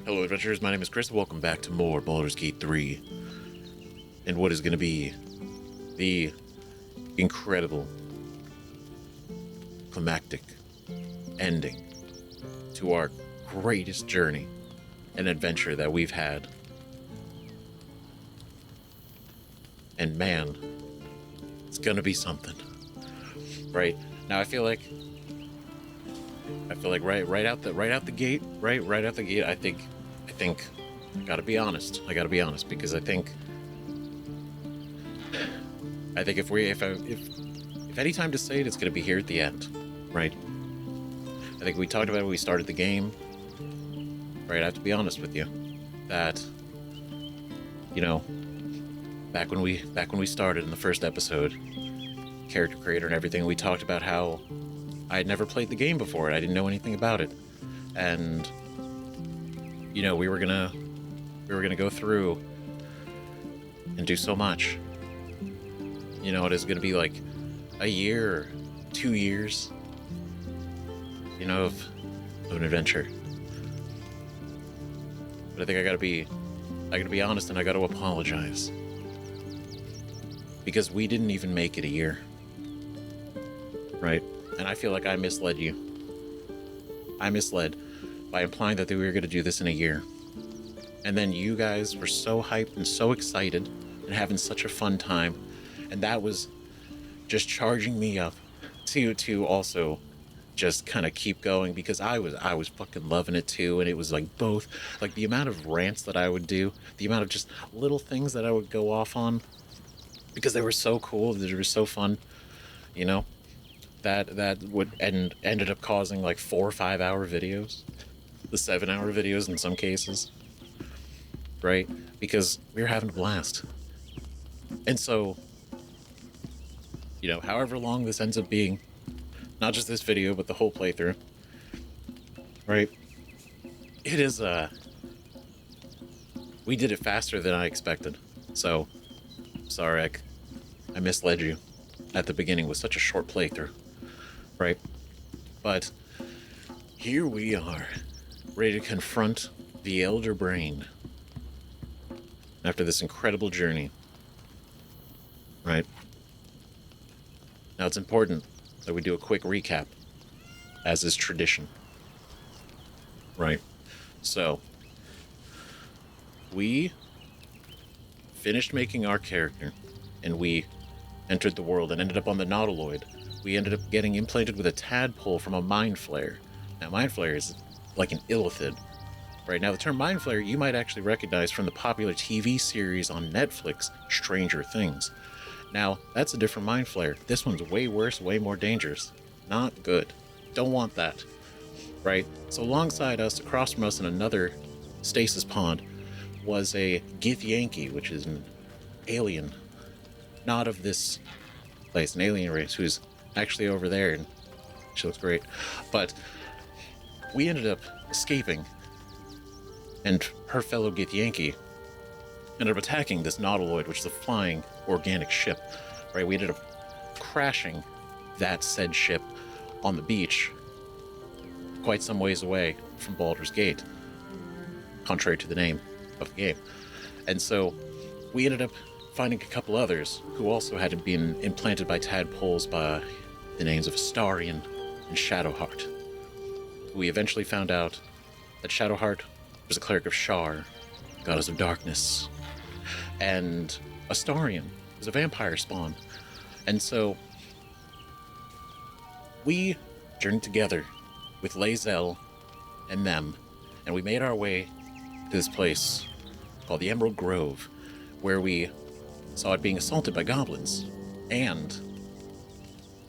Hello, adventurers. My name is Chris. Welcome back to more Baldur's Gate 3. And what is going to be the incredible climactic ending to our greatest journey and adventure that we've had. And man, it's going to be something. Right? Now I feel like right out the gate, I think I gotta be honest because I think if any time to say it, it's gonna be here at the end, right? I think we talked about it when we started the game, right? I have to be honest with you that, you know, back when we started in the first episode, character creator and everything, we talked about how I had never played the game before and I didn't know anything about it, and you know, we were gonna go through and do so much. You know, it is gonna be like a year or 2 years, you know, of an adventure. But I think I gotta be honest, and I gotta apologize. Because we didn't even make it a year. Right? And I feel like I misled you. I misled by implying that we were going to do this in a year. And then you guys were so hyped and so excited and having such a fun time. And that was just charging me up to also just kind of keep going, because I was fucking loving it too. And it was like both, like the amount of rants that I would do, the amount of just little things that I would go off on, because they were so cool, they were so fun, you know, that would ended up causing like 4 or 5 hour videos, the 7-hour videos in some cases, right? Because we were having a blast. And so, you know, however long this ends up being, not just this video, but the whole playthrough, right? It is, we did it faster than I expected. So, sorry, I misled you at the beginning with such a short playthrough, right? But here we are, ready to confront the Elderbrain after this incredible journey, right? Now it's important that we do a quick recap, as is tradition, right? So, we finished making our character, and we entered the world and ended up on the Nautiloid. We ended up getting implanted with a tadpole from a mind flayer. Now, mind flayer is like an illithid. Right now, the term mind flayer you might actually recognize from the popular TV series on Netflix, Stranger Things. Now, that's a different mind flayer. This one's way worse, way more dangerous. Not good. Don't want that. Right? So alongside us, across from us in another stasis pond, was a Githyanki, which is an alien, not of this place, an alien race, who's actually over there, and she looks great. But we ended up escaping, and her fellow Githyanki ended up attacking this Nautiloid, which is a flying organic ship, right? We ended up crashing that said ship on the beach quite some ways away from Baldur's Gate, contrary to the name of the game. And so we ended up finding a couple others who also had been implanted by tadpoles by the names of Astarion and Shadowheart. We eventually found out that Shadowheart was a cleric of Shar, goddess of darkness, and Astarion was a vampire spawn. And so we journeyed together with Lae'zel and them, and we made our way to this place called the Emerald Grove, where we saw it being assaulted by goblins, and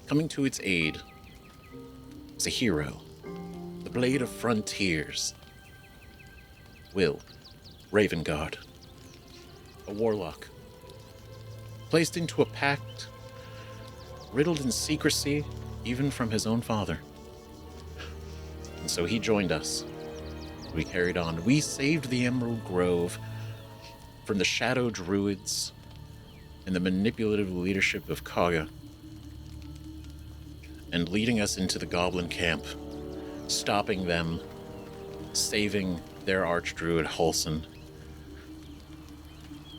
coming to its aid was a hero, the Blade of Frontiers, Will Ravengard, a warlock, placed into a pact, riddled in secrecy even from his own father. And so he joined us. We carried on. We saved the Emerald Grove from the Shadow Druids and the manipulative leadership of Kaga, and leading us into the Goblin camp, stopping them, saving their archdruid Halsin,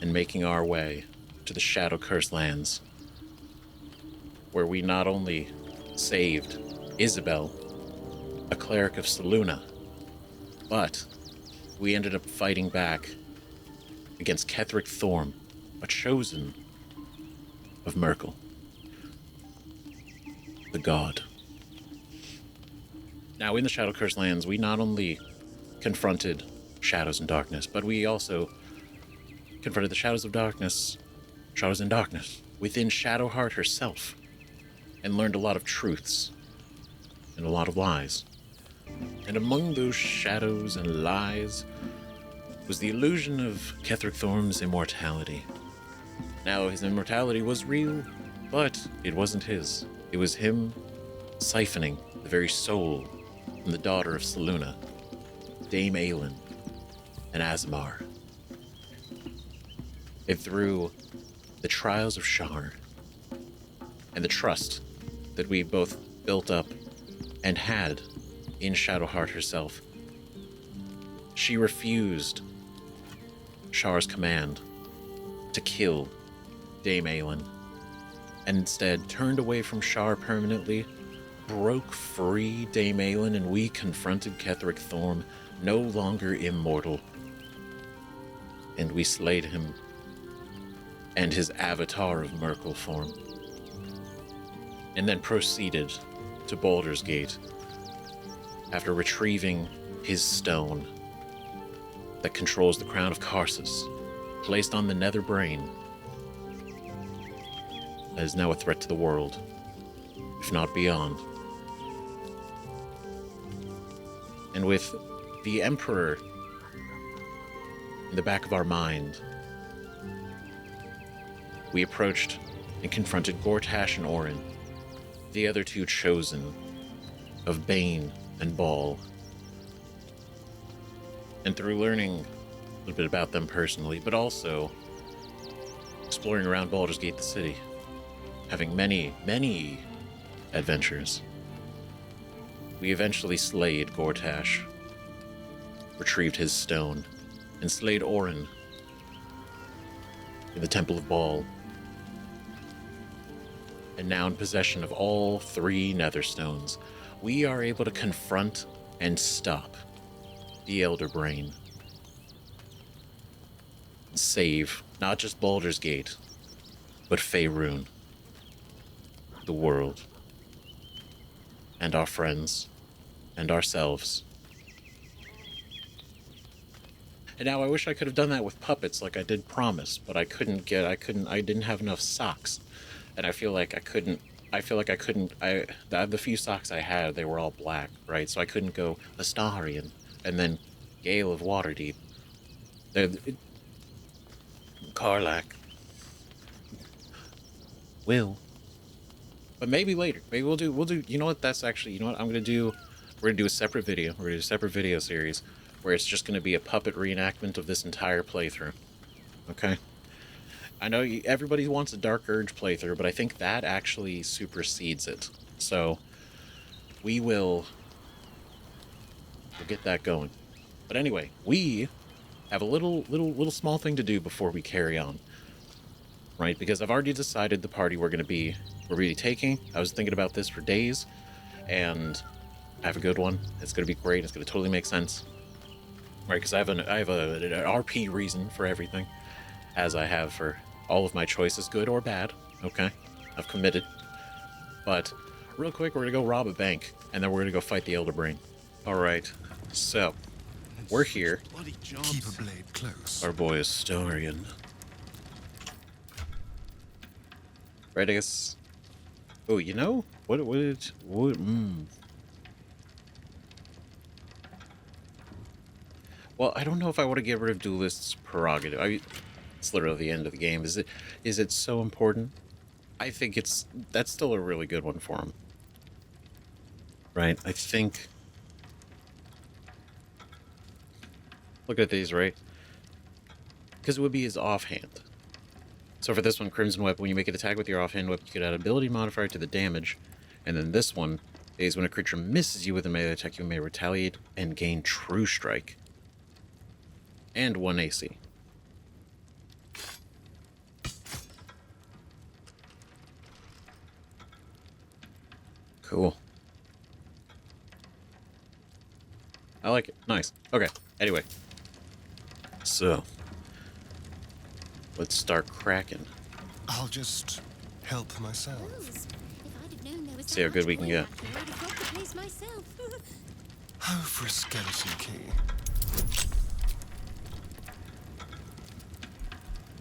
and making our way to the Shadow-Cursed lands, where we not only saved Isabel, a cleric of Selûne, but we ended up fighting back against Ketheric Thorm, a chosen of Merkel, the god. Now, in the Shadow-Cursed lands, we not only confronted shadows and darkness, but we also confronted the shadows and darkness within Shadowheart herself, and learned a lot of truths and a lot of lies. And among those shadows and lies was the illusion of Ketheric Thorm's immortality. Now, his immortality was real, but it wasn't his. It was him siphoning the very soul from the daughter of Selûne, Dame Aelin, and Azamar. And through the trials of Shar, and the trust that we both built up and had in Shadowheart herself, she refused Shar's command to kill Dame Aelin, and instead turned away from Shar permanently, broke free Dame Aelin, and we confronted Ketheric Thorm, no longer immortal. And we slayed him and his avatar of Merkel form, and then proceeded to Baldur's Gate after retrieving his stone that controls the crown of Karsus, placed on the Netherbrain, that is now a threat to the world, if not beyond. And with the Emperor in the back of our mind, we approached and confronted Gortash and Orin, the other two chosen of Bane and Ball. And through learning a little bit about them personally, but also exploring around Baldur's Gate, the city, having many, many adventures, we eventually slayed Gortash, retrieved his stone, and slayed Orin in the Temple of Ball. And now in possession of all 3 Netherstones, we are able to confront and stop the Elderbrain. Save not just Baldur's Gate, but Faerun, the world, and our friends, and ourselves. And now I wish I could have done that with puppets like I did promise, but I didn't have enough socks. And I feel like I couldn't, the few socks I had, they were all black, right? So I couldn't go Astarion, and then Gale of Waterdeep. Karlach. Will. But maybe later. Maybe we'll do, you know what, I'm gonna do, we're gonna do a separate video. We're gonna do a separate video series where it's just gonna be a puppet reenactment of this entire playthrough. Okay? I know everybody wants a Dark Urge playthrough, but I think that actually supersedes it. So we'll get that going. But anyway, we have a little small thing to do before we carry on, right? Because I've already decided the party we're going to be taking. I was thinking about this for days, and I have a good one. It's going to be great. It's going to totally make sense, right? Because I have an RP reason for everything, as I have for all of my choices, good or bad. Okay, I've committed. But real quick, we're gonna go rob a bank, and then we're gonna go fight the Elderbrain. All right, so we're here. Keep a blade close. Our boy Astarion. Right, I guess. Oh, you know what? Well, I don't know if I want to get rid of Duelist's prerogative. It's literally the end of the game. Is it so important? I think that's still a really good one for him. Right? I think. Look at these, right? Because it would be his offhand. So for this one, Crimson Weapon, when you make an attack with your offhand weapon, you could add ability modifier to the damage. And then this one is when a creature misses you with a melee attack, you may retaliate and gain True Strike. and 1 AC. Cool. I like it. Nice. Okay. Anyway. So. Let's start cracking. I'll just help myself. See how good we can get. Oh, for a skeleton key.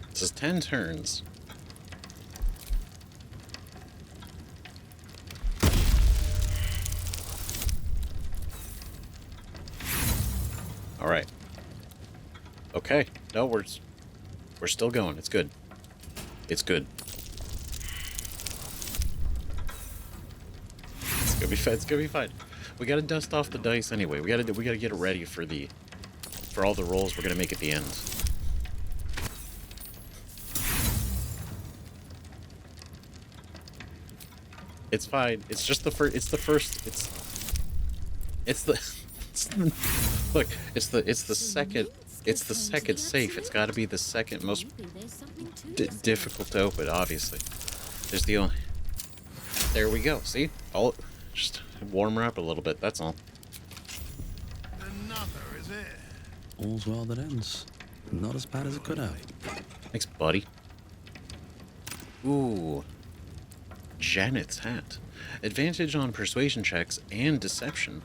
This is 10 turns. All right. Okay. No, we're still going. It's good. It's good. It's gonna be fine. It's gonna be fine. We gotta dust off the dice anyway. We gotta get it ready for all the rolls we're gonna make at the end. It's fine. It's just the first. It's the first. It's the. Look. It's the second. It's the second safe. It's got to be the second most difficult to open. Obviously, there's the only. There we go. See, all just warm her up a little bit. That's all. Another, is it? All's well that ends. Not as bad as it could have. Thanks, buddy. Ooh. Janet's hat. Advantage on persuasion checks and deception.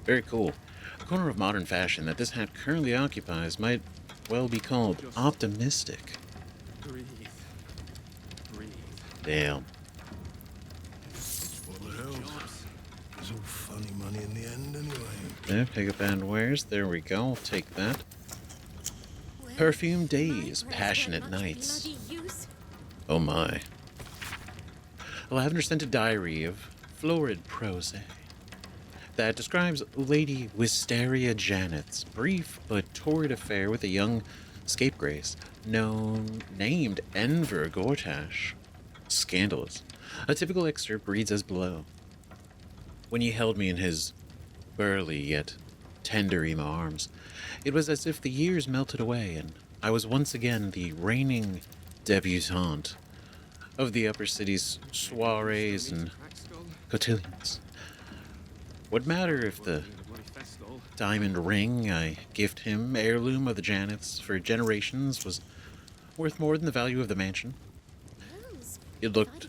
Very cool. A corner of modern fashion that this hat currently occupies might well be called optimistic. Breathe. Breathe. Damn. What the hell? It's all funny money in the end, anyway. Yeah, pick up and wares. There we go. I'll take that. Perfume days, passionate nights. Oh my. A lavender-scented diary of florid prose that describes Lady Wisteria Janet's brief but torrid affair with a young scapegrace named Enver Gortash. Scandalous. A typical excerpt reads as below. When he held me in his burly yet tender emo arms, it was as if the years melted away and I was once again the reigning debutante of the upper city's soirees and cotillions. What matter if the diamond ring I gifted him, heirloom of the Janets for generations, was worth more than the value of the mansion? It looked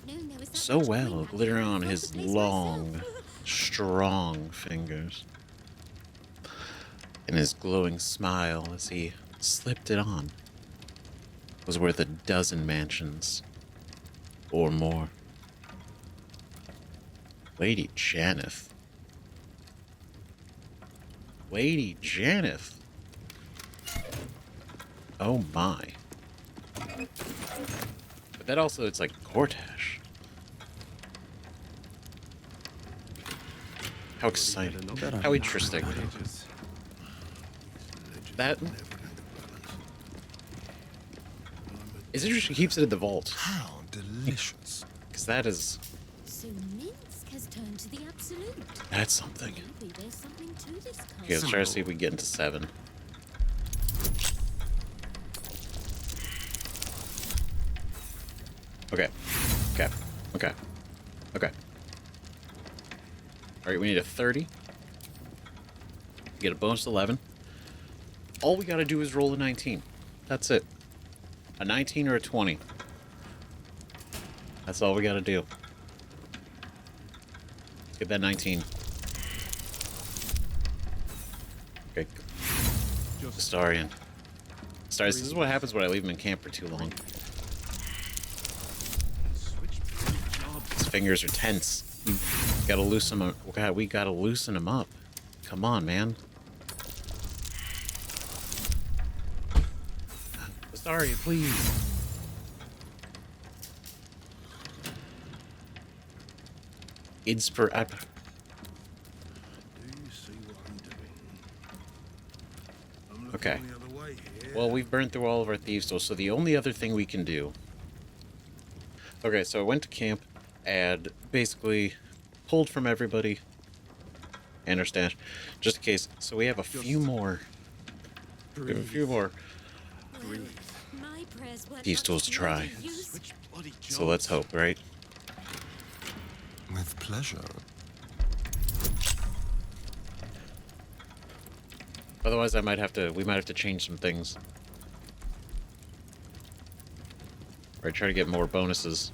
so well glittering on his long, strong fingers, and his glowing smile as he slipped it on was worth a dozen mansions or more. Lady Janeth. Lady Janeth. Oh my. But that also, it's like Gortash. How exciting. How interesting. That is interesting. He keeps it in the vault. How delicious. Because that is... So Minsk has turned to the absolute. That's something. Maybe there's something to this Okay, let's try to see if we get into 7. Okay. Okay. Okay. Okay. Alright, we need a 30. Get a bonus 11. All we gotta do is roll a 19. That's it. A 19 or a 20. That's all we gotta do. Let's get that 19. Okay. Astarian. Stars, this is what happens when I leave him in camp for too long. His fingers are tense. We gotta loosen him up. We gotta loosen him up. Come on, man. Astarian, please. Do you see what I'm doing? I'm looking Okay. the other way here. Well, we've burned through all of our thieves tools, so the only other thing we can do... Okay, so I went to camp and basically pulled from everybody and our stash, just in case. So we have a few more We have a few more Breathe. My prayers were thieves' not tools to try. bloody use. Switch bloody jobs. So let's hope, right? With pleasure. Otherwise, we might have to change some things. Right, try to get more bonuses.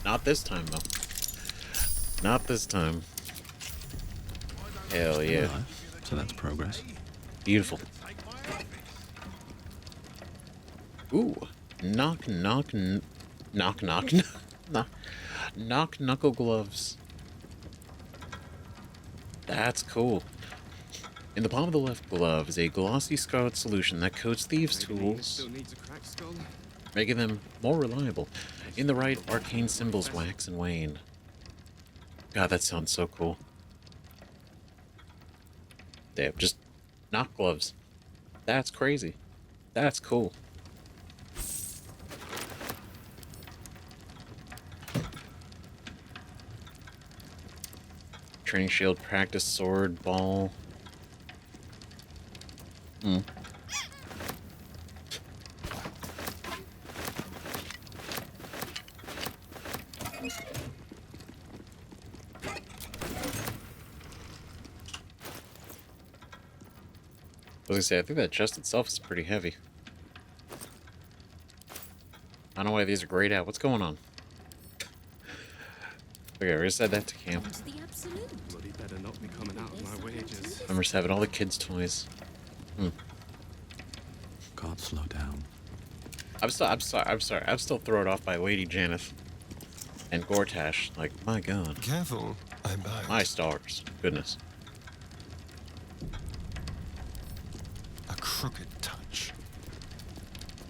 Not this time, though. Not this time. Hell yeah. Alive, so that's progress. Beautiful. Ooh. Knock, knock, knock, knock, knock, knuckle gloves. That's cool. In the palm of the left glove is a glossy scarlet solution that coats thieves' Maybe tools, still needs a cracked skull. making them more reliable. In the right, arcane symbols wax and wane. God, that sounds so cool. Damn, just knock gloves. That's crazy. That's cool. Training shield, practice sword, ball. I was gonna say, I think that chest itself is pretty heavy. I don't know why these are grayed out. What's going on? Okay, we're just add that to camp. To the absolute. Bloody better not be coming out of my wages. I'm just having all the kids' toys. God, slow down. I'm sorry. I'm still thrown off by Lady Janeth and Gortash. Like, my God. Careful, I bite. My stars. Goodness. A crooked touch.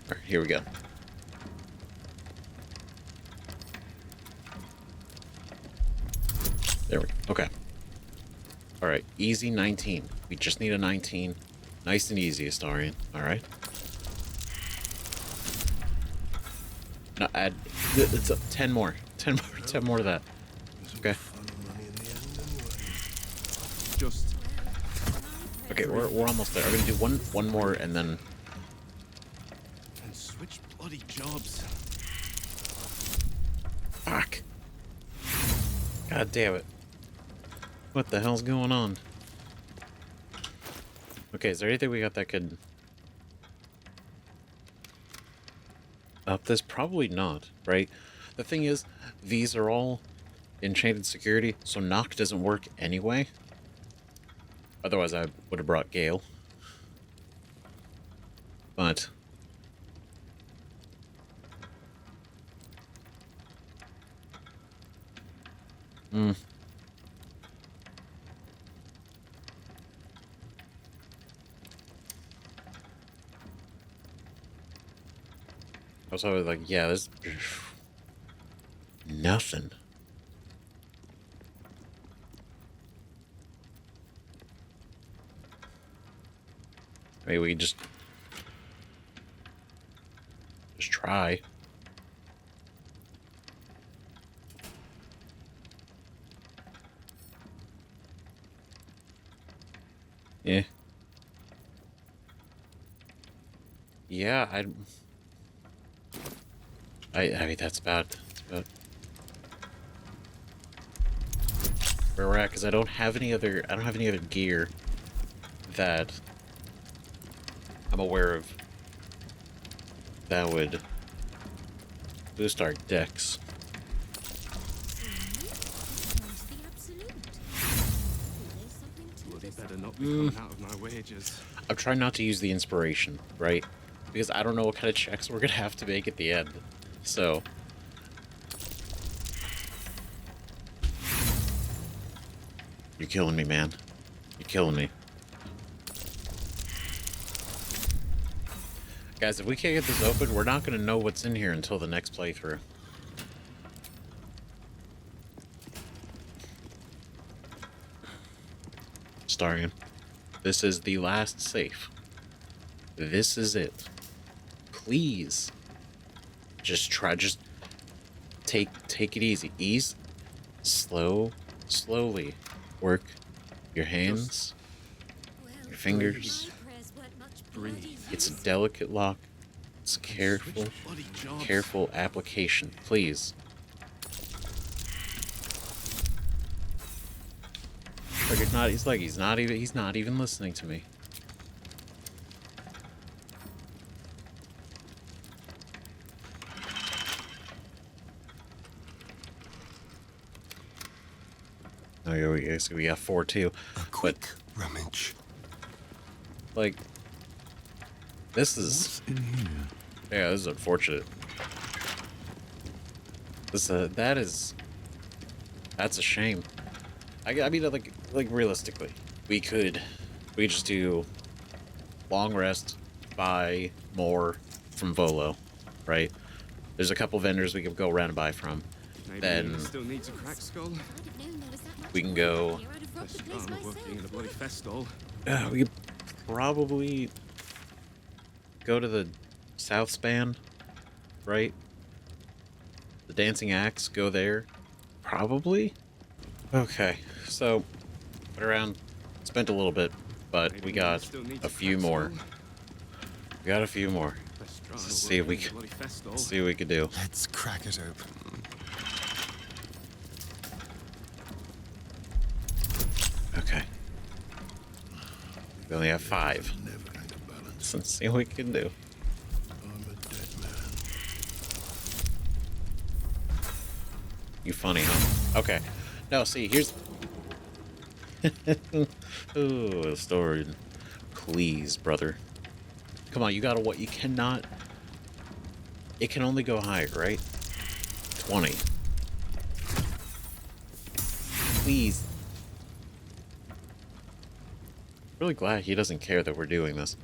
Alright, here we go. There we go. Okay. Alright, easy 19. We just need a 19. Nice and easy, Astarian. Alright. No, add. It's 10 more. 10 more. 10 more of that. Okay. Funny money in the end anyway. Just Okay, we're almost there. I'm gonna do one more and then. and switch bloody jobs. Fuck. God damn it. What the hell's going on? Okay, is there anything we got that could up this? Probably not, right? The thing is, these are all enchanted security, so knock doesn't work anyway. Otherwise, I would have brought Gale. But I was always like, yeah, there's nothing. Maybe we just try. Yeah. Yeah, I mean that's about where we're at, because I don't have any other gear that I'm aware of that would boost our decks. To the absolute. There's something to Bloody this. better not be coming out of my wages. I'm trying not to use the inspiration, right? Because I don't know what kind of checks we're gonna have to make at the end. So you're killing me, man. You're killing me. Guys, if we can't get this open, we're not gonna know what's in here until the next playthrough. Starian, this is the last safe. This is it. Please. Just take it easy. Slowly work your hands, Well, your fingers. my prayers weren't much Breathe. bloody It's a use. delicate lock. It's careful, Switch bloody jobs. careful application, please. Like it's not. He's not even listening to me. Oh, yeah, we got 4 too. A quick rummage. Like, this is. What's in here? Yeah, this is unfortunate. That's a shame. I mean, like realistically, we could just do long rest, buy more from Volo, right? There's a couple vendors we could go around and buy from. Maybe Then he still needs a cracked skull. I'd have known there was that much we can more go- here. I'd have robbed the I'm place not working in a myself. bloody festol. we could probably go to the South Span, right? The Dancing Axe, go there. Probably. Okay, so went around, spent a little bit, but Maybe we he got still needs a few cracked more. skull. We got a few more. Let's try Let's see if we working in can- a bloody festol. See what we could do. Let's crack it open. Okay. We only have 5. Never going to balance. So let's see what we can do. I'm a dead man. You funny, huh? Okay. No, see, here's... Oh, story. Please, brother. Come on, you gotta what? You cannot... It can only go higher, right? 20. Please. Really glad he doesn't care that we're doing this.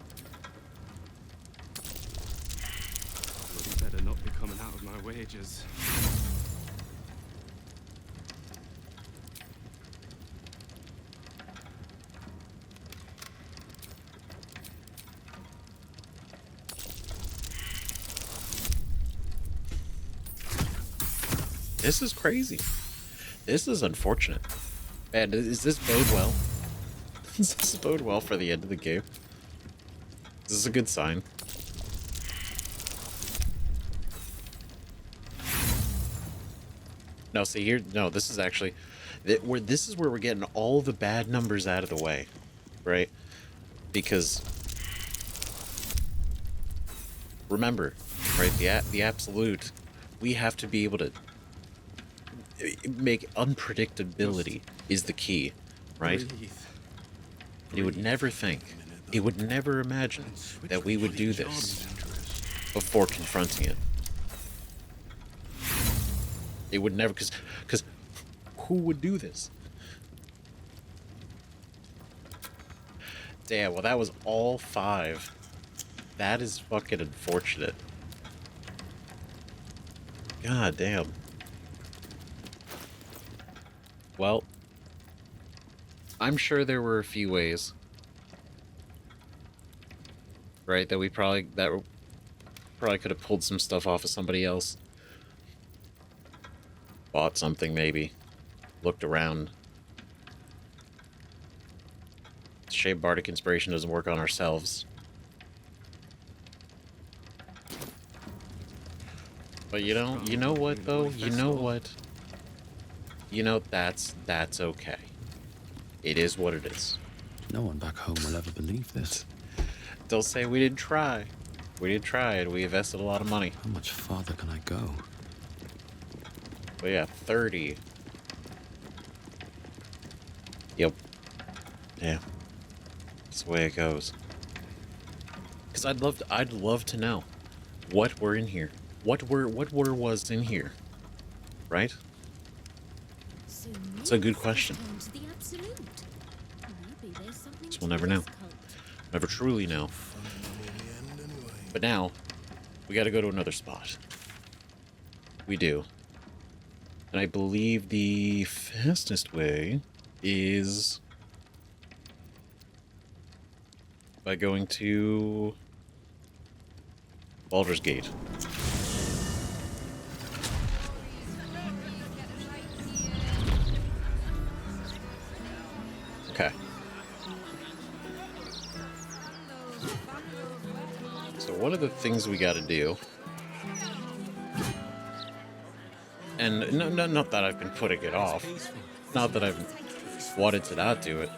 Bloody better not be coming out of my wages. This is crazy. This is unfortunate. Man, does this bode well? Does this bode well for the end of the game? This is a good sign. No, see here. No, this is actually, this is where we're getting all the bad numbers out of the way, right? Because remember, right? The absolute, we have to be able to make unpredictability is the key, right? Breathe. You would never think, you would never imagine that we would do this before confronting it. It would never, because who would do this? Damn, well that was all 5. That is fucking unfortunate. God damn. Well, I'm sure there were a few ways, right, that we probably could have pulled some stuff off of somebody else. Bought something maybe. Looked around. Shame Bardic Inspiration doesn't work on ourselves. But you know what though? You know what? You know, that's okay. It is what it is. No one back home will ever believe this. Don't say we didn't try. We did try and we invested a lot of money. How much farther can I go? But yeah, 30. Yep. Yeah. That's the way it goes. Cause I'd love to know what were in here. What was in here. Right? So It's a good maybe question. it's turned to the absolute. Maybe there's something So we'll to never this know. cult. Never truly know. Funny money in the end, anyway. But now, we gotta go to another spot. We do. And I believe the fastest way is by going to Baldur's Gate. Okay. So one of the things we got to do, and not that I've been putting it off, not that I've wanted to not do it,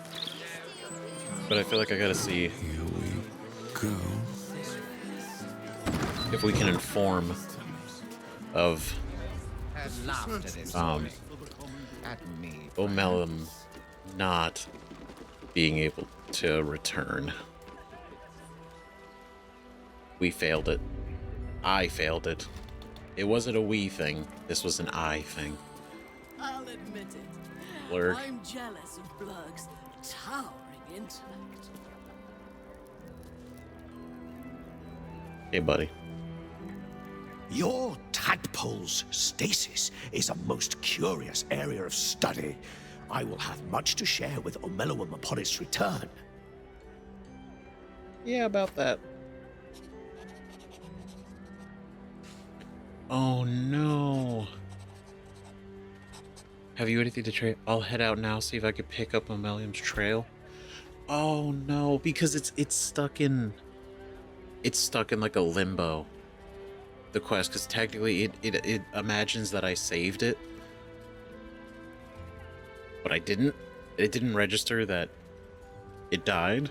but I feel like I got to see Here we go. if we can inform of O'Mallum not being able to return. We failed it. I failed it. It wasn't a we thing. This was an I thing. I'll admit it. Blurg. I'm jealous of Blurg's towering intellect. Hey, buddy. Your tadpole's stasis is a most curious area of study. I will have much to share with O'Mallum upon its return. Yeah, about that. Oh no. Have you anything to trade? I'll head out now, see if I can pick up O'Mallum's trail. Oh no, because it's stuck in like a limbo. The quest, because technically it imagines that I saved it, but I didn't. It didn't register that it died.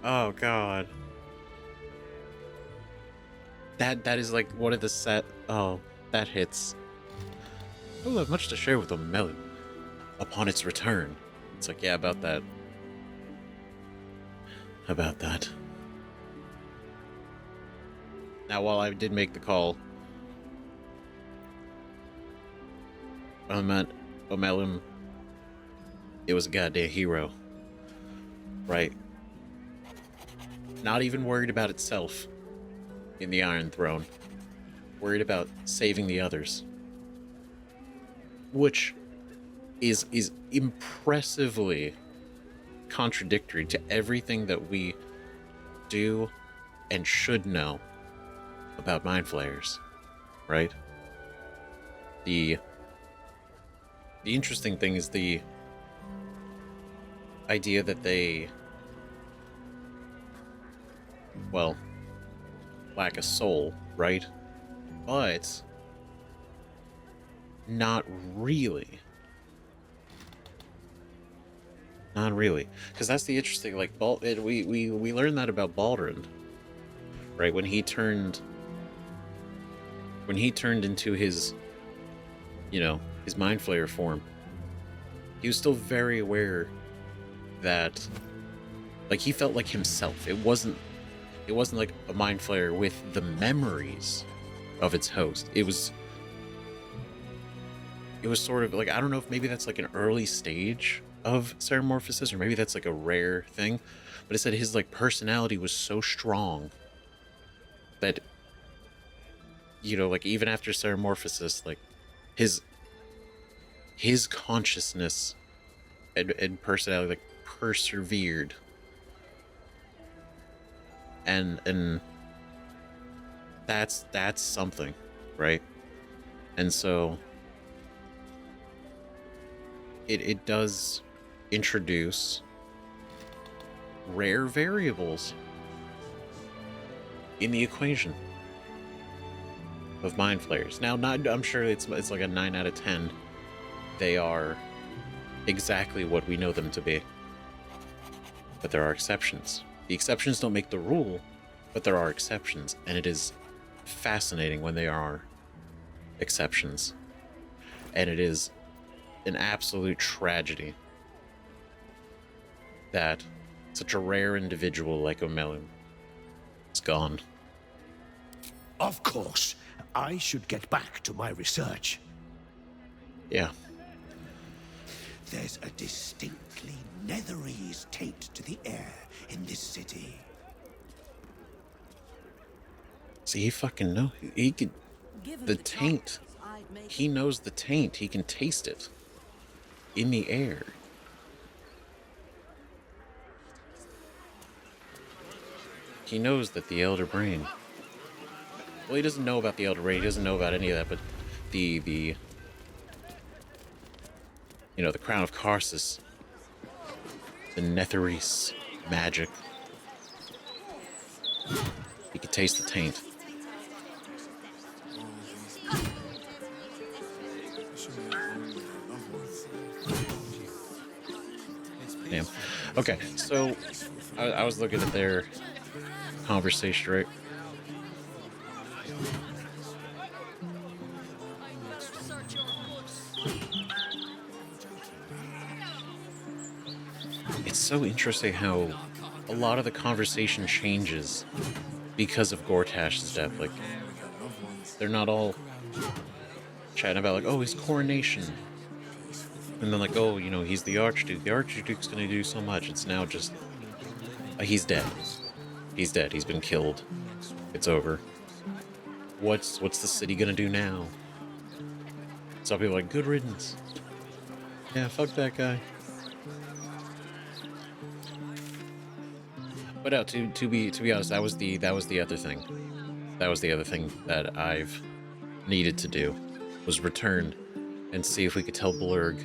Oh god. That is like one of the set. Oh, that hits. I will have much to share with O'Mallum upon its return. It's like, yeah, about that. About that. Now, while I did make the call, O'Mallum, it was a goddamn hero, right? Not even worried about itself in the Iron Throne, worried about saving the others, which is impressively contradictory to everything that we do and should know about mind flayers, right? The interesting thing is the idea that they, well, lack a soul, right? But not really. Not really, because that's the interesting. Like, we learned that about Baldur, right? When he turned into his, his mind flayer form, he was still very aware that, like, he felt like himself. It wasn't like a mind flayer with the memories of its host. It was sort of like, I don't know if maybe that's like an early stage of Ceramorphosis, or maybe that's like a rare thing, but it said his like personality was so strong that, like even after Ceramorphosis, like his consciousness and personality like persevered, and that's something, right? And so it does introduce rare variables in the equation of mind flayers. Now, I'm sure it's like a 9 out of 10. They are exactly what we know them to be, but there are exceptions. The exceptions don't make the rule, but there are exceptions, and it is fascinating when there are exceptions. And it is an absolute tragedy that such a rare individual like O'Mallum is gone. Of course, I should get back to my research. Yeah. There's a distinctly Netherese taint to the air in this city. See, he fucking know. He can. Given The chance, taint. I'd make He knows the taint. He can taste it in the air. He knows that the Elder Brain. Well, he doesn't know about the Elder Brain. He doesn't know about any of that. But the Crown of Karsus the Netherese magic. You can taste the taint. Damn. Okay, so I was looking at their conversation, right? It's so interesting how a lot of the conversation changes because of Gortash's death. Like, they're not all chatting about, like, oh, his coronation. And then, like, oh, you know, he's the Archduke. The Archduke's gonna do so much. It's now just, he's dead. He's dead. He's been killed. It's over. What's the city gonna do now? Some people are like, good riddance. Yeah, fuck that guy. But no, to be honest, that was the other thing. That was the other thing that I've needed to do, was return and see if we could tell Blurg.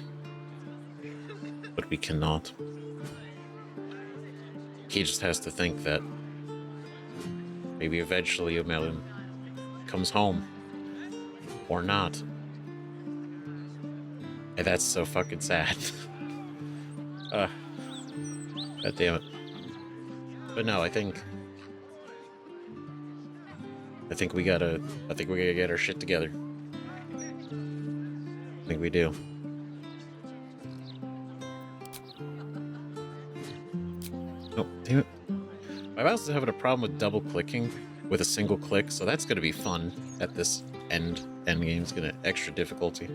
But we cannot. He just has to think that maybe eventually Omelin comes home. Or not. And that's so fucking sad. God damn it. But no, I think we gotta get our shit together. I think we do. Oh, damn it. My mouse is having a problem with double clicking with a single click, so that's gonna be fun at this end game. It's gonna extra difficulty.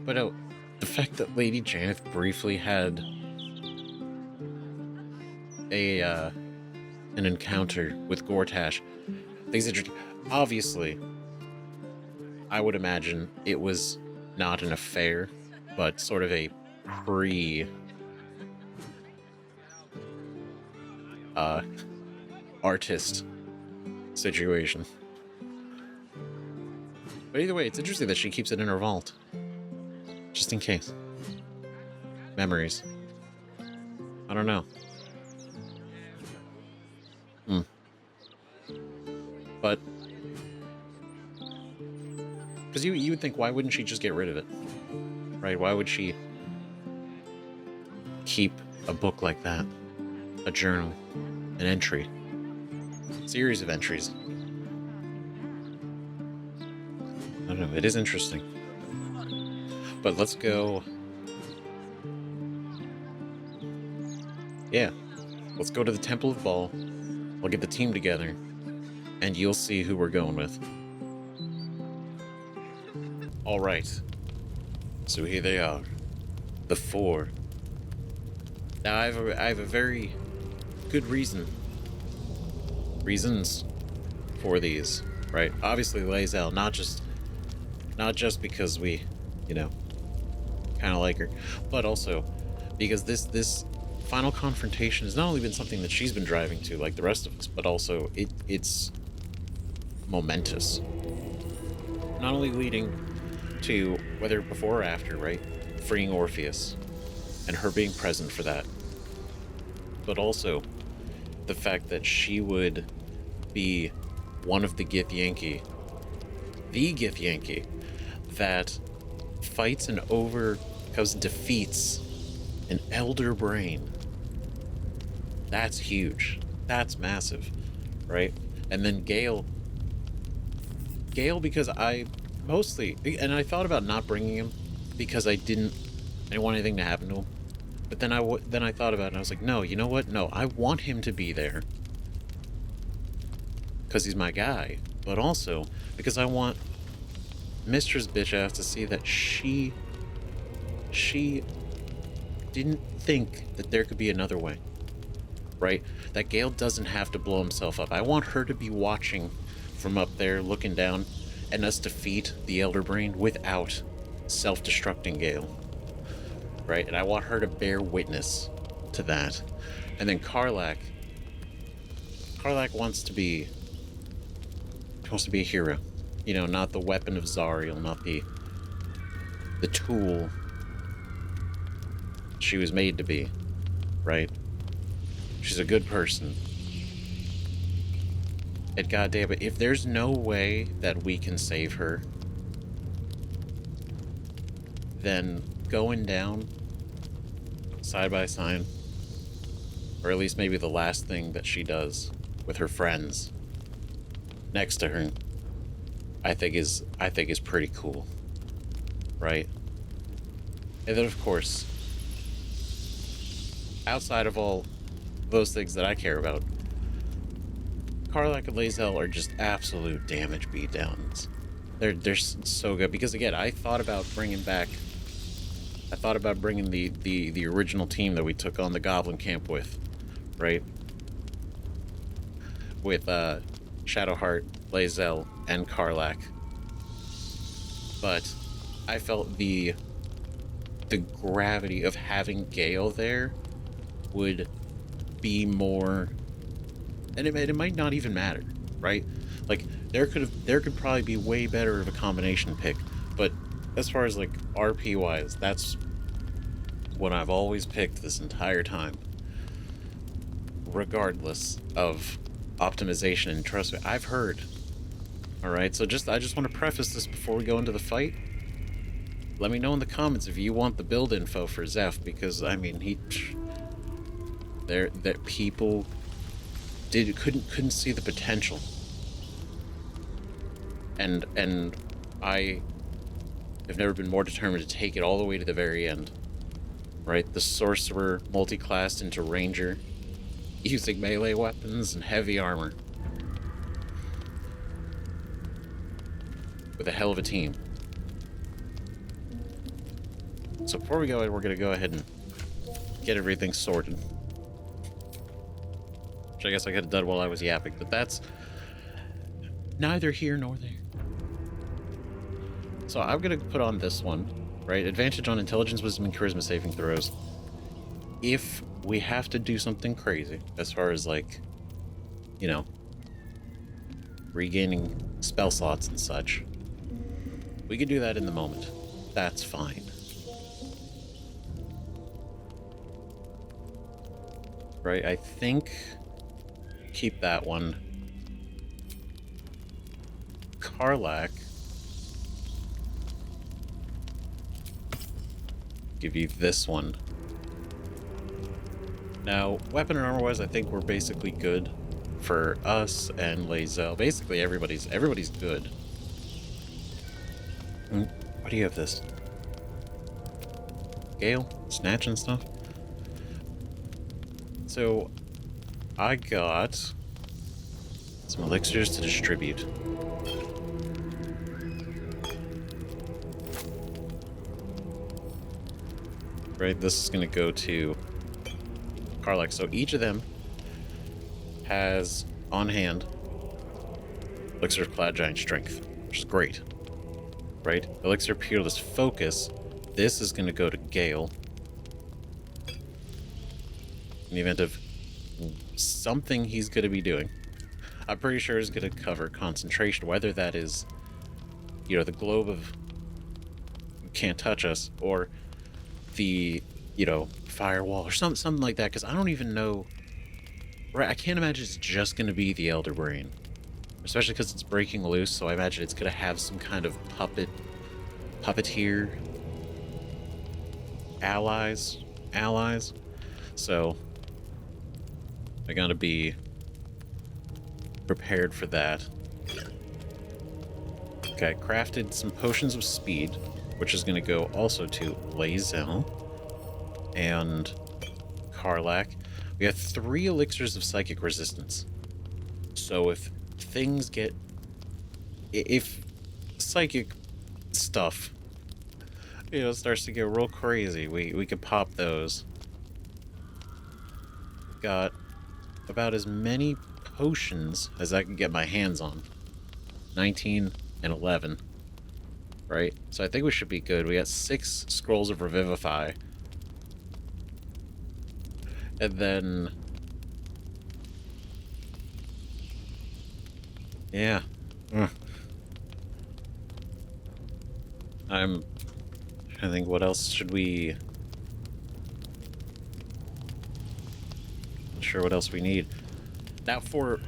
But oh, the fact that Lady Janeth briefly had an encounter with Gortash, things interesting. Obviously, I would imagine it was not an affair, but sort of a artist situation. But either way, it's interesting that she keeps it in her vault. Just in case. Memories. I don't know. But because you would think, why wouldn't she just get rid of it? Right? Why would she keep a book like that? A journal, an entry, a series of entries. I don't know, it is interesting. But let's go. Yeah. Let's go to the Temple of Baal. We'll get the team together, and you'll see who we're going with. All right. So here they are, the four. Now I have a very good reasons for these, right? Obviously Lae'zel, not just because we, you know, kind of like her, but also because this final confrontation has not only been something that she's been driving to, like the rest of us, but also it's momentous. Not only leading to, whether before or after, right, freeing Orpheus and her being present for that, but also the fact that she would be one of the Githyanki that fights and defeats an Elderbrain. That's huge. That's massive, right? And then Gale, because I thought about not bringing him because I didn't want anything to happen to him. But then I thought about it and I was like, no, you know what? No, I want him to be there because he's my guy, but also because I want Mistress Bitch to see that she didn't think that there could be another way, right? That Gale doesn't have to blow himself up. I want her to be watching from up there, looking down, and us defeat the Elderbrain without self-destructing Gale, right? And I want her to bear witness to that. And then Karlach wants to be a hero, you know, not the weapon of Zariel, not the tool. she was made to be, right? She's a good person. And goddamn it, if there's no way that we can save her, then going down side by side, or at least maybe the last thing that she does with her friends next to her, I think is pretty cool, right? And then of course, outside of all those things that I care about, Karlach and Lae'zel are just absolute damage beatdowns. They're so good because again, I thought about bringing the original team that we took on the Goblin Camp with, right? With Shadowheart, Lae'zel, and Karlach. But I felt the gravity of having Gale there would be more, and it might not even matter, right? Like there could probably be way better of a combination pick, but as far as like RP wise, that's what I've always picked this entire time, regardless of optimization. And trust me, I've heard. All right, so I just want to preface this before we go into the fight. Let me know in the comments if you want the build info for Zeph, because I mean that people couldn't see the potential, and I have never been more determined to take it all the way to the very end. Right, the sorcerer multi-classed into ranger, using melee weapons and heavy armor, with a hell of a team. So before we go in, we're gonna go ahead and get everything sorted. Which I guess I could have done while I was yapping, but that's neither here nor there. So I'm gonna put on this one, right? Advantage on intelligence, wisdom, and charisma saving throws. If we have to do something crazy, as far as like, you know, regaining spell slots and such, we can do that in the moment. That's fine. Right, I think keep that one. Karlach, give you this one. Now, weapon and armor-wise, I think we're basically good for us and Lae'zel. Basically, everybody's good. Why do you have this? Gale? Snatch and stuff? So, I got some elixirs to distribute. Right, this is going to go to Karlach. So each of them has on hand Elixir of Cloud Giant Strength, which is great. Right? Elixir of Peerless Focus. This is going to go to Gale. In the event of something he's going to be doing. I'm pretty sure it's going to cover concentration, whether that is, you know, the globe of can't touch us, or the, you know, firewall, or something like that, because I don't even know. Right, I can't imagine it's just going to be the Elderbrain, especially because it's breaking loose, so I imagine it's going to have some kind of puppeteer allies, so I gotta be prepared for that. Okay, crafted some potions of speed, which is going to go also to Lae'zel and Karlach. We have 3 elixirs of psychic resistance. So if things get... if psychic stuff, you know, starts to get real crazy, we could pop those. Got about as many potions as I can get my hands on. 19 and 11. Right? So I think we should be good. We got 6 scrolls of Revivify. And then... yeah. I think what else should we... sure what else we need. Now, for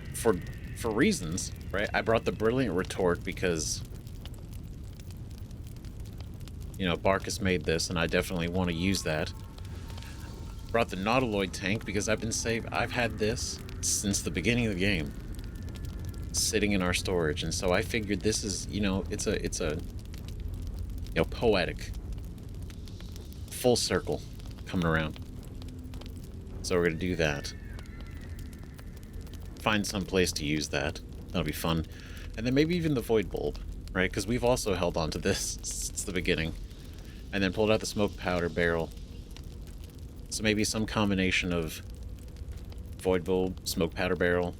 reasons, right? I brought the Brilliant Retort because, you know, Barkus made this, and I definitely want to use that. Brought the Nautiloid tank because I've had this since the beginning of the game, sitting in our storage, and so I figured this is, you know, it's a you know, poetic, full circle coming around. So we're gonna do that. Find some place to use that. That'll be fun. And then maybe even the Void Bulb, right? Because we've also held on to this since the beginning. And then pulled out the Smoke Powder Barrel. So maybe some combination of Void Bulb, Smoke Powder Barrel,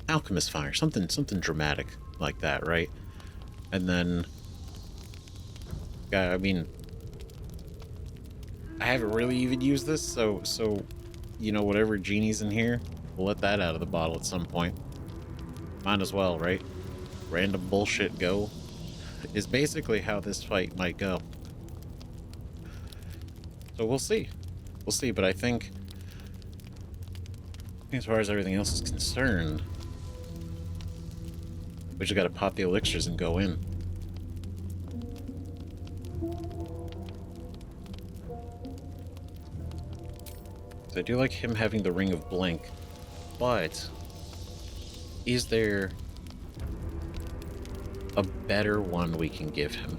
Alchemist Fire, something dramatic like that, right? And then, I mean, I haven't really even used this, so you know, whatever genie's in here, we'll let that out of the bottle at some point. Might as well, right? Random bullshit go is basically how this fight might go. So we'll see. We'll see, but I think as far as everything else is concerned, we just gotta pop the elixirs and go in. So I do like him having the Ring of Blink, but is there a better one we can give him?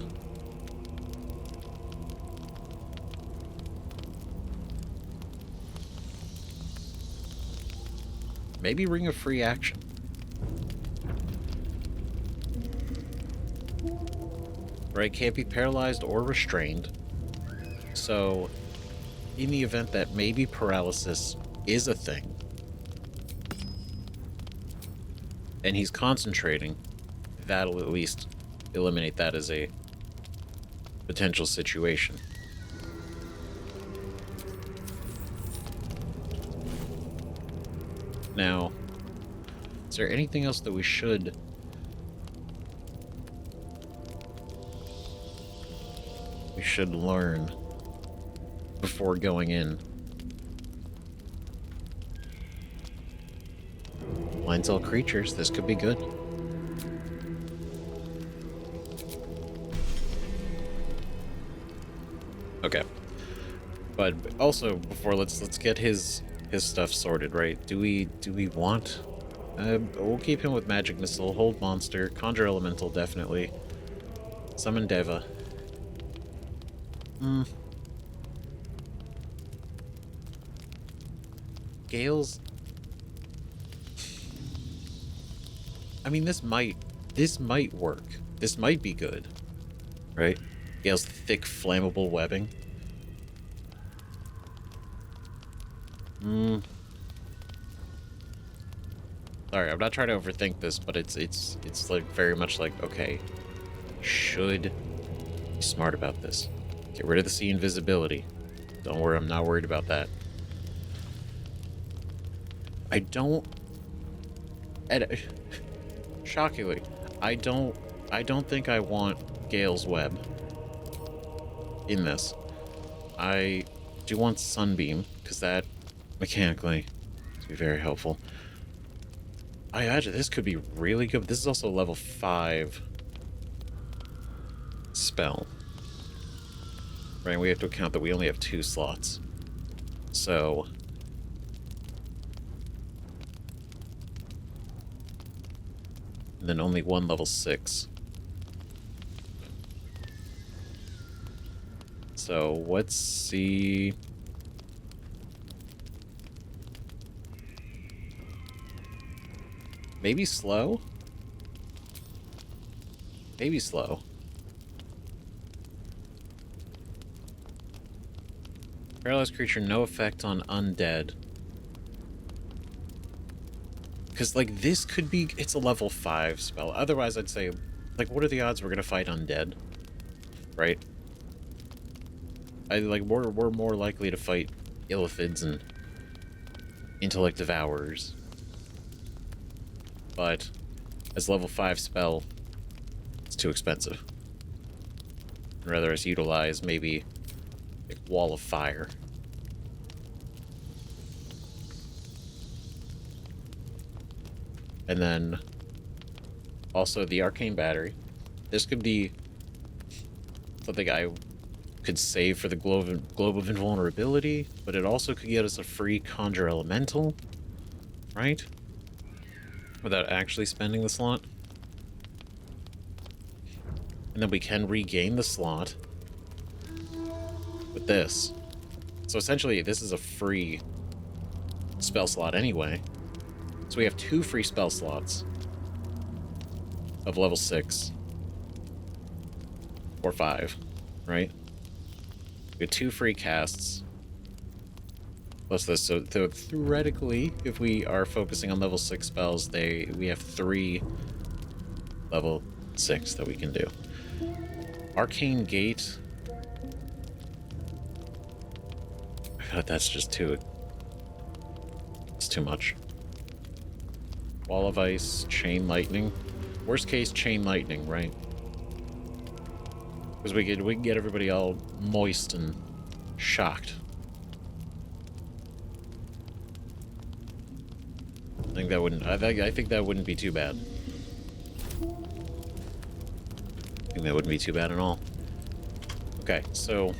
Maybe Ring of Free Action. Right, can't be paralyzed or restrained. So, in the event that maybe paralysis is a thing, and he's concentrating, that'll at least eliminate that as a potential situation. Now, is there anything else that we should learn before going in? Blinds all creatures, this could be good. Okay. But also, before, let's get his stuff sorted, right? Do we want... we'll keep him with Magic Missile, Hold Monster, Conjure Elemental, definitely. Summon Deva. Gale's... I mean, this might work. This might be good, right? Gale's thick, flammable webbing. Sorry, I'm not trying to overthink this, but it's like very much like, okay, should be smart about this. Get rid of the sea invisibility. Don't worry, I'm not worried about that. I don't... shockingly, I don't think I want Gale's Web in this. I do want Sunbeam, because that, mechanically, is be very helpful. I imagine this could be really good. This is also a level 5 spell. Right, we have to account that we only have 2 slots. So... and then only 1 level 6. So, let's see... maybe slow? Maybe slow. Paralyzed creature, no effect on undead. Because, like, this could be... it's a level 5 spell. Otherwise, I'd say, like, what are the odds we're going to fight undead? Right? We're more likely to fight Illithids and Intellect Devourers. But, as level 5 spell, it's too expensive. I'd rather us utilize, maybe, like, Wall of Fire. And then also the arcane battery. This could be something I could save for the globe of invulnerability, but it also could get us a free conjure elemental, right? Without actually spending the slot. And then we can regain the slot with this. So essentially, this is a free spell slot anyway. So we have 2 free spell slots of level 6 or 5, right? We have 2 free casts plus this. So theoretically, if we are focusing on level 6 spells, we have 3 level 6 that we can do. Arcane Gate. God, that's just too... It's too much. Wall of Ice, Chain Lightning. Worst case, Chain Lightning, right? Because we can get everybody all moist and shocked. I think that wouldn't... I think that wouldn't be too bad. I think that wouldn't be too bad at all. Okay, so...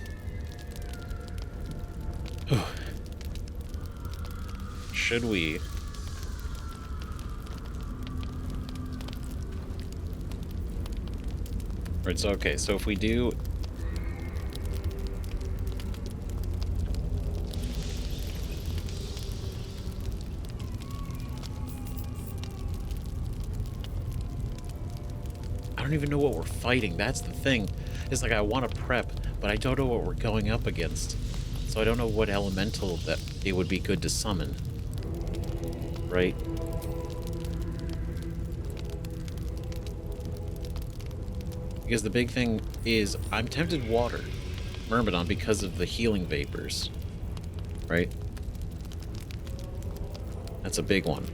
Should we... Right, so okay, so if we do... I don't even know what we're fighting. That's the thing. It's like I want to prep, but I don't know what we're going up against. So I don't know what elemental that it would be good to summon. Right? Because the big thing is, I'm tempted water, Myrmidon, because of the healing vapors. Right? That's a big one.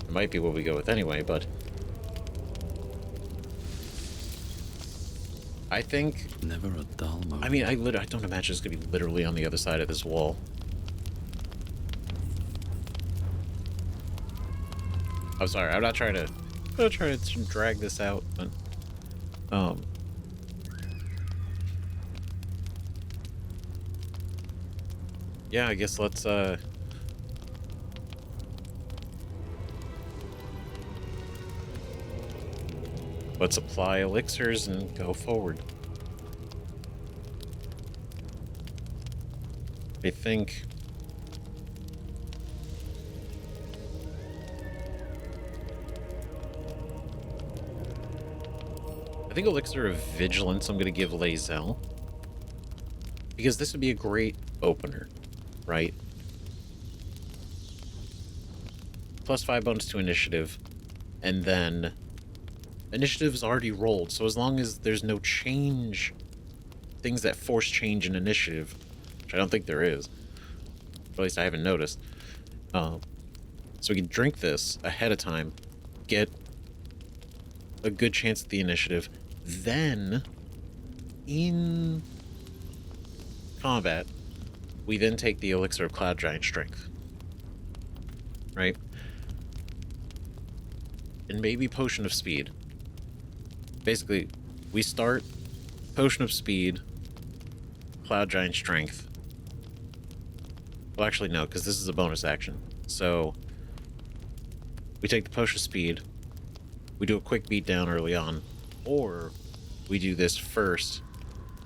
It might be what we go with anyway, but... I think... Never a dull moment. I mean, I don't imagine it's going to be literally on the other side of this wall. I'm sorry, I'm not trying to drag this out, but... Yeah, I guess let's, let's apply elixirs and go forward. I think... I think Elixir of Vigilance I'm going to give Lae'zel. Because this would be a great opener, right? +5 bonus to initiative. And then... Initiative's already rolled, so as long as there's no change... Things that force change in initiative, which I don't think there is. Or at least I haven't noticed. So we can drink this ahead of time, get a good chance at the initiative, then in combat, we then take the Elixir of Cloud Giant Strength. Right? And maybe Potion of Speed. Basically, we start Potion of Speed, Cloud Giant Strength. Well, actually, no, because this is a bonus action. So, we take the Potion of Speed, we do a quick beatdown early on, or we do this first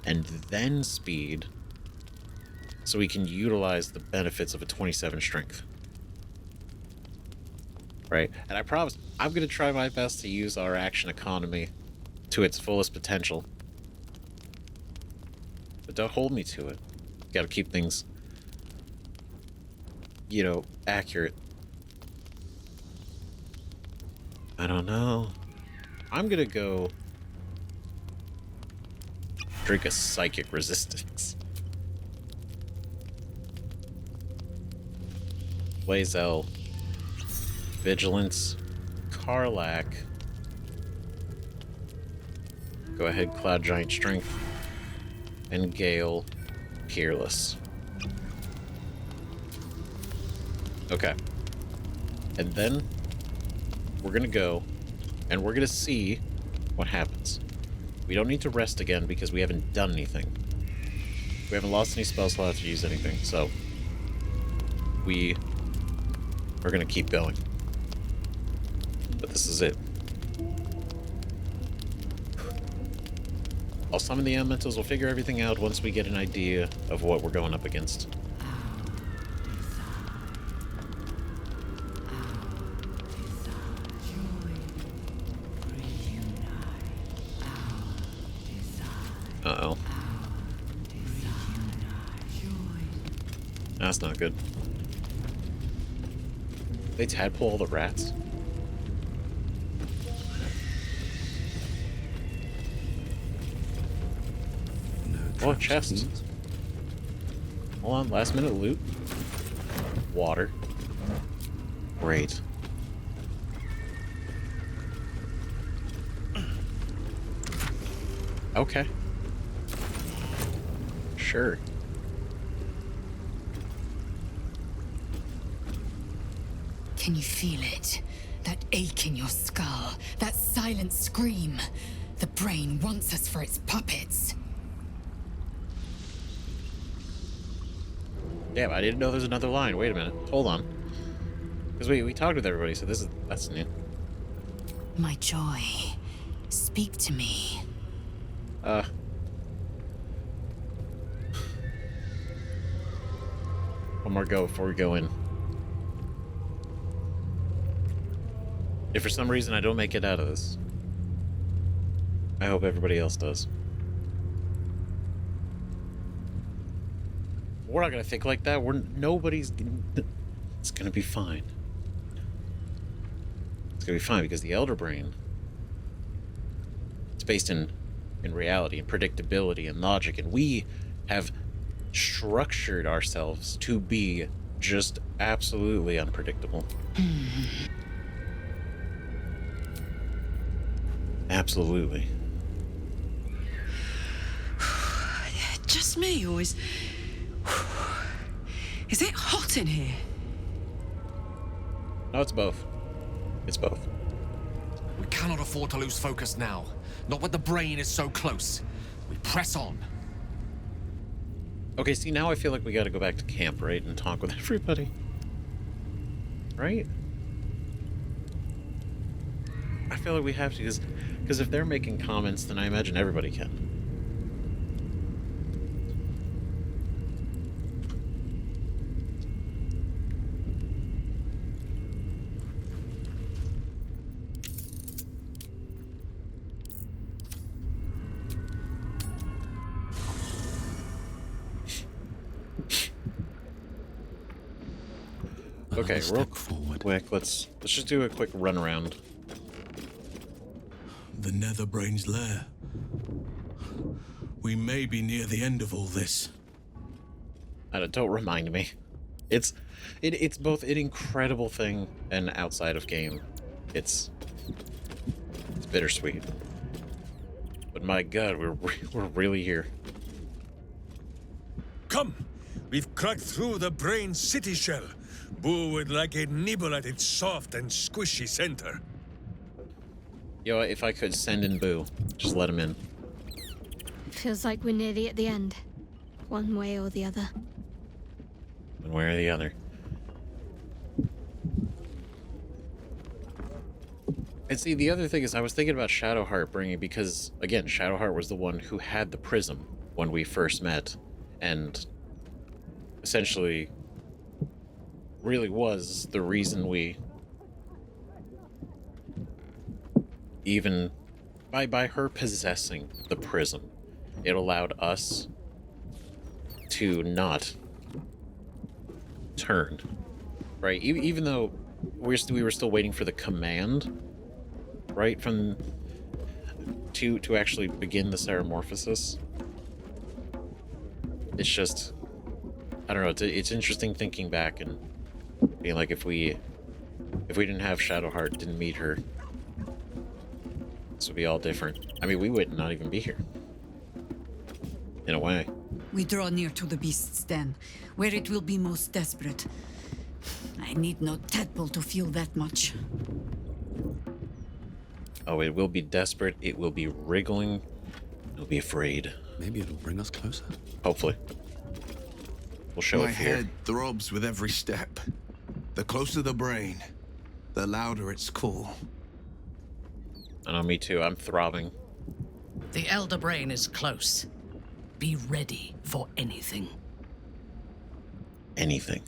and then speed so we can utilize the benefits of a 27 strength. Right? And I promise, I'm going to try my best to use our action economy to its fullest potential. But don't hold me to it. Got to keep things, you know, accurate. I don't know. I'm going to go drink a Psychic Resistance. Lae'zel, Vigilance, Karlach. Go ahead, Cloud Giant Strength. And Gale, Peerless. Okay. And then we're going to go and we're going to see what happens. We don't need to rest again because we haven't done anything. We haven't lost any spell slots to use anything, so we are going to keep going. But this is it. I'll summon the elementals. We'll figure everything out once we get an idea of what we're going up against. Uh-oh. That's not good. They tadpole all the rats? Oh, chests. Hold on, last minute loot. Water. Great. Okay. Sure. Can you feel it? That ache in your skull, that silent scream. The brain wants us for its puppets. Damn, I didn't know there was another line. Wait a minute. Hold on. Because we talked with everybody, so that's new. My joy, speak to me. One more go before we go in. If for some reason I don't make it out of this, I hope everybody else does. We're not gonna think like that. It's gonna be fine. It's gonna be fine because the Elderbrain, it's based in reality and predictability and logic, and we have structured ourselves to be just absolutely unpredictable. Absolutely. Just me, or is it hot in here? No, it's both. It's both. We cannot afford to lose focus now. Not when the brain is so close. We press on. Okay, see, now I feel like we gotta go back to camp, right? And talk with everybody. Right? I feel like we have to, because if they're making comments, then I imagine everybody can. Okay, real quick, let's just do a quick run around. The Netherbrain's lair. We may be near the end of all this. Don't remind me. It's both an incredible thing and outside of game. It's bittersweet. But my God, we're really here. Come! We've cracked through the brain's city shell. Boo would like a nibble at its soft and squishy center. Yo, if I could send in Boo, just let him in. Feels like we're nearly at the end. One way or the other. One way or the other. And see, the other thing is I was thinking about Shadowheart bringing, because, again, Shadowheart was the one who had the prism when we first met, and essentially really was the reason we even by her possessing the prism, it allowed us to not turn, right? Even though we were still waiting for the command, right, from to actually begin the Ceramorphosis. It's just, I don't know, it's interesting thinking back and being like, if we didn't have Shadowheart, didn't meet her, this would be all different. I mean, we would not even be here. In a way. We draw near to the beast's den, where it will be most desperate. I I need no tadpole to feel that much. Oh, it will be desperate. It will be wriggling. It'll be afraid. Maybe it'll bring us closer. Hopefully. We'll show My it fear. head throbs with every step. The closer the brain, the louder its call. I know, me too. I'm throbbing. The Elder Brain is close. Be ready for anything. Anything.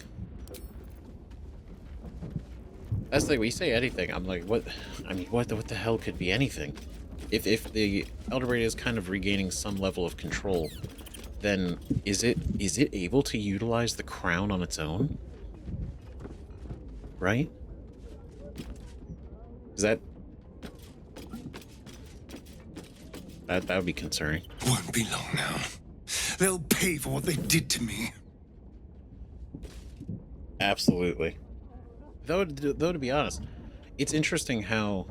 That's the thing, when you say anything, I'm like, what? I mean, what the hell could be anything? If the Elder Brain is kind of regaining some level of control, then is it able to utilize the crown on its own? Right? Is that would be concerning. Won't be long now. They'll pay for what they did to me. Absolutely. Though to be honest, it's interesting how,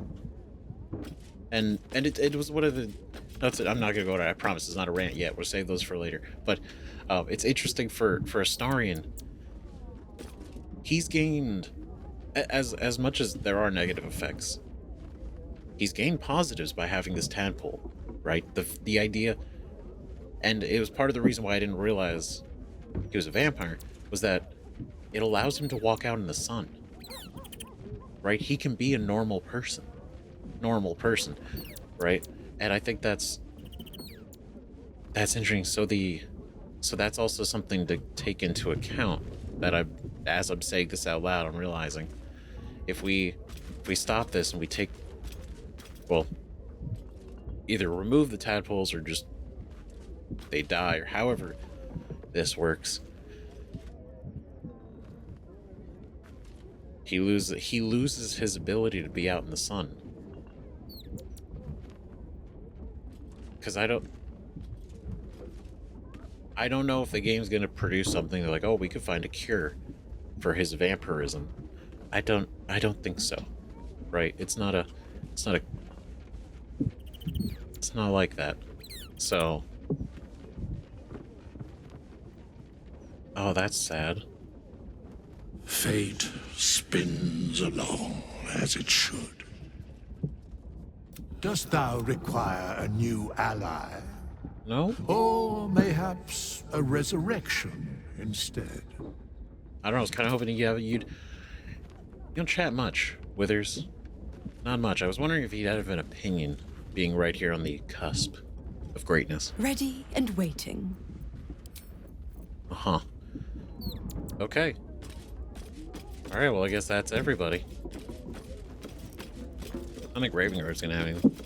and it was one of the. That's it. I'm not gonna go to. I promise it's not a rant yet. We'll save those for later. But it's interesting for Astarion. He's gained, as much as there are negative effects, he's gained positives by having this tadpole, right? The idea, and it was part of the reason why I didn't realize he was a vampire, was that it allows him to walk out in the sun. Right? He can be a normal person, right? And I think that's interesting. So that's also something to take into account. That as I'm saying this out loud, I'm realizing if we stop this and we take, well, either remove the tadpoles or just they die, or however this works. He loses his ability to be out in the sun. Because I don't know if the game's gonna produce something like, oh, we could find a cure for his vampirism. I don't think so. Right? It's not like that. So, oh, that's sad. Fate spins along as it should. Dost thou require a new ally? No? Or mayhaps a resurrection instead? I don't know, I was kind of hoping you don't chat much, Withers. Not much. I was wondering if he'd have an opinion, being right here on the cusp of greatness. Ready and waiting. Uh-huh. Okay. Alright, well, I guess that's everybody. I think Ravenguard's gonna have anything.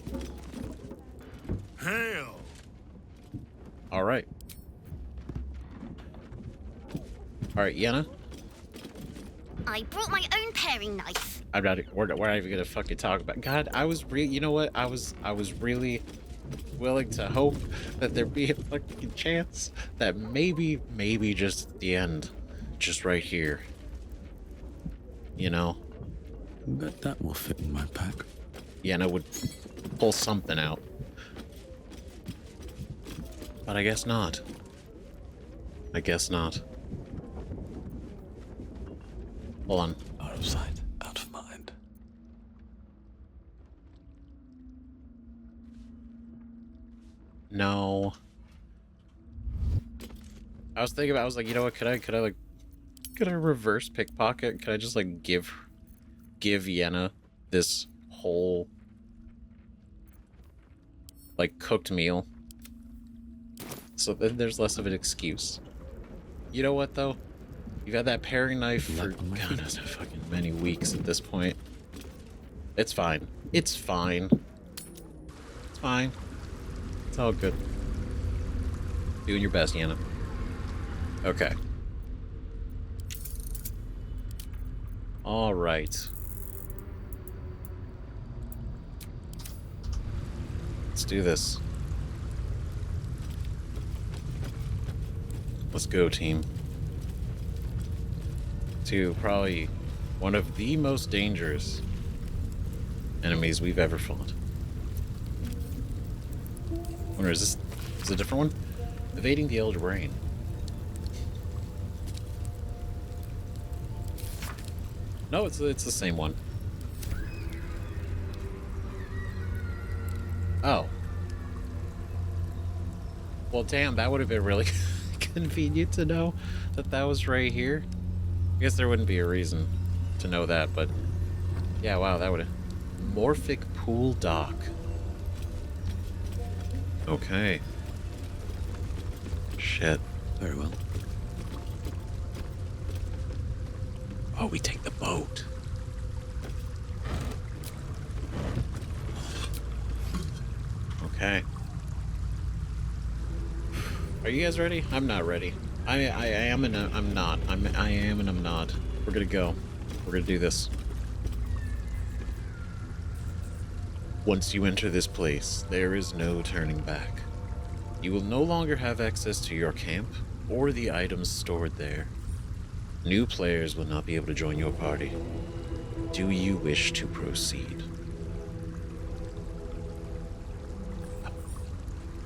Hail! Alright. Alright, Yenna? I brought my own paring knife. We're not even gonna fucking talk about. God, you know what? I was really willing to hope that there'd be a fucking chance that maybe just at the end, just right here. You know? Bet that will fit in my pack. Yenna would pull something out. But I guess not. I guess not. Hold on. Out of sight, out of mind. No. I was thinking about, I was like, you know what, could I reverse pickpocket? Could I just like give Yenna this whole like cooked meal? So then there's less of an excuse. You know what though? You've had that paring knife for God knows how fucking many weeks at this point. It's fine. It's fine. It's fine. It's all good. Doing your best, Yenna. Okay. All right. Let's do this. Let's go, team. To probably one of the most dangerous enemies we've ever fought. Wonder, is this a different one? Evading the Elder Brain. No, it's the same one. Oh. Well, damn, that would have been really convenient to know that that was right here. I guess there wouldn't be a reason to know that, but yeah, wow, that would have... Morphic Pool Dock. Okay. Shit. Very well. Oh, we take the boat. Okay. Are you guys ready? I'm not ready. I am and I'm not. I am and I'm not. We're gonna go. We're gonna do this. Once you enter this place, there is no turning back. You will no longer have access to your camp or the items stored there. New players will not be able to join your party. Do you wish to proceed?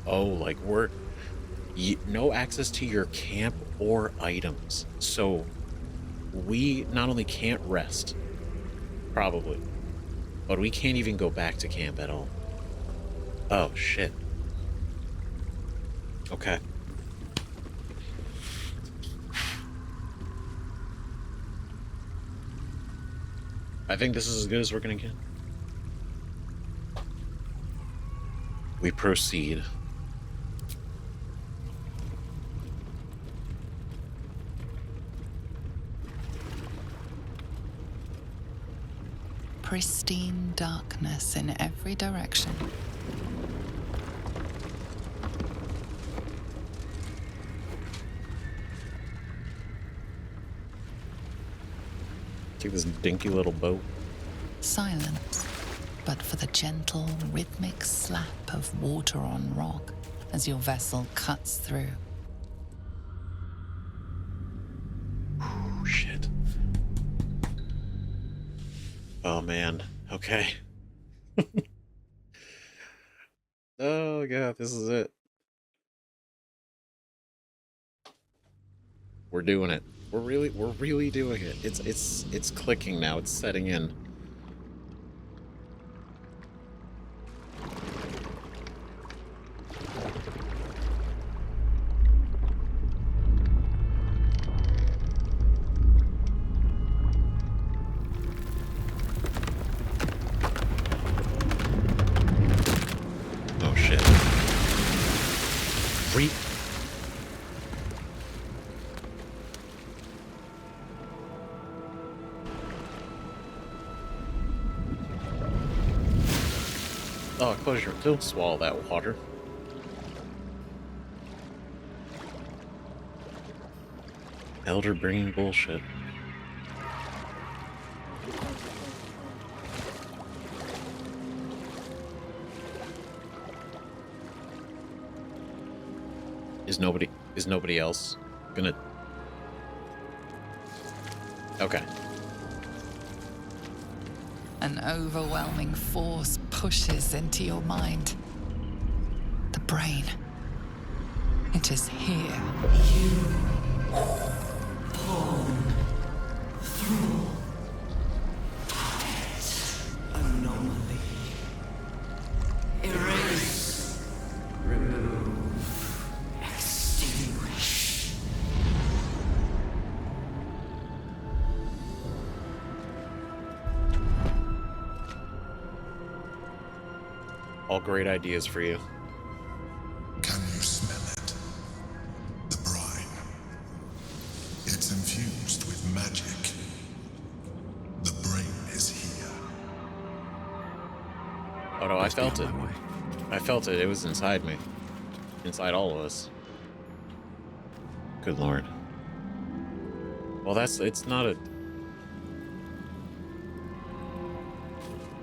Oh, like no access to your camp or items. So we not only can't rest, probably, but we can't even go back to camp at all. Oh, shit. Okay. I think this is as good as we're gonna get. We proceed. Pristine darkness in every direction. Take this dinky little boat. Silence, but for the gentle, rhythmic slap of water on rock as your vessel cuts through. Oh, shit. Oh, man. Okay. Oh, God, this is it. We're doing it. We're really doing it. It's clicking now. It's setting in. Oh shit. Oh, close your... Don't swallow that water. Elderbrain bullshit. Is nobody else gonna... Okay. An overwhelming force pushes into your mind. The brain. It is here. You pawn through anomaly. Erase. Remove. Extinguish. All great ideas for you. Can you smell it? The brine. It's infused with magic. The brain is here. Oh no, I felt it. I felt it. It was inside me. Inside all of us. Good lord. Well, it's not a...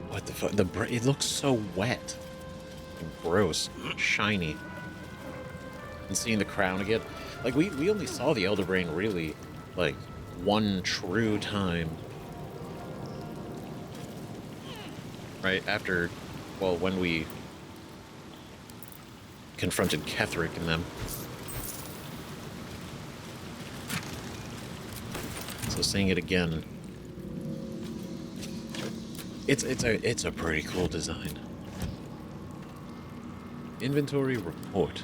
What the fuck? It looks so wet. And gross. Shiny. And seeing the crown again. Like, we only saw the Elderbrain really, like, one true time. Right after, well, when we confronted Ketheric and them. So seeing it again It's a pretty cool design. Inventory report.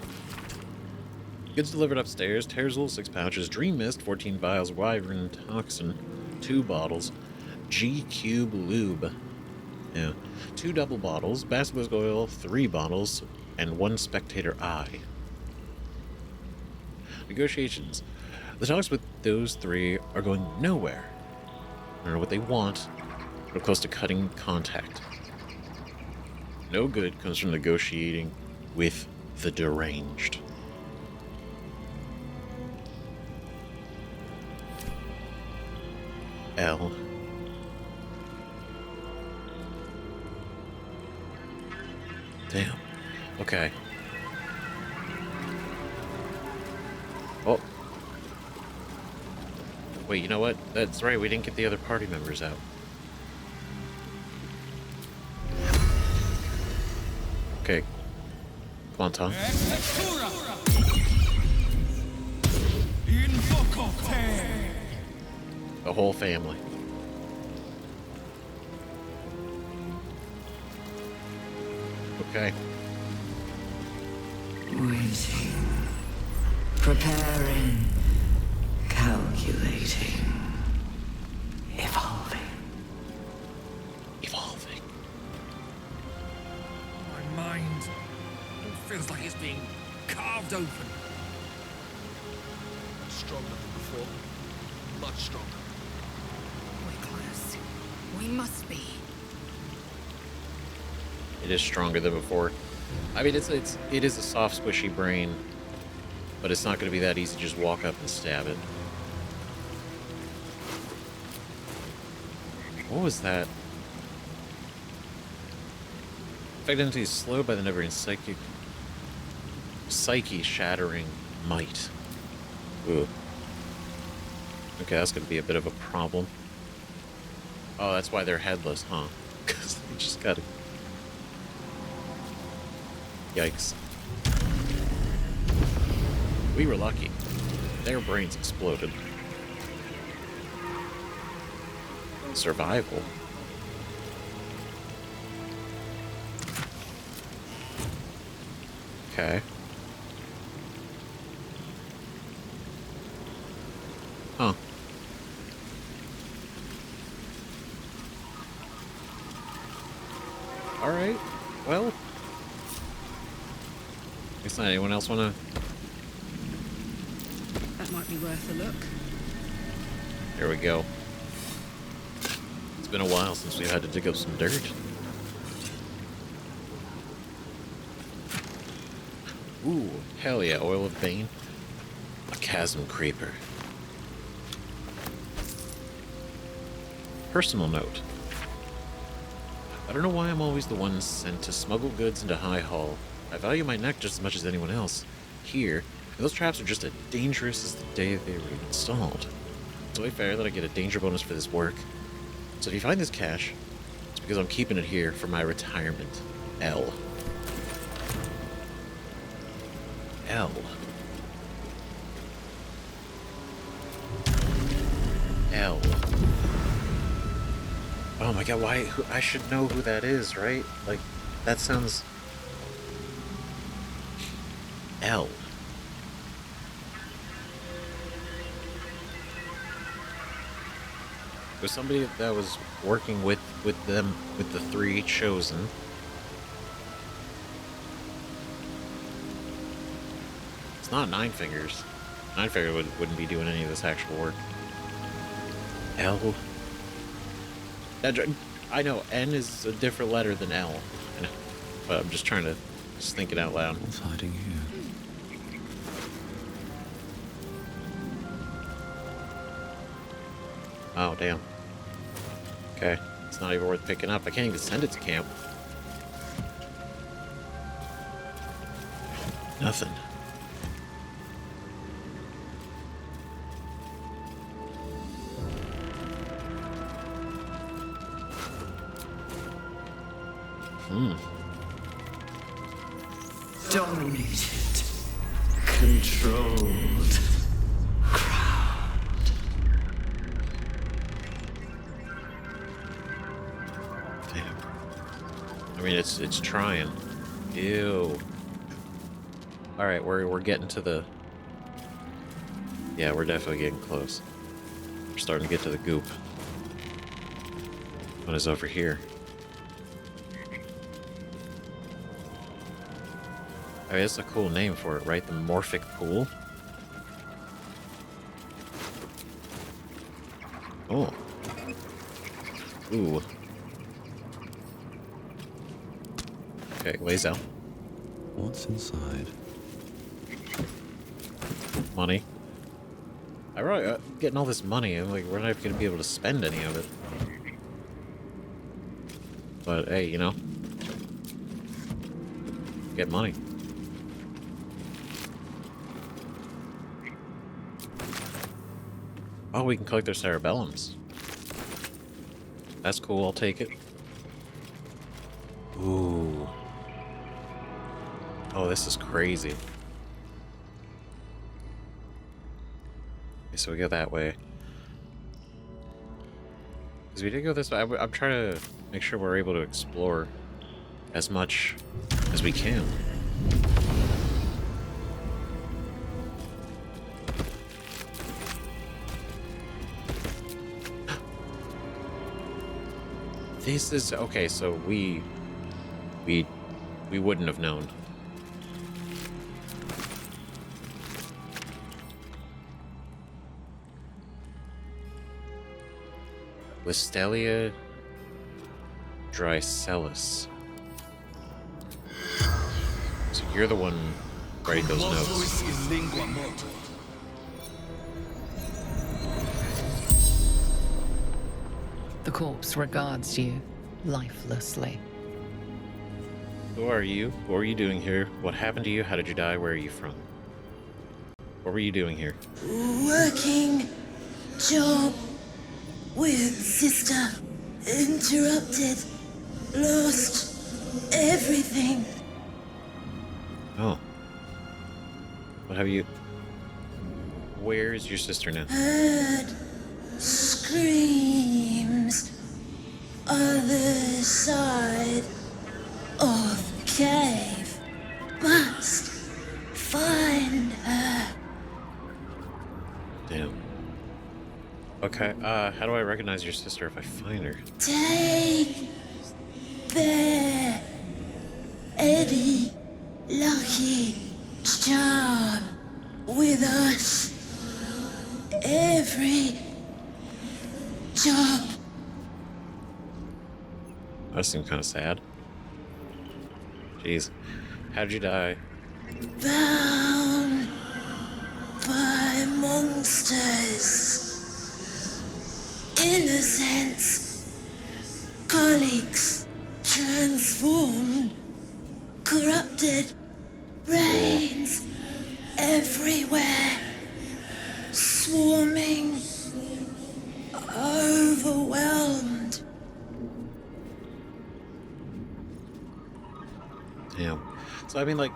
Goods delivered upstairs: Terzul, 6 pouches; Dream Mist, 14 vials; Wyvern Toxin, 2 bottles; G-Cube Lube, yeah, 2 double bottles; Basilisk Oil, 3 bottles, and 1 Spectator Eye. Negotiations. The talks with those 3 are going nowhere. I don't know what they want. We're close to cutting contact. No good comes from negotiating with the deranged. L. Damn. Okay. Oh. Wait, you know what? That's right, we didn't get the other party members out. Okay. Come on, Tom. The whole family. Okay. Waiting. Preparing. Calculating. Evolving. Evolving. My mind feels like it's being carved open. Stronger than before. Much stronger. We're close. We must be. It is stronger than before. I mean, it is a soft, squishy brain, but it's not going to be that easy to just walk up and stab it. What was that? Effect entity is slowed by the Netherbrain psyche shattering might. Ooh. Okay, that's going to be a bit of a problem. Oh, that's why they're headless, huh? Because they just got to... Yikes. We were lucky. Their brains exploded. Survival. Okay. Huh. Alright. Well. Guess not. Anyone else wanna... That might be worth a look. There we go. It's been a while since we've had to dig up some dirt. Ooh, hell yeah, Oil of Bane. A Chasm Creeper. Personal note. I don't know why I'm always the one sent to smuggle goods into High Hall. I value my neck just as much as anyone else. Here, those traps are just as dangerous as the day they were installed. It's only fair that I get a danger bonus for this work. So if you find this cash, it's because I'm keeping it here for my retirement. L. L. L. Oh my god, why? I should know who that is, right? Like, that sounds... L. It was somebody that was working with them, with the 3 chosen. It's not Nine Fingers. Nine Fingers wouldn't be doing any of this actual work. L. I know N is a different letter than L, but I'm just trying to think it out loud. What's hiding here? Oh, damn. Okay, it's not even worth picking up. I can't even send it to camp. Nothing. Dominated. Controlled. Crowned. Damn. mean, it's trying. Ew. All right, we're getting to the. Yeah, we're definitely getting close. We're starting to get to the goop. What is over here? I mean, it's a cool name for it, right? The Morphic Pool. Oh. Ooh. Okay, ways out. What's inside? Money. I really getting all this money. I'm like, we're not gonna be able to spend any of it. But hey, you know, get money. Oh, we can collect their cerebellums. That's cool. I'll take it. Ooh. Oh, this is crazy. Okay, so we go that way. Because we did go this way. I'm trying to make sure we're able to explore as much as we can. This is okay, so we wouldn't have known. Listelia Drycelis. So you're the one writing those notes. The corpse regards you lifelessly. Who are you? What are you doing here? What happened to you? How did you die? Where are you from? What were you doing here? Working job with sister. Interrupted. Lost everything. Oh. What have you... Where is your sister now? Heard screams. Other side of the cave. Must find her. Damn. Okay, how do I recognize your sister if I find her? Take their Eddie lucky charm with us. Every job. That seems kind of sad. Jeez. How'd you die? Bound by monsters. Innocents. Colleagues. Transformed. Corrupted. Brains. Everywhere. Swarming. Overwhelmed. Damn. So, I mean, like,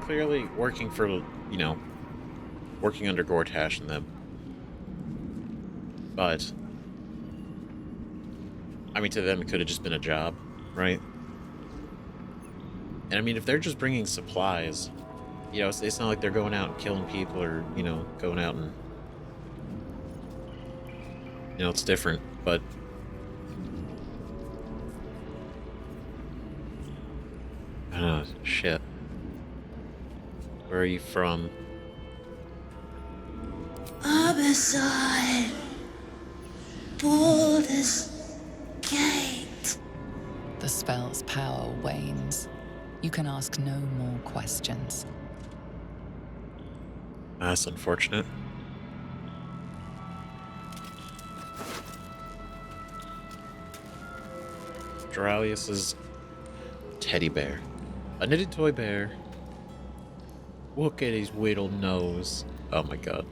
clearly working for, you know, working under Gortash and them. But, I mean, to them, it could have just been a job, right? And, I mean, if they're just bringing supplies, you know, it's not like they're going out and killing people or, you know, going out and, you know, it's different, but... I don't know, shit. Where are you from? Arbourside. Baldur's Gate. The spell's power wanes. You can ask no more questions. That's unfortunate. Duralius's teddy bear. A knitted toy bear. Look at his little nose. Oh my god.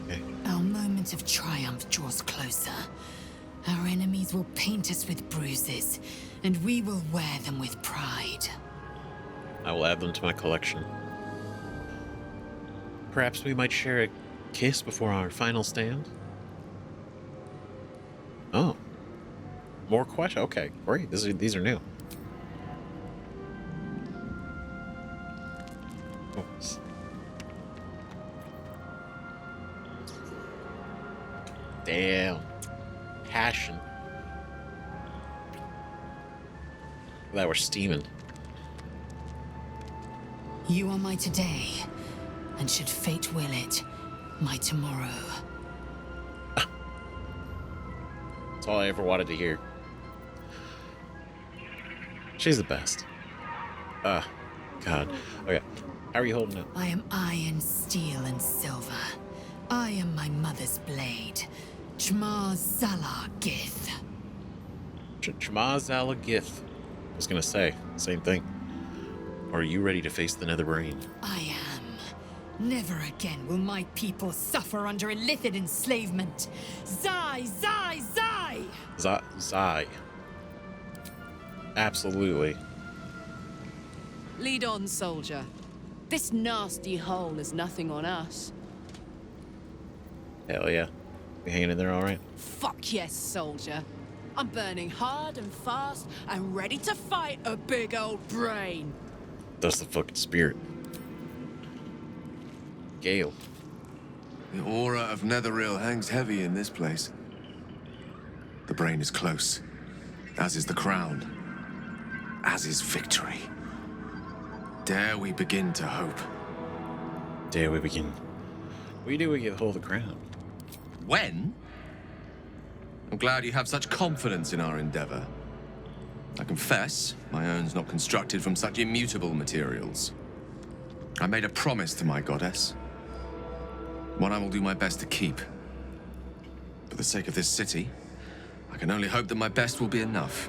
Okay. Our moment of triumph draws closer. Our enemies will paint us with bruises, and we will wear them with pride. I will add them to my collection. Perhaps we might share a kiss before our final stand? Oh. More questions. Okay, great. These are new. Oops. Damn. Passion. That we're steaming. You are my today, and should fate will it, my tomorrow. That's all I ever wanted to hear. She's the best. God. Okay. How are you holding it? I am iron, steel, and silver. I am my mother's blade. Chmar Zalar Gith. Chmar Zalar Gith. I was gonna say, same thing. Are you ready to face the Netherbrain? I am. Never again will my people suffer under illithid enslavement. Zai, Zai, Zai! Zai. Absolutely. Lead on, soldier. This nasty hole is nothing on us. Hell yeah. You hanging in there all right? Fuck yes, soldier. I'm burning hard and fast and ready to fight a big old brain. That's the fucking spirit. Gale. The aura of Netheril hangs heavy in this place. The brain is close, as is the crown, as is victory. Dare we begin to hope? Dare we begin? We do we get hold of the crown. When? I'm glad you have such confidence in our endeavor. I confess, my own's not constructed from such immutable materials. I made a promise to my goddess. One I will do my best to keep. For the sake of this city, I can only hope that my best will be enough.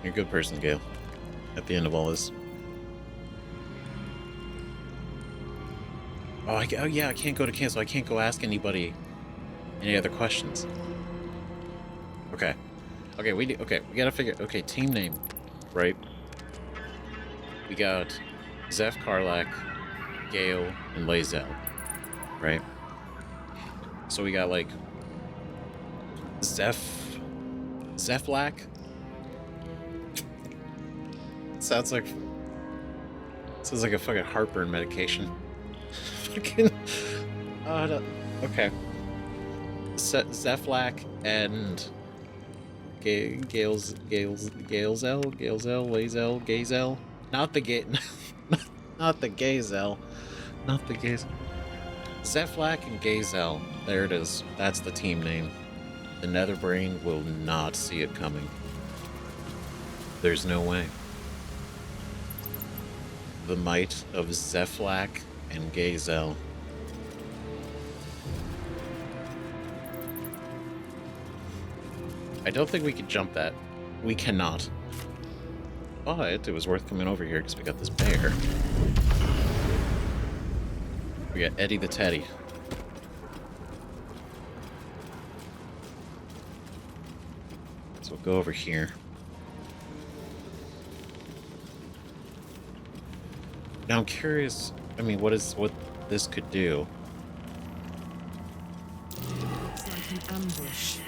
You're a good person, Gale. At the end of all this. Oh yeah, I can't go to camp, so I can't go ask anybody any other questions. Okay. Okay, we gotta figure. Okay, team name, right? We got Zeph, Karlak, Gale, and Lae'zel, right? So we got like Zephlak. Sounds like a fucking heartburn medication. Fucking. Okay. Zephlak and Lae'zel, Gazel. Not the Gazel. Zephlak and Gazel. There it is. That's the team name. The Netherbrain will not see it coming. There's no way. The might of Zephlak and Gazel. I don't think we could jump that. We cannot. But it was worth coming over here because we got this bear. We got Eddie the Teddy. So we'll go over here. Now I'm curious, I mean, what this could do. Looks like an ambush.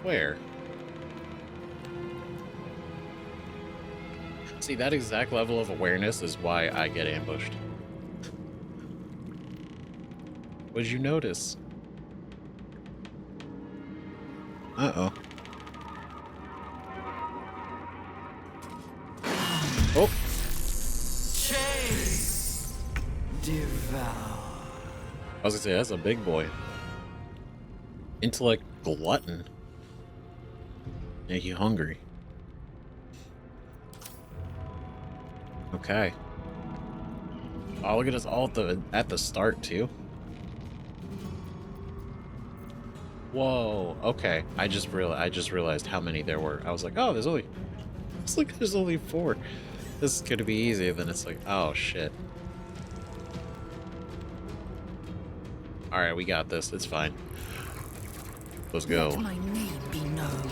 Where? See, that exact level of awareness is why I get ambushed. What did you notice? Uh-oh. Oh! Chase! Devour. I was gonna say, that's a big boy. Intellect glutton. Yeah, you hungry. Okay. Oh, look at us all at the start too. Whoa. Okay. I just realized how many there were. I was like, oh, there's only 4. This is gonna be easy. Then it's like, oh shit. All right, we got this. It's fine. Let's go. Let my name be known.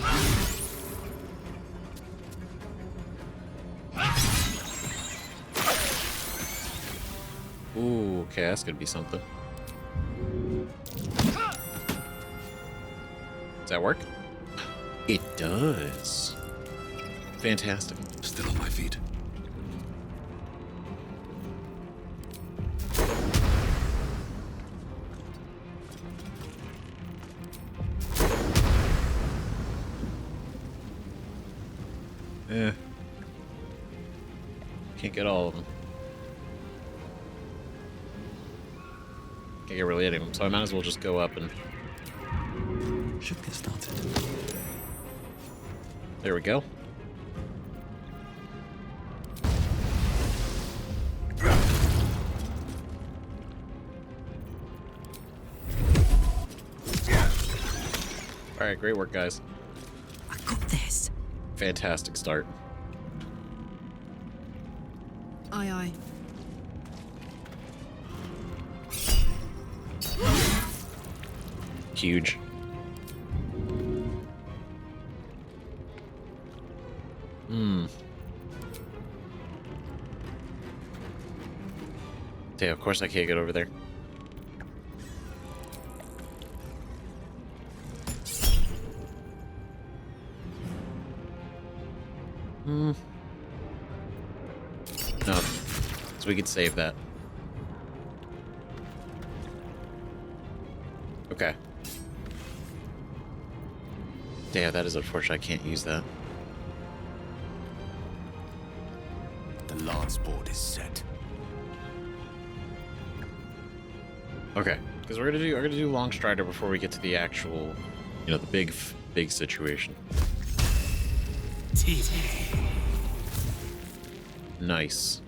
Ooh, okay, that's gonna be something. that work? It does. Fantastic. Still on my feet. Can't get all of them. Can't get really any of them, so I might as well just go up and... Should get started. There we go. Alright, great work, guys. I got this. Fantastic start. Aye, aye. Huge. Yeah, of course I can't get over there. No. So we could save that. Okay. Yeah, that is unfortunate. I can't use that. The lance board is set. Okay, because we're gonna do Long Strider before we get to the actual, you know, the big situation. Nice.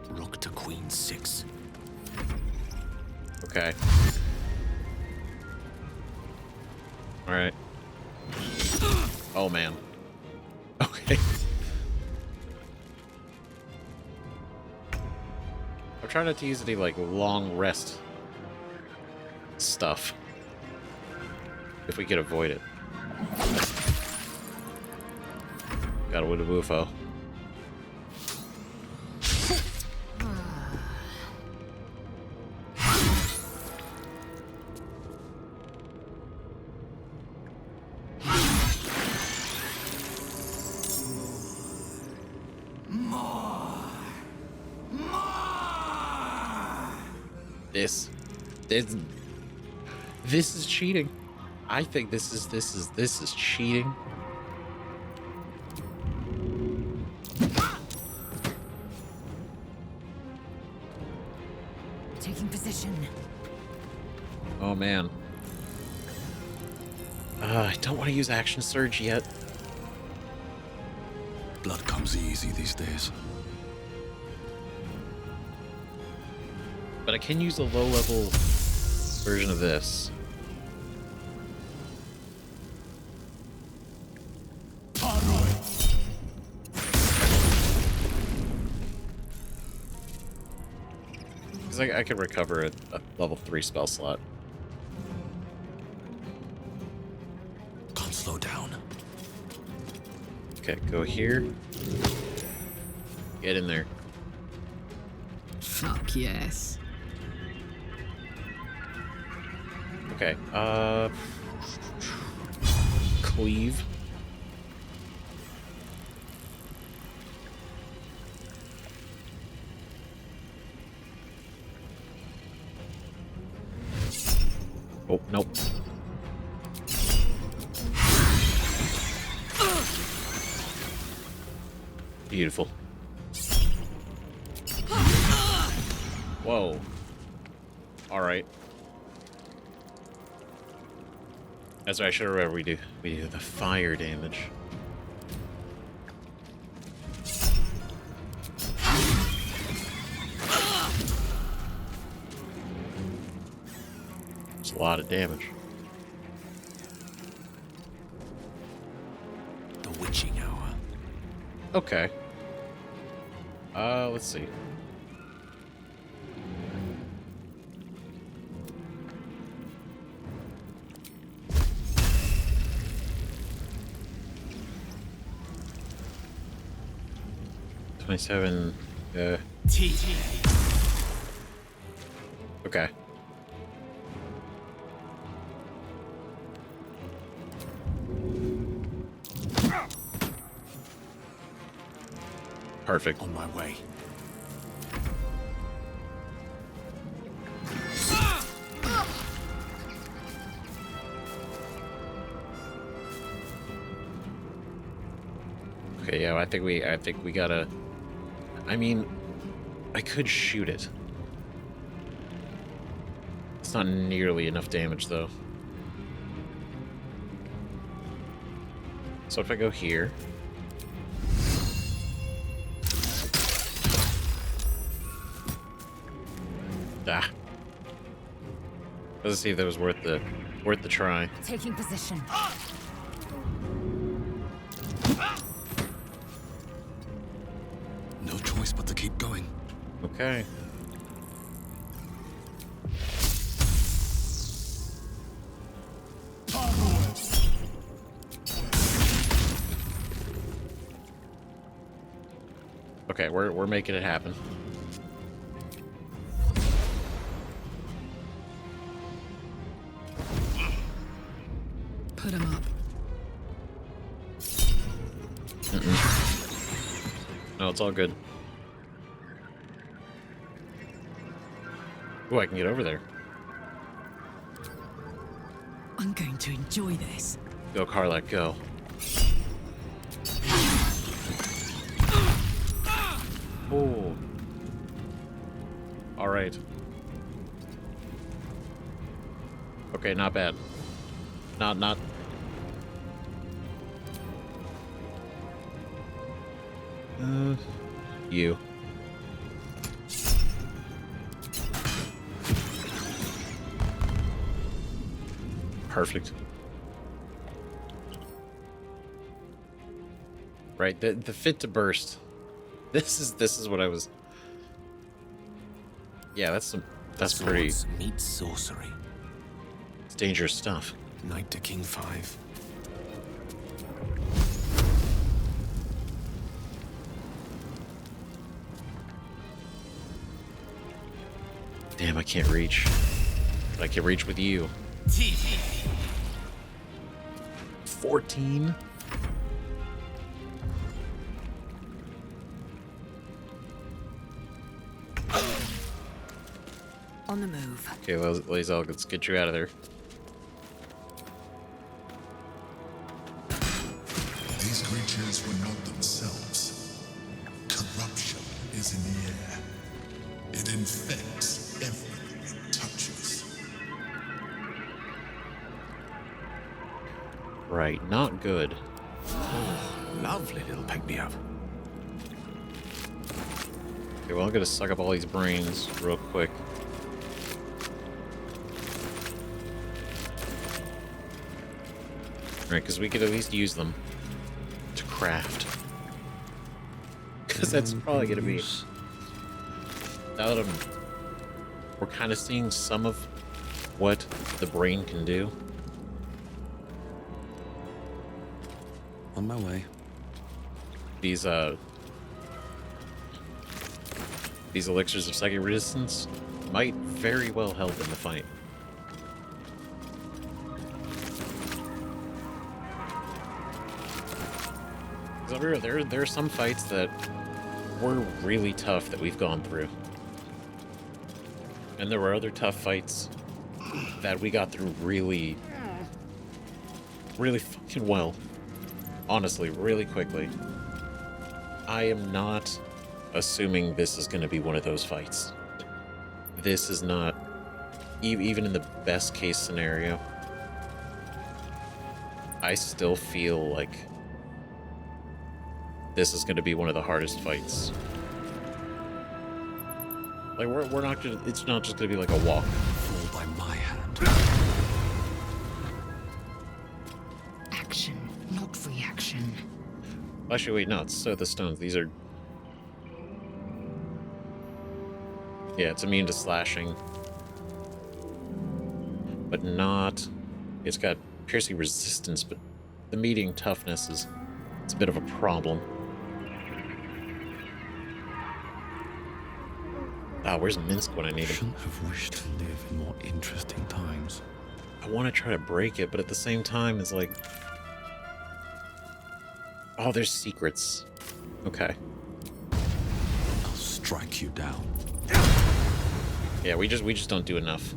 Rook to queen 6. Okay. All right. Oh man. Okay. I'm trying not to use any like long rest stuff if we can avoid it. Gotta win a woofo. This is cheating. I think this is cheating. Taking position. Oh man. I don't want to use Action Surge yet. Blood comes easy these days. But I can use a low-level version of this. Because I could recover a level 3 spell slot. Can't slow down. Okay, go here. Get in there. Fuck yes. Okay, cleave. Oh, nope. Beautiful. Whoa. All right. That's right, I should remember we do the fire damage. It's a lot of damage. The witching hour. Okay. Let's see. $27. Okay. Perfect. On my way. Okay, yeah, I think we gotta. I mean, I could shoot it. It's not nearly enough damage, though. So if I go here. Ah. Let's see if that was worth the try. Taking position. No choice but to keep going. Okay. Okay, we're making it happen. Put him up. No, it's all good. Ooh, I can get over there. I'm going to enjoy this. Go, Karlak, go. Oh. All right. Okay, not bad. Not. You. Perfect. Right, the fit to burst. This is what I was. Yeah, that's pretty. Meets sorcery. It's dangerous stuff. Knight to King 5. Damn, I can't reach. But I can reach with you. 14? On the move. Okay, Lae'zel, let's get you out of there. These creatures were not themselves. Corruption is in the air. It infects everything it touches. Right, not good. Lovely little pick-me-up. Okay, well, I'm gonna suck up all these brains real quick. Right, because we could at least use them to craft. Because that's probably gonna be. Now that we're kind of seeing some of what the brain can do. On my way. These elixirs of psychic resistance might very well help in the fight. There are some fights that were really tough that we've gone through. And there were other tough fights that we got through really fucking well. Honestly, really quickly. I am not assuming this is going to be one of those fights. This is not, even in the best case scenario, I still feel like this is going to be one of the hardest fights. Like, we're not gonna, it's not just going to be like a walk. Fall by my hand. Action, not reaction. Actually, wait, no, it's the stones. These are... Yeah, it's immune to slashing. But not... It's got piercing resistance, but the meeting toughness is... It's a bit of a problem. Ah, where's Minsk when I need him? Shouldn't have wished to live in more interesting times. I want to try to break it, but at the same time, it's like... Oh, there's secrets. Okay. strike you down. Yeah, we just don't do enough.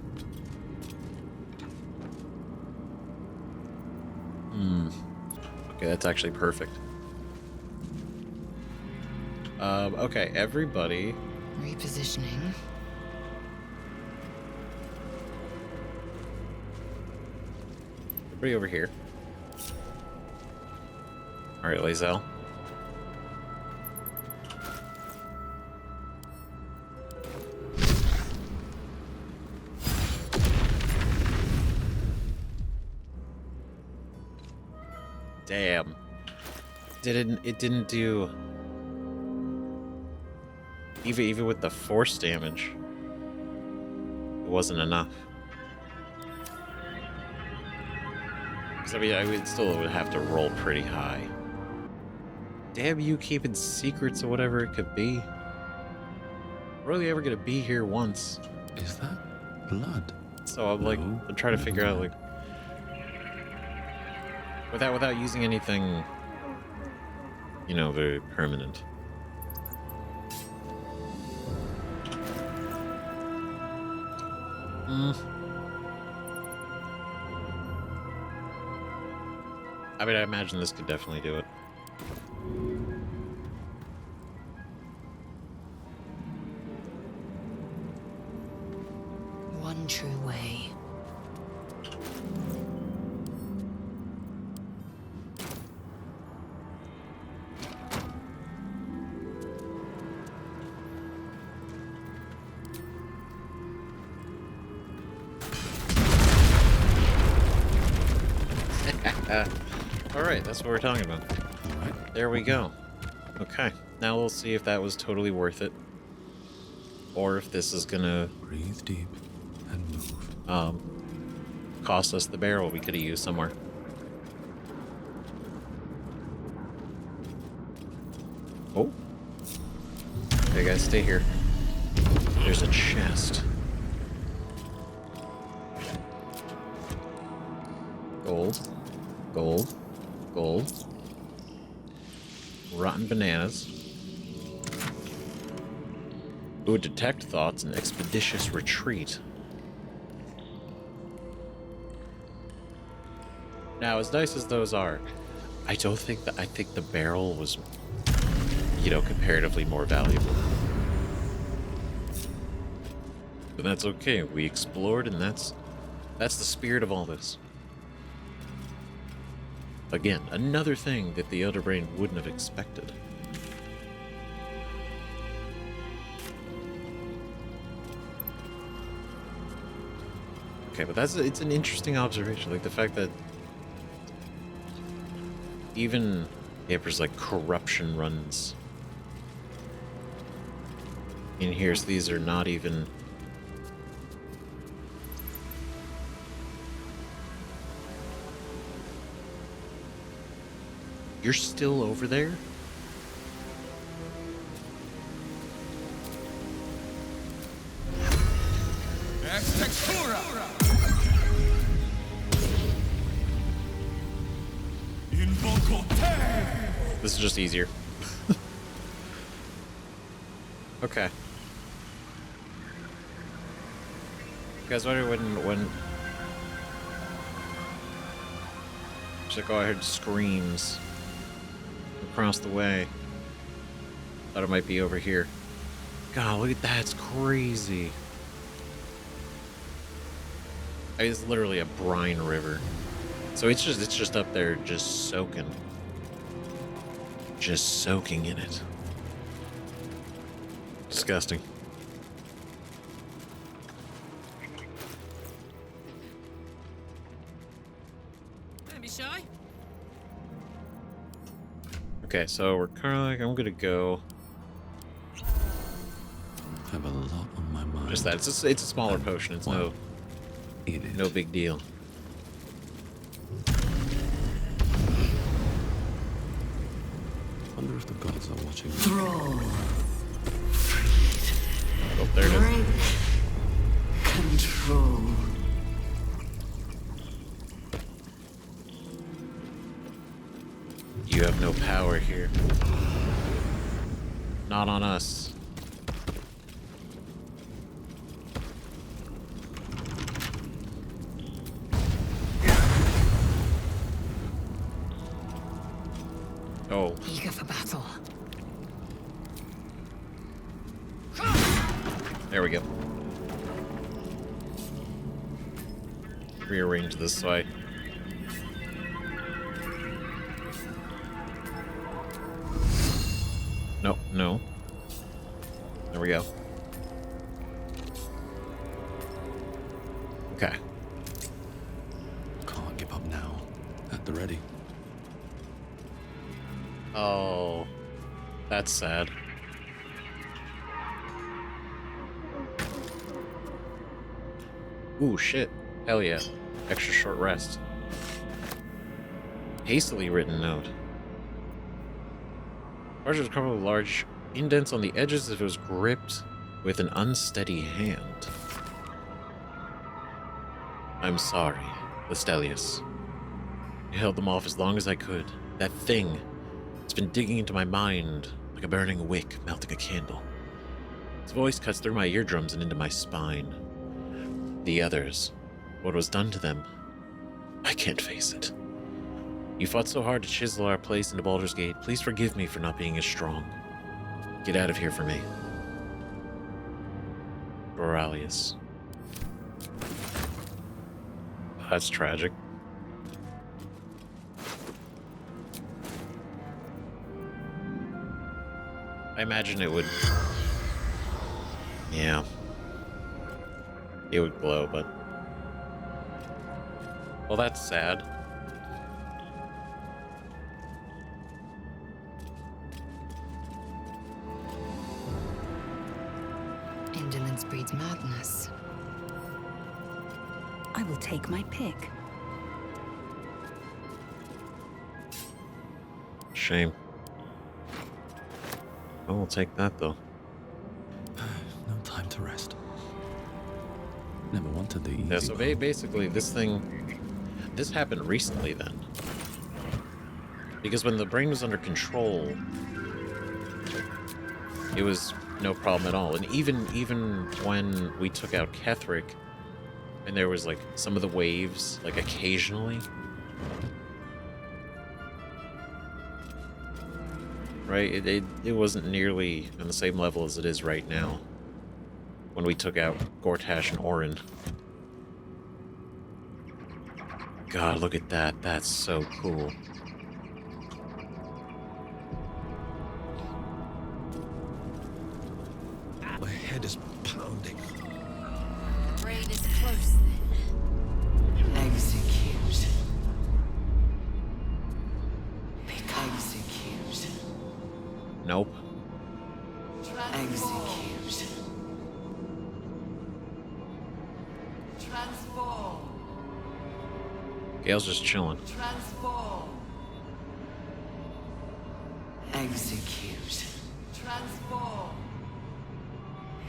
Okay, that's actually perfect. Okay, everybody. Repositioning. Everybody over here. All right, Lae'zel. Damn. It didn't do even with the force damage. It wasn't enough. 'Cause I mean, I would still have to roll pretty high. Damn you keeping secrets or whatever it could be. We're only ever gonna be here once. Is that blood? So I'm like, I'm trying to figure out like without using anything, you know, very permanent. I mean, I imagine this could definitely do it. One true way. Alright, that's what we're talking about. Alright. There we go. Okay, now we'll see if that was totally worth it. Or if this is gonna... Breathe deep and move. Cost us the barrel we could have used somewhere. Oh. Hey guys, stay here. There's a chest. Gold. Gold. Gold. Rotten bananas. Ooh, detect thoughts and expeditious retreat. Now, as nice as those are, I think the barrel was, you know, comparatively more valuable. But that's okay. We explored, and that's the spirit of all this. Again, another thing that the Netherbrain wouldn't have expected. Okay, but it's an interesting observation, like the fact that even papers like corruption runs in here, so these are not even... You're still over there? This is just easier. Okay. You guys wonder when just like, oh, I heard screams across the way. Thought it might be over here. God, look at that, it's crazy. It's literally a brine river. So it's just up there just soaking. Just soaking in it. Disgusting. Don't be shy. Okay, so we're kind of like, I'm gonna go. I have a lot on my mind. Just that. It's a smaller potion. It's no big deal. I wonder if the gods are watching. Thrall. Oh, there it is. Control. You have no power here. Not on us. There we go. Rearrange this so I... No, no. There we go. Okay. Can't give up now. At the ready. Oh, that's sad. Ooh, shit. Hell yeah. Extra short rest. Hastily written note. Barge was covered with large indents on the edges as if it was gripped with an unsteady hand. I'm sorry, Lestelius. I held them off as long as I could. That thing, it's been digging into my mind like a burning wick melting a candle. Its voice cuts through my eardrums and into my spine. The others, what was done to them, I can't face it. You fought so hard to chisel our place into Baldur's Gate. Please forgive me for not being as strong. Get out of here for me. Doralius. That's tragic. I imagine it would... Yeah. It would glow, but... Well, that's sad. Indolence breeds madness. I will take my pick. Shame. I will take that, though. No time to rest. Never wanted the easy Yeah, so basically, this happened recently then. Because when the brain was under control, it was no problem at all. And even when we took out Ketheric, and there was like some of the waves, like occasionally, right? It wasn't nearly on the same level as it is right now. When we took out Gortash and Orin. God, look at that. That's so cool. My head is pounding. The brain is close then. Execute. Execute. Nope. Execute. Transform. Gale's just chilling. Transform. Execute. Transform.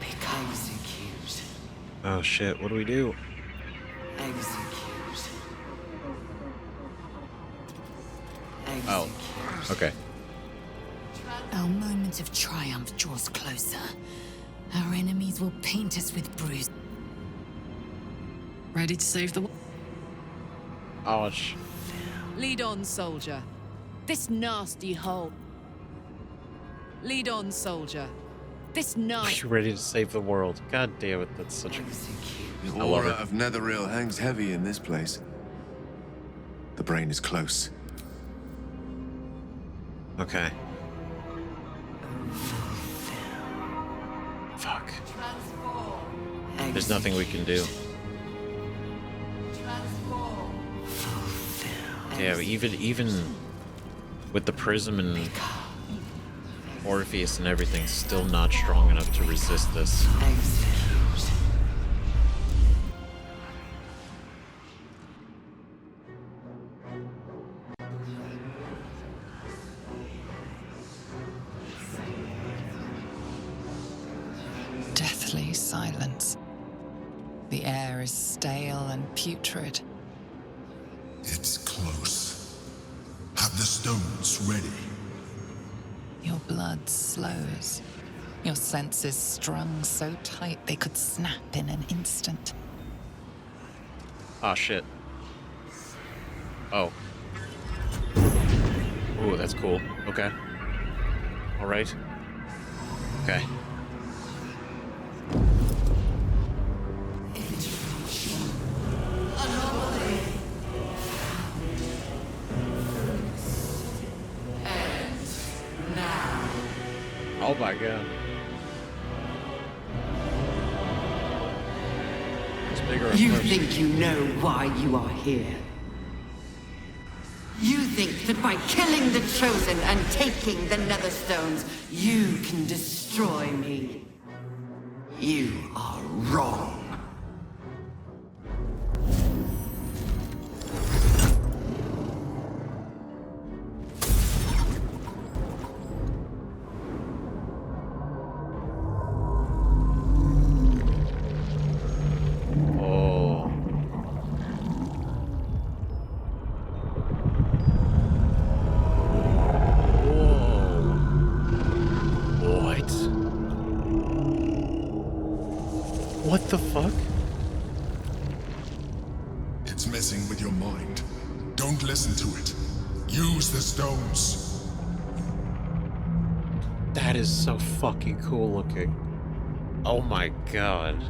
Execute. Oh shit, what do we do? Execute. Oh, okay. Our moment of triumph draws closer. Our enemies will paint us with bruises. Ready to save the world? Ouch. Lead on, soldier. This nasty hole. Lead on, soldier. This Are nasty... you ready to save the world? God damn it, that's such a... The I love aura it. of Netheril hangs heavy in this place. The brain is close. Okay. Fuck. There's nothing we can do. Yeah, even with the prism and Orpheus and everything, still not strong enough to resist this. Deathly silence. The air is stale and putrid. It's close. Have the stones ready. Your blood slows. Your senses strung so tight they could snap in an instant. Ah, shit. Oh. Ooh, that's cool. Okay. Alright. Okay. Oh my god. It's bigger up You close. think you know why you are here. You think that by killing the Chosen and taking the Netherstones, you can destroy me. You are wrong. What the fuck? It's messing with your mind. Don't listen to it. Use the stones. That is so fucking cool looking. Oh my god.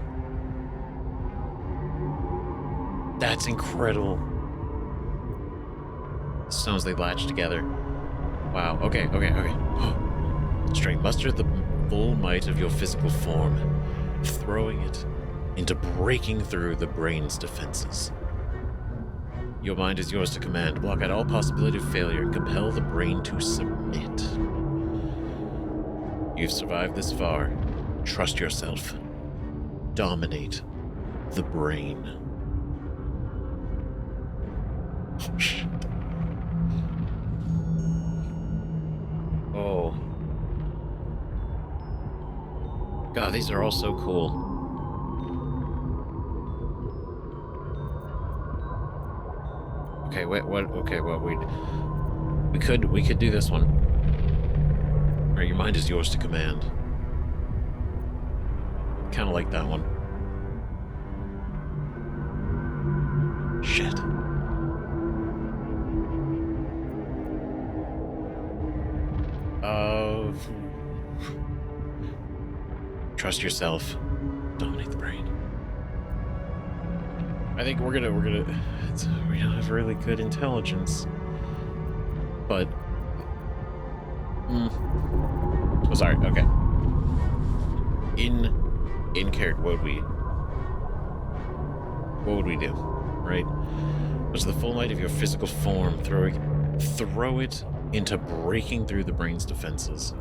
That's incredible. Stones, they latch together. Wow, okay. Strength. Muster the full might of your physical form, throwing it into breaking through the brain's defenses. Your mind is yours to command. Block out all possibility of failure and compel the brain to submit. You've survived this far. Trust yourself. Dominate the brain. Oh, shit. Oh. God, these are all so cool. Okay, wait, what? Okay, well, we could do this one. All right, your mind is yours to command. Kind of like that one. Shit. Trust yourself. Dominate the brain. I think we have really good intelligence. But oh, sorry, okay. In character, what would we do? Right? Was the full might of your physical form throw it into breaking through the brain's defenses.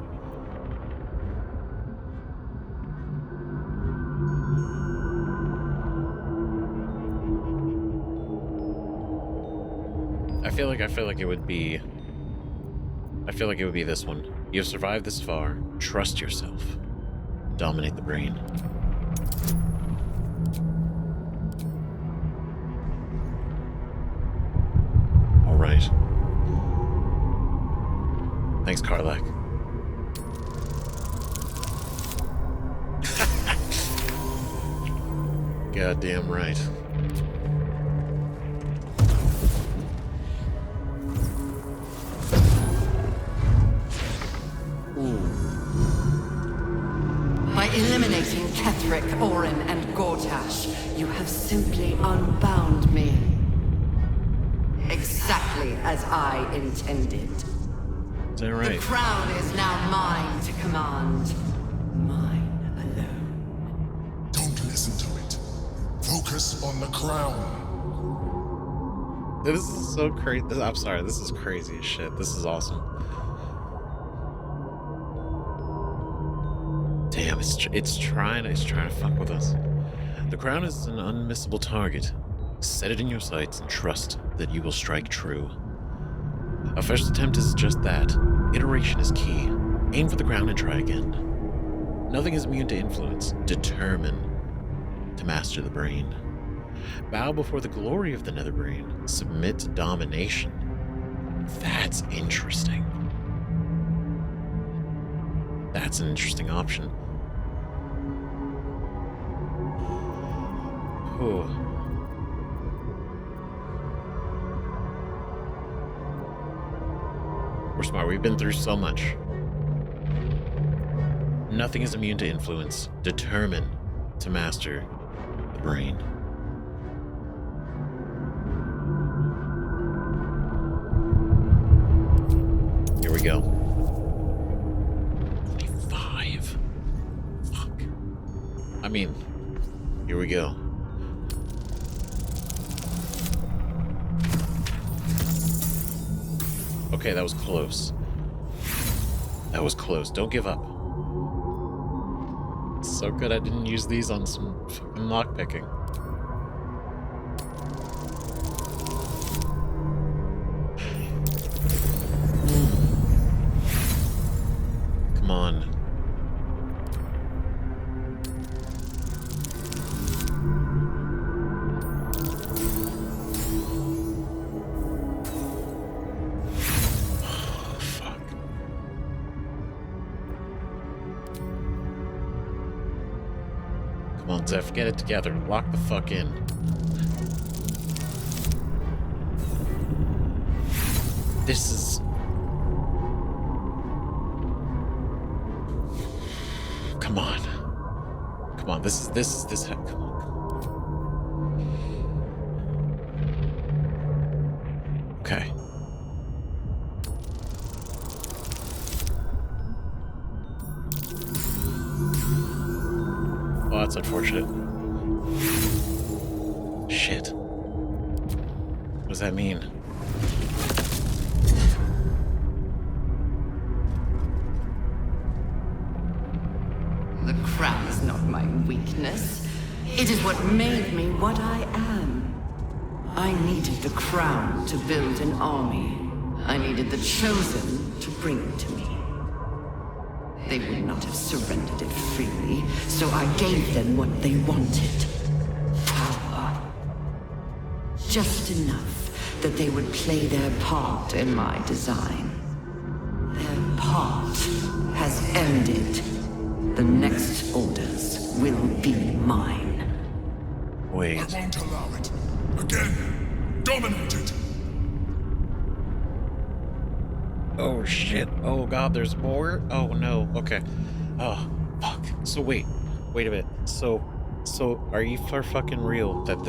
I feel like it would be this one. You have survived this far. Trust yourself. Dominate the brain. All right. Thanks, Karlak. Goddamn right. By eliminating Ketheric, Orin, and Gortash, you have simply unbound me. Exactly as I intended. Is that right? The crown is now mine to command. Mine alone. Don't listen to it. Focus on the crown. This is so crazy. I'm sorry, this is crazy as shit. This is awesome. Damn, it's trying to fuck with us. The crown is an unmissable target. Set it in your sights and trust that you will strike true. A first attempt is just that. Iteration is key. Aim for the crown and try again. Nothing is immune to influence. Determine to master the brain. Bow before the glory of the Netherbrain. Submit to domination. That's interesting. That's an interesting option. Ooh. We're smart. We've been through so much. Nothing is immune to influence. Determine to master the brain. Here we go. 25. I mean, here we go. Okay, that was close. That was close. Don't give up. It's so good I didn't use these on some fucking lockpicking. Come on. Come on, Zeph, get it together. Lock the fuck in. This is... Come on. Come on, this. Come on. Okay. Well, that's unfortunate. Shit. What does that mean? The crown is not my weakness. It is what made me what I am. I needed the crown to build an army. I needed the chosen to bring it to me. They would not have surrendered it freely, so I gave them what they wanted. Power. Just enough that they would play their part in my design. Their part has ended. The next orders will be mine. Wait. I won't allow it. Again, dominate it. Oh shit. Oh god, there's more? Oh no. Okay. Oh, fuck. So wait a minute. So are you for fucking real that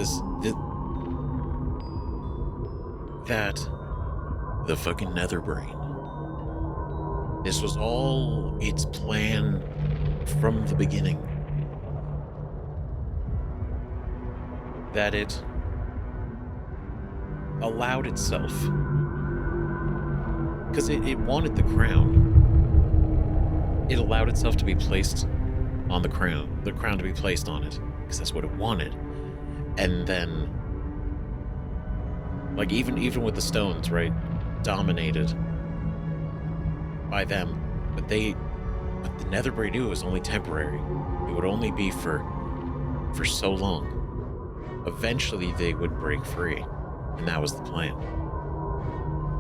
that the fucking Netherbrain, this was all its plan from the beginning? That it allowed itself, because it wanted the crown. It allowed itself to be placed on the crown to be placed on it, because that's what it wanted. And then, like, even with the stones, right, dominated by them, but the Netherbrain knew it was only temporary. It would only be for so long. Eventually, they would break free, and that was the plan.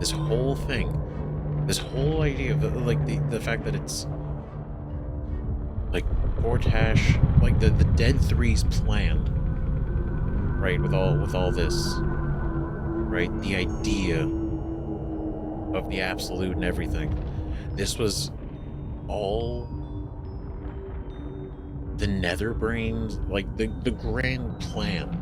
This whole thing, this whole idea of the fact that it's like Portash, like the Dead Three's plan, right? With all this, right? The idea of the absolute and everything. This was all the Netherbrain's, like the grand plan.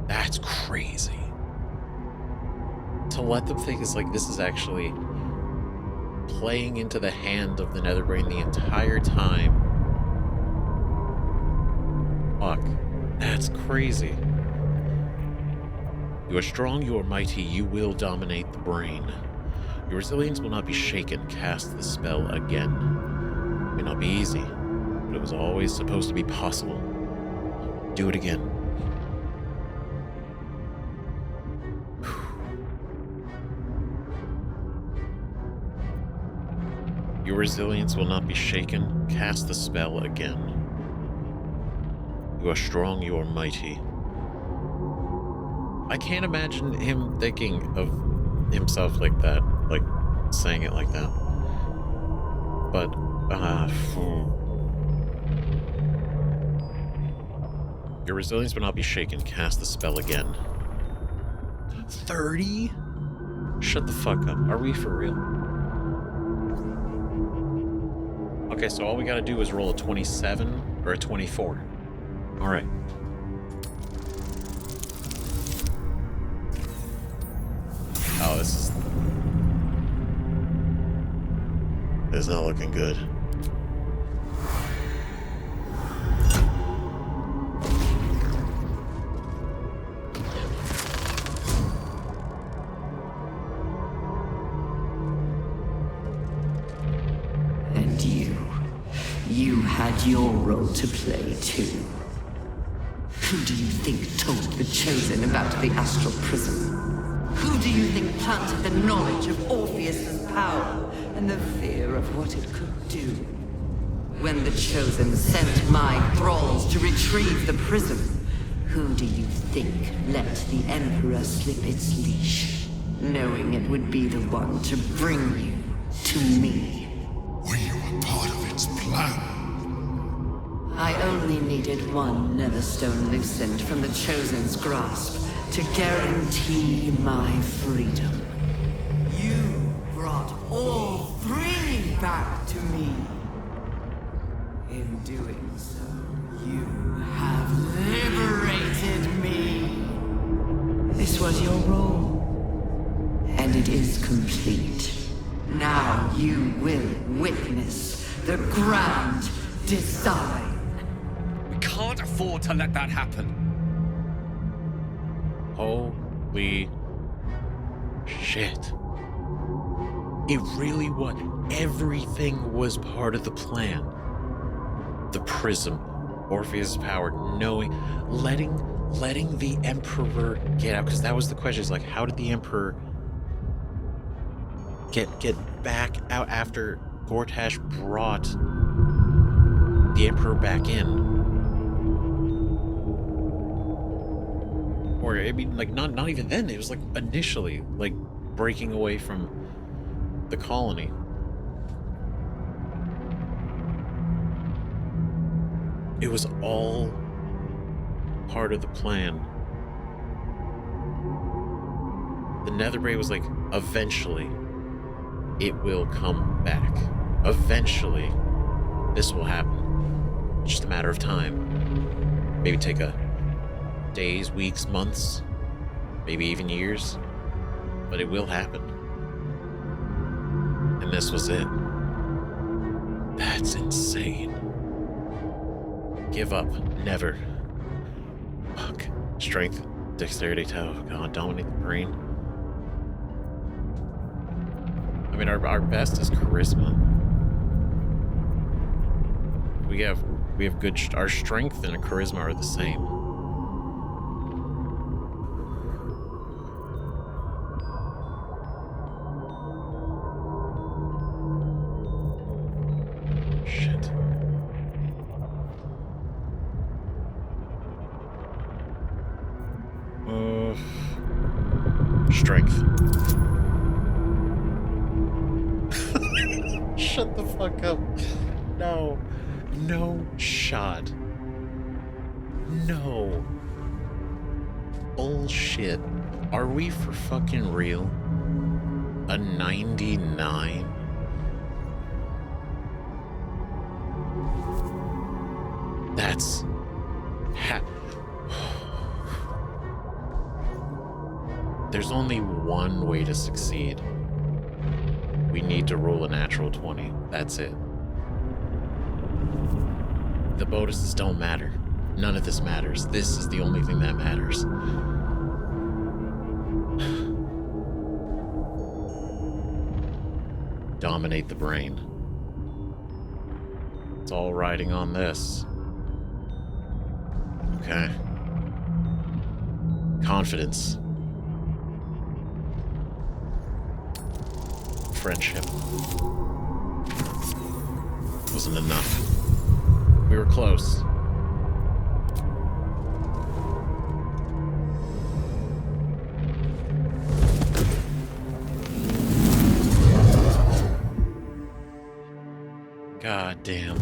That's crazy. To let them think it's like this is actually playing into the hand of the Netherbrain the entire time. Fuck. That's crazy. You are strong, you are mighty, you will dominate the brain. Your resilience will not be shaken. Cast the spell again. It may not be easy, but it was always supposed to be possible. Do it again. Your resilience will not be shaken. Cast the spell again. You are strong, you are mighty. I can't imagine him thinking of himself like that, like saying it like that. But, your resilience will not be shaken. Cast the spell again. 30? Shut the fuck up. Are we for real? Okay, so all we gotta do is roll a 27 or a 24. Alright. Oh, It's not looking good. And you had your role to play too. Who do you think told the Chosen about the Astral Prism? Who do you think planted the knowledge of Orpheus's power and the fear of what it could do? When the Chosen sent my thralls to retrieve the prism, who do you think let the Emperor slip its leash, knowing it would be the one to bring you to me? Were you a part of its plan? I only needed one Netherstone loosened from the Chosen's grasp to guarantee my freedom. You brought all three back to me. In doing so, you have liberated me. This was your role, and it is complete. Now you will witness the grand design. We can't afford to let that happen. Holy shit. It really was. Everything was part of the plan. The prism, Orpheus' power, letting the Emperor get out, because that was the question. Is like, how did the Emperor get back out after Gortash brought the Emperor back in? Or, I mean, like, not even then. It was, like, initially, like, breaking away from the colony. It was all part of the plan. The Netherbrain was like, eventually, it will come back. Eventually, this will happen. It's just a matter of time. Maybe take days, weeks, months, maybe even years, but it will happen. And this was it. That's insane. Give up. Never. Fuck. Strength, dexterity, God, dominate the brain. I mean, our best is charisma. We have good. Our strength and charisma are the same. Strength. Shut the fuck up. No. No shot. No. Bullshit. Are we for fucking real? A 99? That's... There's only one way to succeed. We need to roll a natural 20. That's it. The bonuses don't matter. None of this matters. This is the only thing that matters. Dominate the brain. It's all riding on this. Okay. Confidence. Friendship. Wasn't enough. We were close. God damn.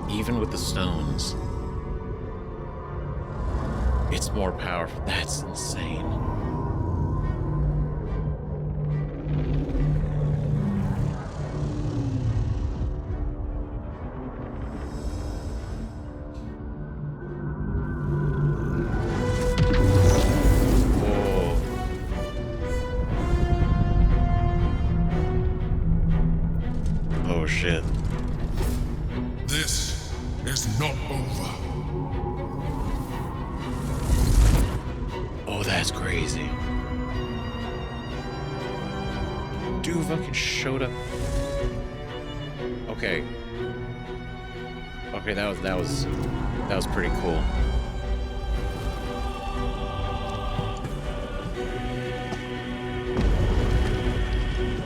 Even with the stones, it's more powerful. That's insane. That's crazy. Dude fucking showed up. Okay. Okay, that was pretty cool.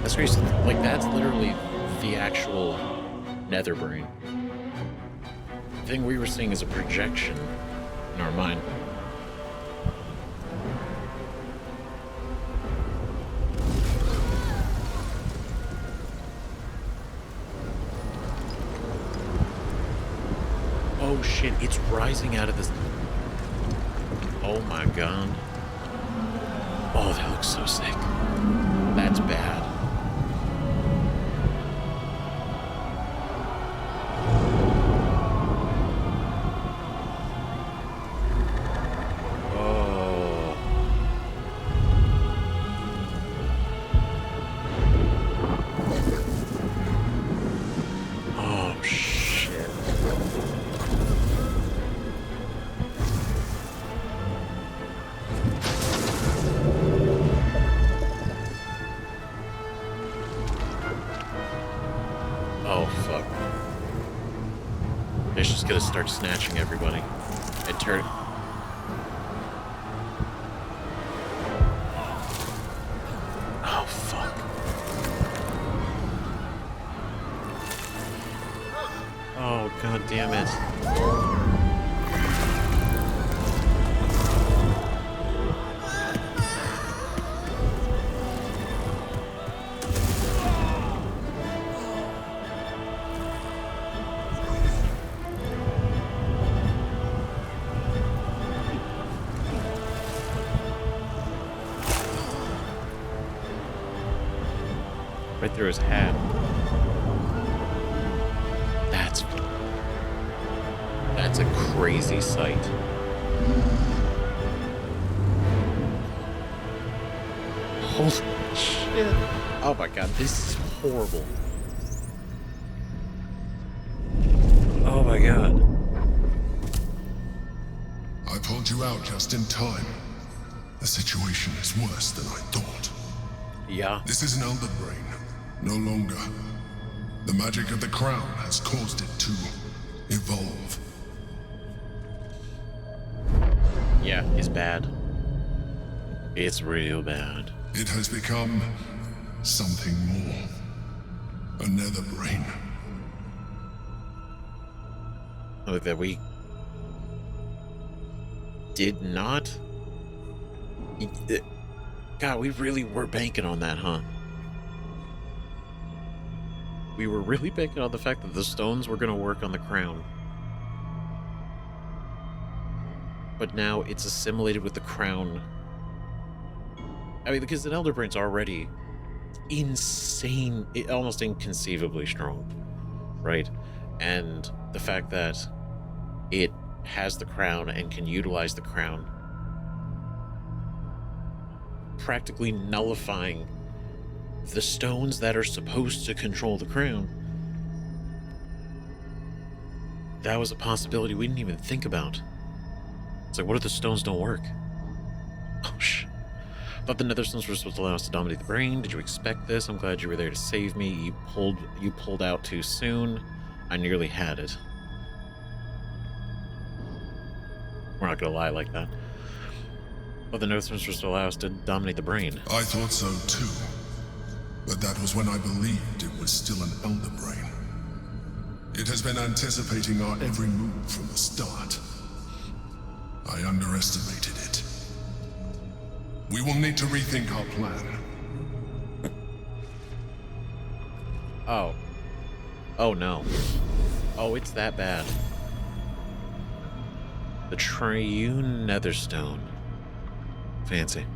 That's crazy. Like, that's literally the actual Netherbrain. The thing we were seeing is a projection in our mind. Oh shit, it's rising out of this. Oh my god. Oh, that looks so sick. That's bad. Oh. Oh shit. Oh, fuck. It's just gonna start snatching everybody. And turn. Oh, fuck. Oh, god damn it. Right through his hat. That's a crazy sight. Holy shit. Oh my god, this is horrible. Oh my god. I pulled you out just in time. The situation is worse than I thought. Yeah. This is an Elderbrain. No longer. The magic of the crown has caused it to evolve. Yeah, it's bad. It's real bad. It has become something more. A Netherbrain. Oh, that we did not. God, we really were banking on that, huh? We were really banking on the fact that the stones were going to work on the crown. But now it's assimilated with the crown. I mean, because an Elderbrain's already insane, almost inconceivably strong, right? And the fact that it has the crown and can utilize the crown, practically nullifying the stones that are supposed to control the crown. That was a possibility we didn't even think about. It's like, what if the stones don't work? Oh, shit. Thought the nether stones were supposed to allow us to dominate the brain. Did you expect this? I'm glad you were there to save me. You pulled out too soon. I nearly had it. We're not gonna lie like that. Thought the nether stones were supposed to allow us to dominate the brain. I thought so too. But that was when I believed it was still an Elderbrain. It has been anticipating our every move from the start. I underestimated it. We will need to rethink our plan. Oh. Oh no. Oh, it's that bad. The Triune Netherstone. Fancy.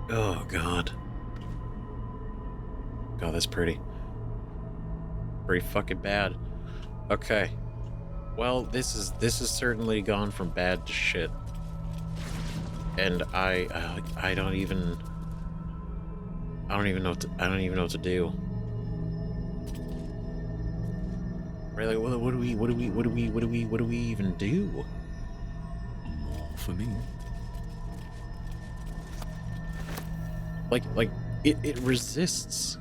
Oh god. God, that's pretty. Pretty fucking bad. Okay. Well, this is certainly gone from bad to shit. And I don't even know what to do. Right, like, what do we even do? for me. Like it resists.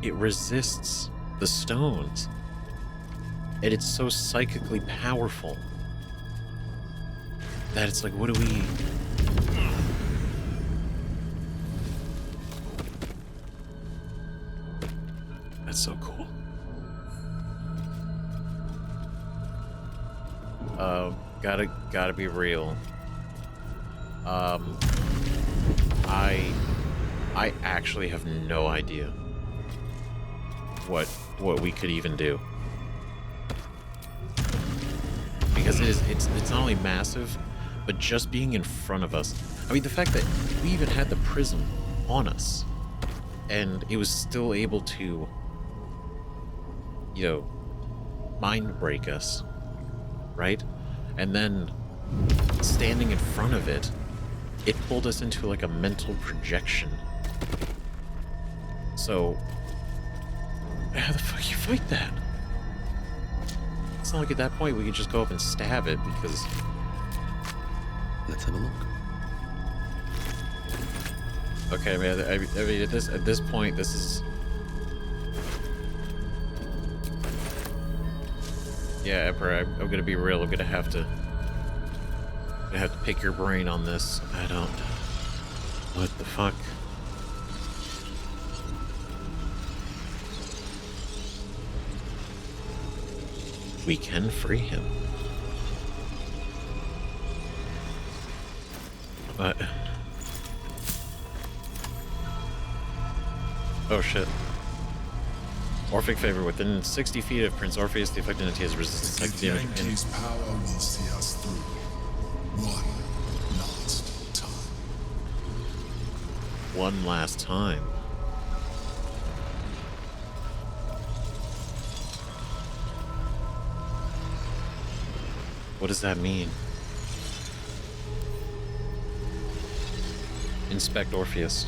It resists the stones. And it's so psychically powerful that it's like, what do we... That's so cool. Gotta be real. I actually have no idea what we could even do. Because it's not only massive, but just being in front of us. I mean, the fact that we even had the prism on us, and it was still able to, you know, mind break us, right? And then standing in front of it, it pulled us into like a mental projection. So, how the fuck you fight that? It's not like at that point we could just go up and stab it because... Let's have a look. Okay, man, I mean at this point, this is... Yeah, Emperor, I'm gonna be real, I'm gonna have to pick your brain on this. I don't... What the fuck? We can free him. But... Oh shit. Orphic favor. Within 60 feet of Prince Orpheus, the affected entity has resistance to damage. His power will see us through. One last time. One last time. What does that mean? Inspect Orpheus.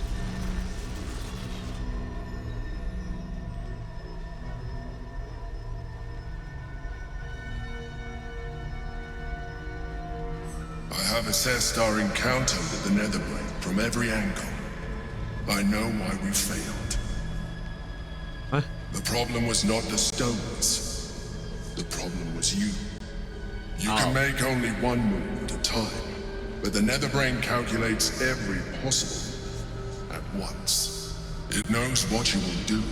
I have assessed our encounter with the Netherbrain from every angle. I know why we failed. What? The problem was not the stones. The problem was you. You can make only one move at a time, but the Netherbrain calculates every possible move at once. It knows what you will do.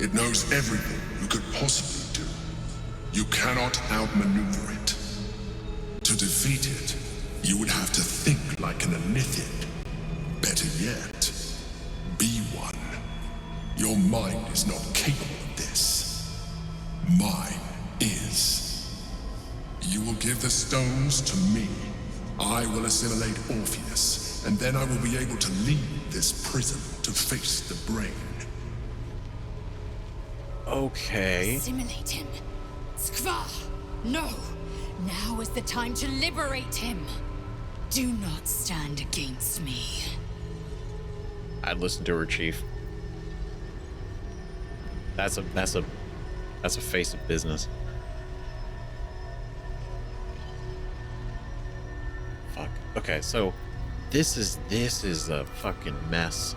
It knows everything you could possibly do. You cannot outmaneuver it. To defeat it, you would have to think like an Anithid. Better yet, be one. Your mind is not capable of this. Mine is. You will give the stones to me. I will assimilate Orpheus, and then I will be able to leave this prison to face the brain. Okay. Assimilate him. Skva! No! Now is the time to liberate him. Do not stand against me. I'd listen to her, Chief. That's a face of business. Fuck. Okay, so this is a fucking mess.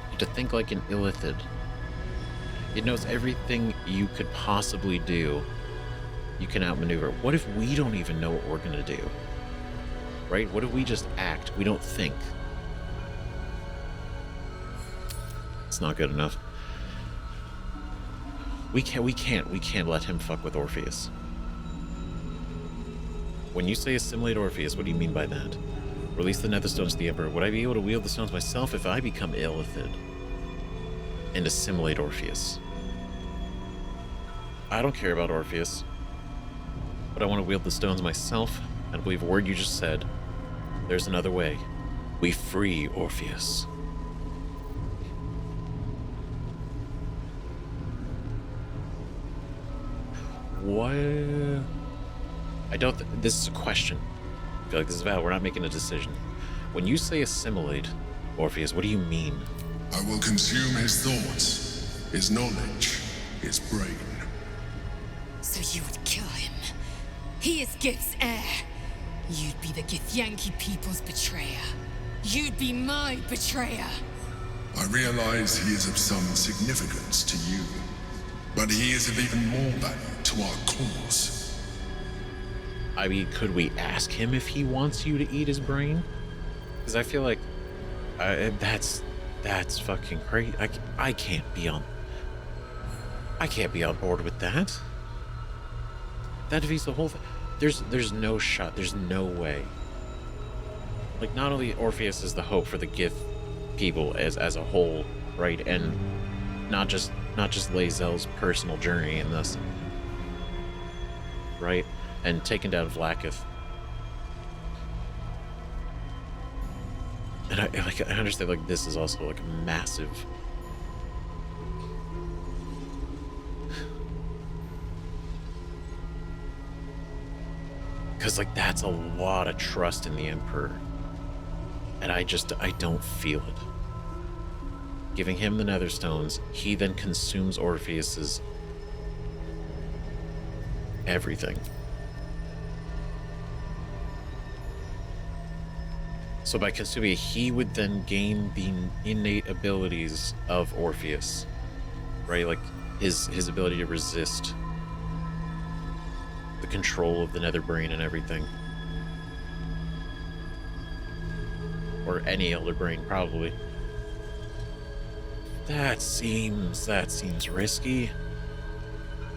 You have to think like an Illithid. It knows everything you could possibly do. You can outmaneuver. What if we don't even know what we're gonna do? Right? What if we just act? We don't think. It's not good enough. We can't let him fuck with Orpheus. When you say assimilate Orpheus, what do you mean by that? Release the Netherstones to the Emperor. Would I be able to wield the stones myself if I become Illithid and assimilate Orpheus? I don't care about Orpheus, but I want to wield the stones myself, and I believe a word you just said. There's another way. We free Orpheus. What? I don't... this is a question. I feel like this is valid. We're not making a decision. When you say assimilate Orpheus, what do you mean? I will consume his thoughts, his knowledge, his brain. So you would kill him. He is Gith's heir. You'd be the Githyanki people's betrayer. You'd be my betrayer. I realize he is of some significance to you, but he is of even more value to our cause. I mean, could we ask him if he wants you to eat his brain? Because I feel like that's fucking crazy. I can't be on board with that. That defeats the whole thing. There's no shot. There's no way. Like, not only Orpheus is the hope for the Gith people as a whole, right, and not just Lae'zel's personal journey in this, right, and taking down Vlaakith. And I understand, like, this is also like a massive. Because, like, that's a lot of trust in the Emperor. And I don't feel it. Giving him the Netherstones, he then consumes Orpheus's everything. So by consuming, he would then gain the innate abilities of Orpheus, right? Like his ability to resist the control of the Netherbrain and everything. Or any Elder Brain, probably. That seems risky.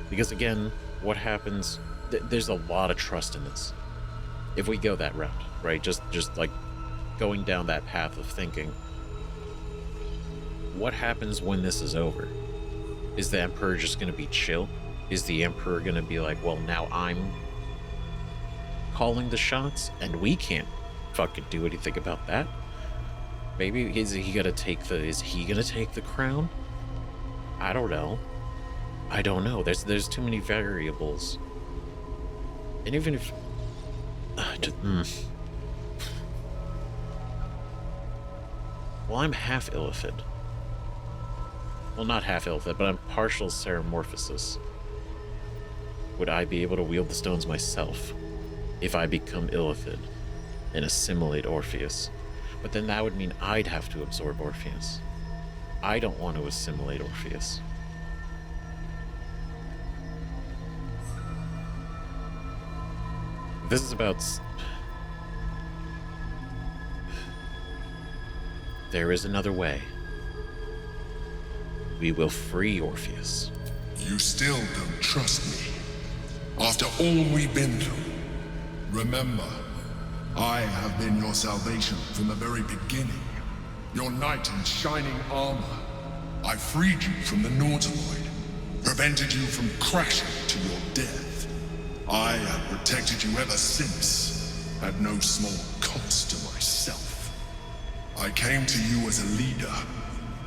Because again, what happens? There's a lot of trust in this. If we go that route, right? Just like going down that path of thinking. What happens when this is over? Is the Emperor just going to be chill? Is the Emperor going to be like, well, now I'm calling the shots and we can't fucking do anything about that? Maybe is he gonna take the crown? I don't know. There's too many variables. And even if well, I'm half Illithid. Well, not half Illithid, but I'm partial Ceramorphosis. Would I be able to wield the stones myself if I become Illithid and assimilate Orpheus? But then that would mean I'd have to absorb Orpheus. I don't want to assimilate Orpheus. This is about... There is another way. We will free Orpheus. You still don't trust me. After all we've been through, remember, I have been your salvation from the very beginning. Your knight in shining armor. I freed you from the Nautiloid, prevented you from crashing to your death. I have protected you ever since, at no small cost to myself. I came to you as a leader,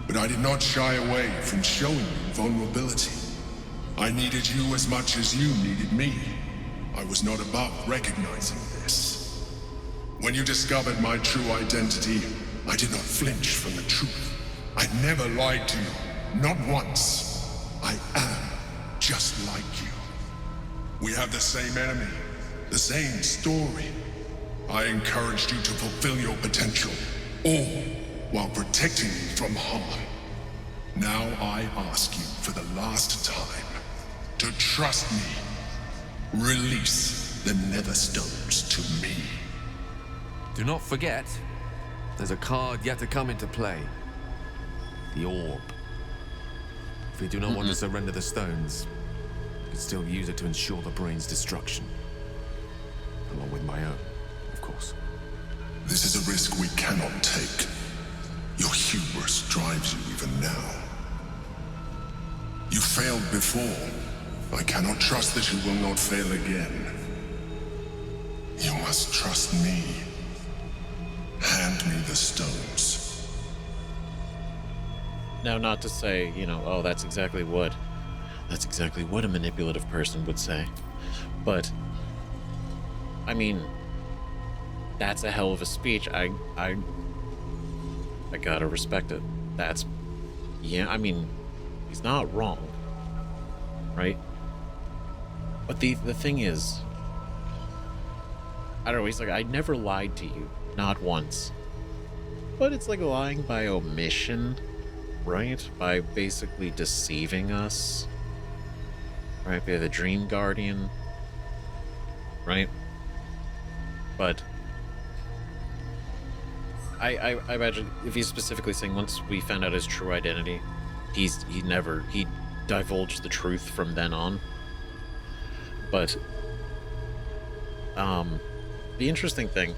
but I did not shy away from showing you vulnerability. I needed you as much as you needed me. I was not above recognizing this. When you discovered my true identity, I did not flinch from the truth. I never lied to you, not once. I am just like you. We have the same enemy, the same story. I encouraged you to fulfill your potential, all while protecting you from harm. Now I ask you for the last time to trust me. Release the Netherstones to me. Do not forget, there's a card yet to come into play. The Orb. If we do not want to surrender the stones, we can still use it to ensure the brain's destruction. Along with my own, of course. This is a risk we cannot take. Your hubris drives you even now. You failed before. I cannot trust that you will not fail again. You must trust me. Hand me the stones. Now, not to say, oh, that's exactly what a manipulative person would say. But, I mean, that's a hell of a speech. I gotta respect it. He's not wrong. Right? But the thing is, I don't know, he's like, I never lied to you. Not once. But it's like lying by omission, right? By basically deceiving us. Right? By the Dream Guardian. Right? But I imagine if he's specifically saying once we found out his true identity, he divulged the truth from then on. But the interesting thing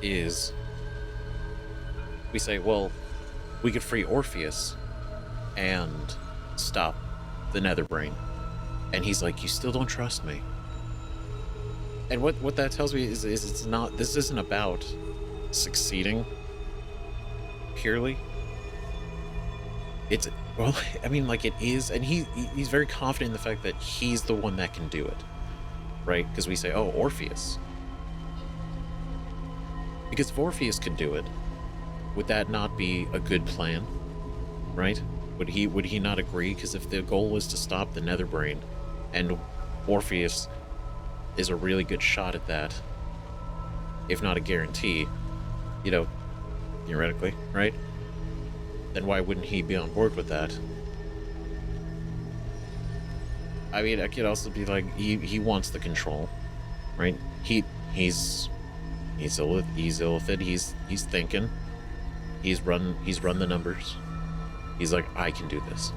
is we say, well, we could free Orpheus and stop the Netherbrain. And he's like, you still don't trust me. And what that tells me is it's not, this isn't about succeeding purely. It's, well, I mean, like, it is, and he's very confident in the fact that he's the one that can do it, right? Because we say, oh, Orpheus. Because if Orpheus could do it, would that not be a good plan, right? Would he not agree? Because if the goal is to stop the Netherbrain, and Orpheus is a really good shot at that, if not a guarantee, you know, theoretically, right? Then why wouldn't he be on board with that? I mean, it could also be like he wants the control, right? He's Illithid. He's thinking. He's run the numbers. He's like, I can do this.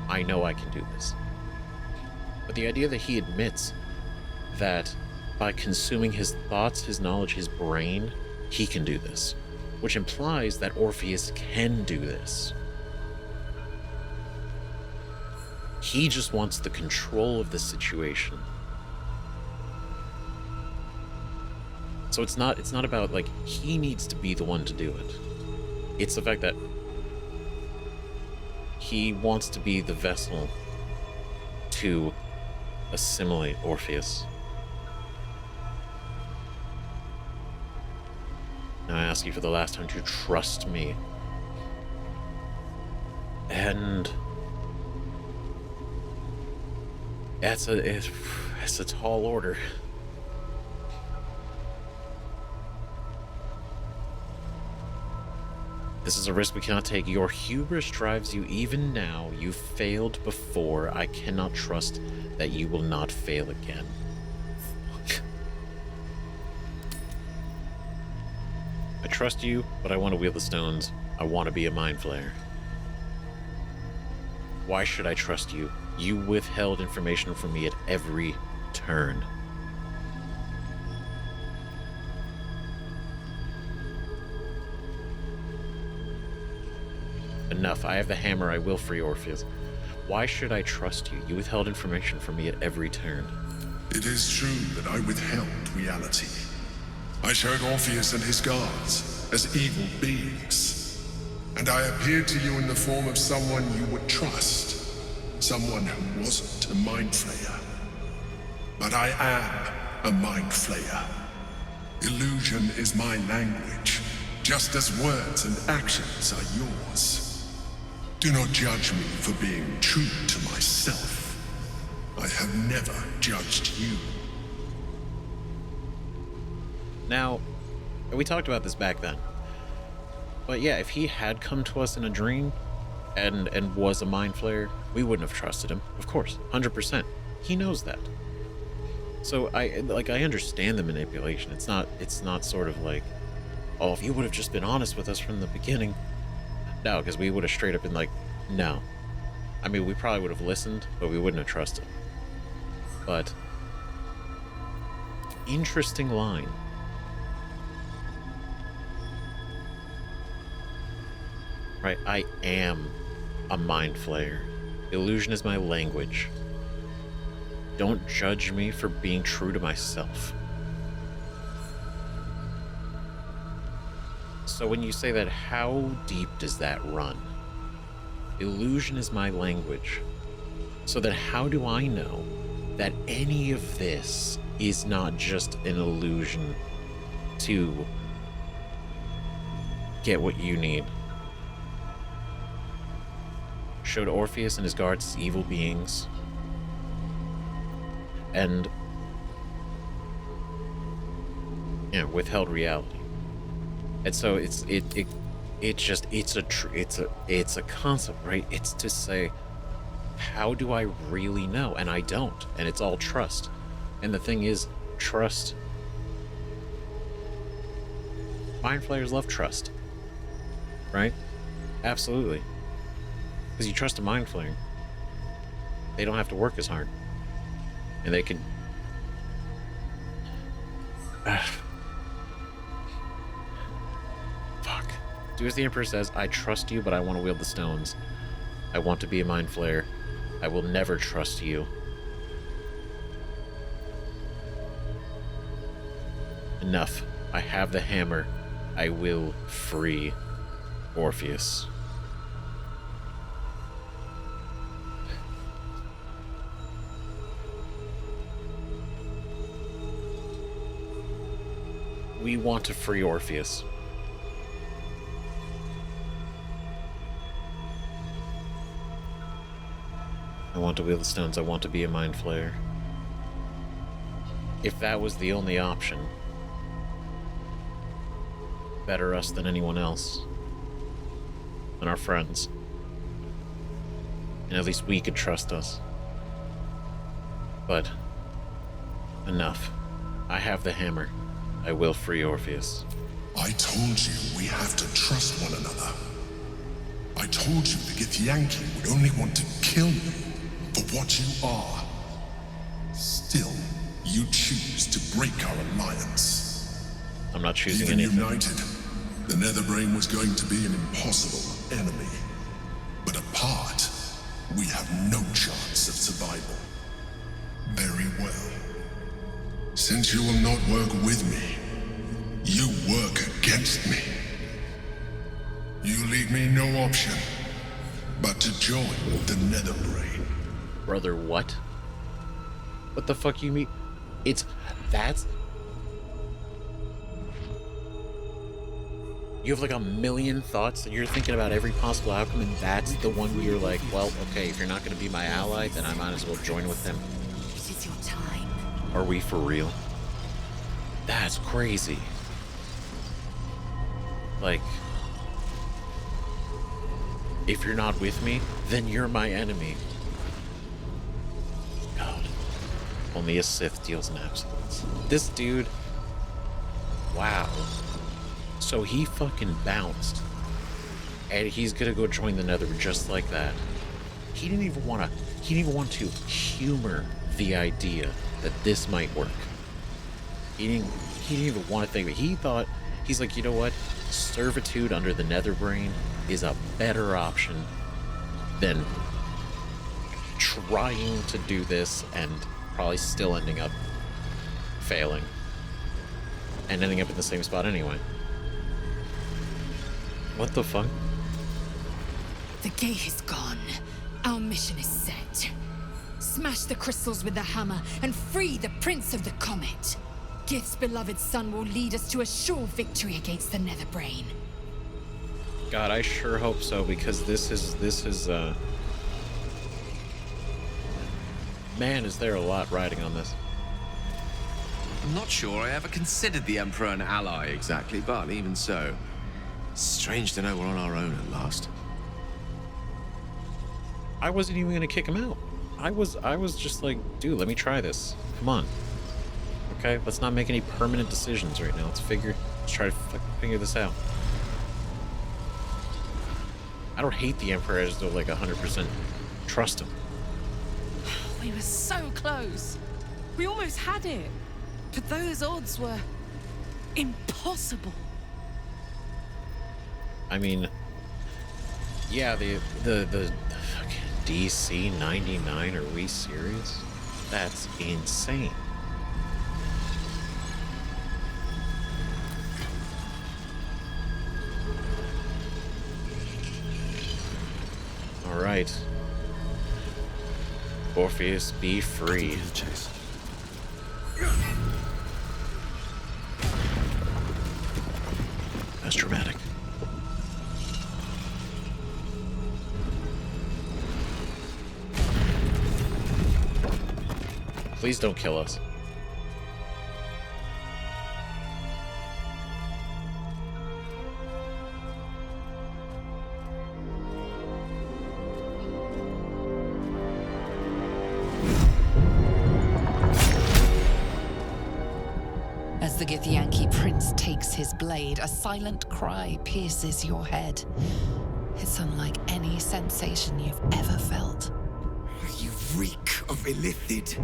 I know I can do this. But the idea that he admits that by consuming his thoughts, his knowledge, his brain, he can do this, which implies that Orpheus can do this. He just wants the control of the situation. So it's not about like he needs to be the one to do it. It's the fact that he wants to be the vessel to assimilate Orpheus. Now I ask you for the last time to trust me. And it's a tall order. This is a risk we cannot take. Your hubris drives you even now. You failed before. I cannot trust that you will not fail again. I trust you, but I want to wield the stones. I want to be a mind flayer. Why should I trust you? You withheld information from me at every turn. Enough. I have the hammer. I will free Orpheus. Why should I trust you? You withheld information from me at every turn. It is true that I withheld reality. I showed Orpheus and his guards as evil beings. And I appeared to you in the form of someone you would trust. Someone who wasn't a mind flayer. But I am a mind flayer. Illusion is my language, just as words and actions are yours. Do not judge me for being true to myself. I have never judged you. Now, we talked about this back then. But yeah, if he had come to us in a dream and was a mind flayer, we wouldn't have trusted him. Of course, 100%. He knows that. So I understand the manipulation. It's not sort of like, oh, if you would have just been honest with us from the beginning. No, because we would have straight up been like, no. I mean, we probably would have listened, but we wouldn't have trusted. But interesting line. Right, I am a mind flayer. Illusion is my language. Don't judge me for being true to myself. So when you say that, how deep does that run? Illusion is my language. So then how do I know that any of this is not just an illusion to get what you need? Showed Orpheus and his guards as evil beings. And withheld reality. And so it's a concept, right? It's to say, how do I really know? And I don't. And it's all trust. And the thing is, trust. Mind flayers love trust, right? Absolutely. Because you trust a mind flayer, they don't have to work as hard, and they can. Fuck. Do as the Emperor says. I trust you, but I want to wield the stones. I want to be a mind flayer. I will never trust you. Enough. I have the hammer. I will free Orpheus. We want to free Orpheus. I want to wield the stones. I want to be a mind flayer. If that was the only option, better us than anyone else, than our friends, and at least we could trust us. But enough. I have the hammer. I will free Orpheus. I told you we have to trust one another. I told you the Githyanki would only want to kill you for what you are. Still, you choose to break our alliance. I'm not choosing Even anything. united, the Netherbrain was going to be an impossible enemy. But apart, we have no chance of survival. Very well. Since you will not work with me, you work against me. You leave me no option but to join the Netherbrain. Brother, what? What the fuck you mean? That's... You have like a million thoughts that you're thinking about every possible outcome, and that's the one where you're like, well, okay, if you're not going to be my ally, then I might as well join with them. It is your time. Are we for real? That's crazy. Like, if you're not with me, then you're my enemy. God. Only a Sith deals in absolutes. This dude... Wow. So he fucking bounced. And he's gonna go join the Nether just like that. He didn't even want to humor the idea that this might work. He didn't even want to think of it. He thought, he's like, you know what? Servitude under the Netherbrain is a better option than trying to do this and probably still ending up failing. And ending up in the same spot anyway. What the fuck? The gate is gone. Our mission is set. Smash the crystals with the hammer and free the Prince of the Comet. Gith's beloved son will lead us to a sure victory against the Netherbrain. God, I sure hope so, because this is man, is there a lot riding on this. I'm not sure I ever considered the Emperor an ally exactly, but even so, strange to know we're on our own at last. I wasn't even gonna kick him out. I was just like, dude, let me try this. Come on. Okay, let's not make any permanent decisions right now. Let's try to figure this out. I don't hate the Emperor, I just don't like 100% trust him. We were so close. We almost had it. But those odds were impossible. I mean, yeah, the fucking DC 99, are we serious? That's insane. All right. Orpheus, be free. That's dramatic. Please don't kill us. the Githyanki prince takes his blade, a silent cry pierces your head. It's unlike any sensation you've ever felt. You reek of illithid.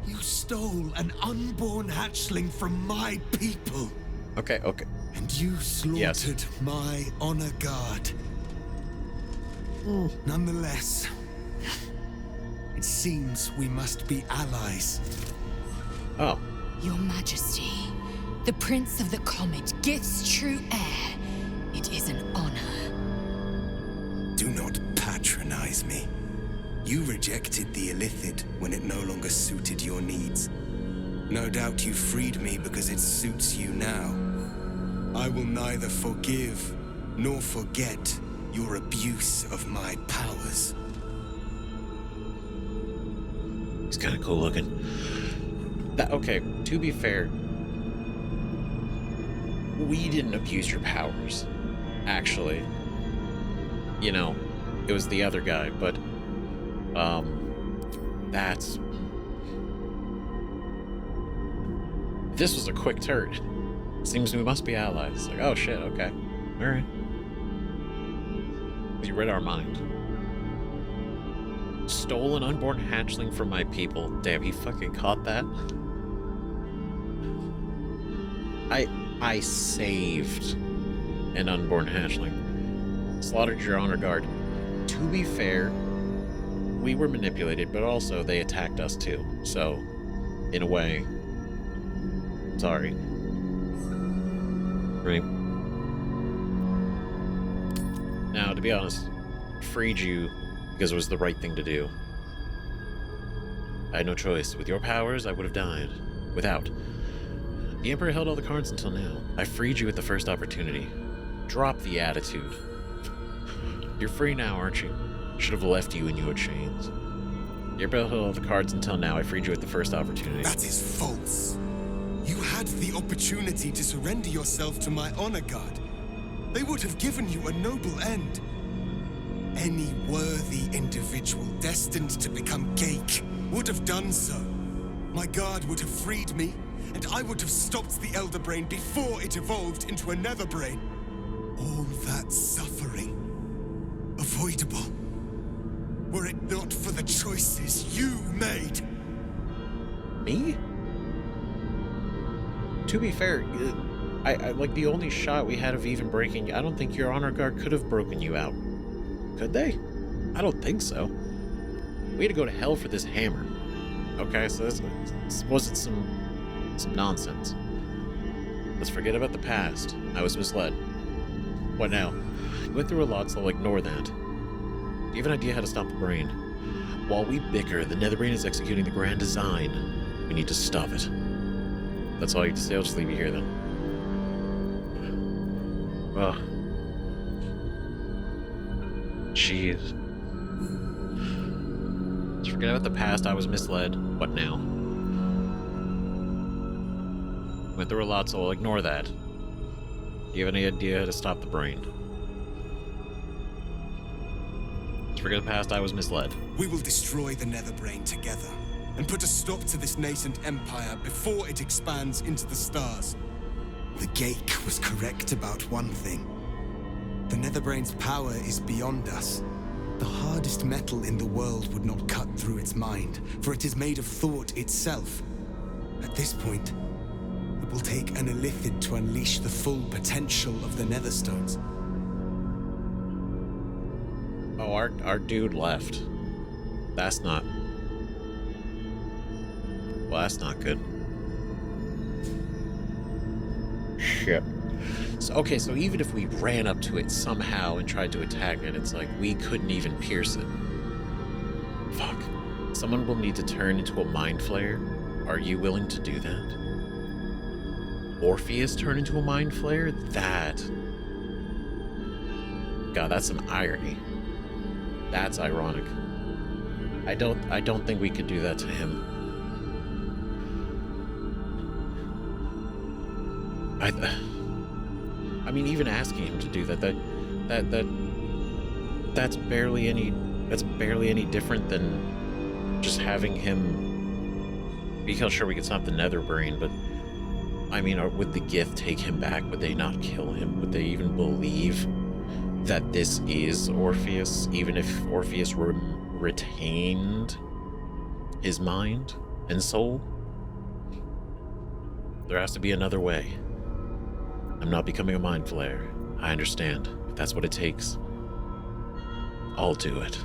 You stole an unborn hatchling from my people. Okay. And you slaughtered my honor guard. Nonetheless, it seems we must be allies. Oh. Your Majesty, the Prince of the Comet, Gith's true heir. It is an honor. Do not patronize me. You rejected the illithid when it no longer suited your needs. No doubt you freed me because it suits you now. I will neither forgive nor forget your abuse of my powers. He's kind of cool looking. Okay, to be fair, we didn't abuse your powers. Actually, you know, it was the other guy, but this was a quick turn. Seems we must be allies. Like, oh shit, okay. Alright. You read our mind. Stole an unborn hatchling from my people. Damn, he fucking caught that. I saved an unborn hatchling. Slaughtered your honor guard. To be fair, we were manipulated, but also they attacked us too. So, in a way, sorry. Right. Now, to be honest, freed you because it was the right thing to do. I had no choice. With your powers, I would have died. Without. The Emperor held all the cards until now. I freed you at the first opportunity. Drop the attitude. You're free now, aren't you? Should have left you in your chains. The Emperor held all the cards until now. I freed you at the first opportunity. That is false. You had the opportunity to surrender yourself to my honor guard. They would have given you a noble end. Any worthy individual destined to become Geik would have done so. My guard would have freed me, and I would have stopped the Elderbrain before it evolved into a Netherbrain. All that suffering, avoidable, were it not for the choices you made. Me? To be fair, I like the only shot we had of even breaking. I don't think your honor guard could have broken you out. Could they? I don't think so. We had to go to hell for this hammer. Okay, so this wasn't some nonsense. Let's forget about the past. I was misled. What now? You went through a lot, so I'll ignore that. Do you have an idea how to stop the brain? While we bicker, the Netherbrain is executing the grand design. We need to stop it. That's all you have to say. I'll just leave you here then. Ugh. Jeez. Let's forget about the past. I was misled. What now? Went through a lot, so I'll ignore that. Do you have any idea how to stop the brain? Let's forget the past. I was misled. We will destroy the Netherbrain together and put a stop to this nascent empire before it expands into the stars. The Geik was correct about one thing. The Netherbrain's power is beyond us. The hardest metal in the world would not cut through its mind, for it is made of thought itself. At this point, it will take an illithid to unleash the full potential of the Netherstones. Oh, our dude left. That's not... Well, that's not good. Shit. So, okay, so even if we ran up to it somehow and tried to attack it, it's like we couldn't even pierce it. Fuck. Someone will need to turn into a mind flayer. Are you willing to do that? Orpheus turn into a mind flayer? That... God, that's some irony. That's ironic. I don't think we could do that to him. I mean, even asking him to do that's barely any different than just having him. Be sure we can stop the Netherbrain, but I mean, would the gift take him back? Would they not kill him? Would they even believe that this is Orpheus, even if Orpheus retained his mind and soul? There has to be another way. I'm not becoming a mind flayer. I understand. If that's what it takes, I'll do it.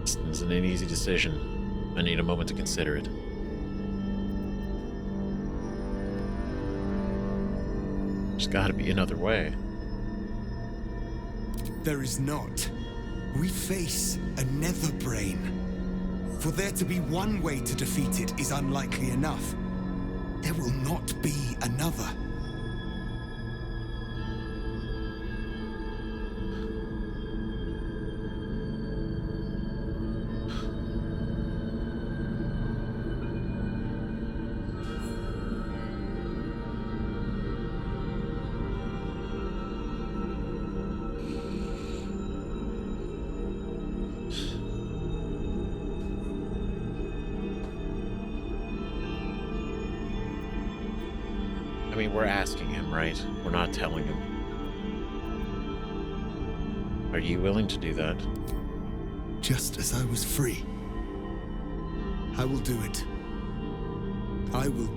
This isn't an easy decision. I need a moment to consider it. There's gotta be another way. There is not. We face a Netherbrain. For there to be one way to defeat it is unlikely enough. There will not be another. I mean, we're asking him, right? We're not telling him. Are you willing to do that? Just as I was free, I will do it. I will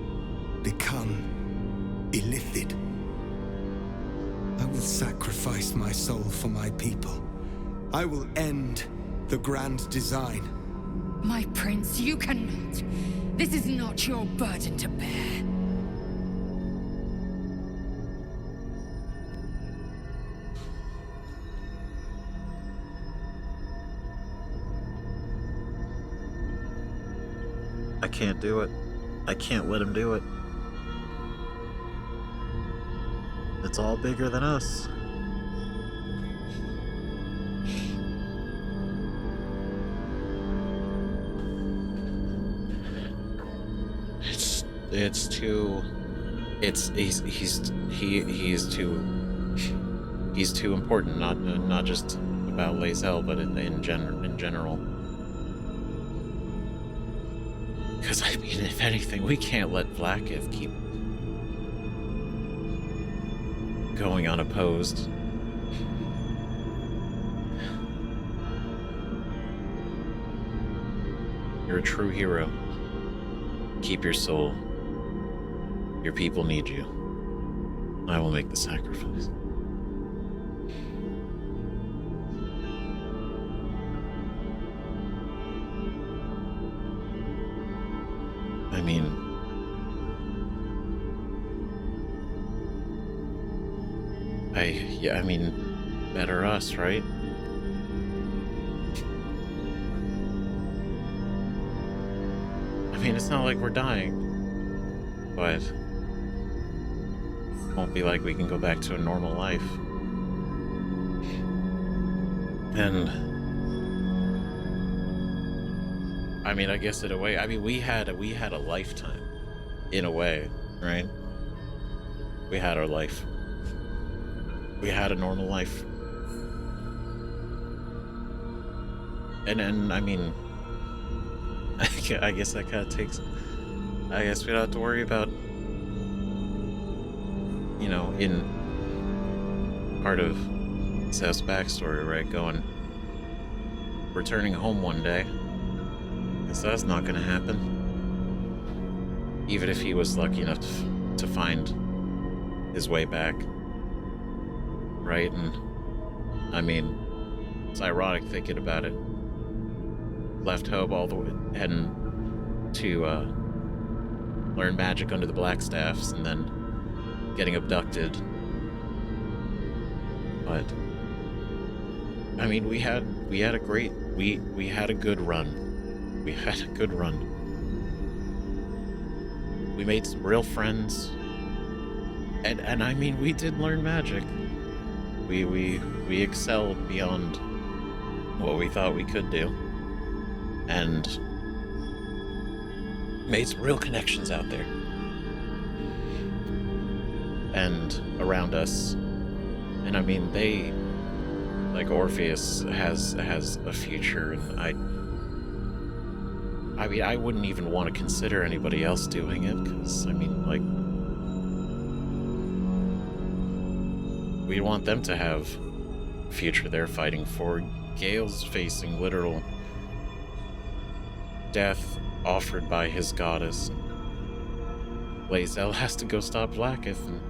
become illithid. I will sacrifice my soul for my people. I will end the grand design. My prince, you cannot. This is not your burden to bear. I can't do it. I can't let him do it. It's all bigger than us. It's too. He's too important. Not just about Lae'zel, but in general. Because, I mean, if anything, we can't let Vlaakith keep going unopposed. You're a true hero. Keep your soul. Your people need you. I will make the sacrifice. I mean, I mean, better us, right? I mean, it's not like we're dying, but it won't be like we can go back to a normal life. And I mean, I guess in a way, I mean, we had a lifetime, in a way, right? We had our life. We had a normal life. And I mean, I guess that kind of takes, I guess we don't have to worry about, you know, in part of Seth's backstory, right? Returning home one day. So that's not going to happen. Even if he was lucky enough to find his way back. Right? And, I mean, it's ironic thinking about it. Left Hope all the way, heading to learn magic under the Blackstaffs, and then getting abducted. But, I mean, we had a great, we had a good run. We had a good run. We made some real friends. And I mean, we did learn magic. We excelled beyond what we thought we could do. And made some real connections out there. And around us. And I mean, they, like Orpheus, has a future, and I mean, I wouldn't even want to consider anybody else doing it, because, I mean, like, We want them to have a future they're fighting for. Gale's facing literal death offered by his goddess. Lae'zel has to go stop Blacketh, and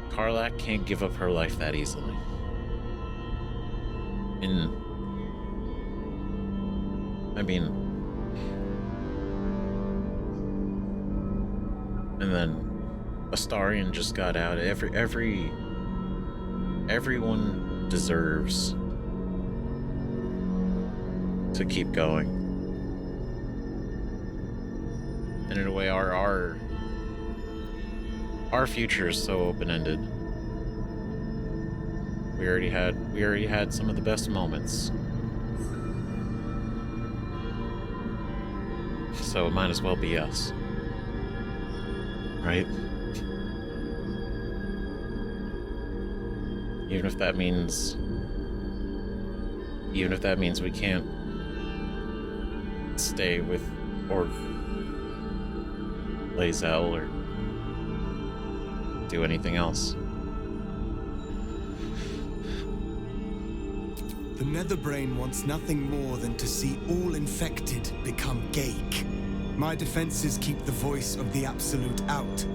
Karlach can't give up her life that easily. And then Astarion just got out. Everyone deserves to keep going. And in a way, our future is so open-ended. We already had some of the best moments. So it might as well be us. Right? Even if that means we can't stay with or Lae'zel or do anything else. The Netherbrain wants nothing more than to see all infected become Gaik. My defenses keep the voice of the Absolute out.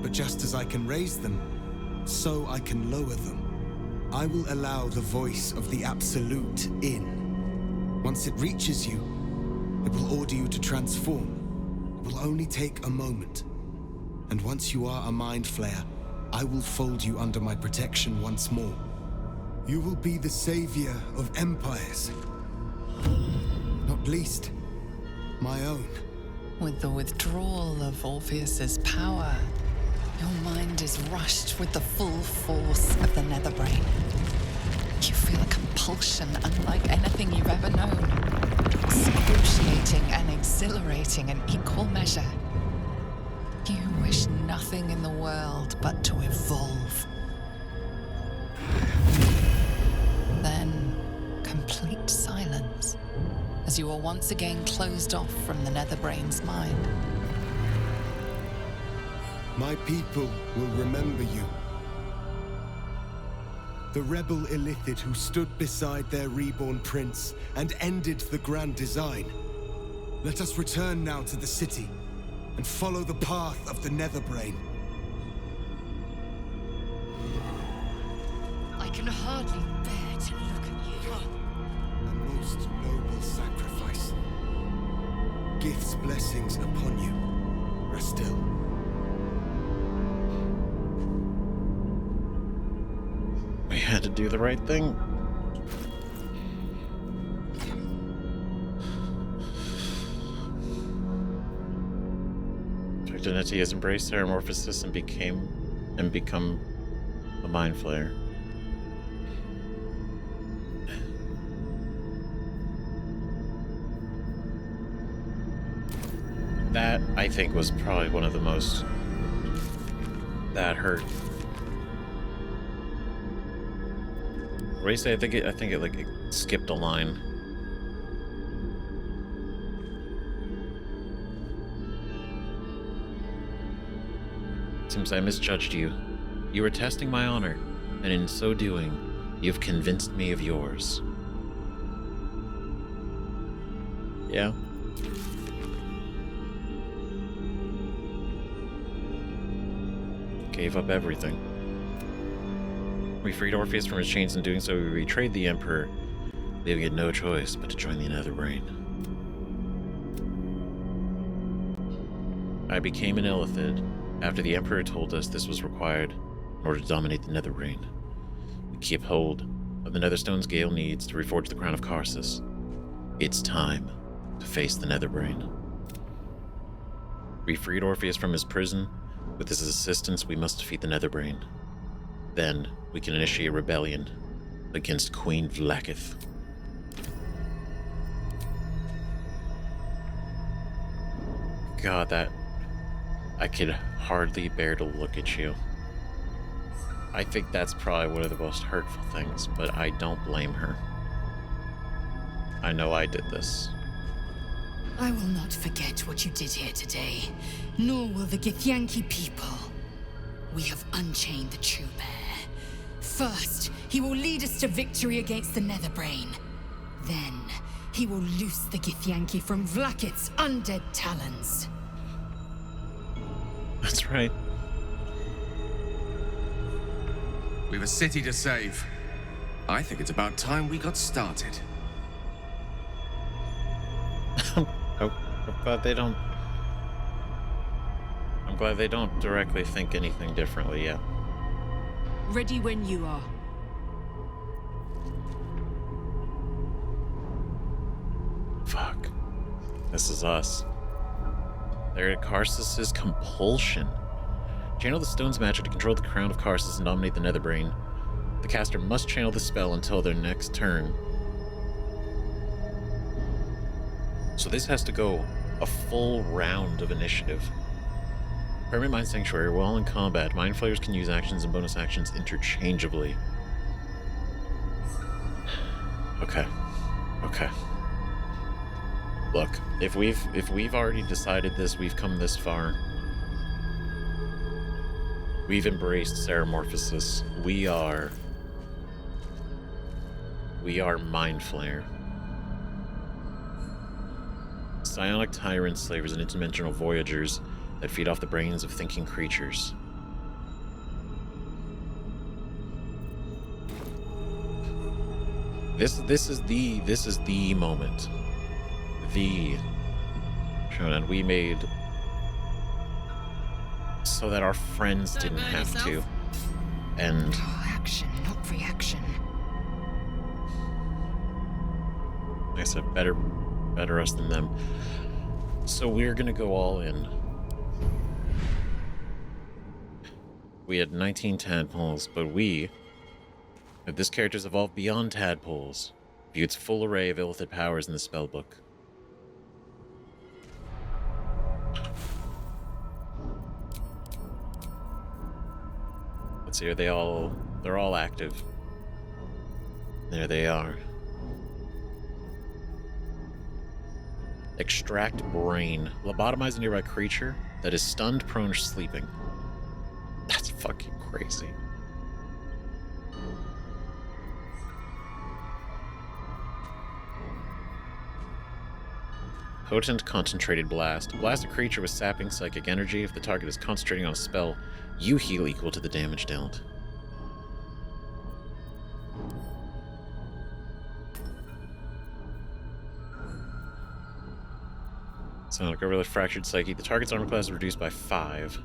But just as I can raise them, so I can lower them. I will allow the voice of the Absolute in. Once it reaches you, it will order you to transform. It will only take a moment. And once you are a Mind Flayer, I will fold you under my protection once more. You will be the savior of empires. Not least, my own. With the withdrawal of Orpheus's power, your mind is rushed with the full force of the Netherbrain. You feel a compulsion unlike anything you've ever known. Excruciating and exhilarating in equal measure. You wish nothing in the world but to evolve. Then, complete silence, as you are once again closed off from the Netherbrain's mind. My people will remember you. The rebel Illithid who stood beside their reborn prince and ended the grand design. Let us return now to the city and follow the path of the Netherbrain. I can hardly bear to look at you. A most noble sacrifice. Gith's blessings upon you, Rastil. We had to do the right thing. Identity has embraced metamorphosis and become a Mind Flayer. That, I think, was probably one of the most that hurt. Race, I think it like it skipped a line. Seems I misjudged you. You were testing my honor, and in so doing, you've convinced me of yours. Yeah. Gave up everything. We freed Orpheus from his chains. In doing so, we betrayed the Emperor, leaving it no choice but to join the Netherbrain. I became an Illithid after the Emperor told us this was required in order to dominate the Netherbrain. We keep hold of the Netherstones Gale needs to reforge the crown of Karsus. It's time to face the Netherbrain. We freed Orpheus from his prison. With his assistance, we must defeat the Netherbrain. Then, we can initiate rebellion against Queen Vlaakith. God, that... I could hardly bear to look at you. I think that's probably one of the most hurtful things, but I don't blame her. I know I did this. I will not forget what you did here today, nor will the Githyanki people. We have unchained the true bear, First, he will lead us to victory against the Netherbrain. Then, he will loose the Githyanki from Vlakit's undead talons. That's right. We've a city to save. I think it's about time we got started. I'm glad they don't. I'm glad they don't directly think anything differently yet. Ready when you are. Fuck. This is us. They're at Karsus's compulsion. Channel the stone's magic to control the crown of Karsus and dominate the Netherbrain. The caster must channel the spell until their next turn. So this has to go a full round of initiative. Permanent Mind Sanctuary. While in combat, Mind Flayers can use actions and bonus actions interchangeably. Okay. Okay. Look, if we've already decided this, we've come this far. We've embraced Ceramorphosis. We are Mind Flayer. Psionic tyrant slavers and interdimensional voyagers that feed off the brains of thinking creatures. This is the moment. The showdown we made so that our friends didn't have to. And Action, not reaction. like I said, better us than them. So we're gonna go all in. We had 19 tadpoles, but this character's evolved beyond tadpoles. View its full array of illithid powers in the spellbook. Let's see, they're all active. There they are. Extract brain. Lobotomize a nearby creature that is stunned, prone, or sleeping. That's fucking crazy. Potent concentrated blast. Blast a creature with sapping psychic energy. If the target is concentrating on a spell, you heal equal to the damage dealt. Sonic overlay fractured psyche. The target's armor class is reduced by 5.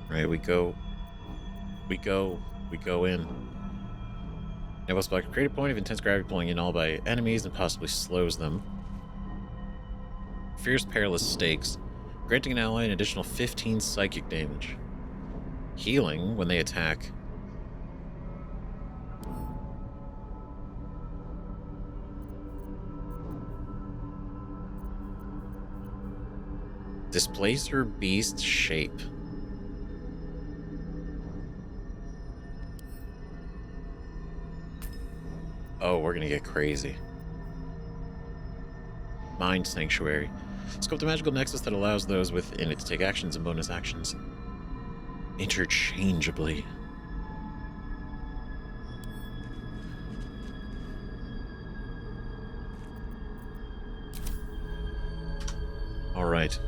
Right, we go in. Naval Spike, create a point of intense gravity pulling in all by enemies and possibly slows them. Fierce Perilous Stakes, granting an ally an additional 15 psychic damage. Healing when they attack. Displacer Beast Shape. Oh, we're gonna get crazy. Mind Sanctuary. Sculpt a magical nexus that allows those within it to take actions and bonus actions interchangeably. All right.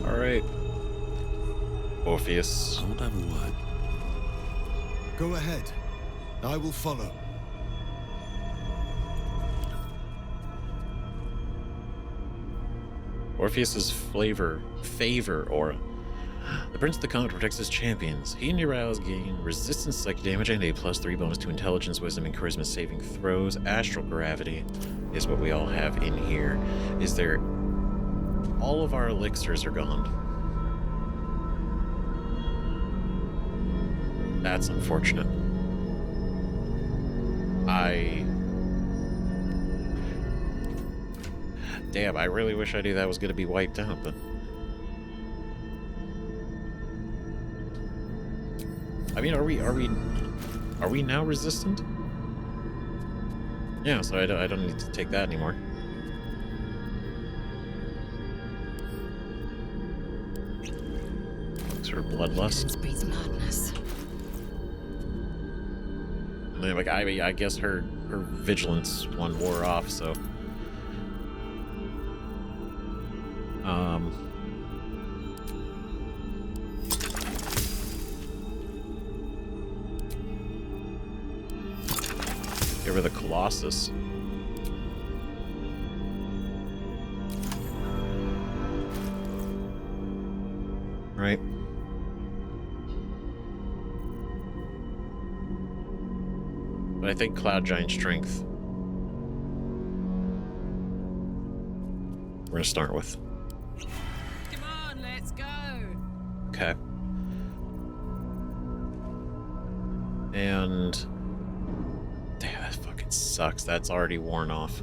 All right. Orpheus. I won't have a word. Go ahead. I will follow. Orpheus's favor aura. The Prince of the Comet protects his champions. He and your allies gain resistance to psychic damage and a +3 bonus to intelligence, wisdom, and charisma saving throws. Astral gravity is what we all have in here. All of our elixirs are gone. That's unfortunate. Damn, I really wish I knew that was going to be wiped out, but... I mean, are we now resistant? Yeah, so I don't need to take that anymore. Sort of bloodlust. Breeds madness. And then, like, I guess her vigilance one wore off, so... Give her the Colossus. Right. But I think Cloud Giant Strength we're gonna start with. Come on, let's go. Okay. And damn, that fucking sucks. That's already worn off.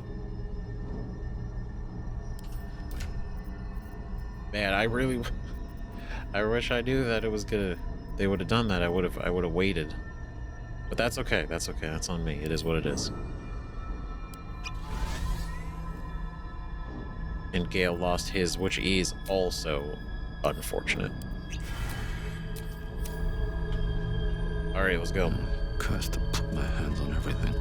Man, I wish I knew that it was they would have done that. I would have waited. But that's okay. That's okay. That's on me. It is what it is. And Gale lost his, which is also unfortunate. Alright, let's go. Cursed to put my hands on everything.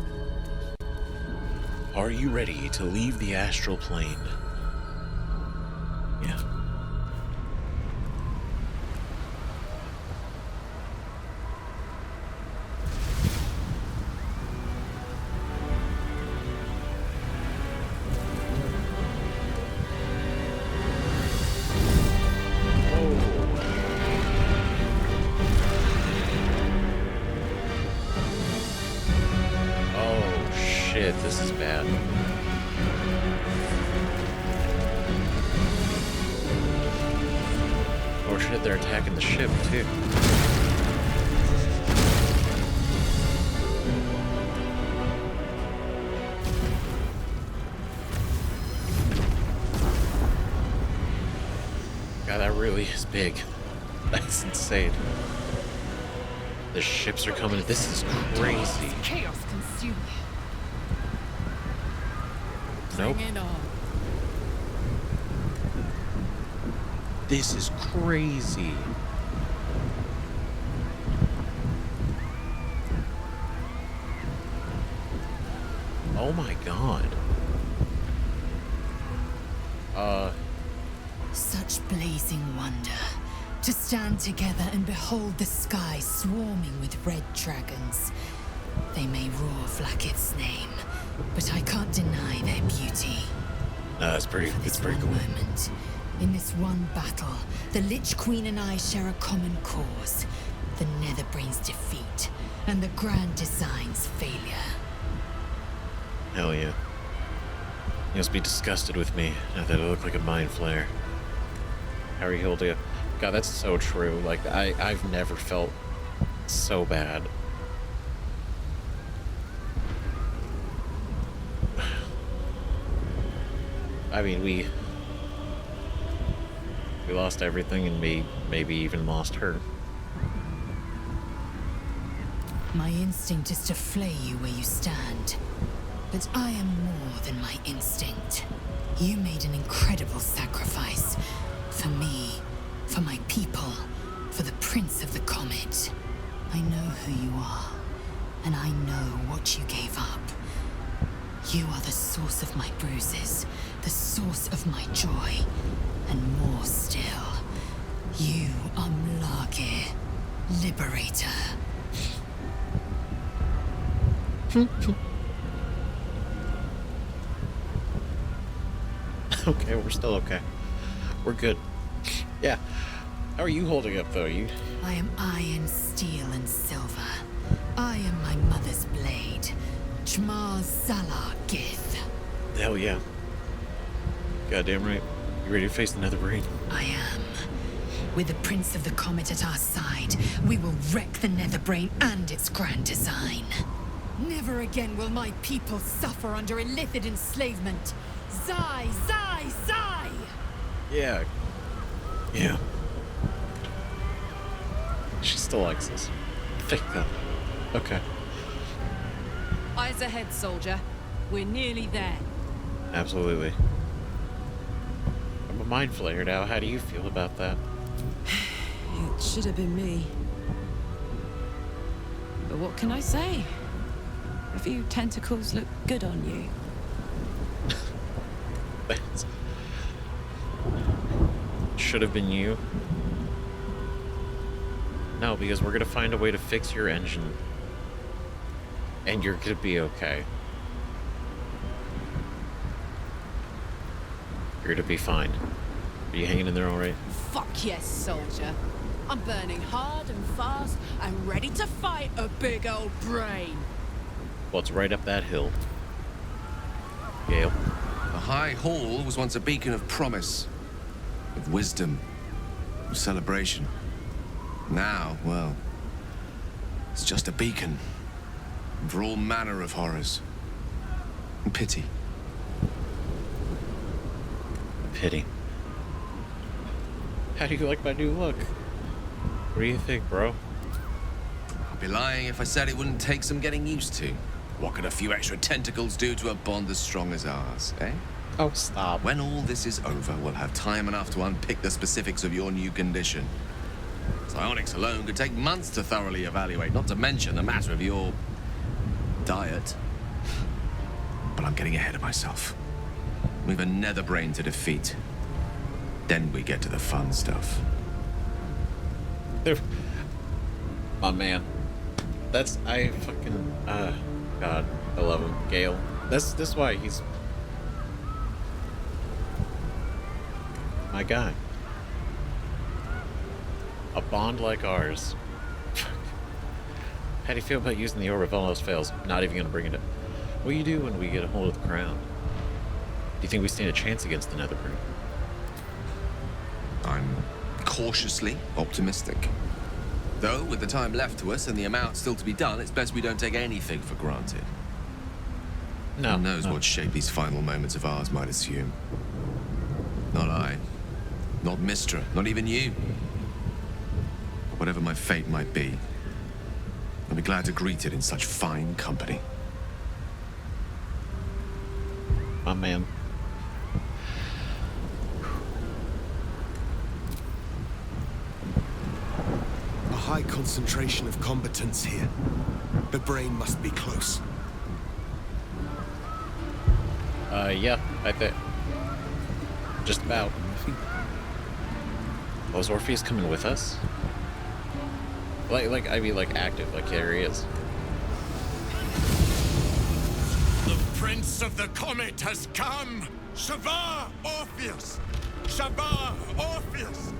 Are you ready to leave the astral plane? Yeah. This is bad. Oh shit, they're attacking the ship too. God, that really is big. That's insane. The ships are coming. This is crazy. Chaos consume you. Nope. Bring it on. This is crazy. Oh my god. Such blazing wonder. To stand together and behold the sky swarming with red dragons. They may roar flack its name, but I can't deny their beauty. It's pretty cool. Moment, in this one battle, the Lich Queen and I share a common cause. The Netherbrain's defeat and the Grand Design's failure. Hell yeah. You must be disgusted with me now that I look like a mind flayer. How are you holding up? God, that's so true. Like, I've never felt so bad. I mean, we lost everything and maybe even lost her. My instinct is to flay you where you stand. But I am more than my instinct. You made an incredible sacrifice. For me, for my people, for the Prince of the Comet. I know who you are, and I know what you gave up. You are the source of my bruises, the source of my joy, and more still. You are Mlagir, Liberator. Okay, we're still okay. We're good. Yeah. How are you holding up, though? I am iron, steel, and silver. I am my mother's blade. Jmar Zalar Gith. Hell yeah. Goddamn right. You ready to face the Netherbrain? I am. With the Prince of the Comet at our side, we will wreck the Netherbrain and its grand design. Never again will my people suffer under illithid enslavement. Zai, Zai, Zai! Yeah. Yeah. She still likes us. Thank God. Okay. Eyes ahead, soldier. We're nearly there. Absolutely. I'm a mind flayer now. How do you feel about that? It should have been me. But what can I say? A few tentacles look good on you. Thanks. Should have been you. No, because we're gonna find a way to fix your engine. And you're gonna be okay. You're gonna be fine. Are you hanging in there alright? Fuck yes, soldier. I'm burning hard and fast and ready to fight a big old brain. Well, it's right up that hill. Gale. The High Hall was once a beacon of promise, of wisdom, of celebration. Now, well, it's just a beacon for all manner of horrors and pity. Pity. How do you like my new look? What do you think, bro? I'd be lying if I said it wouldn't take some getting used to. What could a few extra tentacles do to a bond as strong as ours, eh? Oh, stop. When all this is over, we'll have time enough to unpick the specifics of your new condition. Psionics alone could take months to thoroughly evaluate, not to mention the matter of your diet. But I'm getting ahead of myself. We've a Netherbrain to defeat. Then we get to the fun stuff. My man. I fucking, God, I love him. Gale. That's why he's my guy. A bond like ours. How do you feel about using the Orb if all else fails? Not even gonna bring it up. What do you do when we get a hold of the crown? Do you think we stand a chance against the Netherbrain? I'm cautiously optimistic. Though, with the time left to us and the amount still to be done, it's best we don't take anything for granted. No. Who knows what shape these final moments of ours might assume? Not I. Not Mistra. Not even you. Whatever my fate might be, I'll be glad to greet it in such fine company. My man. A high concentration of combatants here. The brain must be close. Yeah, I think. Just about. Oh, is Orpheus coming with us? I mean, active, here he is. The Prince of the Comet has come! Shavar Orpheus! Shavar Orpheus!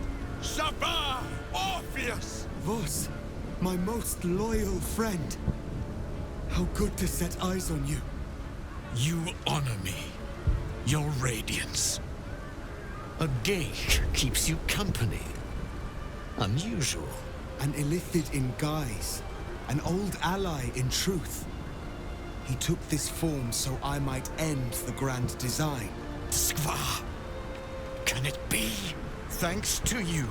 Shavar Orpheus! Vos, my most loyal friend. How good to set eyes on you. You honor me. Your radiance. A geich keeps you company. Unusual. An illithid in guise. An old ally in truth. He took this form so I might end the grand design. Skva! Can it be? Thanks to you,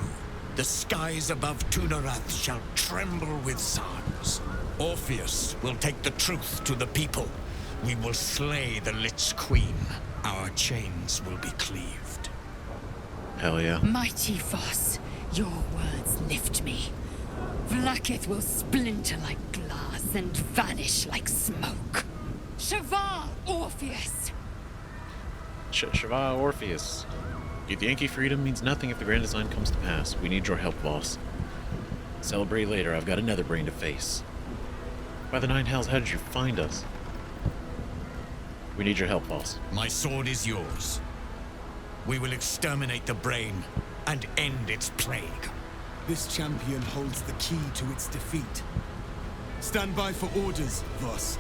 the skies above Tunarath shall tremble with sounds. Orpheus will take the truth to the people. We will slay the Lich Queen. Our chains will be cleaved. Hell yeah. Mighty Voss, your words lift me. Vlaakith will splinter like glass and vanish like smoke. Shavar Orpheus! Shavar Orpheus. The Yankee freedom means nothing if the grand design comes to pass. We need your help, boss. Celebrate later. I've got another brain to face. By the nine hells, how did you find us? We need your help, boss. My sword is yours. We will exterminate the brain and end its plague. This champion holds the key to its defeat. Stand by for orders, Voss.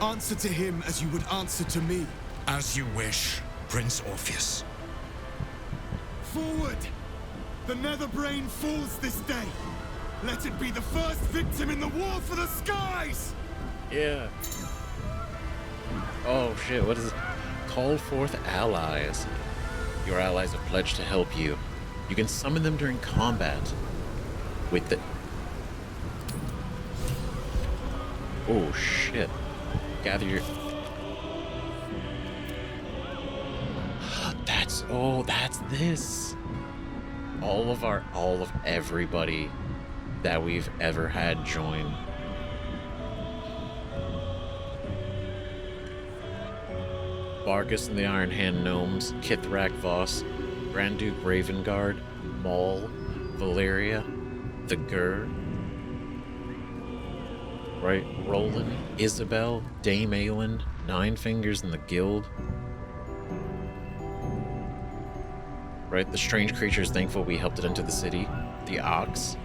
Answer to him as you would answer to me. As you wish, Prince Orpheus. Forward! The Netherbrain falls this day. Let it be the first victim in the war for the skies! Yeah. Oh shit, what is it? Call forth allies. Your allies have pledged to help you. You can summon them during combat with the... Oh, shit. Gather your... That's this. All of everybody that we've ever had join. Vargas and the Iron Hand Gnomes, Kithrak Voss, Grand Duke Ravengard, Maul, Valeria, the Gur, right? Roland, Isabel, Dame Aelin, Nine Fingers and the Guild. Right? The strange creatures thankful we helped it into the city. The Ox.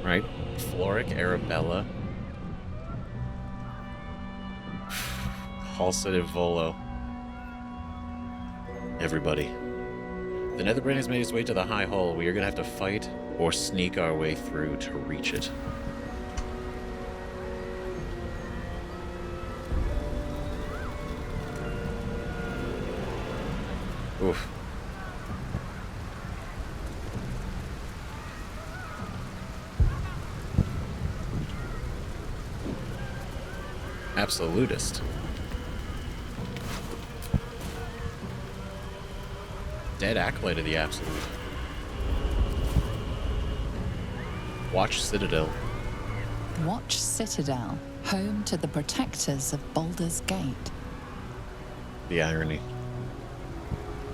Right? Floric, Arabella. Halsed Volo. Everybody. The Netherbrain has made its way to the High Hall. We are going to have to fight or sneak our way through to reach it. Oof. Absolutist. Dead acolyte of the Absolute. Watch Citadel. Watch Citadel, home to the protectors of Baldur's Gate. The irony.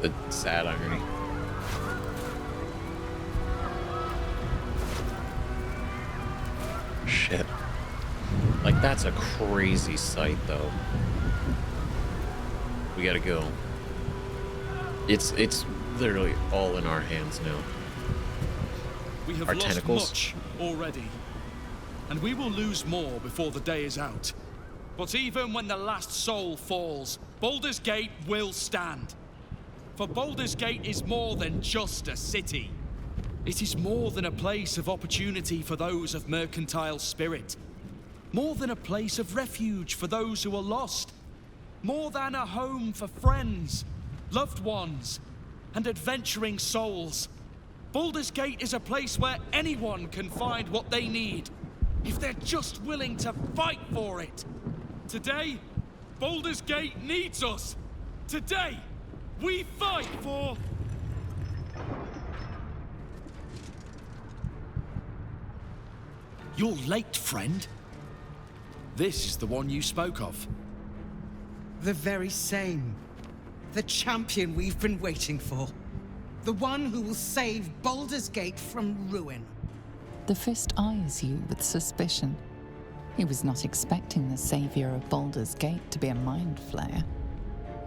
The sad irony. Shit. Like, that's a crazy sight, though. We gotta go. It's literally all in our hands now. We have our lost tentacles. much already, and we will lose more before the day is out. But even when the last soul falls, Baldur's Gate will stand. For Baldur's Gate is more than just a city. It is more than a place of opportunity for those of mercantile spirit. More than a place of refuge for those who are lost. More than a home for friends, loved ones, and adventuring souls. Baldur's Gate is a place where anyone can find what they need, if they're just willing to fight for it. Today, Baldur's Gate needs us. Today, we fight for... You're late, friend. This is the one you spoke of. The very same. The champion we've been waiting for. The one who will save Baldur's Gate from ruin. The Fist eyes you with suspicion. He was not expecting the savior of Baldur's Gate to be a mind flayer.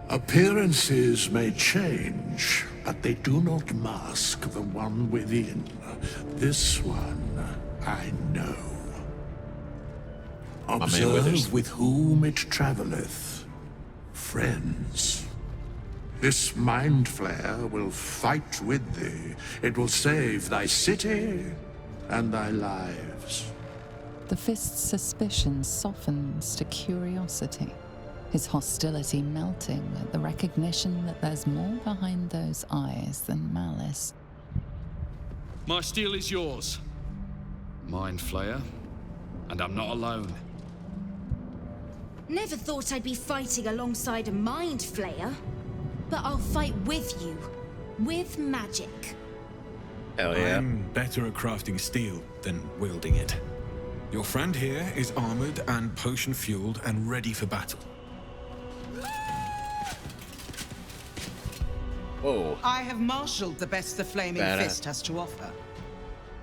Appearances may change, but they do not mask the one within. This one, I know. Observe with whom it travelleth. Friends. This mind flare will fight with thee. It will save thy city and thy lives. The Fist's suspicion softens to curiosity, his hostility melting at the recognition that there's more behind those eyes than malice. My steel is yours, Mind Flayer, and I'm not alone. Never thought I'd be fighting alongside a Mind Flayer. But I'll fight with you. With magic. Hell yeah. I'm better at crafting steel than wielding it. Your friend here is armored and potion-fueled and ready for battle. Whoa. I have marshaled the best the Flaming Badass. Fist has to offer.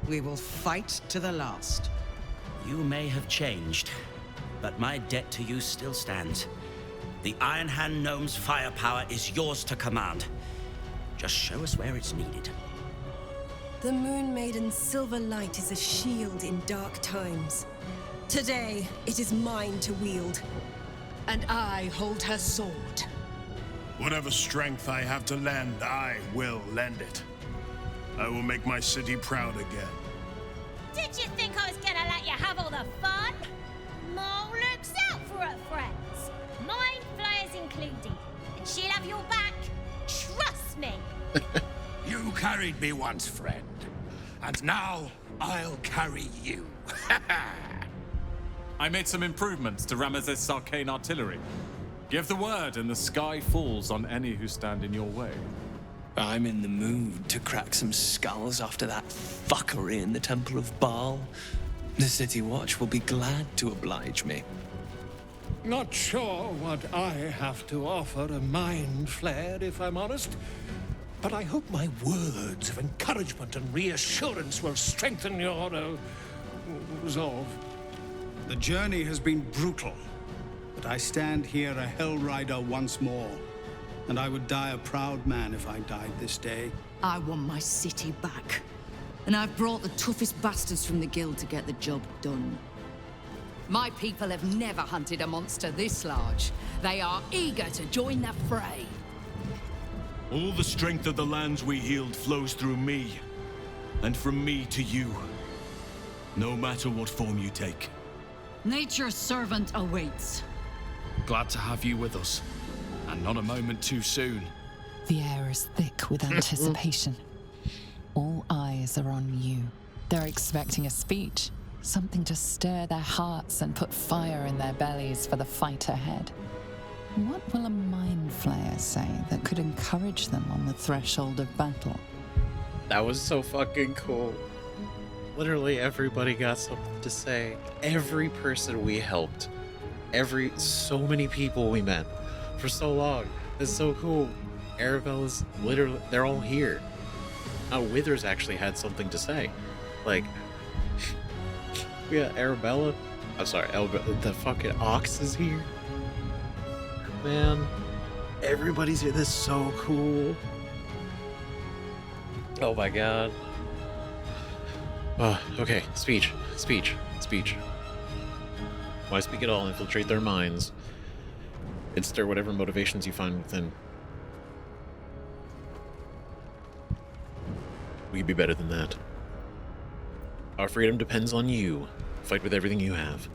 We will fight to the last. You may have changed, but my debt to you still stands. The Iron Hand Gnome's firepower is yours to command. Just show us where it's needed. The Moon Maiden's silver light is a shield in dark times. Today, it is mine to wield. And I hold her sword. Whatever strength I have to lend, I will lend it. I will make my city proud again. Did you think I was gonna let you have all the fun? Mole looks out for her friends. Mind Flayers included. And she'll carried me once, friend. And now, I'll carry you. I made some improvements to Ramesses' arcane artillery. Give the word and the sky falls on any who stand in your way. I'm in the mood to crack some skulls after that fuckery in the Temple of Baal. The City Watch will be glad to oblige me. Not sure what I have to offer a mind flare, if I'm honest. But I hope my words of encouragement and reassurance will strengthen your resolve. The journey has been brutal, but I stand here a Hell Rider once more. And I would die a proud man if I died this day. I want my city back. And I've brought the toughest bastards from the guild to get the job done. My people have never hunted a monster this large. They are eager to join the fray. All the strength of the lands we healed flows through me. And from me to you. No matter what form you take. Nature's servant awaits. Glad to have you with us. And not a moment too soon. The air is thick with anticipation. All eyes are on you. They're expecting a speech, something to stir their hearts and put fire in their bellies for the fight ahead. What will a mind flayer say that could encourage them on the threshold of battle? That was so fucking cool. Literally everybody got something to say. Every person we helped. So many people we met for so long. It's so cool. Arabella's literally, they're all here. Now Withers actually had something to say. Like, we got Arabella. I'm sorry, the fucking Ox is here. Man, everybody's here. This is so cool. Oh my god. Okay, speech. Why speak at all? Infiltrate their minds and stir whatever motivations you find within. We could be better than that. Our freedom depends on you. Fight with everything you have.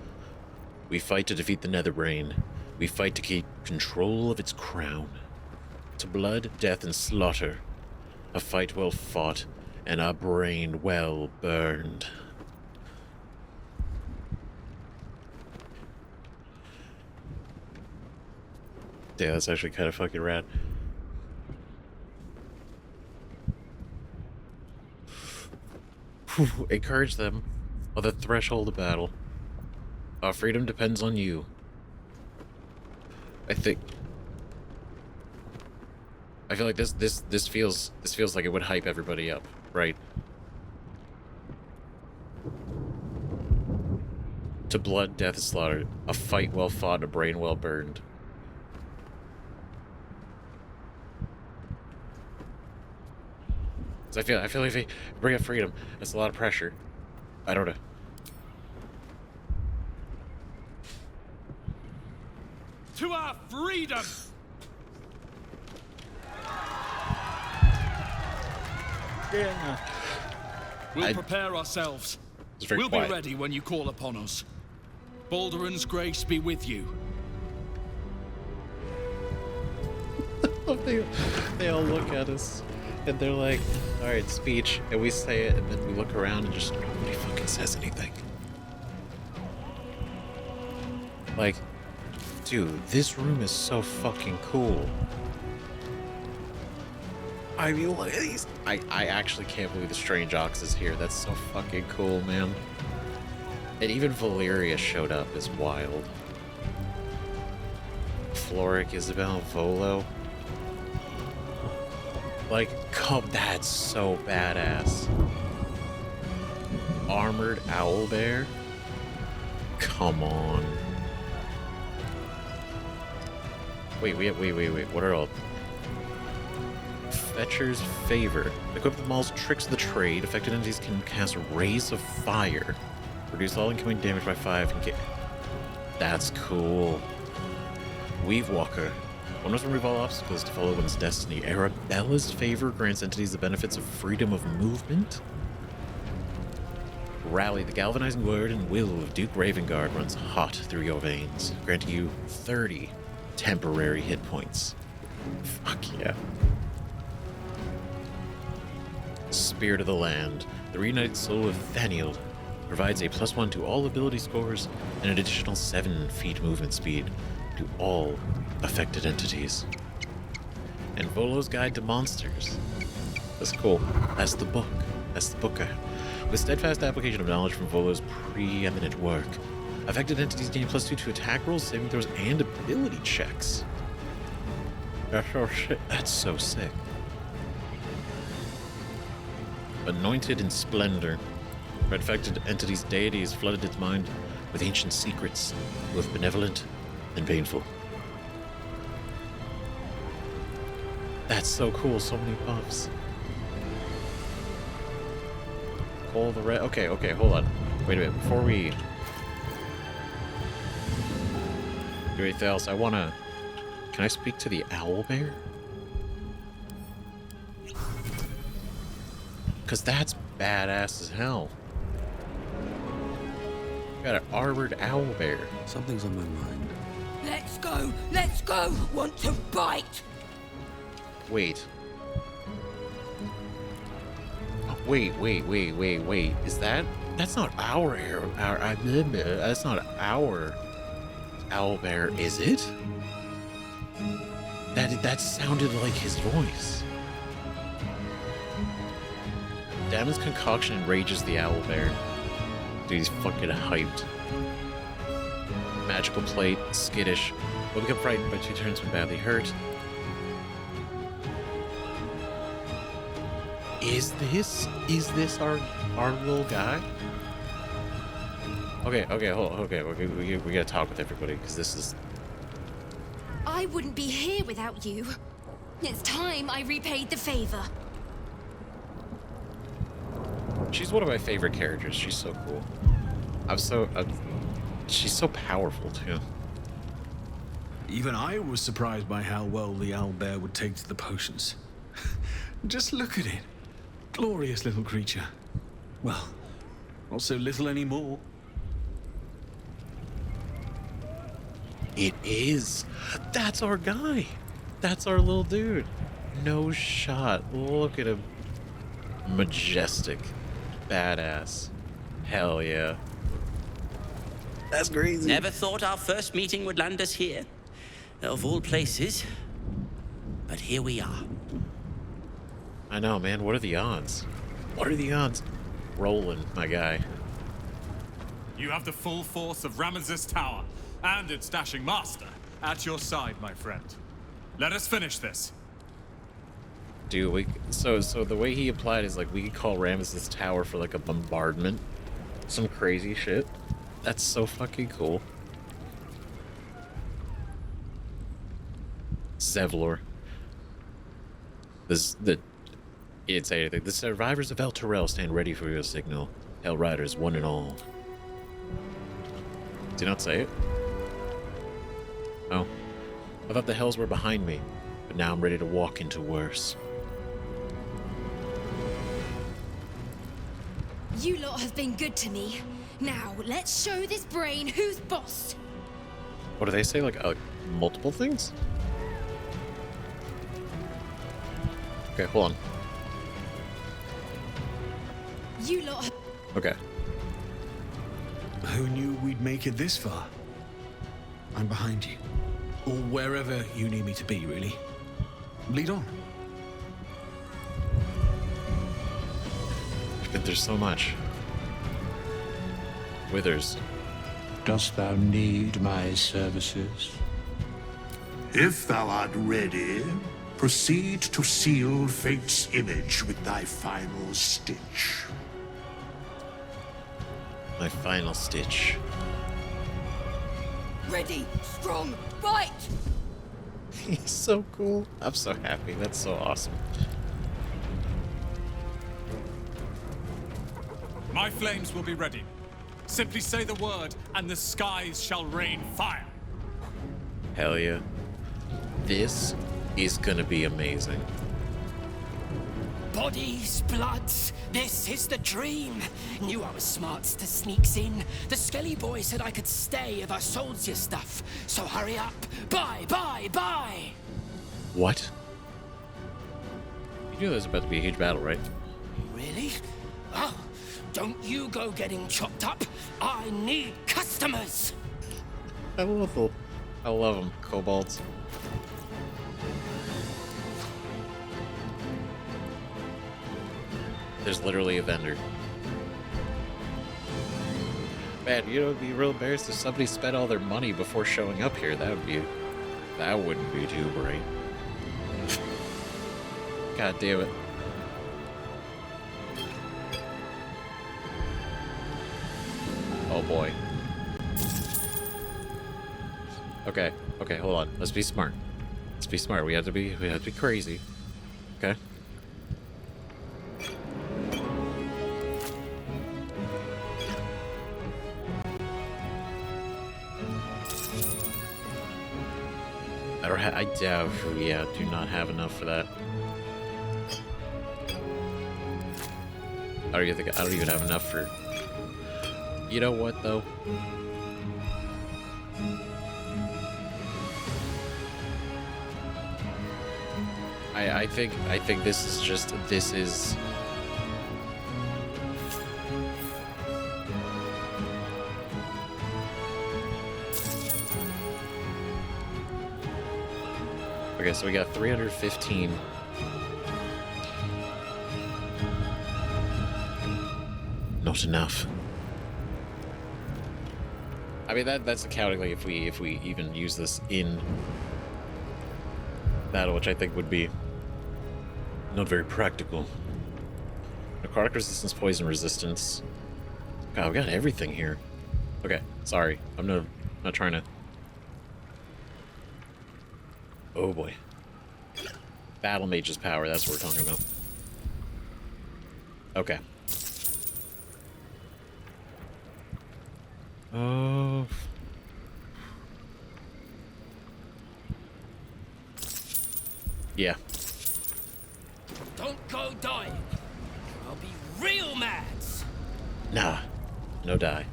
We fight to defeat the Netherbrain. We fight to keep control of its crown. To blood, death, and slaughter. A fight well fought, and our brain well burned. Yeah, that's actually kind of fucking rad. Encourage them on the threshold of battle. Our freedom depends on you. I feel like this feels like it would hype everybody up, right? To blood, death, and slaughter, a fight well fought, and a brain well burned. I feel like if they bring up freedom, it's a lot of pressure. I don't know. To our freedom! Yeah. We'll prepare ourselves. We'll be ready when you call upon us. Balduran's grace be with you. They all look at us. And they're like, alright, speech. And we say it, and then we look around and just nobody fucking says anything. Like, dude, this room is so fucking cool. I mean, look at these. I actually can't believe the Strange Ox is here. That's so fucking cool, man. And even Valyria showed up as wild. Floric, Isabel, Volo. Like, come, that's so badass. Armored Owlbear? Come on. Wait, what are all... Fetcher's Favor. Equip the Maul's Tricks of the Trade. Affected entities can cast Rays of Fire. Reduce all incoming damage by 5 and get... That's cool. Weave Walker. One must remove all obstacles to follow one's destiny. Arabella's Favor grants entities the benefits of freedom of movement. Rally. The galvanizing word and will of Duke Ravengard runs hot through your veins, granting you 30 temporary hit points. Fuck yeah. Spirit of the Land. The reunited soul of Thaniel provides a +1 to all ability scores and an additional 7 feet movement speed to all affected entities. And Volo's Guide to Monsters. That's cool. That's the book. With steadfast application of knowledge from Volo's preeminent work, affected entities gain +2 to attack rolls, saving throws, and ability checks. That's so sick. Anointed in splendor. For affected entities' deity has flooded its mind with ancient secrets, both benevolent and painful. That's so cool, so many buffs. All the red. Okay, hold on. Wait a minute. Before we do anything else, I wanna. Can I speak to the owl bear? Because that's badass as hell. Got an armored owl bear. Something's on my mind. Let's go! Want to bite? Wait. Wait. Is that? That's not our arrow. That's not our owl bear, is it? That sounded like his voice. Damon's concoction enrages the owl bear. Dude, he's fucking hyped. Magical plate, skittish. Will become frightened by 2 turns when badly hurt. Is this our little guy? Okay, hold on. Okay, we gotta talk with everybody, because this is... I wouldn't be here without you. It's time I repaid the favor. She's one of my favorite characters. She's so cool. She's so powerful, too. Even I was surprised by how well the owlbear would take to the potions. Just look at it. Glorious little creature. Well, not so little anymore. It is. That's our guy. That's our little dude. No shot. Look at him. Majestic. Badass. Hell yeah. That's crazy. Never thought our first meeting would land us here. Of all places. But here we are. I know, man. What are the odds? Rolling, my guy. You have the full force of Ramesses Tower and its dashing master at your side, my friend. Let us finish this. Dude, so the way he applied is like we could call Ramesses Tower for like a bombardment. Some crazy shit. That's so fucking cool. Zevlor. He didn't say anything. The survivors of El Terrell stand ready for your signal. Hell Riders, one and all. Did he not say it? Oh. I thought the hells were behind me, but now I'm ready to walk into worse. You lot have been good to me. Now, let's show this brain who's boss. What do they say? Like multiple things? Okay, hold on. You lot. Okay. Who knew we'd make it this far? I'm behind you. Or wherever you need me to be, really. Lead on. You've been through so much. Withers. Dost thou need my services? If thou art ready, proceed to seal fate's image with thy final stitch. My final stitch. Ready, strong, fight! He's so cool. I'm so happy. That's so awesome. My flames will be ready. Simply say the word, and the skies shall rain fire. Hell yeah. This is gonna be amazing. Bodies, bloods, this is the dream. Knew I was smarts to sneaks in. The skelly boy said I could stay if I sold your stuff. So hurry up. Bye, bye, bye. What? You knew there was about to be a huge battle, right? really? Oh, don't you go getting chopped up. I need customers. I love them, kobolds. There's literally a vendor. Man, you know, it'd be real embarrassed if somebody spent all their money before showing up here. That wouldn't be too bright. God damn it. Oh boy. Okay, hold on. Let's be smart. Let's be smart. We have to be crazy. Okay. I do not have enough for that. I don't even have enough for. You know what though? I think this is. Okay, so we got 315. Not enough. I mean that's accounting like if we even use this in battle, which I think would be not very practical. Necrotic resistance, poison resistance. God, we got everything here. Okay, sorry. I'm not trying to. Oh boy. Battle Mage's power, that's what we're talking about. Okay. Oh. Yeah. Don't go dying. I'll be real mad. Nah. No die.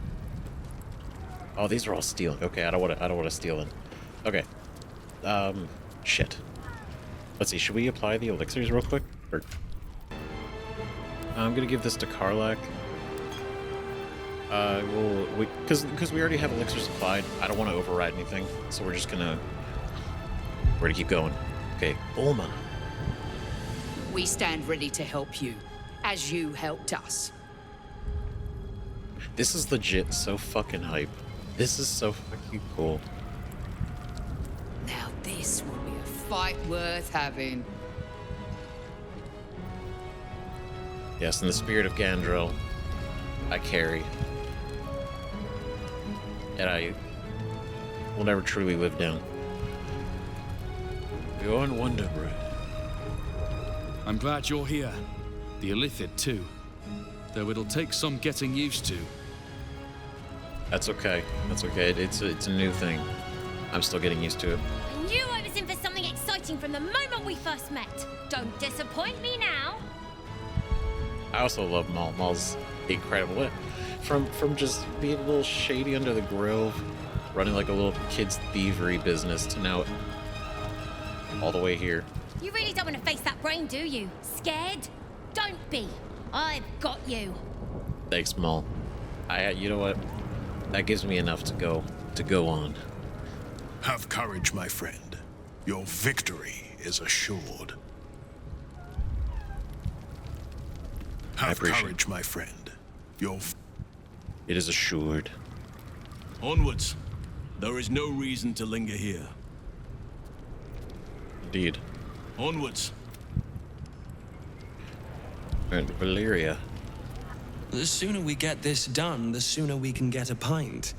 Oh, these are all stealing. Okay, I don't want to steal in. Okay. Shit. Let's see, should we apply the elixirs real quick? Or I'm gonna give this to Karlach. Because we already have elixirs applied. I don't want to override anything, so we're gonna keep going. Okay, Bulma. We stand ready to help you, as you helped us. This is legit so fucking hype. This is so fucking cool. Now this will be a fight worth having. Yes, in the spirit of Gandrel, I carry. And I will never truly live down. You're in Wonderbread. I'm glad you're here. The Illithid too. Though it'll take some getting used to. That's okay. That's okay. It's a new thing. I'm still getting used to it. I knew I was in for something exciting from the moment we first met. Don't disappoint me now. I also love Maul. Maul's incredible. From just being a little shady under the grove, running like a little kid's thievery business, to now all the way here. You really don't want to face that brain, do you? Scared? Don't be. I've got you. Thanks, Maul. You know what? That gives me enough to go on. Have courage, my friend. Your victory is assured. Have courage, my friend. It is assured. Onwards. There is no reason to linger here. Indeed. Onwards. And Valyria. The sooner we get this done, the sooner we can get a pint.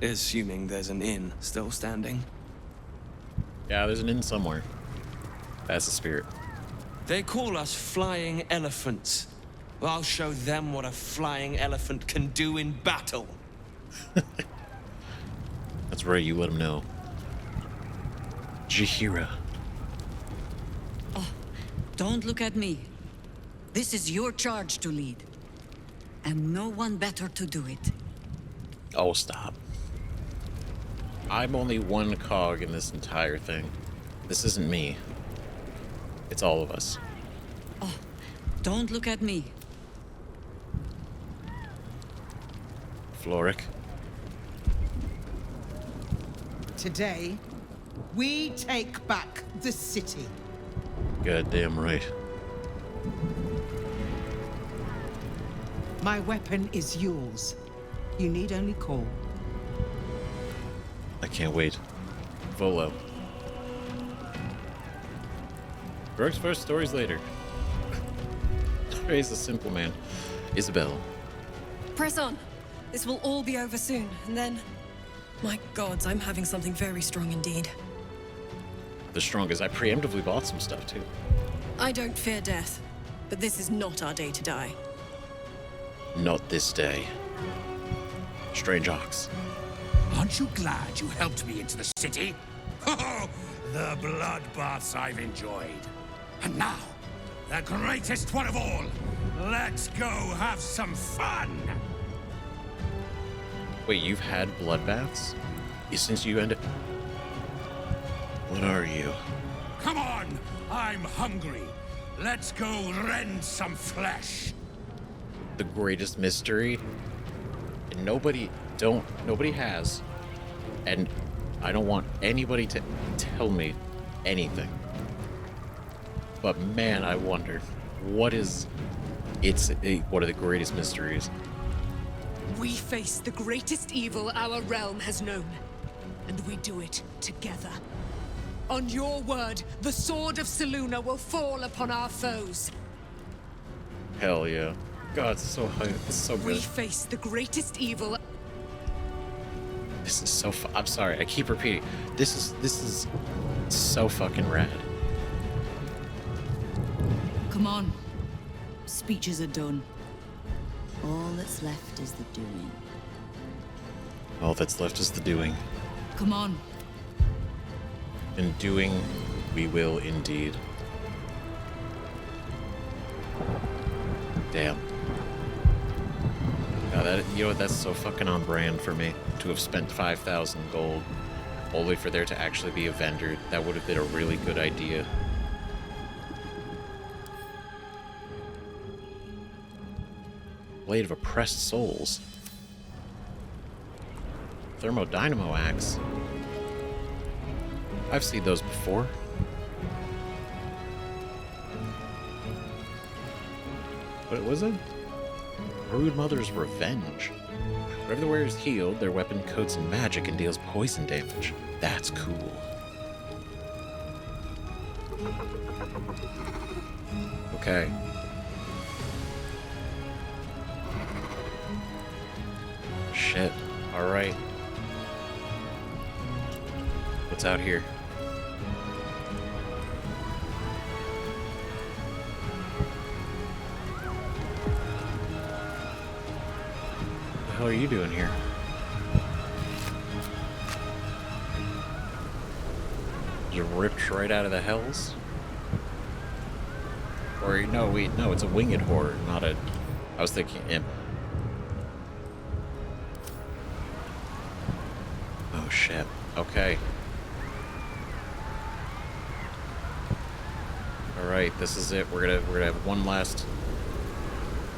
Assuming there's an inn still standing. Yeah, there's an inn somewhere. That's the spirit. They call us flying elephants. Well, I'll show them what a flying elephant can do in battle. That's right, you let them know. Jahira. Oh, don't look at me. This is your charge to lead. And no one better to do it. Oh, stop. I'm only one cog in this entire thing. This isn't me. It's all of us. Oh, don't look at me. Floric. Today, we take back the city. Goddamn right. My weapon is yours. You need only call. I can't wait. Volo. Brooks first, stories later. Raise a simple man. Isabel. Press on. This will all be over soon, and then... My gods, I'm having something very strong indeed. The strongest. I preemptively bought some stuff, too. I don't fear death, but this is not our day to die. Not this day. Strange Ox. Aren't you glad you helped me into the city? Oh, the bloodbaths I've enjoyed. And now, the greatest one of all. Let's go have some fun! Wait, you've had bloodbaths? Since you ended... What are you? Come on! I'm hungry. Let's go rend some flesh. The greatest mystery? And nobody has. And I don't want anybody to tell me anything. But man, I wonder, what are the greatest mysteries? We face the greatest evil our realm has known, and we do it together. On your word, the sword of Selûne will fall upon our foes. Hell yeah. God, it's so high. It's so good. We face the greatest evil. This is so I'm sorry, I keep repeating. This is so fucking rad. Come on. Speeches are done. All that's left is the doing. All that's left is the doing. Come on. And doing we will indeed. Damn. Now that, you know what, that's so fucking on brand for me. To have spent 5,000 gold only for there to actually be a vendor. That would have been a really good idea. Blade of Oppressed Souls. Thermodynamo Axe. I've seen those before. What was it? Brood Mother's Revenge. Whenever the wearer is healed, their weapon coats in magic and deals poison damage. That's cool. Okay. Shit. Alright. What's out here? What the hell are you doing here? You ripped right out of the hells? Or no, wait, no, it's a winged horde, not a... I was thinking imp. Oh shit. Okay. Alright, this is it. We're gonna have one last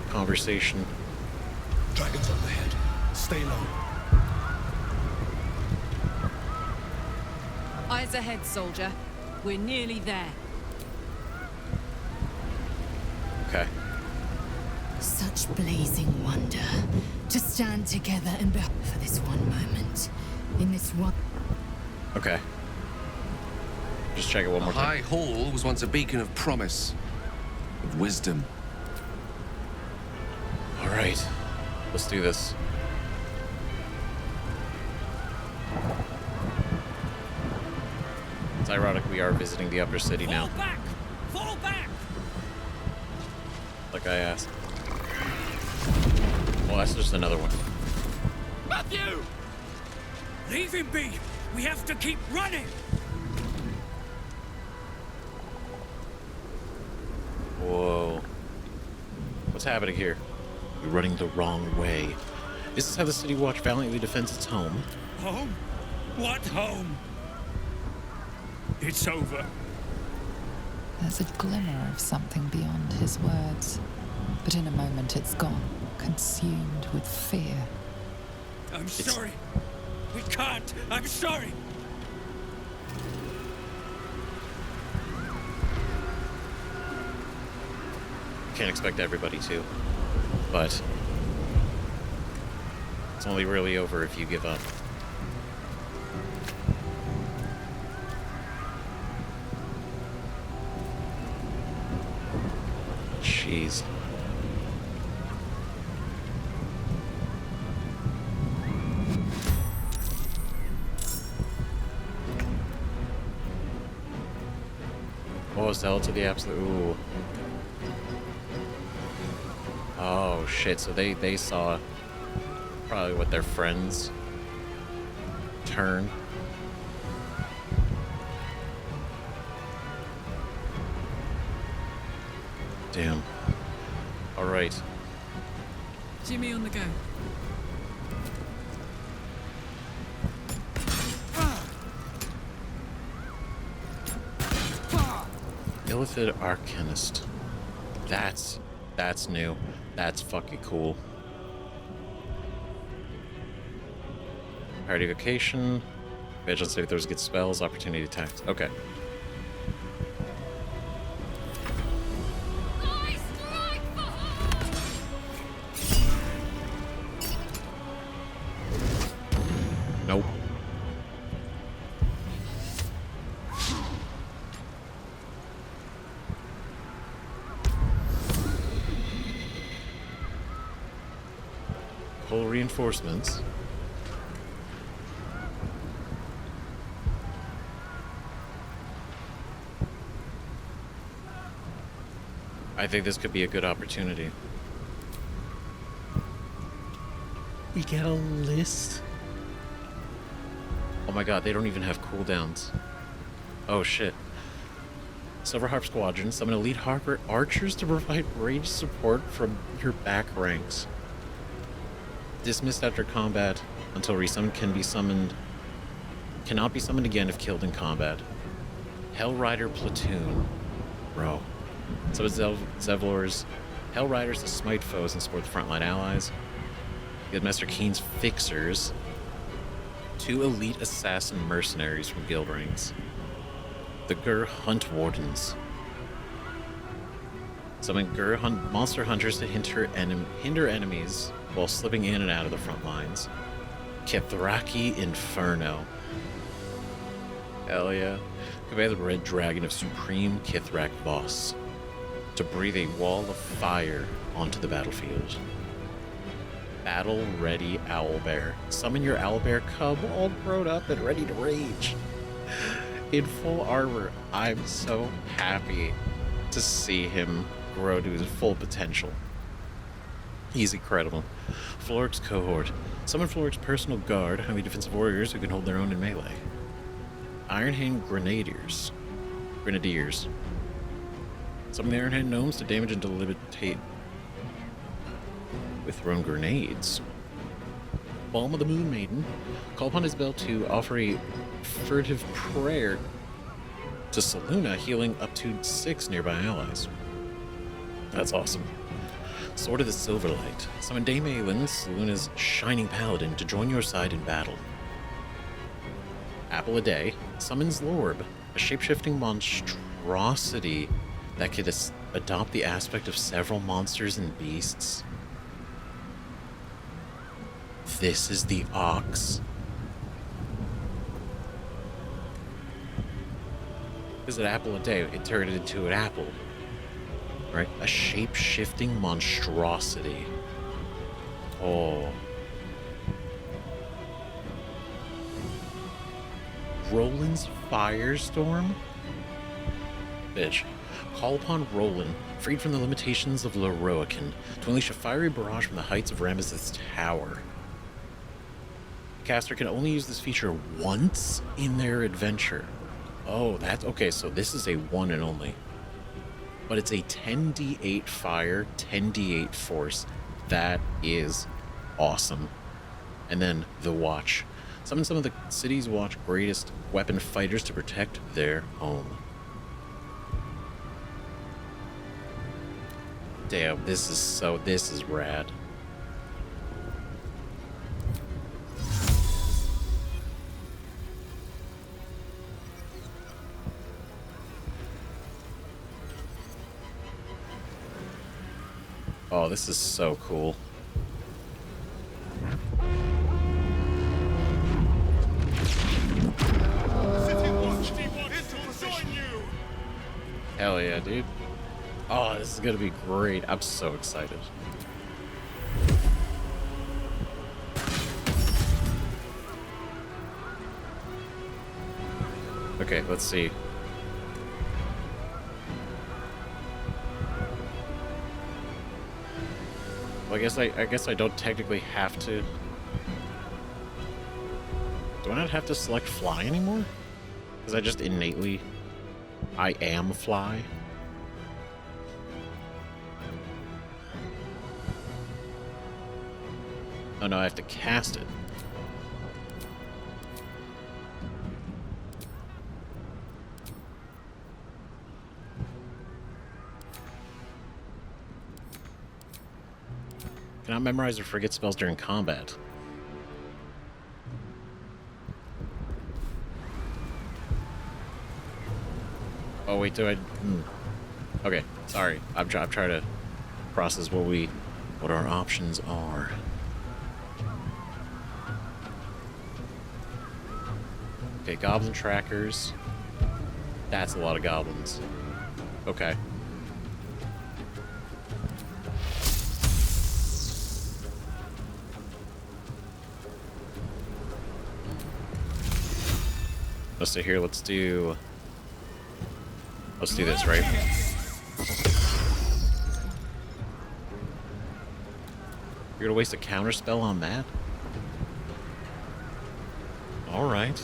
conversation. Dragons overhead. Stay low. Eyes ahead, soldier. We're nearly there. Okay. Such blazing wonder. To stand together and be for this one moment. In this one... Okay. Just check it one more time. High Hall was once a beacon of promise, of wisdom. All right, let's do this. It's ironic we are visiting the upper city now. Fall back! Fall back! Like I asked. Well, that's just another one. Matthew! Leave him be! We have to keep running! Whoa. What's happening here? You're running the wrong way. This is how the City Watch valiantly defends its home. Home? What home? It's over. There's a glimmer of something beyond his words, but in a moment it's gone, consumed with fear. I'm sorry. We can't. I'm sorry. Can't expect everybody to, but it's only really over if you give up. Jeez. Oh, Zell to the absolute. Ooh. Oh shit! So they saw probably what their friends turn. Damn. All right. Jimmy on the go. Illithid Arcanist. That's new. That's fucking cool. Party vocation. Vigilance saving throws, get spells, opportunity attacks. Okay. Nope. Pull reinforcements. I think this could be a good opportunity. We get a list. Oh my god, they don't even have cooldowns. Oh shit. Silver Harp Squadron, summon elite harper archers to provide range support from your back ranks. Dismissed after combat until resummoned cannot be summoned again if killed in combat. Hellrider Platoon. Bro. So it's Zevlor's Hellriders to smite foes and support the frontline allies. Guildmaster Keen's Fixers. 2 elite assassin mercenaries from guild ranks. The Gur Hunt Wardens. Summon Gur Hunt monster hunters to hinder enemies while slipping in and out of the front lines. Kethraki Inferno. Hell yeah. Command the Red Dragon of Supreme Kithrak Voss to breathe a wall of fire onto the battlefield. Battle Ready Owlbear. Summon your owlbear cub all grown up and ready to rage. In full armor. I'm so happy to see him grow to his full potential. He's incredible. Floric's Cohort. Summon Floric's personal guard, heavy defensive warriors who can hold their own in melee. Ironhand Grenadiers. Summon the Ironhand Gnomes to damage and debilitate with thrown grenades. Balm of the Moon Maiden. Call upon Isabel to offer a furtive prayer to Selûne, healing up to 6 nearby allies. That's awesome. Sword of the Silverlight. Summon Dame Aelin, Selûne's shining paladin, to join your side in battle. Apple a Day summons Lorb, a shapeshifting monstrosity that could adopt the aspect of several monsters and beasts. This is the Ox. Is it Apple a Day? It turned into an apple. Right? A shape-shifting monstrosity. Oh. Roland's Firestorm? Bitch. Call upon Roland, freed from the limitations of Loroakan, to unleash a fiery barrage from the heights of Ramesses Tower. The caster can only use this feature once in their adventure. Oh, that's okay, so this is a one and only. But it's a 10d8 fire, 10d8 force. That is awesome. And then the Watch. Summon some of the city's Watch greatest weapon fighters to protect their home. Damn, this is rad. Oh, this is so cool. Hell yeah, dude. Oh, this is gonna be great. I'm so excited. Okay, let's see. Well, I guess I don't technically have to. Do I not have to select fly anymore? Because I just innately I am fly. Oh no, I have to cast it. Cannot memorize or forget spells during combat. Oh wait, do I? Okay, sorry. I'm trying to process what our options are. Okay, goblin trackers. That's a lot of goblins. Okay. Let's see here. Let's do this, right? You're gonna waste a counter spell on that? All right.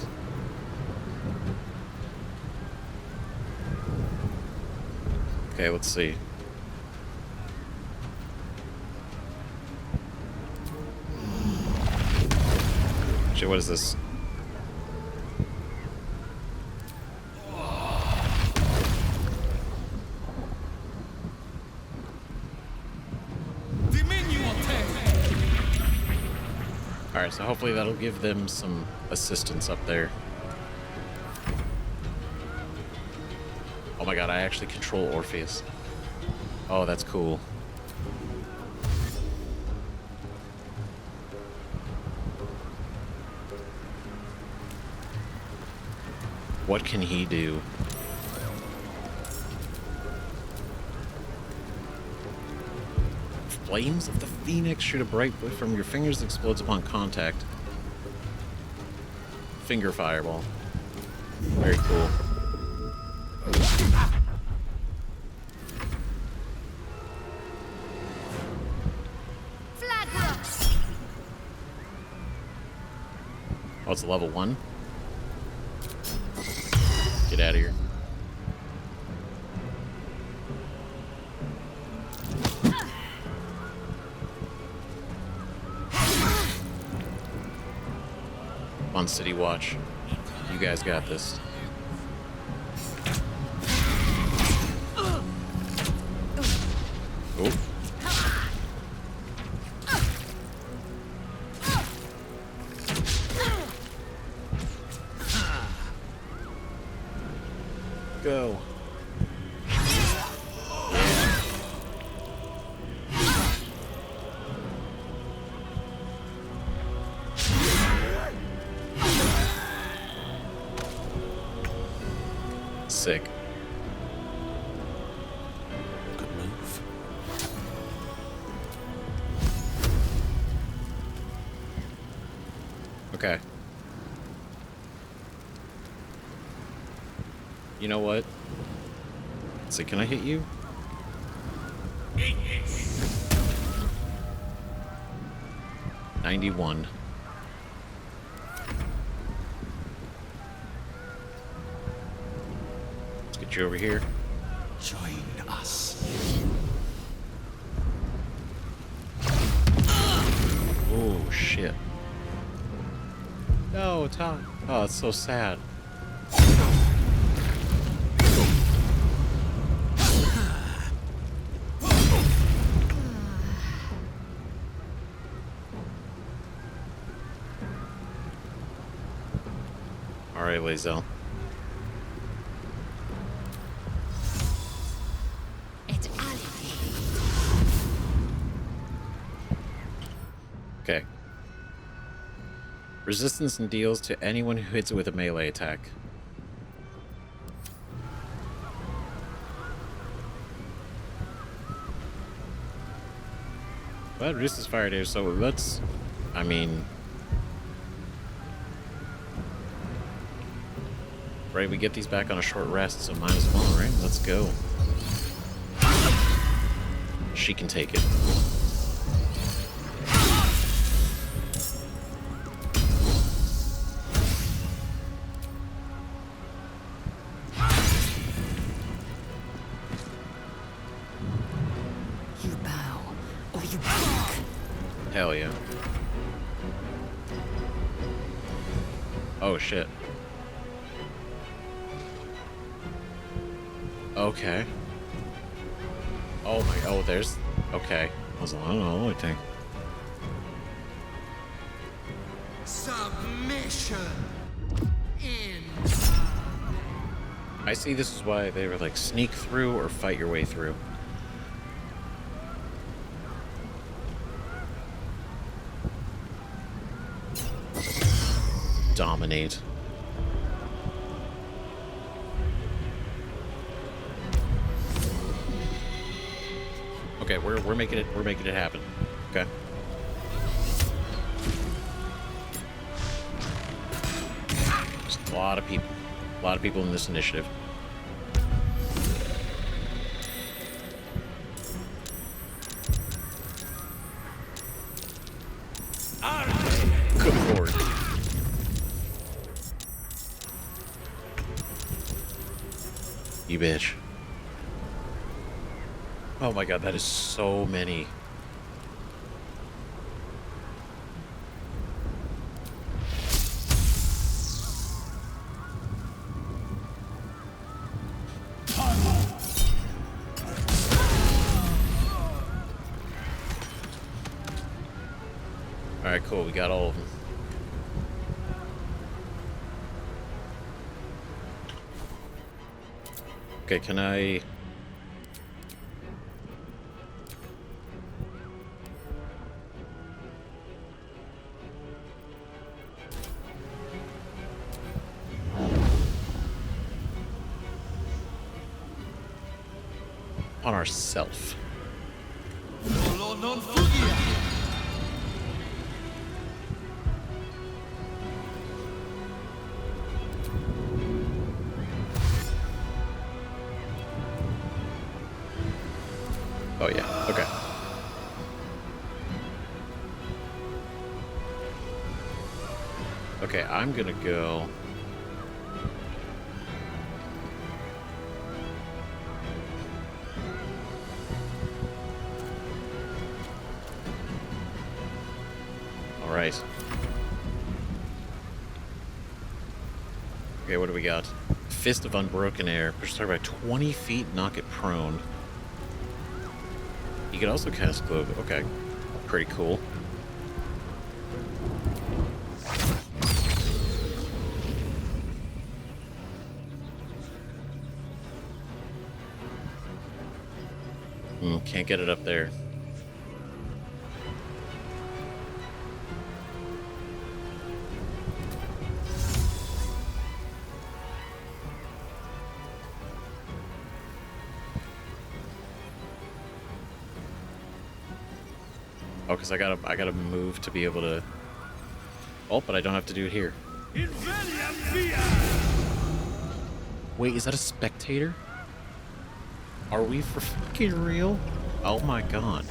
Okay, let's see. Shit, what is this? Alright, so hopefully that'll give them some assistance up there. Oh my god, I actually control Orpheus. Oh, that's cool. What can he do? Flames of the Phoenix shoot a bright blue from your fingers that explodes upon contact. Finger fireball. Very cool. Oh, it's level 1? Get out of here. On City Watch. You guys got this. Oh. Go. Sick. Good move. Okay. You know what? Let's see, can I hit you? $91. Let's get you over here. Join us. Oh, shit. No, Tom. Oh, it's so sad. Alright, Lae'zel. Resistance and deals to anyone who hits it with a melee attack. Well, it reduces fire damage, so let's... I mean... Right, we get these back on a short rest, so might as well, right? Let's go. She can take it. You bow, or you break. Hell yeah. Oh shit. Okay. Oh my, oh there's, okay. I was like, I don't know, I think. Submission. I see this is why they were like sneak through or fight your way through. Dominate. Okay, we're making it happen. Okay. There's a lot of people in this initiative. Good lord. You bitch. Oh my god, that is so many. Alright, cool, we got all of them. Okay, can I... on ourself. Oh yeah, okay. Okay, I'm gonna go... Alright. Okay, what do we got? Fist of Unbroken Air. Push target by 20 feet, knock it prone. You can also cast Globe. Okay. Pretty cool. Can't get it up there. Oh, because I gotta move to be able to... Oh, but I don't have to do it here. Wait, is that a spectator? Are we for fucking real? Oh my god.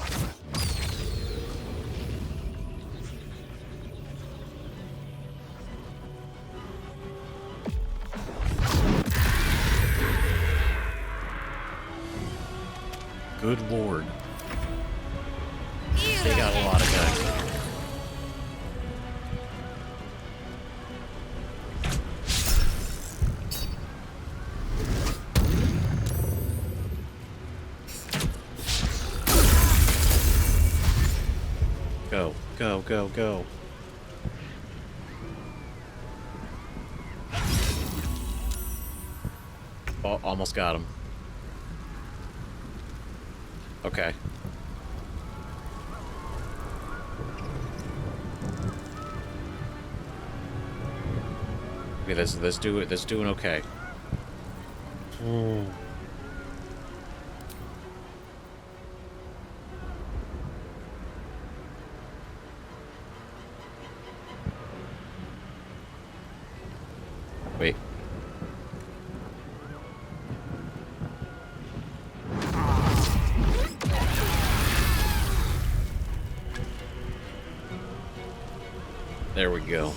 Good lord. They got a lot of guys. Go, go, go, go. Oh, almost got him. Okay. Okay, let's do it. That's doing okay. Wait. There we go.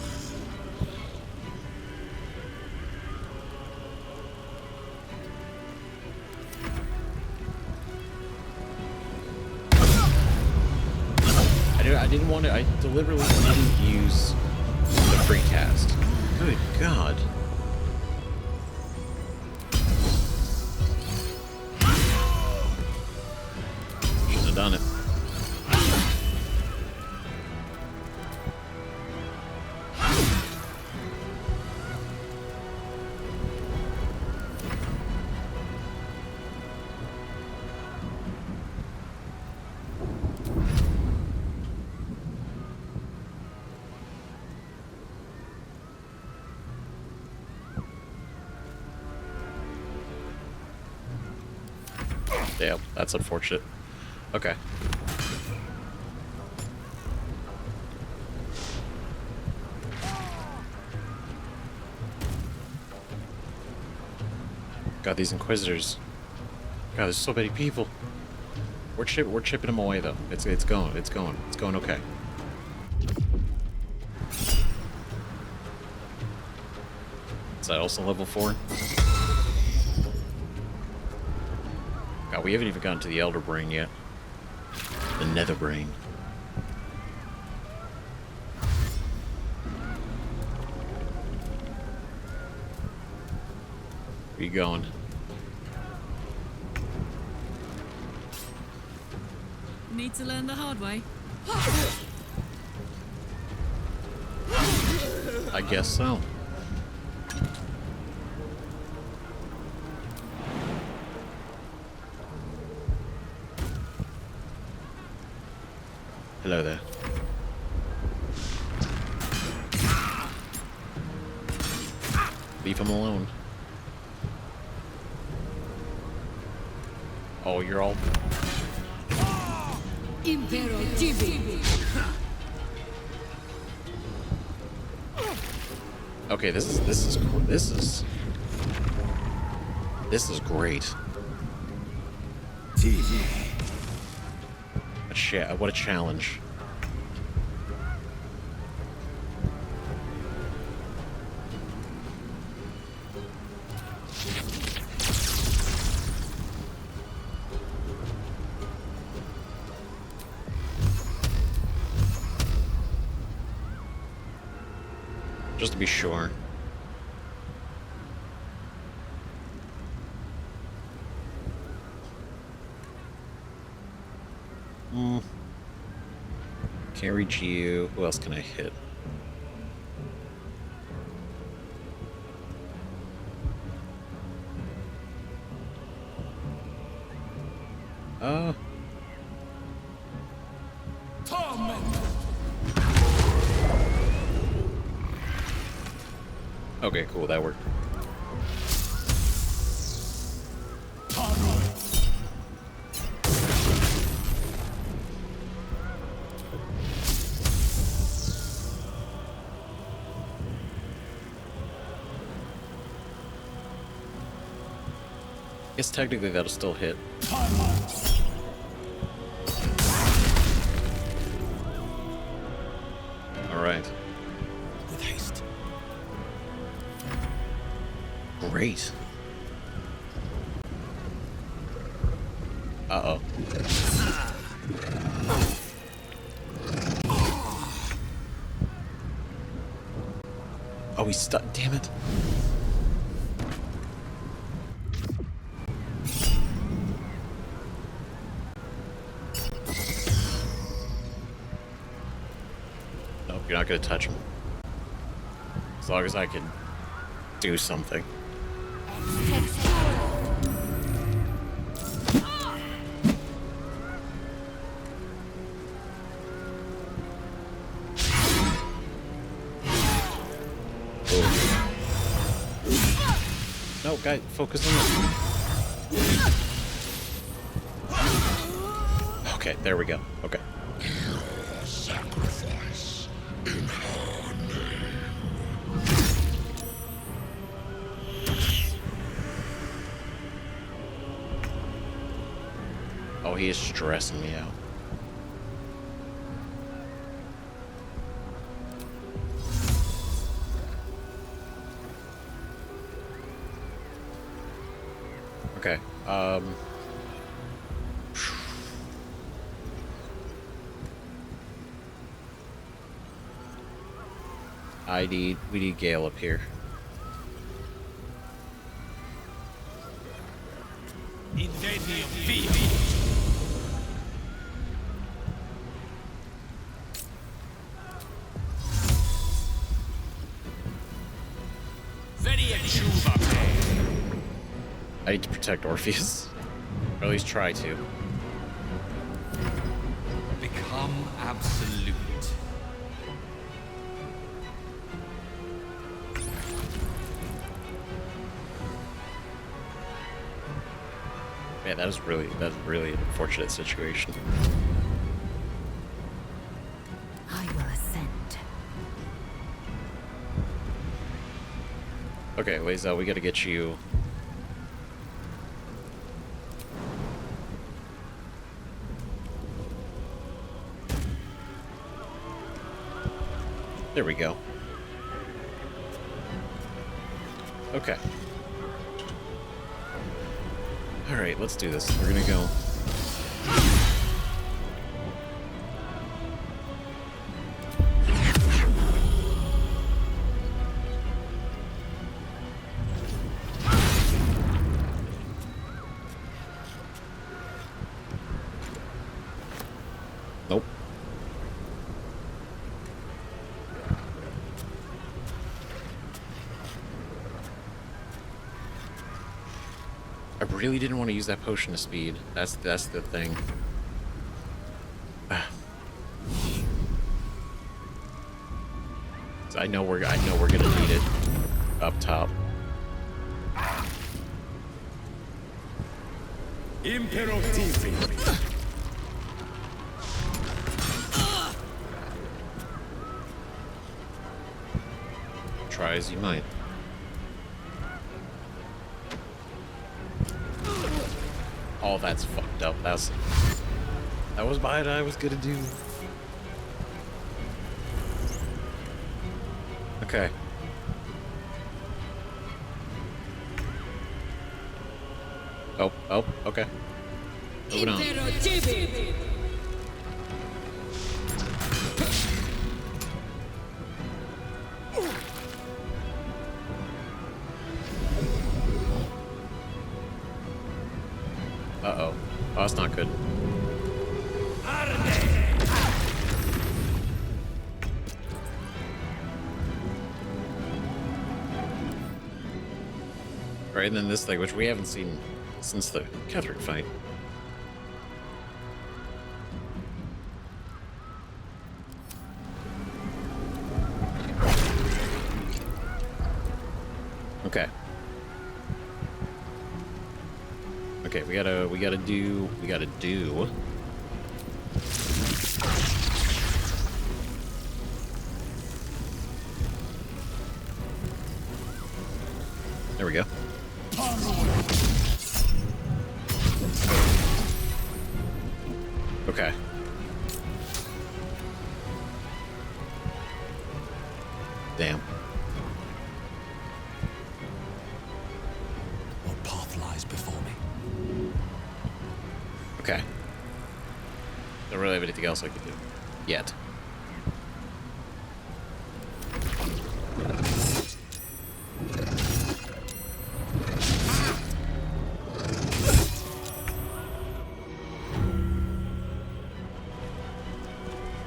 I didn't want to. I deliberately didn't use the free cast. Good God. Shouldn't have done it. Yeah, that's unfortunate. Okay. God, these Inquisitors. God, there's so many people. We're chipping them away though. It's going okay. Is that also level 4? God, we haven't even gotten to the Elderbrain yet. The Netherbrain. Where you going? Need to learn the hard way. I guess so. Hello there. Leave him alone. Oh, you're all... Impero Tibi. Okay, this is great. What a challenge. Just to be sure. Can't reach you. Who else can I hit? Okay, cool, that worked. I guess technically that'll still hit. Alright. With haste. Great. Uh-oh. Oh, he's stuck. Damn it. Nope, you're not gonna touch him. As long as I can do something. No, guy, focus on the... Okay, there we go. Okay. Sacrifice in her name. Oh, he is stressing me out. Okay, we need Gale up here. Invenium vivi. I need to protect Orpheus. Or at least try to. Become absolute. Man, that's really an unfortunate situation. I will ascend. Okay, Lae'zel, we gotta get you. There we go. Okay. Alright, let's do this. We're gonna go. Nope. I really didn't want to use that potion of speed. That's the thing. So I know we're gonna need it up top. Imperativi. Try as you might. Oh, that's fucked up. That was what I was gonna do. Okay. Oh, okay. Moving on. Uh-oh. Oh, that's not good. Right, and then this thing, which we haven't seen since the Catherine fight. Okay. Okay, we gotta do. There we go. Okay. Damn. What path lies before me? Okay. Don't really have anything else I can do. Yet.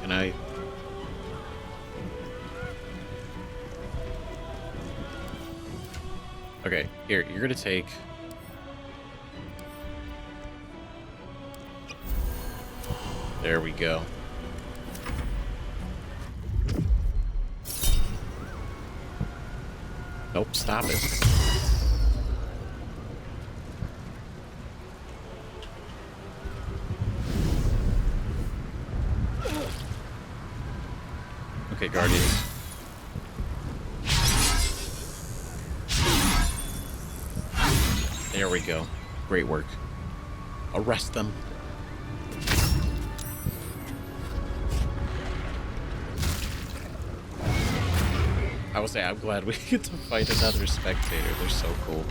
Can I... Okay, here, you're gonna take... There we go. Nope, stop it. Okay, Guardians. There we go. Great work. Arrest them. I will say, I'm glad we get to fight another spectator. They're so cool.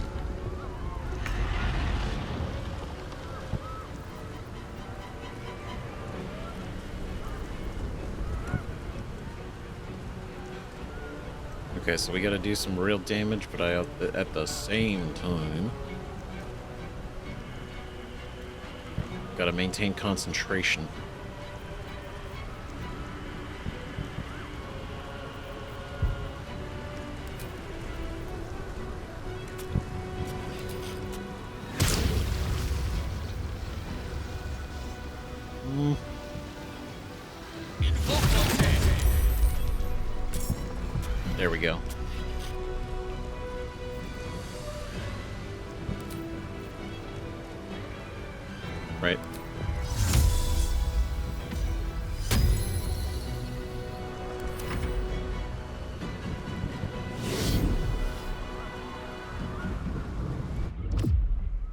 Okay, so we gotta do some real damage, but at the same time, gotta maintain concentration. There we go. Right.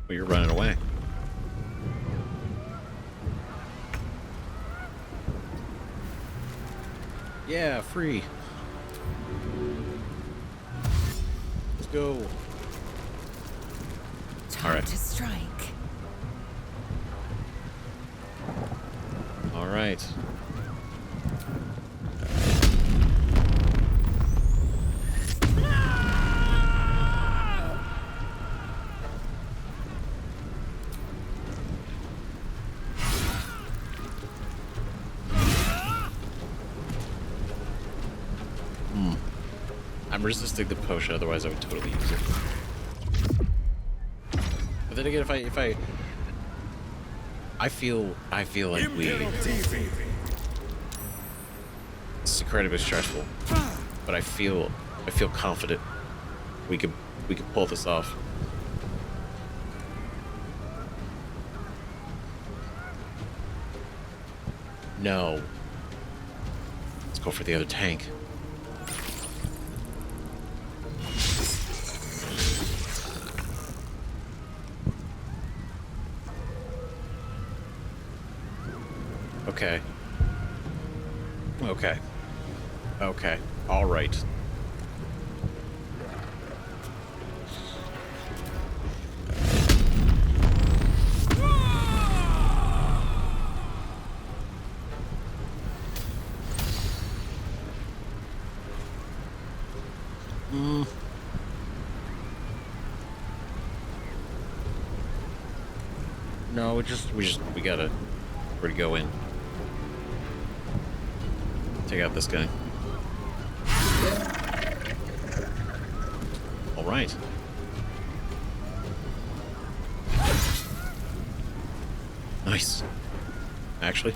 Well, you're running away. Yeah, free. Let's go. Time to strike. All right. I'm resisting the potion, otherwise I would totally use it. But then again, if I feel like it's incredibly stressful, but I feel confident we could pull this off. No. Let's go for the other tank. Okay. Okay. Okay. All right. No, we gotta go in. Take out this guy. All right. Nice. Actually.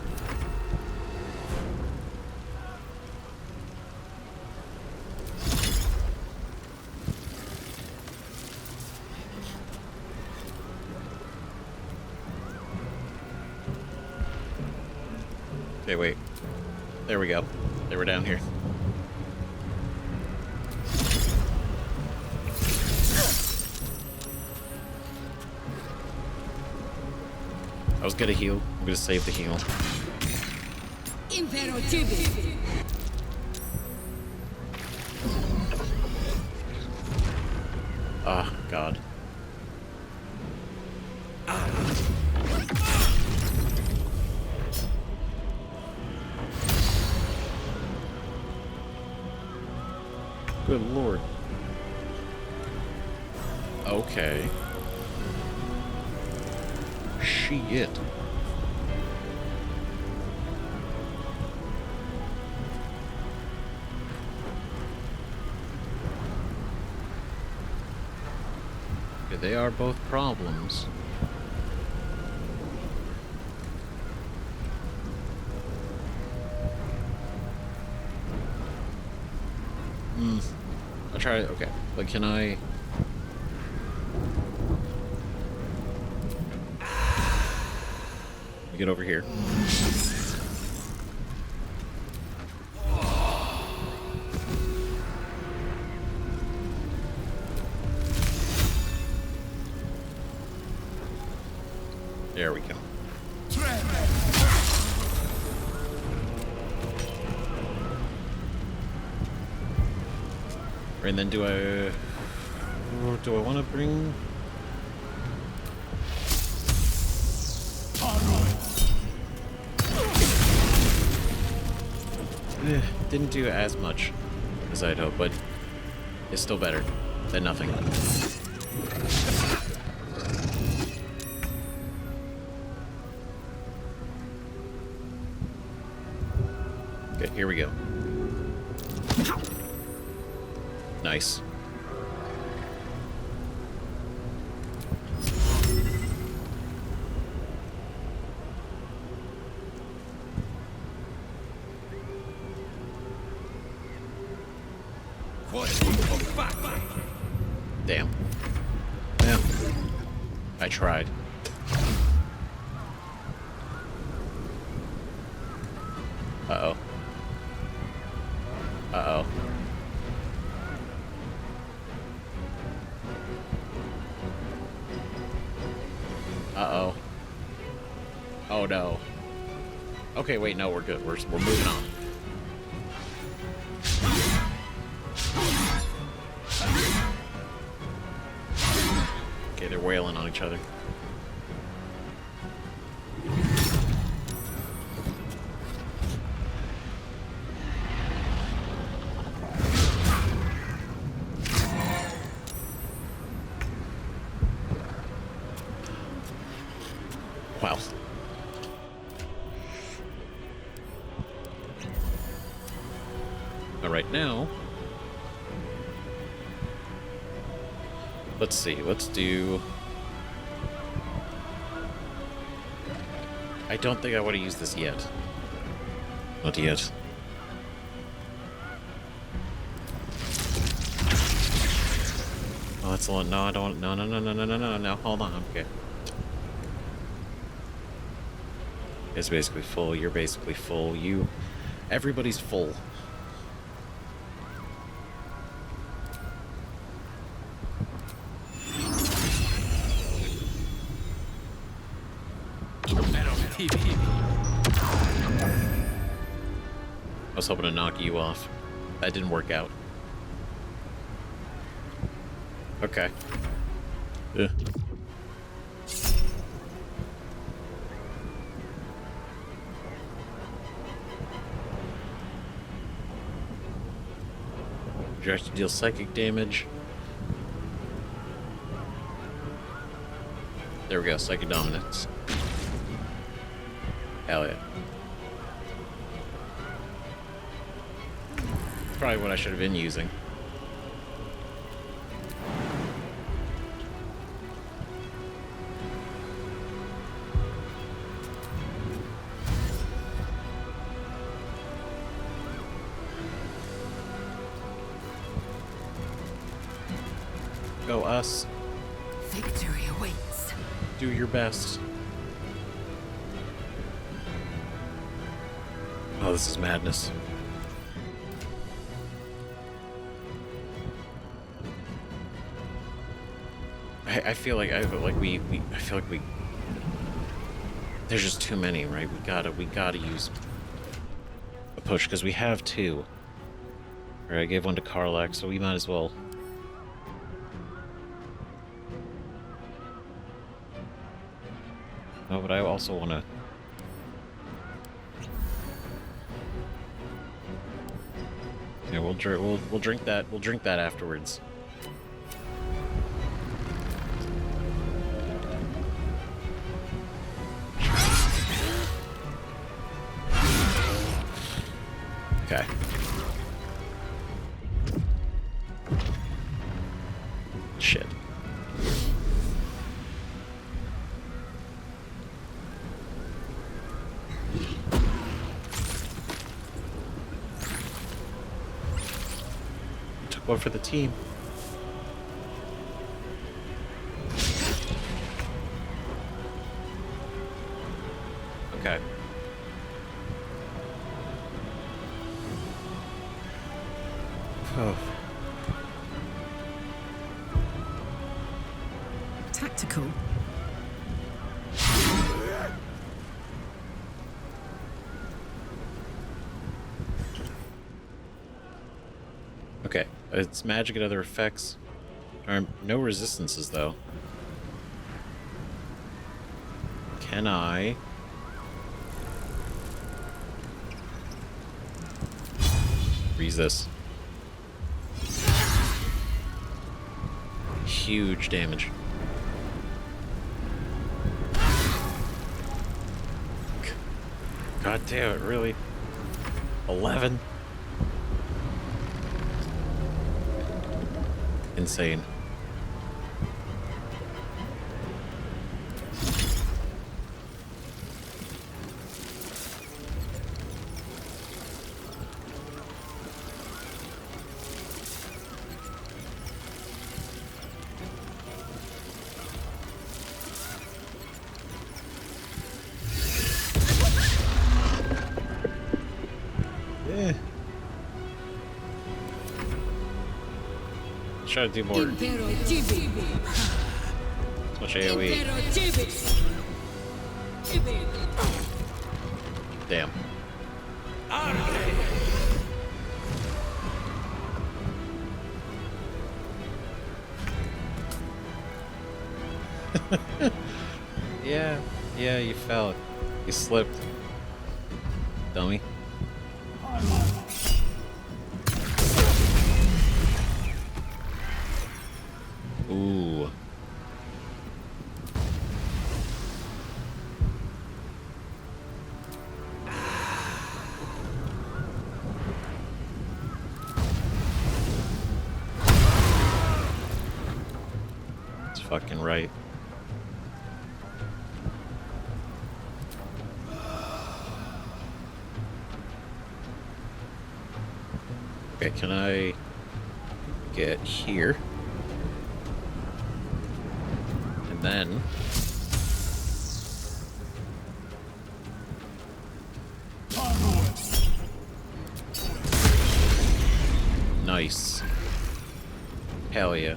Okay, wait. There we go. They were down here. I was gonna heal. I'm gonna save the heal. Impero Tibi. Ah, God. Good lord. Okay. Shit. Okay, they are both problems. I'll try it. Okay. Like, can I... Get over here. There we go. And then do I want to bring? Didn't do as much as I'd hoped, but it's still better than nothing. Okay, here we go. Nice. Damn. Yeah. I tried. Uh-oh. Uh-oh. Uh-oh. Oh, no. Okay, wait, no, we're good. We're moving on. Okay, they're wailing on each other. Wow. All right, now let's see. Let's do. I don't think I want to use this yet. Not yet. Oh, that's a lot. No, I don't. No, no, no, no, no, no, no, no. Hold on. Okay. It's basically full. You're basically full. Everybody's full. I was hoping to knock you off. That didn't work out. Okay. Yeah. You have to deal psychic damage. There we go, psychic dominance. Hell yeah. Probably what I should have been using. Go us. Victory awaits. Do your best. Oh, this is madness. I feel like we there's just too many, right? We gotta use a push because we have two. Or I gave one to Karlak, so we might as well. No, but I also want to. Yeah, we'll drink that. We'll drink that afterwards. Okay. Shit. Took one for the team. Okay. Oh. Tactical. It's magic and other effects. No resistances, though. Can I... resist? Huge damage. God damn it, really? 11? Insane. Try to do more. Too much AoE. Damn. Yeah, you fell. You slipped. Dummy. Ooh. That's fucking right. Okay, can I get here? And then... nice. Hell yeah.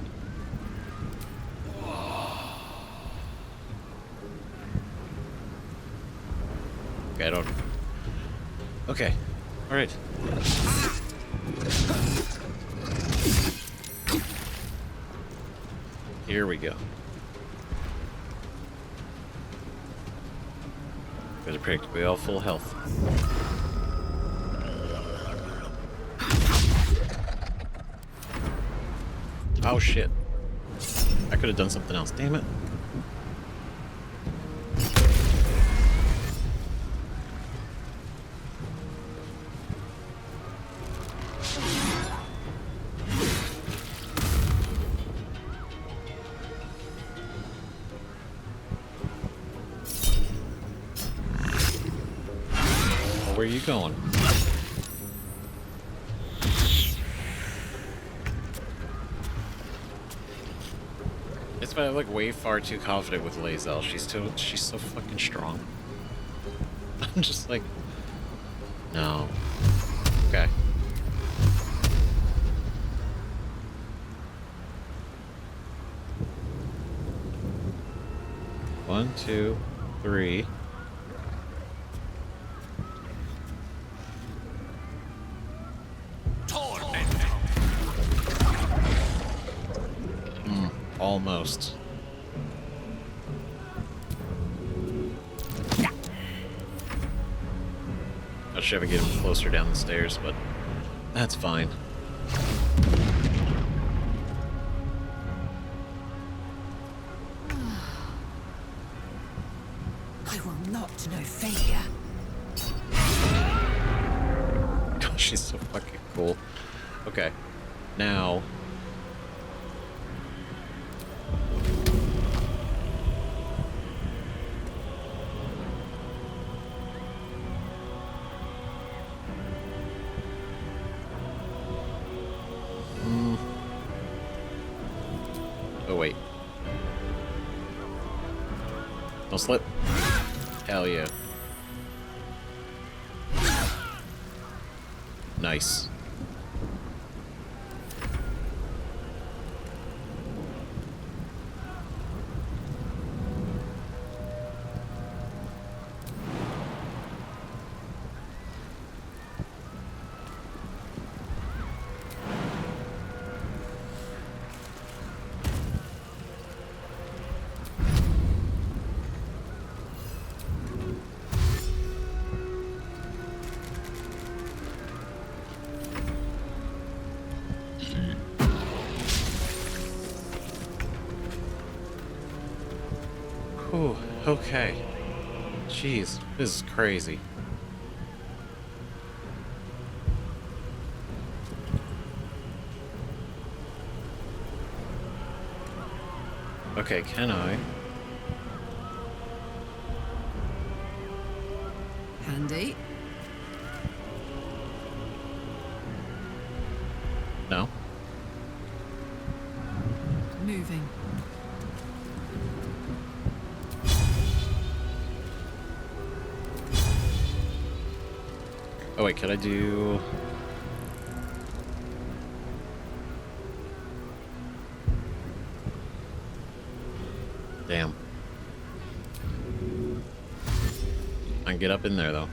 Okay, I don't... okay. Alright. Here we go. Better predictably all full health. Oh shit. I could have done something else, damn it. Where are you going? It's been like way far too confident with Lae'zel. She's so fucking strong. I'm just like, no. Okay. One, two, three. Almost. I should have get him closer down the stairs, but that's fine. I will not know failure. Gosh, she's so fucking cool. Okay, now. Oh, wait. Don't slip. Hell yeah. Nice. Whew, okay. Jeez, this is crazy. Okay, can I? Handy. No? Moving. Oh wait, could I do... Damn. I can get up in there, though.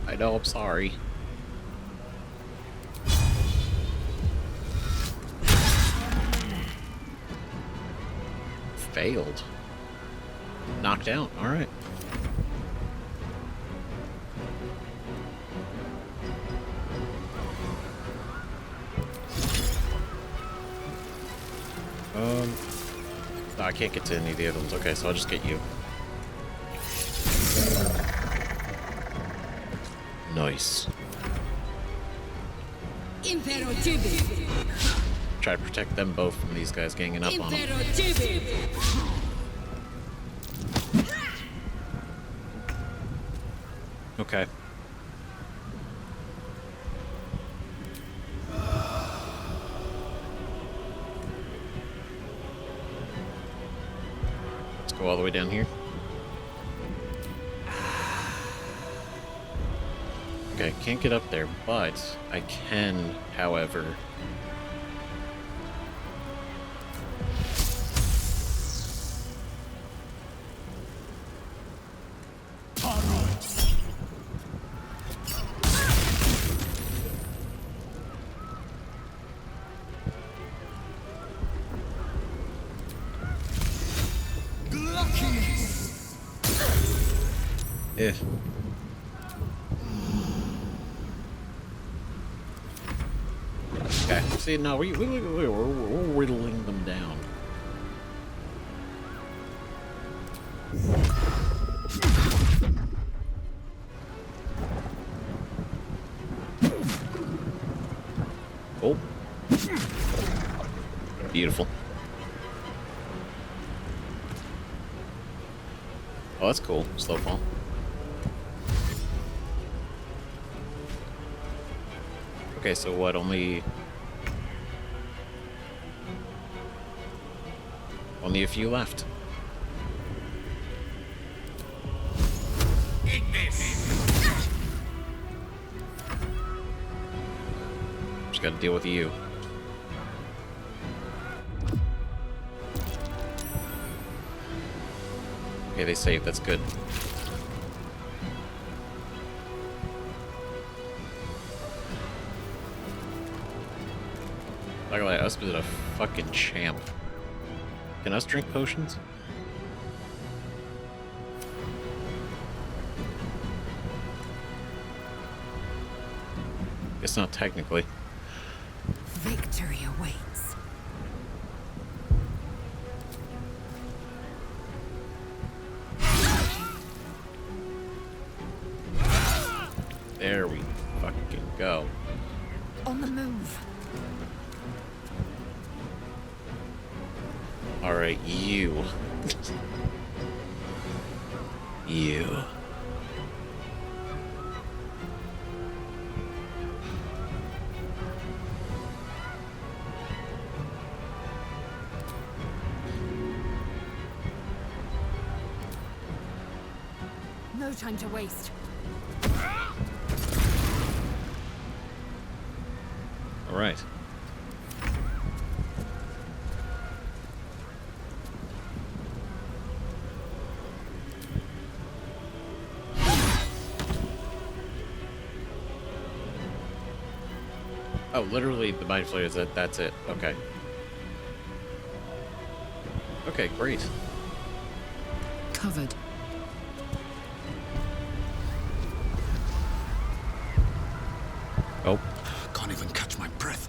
I know, I'm sorry. Failed. Knocked out, alright. No, I can't get to any of the other ones. Okay, so I'll just get you. Nice. Try to protect them both from these guys ganging up on them. Okay. Go all the way down here. Okay, can't get up there, but I can, however... If. Okay, see, no, we're whittling them down. Oh. Beautiful. Oh, that's cool. Slow fall. Okay, so what, only a few left. Just gotta deal with you. Okay, they saved, that's good. Look at that, us is a fucking champ. Can us drink potions? Guess not technically. Victory awaits. There we fucking go. On the move. Alright, you. You. No time to waste. Alright. Oh, literally the mind flayer is that's it. Okay. Okay, great. Covered. Oh. Can't even catch my breath.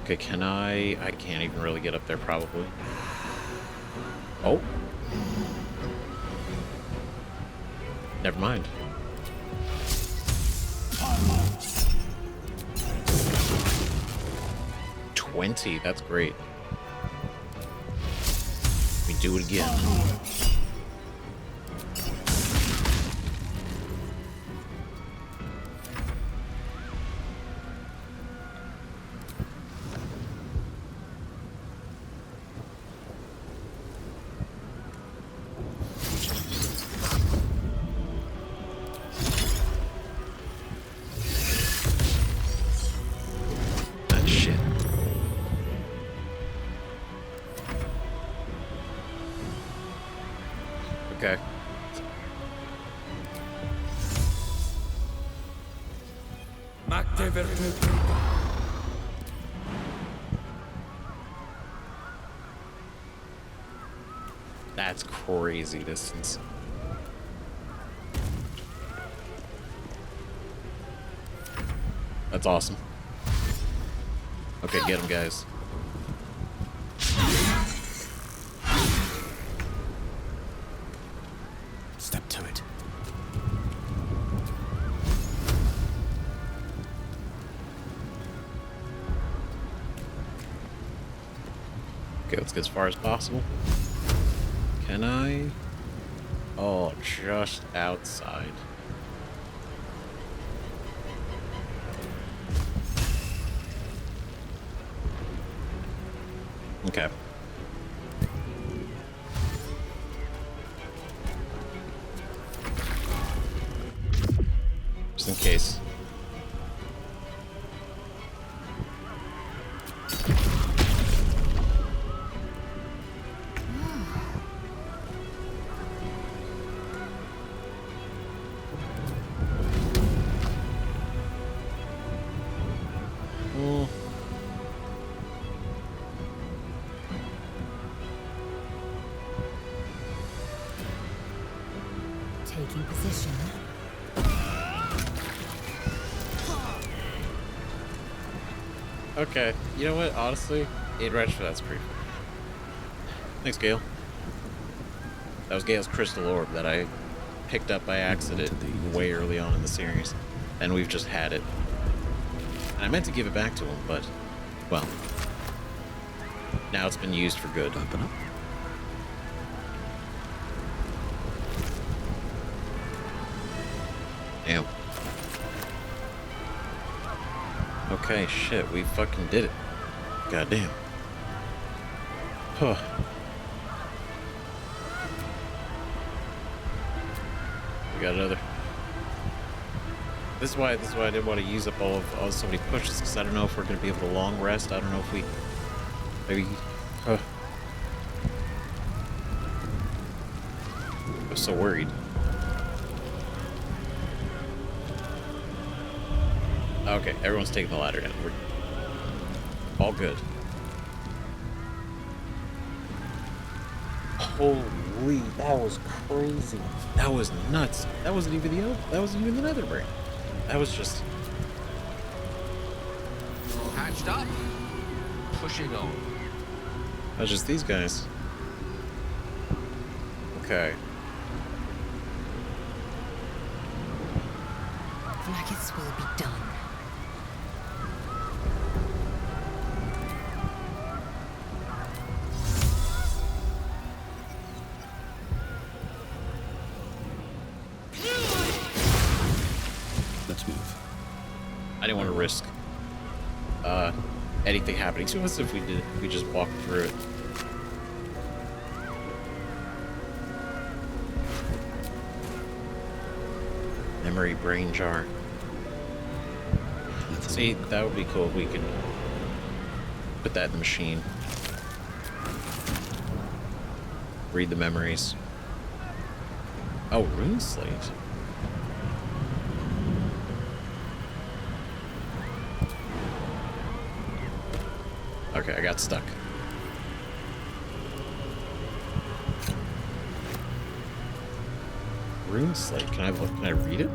Okay, can I can't even really get up there, probably. Oh. Never mind. $20, that's great. We do it again. Okay. That's crazy distance. That's awesome. Okay, get him, guys. Step to it. Okay, let's get as far as possible. Can I? Oh, just outside. Okay. Just in case. Taking position. Okay, you know what? Honestly, 8 reds for that's pretty fair. Thanks, Gale. That was Gale's crystal orb that I picked up by accident way early on in the series, and we've just had it. And I meant to give it back to him, but, well, now it's been used for good. Open up. Damn. Okay, shit, we fucking did it. Goddamn. Huh. We got another. This is why I didn't want to use up all so many pushes, because I don't know if we're gonna be able to long rest. I don't know if we maybe. I'm so worried. Okay, everyone's taking the ladder down. We're all good. Holy, that was crazy. That was nuts. That wasn't even the Netherbrain. That was just Hatched up. Pushing on. that was just these guys. Okay. Blackets will be done. Let's move. I didn't want to risk anything happening to us if we just walked through it. Memory brain jar. See, that would be cool if we could put that in the machine. Read the memories. Oh, rune slate. Okay, I got stuck. Rune slate. Can I look? Can I read it?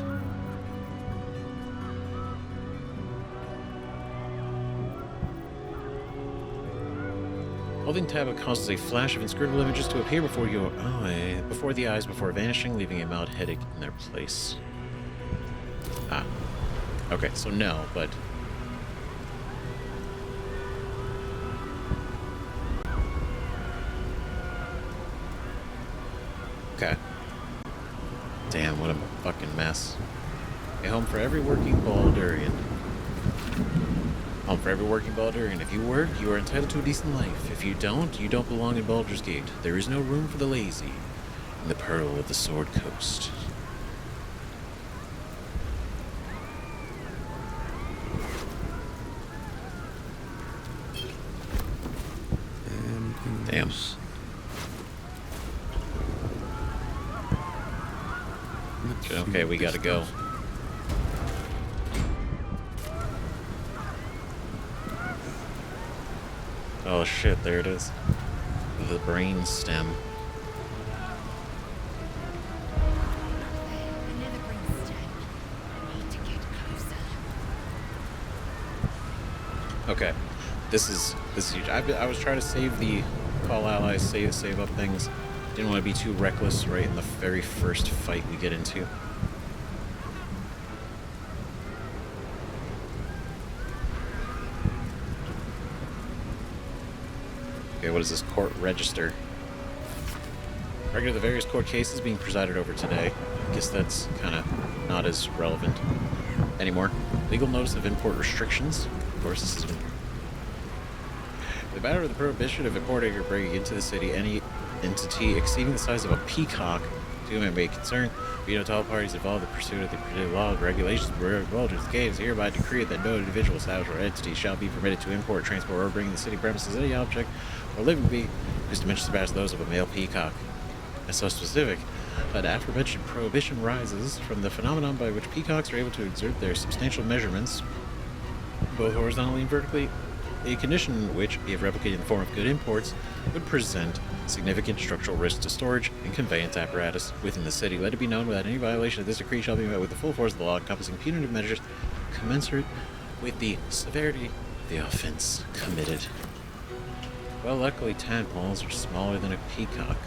Holding tab causes a flash of inscrutable images to appear before your eye, before the eyes, before vanishing, leaving a mild headache in their place. Ah. Okay, so no, but... Okay. Damn, what a fucking mess. A home for every working Baldurian. Home for every working Baldurian. If you work, you are entitled to a decent life. If you don't belong in Baldur's Gate. There is no room for the lazy in the Pearl of the Sword Coast. Damn. Okay, we gotta go. Oh shit, there it is. The brain stem. Okay, this is huge. I was trying to save the call allies, save up things. Didn't want to be too reckless right in the very first fight we get into. Okay, what is this? Court register. Record of the various court cases being presided over today. I guess that's kind of not as relevant anymore. Legal notice of import restrictions. Of course, this is... The matter of the prohibition of importing or bringing into the city any entity exceeding the size of a peacock to whom it may concern, to all parties involved in the pursuit of the predicted law and regulations of Baldur's Gate is hereby decreed that no individual, establishment, or entity shall be permitted to import, transport, or bring in the city premises any object or living being whose dimensions surpass those of a male peacock. That's so specific. But aforementioned prohibition rises from the phenomenon by which peacocks are able to exert their substantial measurements, both horizontally and vertically, a condition which, if replicated in the form of good imports, would present significant structural risk to storage and conveyance apparatus within the city. Let it be known that any violation of this decree shall be met with the full force of the law, encompassing punitive measures commensurate with the severity of the offense committed. Well, luckily tadpoles are smaller than a peacock.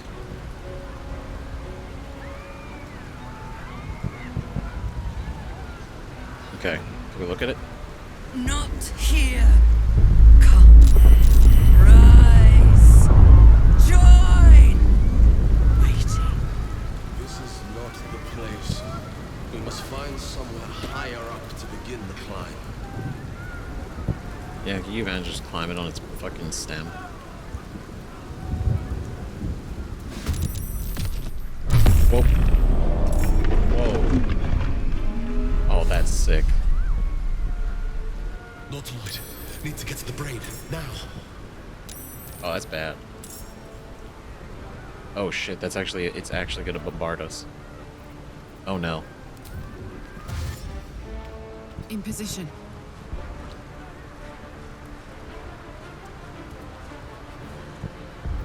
Okay, can we look at it? Not here. Come, rise, join. Waiting. This is not the place. We must find somewhere higher up to begin the climb. Yeah, can you imagine just climbing on its fucking stem? Whoa. Whoa. Oh, that's sick. Not light. Need to get to the brain now. Oh, that's bad. Oh shit, it's actually gonna bombard us. Oh no. In position.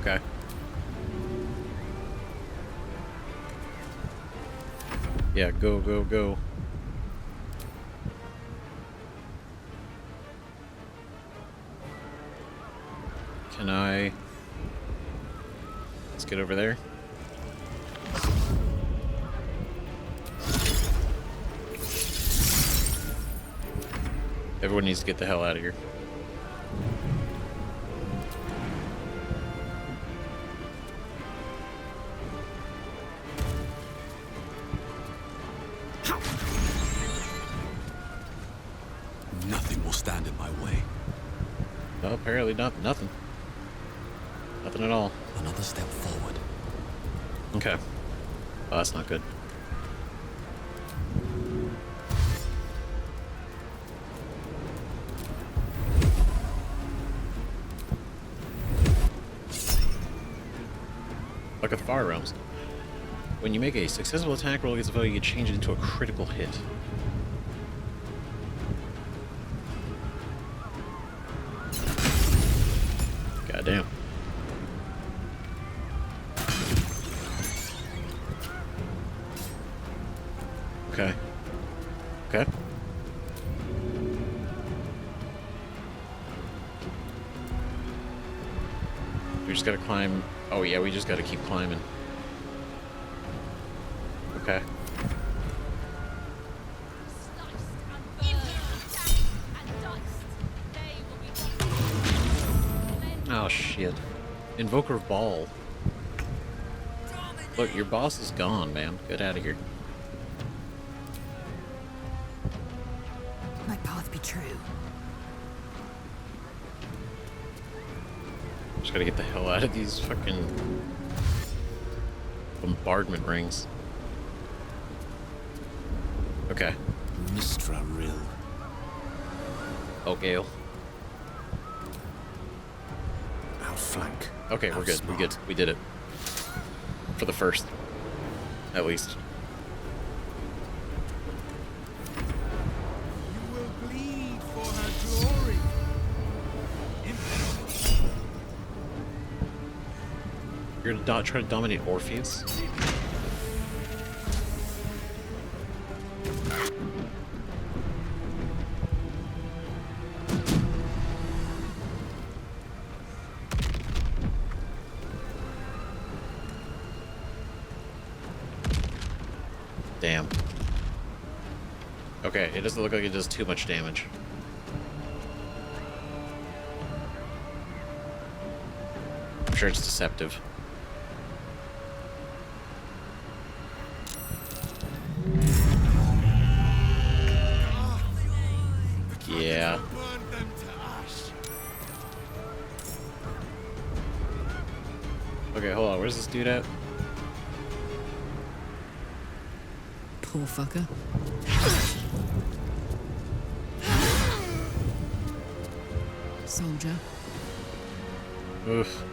Okay. Yeah, go, go, go. Can I... Let's get over there. Everyone needs to get the hell out of here. Nothing will stand in my way. Well, apparently nothing. Nothing at all. Another step forward. Okay. Oh, that's not good. Like with fire realms. When you make a successful attack roll against a foe, you can change it into a critical hit. Goddamn. Okay. Okay. We just gotta climb. Oh yeah, we just gotta keep climbing. Okay. Oh shit. Invoker of Ball. Look, your boss is gone, man. Get out of here. My path be true. Just gotta get the hell out of these fucking bombardment rings. Okay. Mistra Rill. Oh, Gale. Outflank. Okay, we're good. We're good. We did it. For the first. At least. You will bleed for her glory. You're gonna try to dominate Orpheus? Damn. Okay, it doesn't look like it does too much damage. I'm sure it's deceptive. Yeah. Okay, hold on. Where's this dude at? Poor fucker. Soldier. Oof.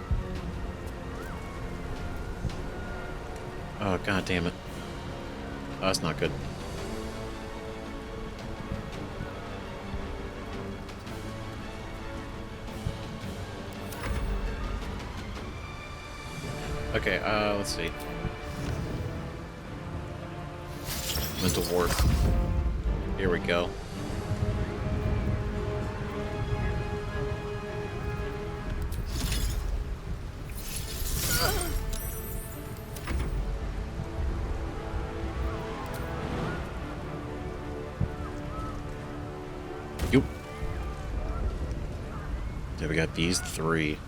Oh, god damn it. Oh, that's not good. Okay, let's see. Mental warp. Here we go. Yoop. Yeah, we got these three.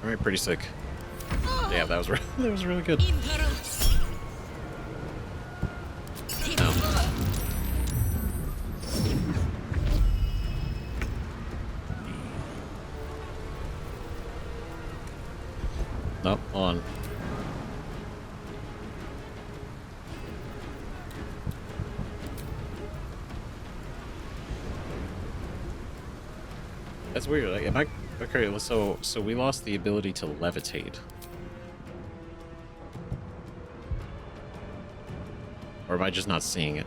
Alright, pretty sick. Yeah, that was that was really good. No. Nope, on. That's weird. Like, am I okay? So we lost the ability to levitate, or am I just not seeing it?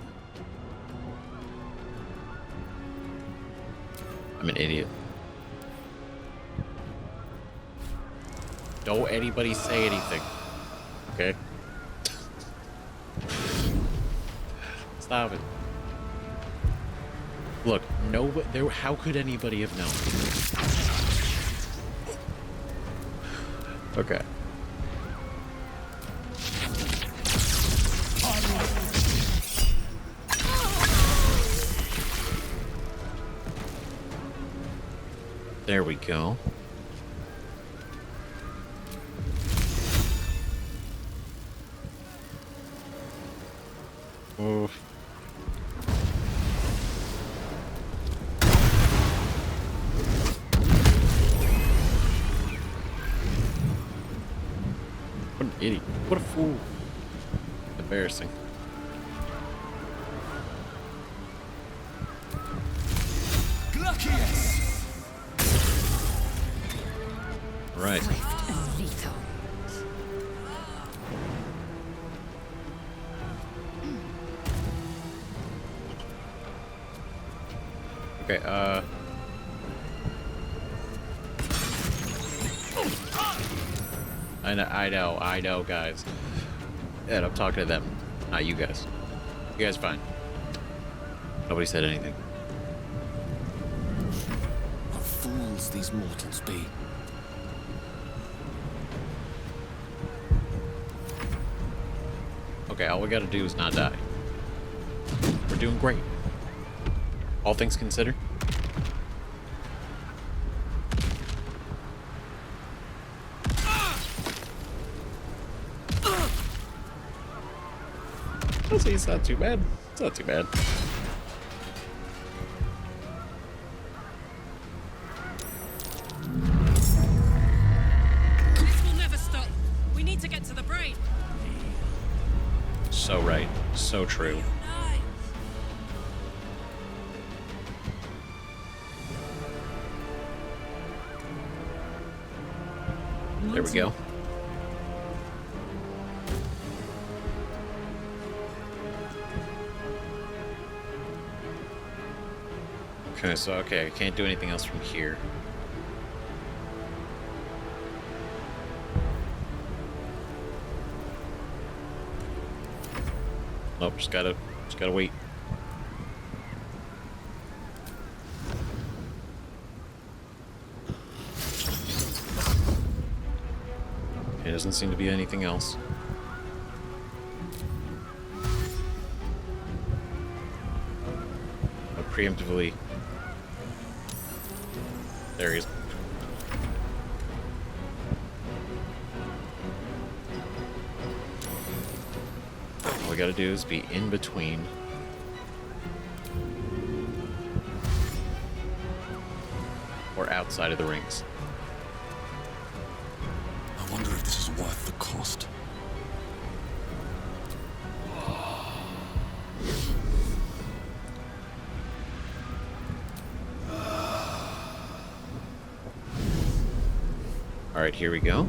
I'm an idiot. Don't anybody say anything, okay? Stop it. Look, no, there. How could anybody have known? Okay. There we go. Oof. What an idiot. What a fool. Embarrassing. Right. Swift and lethal. Okay, I know, guys. And I'm talking to them. Not you guys. You guys fine. Nobody said anything. What fools these mortals be. Okay, all we gotta do is not die. We're doing great. All things considered. I'll say it's not too bad. It's not too bad. This will never stop. We need to get to the brain. So right. So true. There we go. Okay, so I can't do anything else from here. Nope, just gotta wait. Okay, doesn't seem to be anything else. I'll preemptively. There he is. All we gotta do is be in between. Or outside of the rings. I wonder if this is worth the cost. All right, here we go.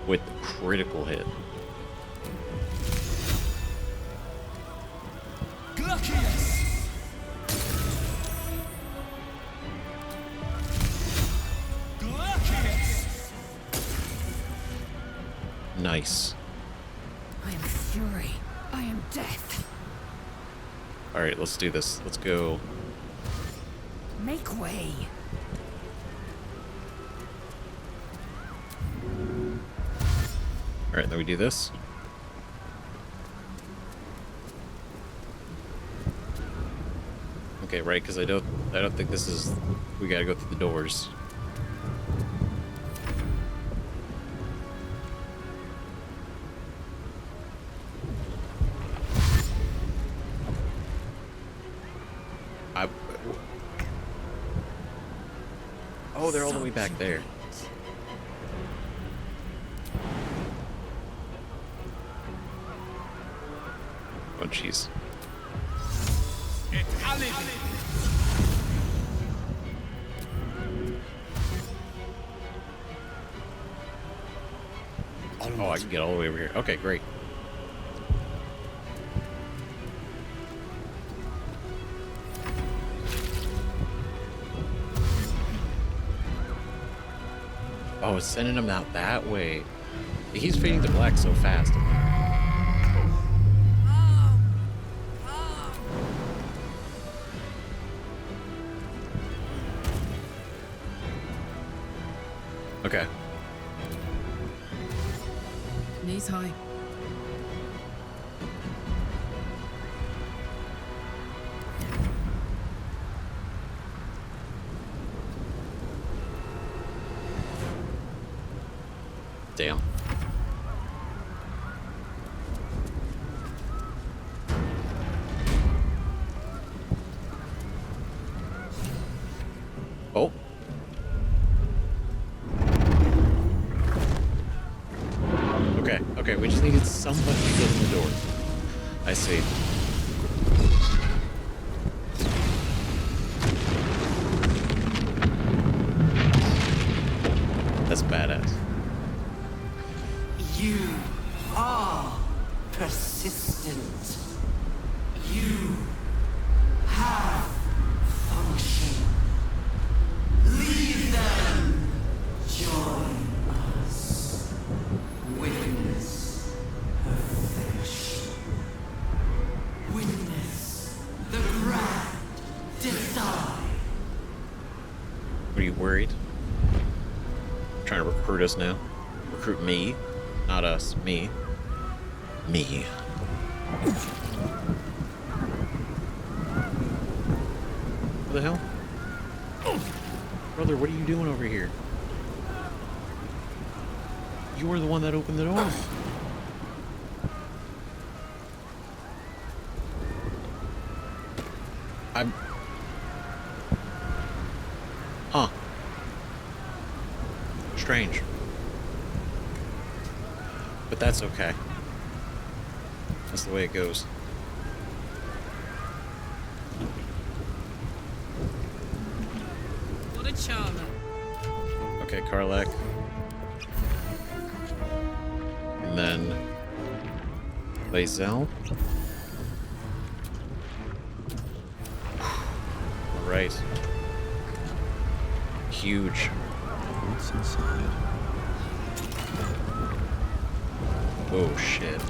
With the critical hit. Nice. I am fury. I am death. All right, let's do this. Let's go. Make way. All right, then we do this. Okay, right, because I don't think this is. We gotta go through the doors. Oh, they're all the way back there. Oh, jeez. Oh, I can get all the way over here. Okay, great. Oh, it's sending him out that way. He's fading to black so fast. Okay. Knees high. Damn. Oh. Okay, we just needed somebody to get in the door. I see. That's badass. You are persistent. You have function. Are you worried? Trying to recruit us now? Recruit me? Not us. Me. Me. What the hell? Brother, what are you doing over here? You were the one that opened the door. Huh. Strange. But that's okay. That's the way it goes. What a charmer. Okay, Karlak. And then Lae'zel. Alright. Huge. What's inside? Oh shit.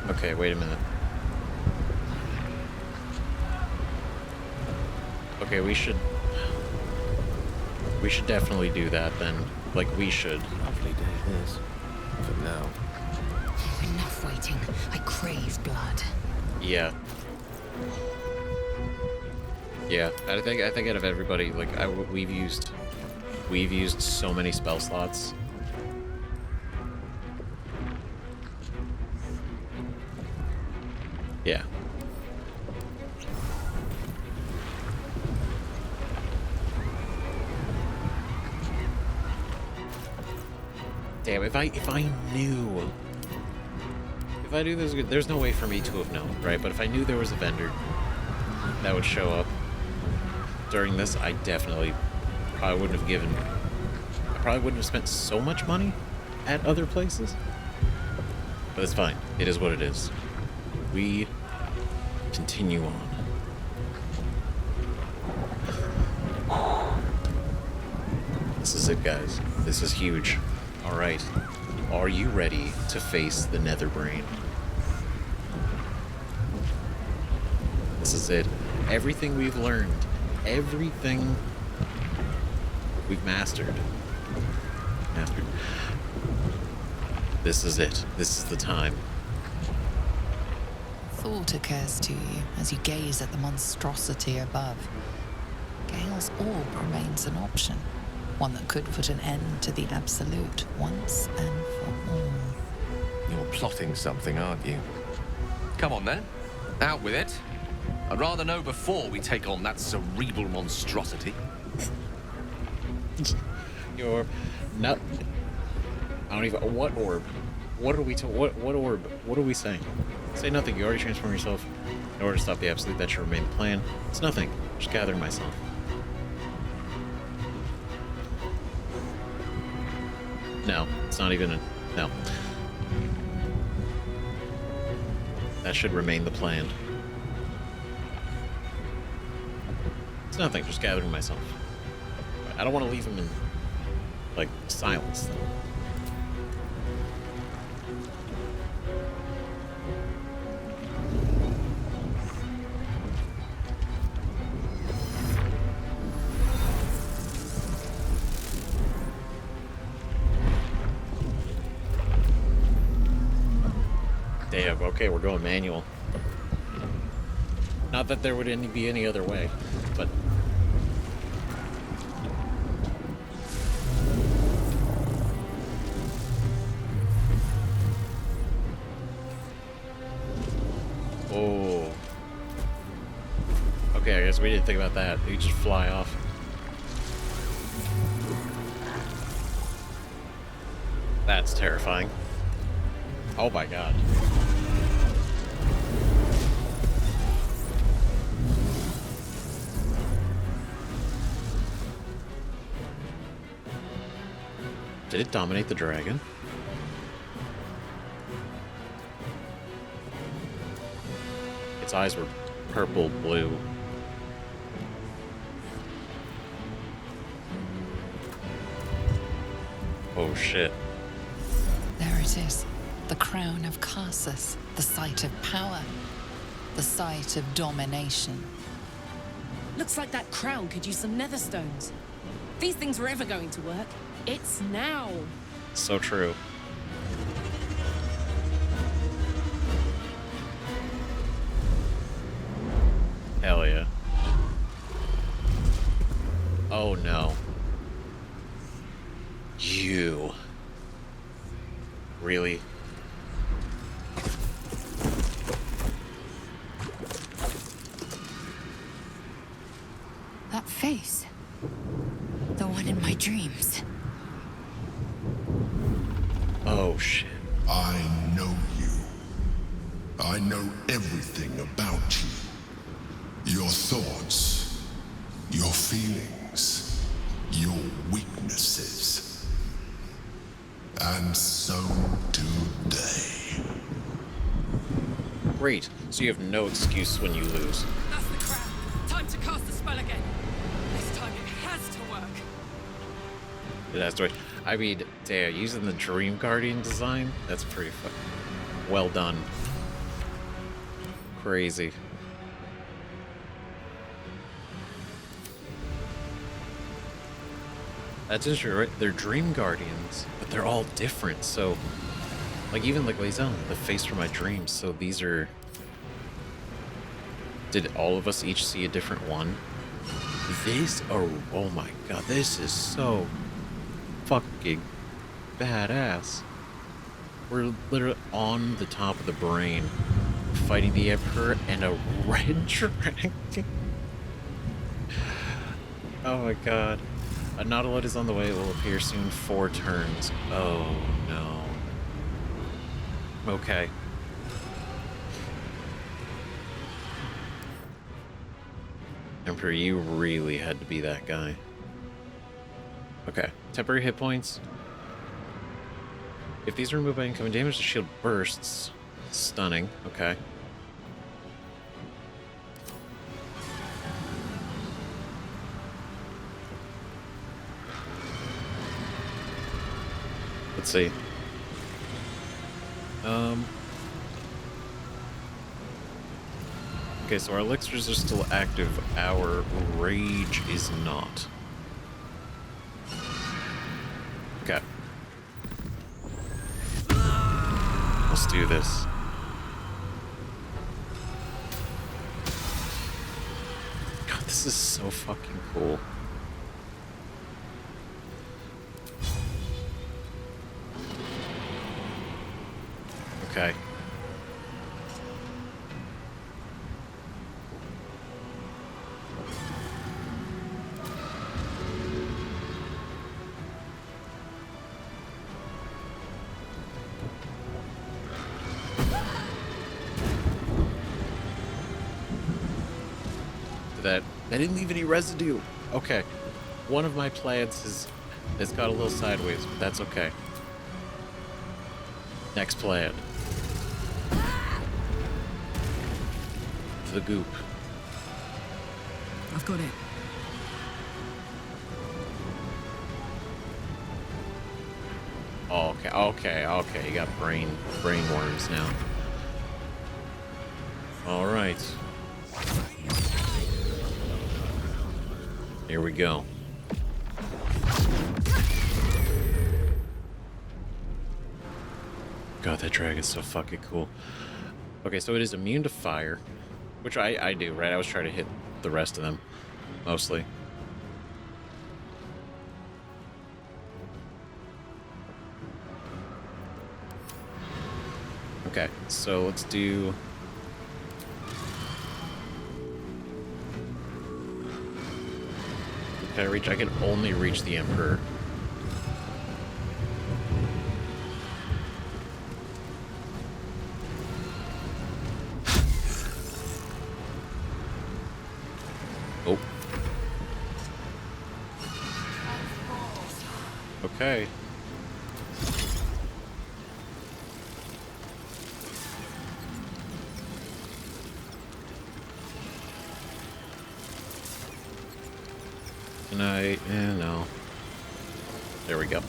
Okay, wait a minute. Okay, we should definitely do that then. Like, we should. Lovely day this. For now. Enough waiting. I crave blood. Yeah. Yeah, I think out of everybody, like, we've used so many spell slots. Yeah. Damn, if I knew there's no way for me to have known, right? But if I knew there was a vendor that would show up during this, I probably wouldn't have spent so much money at other places. But it's fine. It is what it is. We continue on. This is it, guys. This is huge. Alright. Are you ready to face the Netherbrain? This is it. Everything we've learned, everything we've mastered. This is it. This is the time. Thought occurs to you as you gaze at the monstrosity above. Gale's orb remains an option, one that could put an end to the Absolute once and for all. You're plotting something, aren't you? Come on then. Out with it. I'd rather know before we take on that cerebral monstrosity. You're not. I don't even. What orb? What are we? What orb? What are we saying? Say nothing. You already transformed yourself. In order to stop the Absolute, that should remain the plan. It's nothing. Just gathering myself. No, it's not even a. No. That should remain the plan. It's nothing. Just gathering myself. I don't want to leave him in, like, silence, though. Damn, okay, we're going manual. Not that there would be any other way, but... Oh. Okay, I guess we didn't think about that. You just fly off. That's terrifying. Oh my god. Did it dominate the dragon? Its eyes were purple blue. Oh shit. There it is. The crown of Karsus, the site of power. the site of domination. Looks like that crown could use some netherstones. If these things were ever going to work, it's now. So true. Hell yeah. Oh no. You. Really? That face. The one in my dreams. Oh shit. I know you. I know everything about you. Your thoughts, your feelings, your weaknesses. And so do they. Great. So you have no excuse when you lose. That's the crown. Time to cast the spell again. This time it has to work. It has to work. I mean, damn, using the Dream Guardian design, that's pretty fucking well done. Crazy. That's interesting, right? They're Dream Guardians, but they're all different. So, like, even like Leizan, the face from my dreams. So these are. Did all of us each see a different one? This, oh my god, this is so fucking badass. We're literally on the top of the brain, fighting the Emperor and a red dragon. Oh my god. A Nautilus is on the way. It will appear soon. 4 turns. Oh no. Okay. Emperor, you really had to be that guy. Okay. Temporary hit points. If these are removed by incoming damage, the shield bursts. Stunning. Okay. Let's see. Okay, so our elixirs are still active. Our rage is not. Okay. Let's do this. God, this is so fucking cool. Okay. That didn't leave any residue. Okay. One of my plans has got a little sideways, but that's okay. Next plan. The goop. I've got it. Oh, okay. You got brain worms now. All right. Here we go. God, that dragon's so fucking cool. Okay, so it is immune to fire, which I do, right? I was trying to hit the rest of them, mostly. Okay, so let's do... Can I reach? I can only reach the Emperor. Oh. Okay. No. There we go.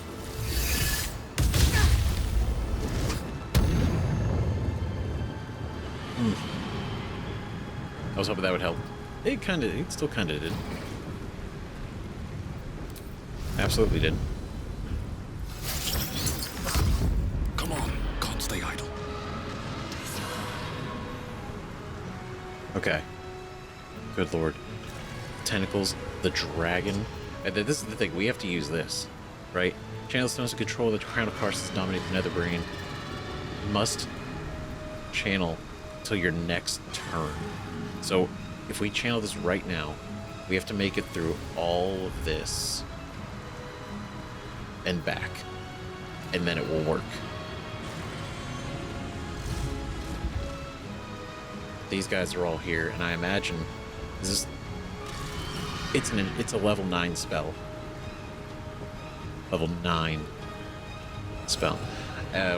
I was hoping that would help. It still kind of did. Absolutely did. Come on, can't stay idle. Okay. Good lord. Tentacles, the dragon. And this is the thing, we have to use this, right? Channel stones to control the crown of Karsus dominate the Netherbrain. You must channel till your next turn. So if we channel this right now, we have to make it through all of this and back, and then it will work. These guys are all here, and I imagine this is it's a level 9 spell. Level 9 spell,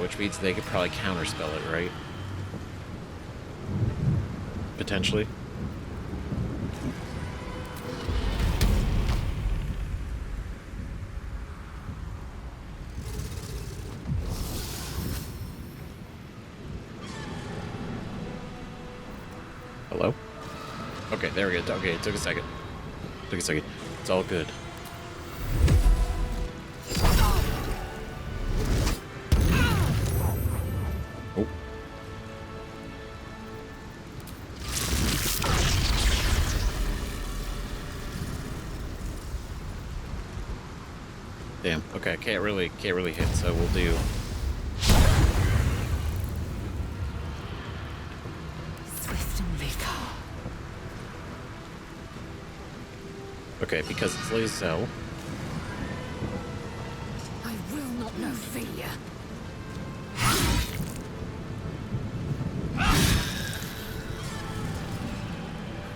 which means they could probably counterspell it, right? Potentially. Hello? Okay, there we go. Okay, it took a second. It's all good. Oh. Damn. Okay, can't really hit, so we'll do. Okay, because it's Lae'zel. I will not know fear.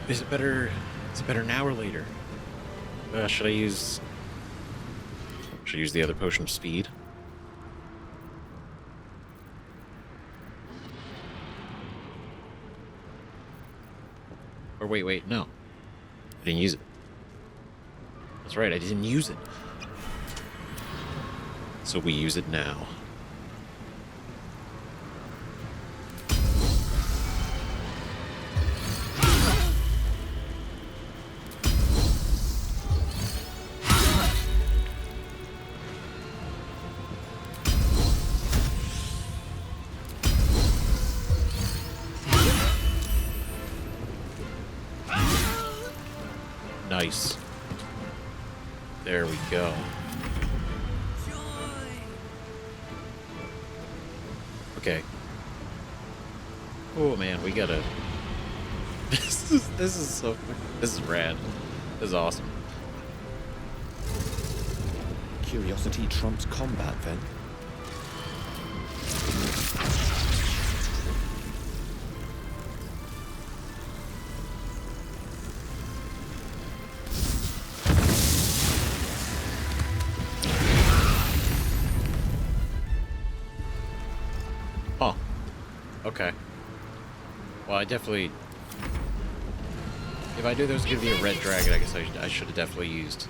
Is it better now or later? Should I use the other potion of speed? Or wait, no. I didn't use it. That's right, I didn't use it. So we use it now. Nice. There we go. Okay. Oh man, we gotta. This is rad. This is awesome. Curiosity trumps combat, then. Okay. Well, I definitely... If I knew there was going to be a red dragon, I guess I should have definitely used...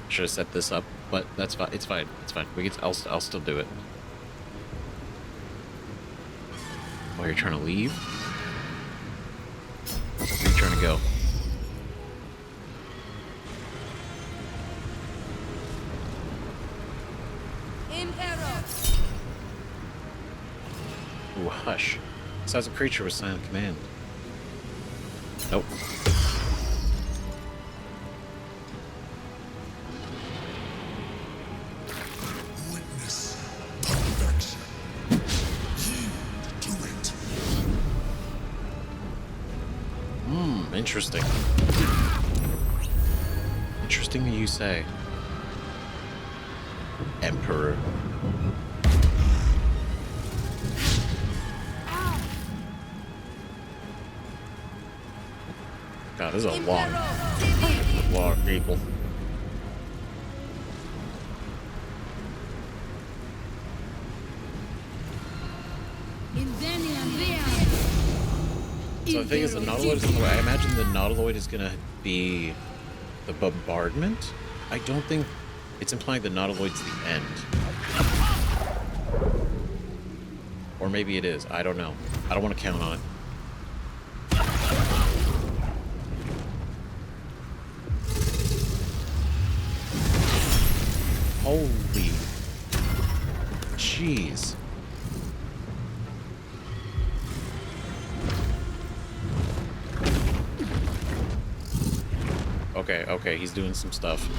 Should have set this up, but that's fine. It's fine. It's fine. I'll still do it. While you're trying to leave? Where are you trying to go? Ooh, hush. Sounds a creature with silent command. Nope. Witness perfection. Yield to it. Interesting. Interesting that you say. Emperor. God, this is a lot of people. So the thing is, the Nautiloid is in the way. I imagine the Nautiloid is gonna be the bombardment. I don't think it's implying the Nautiloid's the end. Or maybe it is. I don't know. I don't want to count on it. Holy. Jeez. Okay, okay, he's doing some stuff.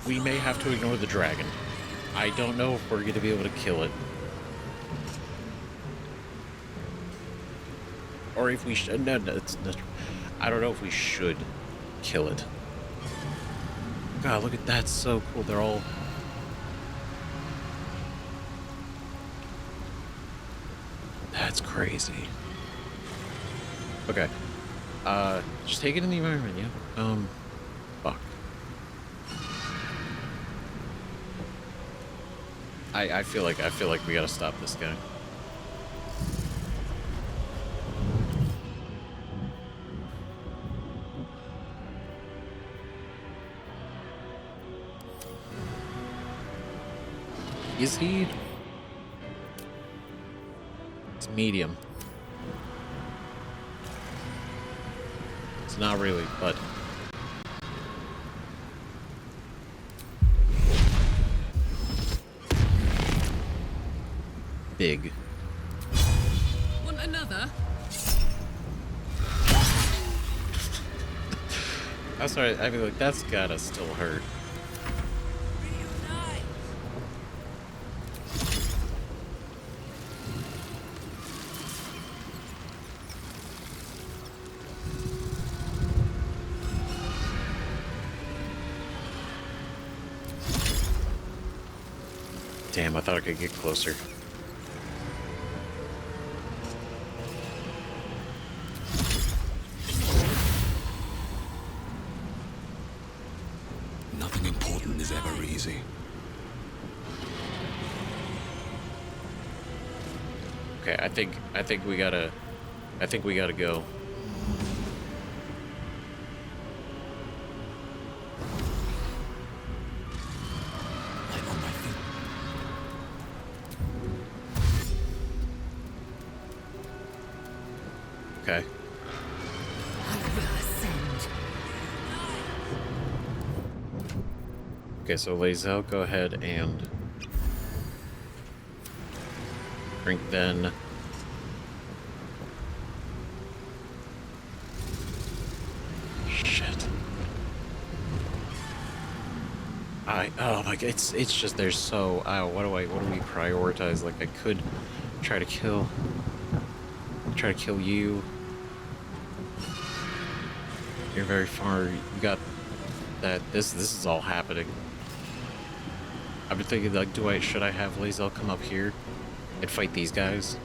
We may have to ignore the dragon. I don't know if we're gonna be able to kill it. Or if we should. No, I don't know if we should kill it. God, look at that. So cool. They're all. That's crazy. Okay. Just take it in the environment, yeah? Fuck. I feel like we gotta stop this guy. Is he? It's medium. It's not really, but big. Want another? I'm sorry, I feel like that's gotta still hurt. Damn, I thought I could get closer. Nothing important is ever easy. Okay, I think we gotta go. Okay. Okay, so Lae'zel, go ahead and drink then. Shit. Oh my god, it's just there's so what do we prioritize? Like I could try to kill you. You're very far. You got that. This is all happening. I've been thinking like, should I have Lae'zel come up here and fight these guys?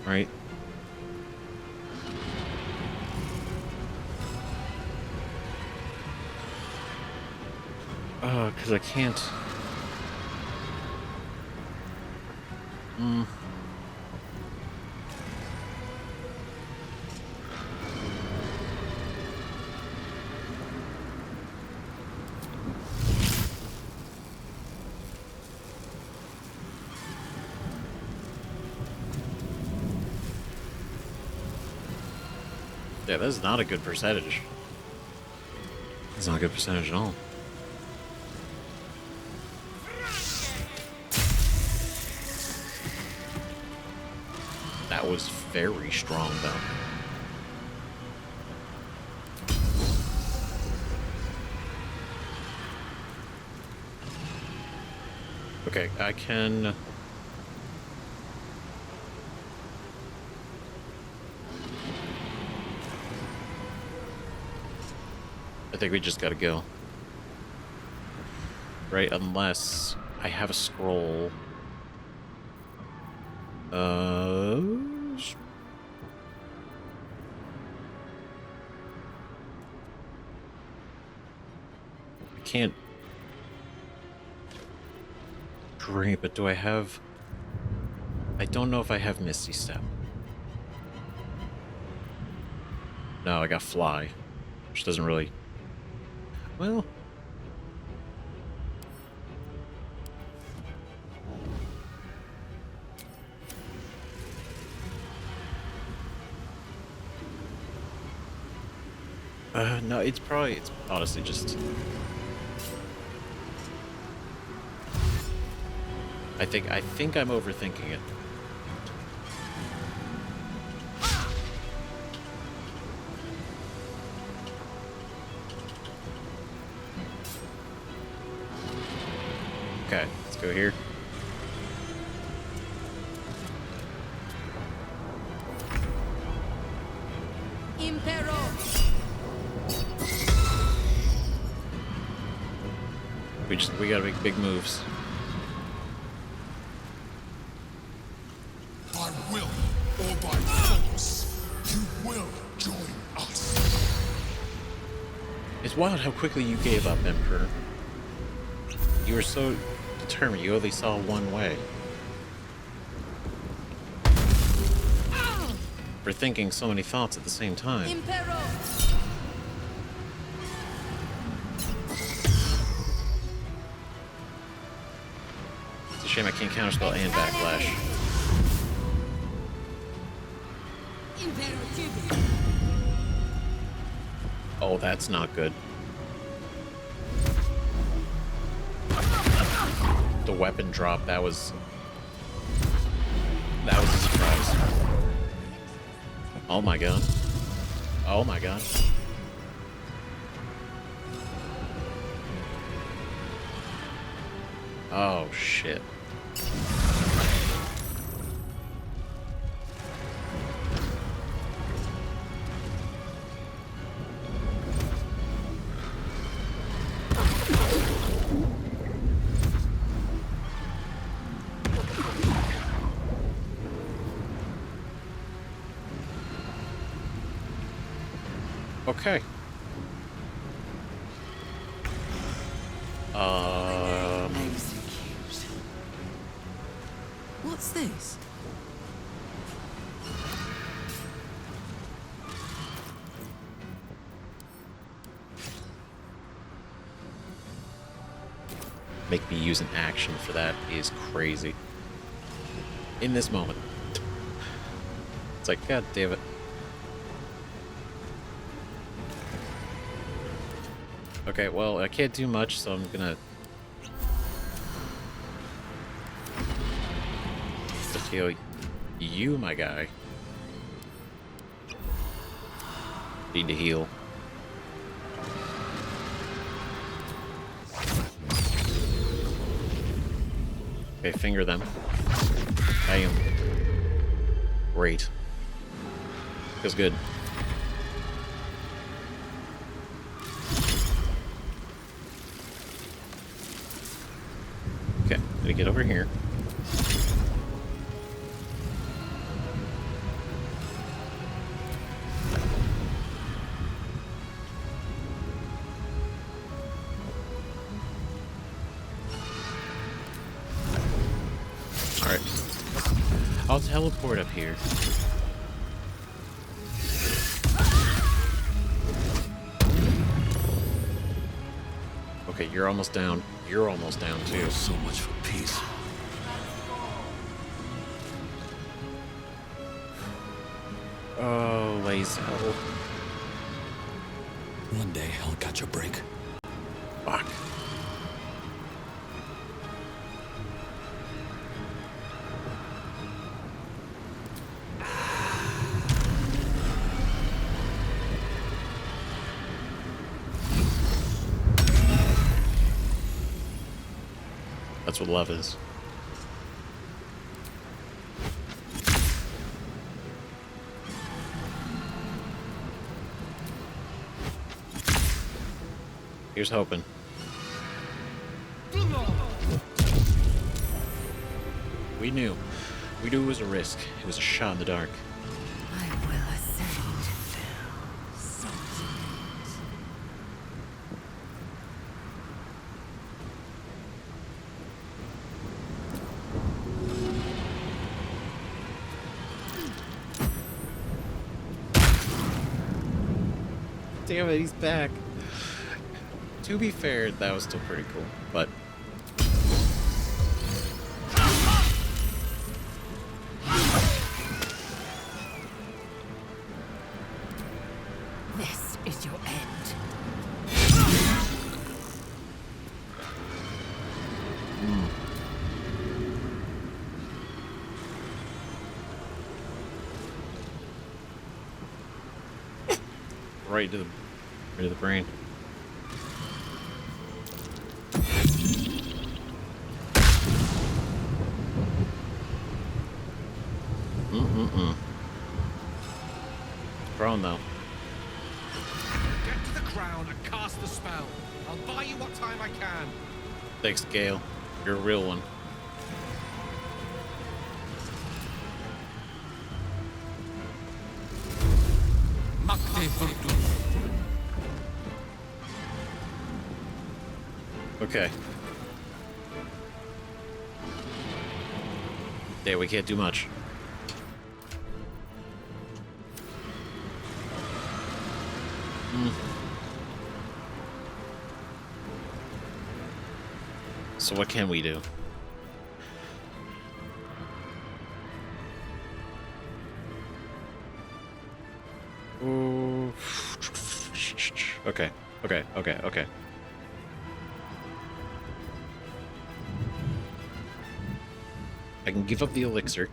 Right? Because I can't. Yeah, that's not a good percentage. It's not a good percentage at all. That was very strong, though. Okay, I can... I think we just gotta go. Right, unless I have a scroll. I can't drink, but do I have... I don't know if I have Misty Step. No, I got fly, which doesn't really... Well... no, it's honestly just... I think I'm overthinking it. Okay, let's go here. Impero. We gotta make big moves. By will or by force, you will join us. It's wild how quickly you gave up, Emperor. You were so determined, you only saw one way. For thinking so many thoughts at the same time. Impero. It's a shame I can't counterspell and backflash. Oh, that's not good. The weapon drop, that was a surprise. Oh my god. Oh my god. Oh shit. Okay. What's this? Make me use an action for that is crazy. In this moment. It's like, god damn it. Okay, well, I can't do much, so I'm gonna... to heal you, my guy. Need to heal. Okay, finger them. I am... Great. Feels good. Okay, gotta get over here. Alright. I'll teleport up here. Okay, you're almost down. You're almost down too. So much for peace. Oh, lazy. One day I'll catch a break. Fuck. That's what love is. Here's hoping. We knew. We knew it was a risk. It was a shot in the dark. I will ascend. Damn it, he's back. To be fair, that was still pretty cool, but... This is your end. Right to the brain. Prone though. Get to the crown and cast the spell. I'll buy you what time I can. Thanks, Gale. You're a real one. Okay. Yeah, we can't do much. So what can we do? Ooh. Okay. I can give up the elixir.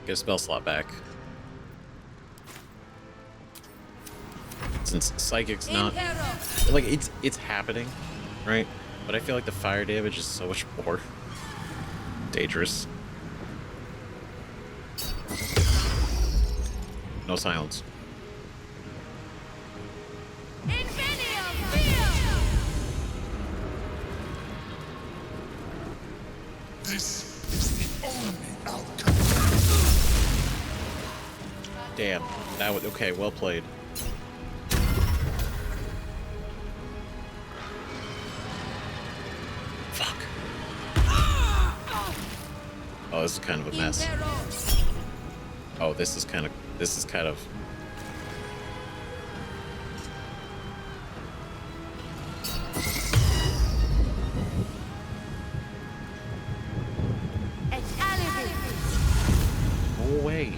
Get a spell slot back. Since Psychic's not... Like, it's happening, right? But I feel like the fire damage is so much more dangerous. No silence. This is the only outcome. Damn. That was... Okay, well played. Fuck. Oh, this is kind of a mess. Oh, this is kind of... Go away.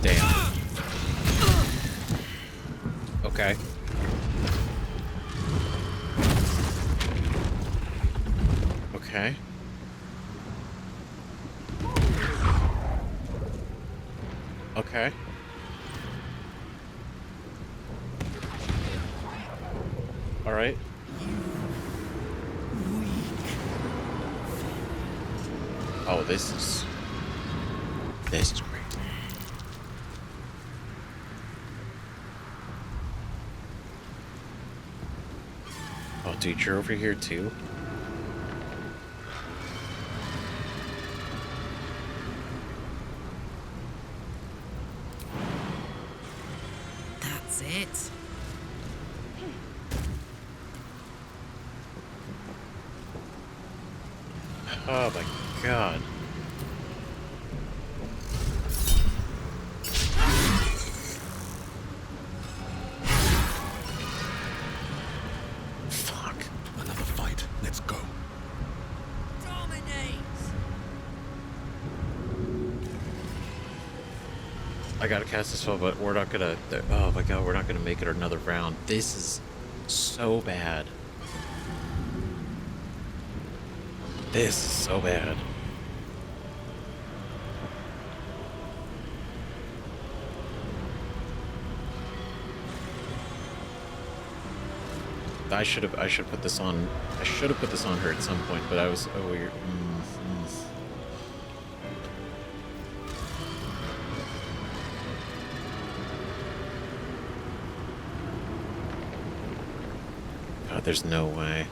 Damn. Okay. Okay. Okay. All right. Oh, this is great. Oh, dude, you're over here too? That's it. Oh my god. Fuck. Another fight. Let's go. I gotta cast this spell, but we're not gonna... Oh my god, we're not gonna make it another round. This is so bad. This is so bad. I should have put this on. I should have put this on her at some point, but I was... Oh, weird. God, there's no way.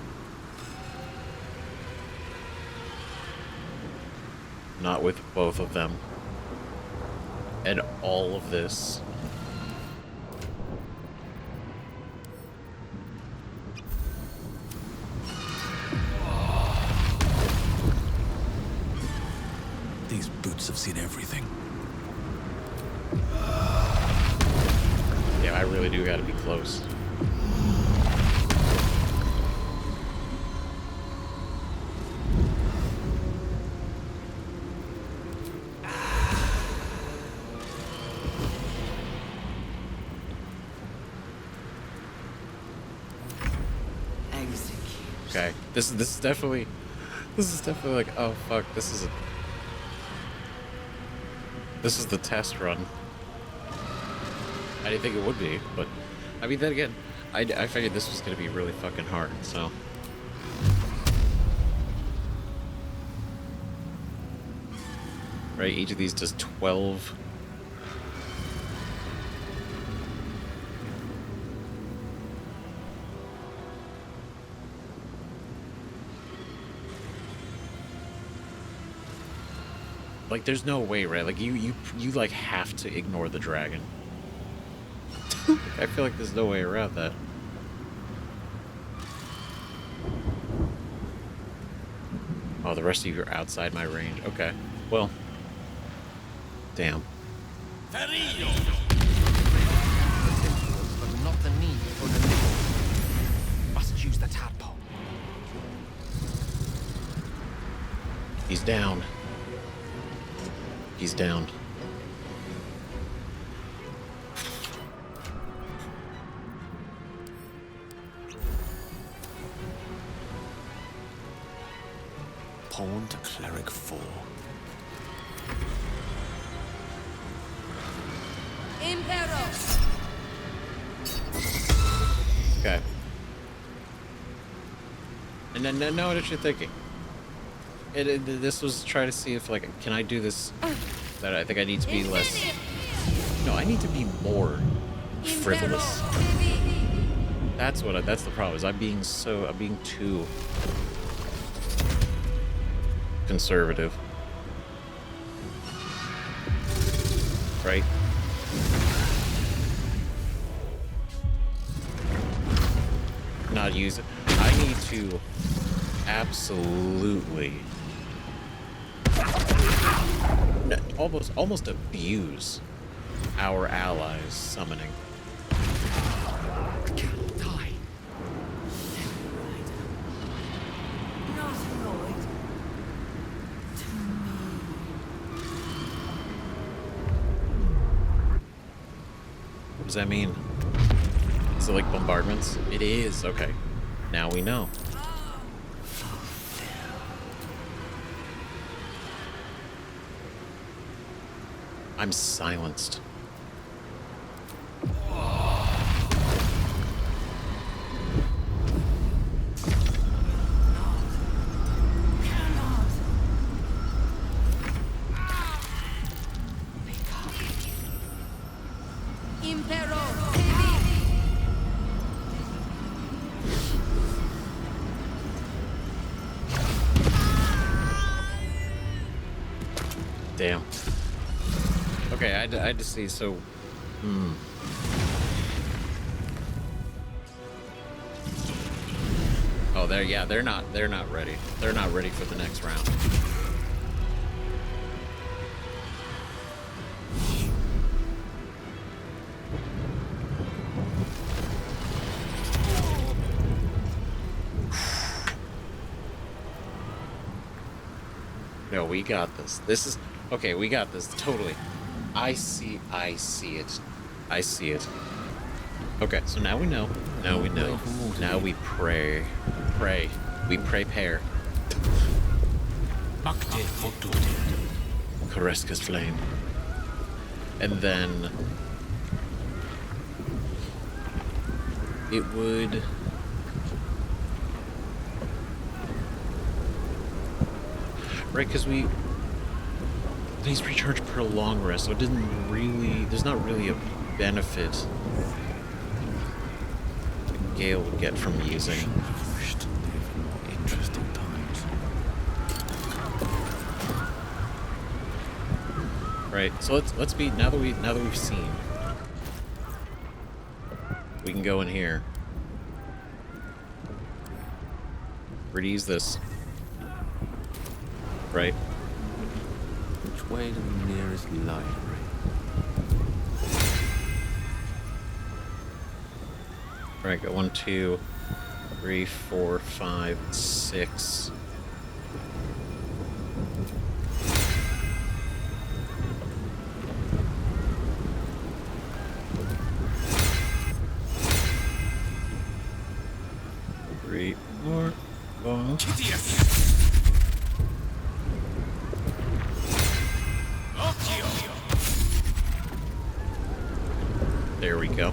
Not with both of them. And all of this. These boots have seen everything. Yeah, I really do gotta be close. Okay, this is definitely like, oh fuck, this is the test run. I didn't think it would be, but I mean, then again, I figured this was gonna be really fucking hard, so. Right, each of these does 12. Like, there's no way, right? Like, you like have to ignore the dragon. I feel like there's no way around that. Oh, the rest of you are outside my range. Okay. Well. Damn. But not the need for the nipple. Must use the tadpole. He's down. He's down. Pawn to cleric 4. Okay. And then know what you're thinking. This was try to see if, like, can I do this? That I think I need to be less. No, I need to be more frivolous. That's the problem. Is I'm being too conservative. Right? Not use it. I need to absolutely almost abuse our allies' summoning. Die. What does that mean? Is it like bombardments? It is. Okay. Now we know. I'm silenced. Damn. Okay, I had to see, so... Oh, they're not ready. They're not ready for the next round. No, we got this. This is... Okay, we got this, totally. I see it. I see it. Okay, so now we know. Now we know. Now we pray. Pray. We prepare. Koreska's flame. And then... it would... Right, because these recharge per long rest, so it didn't really... There's not really a benefit Gale would get from using. Interesting times. Right. So let's be now that we've seen. We can go in here. We're to use this. Right. Which way to the nearest library? Right, got 1, 2, 3, 4, 5, 6. Three more. There we go.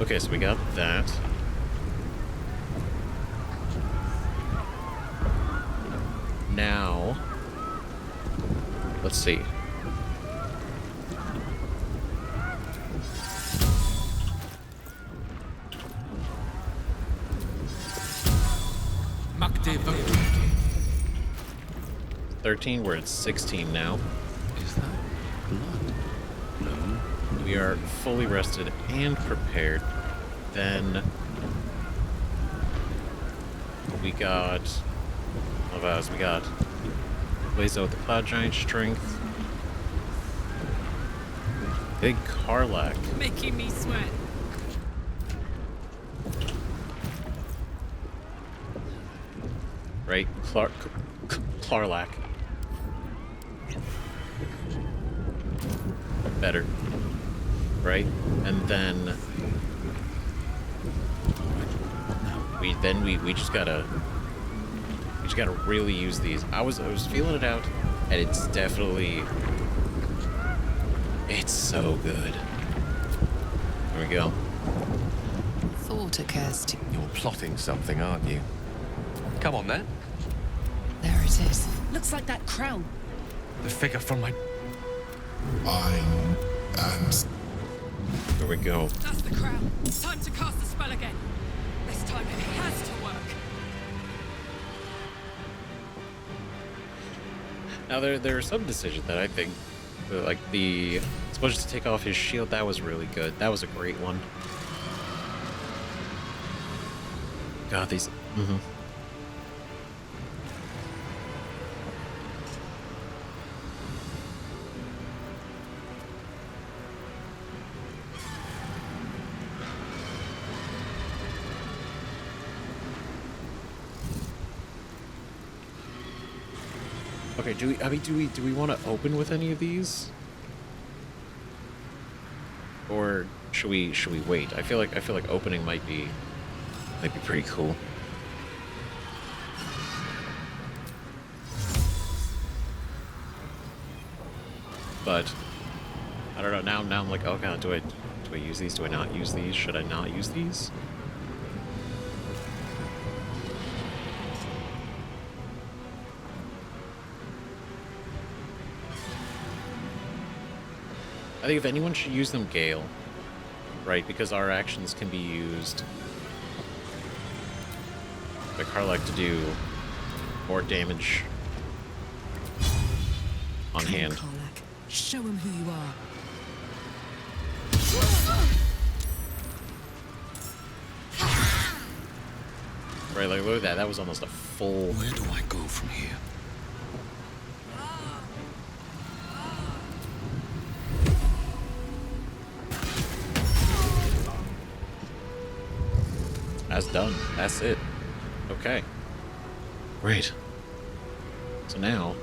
Okay, so we got that. Now, let's see. Makde 13, we're at 16 now. Is that blood? No. We are fully rested and prepared. Then we got of us. We got Blaze out the Cloud Giant Strength. Big Karlak. Making me sweat. Right, Karlak. Better. Right? And then we just gotta really use these. I was feeling it out, and it's definitely so good. There we go. Thought occurs to You're plotting something, aren't you? Come on then. There it is. Looks like that crown. The figure from my... There we go. That's the crown. Time to cast the spell again. This time it has to work. Now there are some decisions that I think, like the supposed to take off his shield. That was really good. That was a great one. God, these. Okay, do we want to open with any of these? Or should we wait? I feel like opening might be pretty cool. But I don't know, now I'm like, oh god, do I use these? Do I not use these? Should I not use these? I think if anyone should use them, Gale. Right, because our actions can be used by Karlak to do more damage on Come hand. Karlak. Show him who you are. Right, like look at that. That was almost a full. Where do I go from here? That's done. That's it. Okay. Great. So now.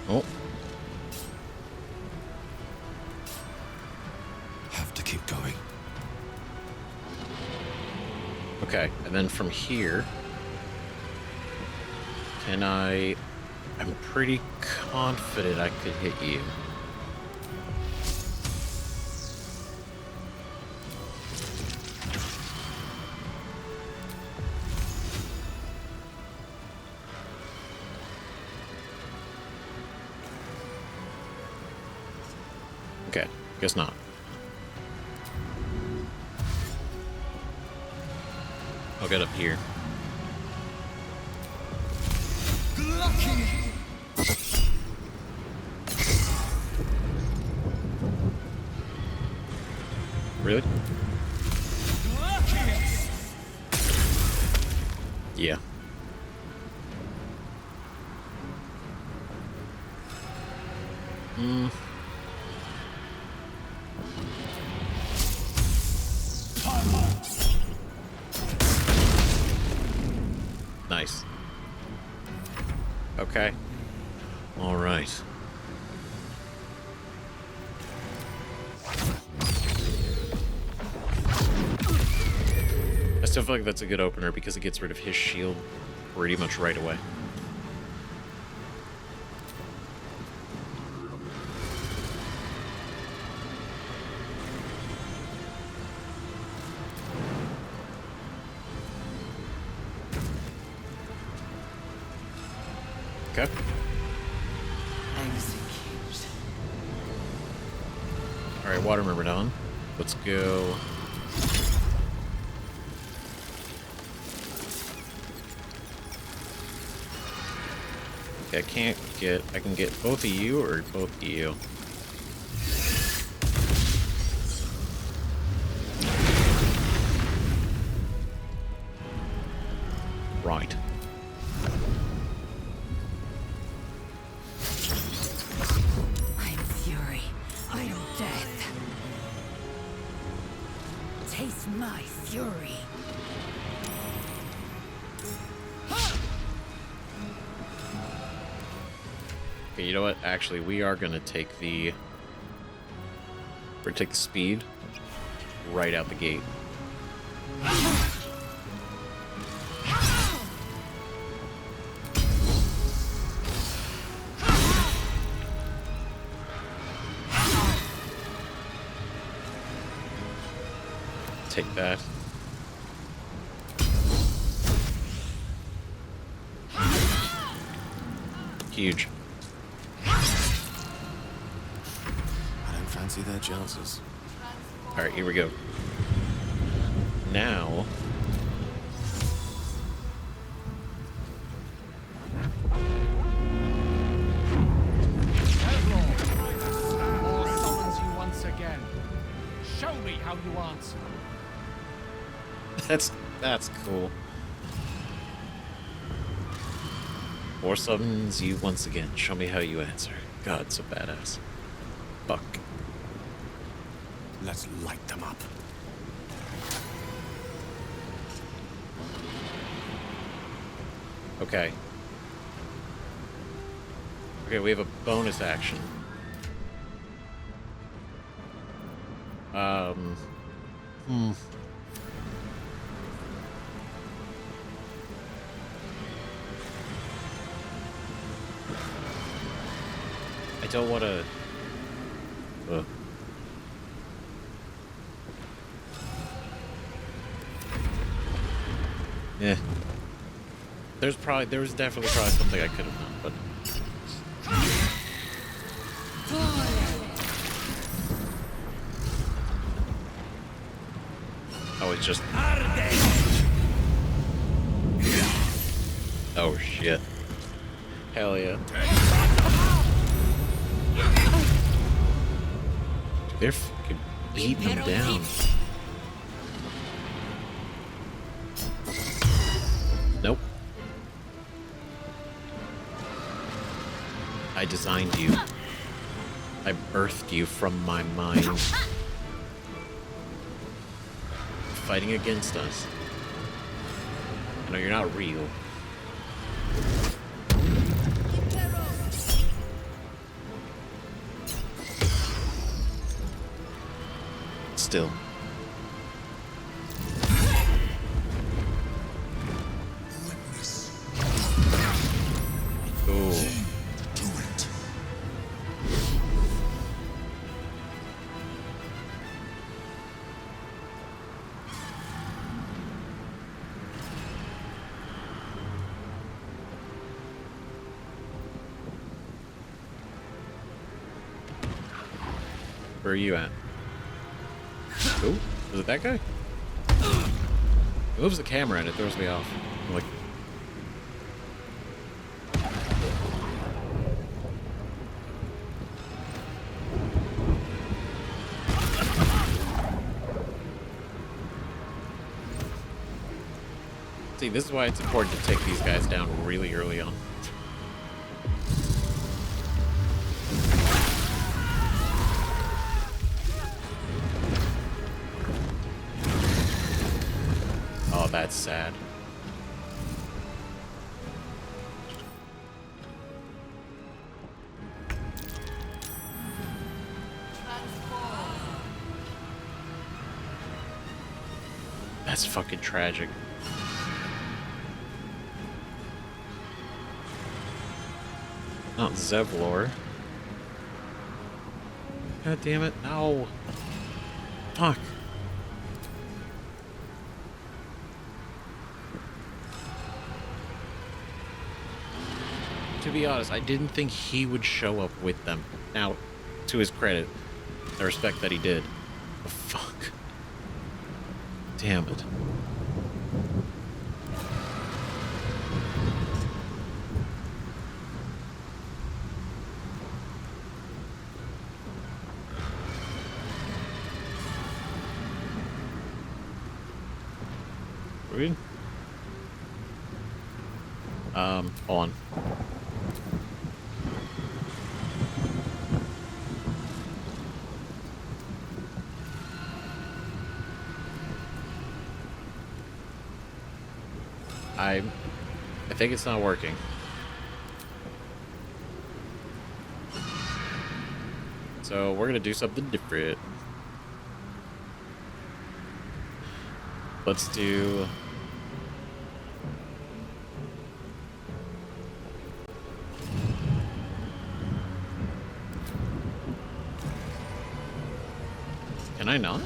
Oh. Have to keep going. Okay, and then from here, can I'm pretty confident I could hit you. Okay, guess not. I'll get up here. Really? Yeah. Nice. Okay. All right. I still feel like that's a good opener because it gets rid of his shield pretty much right away. Okay. Execute. Alright, water myrmidon. Let's go. Okay, I can get both of you or both of you. Right. I am fury. I am death. Taste my fury. Okay, you know what? Actually, we are gonna take the... We're gonna take the speed right out the gate. Take that. Huge. I don't fancy their chances. Alright, here we go. Now... Or summons you once again. Show me how you answer. That's cool. Or summons you once again. Show me how you answer. God, so badass. Fuck. Let's light them up. Okay. Okay, we have a bonus action. I don't want to... Yeah. There was definitely something I could have done, but... Oh, it's just... Oh, shit. Hell yeah. Dude, they're fucking beating them down. Nope. I designed you. I birthed you from my mind. Fighting against us. I know you're not real. Still. Oh. Where are you at? Oh, was it that guy? It moves the camera and it throws me off. I'm like, see, this is why it's important to take these guys down really early on. Oh, that's sad. That's fucking tragic. Not Zevlor. God damn it. No. Fuck. To be honest, I didn't think he would show up with them. Now, to his credit, I respect that he did. But fuck. Damn it. Read? On. I think it's not working. So we're gonna do something different. Let's do... Can I not?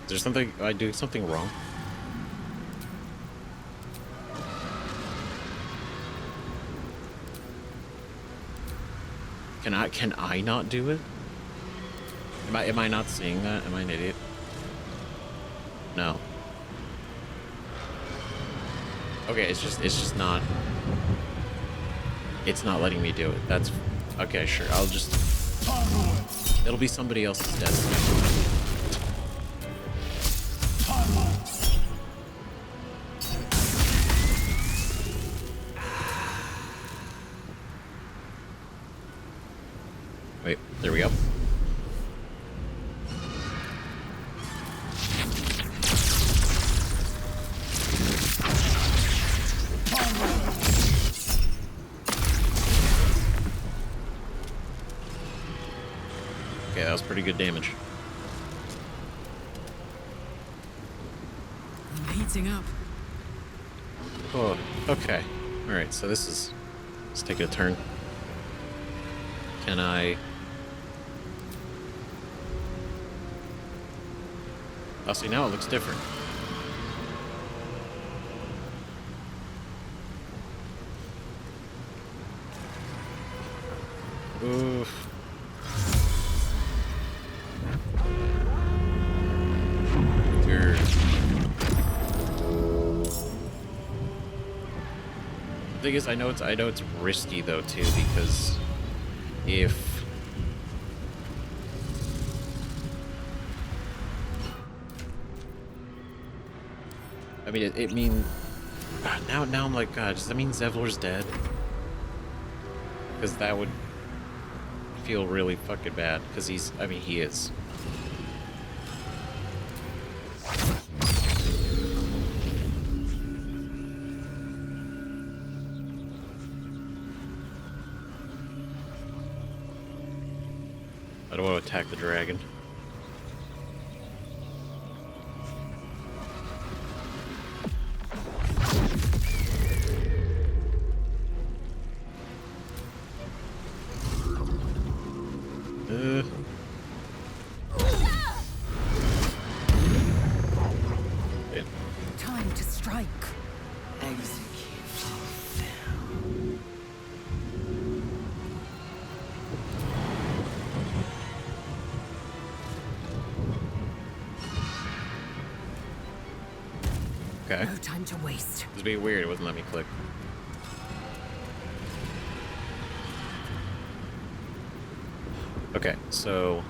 Is there something... Am I doing something wrong? Can I not do it? Am I not seeing that? Am I an idiot? No. Okay, it's just not... It's not letting me do it. That's... Okay, sure. I'll just... It'll be somebody else's destiny. Wait, there we go. Okay, that was pretty good damage. I'm heating up. Oh, okay. Alright, so this is... Let's take a turn. Can I... Oh, see, now it looks different. Oof. Weird. The thing is, I know it's risky though too, because if I mean, it mean... Now I'm like, God, does that mean Zevlor's dead? Because that would feel really fucking bad, because he's... I mean, he is. I don't want to attack the dragon. Time to strike. Okay. No time to waste. It was being weird. It wouldn't let me click. Okay, so...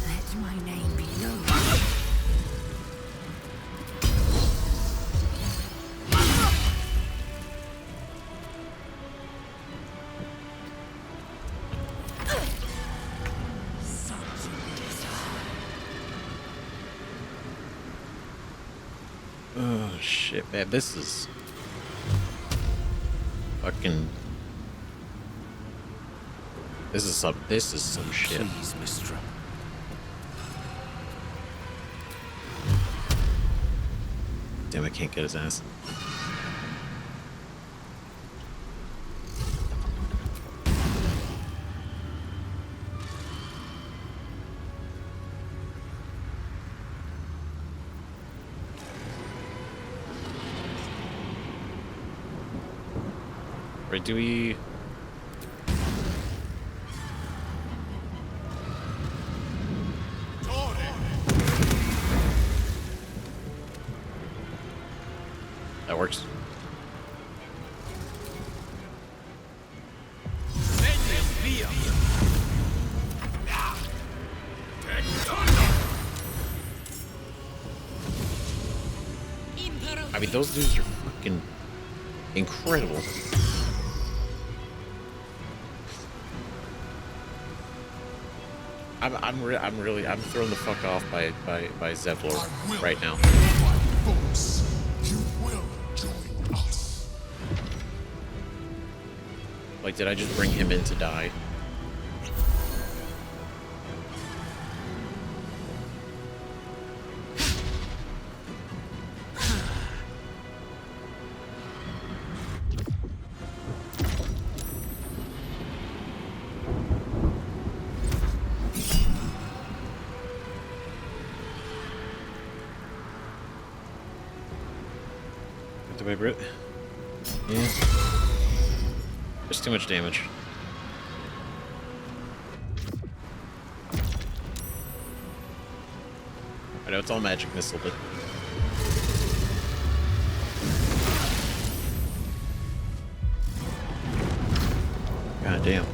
Let my name be known. Oh, shit, man. This is... fucking... This is some shit. Please, Mistra. Damn, I can't get his ass. Right, do we... That works. I mean, those dudes are fucking incredible. I'm thrown the fuck off by Zevlor right now. You will join us. Like, did I just bring him in to die? My Brit. Yeah. There's too much damage. I know it's all magic missile, but... God damn.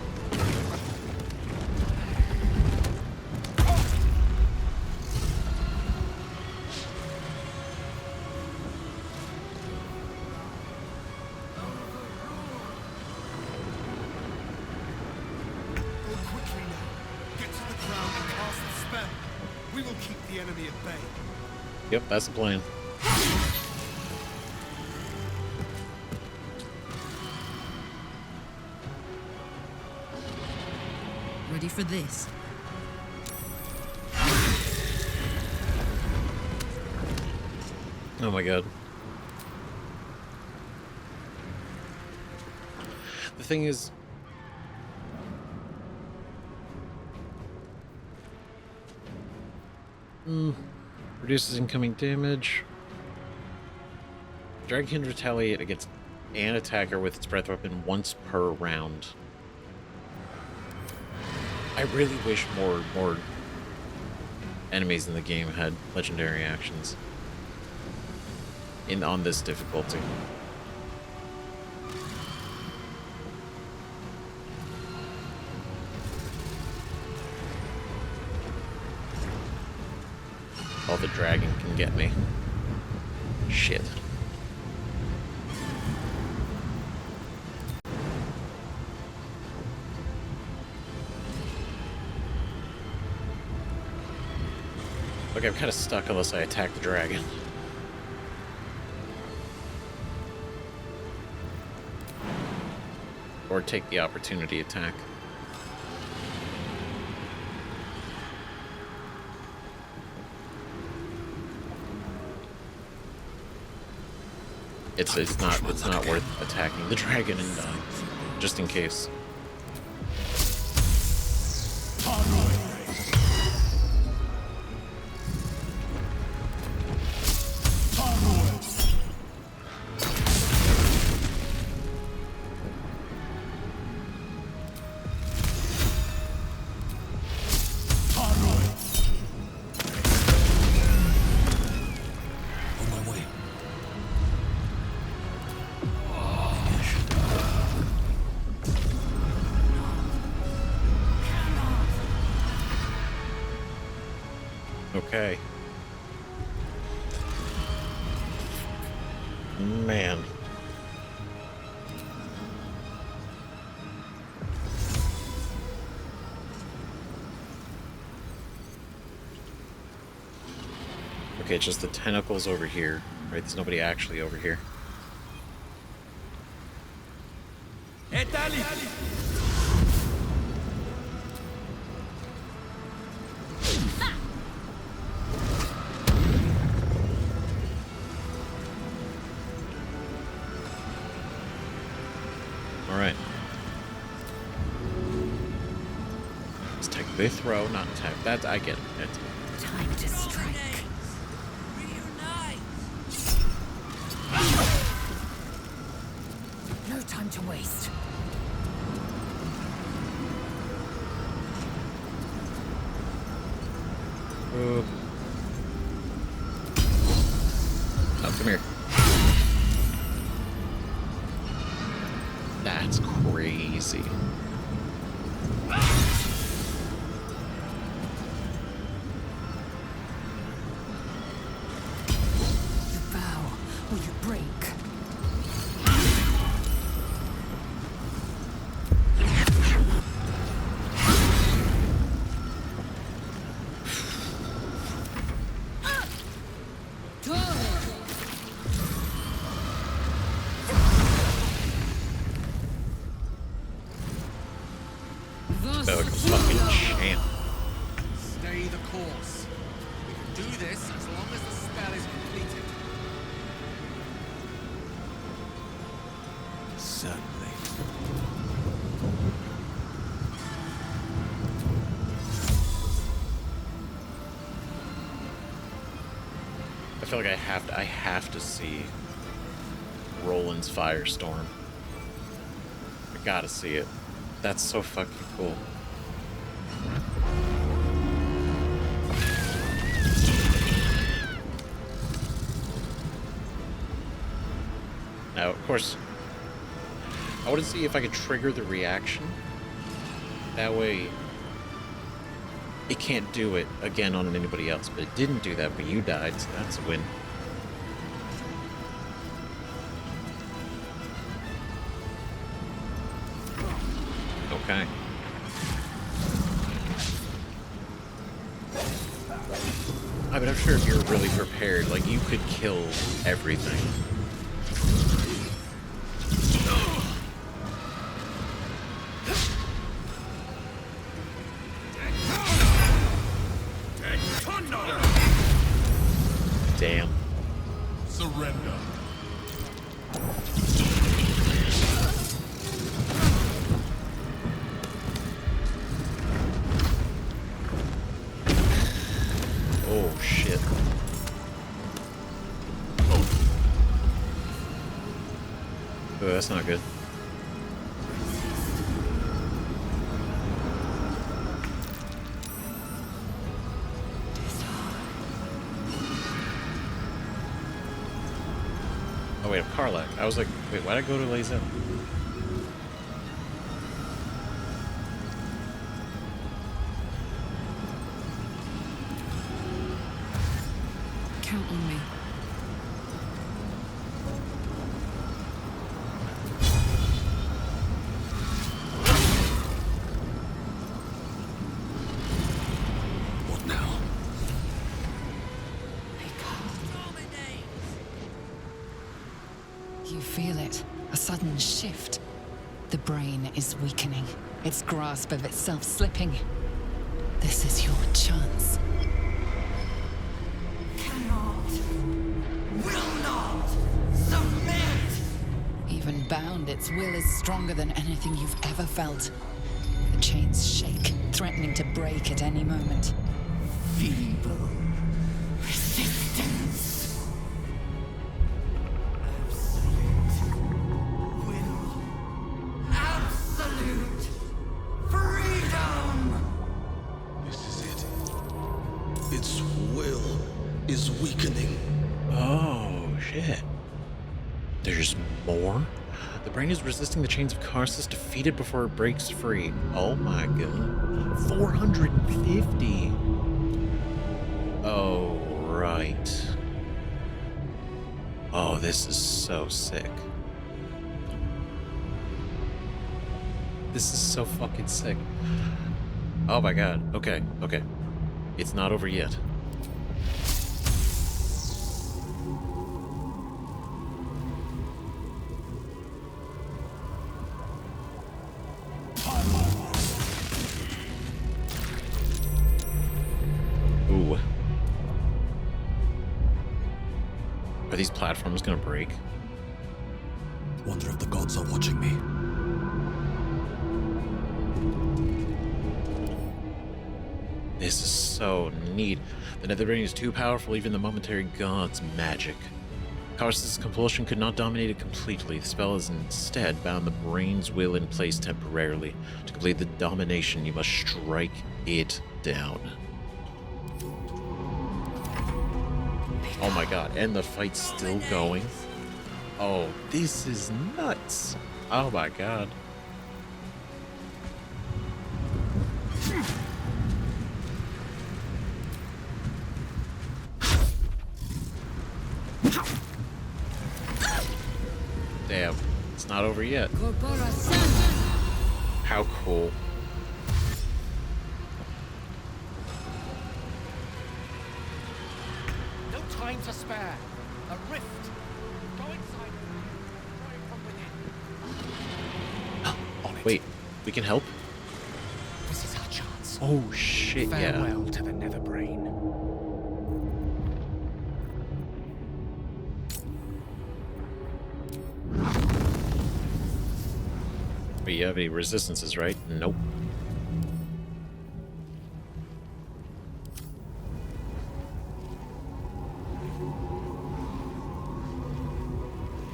Yep, that's the plan. Ready for this? Oh my god. The thing is... Reduces incoming damage. Dragon can retaliate against an attacker with its breath weapon once per round. I really wish more enemies in the game had legendary actions on this difficulty. All the dragon can get me. Shit. Okay, I'm kind of stuck unless I attack the dragon. Or take the opportunity attack. It's not worth attacking the dragon and dying, just in case. Okay. Man. Okay, it's just the tentacles over here, right? There's nobody actually over here. Alright. It's technically a throw, not attack. That I get it. Time to strike. No time to waste. Oh, come here. That's crazy. You bow or you break. Like a fucking champ. Stay the course. We can do this as long as the spell is completed. Certainly. I feel like I have to see Roland's Firestorm. I gotta see it. That's so fucking cool. Now, of course, I want to see if I could trigger the reaction. That way, it can't do it again on anybody else. But it didn't do that, but you died, so that's a win. Okay. I mean, I'm sure if you're really prepared, like, you could kill everything. Damn. Surrender. Oh, shit. Oh, that's not good. Oh, wait, Karlak. I was like, wait, why'd I go to Lazen? Count on me. What now? You feel it. A sudden shift. The brain is weakening. Its grasp of itself slipping. This is your chance. Will not submit! Even bound, its will is stronger than anything you've ever felt. The chains shake, threatening to break at any moment. Feeble resistance. Absolute freedom! This is it. Its will is weakening. Oh, shit. There's more? The brain is resisting the chains of Karsus, defeated before it breaks free. Oh my god. 450. Oh, right. Oh, this is so sick. This is so fucking sick. Oh my god. Okay, okay. It's not over yet. Ooh. Are these platforms gonna break? Wonder if the gods are watching me. This is so neat. The Netherbrain is too powerful, even the momentary god's magic. Karsus' compulsion could not dominate it completely. The spell has instead bound the brain's will in place temporarily. To complete the domination, you must strike it down. Oh my god, and the fight's still going. Oh, this is nuts. Oh my god. Damn, it's not over yet. How cool. No time to spare. A rift. Go inside. Wait, we can help? This is our chance. Oh shit, Farewell to the Netherbrain. But you have any resistances, right? Nope.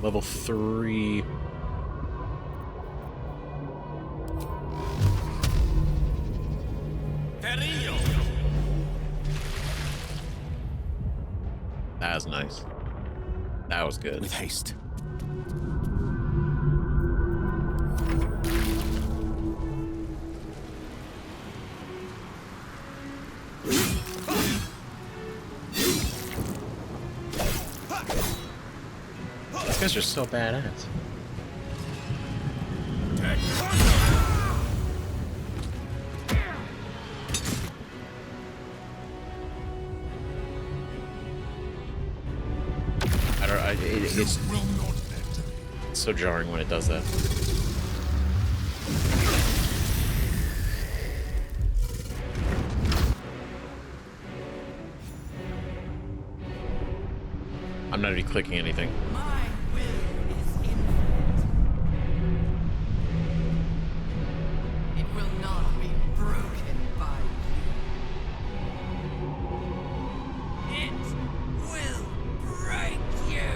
Level 3. That was nice. That was good. With haste. These guys are so badass. It's so jarring when it does that. I'm not even clicking anything. It will not be broken by you. It will break you.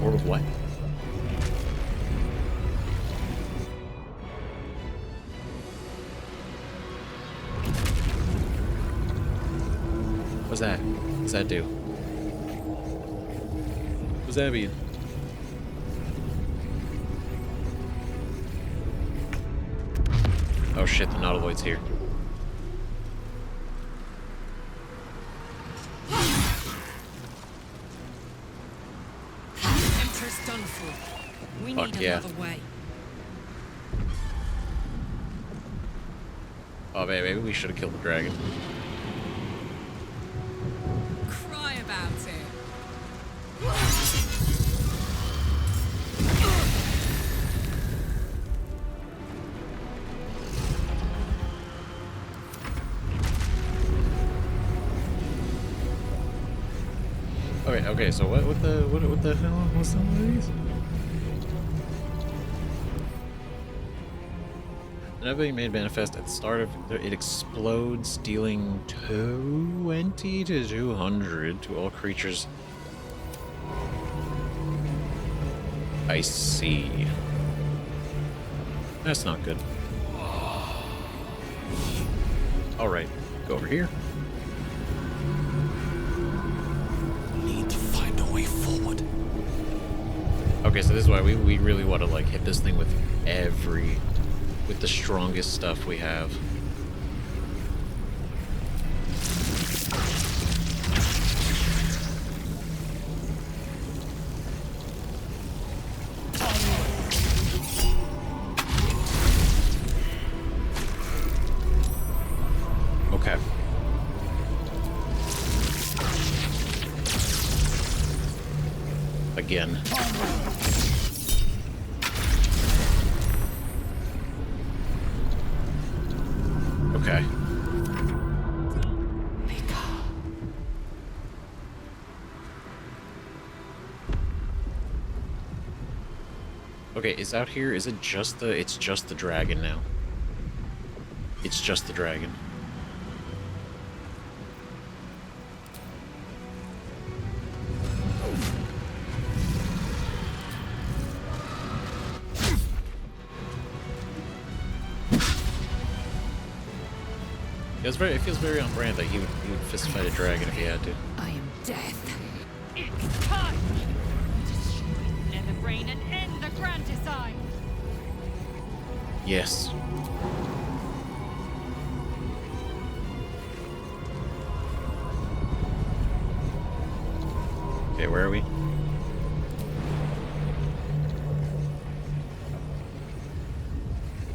Or what? What's that? What's that do? What's that mean? Oh shit, the Nautiloid's here. Emperor's done for. We Fuck need yeah. another way. Oh man, maybe we should have killed the dragon. Cry about it. Okay, so what the hell was some of these? Whenever being made manifest at the start of it explodes, dealing 20 to 200 to all creatures. I see. That's not good. Alright, go over here. Need to find a way forward. Okay, so this is why we really want to like hit this thing with every with the strongest stuff we have. Okay. Again. Okay. Okay, is out here, is it just the, it's just the dragon now. It's just the dragon. It feels very on brand that he would fist fight a dragon if he had to. I am death. It's time! Destroy Netherbrain and end the grand design! Yes. Okay, where are we?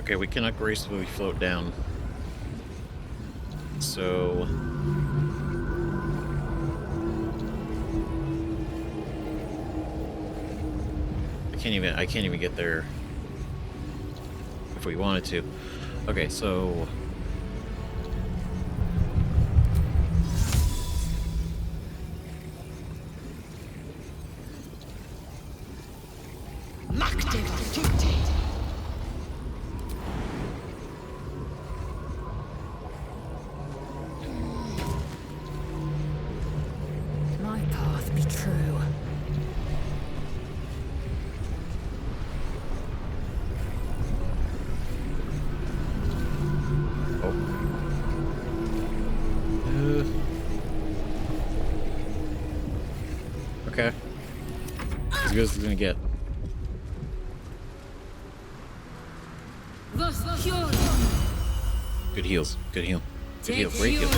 Okay, we cannot gracefully float down. So I can't even get there if we wanted to. Okay, so My path be true. okay. As good as it's gonna get. Good heals. Good heal. Good heal. Great heal.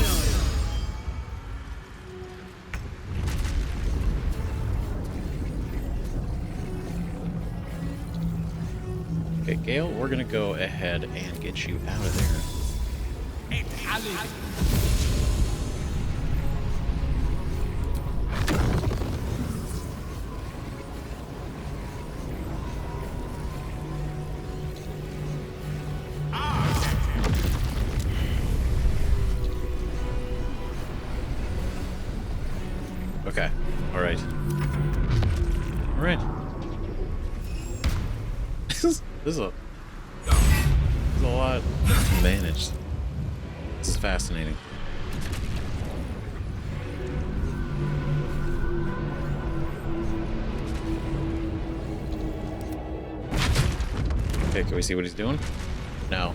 Okay, Gale, we're gonna go ahead and get you out of there. Okay. All right. All right. This is a lot to manage. This is fascinating. Okay, can we see what he's doing? No.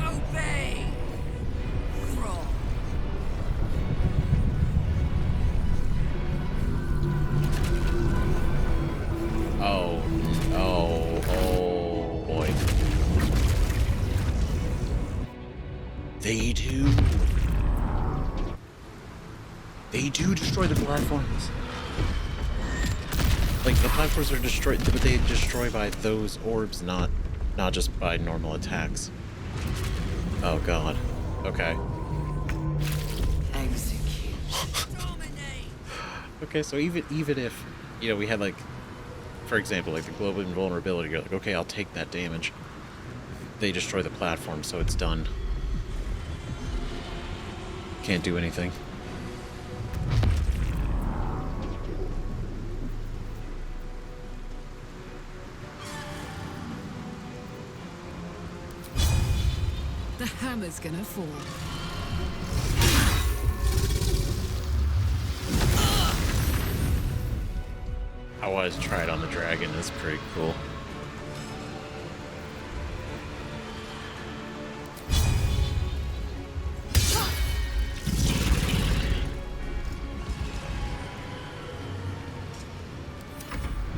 Obey! Crawl. Oh boy. They do destroy the platforms. Like, the platforms are destroyed, but they destroy by those orbs, not just by normal attacks. Oh god. Okay. Execute. Okay, so even if, you know, we had, like, for example, like the global invulnerability, you're like, okay, I'll take that damage. They destroy the platform, so it's done. Can't do anything. The hammer's gonna fall. I wanted to try it on the dragon. It's pretty cool.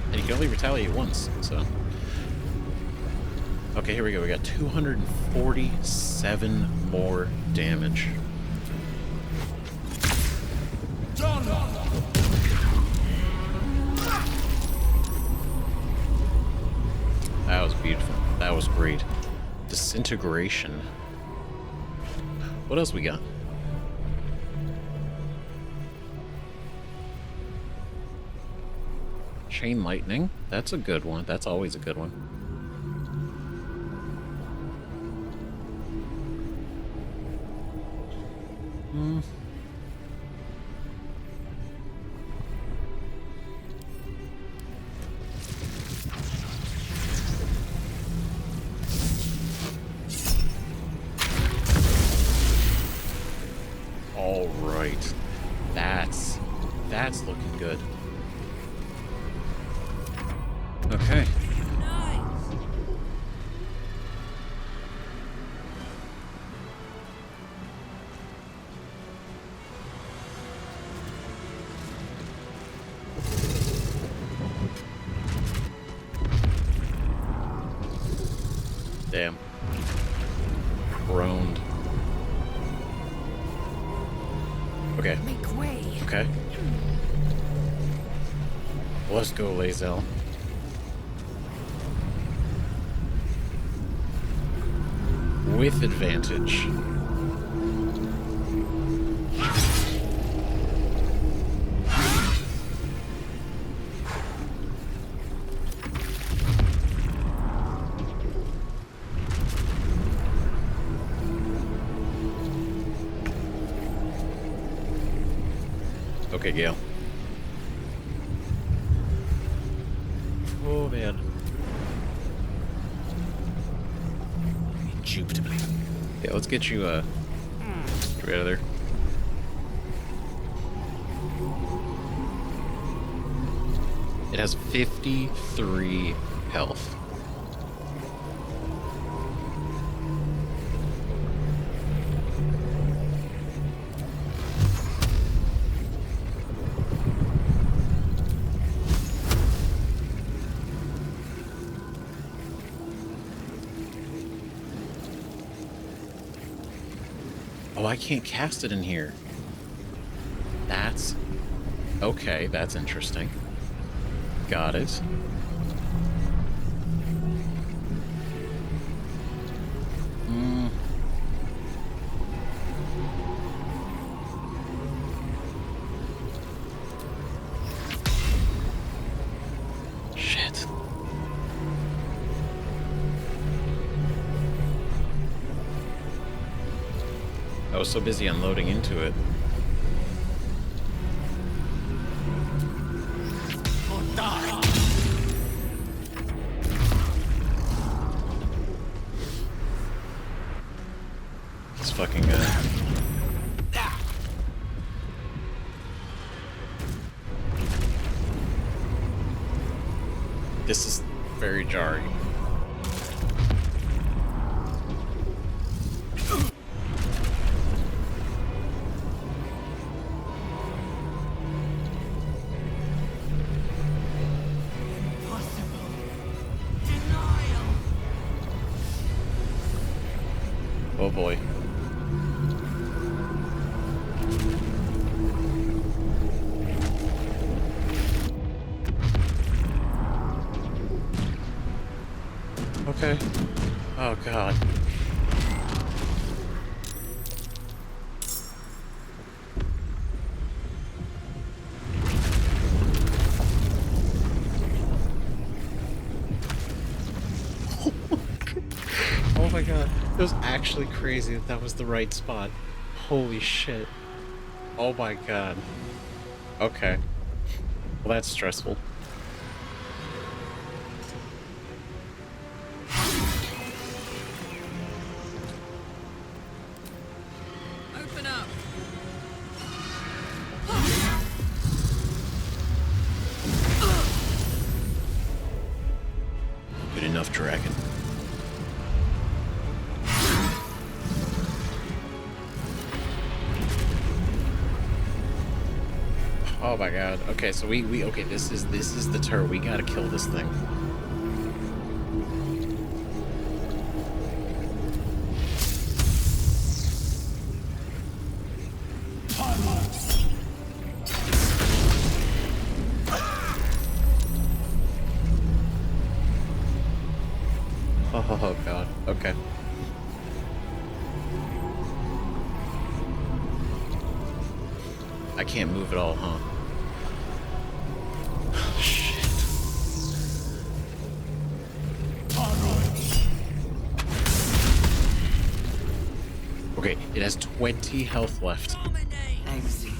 And you can only retaliate once, so. Okay, here we go. We got 247 more damage. That was beautiful. That was great. Disintegration. What else we got? Chain lightning. That's a good one. That's always a good one. All right. That's looking good. Okay. Damn. Proned. Okay. Make way. Okay. Let's go, Lae'zel. With advantage. Okay, Gale. Oh, man. Indubitably. Yeah, let's get you, get rid of there. It has 53 health. Oh, I can't cast it in here. That's... okay, that's interesting. Got it. Shit. I was so busy unloading into it. It's fucking good. This is very jarring. Oh boy. Okay. Oh god. Oh my god. It was actually crazy that was the right spot. Holy shit. Oh my god. Okay. Well, that's stressful. Open up. Good enough, dragon. Oh my god. Okay, so we okay, this is the turret. We gotta kill this thing. Oh god. Okay. I can't move at all, huh? Shit. Okay, it has 20 health left. Execute.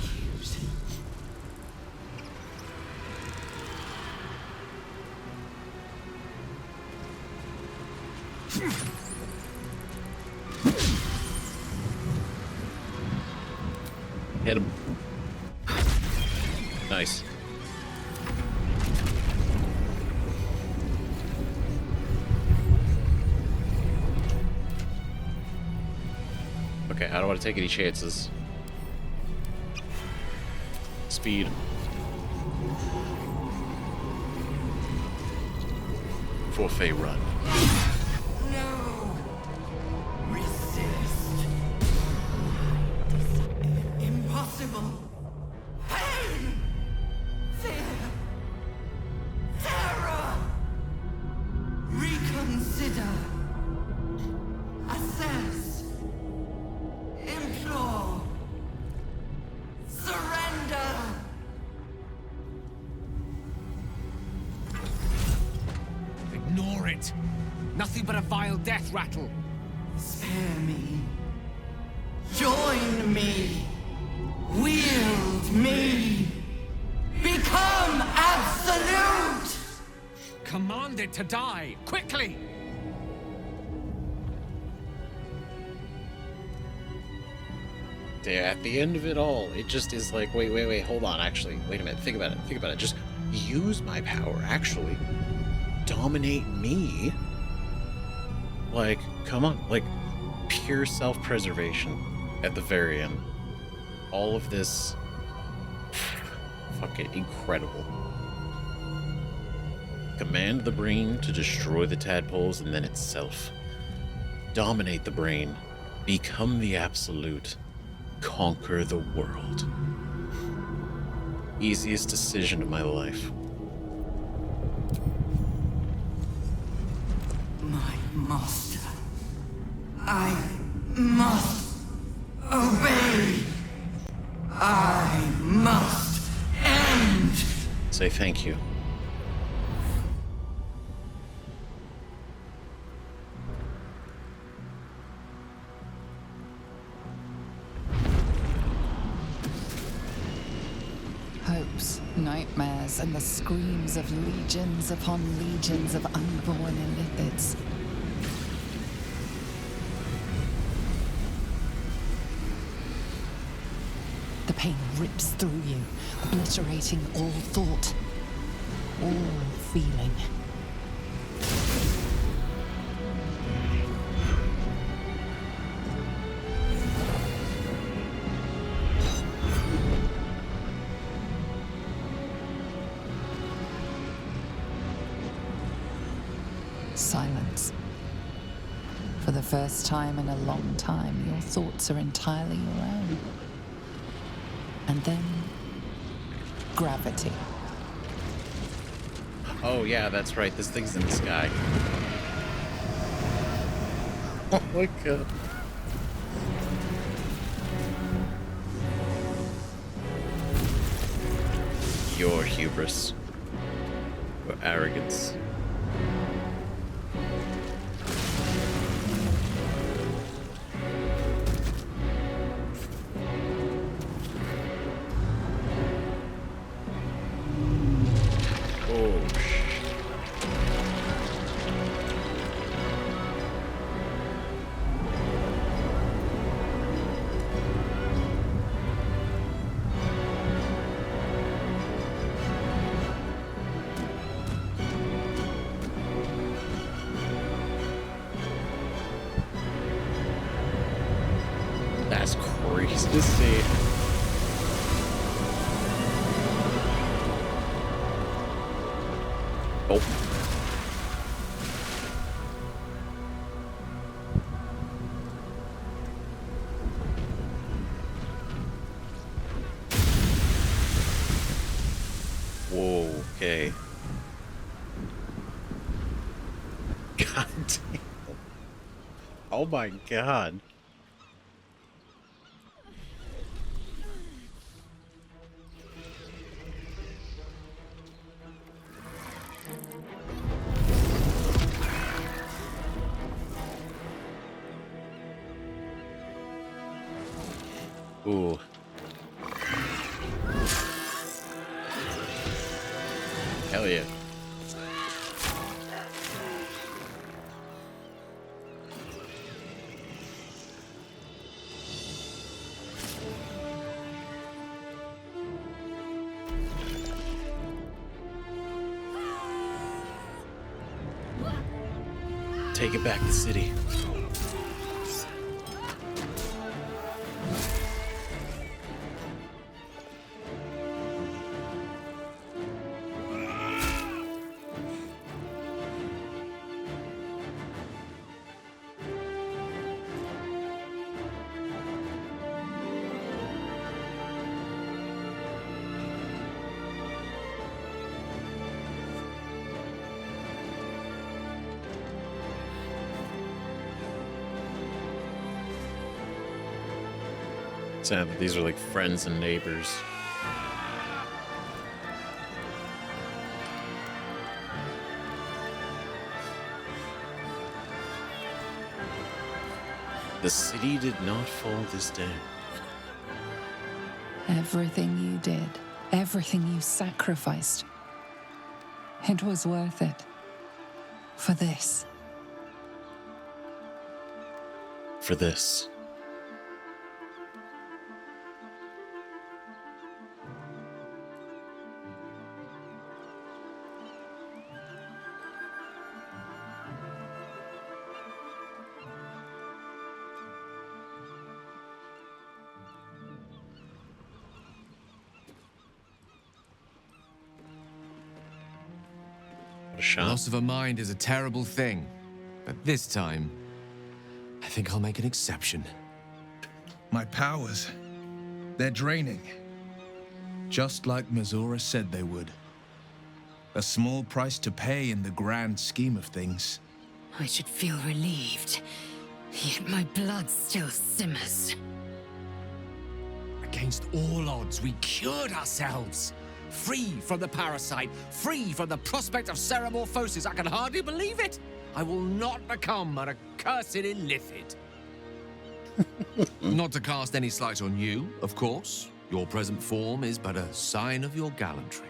Hit him. Nice. Okay, I don't want to take any chances. Speed. For Faerun. No. Resist. Impossible. Pain. Fear. Terror. Reconsider. Assess. Implore. Surrender. Ignore it. Nothing but a vile death rattle. Spare me. Join me. Wield me. Become absolute. Command it to die, quickly! At the end of it all, it just is like, wait, hold on, actually, wait a minute, think about it, just use my power, actually. Dominate me? Like, come on, like, pure self-preservation at the very end. All of this, fucking incredible. Command the brain to destroy the tadpoles and then itself. Dominate the brain. Become the absolute. Conquer the world. Easiest decision of my life. My master. I must obey. I must end. Say thank you. Hopes, nightmares, and the screams of legions upon legions of unborn Illithids. The pain rips through you, obliterating all thought, all feeling. Silence. For the first time in a long time, your thoughts are entirely your own. And then, gravity. Oh yeah, that's right, this thing's in the sky. Oh my god. Your hubris. Your arrogance. That's crazy to see. Oh. Whoa, okay. God God damn. Oh my god. Ooh. Hell yeah. Take it back, the city. Sad that these are like friends and neighbors. The city did not fall this day. Everything you did, everything you sacrificed, it was worth it. For this. For this. Loss of a mind is a terrible thing, but this time, I think I'll make an exception. My powers, they're draining. Just like Mizora said they would. A small price to pay in the grand scheme of things. I should feel relieved, yet my blood still simmers. Against all odds, we cured ourselves. Free from the parasite, free from the prospect of ceramorphosis. I can hardly believe it. I will not become an accursed illithid. Not to cast any slight on you, of course. Your present form is but a sign of your gallantry.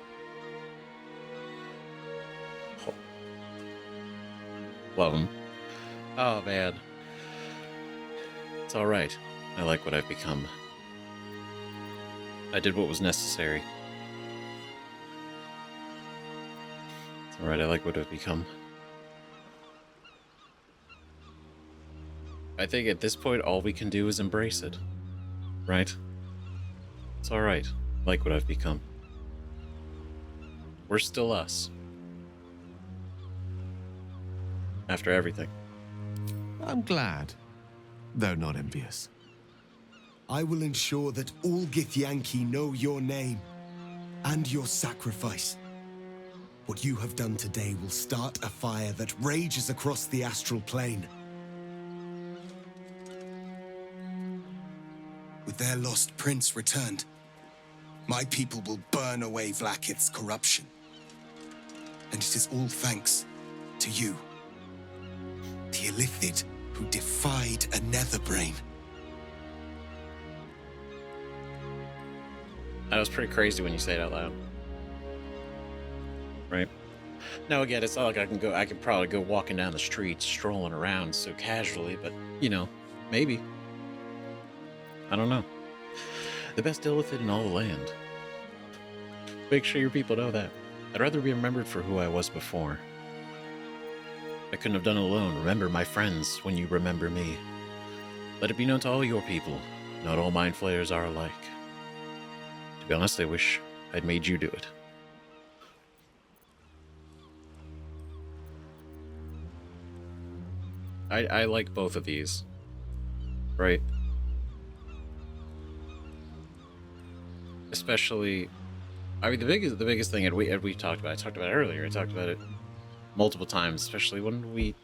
Love him. Oh, man. It's alright. I like what I've become. I did what was necessary. It's alright, I like what I've become. I think at this point, all we can do is embrace it. Right? It's alright. I like what I've become. We're still us. After everything. I'm glad, though not envious. I will ensure that all Githyanki know your name and your sacrifice. What you have done today will start a fire that rages across the astral plane. With their lost prince returned, my people will burn away Vlaakith's corruption. And it is all thanks to you. The illithid who defied a Netherbrain. That was pretty crazy when you say it out loud. Right? Now again, it's not like I could probably go walking down the street, strolling around so casually, but, you know, maybe. I don't know. The best illithid in all the land. Make sure your people know that. I'd rather be remembered for who I was before. I couldn't have done it alone. Remember my friends when you remember me. Let it be known to all your people. Not all mind flayers are alike. To be honest, I wish I'd made you do it. I like both of these. Right? Especially, I mean, the biggest thing, and we talked about it. I talked about it earlier. I talked about it multiple times, especially when we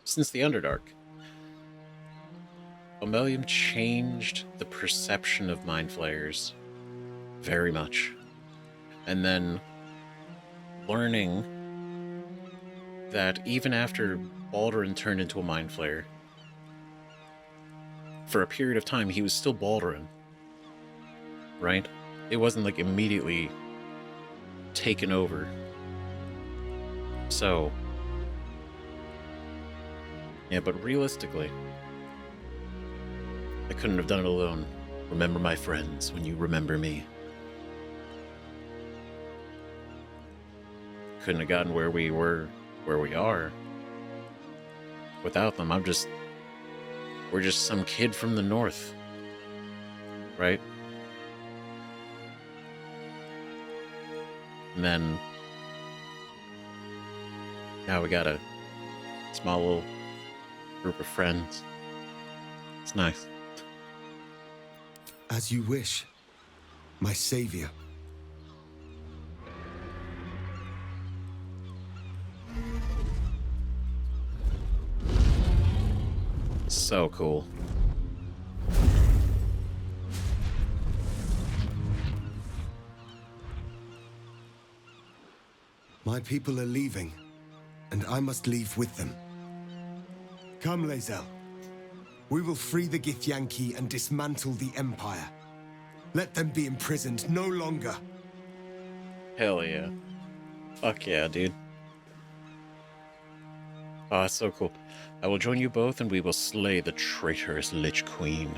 since the Underdark. Omelium changed the perception of Mind Flayers very much. And then learning that even after Baldur turned into a Mind Flayer, for a period of time, he was still Baldurin, right? It wasn't like immediately taken over. So, yeah, but realistically, I couldn't have done it alone. Remember my friends when you remember me. Couldn't have gotten where we are without them. We're just some kid from the north, right? And then now we got a small little group of friends. It's nice. As you wish, my savior. So cool. My people are leaving, and I must leave with them. Come, Lae'zel. We will free the Githyanki and dismantle the Empire. Let them be imprisoned no longer. Hell yeah. Fuck yeah, dude. Oh, it's so cool. I will join you both and we will slay the traitorous Lich Queen.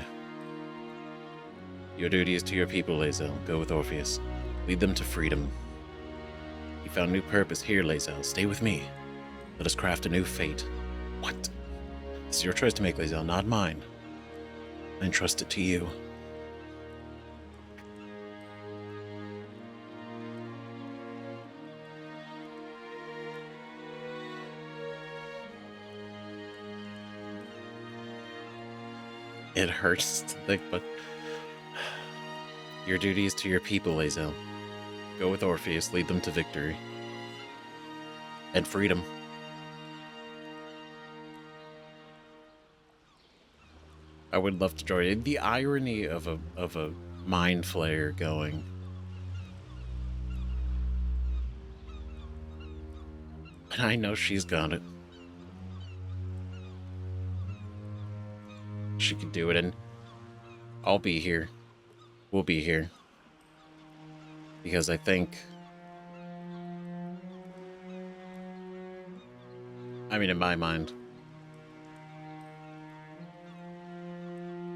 Your duty is to your people, Lae'zel. Go with Orpheus. Lead them to freedom. You found new purpose here, Lae'zel. Stay with me. Let us craft a new fate. What? This is your choice to make, Lae'zel, not mine. I entrust it to you. It hurts to think, but your duty is to your people, Lae'zel. Go with Orpheus, lead them to victory. And freedom. I would love to join. The irony of a Mind Flayer going. But I know she's got it. She could do it, and I'll be here. We'll be here. Because I think... I mean, in my mind,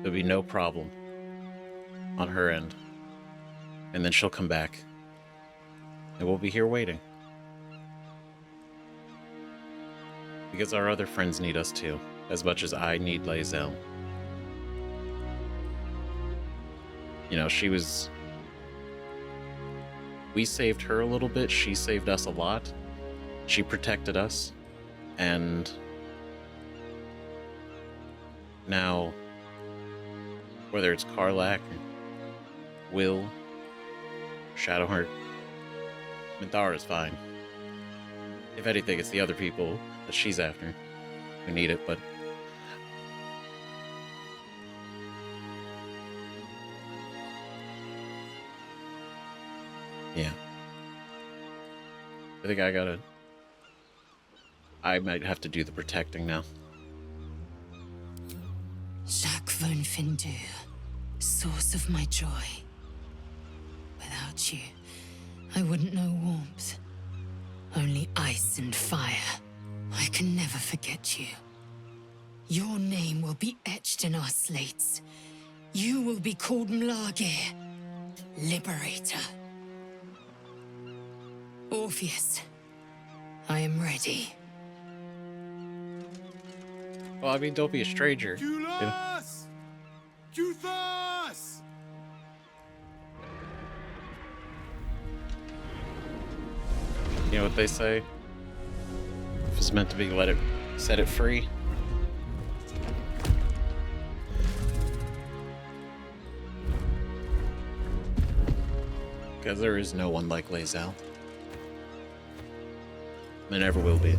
there'll be no problem on her end. And then she'll come back. And we'll be here waiting. Because our other friends need us too, as much as I need Lae'zel. You know, we saved her a little bit, she saved us a lot. She protected us. And now, whether it's Karlach, Will, Shadowheart, Minthara's fine. If anything, it's the other people that she's after who need it, but yeah. I think I might have to do the protecting now. Jacques von Findu, source of my joy. Without you, I wouldn't know warmth. Only ice and fire. I can never forget you. Your name will be etched in our slates. You will be called Mlagir, Liberator. Orpheus, I am ready. Well, I mean, don't be a stranger. Julas! Juthas! You know what they say? If it's meant to be, set it free. Because there is no one like Lae'zel. There never will be.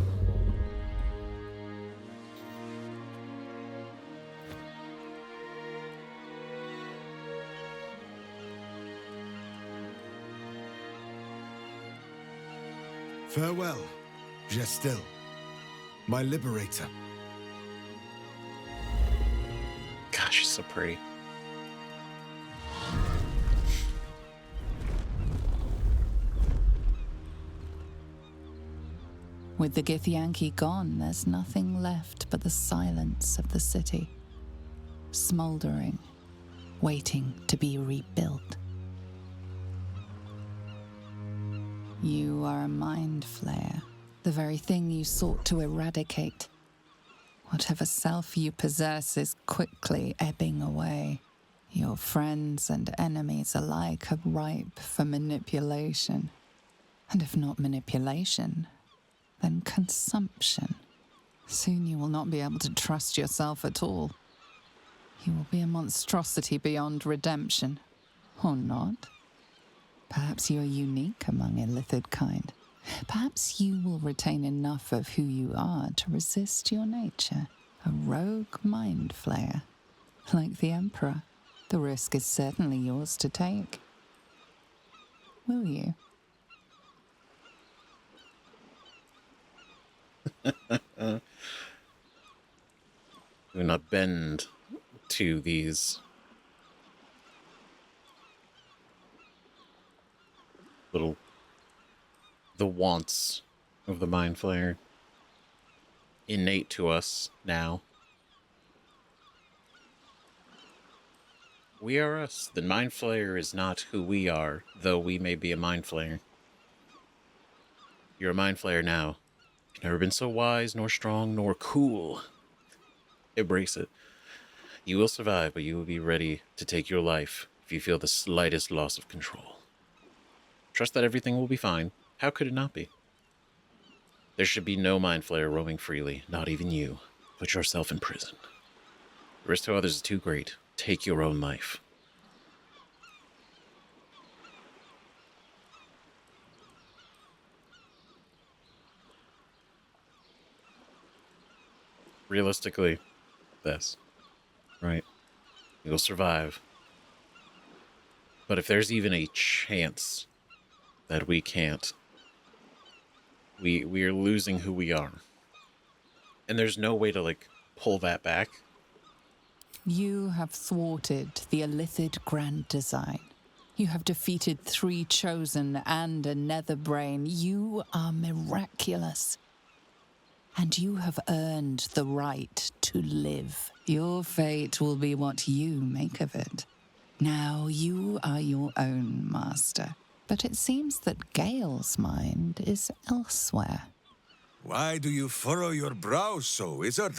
Farewell, Gestil, my liberator. Gosh, she's so pretty. With the Githyanki gone, there's nothing left but the silence of the city, smoldering, waiting to be rebuilt. You are a mind flayer, the very thing you sought to eradicate. Whatever self you possess is quickly ebbing away. Your friends and enemies alike are ripe for manipulation. And if not manipulation, then consumption. Soon you will not be able to trust yourself at all. You will be a monstrosity beyond redemption. Or not. Perhaps you are unique among illithid kind. Perhaps you will retain enough of who you are to resist your nature. A rogue mind flayer. Like the Emperor, the risk is certainly yours to take. Will you? Do not bend to these the wants of the Mind Flayer, innate to us now. We are us. The Mind Flayer is not who we are, though we may be a Mind Flayer. You're a Mind Flayer now. You've never been so wise, nor strong, nor cool. Embrace it. You will survive, but you will be ready to take your life if you feel the slightest loss of control. Trust that everything will be fine. How could it not be? There should be no Mind Flayer roaming freely, not even you. Put yourself in prison. The risk to others is too great. Take your own life. Realistically, this, right? You'll survive. But if there's even a chance that we can't, we are losing who we are. And there's no way to, like, pull that back. You have thwarted the Illithid Grand Design. You have defeated 3 Chosen and a Netherbrain. You are miraculous. And you have earned the right to live. Your fate will be what you make of it. Now you are your own master. But it seems that Gale's mind is elsewhere. Why do you furrow your brow so, wizard?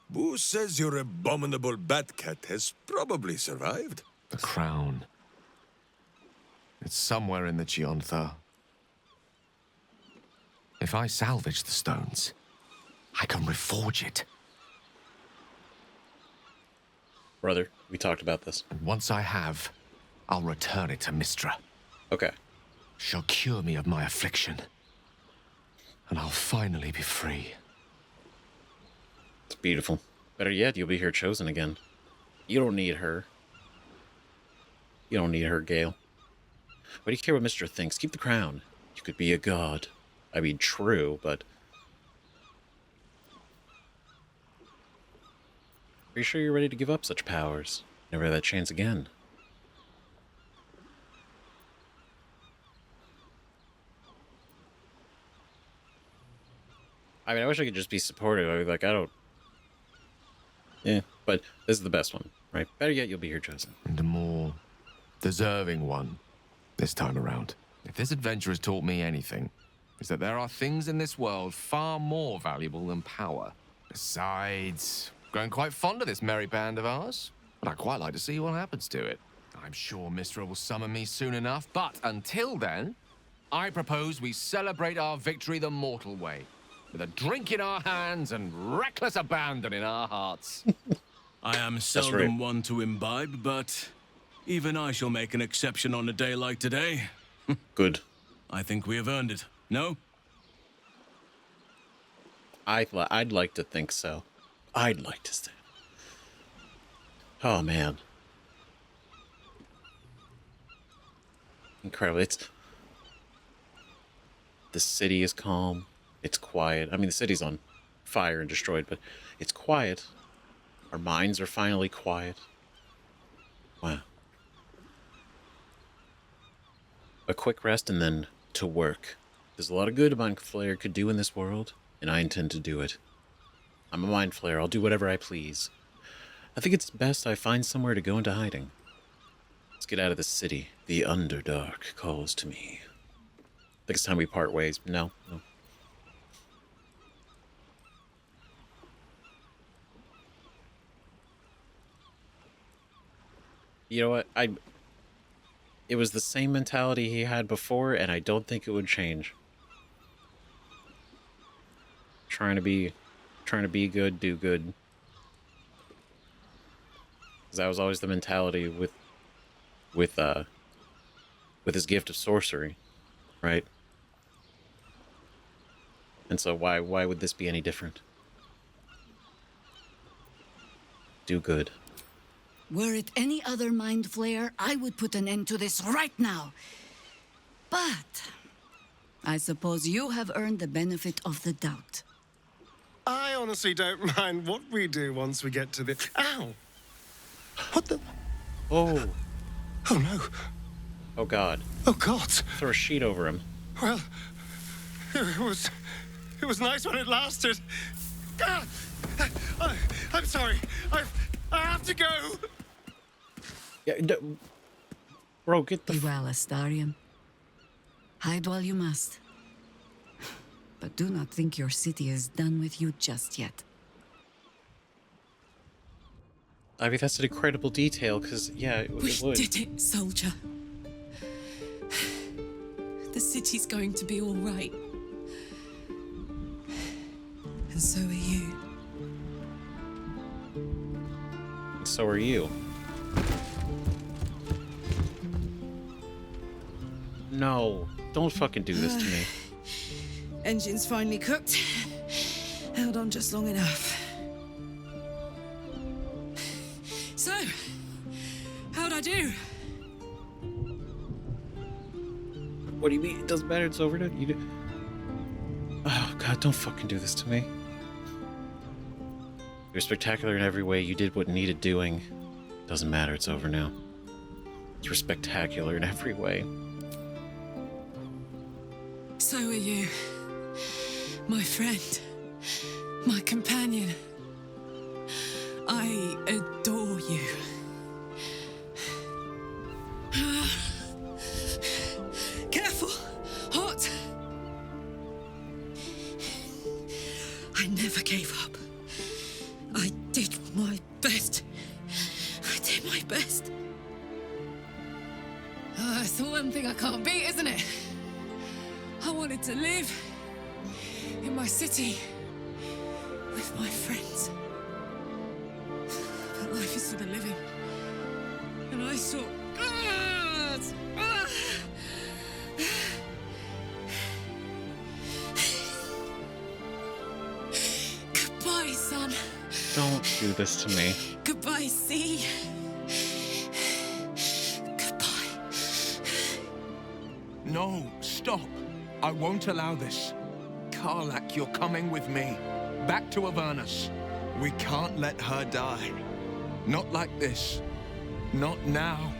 Boo says your abominable bat-cat has probably survived. The crown. It's somewhere in the Giontha. If I salvage the stones, I can reforge it. Brother, we talked about this. And once I have, I'll return it to Mistra. Okay. She'll cure me of my affliction. And I'll finally be free. It's beautiful. Better yet, you'll be here chosen again. You don't need her. You don't need her, Gale. Why do you care what Mistra thinks? Keep the crown. You could be a god. I mean, true, but... Are you sure you're ready to give up such powers? Never have that chance again. I mean, I wish I could just be supportive. I'd be like, I don't... Yeah, but this is the best one, right? Better yet, you'll be here chosen. And a more deserving one this time around. If this adventure has taught me anything, it's that there are things in this world far more valuable than power. Besides, growing quite fond of this merry band of ours, but I'd quite like to see what happens to it. I'm sure Mistra will summon me soon enough, but until then, I propose we celebrate our victory the mortal way. With a drink in our hands and reckless abandon in our hearts. I am seldom one to imbibe, but even I shall make an exception on a day like today. Good. I think we have earned it, no? I'd like to think so. I'd like to say. Oh, man. Incredible. The city is calm. It's quiet. I mean, the city's on fire and destroyed, but it's quiet. Our minds are finally quiet. Wow. A quick rest and then to work. There's a lot of good a Mind Flayer could do in this world, and I intend to do it. I'm a Mind Flayer. I'll do whatever I please. I think it's best I find somewhere to go into hiding. Let's get out of the city. The Underdark calls to me. I think it's time we part ways. No. You know what? It was the same mentality he had before, and I don't think it would change. Trying to be good, do good. Because that was always the mentality with his gift of sorcery, right? And so why would this be any different? Do good. Were it any other Mind Flayer, I would put an end to this right now. But I suppose you have earned the benefit of the doubt. I honestly don't mind what we do once we get to the... Ow! What the... Oh. Oh, no. Oh, God. Oh, God. Throw a sheet over him. Well, it was nice when it lasted. Ah! I'm sorry. I have to go. Yeah, bro, get the... Be well, Astarion. Hide while you must. But do not think your city is done with you just yet. I mean, that's an incredible detail, because, yeah, it would. We did it, soldier. The city's going to be all right. And so are you. And so are you. No, don't fucking do this to me. Engine's finally cooked. Held on just long enough. So, how'd I do? What do you mean? It doesn't matter. It's over. Oh, God, don't fucking do this to me. You're spectacular in every way. You did what needed doing. Doesn't matter. It's over now. You're spectacular in every way. So are you. My friend. My companion. I adore you. Careful! Hot! I never gave up. I did my best. I did my best. It's the one thing I can't beat, isn't it? I wanted to live in my city with my friends. But life is for the living. And I saw... Goodbye, son. Don't do this to me. Goodbye, sea. No, stop. I won't allow this. Karlach, you're coming with me. Back to Avernus. We can't let her die. Not like this. Not now.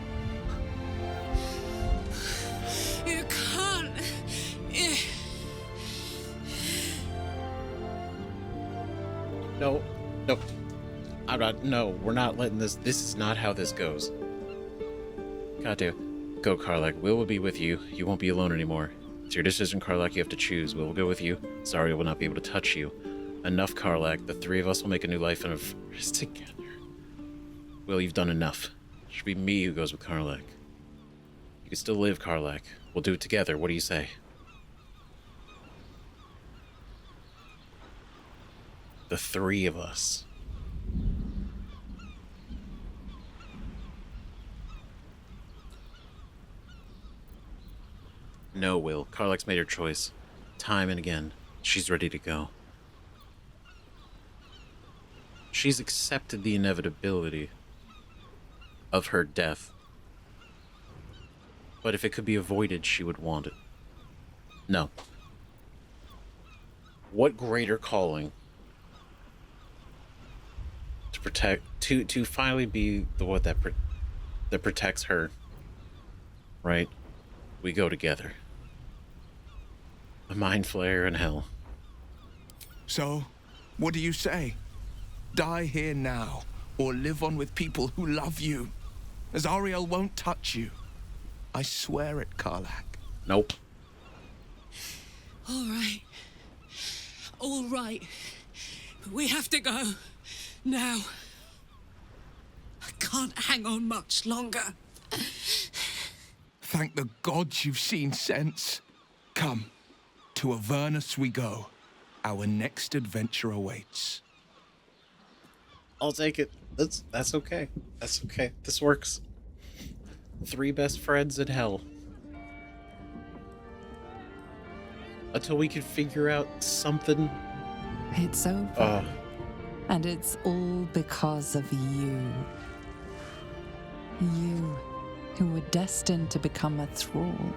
You can't. No. I'm not. No, we're not letting this. This is not how this goes. Goddamn. Go, Karlach. Will be with you. You won't be alone anymore. It's your decision, Karlach. You have to choose. Will go with you. Sorry, will not be able to touch you. Enough, Karlach. The three of us will make a new life and of together. Will, you've done enough. It should be me who goes with Karlach. You can still live, Karlach. We'll do it together. What do you say? The three of us. No, Will. Karlach's made her choice. Time and again. She's ready to go. She's accepted the inevitability of her death. But if it could be avoided, she would want it. No. what greater calling to protect, to finally be the one that protects her, right? We go together. A mind flayer in hell. So, what do you say? Die here now, or live on with people who love you? Azariel won't touch you. I swear it, Karlak. Nope. All right. All right. But we have to go. Now. I can't hang on much longer. Thank the gods you've seen sense. Come, to Avernus we go. Our next adventure awaits. I'll take it. That's okay. That's okay. This works. 3 best friends in hell. Until we can figure out something. It's over. And it's all because of you. You, who were destined to become a thrall.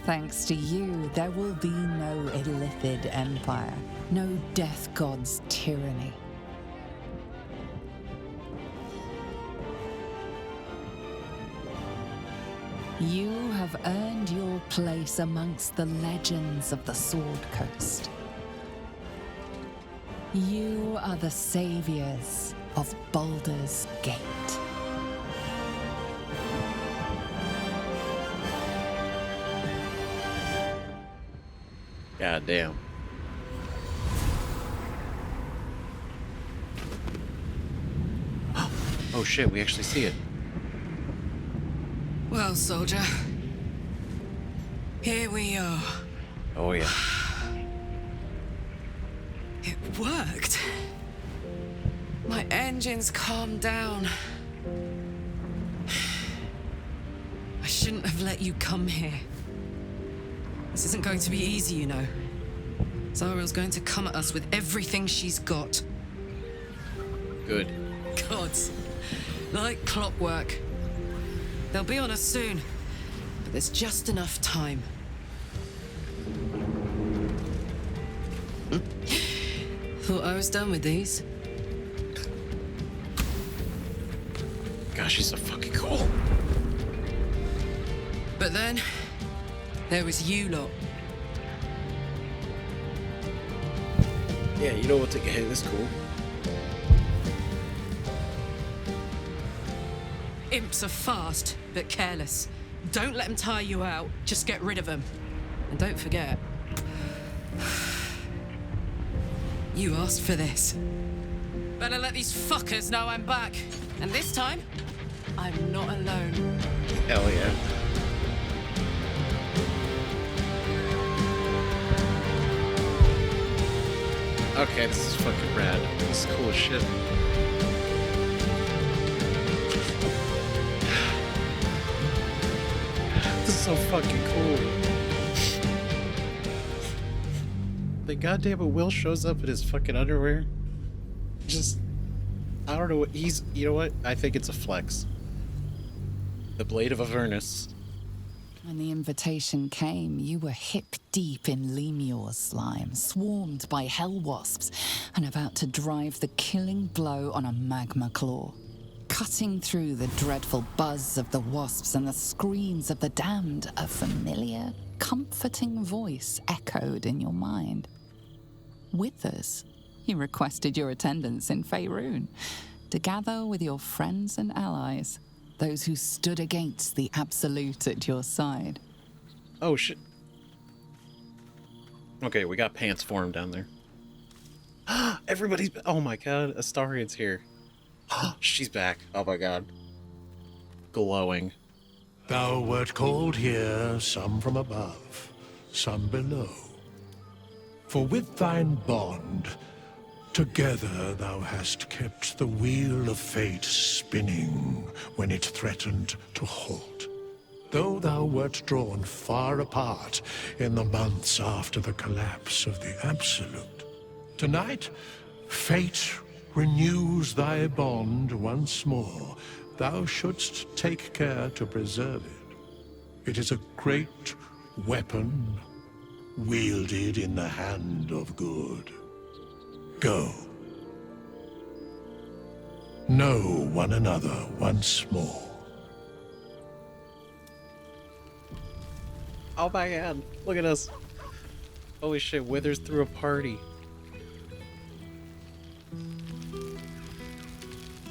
Thanks to you, there will be no Illithid Empire, no Death God's tyranny. You have earned your place amongst the legends of the Sword Coast. You are the saviors of Baldur's Gate. God damn. Oh shit, we actually see it. Well, soldier. Here we are. Oh yeah. It worked. My engines calmed down. I shouldn't have let you come here. This isn't going to be easy, you know. Zariel's going to come at us with everything she's got. Good. Gods. Like clockwork. They'll be on us soon, but there's just enough time. Thought I was done with these. Gosh, she's so fucking cool. But then, there was you lot. Yeah, you know what to get. Hey, this is cool. Imps are fast, but careless. Don't let them tire you out. Just get rid of them. And don't forget, you asked for this. Better let these fuckers know I'm back. And this time, I'm not alone. Hell yeah. Okay, this is fucking rad. This is cool as shit. This is so fucking cool. The goddamn Will shows up in his fucking underwear. Just, I don't know what he's, you know what? I think it's a flex. The Blade of Avernus. When the invitation came, you were hip-deep in Lemur's slime, swarmed by hell wasps, and about to drive the killing blow on a magma claw. Cutting through the dreadful buzz of the wasps and the screams of the damned, a familiar, comforting voice echoed in your mind. Withers, he requested your attendance in Faerun, to gather with your friends and allies, those who stood against the Absolute at your side. Oh, shit. Okay, we got pants for him down there. Everybody's... Oh my god, Astarian's here. She's back. Oh my god. Glowing. Thou wert called here, some from above, some below. For with thine bond, together thou hast kept the wheel of fate spinning when it threatened to halt. Though thou wert drawn far apart in the months after the collapse of the Absolute, tonight, fate renews thy bond once more. Thou shouldst take care to preserve it. It is a great weapon, wielded in the hand of good. Go. Know one another once more. Oh my god, look at us. Holy shit, Withers threw a party.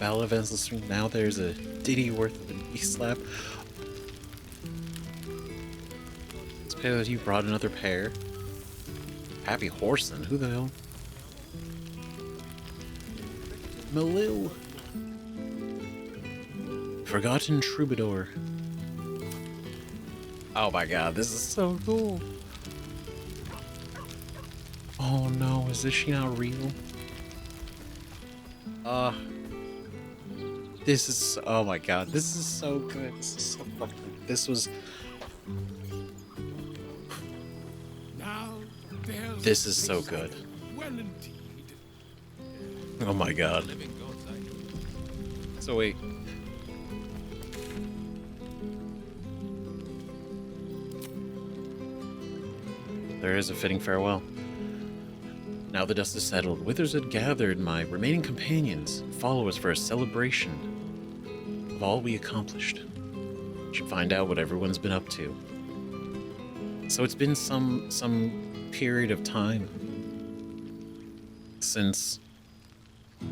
Battle events listening. Now there's a ditty worth of a knee slap. It's pay that you brought another pair. Happy Horson, who the hell? Malil. Forgotten Troubadour. Oh my god, this is so cool. Oh no, is this she not real? This is, oh my god, this is so good. This is so fucking, this was, this is so good. Oh my god. So wait. There is a fitting farewell. Now the dust is settled, Withers had gathered my remaining companions and followers for a celebration of all we accomplished. Should find out what everyone's been up to. So it's been some period of time since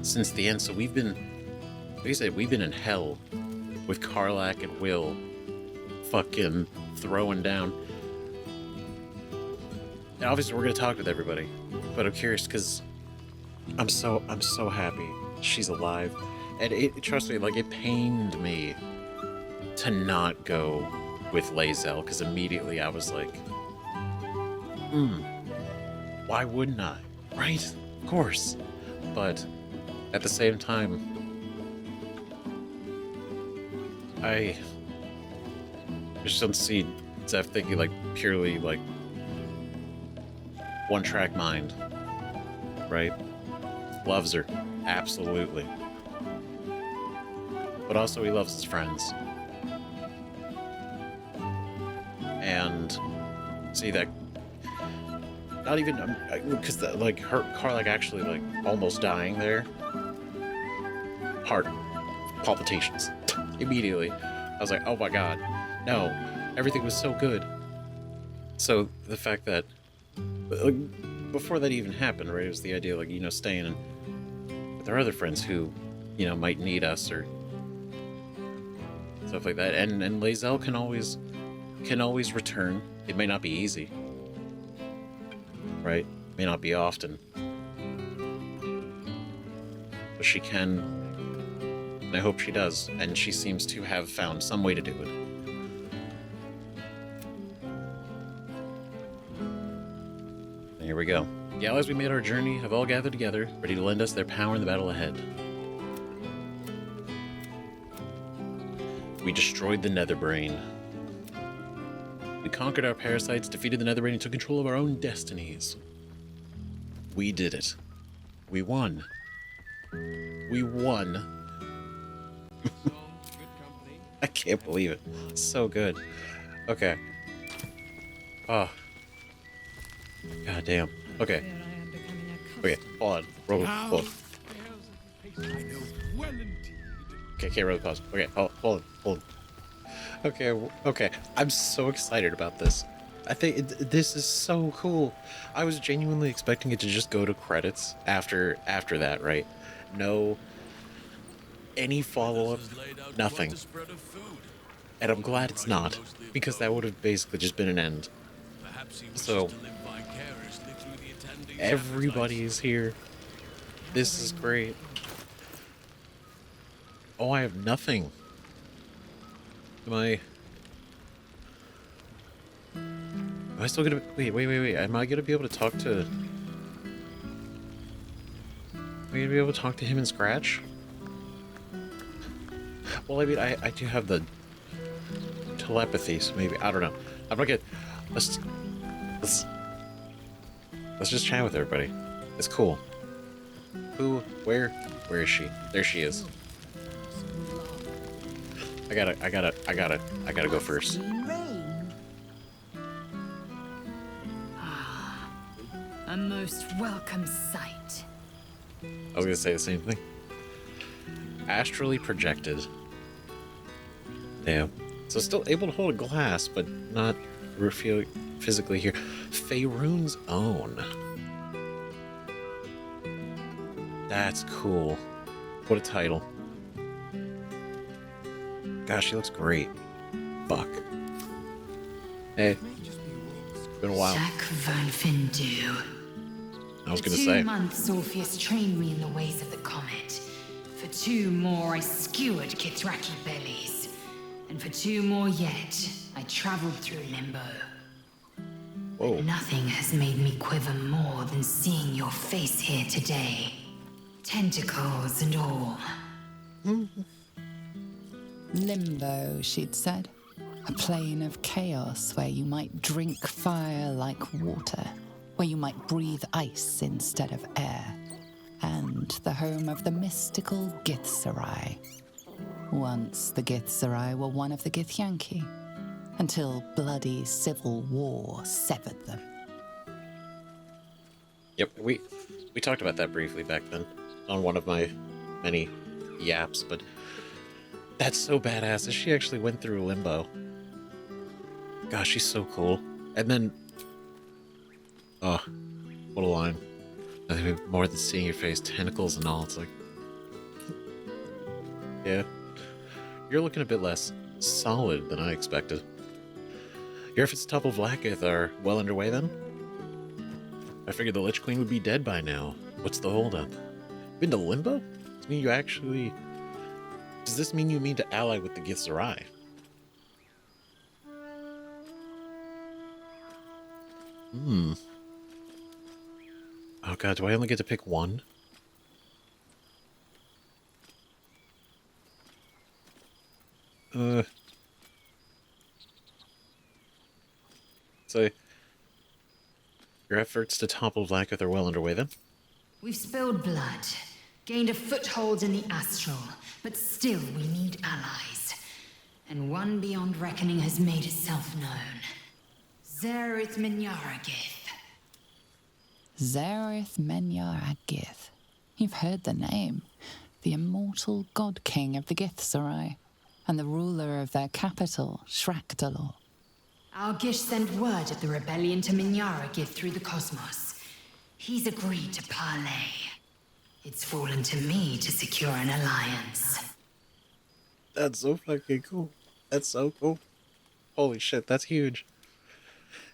the end. So we've been, like I said, we've been in hell with Karlach and Will fucking throwing down. And obviously we're gonna talk with everybody, but I'm curious because I'm so happy she's alive. And trust me, like, it pained me to not go with Lae'zel, because immediately I was like, why wouldn't I? Right? Of course. But at the same time, I just don't see Zeph thinking, like, purely, like, one-track mind, right? Loves her, absolutely. But also he loves his friends. And see that, not even, because like her Karlach actually like almost dying there. Heart palpitations immediately. I was like, oh my god, no, everything was so good. So the fact that before that even happened, right, it was the idea, like, you know, staying with our other friends who, you know, might need us or stuff like that. And Lae'zel can always return. It may not be easy, right? May not be often, but she can, and I hope she does. And she seems to have found some way to do it. And here we go. The allies we made our journey have all gathered together, ready to lend us their power in the battle ahead. We destroyed the Netherbrain. We conquered our parasites, defeated the Netherbrain, and took control of our own destinies. We did it. We won. We won. I can't believe it. It's so good. Okay. Oh. God damn. Okay. Okay, hold on. Roll. Okay, roll pause. Okay, hold on. Okay. I'm so excited about this. I think this is so cool. I was genuinely expecting it to just go to credits after that, right? No, any follow-up, nothing. And I'm glad it's not, because that would have basically just been an end. So, everybody is here. This is great. Oh, I have nothing. Am I still gonna... Wait. Am I gonna be able to talk to... Am I gonna be able to talk to him in Scratch? Well, I mean, I do have the telepathy, so maybe... I don't know. I'm not gonna... Let's just chat with everybody. It's cool. Who? Where is she? There she is. I gotta go first. A most welcome sight. I was gonna say the same thing. Astrally projected. Damn. So still able to hold a glass, but not physically here. Faerun's own. That's cool. What a title. Gosh, she looks great. Fuck. Hey. Been a while. Jack Van Findu. I was gonna For say. 2 months, Orpheus trained me in the ways of the comet. For 2 more, I skewered Kithraki bellies. And for 2 more yet, I traveled through Limbo. Whoa. Nothing has made me quiver more than seeing your face here today. Tentacles and all. Limbo, she'd said. A plane of chaos where you might drink fire like water, where you might breathe ice instead of air, and the home of the mystical Githzerai. Once the Githzerai were one of the Githyanki, until bloody civil war severed them. Yep, we talked about that briefly back then on one of my many yaps, but that's so badass that she actually went through Limbo. Gosh, she's so cool. And then, oh, what a line. I think more than seeing your face, tentacles and all, it's like, yeah. You're looking a bit less solid than I expected. Your efforts to topple Vlaakith are well underway then? I figured the Lich Queen would be dead by now. What's the holdup? Been to Limbo? Does this mean you mean to ally with the Githzerai? Oh god, do I only get to pick one? So, your efforts to topple Vlaakith are well underway then? We've spilled blood, gained a foothold in the astral, but still we need allies. And one beyond reckoning has made itself known. Zerith Minyaragith. Zerith Menyaragith. You've heard the name. The immortal god king of the Githzerai, and the ruler of their capital, Shrakdalor. Our Gish sent word of the rebellion to Minyaragith through the cosmos. He's agreed to parley. It's fallen to me to secure an alliance. That's so fucking cool. That's so cool. Holy shit, that's huge.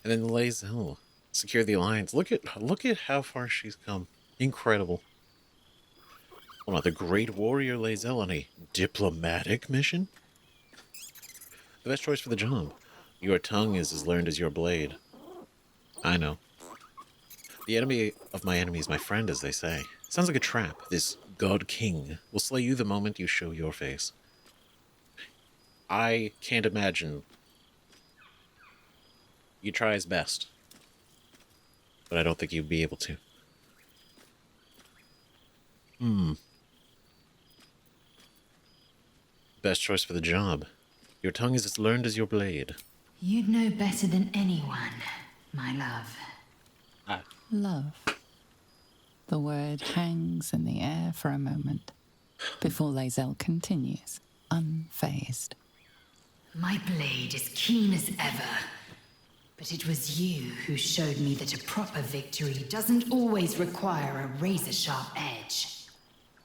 And then Lae'zel. Secure the alliance. Look at how far she's come. Incredible. Hold on, the great warrior Lae'zel on a diplomatic mission? The best choice for the job. Your tongue is as learned as your blade. I know. The enemy of my enemy is my friend, as they say. Sounds like a trap. This God King will slay you the moment you show your face. I can't imagine. You try his best. But I don't think you'd be able to. Best choice for the job. Your tongue is as learned as your blade. You'd know better than anyone, my love. Love. The word hangs in the air for a moment, before Lae'zel continues, unfazed. My blade is keen as ever. But it was you who showed me that a proper victory doesn't always require a razor-sharp edge.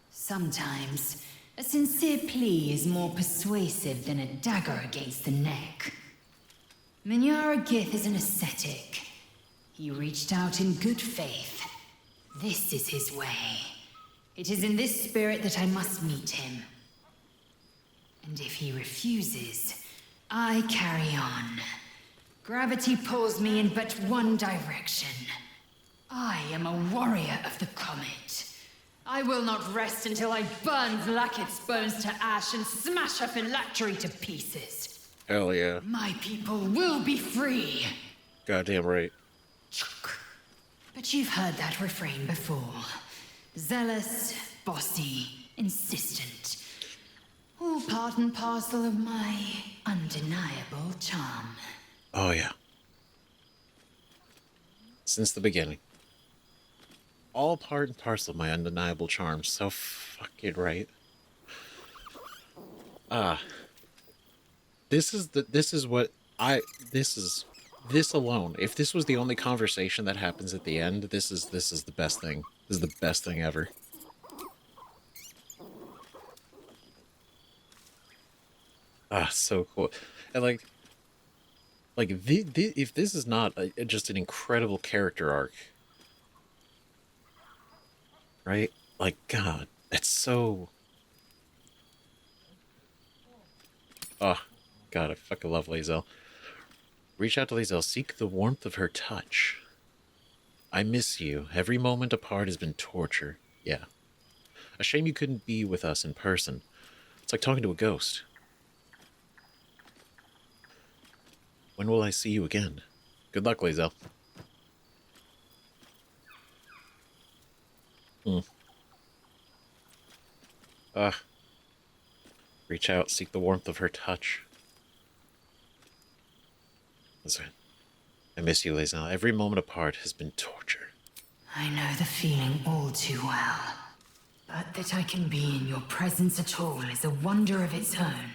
Sometimes, a sincere plea is more persuasive than a dagger against the neck. Minyaragith is an ascetic. He reached out in good faith. This is his way. It is in this spirit that I must meet him. And if he refuses, I carry on. Gravity pulls me in but one direction. I am a warrior of the comet. I will not rest until I burn Vlaakith's bones to ash and smash her phylactery to pieces. Hell yeah. My people will be free. Goddamn right. But you've heard that refrain before. Zealous, bossy, insistent. All part and parcel of my undeniable charm. Oh yeah. Since the beginning. all part and parcel of my undeniable charm. So fucking right. This alone. If this was the only conversation that happens at the end, this is the best thing. This is the best thing ever. So cool. And if this is not just an incredible character arc, right? Like, God, it's so... Oh, God, I fucking love Lae'zel. Reach out to Lae'zel, seek the warmth of her touch. I miss you. Every moment apart has been torture. Yeah. A shame you couldn't be with us in person. It's like talking to a ghost. When will I see you again? Good luck, Lae'zel. Reach out, seek the warmth of her touch. Listen, I miss you, Lae'zel. Every moment apart has been torture. I know the feeling all too well. But that I can be in your presence at all is a wonder of its own.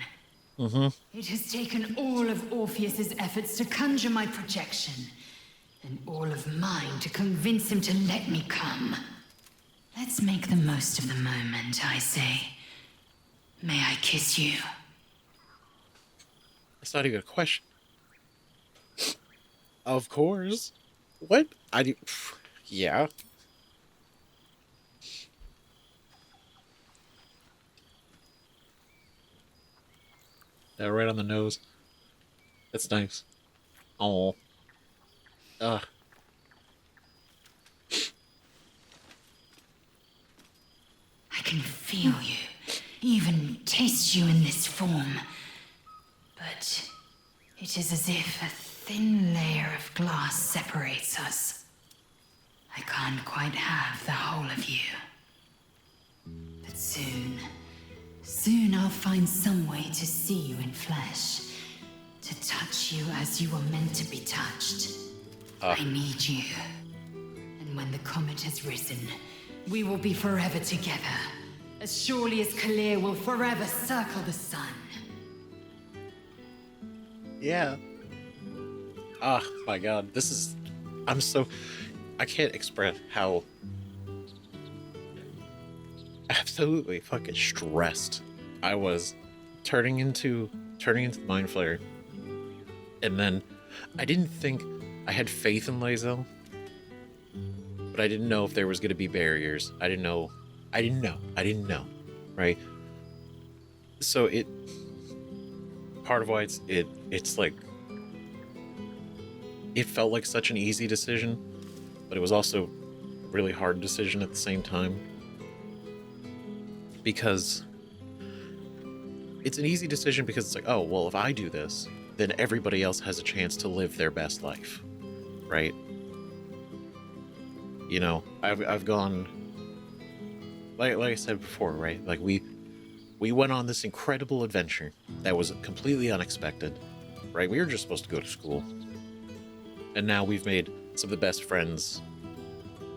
It has taken all of Orpheus's efforts to conjure my projection, and all of mine to convince him to let me come. Let's make the most of the moment, I say. May I kiss you? That's not even a question. Of course. What? Yeah. Yeah, right on the nose. That's nice. Oh. I can feel you, even taste you in this form. But it is as if a thin layer of glass separates us. I can't quite have the whole of you. But soon I'll find some way to see you in flesh. To touch you as you were meant to be touched. I need you. And when the comet has risen, we will be forever together. As surely as Kalir will forever circle the sun. Yeah. My God, this is... I can't express how absolutely fucking stressed I was turning into the Mind Flayer. And then I didn't think I had faith in Lae'zel, but I didn't know if there was going to be barriers. I didn't know, right? So part of why it's like, it felt like such an easy decision, but it was also a really hard decision at the same time. Because it's an easy decision because it's like, oh, well, if I do this, then everybody else has a chance to live their best life, right? You know, I've gone, like I said before, right? Like we went on this incredible adventure that was completely unexpected, right? We were just supposed to go to school. And now we've made some of the best friends,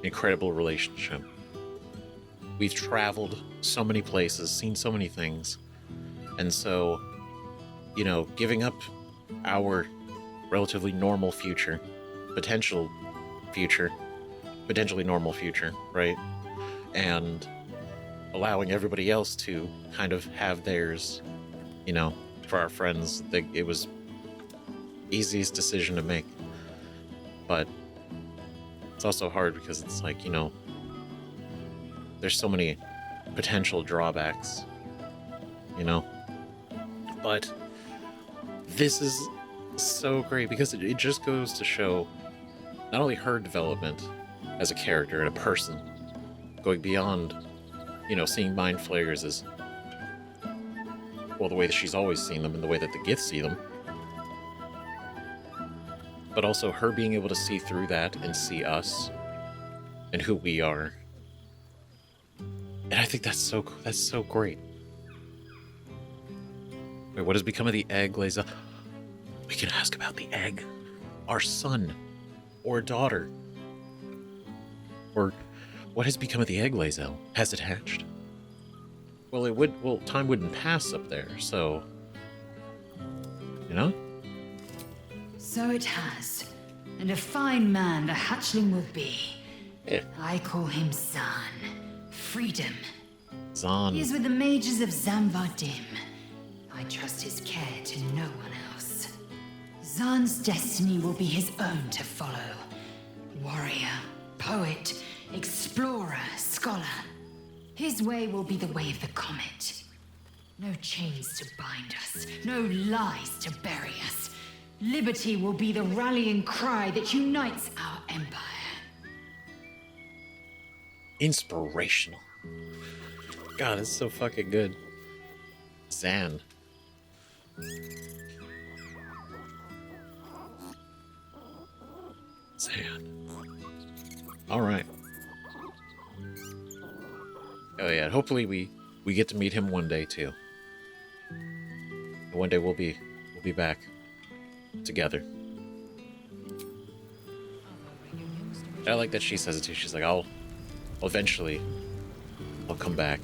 incredible relationship. We've traveled so many places, seen so many things. And so, you know, giving up our relatively normal future, potentially normal future, right? And allowing everybody else to kind of have theirs, you know, for our friends, it was easiest decision to make. But it's also hard because it's like, you know, there's so many potential drawbacks, you know? But this is so great because it just goes to show not only her development as a character and a person, going beyond, you know, seeing Mind Flayers as, well, the way that she's always seen them and the way that the Giths see them, but also her being able to see through that and see us and who we are. And I think that's so great. Wait, what has become of the egg, Lae'zel? We can ask about the egg. Our son or daughter. Or What has become of the egg, Lae'zel? Has it hatched? Well, it would. Well, time wouldn't pass up there, so. You know? So it has. And a fine man the hatchling will be. Yeah. I call him Zahn. Freedom. Zahn. He is with the mages of Zamvardim. I trust his care to no one else. Zahn's destiny will be his own to follow. Warrior, poet, explorer, scholar. His way will be the way of the comet. No chains to bind us, no lies to bury us. Liberty will be the rallying cry that unites our empire. Inspirational. God, it's so fucking good. Zan. Zan. Alright. Oh yeah, hopefully we get to meet him one day too. And one day we'll be back together. I like that she says it too. She's like, I'll come back.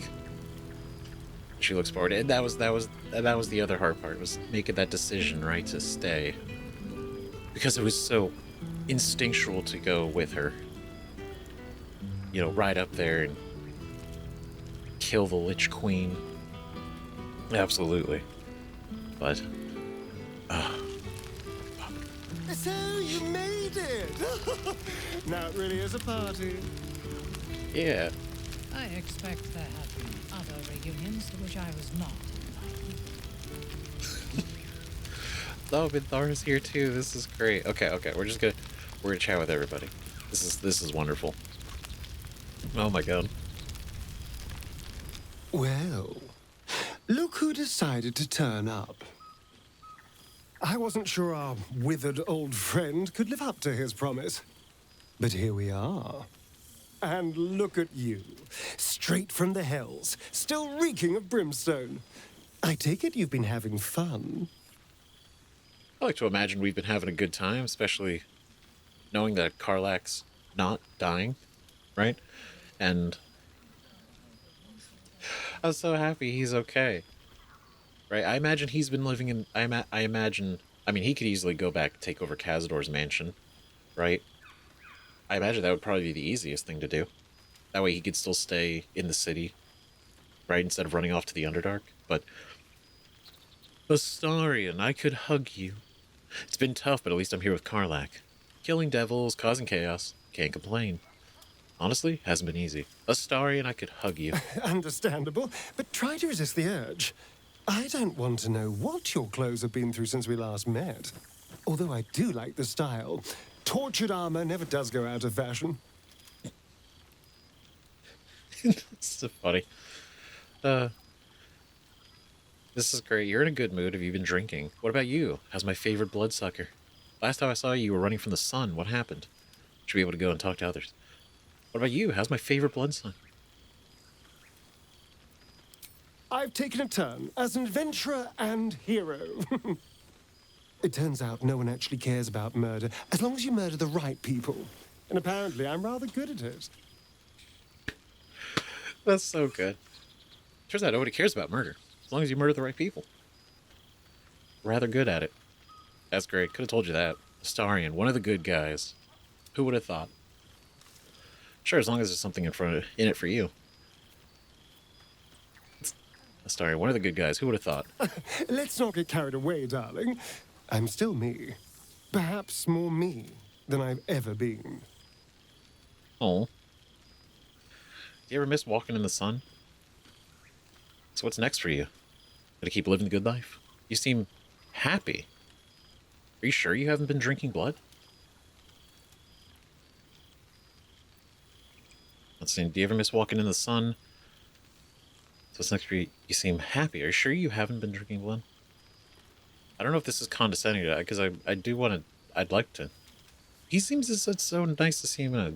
She looks forward, and that was the other hard part, was making that decision, right, to stay, because it was so instinctual to go with her. You know, right up there and kill the Lich Queen. Absolutely, but. So you made it! Now it really is a party. Yeah. I expect there have been other reunions to which I was not invited. Oh, Minthara's here too. This is great. Okay, we're gonna chat with everybody. This is wonderful. Oh my god. Well, look who decided to turn up. I wasn't sure our withered old friend could live up to his promise. But here we are. And look at you, straight from the hells, still reeking of brimstone. I take it you've been having fun. I like to imagine we've been having a good time, especially knowing that Karlach's not dying, right? And I was so happy he's okay. Right? I imagine he's been living in... I mean, he could easily go back, take over Cazador's mansion, right? I imagine that would probably be the easiest thing to do. That way he could still stay in the city, right? Instead of running off to the Underdark. But... Astarion, I could hug you. It's been tough, but at least I'm here with Karlach. Killing devils, causing chaos. Can't complain. Honestly, hasn't been easy. Astarion, I could hug you. Understandable, but try to resist the urge. I don't want to know what your clothes have been through since we last met. Although I do like the style. Tortured armor never does go out of fashion. It's so funny. This is great. You're in a good mood. Have you been drinking? What about you? How's my favorite bloodsucker? Last time I saw you, you were running from the sun. What happened? Should be able to go and talk to others. What about you? How's my favorite bloodsucker? I've taken a turn as an adventurer and hero. It turns out no one actually cares about murder, as long as you murder the right people. And apparently I'm rather good at it. That's so good. Turns out nobody cares about murder, as long as you murder the right people. Rather good at it. That's great. Could have told you that. Astarion, one of the good guys. Who would have thought? Sure, as long as there's something in it for you. Astarion, one of the good guys. Who would have thought? Let's not get carried away, darling. I'm still me. Perhaps more me than I've ever been. Oh. Do you ever miss walking in the sun? So what's next for you? Gotta keep living the good life? You seem happy. Are you sure you haven't been drinking blood? Let's see, do you ever miss walking in the sun? So what's next for you? You seem happy. Are you sure you haven't been drinking blood? I don't know if this is condescending, because I do want to... I'd like to... He seems it's so nice to see him in a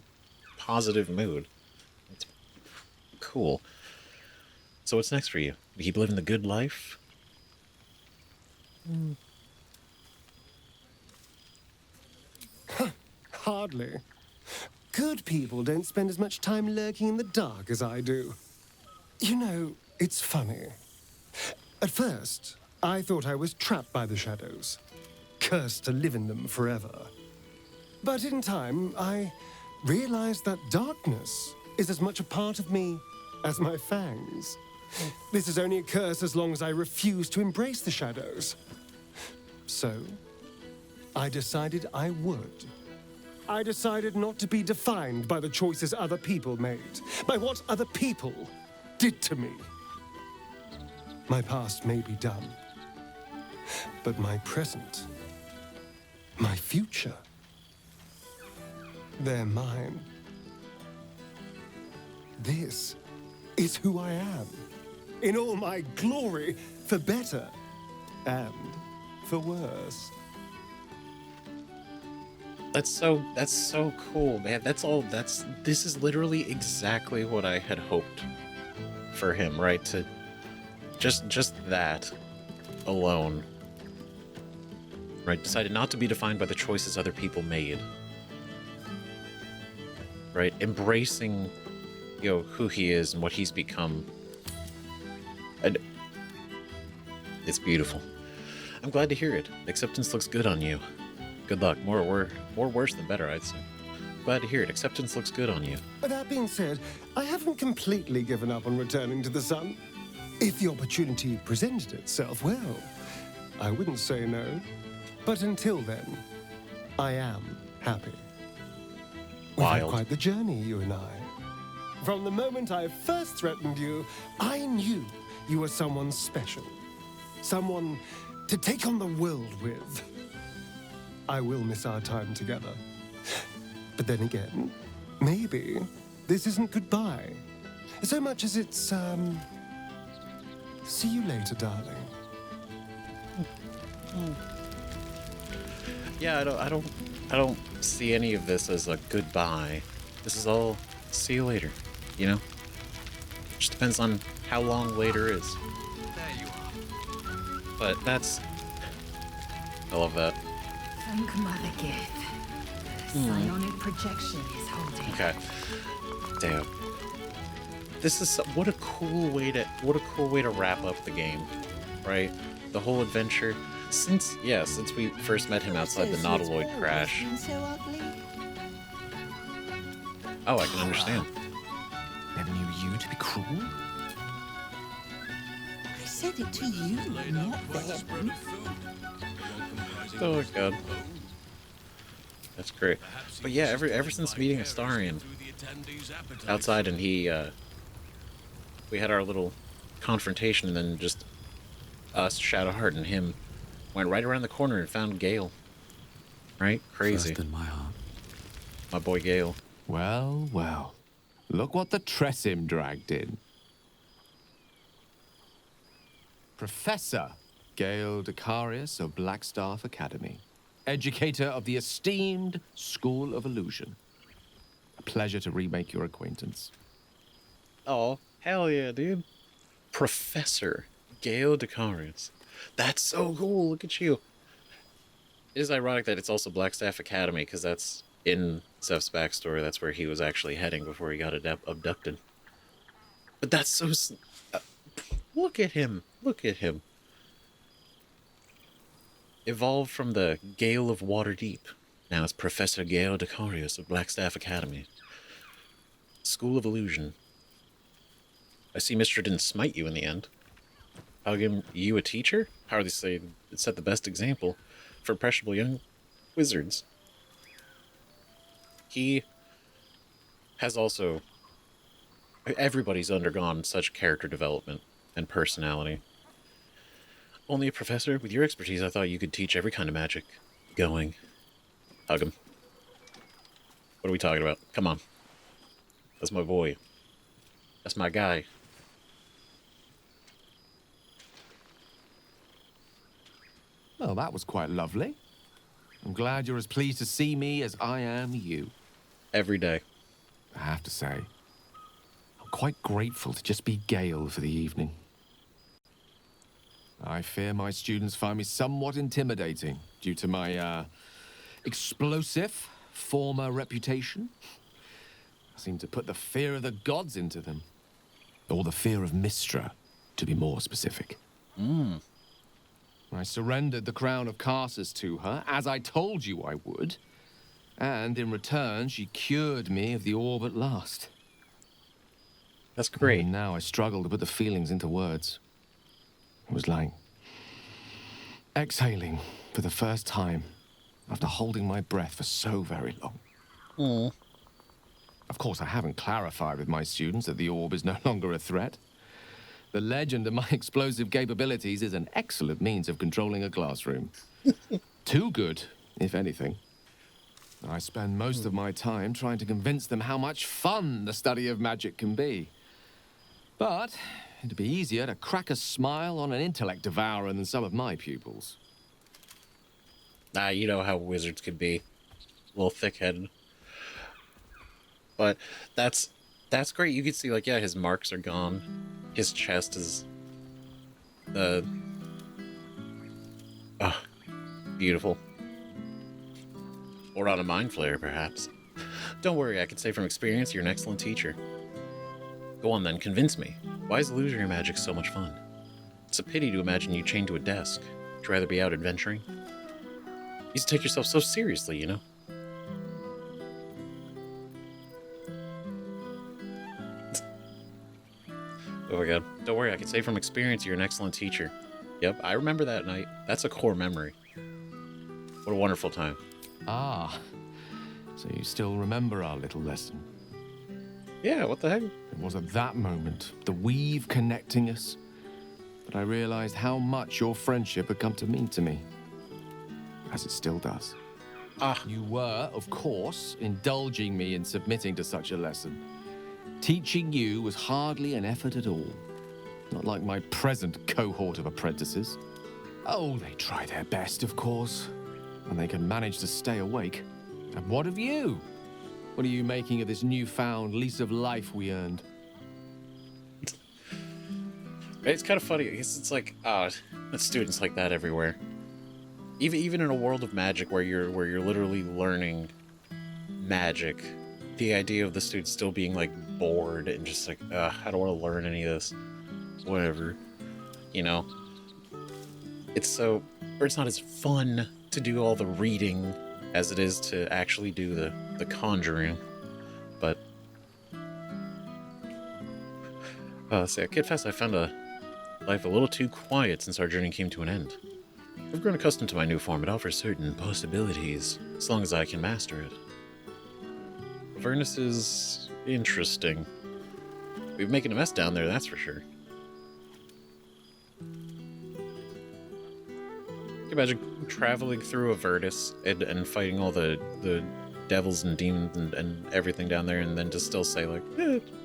positive mood. It's cool. So what's next for you? You keep living the good life? Hardly. good people don't spend as much time lurking in the dark as I do. You know, it's funny. At first, I thought I was trapped by the shadows, cursed to live in them forever. But in time, I realized that darkness is as much a part of me as my fangs. This is only a curse as long as I refuse to embrace the shadows. So, I decided I would. I decided not to be defined by the choices other people made, by what other people did to me. My past may be done, but my present, my future, they're mine. This is who I am, in all my glory, for better and for worse. That's so cool, man. This is literally exactly what I had hoped for him, right? To just that alone. Right? Decided not to be defined by the choices other people made. Right? Embracing, who he is and what he's become. And it's beautiful. I'm glad to hear it. Acceptance looks good on you. Good luck. More worse than better, I'd say. Glad to hear it. Acceptance looks good on you. That being said, I haven't completely given up on returning to the sun. If the opportunity presented itself, well, I wouldn't say no. But until then, I am happy. We've had quite the journey, you and I. From the moment I first threatened you, I knew you were someone special. Someone to take on the world with. I will miss our time together. But then again, maybe this isn't goodbye. So much as it's, see you later, darling. Yeah, I don't see any of this as a goodbye. This is all see you later, Just depends on how long later is. There you are. But I love that. Thank Mother Gift. The psionic projection is holding. Okay. Damn. This is what a cool way to wrap up the game, right? The whole adventure. Since we first met him outside the Nautiloid crash. Oh, I can understand. Never knew you to be cruel. I said it to you, not them. Oh my god. That's great. But yeah, ever since meeting Astarion outside, and we had our little confrontation, and then just us, Shadowheart, and him went right around the corner and found Gale. Right? Crazy. First in my heart. My boy Gale. Well, well. Look what the Tressim dragged in. Professor Gale Decarius of Blackstaff Academy. Educator of the esteemed School of Illusion. A pleasure to remake your acquaintance. Oh, hell yeah, dude. Professor Gale Decarius. That's so cool. Look at you. It is ironic that it's also Blackstaff Academy, because that's in Zeph's backstory. That's where he was actually heading before he got abducted. But that's so... look at him. Look at him. Evolved from the Gale of Waterdeep. Now it's Professor Gale Decarius of Blackstaff Academy. School of Illusion. I see Mr. didn't smite you in the end. I'll give you a teacher? How do they say it set the best example for impressionable young wizards? He has also... Everybody's undergone such character development and personality. Only a professor? With your expertise, I thought you could teach every kind of magic. Going. Hug him. What are we talking about? Come on. That's my boy. That's my guy. Well, that was quite lovely. I'm glad you're as pleased to see me as I am you. Every day. I have to say, I'm quite grateful to just be Gale for the evening. I fear my students find me somewhat intimidating due to my, explosive former reputation. seemed to put the fear of the gods into them. Or the fear of Mystra, to be more specific. I surrendered the crown of Carsus to her, as I told you I would. And in return, she cured me of the orb at last. That's great. And now I struggle to put the feelings into words. It was like exhaling for the first time after holding my breath for so very long. Of course, I haven't clarified with my students that the orb is no longer a threat. The legend of my explosive capabilities is an excellent means of controlling a classroom. Too good, if anything. I spend most of my time trying to convince them how much fun the study of magic can be. But it'd be easier to crack a smile on an intellect devourer than some of my pupils. You know how wizards could be. A little thick-headed. But that's great. You can see, like, yeah, his marks are gone. His chest is beautiful. Or on a mind flayer, perhaps. Don't worry, I can say from experience you're an excellent teacher. Go on then, convince me. Why is illusory magic so much fun? It's a pity to imagine you chained to a desk. Would you rather be out adventuring? You used to take yourself so seriously, you know? Oh my god. Don't worry, I can say from experience you're an excellent teacher. Yep, I remember that night. That's a core memory. What a wonderful time. Ah, so you still remember our little lesson? Yeah, what the heck? It was at that moment, the weave connecting us, that I realized how much your friendship had come to mean to me. As it still does. You were, of course, indulging me in submitting to such a lesson. Teaching you was hardly an effort at all. Not like my present cohort of apprentices. Oh, they try their best, of course. And they can manage to stay awake. And what of you? What are you making of this newfound lease of life we earned? It's kind of funny. It's like, students like that everywhere. Even in a world of magic where you're literally learning magic, the idea of the students still being like bored and just like, I don't want to learn any of this. Whatever. You know? It's not as fun to do all the reading as it is to actually do the conjuring. But I confess I found life a little too quiet since our journey came to an end. I've grown accustomed to my new form. It offers certain possibilities, as long as I can master it. Avernus is interesting. We're making a mess down there, that's for sure. Can you imagine traveling through Avernus and fighting all the devils and demons and everything down there, and then to still say, like,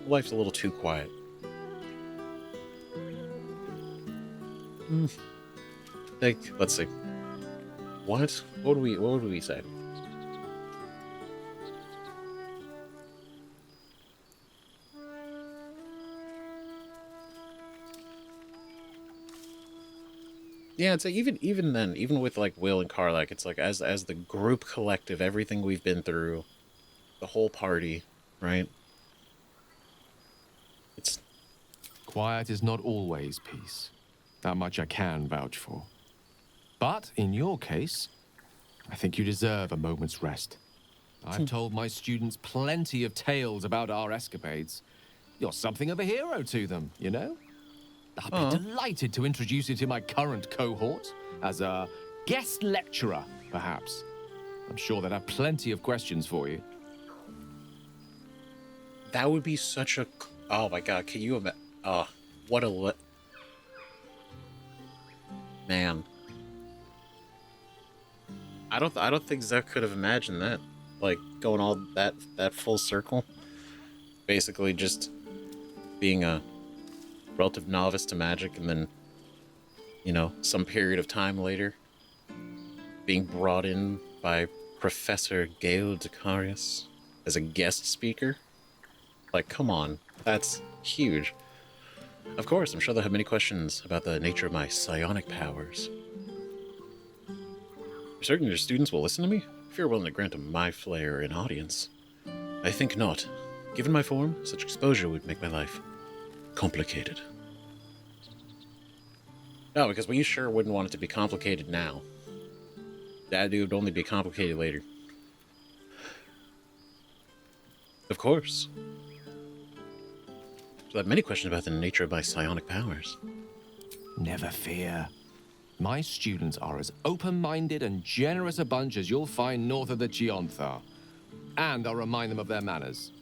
life's a little too quiet. Like, let's see. What would we say? Yeah, it's like even then, even with like Will and Karlak, it's like as the group collective, everything we've been through, the whole party, right? It's quiet is not always peace. That much I can vouch for. But in your case, I think you deserve a moment's rest. I've told my students plenty of tales about our escapades. You're something of a hero to them, you know? I'd be delighted to introduce you to my current cohort as a guest lecturer, perhaps. I'm sure they'd have plenty of questions for you. That would be such a... Oh my god, can you imagine... what a... Man. I don't think Zek could have imagined that. Like, going all that full circle. Basically just being a relative novice to magic, and then, you know, some period of time later, being brought in by Professor Gale Decarius as a guest speaker. Like, come on, that's huge. Of course, I'm sure they'll have many questions about the nature of my psionic powers. You're certain your students will listen to me? If you're willing to grant them my flair an audience. I think not. Given my form, such exposure would make my life complicated. No, because we sure wouldn't want it to be complicated now. That would only be complicated later. Of course. So I have many questions about the nature of my psionic powers. Never fear. My students are as open-minded and generous a bunch as you'll find north of the Chionthar. And I'll remind them of their manners.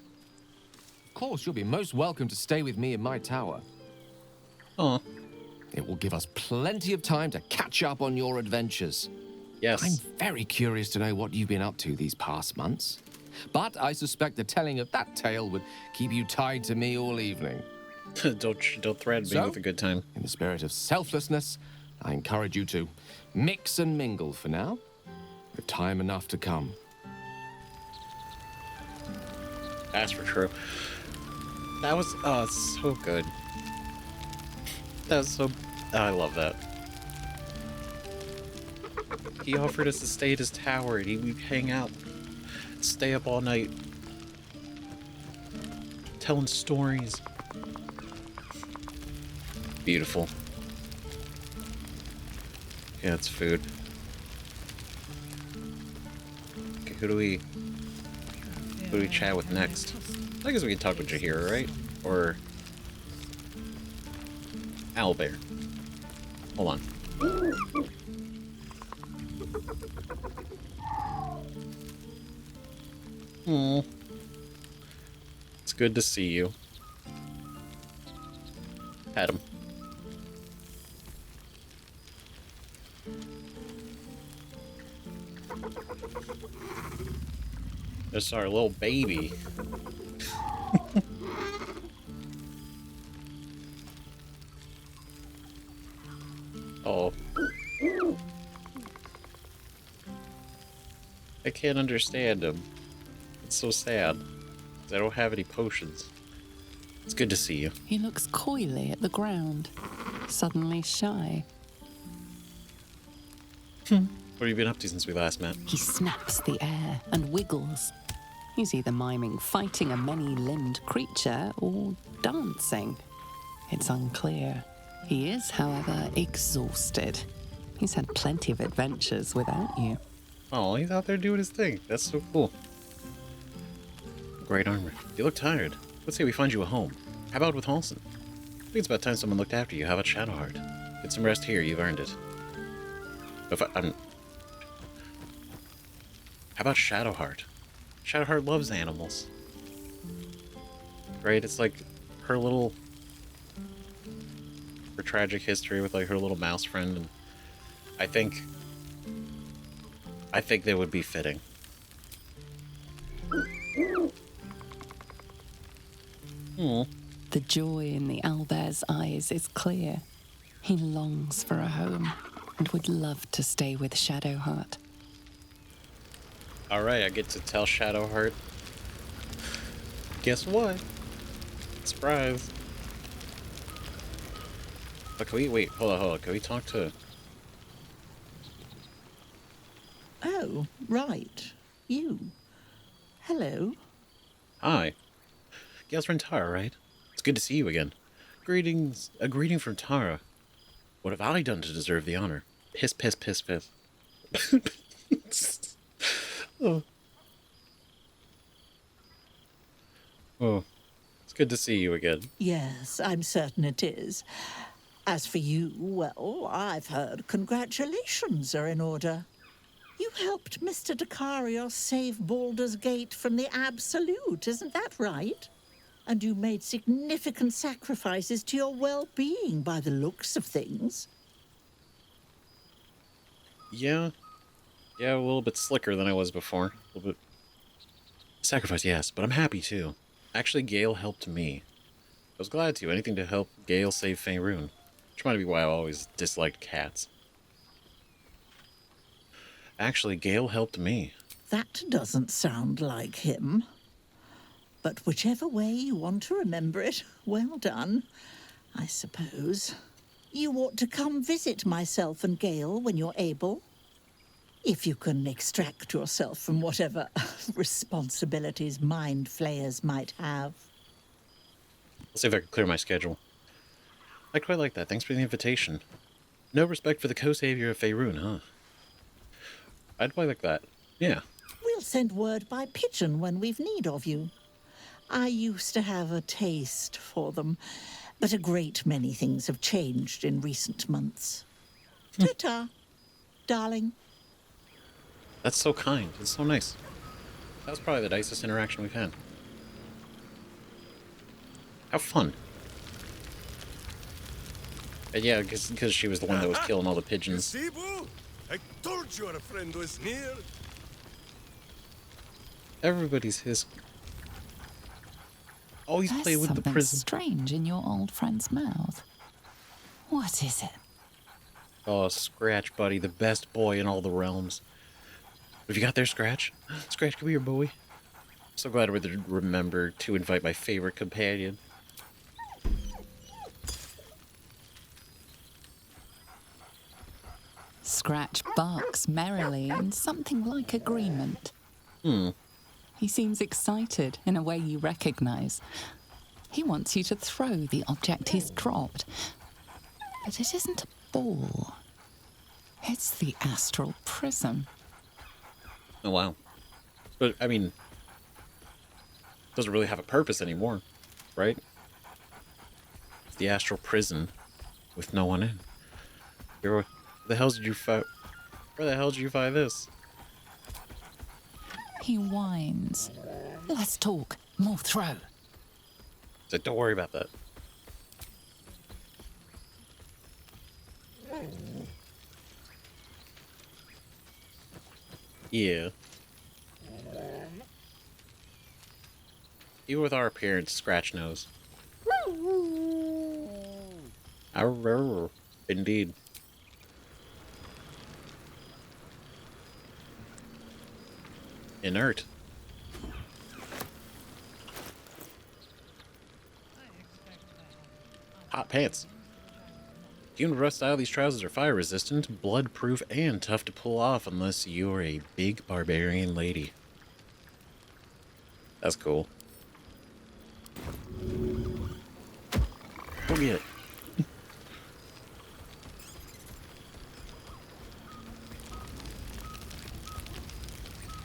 Of course, you'll be most welcome to stay with me in my tower. Aw. It will give us plenty of time to catch up on your adventures. Yes. I'm very curious to know what you've been up to these past months. But I suspect the telling of that tale would keep you tied to me all evening. Don't threaten me with a good time. In the spirit of selflessness, I encourage you to mix and mingle for now, with time enough to come. That's for true. That was so good. That was so. I love that. He offered us to stay at his tower, and we'd hang out, stay up all night, telling stories. Beautiful. Yeah, it's food. Okay, who do we chat with next? I guess we can talk with Jaheira, right? Or Owlbear. Hold on. It's good to see you. Pet him. This is our little baby. Oh. I can't understand him. It's so sad. 'Cause I don't have any potions. It's good to see you. He looks coyly at the ground, suddenly shy. What have you been up to since we last met? He snaps the air and wiggles. He's either miming fighting a many-limbed creature or dancing. It's unclear. He is, however, exhausted. He's had plenty of adventures without you. Oh, he's out there doing his thing. That's so cool. Great armor. You look tired. Let's say we find you a home. How about with Halson? I think it's about time someone looked after you. How about Shadowheart? Get some rest here. You've earned it. How about Shadowheart? Shadowheart loves animals. Right? It's like her tragic history with like her little mouse friend, and I think they would be fitting. The joy in the owlbear's eyes is clear. He longs for a home and would love to stay with Shadowheart. Alright, I get to tell Shadowheart. Guess what? Surprise. But can we wait? Hold on. Can we talk to? Oh, right. You. Hello. Hi. Gale's friend Tara, right? It's good to see you again. Greetings. A greeting from Tara. What have I done to deserve the honor? Piss, piss, piss, piss. Oh. It's good to see you again. Yes, I'm certain it is. As for you, well, I've heard congratulations are in order. You helped Mr. Dacarios save Baldur's Gate from the Absolute, isn't that right? And you made significant sacrifices to your well-being by the looks of things. Yeah, a little bit slicker than I was before. A little bit sacrifice, yes, but I'm happy too. Actually, Gale helped me. I was glad to. Anything to help Gale save Faerun. Which might be why I always disliked cats. Actually, Gale helped me. That doesn't sound like him. But whichever way you want to remember it, well done, I suppose. You ought to come visit myself and Gale when you're able. If you can extract yourself from whatever responsibilities mind flayers might have. Let's see if I can clear my schedule. I quite like that. Thanks for the invitation. No respect for the co-savior of Faerun, huh? I'd quite like that. Yeah. We'll send word by pigeon when we've need of you. I used to have a taste for them, but a great many things have changed in recent months. Ta-ta, darling. That's so kind. It's so nice. That was probably the nicest interaction we've had. How fun. And yeah, because she was the one that was killing all the pigeons. See, Boo? I told you our friend was near. Everybody's his. Always play with the prison. Strange in your old friend's mouth. What is it? Oh, Scratch, buddy, the best boy in all the realms. Have you got there, Scratch? Scratch, come here, boy. I'm so glad we remember to invite my favorite companion. Scratch barks merrily in something like agreement. He seems excited in a way you recognize. He wants you to throw the object he's dropped. But it isn't a ball. It's the astral prism. Oh, wow. But, I mean, doesn't really have a purpose anymore, right? It's the astral prison with no one in. Where the hell did you find? Where the hell did you find this? He whines. Let's talk. More throw. So don't worry about that. Yeah. Even with our appearance, Scratch knows. Arr, indeed. Inert. Hot pants. Human rough style, these trousers are fire resistant, blood proof, and tough to pull off unless you're a big barbarian lady. That's cool. Go get it.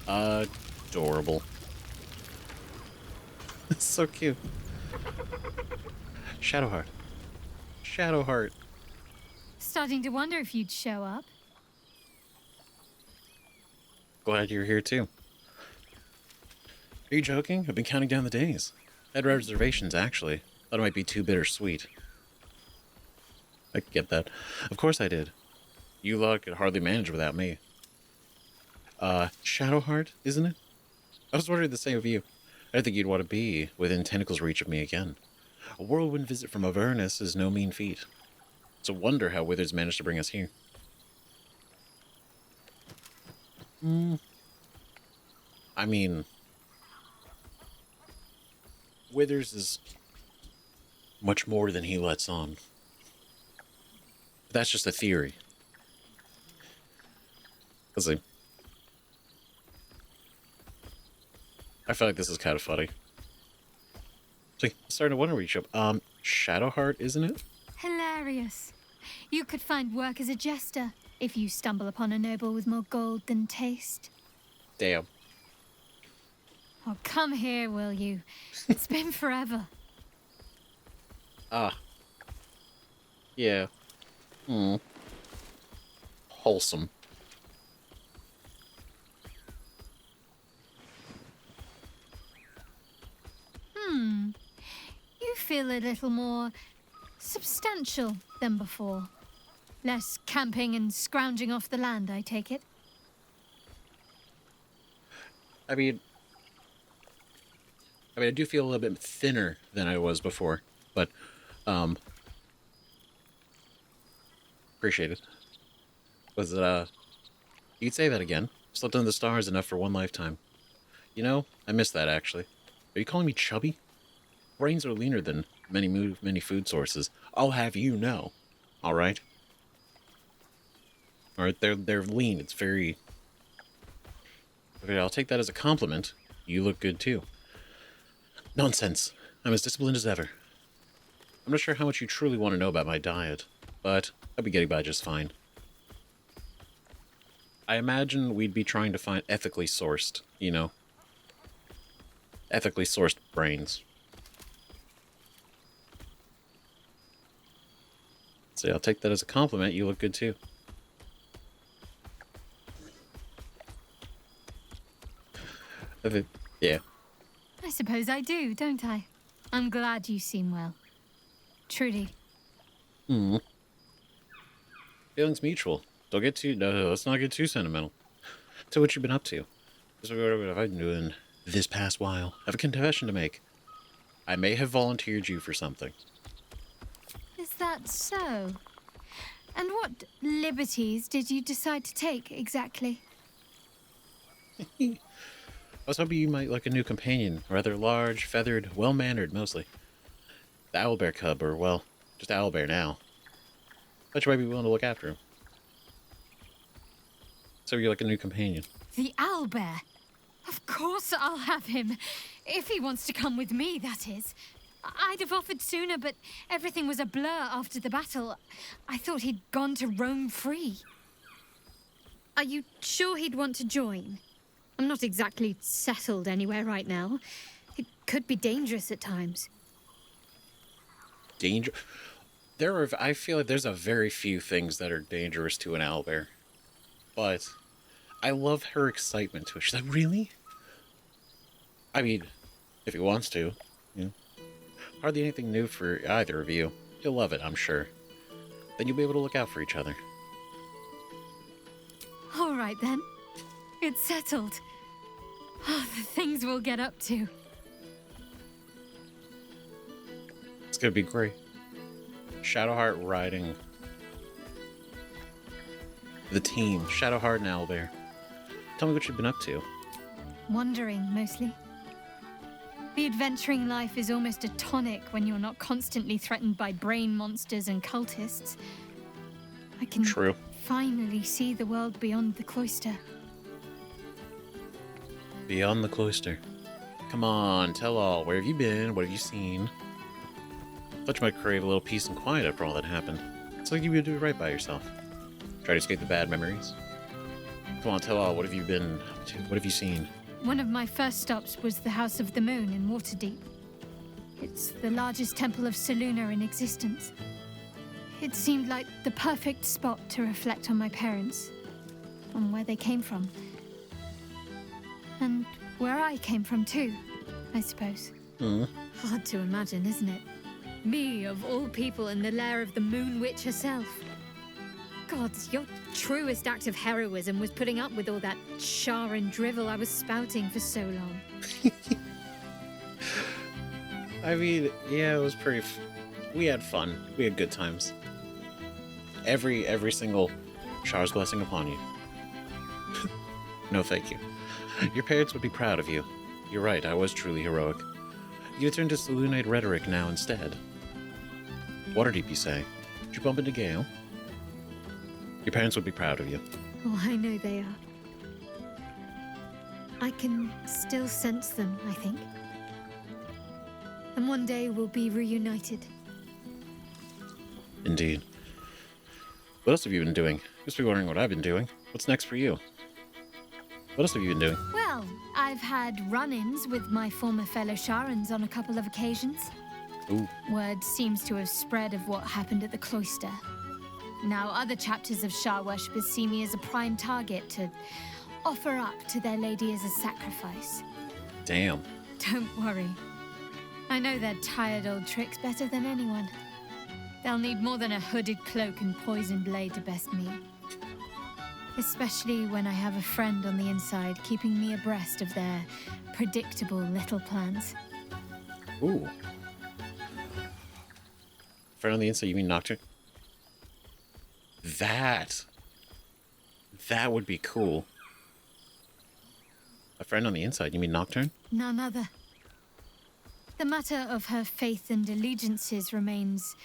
Adorable. It's so cute. Shadowheart. Shadowheart. Starting to wonder if you'd show up. Glad you're here too. Are you joking? I've been counting down the days. I had reservations, actually. Thought it might be too bittersweet. I get that. Of course I did. You lot could hardly manage without me. Shadowheart, isn't it? I was wondering the same of you. I didn't think you'd want to be within tentacles reach of me again. A whirlwind visit from Avernus is no mean feat. It's a wonder how Withers managed to bring us here. I mean, Withers is much more than he lets on. But that's just a theory. Let's see. I feel like this is kind of funny. See, I'm starting to wonder where you show up. Shadowheart, isn't it? Hilarious. You could find work as a jester if you stumble upon a noble with more gold than taste. Damn. Oh, come here, will you? It's been forever. Ah. Yeah. Wholesome. You feel a little more substantial than before. Less camping and scrounging off the land, I take it? I mean, I do feel a little bit thinner than I was before, but, appreciate it. Was it, you'd say that again. Slept under the stars enough for one lifetime. You know, I miss that, actually. Are you calling me chubby? Brains are leaner than many food sources. I'll have you know. All right? All right, they're lean. It's very Okay, I'll take that as a compliment. You look good too. Nonsense. I'm as disciplined as ever. I'm not sure how much you truly want to know about my diet, but I'll be getting by just fine. I imagine we'd be trying to find ethically sourced, ethically sourced brains. So I'll take that as a compliment. You look good too. Yeah. I suppose I do, don't I? I'm glad you seem well. Truly. Feelings mutual. Don't get too... No, let's not get too sentimental. So what you been up to? What have I been doing this past while? I have a confession to make. I may have volunteered you for something. Is that so? And what liberties did you decide to take, exactly? I was hoping you might like a new companion. Rather large, feathered, well-mannered, mostly. The owlbear cub, or, well, just owlbear now. Thought you might be willing to look after him. So you're like a new companion. The owlbear? Of course I'll have him. If he wants to come with me, that is. I'd have offered sooner, but everything was a blur after the battle. I thought he'd gone to roam free. Are you sure he'd want to join? I'm not exactly settled anywhere right now. It could be dangerous at times. Danger? I feel like there's a very few things that are dangerous to an owlbear. But I love her excitement to it. She's like, really? I mean, if he wants to, Hardly anything new for either of you. You'll love it, I'm sure. Then you'll be able to look out for each other. All right, then. It's settled. Oh, the things we'll get up to. It's gonna be great. Shadowheart riding the team. Shadowheart and Owlbear. Tell me what you've been up to. Wandering, mostly. The adventuring life is almost a tonic when you're not constantly threatened by brain monsters and cultists. I can finally see the world beyond the cloister. Beyond the cloister. Come on, tell all. Where have you been? What have you seen? Thought you might crave a little peace and quiet after all that happened. It's like you would do it right by yourself. Try to escape the bad memories. Come on, tell all. What have you been up to? What have you seen? One of my first stops was the House of the Moon in Waterdeep. It's the largest temple of Selûne in existence. It seemed like the perfect spot to reflect on my parents, on where they came from. And where I came from too, I suppose. Hard to imagine, isn't it? Me, of all people, in the lair of the Moon Witch herself. God, your truest act of heroism was putting up with all that char and drivel I was spouting for so long. I mean, yeah, it was pretty... We had fun. We had good times. Every single char's blessing upon you. No, thank you. Your parents would be proud of you. You're right, I was truly heroic. You turn to Selûnite rhetoric now instead. Waterdeep, you say? Did you bump into Gale? Your parents would be proud of you. Oh, I know they are. I can still sense them, I think. And one day we'll be reunited. Indeed. What else have you been doing? You must be wondering what I've been doing. What's next for you? What else have you been doing? Well, I've had run-ins with my former fellow Sharans on a couple of occasions. Ooh. Word seems to have spread of what happened at the cloister. Now other chapters of Shar worshippers see me as a prime target to offer up to their lady as a sacrifice. Damn. Don't worry. I know their tired old tricks better than anyone. They'll need more than a hooded cloak and poisoned blade to best me. Especially when I have a friend on the inside keeping me abreast of their predictable little plans. Ooh. Friend on the inside, you mean Nocturne? That would be cool. A friend on the inside, you mean Nocturne? None other. The matter of her faith and allegiances remains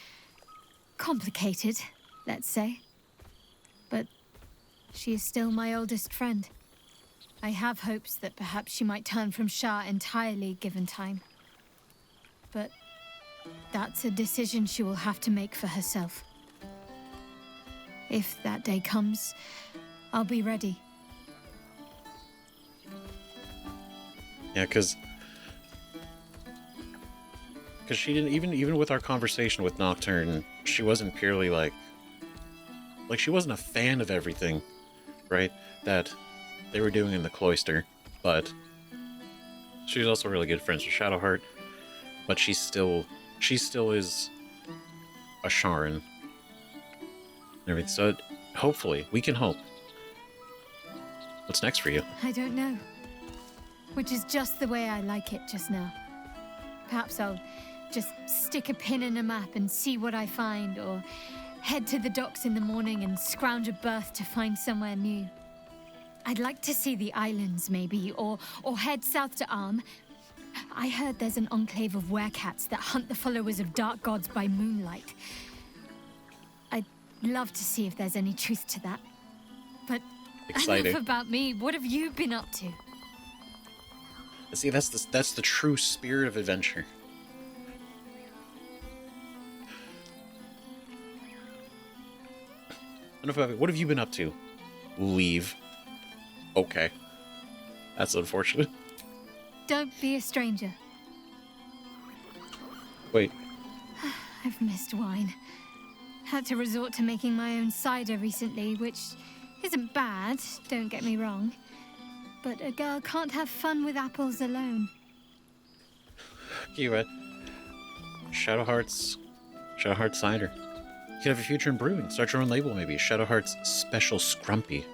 complicated, let's say. But she is still my oldest friend. I have hopes that perhaps she might turn from Shah entirely given time. But that's a decision she will have to make for herself. If that day comes, I'll be ready. Yeah, because she didn't even with our conversation with Nocturne, she wasn't purely like she wasn't a fan of everything, right? That they were doing in the cloister, but she was also really good friends with Shadowheart. But she still is a Sharan. And everything. So hopefully we can hope. What's next for you? I don't know. Which is just the way I like it just now. Perhaps I'll just stick a pin in a map and see what I find, or head to the docks in the morning and scrounge a berth to find somewhere new. I'd like to see the islands, maybe, or head south to Arm. I heard there's an enclave of werecats that hunt the followers of dark gods by moonlight. I'd love to see if there's any truth to that. But exciting. Enough about me. What have you been up to? See, that's the true spirit of adventure. Enough about it. What have you been up to? Leave. Okay. That's unfortunate. Don't be a stranger. Wait. I've missed wine. Had to resort to making my own cider recently, which isn't bad, don't get me wrong. But a girl can't have fun with apples alone. You read Shadowheart's cider. You could have a future in brewing. Start your own label, maybe. Shadowheart's Special Scrumpy.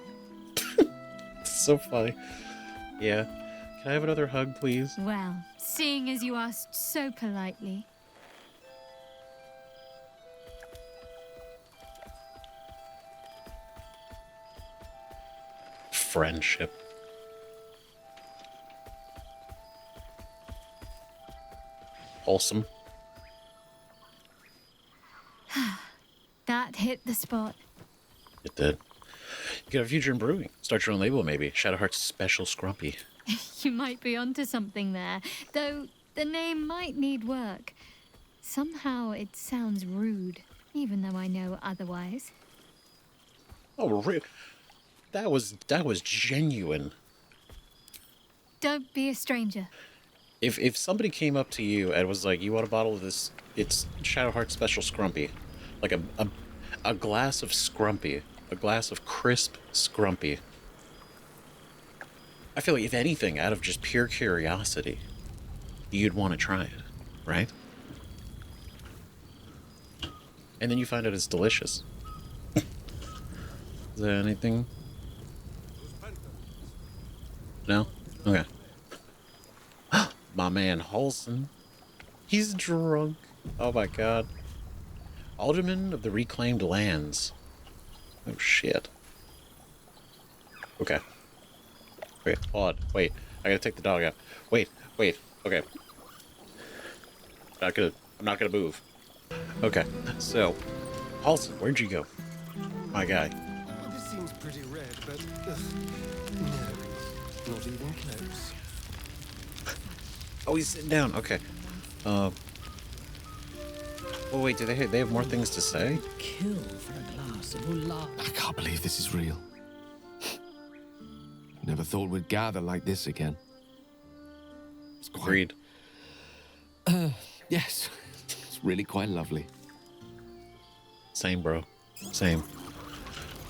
It's so funny. Yeah. Can I have another hug, please? Well, seeing as you asked so politely. Friendship. Wholesome. That hit the spot. It did. You could have a future in brewing. Start your own label, maybe. Shadowheart's Special Scrumpy. You might be onto something there, though the name might need work. Somehow it sounds rude, even though I know otherwise. Oh, that was genuine. Don't be a stranger. If somebody came up to you and was like, "You want a bottle of this? It's Shadowheart Special Scrumpy," like a glass of Scrumpy, a glass of crisp Scrumpy. I feel like if anything, out of just pure curiosity, you'd want to try it, right? And then you find out it's delicious. Is there anything? No? Okay. My man Halson. He's drunk. Oh my god. Alderman of the Reclaimed Lands. Oh shit. Okay. Wait, hold on. Wait. I gotta take the dog out. Wait. Okay. I'm not gonna move. Okay. So, Halson, where'd you go? My guy. This seems pretty red, but no, not even close. Oh, he's sitting down. Okay. Oh wait, do they have more things to say? Kill for a glass of Ular. I can't believe this is real. Never thought we'd gather like this again. It's quite... Agreed. Yes. It's really quite lovely. Same, bro. Same.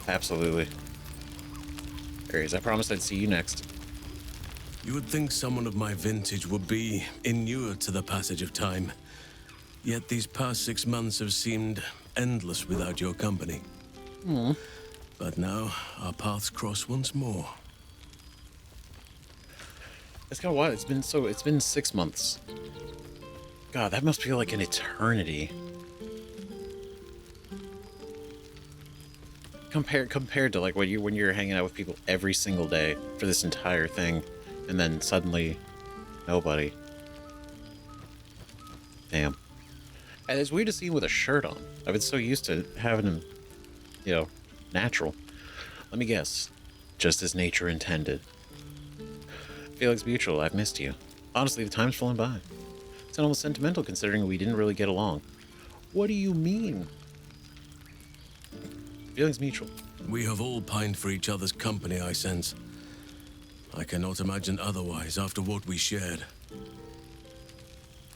Absolutely. Aries, I promised I'd see you next. You would think someone of my vintage would be inured to the passage of time. Yet these past 6 months have seemed endless without your company. But now, our paths cross once more. It's kind of wild. It's been 6 months. God, that must feel like an eternity. Compared to like when you're hanging out with people every single day for this entire thing, and then suddenly nobody. Damn. And it's weird to see him with a shirt on. I've been so used to having him, natural. Let me guess. Just as nature intended. Feelings mutual. I've missed you. Honestly, the time's flown by. It's almost sentimental considering we didn't really get along. What do you mean? Feelings mutual. We have all pined for each other's company, I sense. I cannot imagine otherwise after what we shared.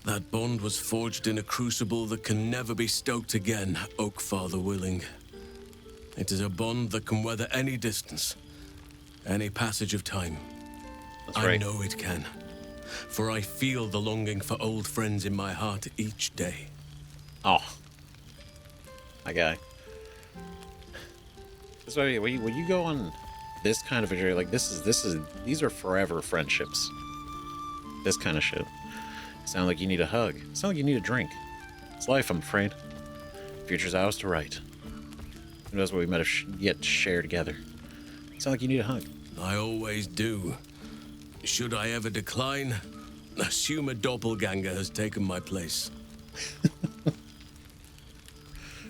That bond was forged in a crucible that can never be stoked again, Oak Father willing. It is a bond that can weather any distance, any passage of time. That's right. I know it can, for I feel the longing for old friends in my heart each day. Oh, my guy. This is why when you go on this kind of a journey, like these are forever friendships. This kind of shit. Sound like you need a hug. Sound like you need a drink. It's life, I'm afraid. Future's ours to write. Who knows what we might have yet share together. Sound like you need a hug. I always do. Should I ever decline, assume a doppelganger has taken my place.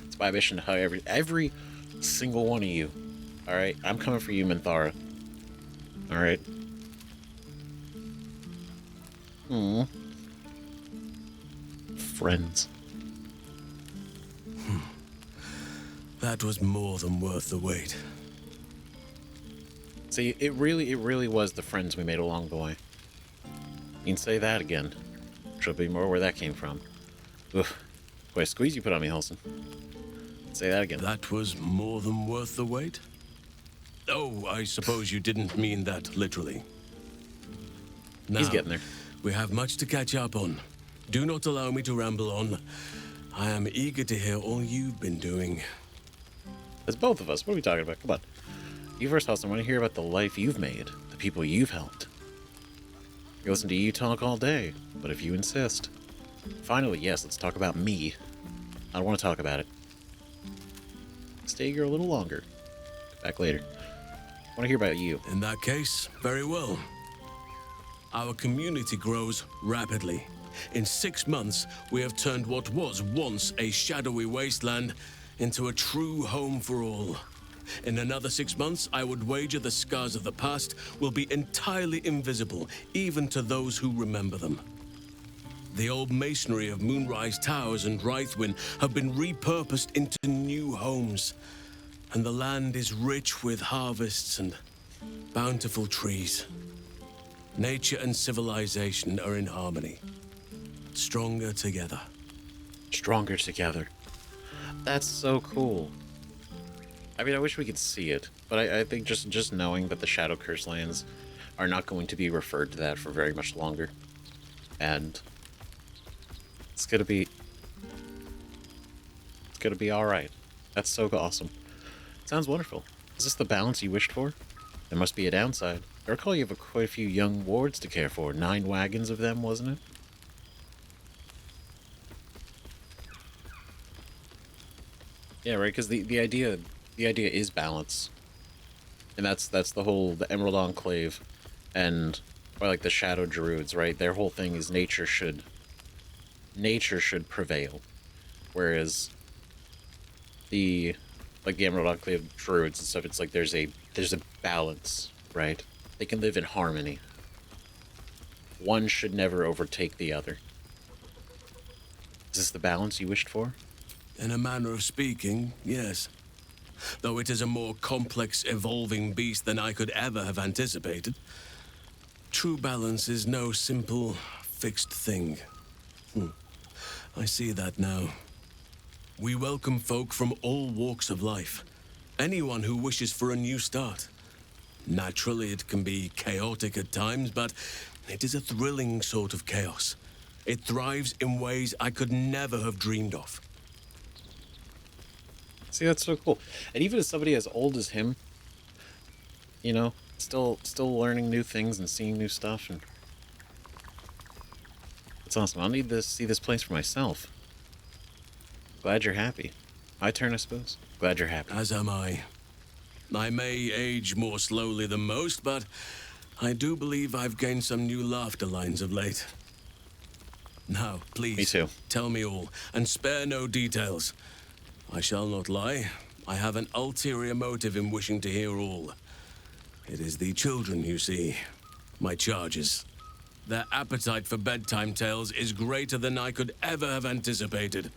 It's my mission to hug every single one of you. Alright? I'm coming for you, Minthara. Alright? Friends. That was more than worth the wait. See, it really was the friends we made along the way. You can say that again. Should be more where that came from. Oof. Boy, squeeze you put on me, Holson. Say that again. That was more than worth the wait? Oh, I suppose you didn't mean that literally. Now, he's getting there. We have much to catch up on. Do not allow me to ramble on. I am eager to hear all you've been doing. It's both of us. What are we talking about? Come on. You first, Holson. I want to hear about the life you've made, the people you've helped. I can listen to you talk all day, but if you insist. Finally, yes, let's talk about me. I don't want to talk about it. Stay here a little longer. Come back later. I want to hear about you. In that case, very well. Our community grows rapidly. In 6 months, we have turned what was once a shadowy wasteland into a true home for all. In another 6 months, I would wager the scars of the past will be entirely invisible, even to those who remember them. The old masonry of Moonrise Towers and Rythwin have been repurposed into new homes, and the land is rich with harvests and bountiful trees. Nature and civilization are in harmony. Stronger together. Stronger together. That's so cool. I mean, I wish we could see it, but I think just knowing that the Shadow Curse lands are not going to be referred to that for very much longer. And it's gonna be alright. That's so awesome. Sounds wonderful. Is this the balance you wished for? There must be a downside. I recall you have quite a few young wards to care for. 9 wagons of them, wasn't it? Yeah, right, because the idea is balance. And that's the Emerald Enclave and or like the Shadow Druids, right? Their whole thing is nature should prevail. Whereas the Emerald Enclave Druids and stuff, it's like there's a balance, right? They can live in harmony. One should never overtake the other. Is this the balance you wished for? In a manner of speaking, yes. Though it is a more complex, evolving beast than I could ever have anticipated. True balance is no simple, fixed thing. I see that now. We welcome folk from all walks of life. Anyone who wishes for a new start. Naturally, it can be chaotic at times, but it is a thrilling sort of chaos. It thrives in ways I could never have dreamed of. See, that's so cool. And even as somebody as old as him, you know, still learning new things and seeing new stuff, and it's awesome. I'll need to see this place for myself. Glad you're happy. My turn, I suppose. Glad you're happy. As am I. I may age more slowly than most, but I do believe I've gained some new laughter lines of late. Now, please. Me too. Tell me all, and spare no details. I shall not lie. I have an ulterior motive in wishing to hear all. It is the children, you see. my charges. Their appetite for bedtime tales is greater than I could ever have anticipated.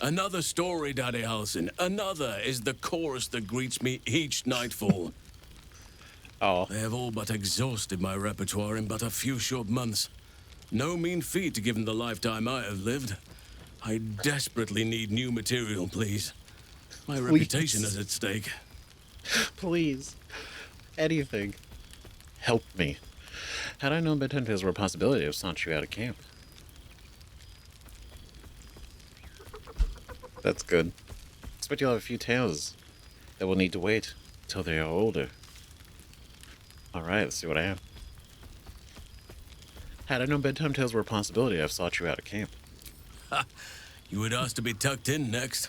Another story, Daddy Halsin. Another is the chorus that greets me each nightfall. Oh. They have all but exhausted my repertoire in but a few short months. No mean feat given the lifetime I have lived. I desperately need new material, please. My reputation is at stake. Please. Anything. Help me. Had I known bedtime tales were a possibility, I would have sent you out of camp. That's good. Expect you'll have a few tales that will need to wait till they are older. Alright, let's see what I have. Had I known bedtime tales were a possibility, I've sought you out of camp. Ha! You would ask to be tucked in next.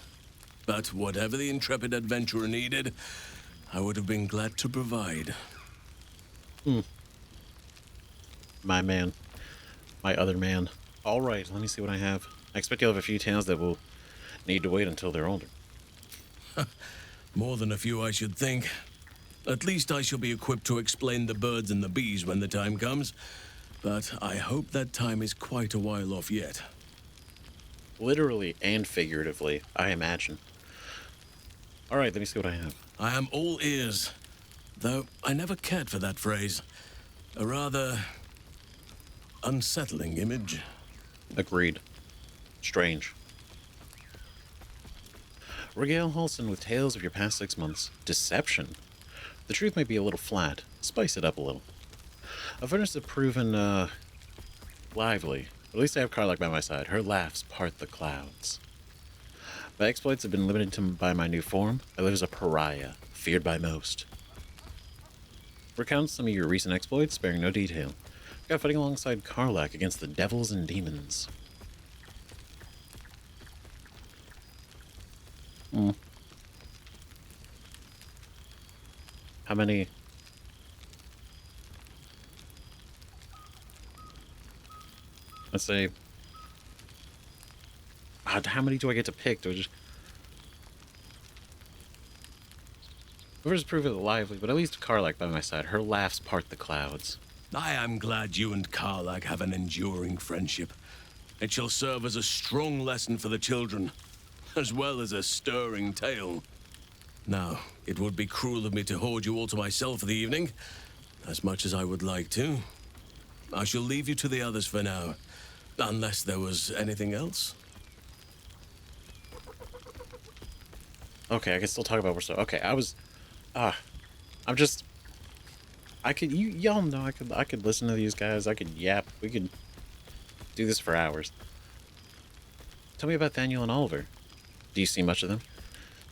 But whatever the intrepid adventurer needed, I would have been glad to provide. My man. My other man. Alright, let me see what I have. I expect you'll have a few tales that will need to wait until they're older. More than a few, I should think. At least I shall be equipped to explain the birds and the bees when the time comes. But I hope that time is quite a while off yet. Literally and figuratively, I imagine. Alright, let me see what I have. I am all ears. Though I never cared for that phrase. A rather unsettling image. Agreed. Strange. Regale Halsin with tales of your past 6 months. Deception. The truth may be a little flat. Spice it up a little. Avernus have proven, lively. At least I have Karlach by my side. Her laughs part the clouds. My exploits have been limited by my new form. I live as a pariah, feared by most. Recount some of your recent exploits, sparing no detail. Got fighting alongside Karlach against the devils and demons. How many? Let's say. How many do I get to pick? Do I just? Whoever's prove it lively, but at least Karlach by my side. Her laughs part the clouds. I am glad you and Karlach have an enduring friendship. It shall serve as a strong lesson for the children, as well as a stirring tale. Now, it would be cruel of me to hoard you all to myself for the evening, as much as I would like to. I shall leave you to the others for now, unless there was anything else. Okay, I can still talk about more stuff. Okay, y'all know I could listen to these guys. I could yap. We could do this for hours. Tell me about Thaniel and Oliver. Do you see much of them?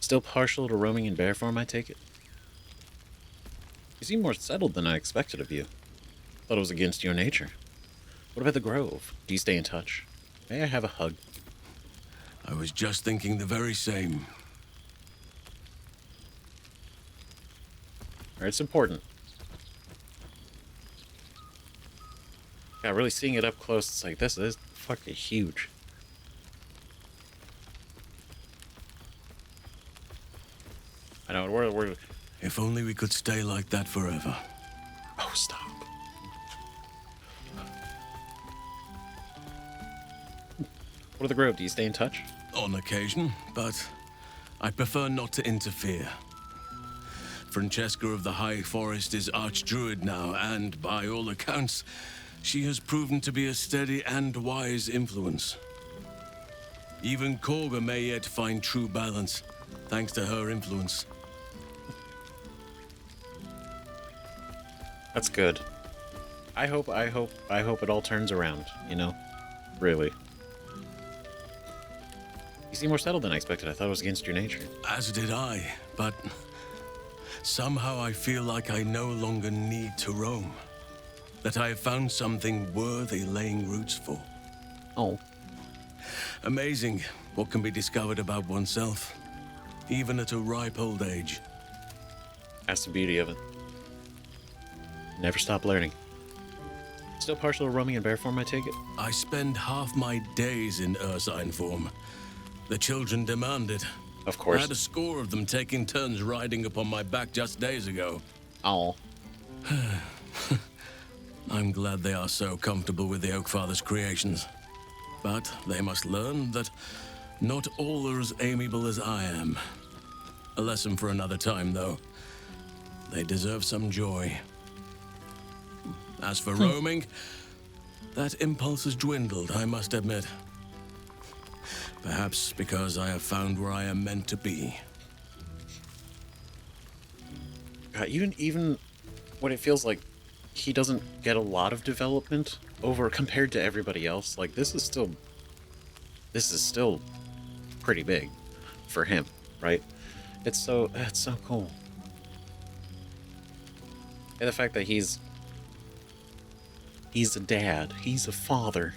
Still partial to roaming in bear form, I take it? You seem more settled than I expected of you. Thought it was against your nature. What about the Grove? Do you stay in touch? May I have a hug? I was just thinking the very same. Alright, it's important. Yeah, really seeing it up close, it's like, this is fucking huge. I know, we're... If only we could stay like that forever. Oh, stop. What of the Grove? Do you stay in touch? On occasion, but I prefer not to interfere. Francesca of the High Forest is Archdruid now, and by all accounts, she has proven to be a steady and wise influence. Even Korga may yet find true balance, thanks to her influence. That's good. I hope it all turns around, you know? Really. You seem more settled than I expected. I thought it was against your nature. As did I, but somehow I feel like I no longer need to roam. That I have found something worthy laying roots for. Oh. Amazing what can be discovered about oneself, even at a ripe old age. That's the beauty of it. Never stop learning. Still partial to roaming in bear form, I take it? I spend half my days in ursine form. The children demand it. Of course. I had a score of them taking turns riding upon my back just days ago. Oh. I'm glad they are so comfortable with the Oakfather's creations. But they must learn that not all are as amiable as I am. A lesson for another time, though. They deserve some joy. As for roaming, that impulse has dwindled, I must admit. Perhaps because I have found where I am meant to be. God, even when it feels like he doesn't get a lot of development over compared to everybody else, like this is still pretty big for him, right? It's so cool. And the fact that he's a dad, he's a father.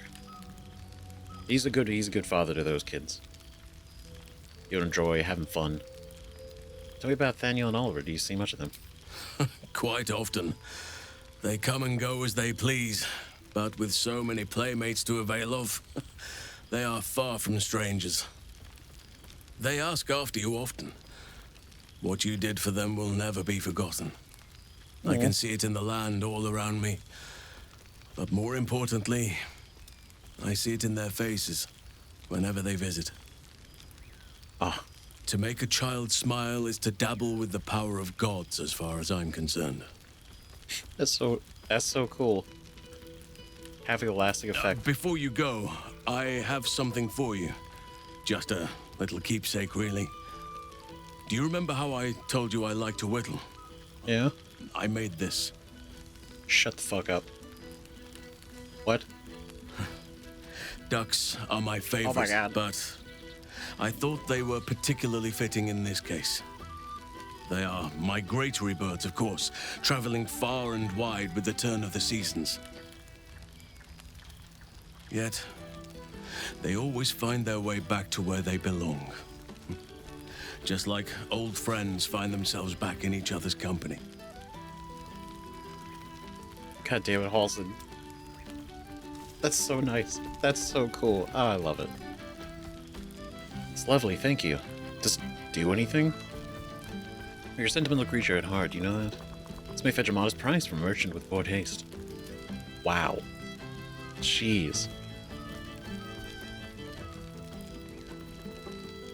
He's a good father to those kids. You enjoy having fun. Tell me about Thaniel and Oliver. Do you see much of them? Quite often. They come and go as they please, but with so many playmates to avail of, they are far from strangers. They ask after you often. What you did for them will never be forgotten. I can see it in the land all around me. But more importantly, I see it in their faces whenever they visit. To make a child smile is to dabble with the power of gods, as far as I'm concerned. That's so cool. Having a lasting effect. Before you go, I have something for you. Just a little keepsake, really. Do you remember how I told you I like to whittle? Yeah? I made this. Shut the fuck up. What? Ducks are my favorite, Oh my God. but I thought they were particularly fitting in this case. They are migratory birds, of course, traveling far and wide with the turn of the seasons. Yet, they always find their way back to where they belong. Just like old friends find themselves back in each other's company. God damn it, Halson. That's so nice. That's so cool. Oh, I love it. It's lovely, thank you. Just do anything? You're a sentimental creature at heart, you know that? This may fetch a modest price from a merchant with Port Haste. Wow. Jeez.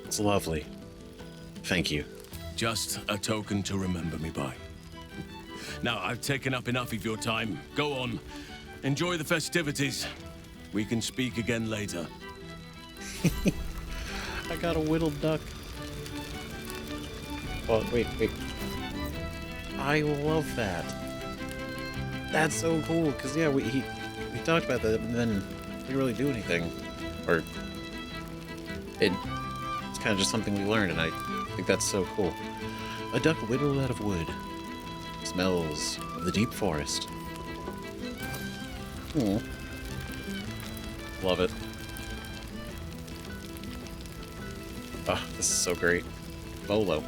It's lovely. Thank you. Just a token to remember me by. Now, I've taken up enough of your time. Go on. Enjoy the festivities. We can speak again later. I got a whittled duck. Oh, wait. I love that. That's so cool, because, yeah, we talked about that, and then we didn't really do anything. Or, it's kind of just something we learned, and I think that's so cool. A duck whittled out of wood. Smells of the deep forest. Love it. Oh, this is so great. Bolo.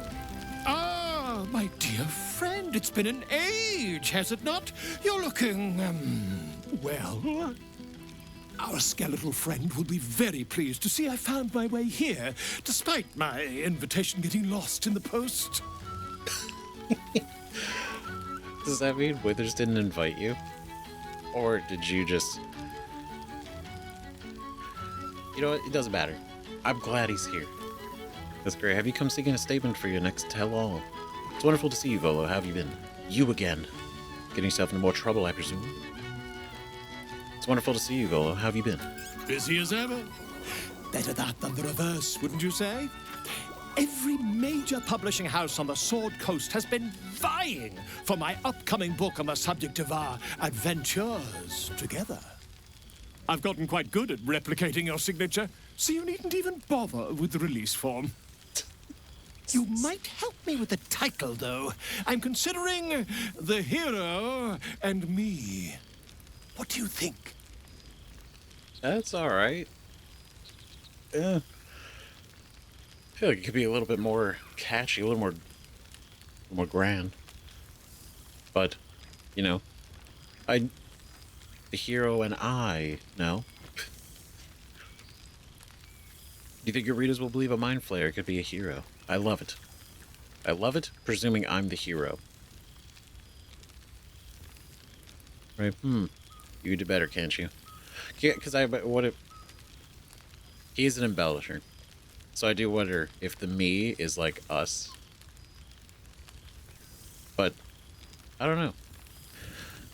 Ah, my dear friend, it's been an age, has it not? You're looking, well. Our skeletal friend will be very pleased to see I found my way here, despite my invitation getting lost in the post. Does that mean Withers didn't invite you? Or did you just... You know what? It doesn't matter. I'm glad he's here. That's great. Have you come seeking a statement for your next tell-all? It's wonderful to see you, Volo. How have you been? You again. Getting yourself into more trouble, I presume? It's wonderful to see you, Volo. How have you been? Busy as ever. Better that than the reverse, wouldn't you say? Every major publishing house on the Sword Coast has been vying for my upcoming book on the subject of our adventures together. I've gotten quite good at replicating your signature, so you needn't even bother with the release form. You might help me with the title, though. I'm considering The Hero and Me. What do you think? That's alright. Yeah. I feel like it could be a little bit more catchy, a little more grand. But, you know, the hero and I, no. Do you think your readers will believe a mind flayer could be a hero? I love it. I love it, presuming I'm the hero. Right? You could do better, can't you? Yeah, because what if he's an embellisher? So I do wonder if the me is like us. But I don't know.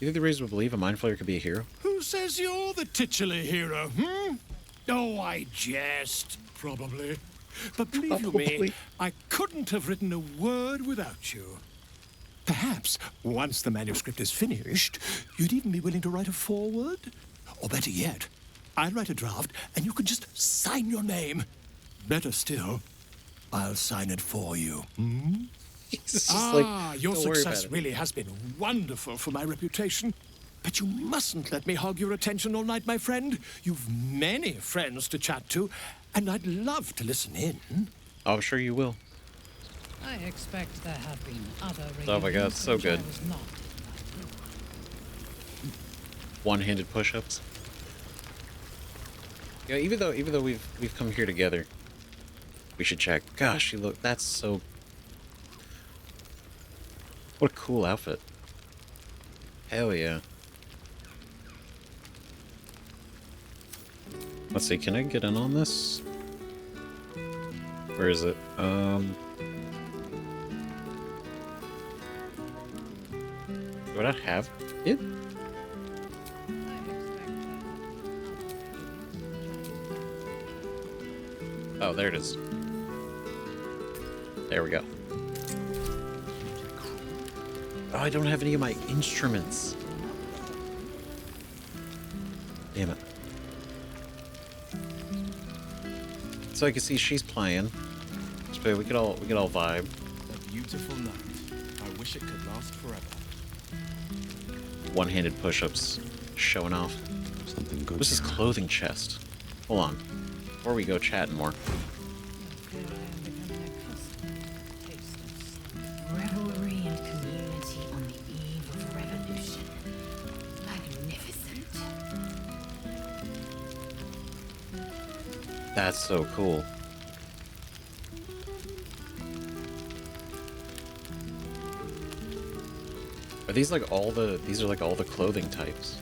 You think the reason we believe a mind flayer could be a hero? Who says you're the titular hero, Oh, I jest, probably. But believe you me, I couldn't have written a word without you. Perhaps, once the manuscript is finished, you'd even be willing to write a foreword? Or better yet, I'll write a draft and you can just sign your name. Better still, I'll sign it for you. Your success really has been wonderful for my reputation. But you mustn't let me hog your attention all night, my friend. You've many friends to chat to, and I'd love to listen in. I'm sure you will. I expect there have been other Oh my god, so good. I was not. One-handed push-ups. Yeah, even though we've come here together, we should check. Gosh, that's so. What a cool outfit. Hell yeah. Let's see, can I get in on this? Where is it? Do I not have it? Oh, there it is. There we go. Oh, I don't have any of my instruments. Damn it. So I can see she's playing. So we could all vibe. A beautiful night. I wish it could last forever. One-handed push-ups, showing off. Something good. What's this clothing chest? Hold on. Before we go chatting more. Revelry and community on the eve of revolution. Magnificent. That's so cool. Are these like all the? These are like all the clothing types.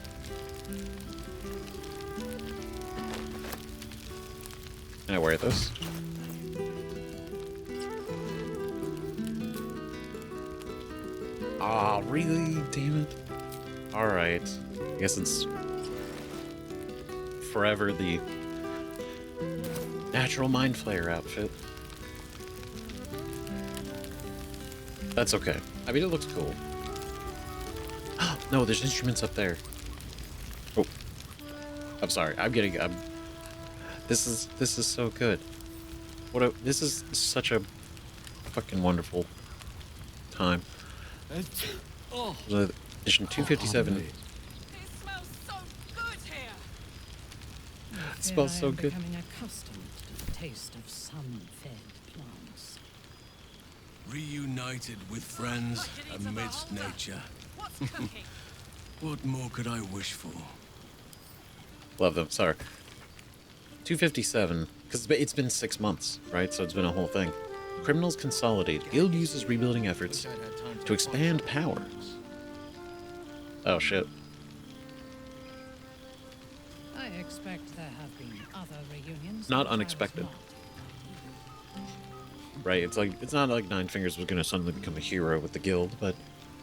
Can I wear this? Ah, really? Damn it. Alright. I guess it's forever the natural mind flayer outfit. That's okay. I mean, it looks cool. No, there's instruments up there. Oh. I'm sorry. This is so good. This is such a fucking wonderful time. Edition 257. It smells so good. Becoming accustomed to the taste of sun-fed plants. Reunited with friends amidst nature. What more could I wish for? Love them. Sorry. 257, because it's been 6 months, right? So it's been a whole thing. Criminals consolidate. Guild uses rebuilding efforts to expand power. Oh, shit. I expect there have been other reunions. Not unexpected. Right, it's not like Nine Fingers was gonna suddenly become a hero with the guild, but,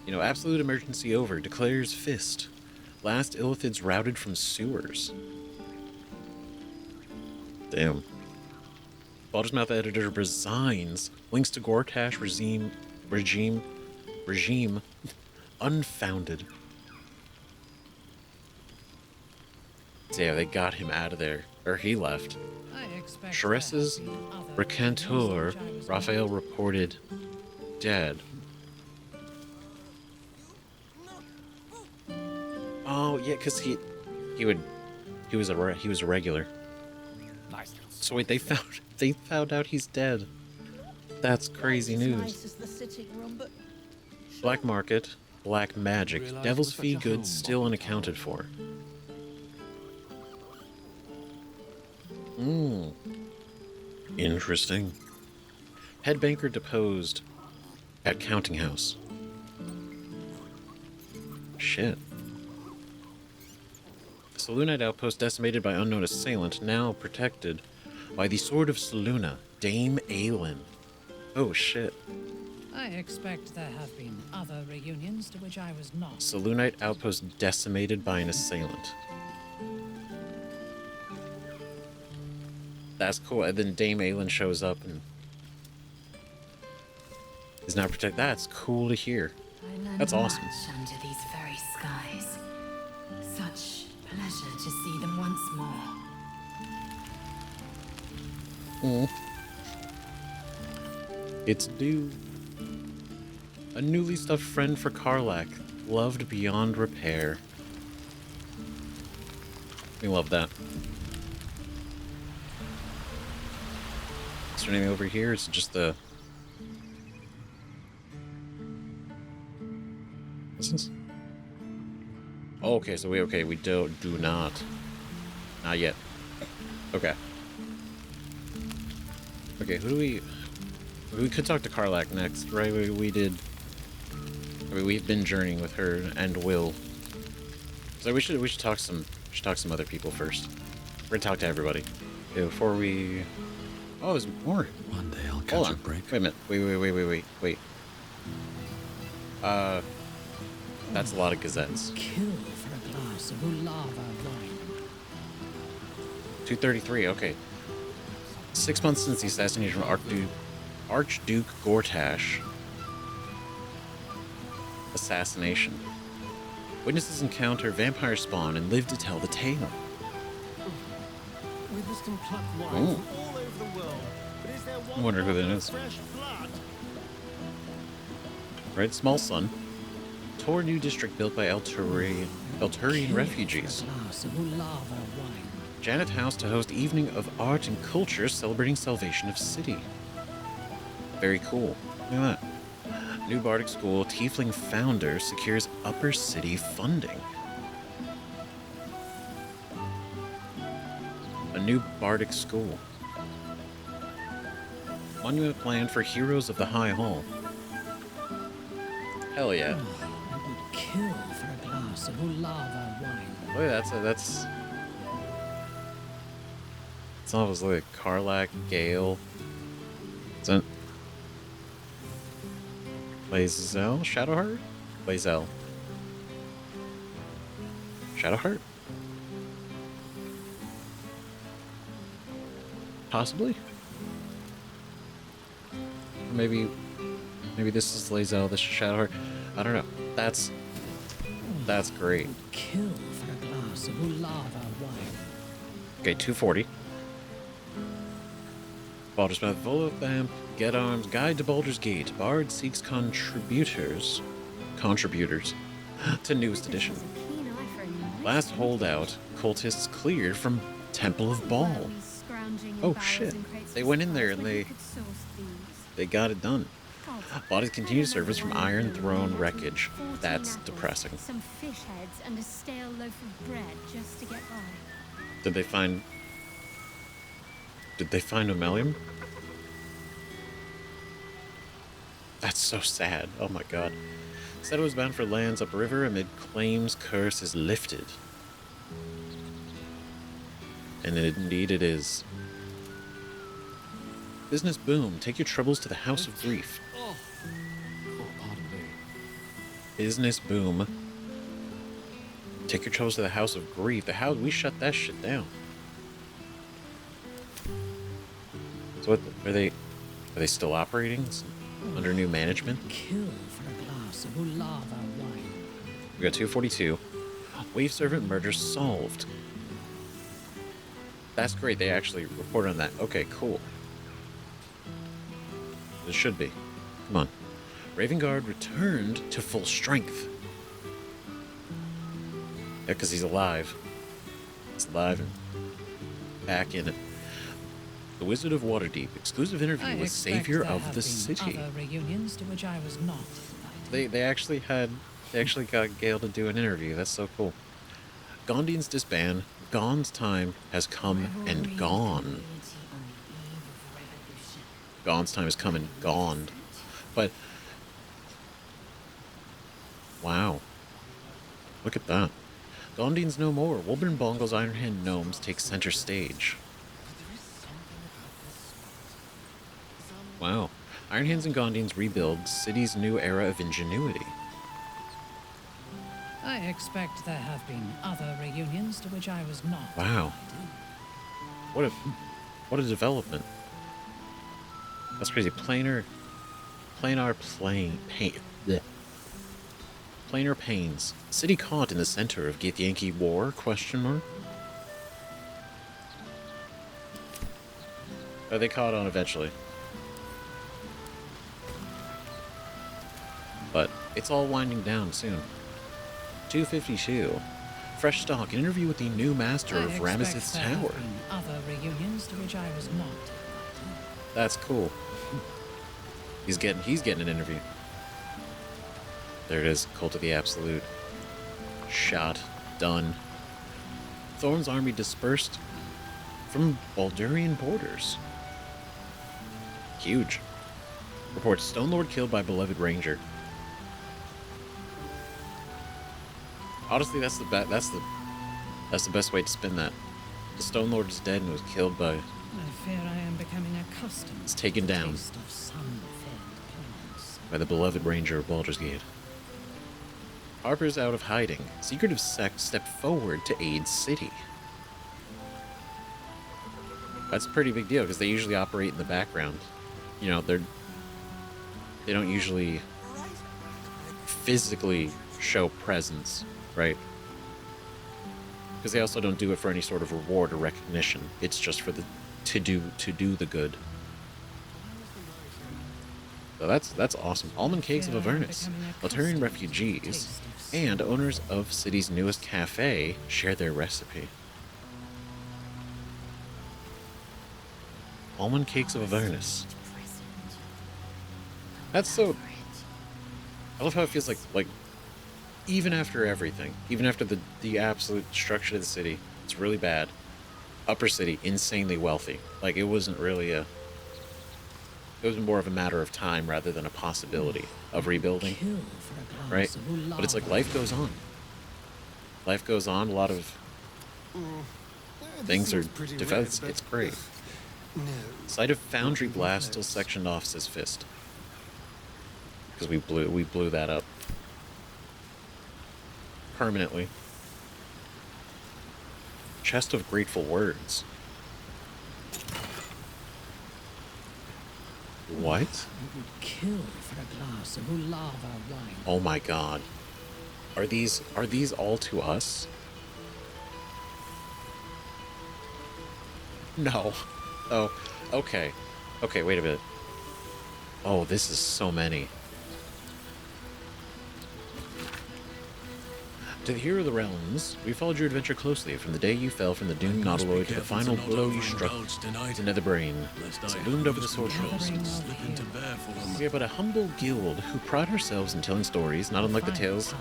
you know, absolute emergency over. Declares Fist. Last Illithids routed from sewers. Damn. Baldur's Mouth editor resigns. Links to Gortash regime unfounded. Damn, they got him out of there. Or he left. Charissa's recantor, Raphael, reported dead. Oh yeah, because he was a regular. So wait, they found out he's dead. That's crazy news. Black market, black magic, devil's fee goods still unaccounted for. Interesting. Head banker deposed at counting house. Shit. Selûnite outpost decimated by unknown assailant, now protected by the Sword of Selûne, Dame Aelin. Oh shit. I expect there have been other reunions to which I was not. Selûnite outpost decimated by an assailant. That's cool. And then Dame Aelin shows up and is now protected. That's cool to hear. That's awesome. Much under these very skies. Such pleasure to see them once more. It's due. A newly stuffed friend for Karlach, loved beyond repair. We love that. Is there anything over here? Is it just the... What's this? Oh, okay, so we do not. Not yet. Okay. Okay, who do we could talk to Karlach next, right? We did. I mean, we've been journeying with her and will. So we should talk some other people first. We're gonna talk to everybody. Okay, before we. Oh, there's more. One day I'll catch Hold on. a break. Wait a minute. Wait. That's a lot of gazettes. Kill for a glass of Ulava wine. 233. Okay. 6 months since the assassination of Archduke Gortash. Assassination. Witnesses encounter vampire spawn and live to tell the tale. Withers can pluck wine Ooh. from all over the world, but is there I one wonder who that is. fresh blood? Right, Small Sun. Tor new district built by Elturian refugees. Glass of Ulava wine. Janet House to host evening of art and culture celebrating salvation of city. Very cool. Look at that. New Bardic School Tiefling founder secures upper city funding. A new Bardic School. Monument planned for Heroes of the High Hall. Hell yeah. I would kill for a glass of Ulava wine. Oh yeah, that's it's almost like Karlach, Gale. Is that Lae'zel? Shadowheart? Lae'zel. Shadowheart? Possibly? Or maybe this is Lae'zel, this is Shadowheart. I don't know. That's great. Kill for a glass of Ulava wine. Okay, 240. Baldur's Path, Volvamp, Get Arms, Guide to Baldur's Gate. Bard seeks contributors to newest edition. Last holdout, cultists cleared from Temple of Baal. Oh shit! They went in there and they got it done. Bodies continue service from Iron Throne wreckage. That's depressing. Some fish heads and a stale loaf of bread just to get by. Did they find Omelium? That's so sad. Oh my god. Said it was bound for lands upriver amid claims curse is lifted. And indeed it is. Business boom. Take your troubles to the House of Grief. Business boom. Take your troubles to the House of Grief. The house, we shut that shit down. So what, are they still operating under new management? Kill for a glass of Ulava wine. We got 242. Wave servant murder solved. That's great. They actually reported on that. Okay, cool. It should be. Come on. Raven Guard returned to full strength. Yeah, because he's alive. He's alive and back in it. The Wizard of Waterdeep. Exclusive interview with Savior of the City. Other reunions to which I was not. They actually got Gale to do an interview. That's so cool. Gondians disband. Gon's time has come and gone. Gon's time has come and gone. But wow. Look at that. Gondine's no more. Wilburn Bongle's Iron Hand gnomes take center stage. Wow. Iron Hands and Gondines rebuild city's new era of ingenuity. I expect there have been other reunions to which I was not. Wow. What a development. That's crazy. Planar pains. City caught in the center of Githyanki War? Question mark. Are they caught on eventually? But it's all winding down soon. 252. Fresh stock. An interview with the new master of Ramesses Tower. Other reunions to which I was not. That's cool. He's getting an interview. There it is. Cult of the Absolute. Shot. Done. Thorn's army dispersed from Baldurian borders. Huge. Reports Stone Lord killed by beloved ranger. Honestly, that's the best way to spin that. The Stone Lord is dead and was killed by. I fear I am becoming accustomed. It's taken down by the beloved ranger of Baldur's Gate. Harper's out of hiding. Secretive sect stepped forward to aid City. That's a pretty big deal because they usually operate in the background. You know, they don't usually physically show presence, right? Because they also don't do it for any sort of reward or recognition. It's just for the to do the good. So that's awesome. Almond Cakes of Avernus. Altarian refugees and owners of city's newest cafe share their recipe. Almond Cakes of Avernus. That's so... I love how it feels like even after everything, even after the absolute destruction of the city, it's really bad. Upper City, insanely wealthy. Like, it wasn't really it was more of a matter of time rather than a possibility of rebuilding, right? But it's like life goes on. Life goes on. A lot of things are developed. It's great. Site of Foundry Blast still sectioned off, says Fist. Because we blew that up permanently. Chest of Grateful Words. What? We would kill for a glass of Ulava wine. Oh my god. Are these all to us? No. Oh, okay. Okay, wait a minute. Oh, this is so many. To the hero of the realms, we followed your adventure closely from the day you fell from the doomed Nautiloid to the final blow you struck to Netherbrain as it loomed over the sword trolls. We are but a humble guild who pride ourselves in telling stories not unlike the tales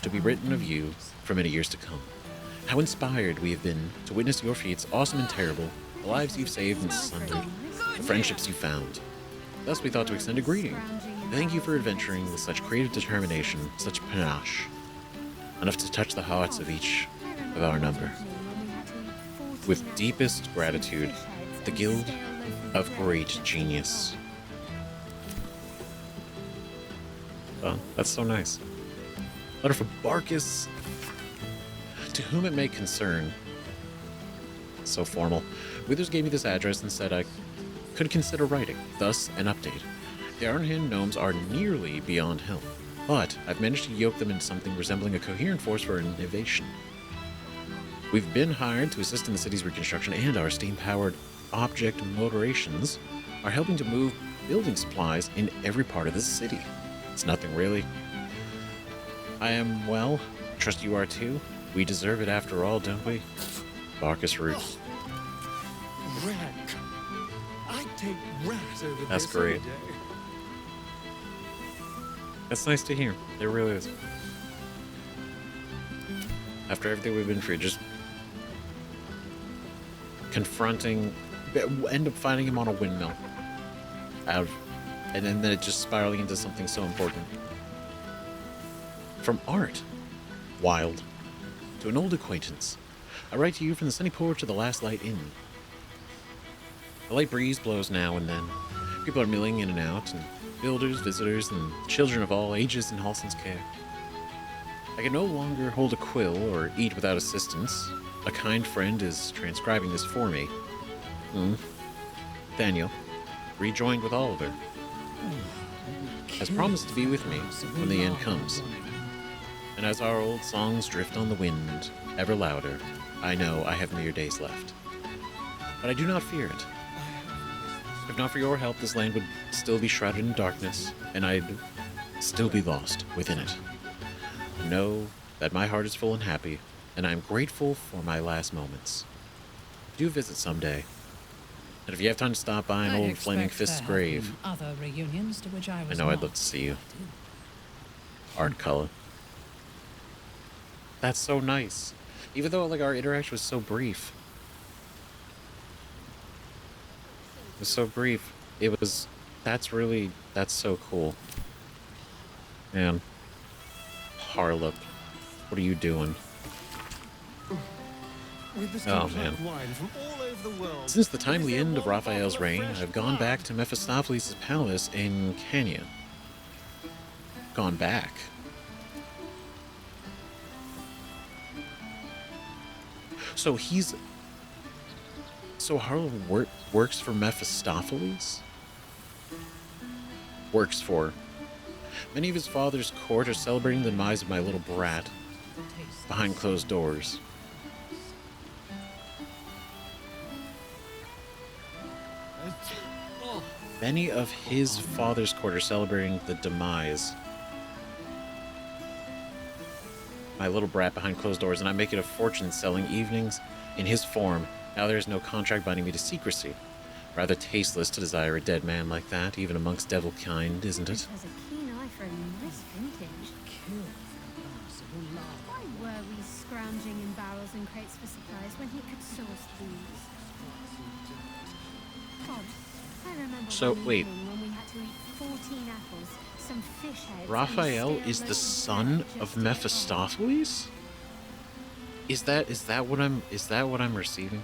to be written of you for many years to come. How inspired we have been to witness your feats, awesome and terrible, the lives you've saved and sundered, the friendships you found. Thus we thought to extend a greeting. Thank you for adventuring with such creative determination, such panache. Enough to touch the hearts of each of our number. With deepest gratitude, the Guild of Great Genius. Oh, that's so nice. Letter from Barkus. To whom it may concern. So formal. Withers gave me this address and said I could consider writing, thus an update. The Ironhand gnomes are nearly beyond help. But I've managed to yoke them into something resembling a coherent force for innovation. We've been hired to assist in the city's reconstruction, and our steam-powered object motorations are helping to move building supplies in every part of the city. It's nothing really. I am well. Trust you are too. We deserve it after all, don't we? Barkus Roots. Rat. I'd take rat over That's this great. any day. That's nice to hear. It really is. After everything we've been through, just confronting, end up finding him on a windmill. And then it just spiraling into something so important. From art. Wild. to an old acquaintance. I write to you from the sunny porch of the Last Light Inn. A light breeze blows now and then. People are milling in and out, and builders, visitors, and children of all ages in Halsin's care. I can no longer hold a quill or eat without assistance. A kind friend is transcribing this for me. Daniel, rejoined with Oliver, has promised to be with me when the end comes. And as our old songs drift on the wind, ever louder, I know I have mere days left. But I do not fear it. If not for your help, this land would still be shrouded in darkness, and I'd still be lost within it. Know that my heart is full and happy, and I am grateful for my last moments. Do visit someday. And if you have time to stop by an old Flaming Fist's grave, Other reunions to which I was know I'd not. love to see you. Art color. That's so nice. Even though like our interaction was so brief. It was so brief. That's so cool. Man. Harlop. What are you doing? Oh man. Since the timely end of Raphael's reign, I've gone back to Mephistopheles' palace in Cania. Gone back. So Harlop works for Mephistopheles? Works for. Many of his father's court are celebrating the demise of my little brat behind closed doors. Many of his father's court are celebrating the demise. My little brat behind closed doors, and I'm making a fortune selling evenings in his form. Now there is no contract binding me to secrecy. Rather tasteless to desire a dead man like that, even amongst devil kind, isn't it? Has a keen eye for a nice vintage. Why were we scrounging in barrels and crates for supplies when he could source these? God, I remember one wait. evening when we had to eat 14 apples, some fish heads. Raphael and a is stale the loaf son bread of just to get Mephistopheles? Is that what I'm receiving?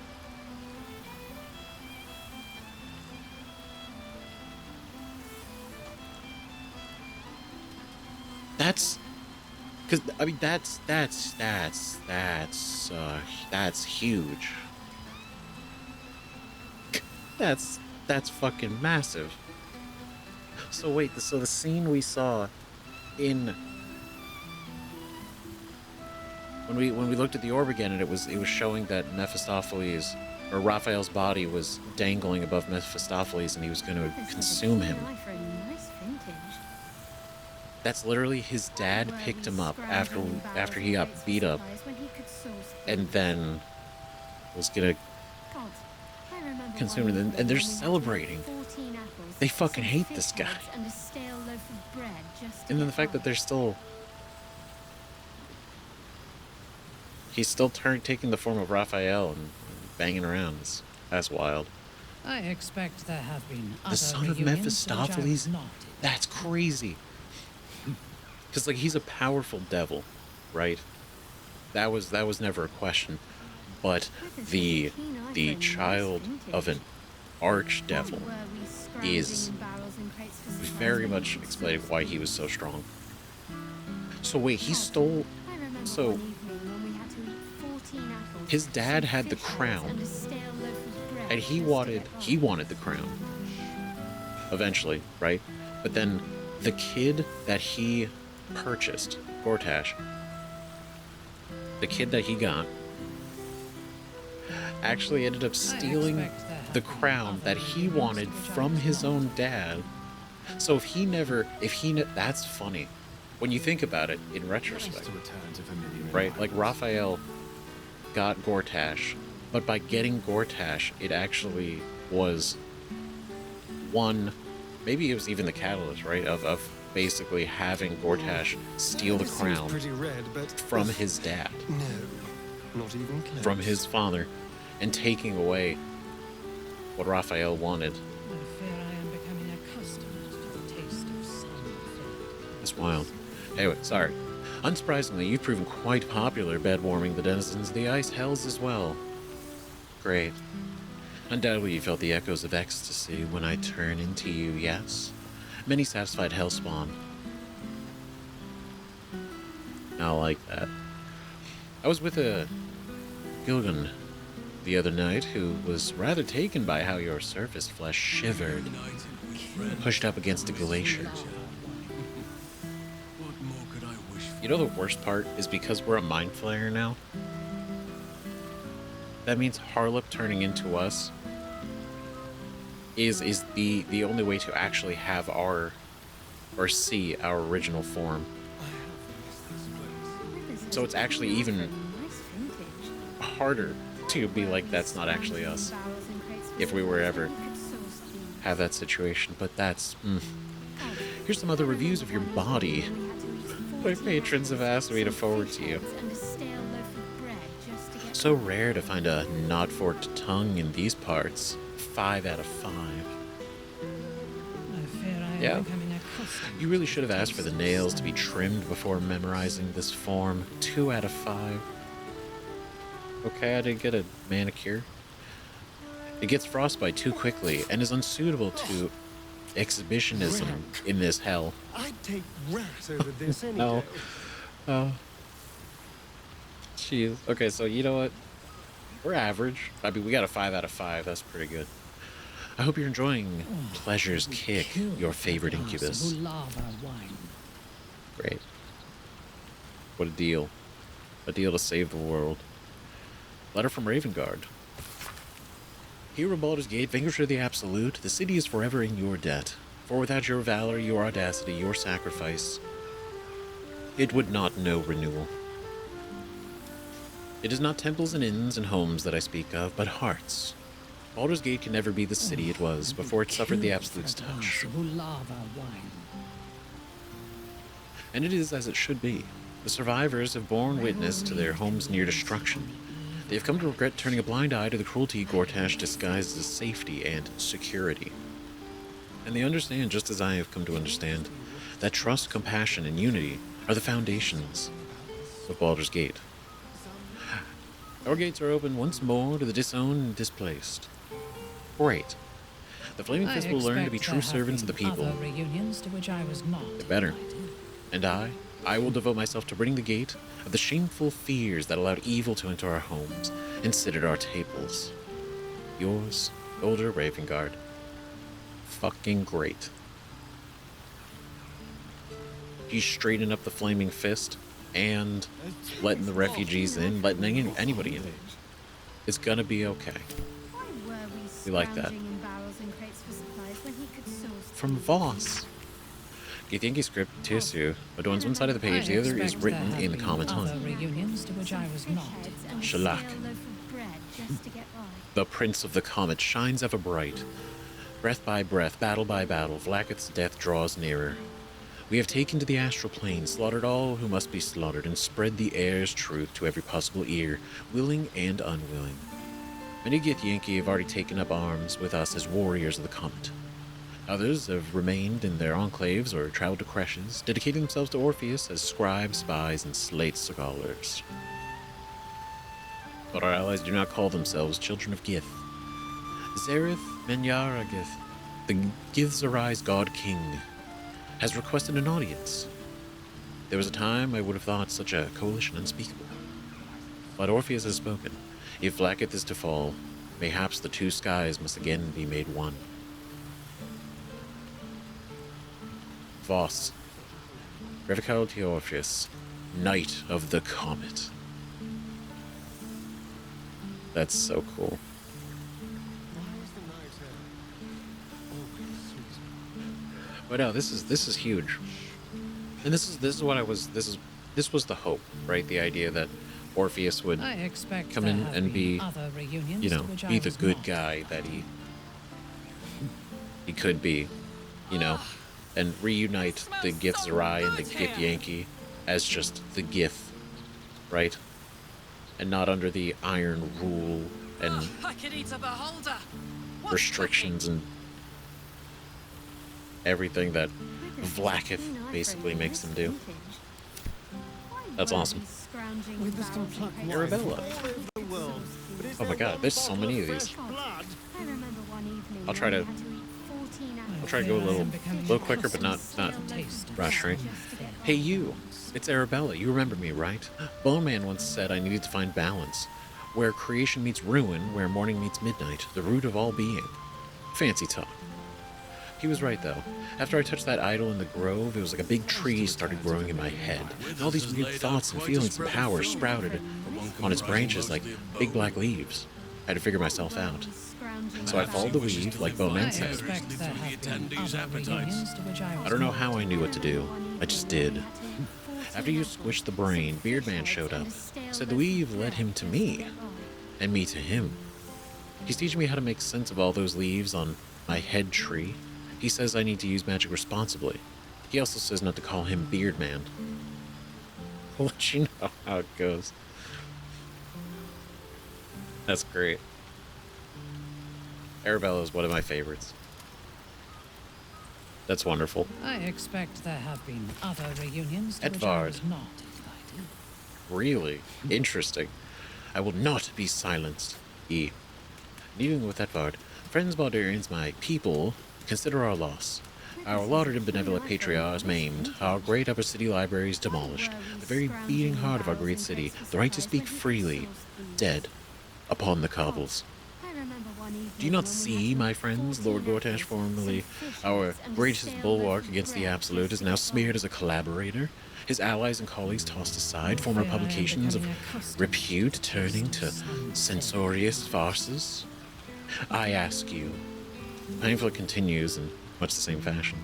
That's because I mean that's huge. That's fucking massive. So wait, so the scene we saw in when we looked at the orb again, and it was showing that Mephistopheles or Raphael's body was dangling above Mephistopheles, and he was going to consume him. That's literally his dad picked him up after he got beat up, and then was gonna consume him. And they're celebrating. They fucking hate this guy. And then the fact that he's still taking the form of Raphael and banging around. That's wild. I expect there have been other The son of reunions to which I was Mephistopheles? not. That's crazy. Because like he's a powerful devil, right? That was never a question. But the child of an archdevil is very much explaining why he was so strong. So wait, he stole. So his dad had the crown, and he wanted the crown eventually, right? But then the kid that he purchased, Gortash, the kid that he got, actually ended up stealing the crown that he wanted from his own dad. So that's funny when you think about it in retrospect, right? Like Raphael got Gortash, but by getting Gortash, it actually was maybe it was even the catalyst, right? Of basically having Gortash steal the crown from his dad, not even close. from his father, and taking away what Raphael wanted. I fear I am becoming accustomed to the taste of sun. It's wild. Anyway, sorry. Unsurprisingly, you've proven quite popular bed-warming the denizens of the ice hells as well. Great. Undoubtedly you felt the echoes of ecstasy when I turn into you, yes? Many satisfied hellspawn. I like that. I was with a Gilgan the other night who was rather taken by how your surface flesh shivered, pushed up against a glacier. You know the worst part is because we're a mind flayer now? That means Harlip turning into us is the only way to actually have our, or see our original form. So it's actually even harder to be like, that's not actually us, if we were ever have that situation. But that's here's some other reviews of your body my patrons have asked me to forward to you. So rare to find a not forked tongue in these parts. 5 out of 5. Yeah. You really should have asked for the nails to be trimmed before memorizing this form. 2 out of 5. Okay, I didn't get a manicure. It gets frostbite too quickly and is unsuitable to exhibitionism in this hell. I'd take rat over this any No. day. Oh. Jeez. Okay, so you know what? We're average. I mean, we got a 5 out of 5. That's pretty good. I hope you're enjoying Pleasure's Kick, your favorite incubus. Great. What a deal. A deal to save the world. Letter from Ravengard. Here in Baldur's Gate, vanquisher of the Absolute, the city is forever in your debt. For without your valor, your audacity, your sacrifice, it would not know renewal. It is not temples and inns and homes that I speak of, but hearts. Baldur's Gate can never be the city it was before it suffered the Absolute's touch. And it is as it should be. The survivors have borne witness to their homes' near destruction. They have come to regret turning a blind eye to the cruelty Gortash disguised as safety and security. And they understand, just as I have come to understand, that trust, compassion, and unity are the foundations of Baldur's Gate. Our gates are open once more to the disowned and displaced. Great. The Flaming Fist will learn to be true servants of the people. Other reunions to which I was not. They better. And I will devote myself to ridding the gate of the shameful fears that allowed evil to enter our homes and sit at our tables. Yours, Older Ravengard. Fucking great. He's straightening up the Flaming Fist and letting the refugees in, letting anybody in. It's gonna be okay. We like that. From Voss. Githyanki script Tirsu adorns one side of the page, the other is written in the common tongue. Reunions to which I was not. Shalak. The Prince of the Comet shines ever bright. Breath by breath, battle by battle, Vlaakith's death draws nearer. We have taken to the astral plane, slaughtered all who must be slaughtered, and spread the air's truth to every possible ear, willing and unwilling. Many Githyanki have already taken up arms with us as warriors of the Comet. Others have remained in their enclaves or traveled to creches, dedicating themselves to Orpheus as scribes, spies, and slate scholars. But our allies do not call themselves children of Gith. Zareth Menyaragith, the Githzerais God King, has requested an audience. There was a time I would have thought such a coalition unspeakable. But Orpheus has spoken. If Vlaakith is to fall, mayhaps the two skies must again be made one. Voss, Revical Orpheus, Knight of the Comet. That's so cool. But no, this is huge, and this is what this was the hope, right? The idea that Orpheus would come in and be, you know, be the good guy that he could be, you know, and reunite the Githzerai and the Githyanki as just the Gith, right? And not under the iron rule and restrictions and everything that Vlaakith basically makes them do. That's awesome. Arabella. Oh my god, there's so many of these. I'll try to go a little quicker, but not rush, right? Hey you, it's Arabella. You remember me, right? Bone Man once said I needed to find balance. Where creation meets ruin, where morning meets midnight, the root of all being. Fancy talk. He was right, though. After I touched that idol in the grove, it was like a big tree started growing in my head. And all these weird thoughts and feelings and powers sprouted on its branches like big black leaves. I had to figure myself out. So I followed the weave, like Bowman said. I don't know how I knew what to do. I just did. After you squished the brain, Beardman showed up. Said the weave led him to me, and me to him. He's teaching me how to make sense of all those leaves on my head tree. He says I need to use magic responsibly. He also says not to call him Beardman. I'll let you know how it goes. That's great. Arabella is one of my favorites. That's wonderful. I expect there have been other reunions to which I Edvard. was not invited. Really interesting. I will not be silenced. Dealing with Edvard, friends Baldurians, my people, consider our loss. Our lauded and benevolent patriarch is maimed, our great upper city library is demolished, the very beating heart of our great city, the right to speak freely, dead upon the cobbles. Do you not see, my friends, Lord Gortash, formerly our greatest bulwark against the Absolute, is now smeared as a collaborator? His allies and colleagues tossed aside, former publications of repute turning to censorious farces? I ask you. Painful continues in much the same fashion.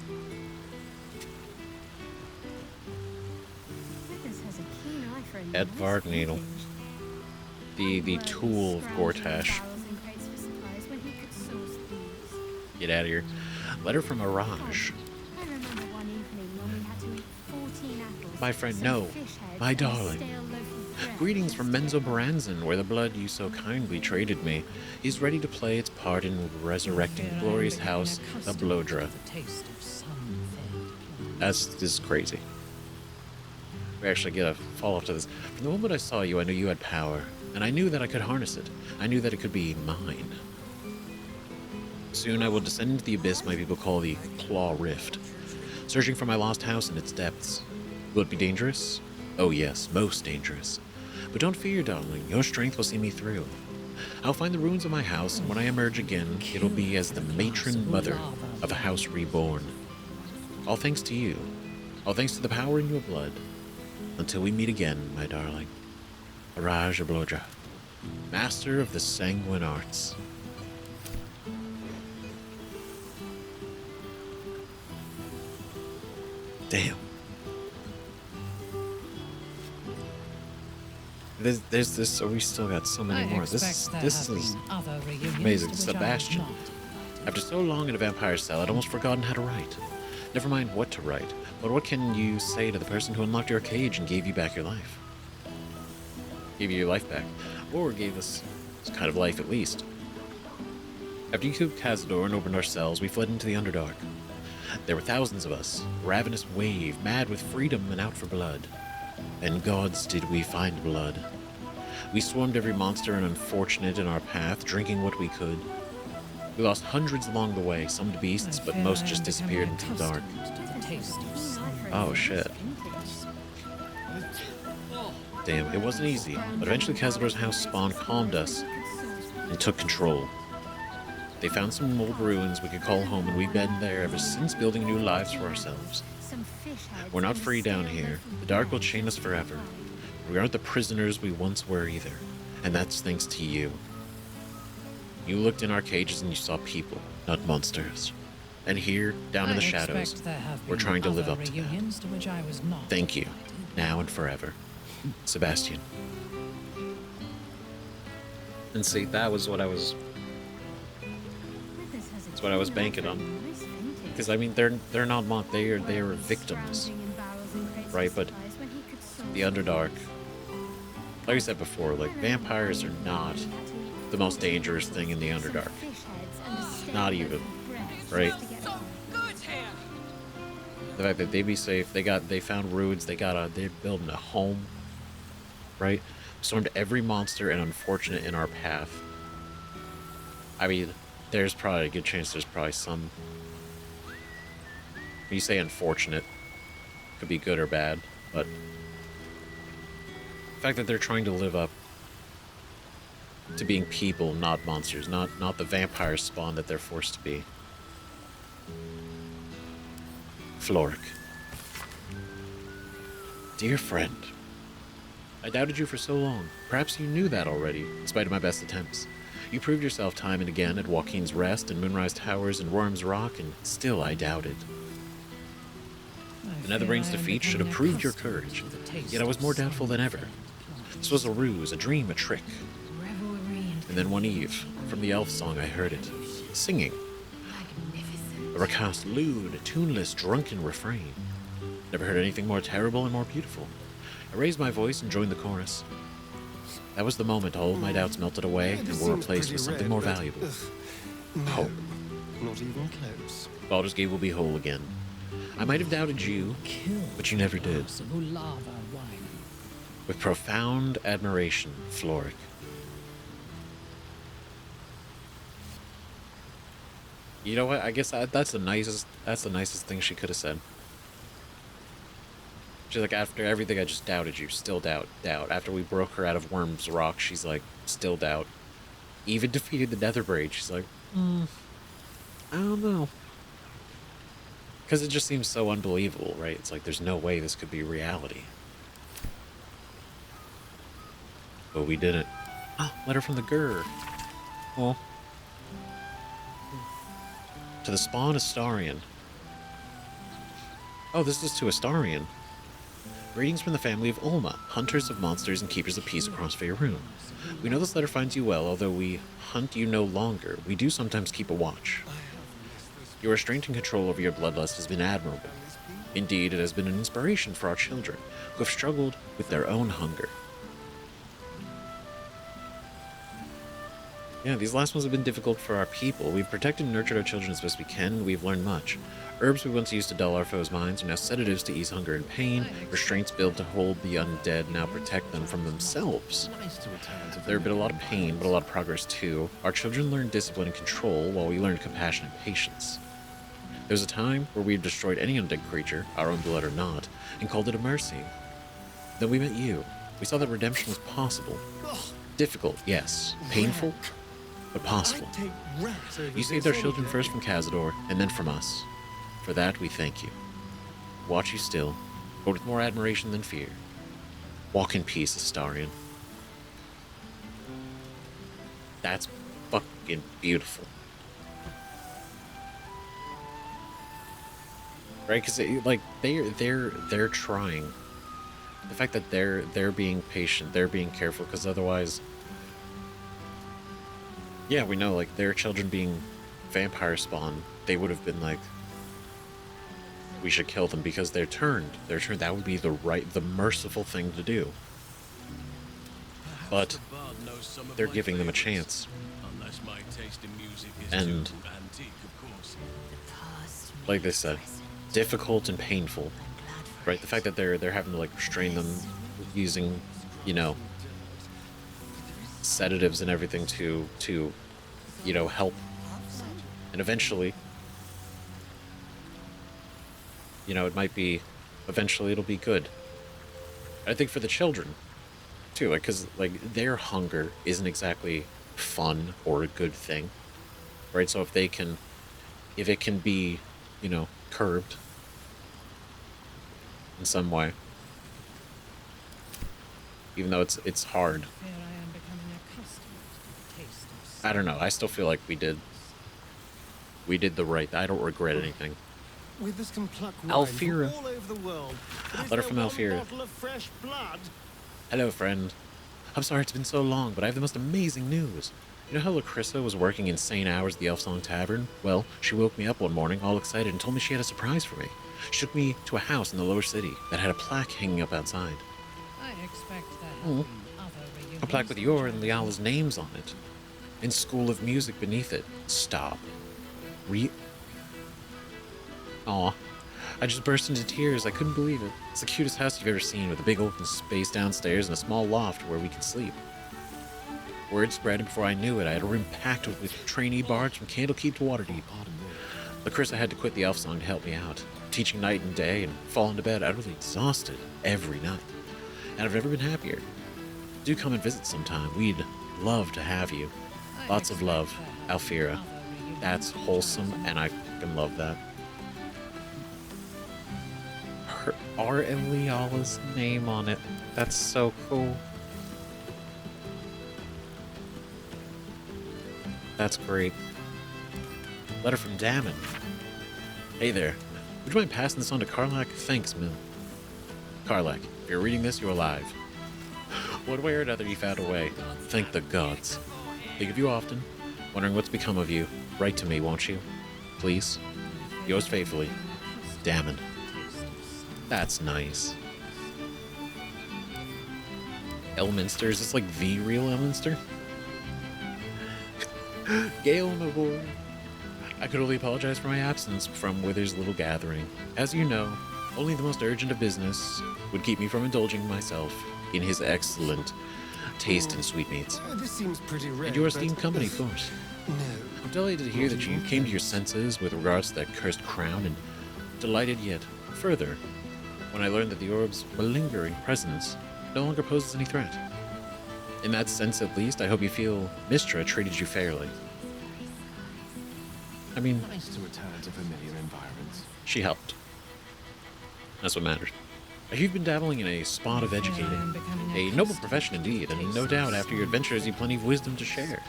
Edvard Needle. The tool of Gortash. Get out of here. Letter from Mirage. My friend, no. My darling. Greetings from Menzo Baranzan, where the blood you so kindly traded me is ready to play its part in resurrecting the glorious house of Blodra. This is crazy. We actually get a follow-up to this. From the moment I saw you, I knew you had power, and I knew that I could harness it. I knew that it could be mine. Soon I will descend into the abyss my people call the Claw Rift, searching for my lost house in its depths. Will it be dangerous? Oh yes, most dangerous. But don't fear, darling, your strength will see me through. I'll find the ruins of my house, and when I emerge again, it'll be as the matron mother of a house reborn. All thanks to you. All thanks to the power in your blood. Until we meet again, my darling. Mirage of Blodra, master of the sanguine arts. Damn. There's this, so we still got so many more. This is amazing. Sebastian. After so long in a vampire cell, I'd almost forgotten how to write. Never mind what to write, but what can you say to the person who unlocked your cage and gave you back your life? Gave you your life back. Or gave us this kind of life at least. After you killed Cazador and opened our cells, we fled into the Underdark. There were thousands of us, ravenous wave, mad with freedom and out for blood. And gods did we find blood. We swarmed every monster and unfortunate in our path, drinking what we could. We lost hundreds along the way, some to beasts, but most just disappeared into the dark. Oh shit. Damn, it wasn't easy, but eventually Cazador's house spawn calmed us and took control. They found some old ruins we could call home, and we've been there ever since, building new lives for ourselves. We're not free down here. The dark will chain us forever. We aren't the prisoners we once were either, and that's thanks to you. You looked in our cages and you saw people, not monsters. And here, down in the shadows, we're trying to live up to that. Thank you, now and forever. Sebastian. And see, that was what I was... That's what I was banking on. Because, I mean, they're not monk, they are victims. Right, but the Underdark... Like I said before, like, vampires are not the most dangerous thing in the Underdark. Not even, right? The fact that they be safe, they found ruins, they're building a home, right? Stormed every monster and unfortunate in our path. I mean, there's probably a good chance there's probably some... When you say unfortunate, could be good or bad, but... The fact that they're trying to live up to being people, not monsters, not the vampire spawn that they're forced to be. Floric. Dear friend, I doubted you for so long. Perhaps you knew that already, in spite of my best attempts. You proved yourself time and again at Joaquin's Rest and Moonrise Towers and Worm's Rock, and still I doubted. The Netherbrain's defeat should have proved your courage, yet I was more doubtful than ever. This was a ruse, a dream, a trick. And then one eve, from the elf song I heard it, singing. A recast lewd, tuneless, drunken refrain. Never heard anything more terrible and more beautiful. I raised my voice and joined the chorus. That was the moment all of my doubts melted away and were replaced with something more valuable. Hope. Not even close. Baldur's Gate will be whole again. I might have doubted you, but you never did. With profound admiration, Floric. You know what? I guess that's the nicest thing she could have said. She's like, after everything I just doubted you, still doubt. After we broke her out of Worm's Rock, she's like, still doubt. Even defeated the Netherbrain, she's like, I don't know. Because it just seems so unbelievable, right? It's like, there's no way this could be reality. But we didn't. Oh, letter from the Gur. Well. To the Spawn Astarian. Oh, this is to Astarian. Greetings from the family of Ulma, hunters of monsters and keepers of peace across Faerun. We know this letter finds you well, although we hunt you no longer. We do sometimes keep a watch. Your restraint and control over your bloodlust has been admirable. Indeed, it has been an inspiration for our children, who have struggled with their own hunger. Yeah, these last ones have been difficult for our people. We've protected and nurtured our children as best we can, and we've learned much. Herbs we once used to dull our foes' minds are now sedatives to ease hunger and pain. Restraints built to hold the undead now protect them from themselves. There have been a lot of pain, but a lot of progress too. Our children learned discipline and control, while we learned compassion and patience. There was a time where we had destroyed any undead creature, our own blood or not, and called it a mercy. Then we met you. We saw that redemption was possible. Difficult, yes. Painful, but possible. You saved our children first from Cazador, and then from us. For that, we thank you. Watch you still, but with more admiration than fear. Walk in peace, Astarian. That's fucking beautiful. Right? Because like they're trying. The fact that they're being patient, they're being careful, because otherwise, yeah, we know, like, their children being vampire spawn, they would have been like, we should kill them because they're turned. That would be the merciful thing to do. But they're giving them a chance. And like they said, difficult and painful. Right? The fact that they're having to like restrain them using, you know, sedatives and everything to you know, help. And eventually, you know, eventually it'll be good. I think for the children too, like, because like their hunger isn't exactly fun or a good thing, right? So if it can be, you know, curbed in some way, even though it's hard. I don't know. I still feel like we did the right. I don't regret anything. With this can pluck wine Alfira. from all over the world. Letter from Alfira. Bottle of fresh blood. Hello, friend. I'm sorry it's been so long, but I have the most amazing news. You know how Lacrissa was working insane hours at the Elfsong Tavern? Well, she woke me up one morning all excited and told me she had a surprise for me. She took me to a house in the lower city that had a plaque hanging up outside. I expect there have been other reunions. A plaque with your and Liala's names on it. And School of Music beneath it. Stop. Aw. I just burst into tears. I couldn't believe it. It's the cutest house you've ever seen, with a big open space downstairs and a small loft where we can sleep. Word spread, and before I knew it, I had a room packed with trainee bards from Candlekeep to Waterdeep. Larissa had to quit the elf song to help me out, teaching night and day, and fall into bed utterly exhausted every night. And I've never been happier. Do come and visit sometime. We'd love to have you. Lots of love, Alfira. That's wholesome, and I fucking love that. Our Eliala's name on it. That's so cool. That's great. Letter from Damon. Hey there. Would you mind passing this on to Karlak? Thanks, Min. Karlak, if you're reading this, you're alive. One way or another, you found a way. Thank the gods. Think of you often, wondering what's become of you. Write to me, won't you? Please. Yours faithfully, Damon. That's nice. Elminster, is this like the real Elminster? Gale, my boy. I could only apologize for my absence from Wither's little gathering. As you know, only the most urgent of business would keep me from indulging myself in his excellent taste in sweetmeats. This seems pretty rare. And your esteemed company, of course. No. I'm delighted to hear that you came to your senses with regards to that cursed crown, and delighted yet further when I learned that the orb's malingering presence no longer poses any threat. In that sense, at least, I hope you feel Mistra treated you fairly. I mean, Nice to return to familiar environments. she helped. That's what matters. You've been dabbling in a spot of educating. A noble profession indeed, and no doubt after your adventures you've plenty of wisdom to share.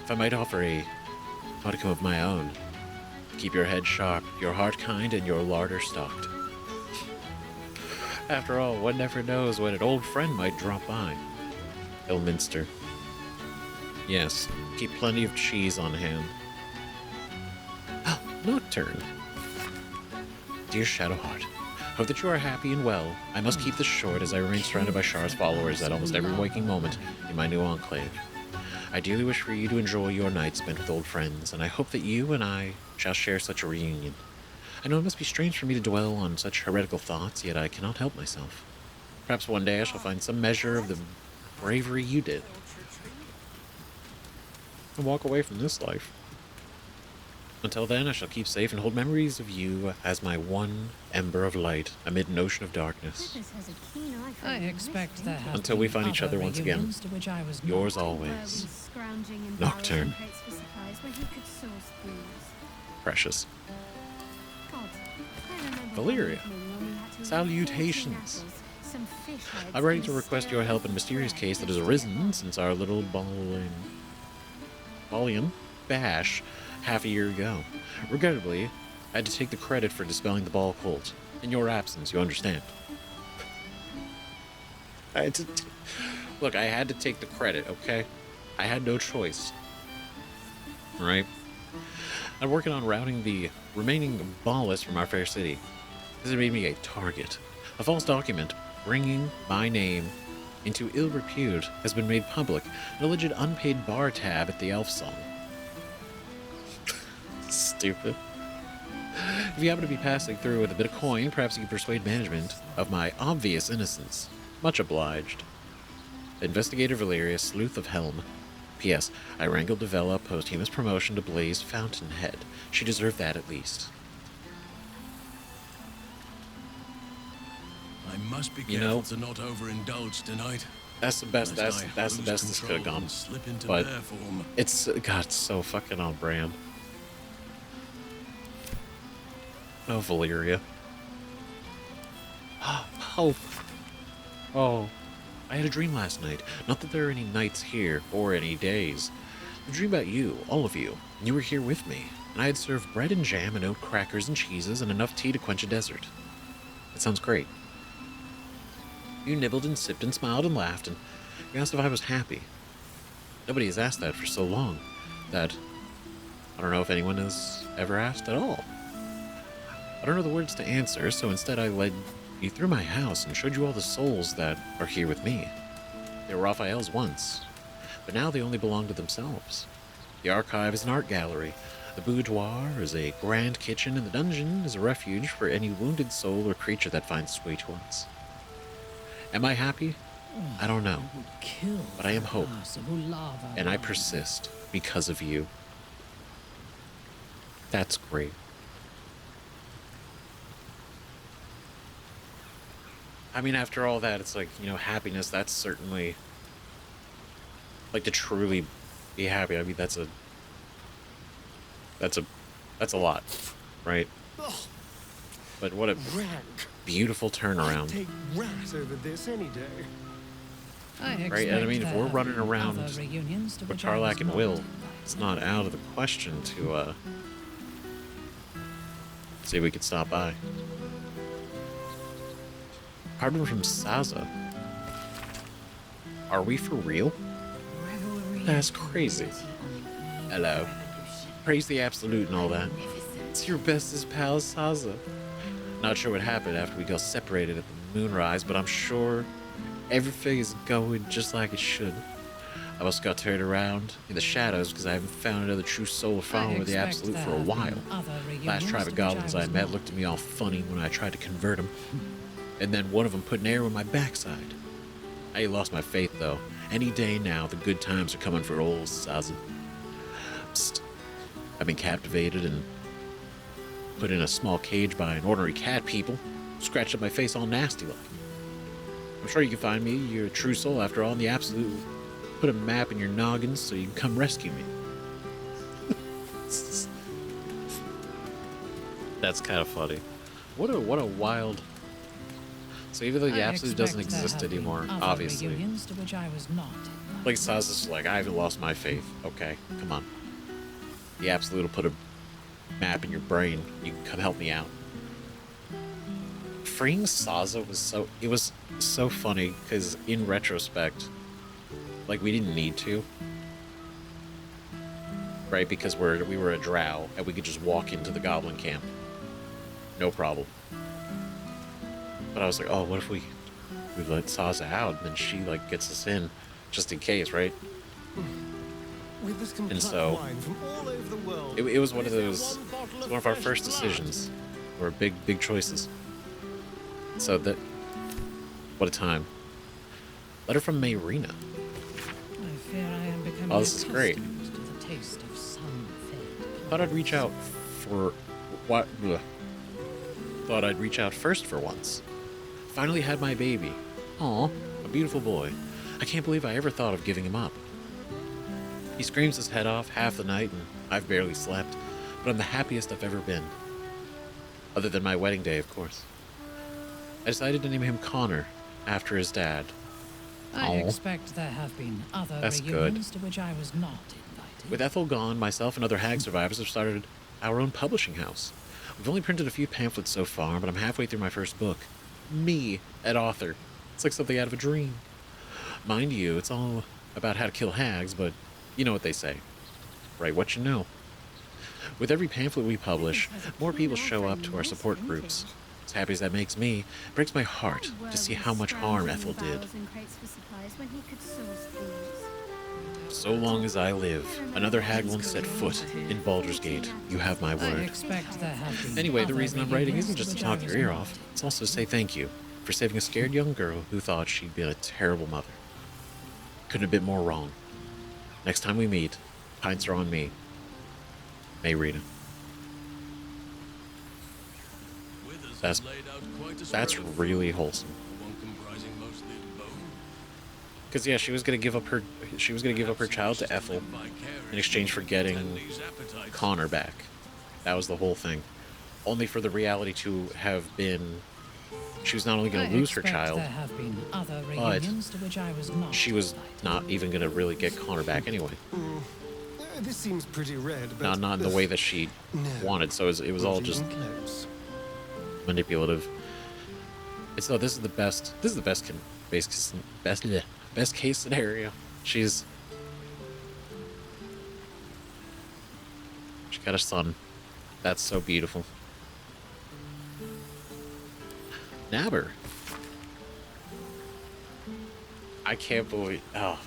If I might offer a modicum of my own, keep your head sharp, your heart kind, and your larder stocked. After all, one never knows when an old friend might drop by. Ilminster. Yes, keep plenty of cheese on hand. Nocturne. Dear Shadowheart, hope that you are happy and well. I must keep this short as I remain surrounded by Shar's followers at almost every waking moment in my new enclave. I dearly wish for you to enjoy your night spent with old friends, and I hope that you and I shall share such a reunion. I know it must be strange for me to dwell on such heretical thoughts, yet I cannot help myself. Perhaps one day I shall find some measure of the bravery you did, and walk away from this life. Until then, I shall keep safe and hold memories of you as my one ember of light amid an ocean of darkness. I expect there have Until we been find each other other once again. reunions to which I was Yours not. always, Nocturne. Precious. Valyria. Salutations. I'm ready to request your help in a mysterious case that has arisen since our little Ballion bash half a year ago. Regrettably, I had to take the credit for dispelling the ball cult. In your absence, you understand. Look, I had to take the credit, okay? I had no choice. Right? I'm working on routing the remaining ballists from our fair city. This has made me a target. A false document bringing my name into ill repute has been made public. An alleged unpaid bar tab at the Elf Song. Stupid. If you happen to be passing through with a bit of coin, perhaps you can persuade management of my obvious innocence. Much obliged. Investigator Valyria, Sleuth of Helm. P.S. I wrangled Devella posthumous promotion to Blaze Fountainhead. She deserved that at least. I must be careful to not overindulge tonight. That's the best. That's the best this could have gone. But it's so fucking on brand. Oh, Valyria. Oh. I had a dream last night. Not that there are any nights here, or any days. A dream about you, all of you. You were here with me, and I had served bread and jam and oat crackers and cheeses and enough tea to quench a desert. It sounds great. You nibbled and sipped and smiled and laughed, and you asked if I was happy. Nobody has asked that for so long that I don't know if anyone has ever asked at all. I don't know the words to answer, so instead I led you through my house and showed you all the souls that are here with me. They were Raphael's once, but now they only belong to themselves. The archive is an art gallery, The boudoir is a grand kitchen, and the dungeon is a refuge for any wounded soul or creature that finds its way to us. Am I happy? I don't know. But I am hope, and I persist because of you. That's great. I mean, after all that, it's like, you know, happiness, that's certainly, like, to truly be happy. I mean, that's a lot, right? But what a beautiful turnaround. Take rat over this any day. Right, and I mean, if we're running around with Tarlac and Will, it's not out of the question to, see if we could stop by. Pardon from Saza. Are we for real? That's crazy. Hello. Praise the absolute and all that. It's your bestest pal, Saza. Not sure what happened after we got separated at the moonrise, but I'm sure everything is going just like it should. I also got turned around in the shadows because I haven't found another true soul follower of the absolute for a while. Last tribe of goblins I met looked at me all funny when I tried to convert them. And then one of them put an arrow in my backside. I lost my faith, though. Any day now, the good times are coming for old Saza. Psst. I've been captivated and put in a small cage by an ordinary cat people. Scratched up my face all nasty like. I'm sure you can find me. You're a true soul after all, in the absolute. Put a map in your noggin so you can come rescue me. That's kind of funny. What a wild. So even though the absolute doesn't exist anymore, obviously. To which I was not. Like Saza's like, I haven't lost my faith. Okay, come on. The absolute will put a map in your brain. You can come help me out. Freeing Saza was so funny because in retrospect, like we didn't need to, right? Because we were a drow and we could just walk into the goblin camp, no problem. But I was like, oh, what if we let Saza out and then she like gets us in, just in case, right? And so it was one of those, one of our first decisions, or big choices. So that, what a time. Letter from Mayrina. I fear I am becoming Oh, this is great. accustomed to the taste of sun fade. Thought I'd reach out for what? Bleh. Thought I'd reach out first for once. Finally had my baby. Aw, a beautiful boy. I can't believe I ever thought of giving him up. He screams his head off half the night, and I've barely slept, but I'm the happiest I've ever been. Other than my wedding day, of course. I decided to name him Connor, after his dad. I expect there have been other That's reunions to which I was not invited. With Ethel gone, myself and other hag survivors have started our own publishing house. We've only printed a few pamphlets so far, but I'm halfway through my first book. Me, an author. It's like something out of a dream. Mind you, it's all about how to kill hags, but you know what they say. Write what you know. With every pamphlet we publish, more people show up to our support groups. As happy as that makes me, it breaks my heart to see how much harm Ethel did. So long as I live, another hag won't set foot in Baldur's Gate. You have my word. Anyway, the reason I'm writing isn't just to talk your ear off. It's also to say thank you for saving a scared young girl who thought she'd been a terrible mother. Couldn't have been more wrong. Next time we meet, pints are on me. Mayrina. That's really wholesome. Because yeah, she was gonna give up her child to Ethel in exchange for getting Connor back. That was the whole thing. Only for the reality to have been, she was not only gonna lose her child, but she was not even gonna really get Connor back anyway. This seems pretty red, but Not in the way that she wanted. So it was all just manipulative. This is the best. This is the best case scenario. She got a son. That's so beautiful. Nabber. I can't believe. Oh,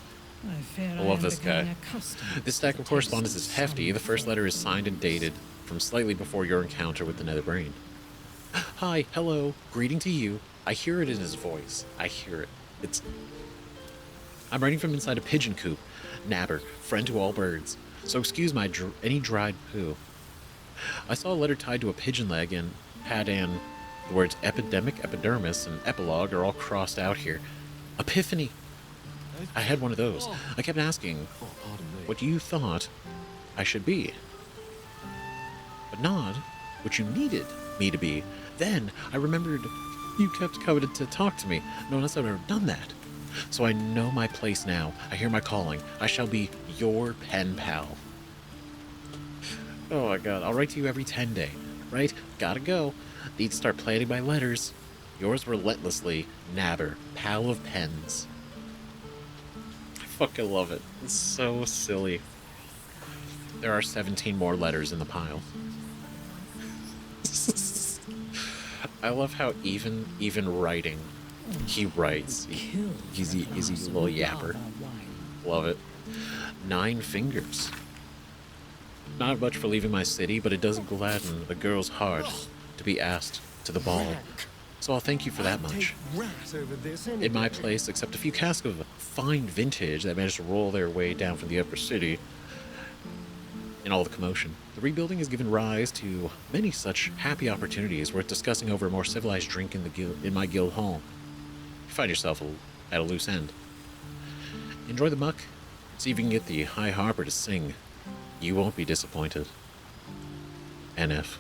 I fear I love am this guy. becoming accustomed This stack to of the correspondence taste is of hefty. The sun first letter is falling signed and dated from slightly before your encounter with the Netherbrain. Hi, hello, greeting to you. I hear it in his voice. I hear it. I'm writing from inside a pigeon coop. Nabber, friend to all birds. So excuse my any dried poo. I saw a letter tied to a pigeon leg and had the words epidemic, epidermis, and epilogue are all crossed out here. Epiphany. I had one of those. I kept asking what you thought I should be, but not what you needed me to be. Then I remembered you kept coming to talk to me. No one else had ever done that. So I know my place now. I hear my calling. I shall be your pen pal. Oh my god, I'll write to you every 10 day. Right? Gotta go. Need to start planning my letters. Yours relentlessly, Nabber, pal of pens. I fucking love it. It's so silly. There are 17 more letters in the pile. I love how even writing, he writes. He's a little yapper. Love it. 9 fingers. Not much for leaving my city, but it does gladden a girl's heart to be asked to the ball. So I'll thank you for that much. In my place, except a few casks of fine vintage that managed to roll their way down from the upper city in all the commotion. The rebuilding has given rise to many such happy opportunities worth discussing over a more civilized drink in my guild hall. You find yourself at a loose end. Enjoy the muck. See if you can get the High Harper to sing. You won't be disappointed. NF.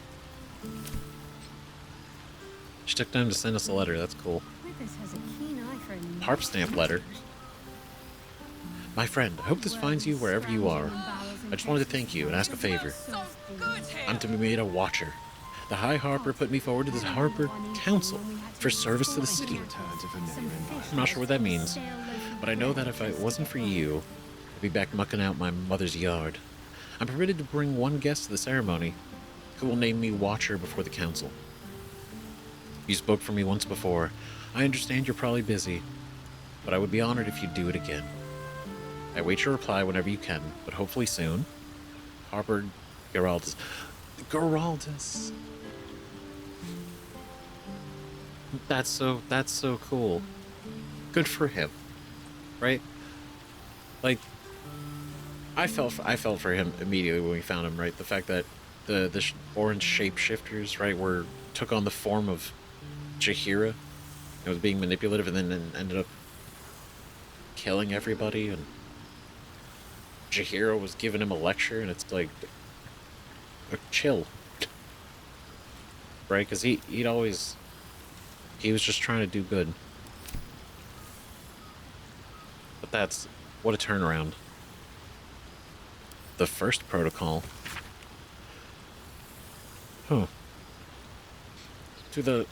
She took time to send us a letter. That's cool. Withers has a keen eye for a Harp stamp letter. My friend, I hope this finds you wherever you are. I just wanted to thank you and ask a favor. I'm to be made a watcher. The High Harper put me forward to the Harper Council for service to the city. I'm not sure what that means, but I know that if it wasn't for you, I'd be back mucking out my mother's yard. I'm permitted to bring one guest to the ceremony, who will name me Watcher before the council. You spoke for me once before. I understand you're probably busy, but I would be honored if you'd do it again. I await your reply whenever you can, but hopefully soon. Harper Geraldus. Geraldus. That's so cool. Good for him. Right? Like, I felt for him immediately when we found him, right? The fact that the orange shapeshifters, right, took on the form of Jaheira. It was being manipulative and then ended up killing everybody, and Jaheira was giving him a lecture, and it's like, chill. Right? Because he was just trying to do good. But what a turnaround. The first protocol. Huh. To the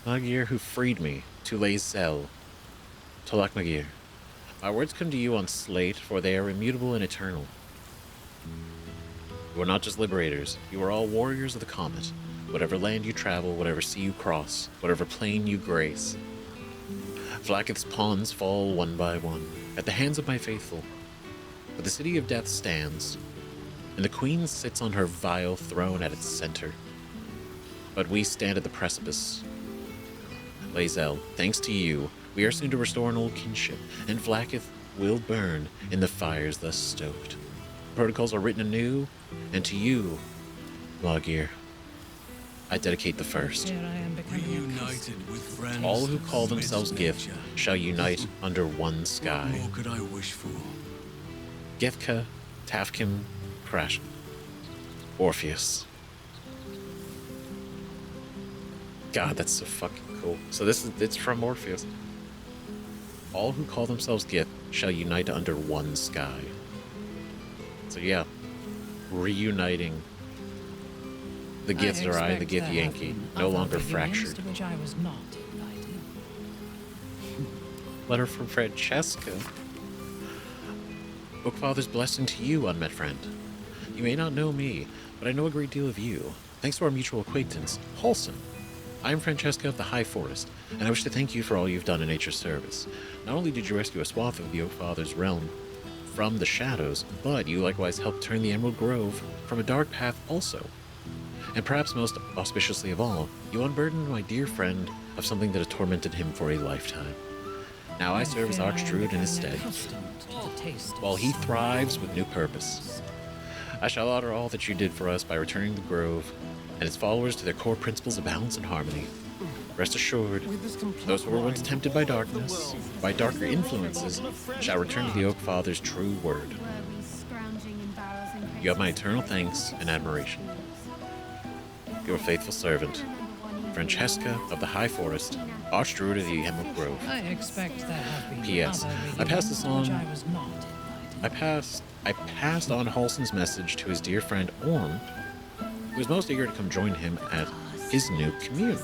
Magir who freed me, to Lae'zel, Tolak Magir. My words come to you on slate, for they are immutable and eternal. You are not just liberators, you are all warriors of the comet. Whatever land you travel, whatever sea you cross, whatever plane you grace. Vlaakith's pawns fall one by one, at the hands of my faithful. But the city of death stands, and the queen sits on her vile throne at its center. But we stand at the precipice. Lae'zel, thanks to you, we are soon to restore an old kinship, and Vlaakith will burn in the fires thus stoked. Protocols are written anew, and to you, Logir, I dedicate the first. Reunited with friends. All who call themselves Gith shall unite under one sky. What more could I wish for? Githka, Tafkim, Crash, Orpheus. God, that's so fucking cool. So it's from Orpheus. All who call themselves Gith shall unite under one sky. So yeah, reuniting the Githzerai and the Gith Yankee, no longer fractured. To which I was not invited. Letter from Francesca. Bookfather's blessing to you, unmet friend. You may not know me, but I know a great deal of you, thanks to our mutual acquaintance, Halson. I am Francesca of the High Forest, and I wish to thank you for all you've done in nature's service. Not only did you rescue a swath of the Oak Father's realm, from the shadows, but you likewise helped turn the Emerald Grove from a dark path also. And perhaps most auspiciously of all, you unburdened my dear friend of something that had tormented him for a lifetime. Now I serve as Archdruid in his stead, while he thrives with new purpose. I shall honor all that you did for us by returning the Grove and its followers to their core principles of balance and harmony. Rest assured, those who were once tempted by darkness, by darker influences, shall return to the Oak Father's true word. You have my eternal thanks and admiration. Your faithful servant, Francesca of the High Forest, Archdruid of the Emerald Grove. I expect there have been P.S. other I passed this on. which I was not. I passed on Halson's message to his dear friend Orm, who was most eager to come join him at his new commune.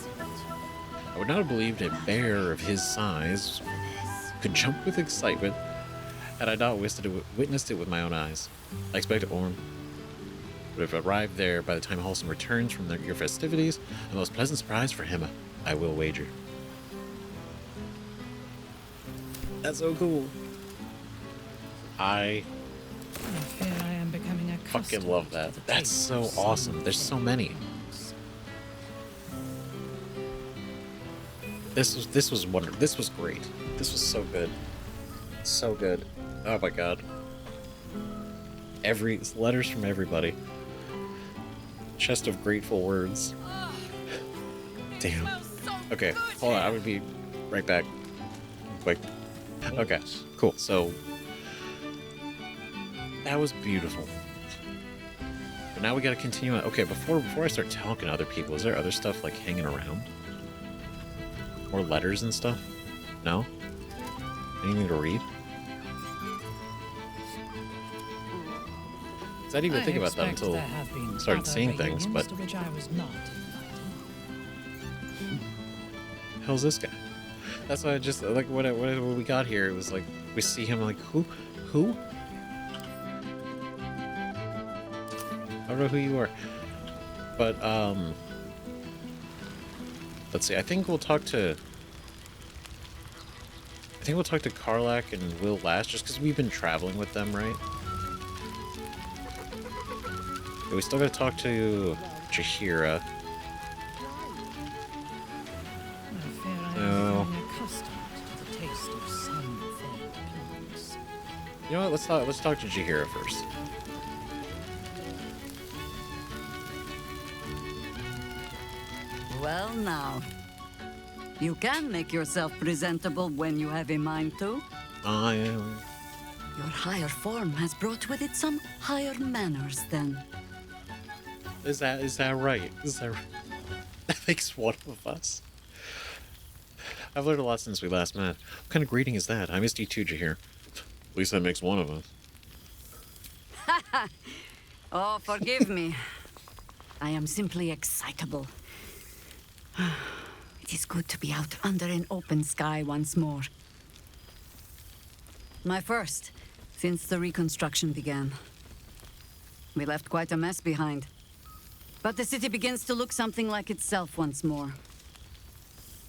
I would not have believed a bear of his size could jump with excitement had I not witnessed it with my own eyes. I expect Orm would have arrived there by the time Halson returns from your festivities, a most pleasant surprise for him, I will wager. That's so cool. I fear I am becoming fucking love that. That's so awesome. There's so many. This was wonderful. This was great. This was so good. So good. Oh my god. Letters from everybody. Chest of grateful words. Damn. Okay, hold on. I would be right back. Quick. Okay, cool. So that was beautiful. But now we gotta continue on. Okay, before I start talking to other people, is there other stuff like hanging around? More letters and stuff? No? Anything to read? I didn't even think about that until I started seeing things, but... To which I was not. Hell's this guy? That's why I just, like, what we got here, it was like, we see him like, who? I don't know who you are. But, let's see, I think we'll talk to Karlach and Will last, just because we've been traveling with them, right? Yeah, we still gotta talk to Jaheira. No. You know what? Let's talk to Jaheira first. Well now, you can make yourself presentable when you have a mind to. I am. Your higher form has brought with it some higher manners then. Is that right? That makes one of us. I've learned a lot since we last met. What kind of greeting is that? I missed you too, Jaheira. At least that makes one of us. Oh, forgive me. I am simply excitable. It is good to be out under an open sky once more. My first, since the reconstruction began. We left quite a mess behind. But the city begins to look something like itself once more.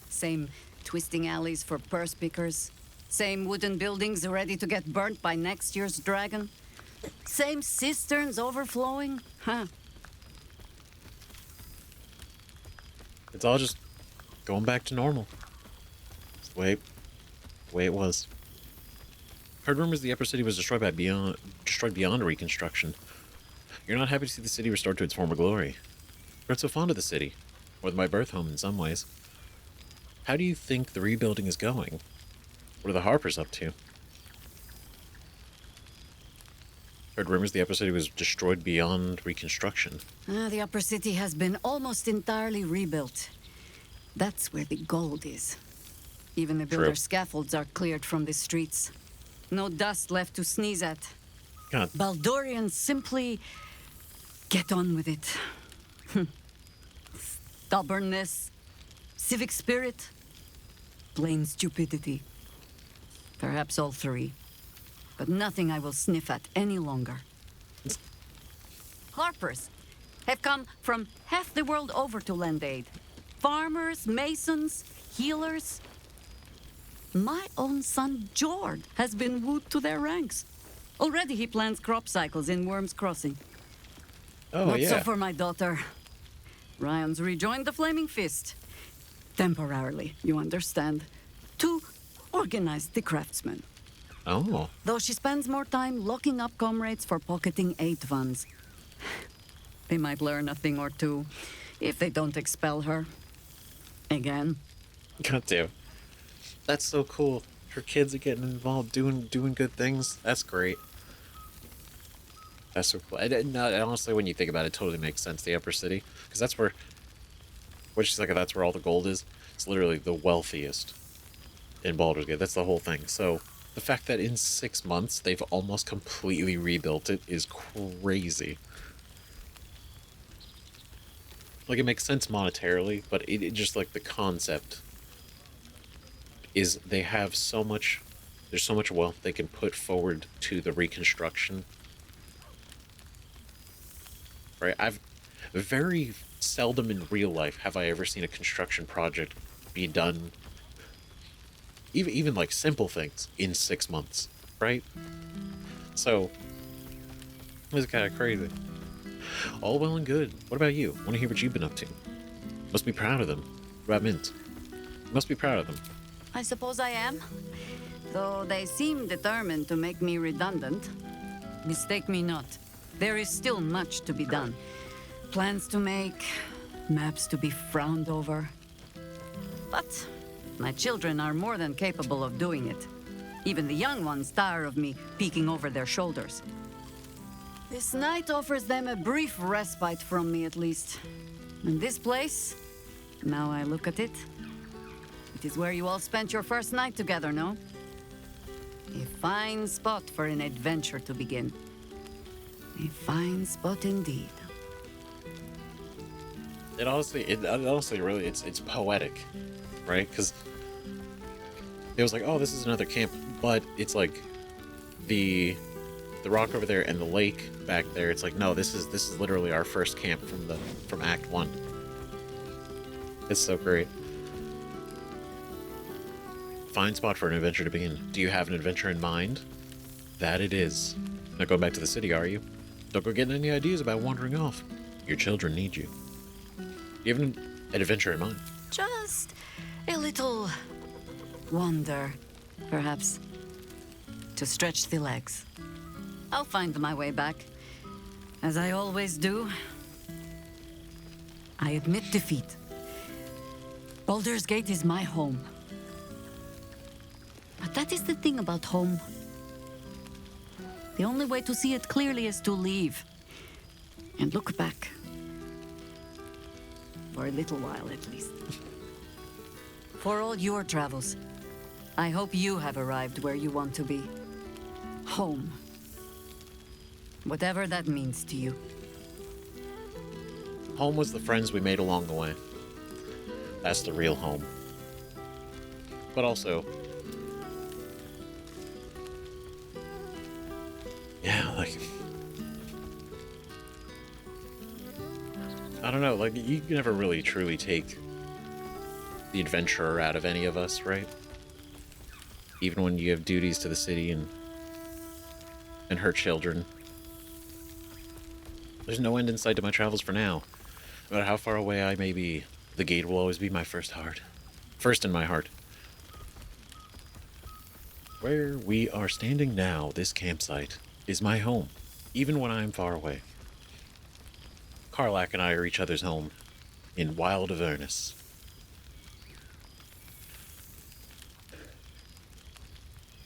Same twisting alleys for purse pickers. Same wooden buildings ready to get burnt by next year's dragon. Same cisterns overflowing. Huh. It's all just going back to normal. It's the way it was. Heard rumors the Upper City was destroyed beyond reconstruction. You're not happy to see the city restored to its former glory. You aren't so fond of the city, or my birth home in some ways. How do you think the rebuilding is going? What are the Harpers up to? Heard rumors the Upper City was destroyed beyond reconstruction. The Upper City has been almost entirely rebuilt. That's where the gold is. Even the builder's scaffolds are cleared from the streets. No dust left to sneeze at. God. Baldurians simply get on with it. Stubbornness, civic spirit, plain stupidity. Perhaps all three. But nothing I will sniff at any longer. Harpers have come from half the world over to lend aid. Farmers, masons, healers. My own son, Jord, has been wooed to their ranks. Already he plans crop cycles in Worm's Crossing. Oh, Not yeah. so for my daughter. Ryan's rejoined the Flaming Fist. Temporarily, you understand. To organize the craftsmen. Oh. Though she spends more time locking up comrades for pocketing aid funds. They might learn a thing or two if they don't expel her. Again. God damn. That's so cool. Her kids are getting involved, doing good things. That's great. That's so cool. And honestly, when you think about it, it totally makes sense. The Upper City, because that's where, which is like that's where all the gold is. It's literally the wealthiest in Baldur's Gate. That's the whole thing. So the fact that in 6 months they've almost completely rebuilt it is crazy. Like, it makes sense monetarily, but it just, like, the concept is they have so much, there's so much wealth they can put forward to the reconstruction. Right? I've very seldom in real life have I ever seen a construction project be done, even like simple things, in 6 months, right? So, it's kind of crazy. All well and good. What about you? Want to hear what you've been up to? Must be proud of them. What about Mint? Must be proud of them. I suppose I am. Though they seem determined to make me redundant. Mistake me not. There is still much to be done. Plans to make, maps to be frowned over. But my children are more than capable of doing it. Even the young ones tire of me peeking over their shoulders. This night offers them a brief respite from me, at least. And this place, now I look at it, it is where you all spent your first night together, no? A fine spot for an adventure to begin. A fine spot indeed. It honestly really, it's poetic, right? Because it was like, oh, this is another camp, but it's like the rock over there and the lake back there. It's like, no, this is literally our first camp from Act 1. It's so great. Fine spot for an adventure to begin. Do you have an adventure in mind? That it is. Not going back to the city, are you? Don't go getting any ideas about wandering off. Your children need you. Do you have an adventure in mind? Just a little wander, perhaps, to stretch the legs. I'll find my way back, as I always do. I admit defeat. Baldur's Gate is my home. But that is the thing about home. The only way to see it clearly is to leave and look back. For a little while, at least. For all your travels, I hope you have arrived where you want to be. Home. Whatever that means to you. Home was the friends we made along the way. That's the real home. But also, yeah, like, I don't know, like, you can never really truly take the adventurer out of any of us, right? Even when you have duties to the city and her children. There's no end in sight to my travels for now. No matter how far away I may be, the gate will always be my first in my heart. Where we are standing now, this campsite, is my home, even when I am far away. Karlak and I are each other's home, in wild Avernus.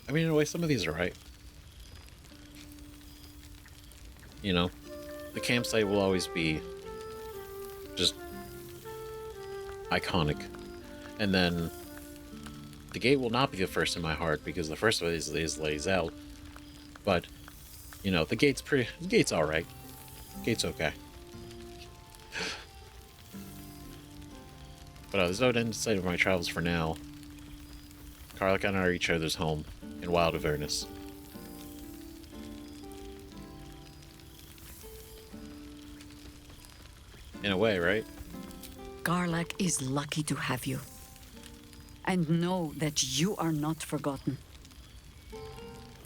I mean, in a way, some of these are right. You know, the campsite will always be just iconic. And then the gate will not be the first in my heart, because the first one is lays out. But, you know, the gate's alright. Gate's okay. But there's no end in sight of my travels for now. Karlak and I are each other's home in wild Avernus. In a way, right? Karlak is lucky to have you. And know that you are not forgotten.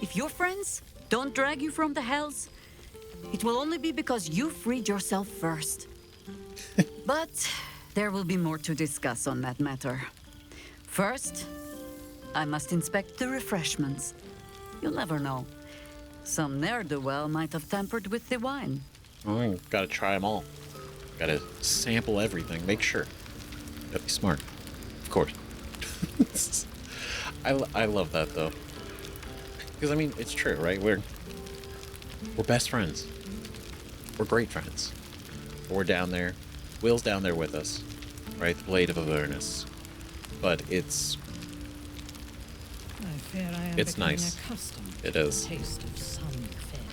If you're friends, don't drag you from the hells, it will only be because you freed yourself first. But there will be more to discuss on that matter. First, I must inspect the refreshments. You'll never know. Some ne'er-do-well might have tampered with the wine. Oh, gotta try them all. Gotta sample everything, make sure. Gotta be smart. Of course. I love that, though. Because, I mean, it's true, right? We're best friends. We're great friends. We're down there. Will's down there with us, right? The Blade of Avernus. But it's nice. It is.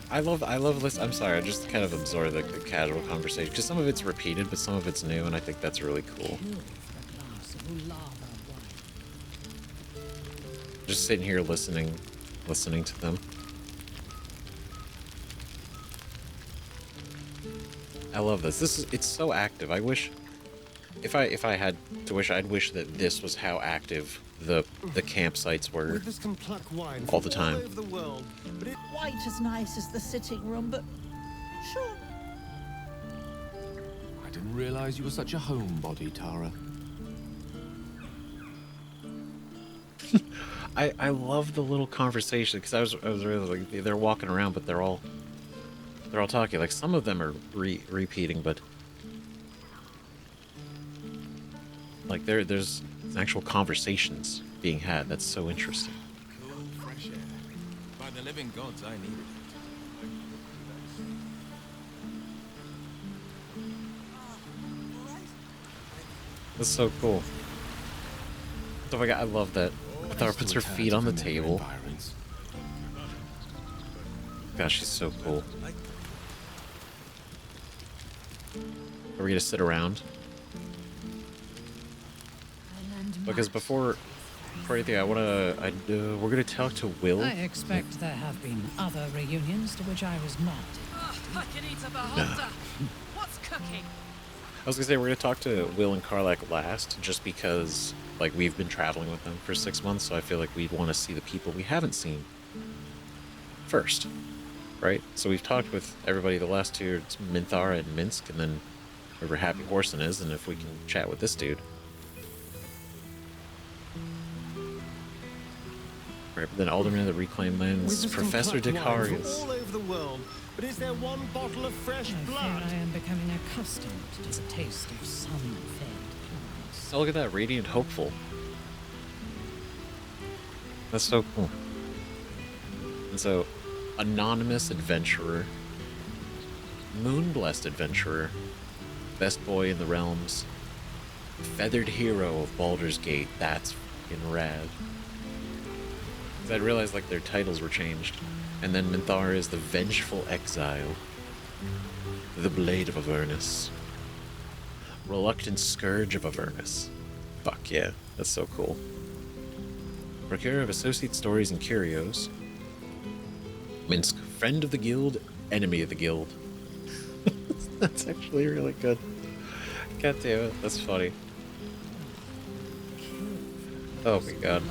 I love this. I'm sorry, I just kind of absorb the casual conversation because some of it's repeated, but some of it's new, and I think that's really cool. Just sitting here listening to them. I love this. It's so active. I wish if I had to wish, I'd wish that this was how active the campsites were all the time. Quite as nice as the sitting room, but sure. I didn't realize you were such a homebody, Tara. I love the little conversation because I was really like they're walking around, but they're all talking. Like some of them are repeating, but like there's actual conversations being had. That's so interesting. Cool, fresh air. By the living gods, I needed it. That's so cool. Oh my god, I love that. Thara puts her feet on the table. Gosh, she's so cool. Are we gonna sit around? Because before anything, we're gonna talk to Will. I expect there have been other reunions to which I was not. I can eat a beholder. What's cooking? I was gonna say we're gonna talk to Will and Karlach last, just because like we've been traveling with them for 6 months, so I feel like we'd want to see the people we haven't seen first, right? So we've talked with everybody. The last two, it's Minthara and Minsk, and then wherever Happy Horsen is, and if we can chat with this dude. Right, but then Alderman of the Reclaimed Lands, Professor Dicarius. All over the world, but is there one bottle of fresh blood? I am becoming accustomed to the taste of sun-fed plants. Oh, look at that, Radiant Hopeful. That's so cool. And so, Anonymous Adventurer, Moon-Blessed Adventurer, Best Boy in the Realms, Feathered Hero of Baldur's Gate. That's fucking rad. I realized like their titles were changed. And then Minthara is the Vengeful Exile, the Blade of Avernus, Reluctant Scourge of Avernus. Fuck yeah, that's so cool. Procurer of Associate Stories and Curios. Minsk, Friend of the Guild, Enemy of the Guild. That's actually really good. God damn it, that's funny. Oh my god.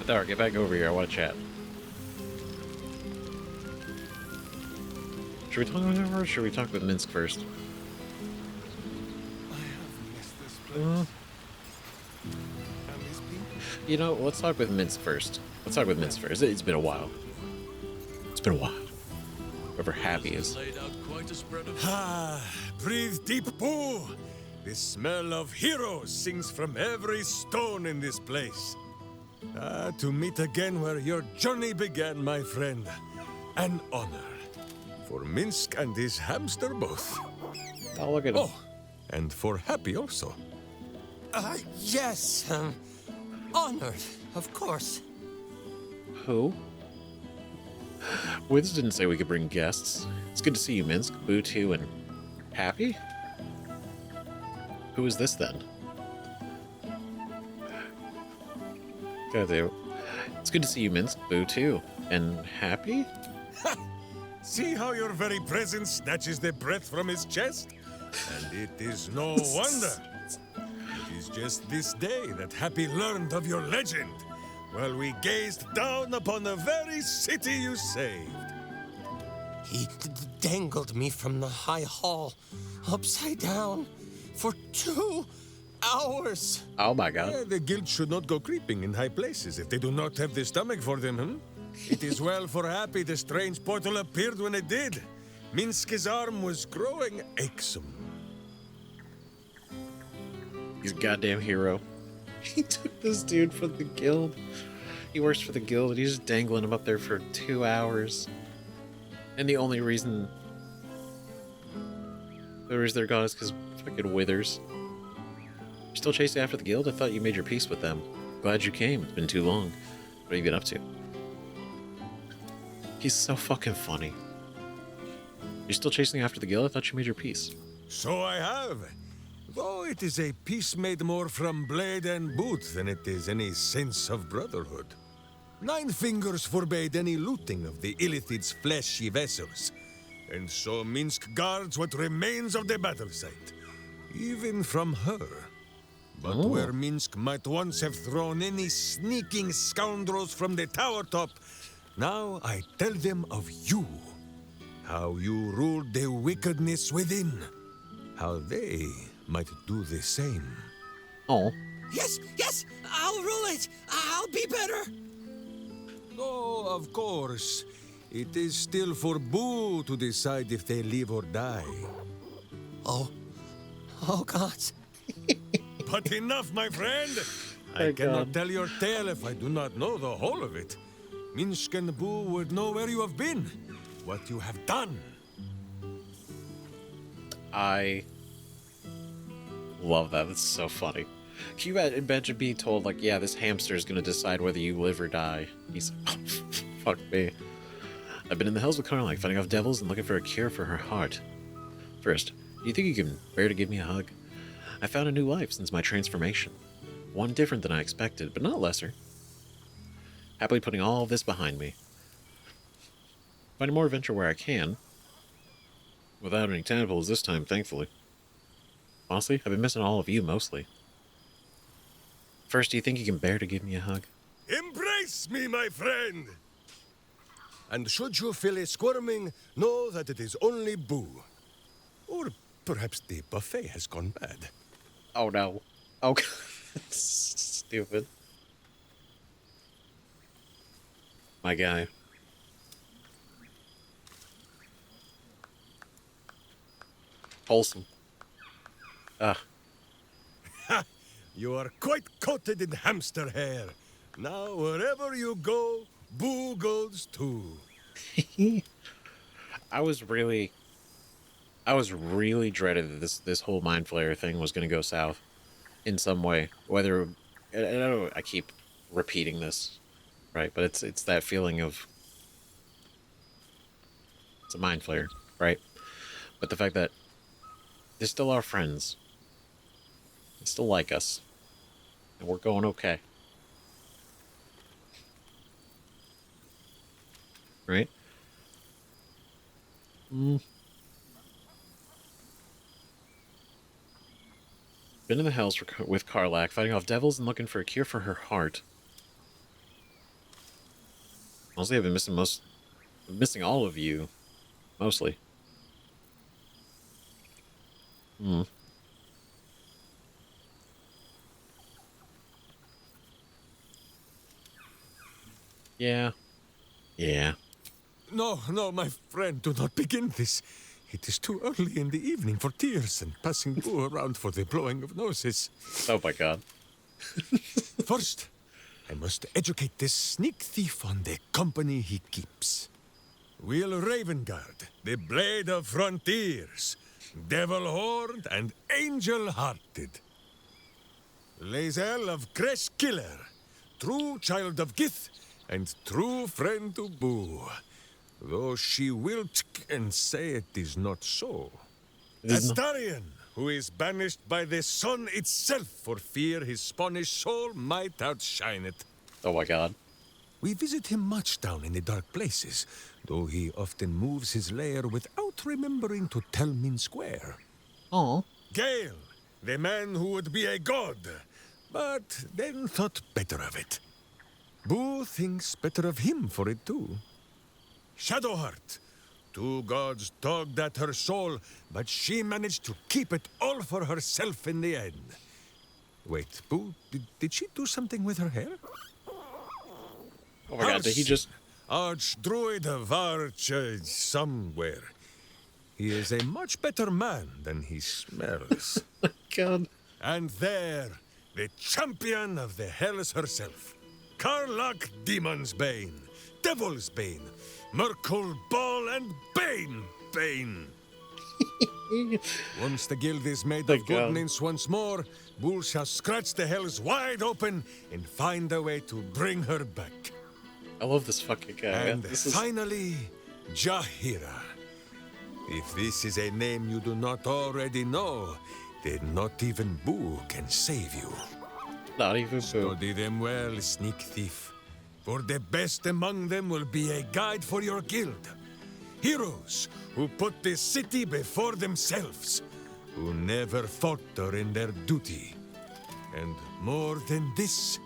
Dara, get back over here. I want to chat. Should we talk with her or should we talk with Minsk first? You know, let's talk with Minsk first. It's been a while. Whoever Happy is. Ah, breathe deep, Boo. The smell of heroes sings from every stone in this place. To meet again where your journey began, my friend. An honor. For Minsk and his hamster both. Oh, look at him. Oh, and for Happy also. Yes. Honored, of course. Who? Wiz didn't say we could bring guests. It's good to see you, Minsk, Boo2, and Happy? Who is this then? God damn. It's good to see you, Minsk, Boo2, and Happy? See how your very presence snatches the breath from his chest? And it is no wonder. It is just this day that Happy learned of your legend. while we gazed down upon the very city you saved. He dangled me from the high hall, upside down, for 2 hours. Oh my god. The guild should not go creeping in high places if they do not have the stomach for them, It is well for Happy the strange portal appeared when it did. Minsk's arm was growing achsome. He's a goddamn hero. He took this dude from the guild. He works for the guild and he's just dangling him up there for 2 hours. And the only reason they're gone is because fucking withers. You're still chasing after the guild? I thought you made your peace with them. Glad you came. It's been too long. What have you been up to? He's so fucking funny. You're still chasing after the guild? I thought you made your peace. So I have. Though it is a peace made more from blade and boot than it is any sense of brotherhood. 9 Fingers forbade any looting of the Illithid's fleshy vessels, and so Minsk guards what remains of the battle site, even from her. But where Minsk might once have thrown any sneaking scoundrels from the tower top, now I tell them of you. How you ruled the wickedness within. How they might do the same. Oh. Yes, I'll rule it. I'll be better. Oh, of course. It is still for Boo to decide if they live or die. Oh gods. But enough, my friend. My I cannot God. tell your tale if I do not know the whole of it. Minsk and Boo would know where you have been, what you have done. I love that. That's so funny. Can you imagine being told, like, yeah, this hamster is going to decide whether you live or die? He's like, oh, fuck me. I've been in the hills with Carlac, fighting off devils and looking for a cure for her heart. First, do you think you can bear to give me a hug? I found a new life since my transformation. One different than I expected, but not lesser. Happily putting all of this behind me. Finding more adventure where I can. Without any tadpoles this time, thankfully. Honestly, I've been missing all of you, mostly. First, do you think you can bear to give me a hug? Embrace me, my friend! And should you feel a squirming, know that it is only Boo. Or perhaps the buffet has gone bad. Oh no. Oh, stupid. My guy. Wholesome. Ah. You are quite coated in hamster hair. Now, wherever you go, Boo goes too. I was really dreaded that this whole mind flayer thing was going to go south in some way. Whether, I know I keep repeating this, right? But it's that feeling of it's a mind flayer, right? But the fact that they're still our friends, they still like us, and we're going okay, right? Been in the hells with Carlac, fighting off devils and looking for a cure for her heart. Honestly, I've been missing all of you, mostly. Yeah. No, my friend, do not begin this. It is too early in the evening for tears and passing Boo around for the blowing of noses. Oh my god. First, I must educate this sneak thief on the company he keeps. Will Ravengard, the blade of frontiers, devil-horned and angel-hearted. Lae'zel of Creshkiller, true child of Gith and true friend to Boo. Though she will and say it is not so. Astarion, who is banished by the sun itself for fear his Spanish soul might outshine it. Oh my god. We visit him much down in the dark places, though he often moves his lair without remembering to tell Minsk where. Oh. Gale, the man who would be a god, but then thought better of it. Boo thinks better of him for it too. Shadowheart. 2 gods dogged at her soul, but she managed to keep it all for herself in the end. Wait, Boo, did she do something with her hair? Oh my god, did he just... Archdruid of Arch... somewhere. He is a much better man than he smells. God. And there, the champion of the Hells herself. Karlach Demon's Bane, Devil's Bane, Merkul Ball and Bane. Once the guild is made of goodness once more, Bull shall scratch the Hells wide open and find a way to bring her back. I love this fucking guy. And finally, Jahira. If this is a name you do not already know, then not even Boo can save you. Not even Boo. Study them well, sneak thief. For the best among them will be a guide for your guild. Heroes who put the city before themselves, who never falter in their duty. And more than this,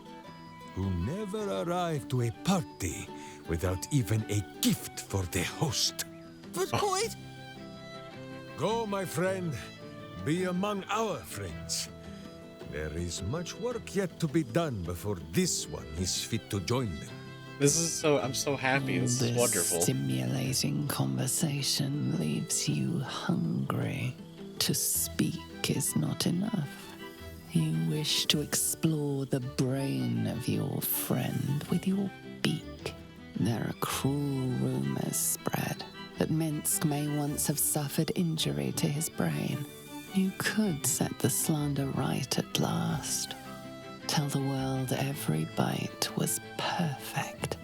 who never arrive to a party without even a gift for the host. But Boyd... Go, my friend. Be among our friends. There is much work yet to be done before this one is fit to join them. This is so... I'm so happy. This is wonderful. Stimulating conversation leaves you hungry. To speak is not enough. You wish to explore the brain of your friend with your beak. There are cruel rumors spread that Minsk may once have suffered injury to his brain. You could set the slander right at last. Tell the world every bite was perfect.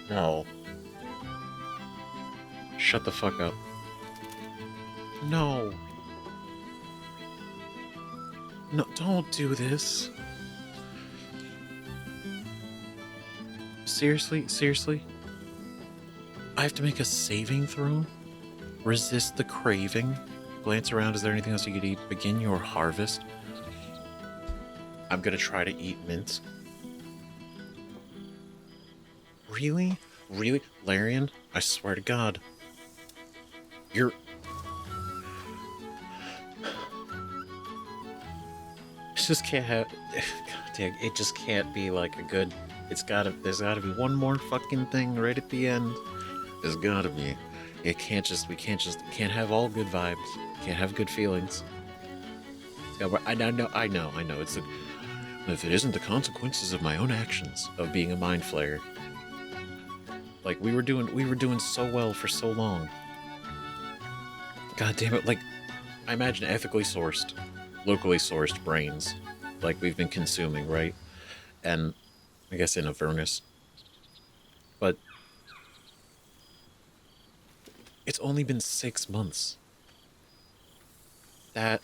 No. Shut the fuck up. No. No, don't do this. Seriously? Seriously? I have to make a saving throw? Resist the craving? Glance around, is there anything else you could eat? Begin your harvest? I'm gonna try to eat mint. Really? Really? Larian? I swear to God. You're... It just can't have... God damn, it just can't be like a good... There's gotta be one more fucking thing right at the end. There's gotta be. We can't have all good vibes. Can't have good feelings. I know. It's if it isn't the consequences of my own actions of being a mind flayer. Like we were doing so well for so long. God damn it! Like I imagine ethically sourced, locally sourced brains, like we've been consuming, right? And I guess in Avernus, but it's only been 6 months. God,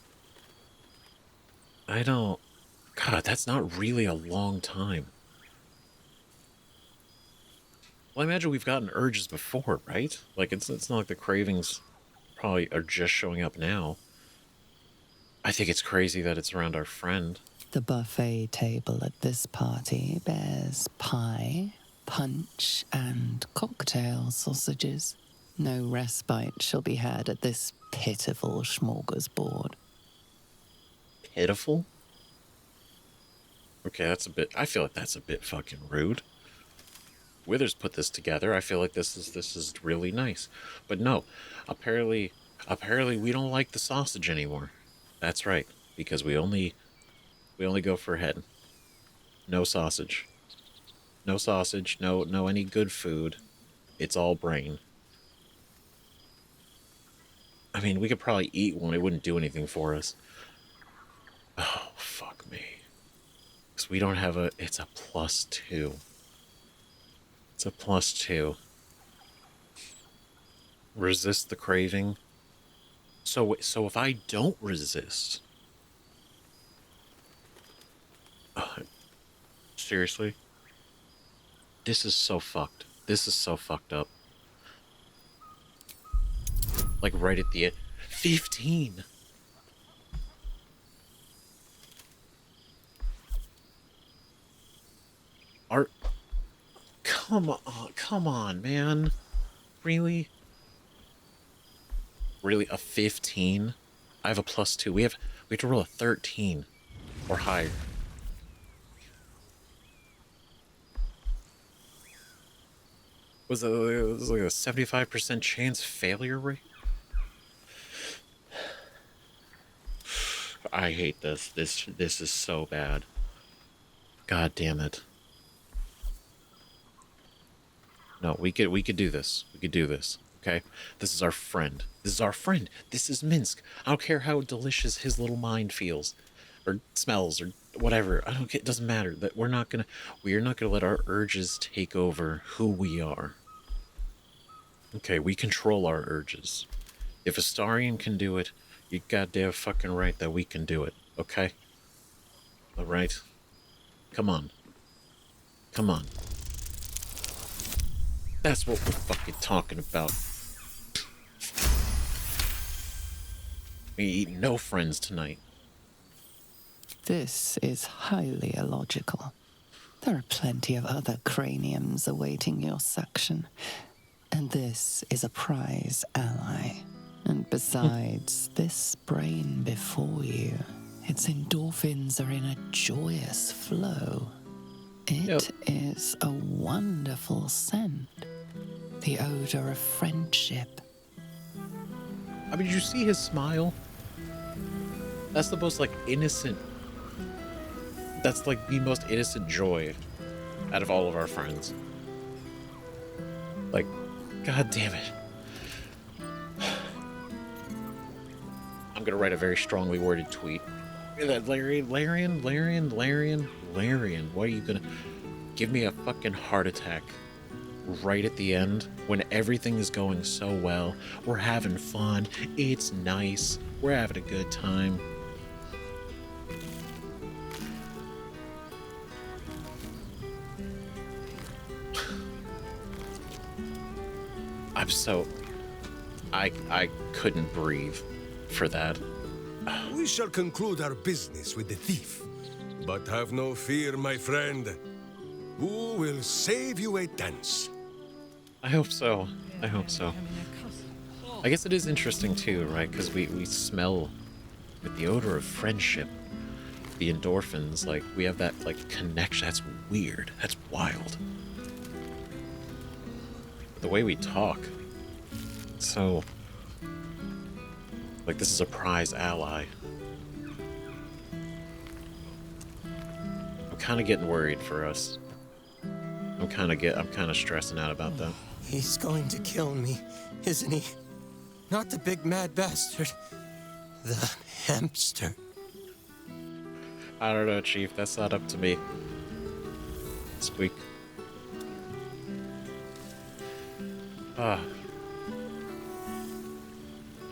that's not really a long time. Well, I imagine we've gotten urges before, right? Like, it's not like the cravings probably are just showing up now. I think it's crazy that it's around our friend. The buffet table at this party bears pie, punch, and cocktail sausages. No respite shall be had at this pitiful smorgasbord. Pitiful? Okay, I feel like that's a bit fucking rude. Withers put this together. I feel like this is really nice. But no, apparently we don't like the sausage anymore. That's right, because we only go for head. No sausage. No sausage, no any good food. It's all brain. I mean, we could probably eat one. It wouldn't do anything for us. Oh, fuck me. Because we don't have it's a +2. It's a +2. Resist the craving. So if I don't resist... seriously? This is so fucked. This is so fucked up. Like right at the end. 15! Our... Come on, man. Really? Really, a 15? I have a +2. We have to roll a 13 or higher. Was it was like a 75% chance failure rate? I hate this. This is so bad. God damn it. No, we could do this. We could do this. Okay? This is our friend. This is our friend. This is Minsk. I don't care how delicious his little mind feels or smells or whatever. I don't care. It doesn't matter. That we're not gonna let our urges take over who we are. Okay, we control our urges. If Astarion can do it, you're goddamn fucking right that we can do it. Okay? Alright? Come on. Come on. That's what we're fucking talking about. We eat no friends tonight. This is highly illogical. There are plenty of other craniums awaiting your suction. And this is a prize ally. And besides, this brain before you, its endorphins are in a joyous flow. It is a wonderful scent. The odor of friendship. I mean, did you see his smile? That's the most, like, innocent... That's, like, the most innocent joy out of all of our friends. Like, god damn it. I'm gonna write a very strongly worded tweet. That Larian, why are you gonna give me a fucking heart attack right at the end when everything is going so well? We're having fun. It's nice. We're having a good time. I'm so... I couldn't breathe for that. We shall conclude our business with the thief. But have no fear, my friend. Who will save you a dance? I hope so. I hope so. I guess it is interesting too, right? Because we smell with the odor of friendship, the endorphins, like we have that like connection. That's weird. That's wild. The way we talk. So, like this is a prize ally. I'm kind of getting worried for us. I'm kind of stressing out about that. He's going to kill me, isn't he? Not the big mad bastard. The hamster. I don't know, Chief. That's not up to me. Squeak. Ah.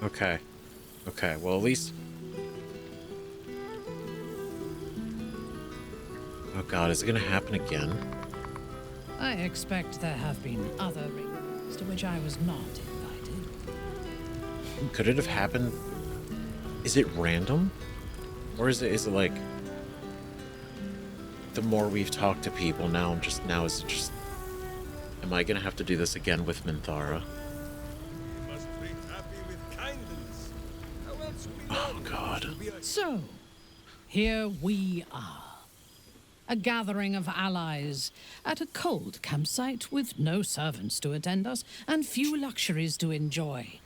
Okay. Okay, well at least... Oh god, is it gonna happen again? I expect there have been other reasons to which I was not invited. Could it have happened? Is it random? Or is it like... The more we've talked to people, now is it just... Am I gonna have to do this again with Minthara? Oh god. So, here we are. A gathering of allies at a cold campsite with no servants to attend us and few luxuries to enjoy.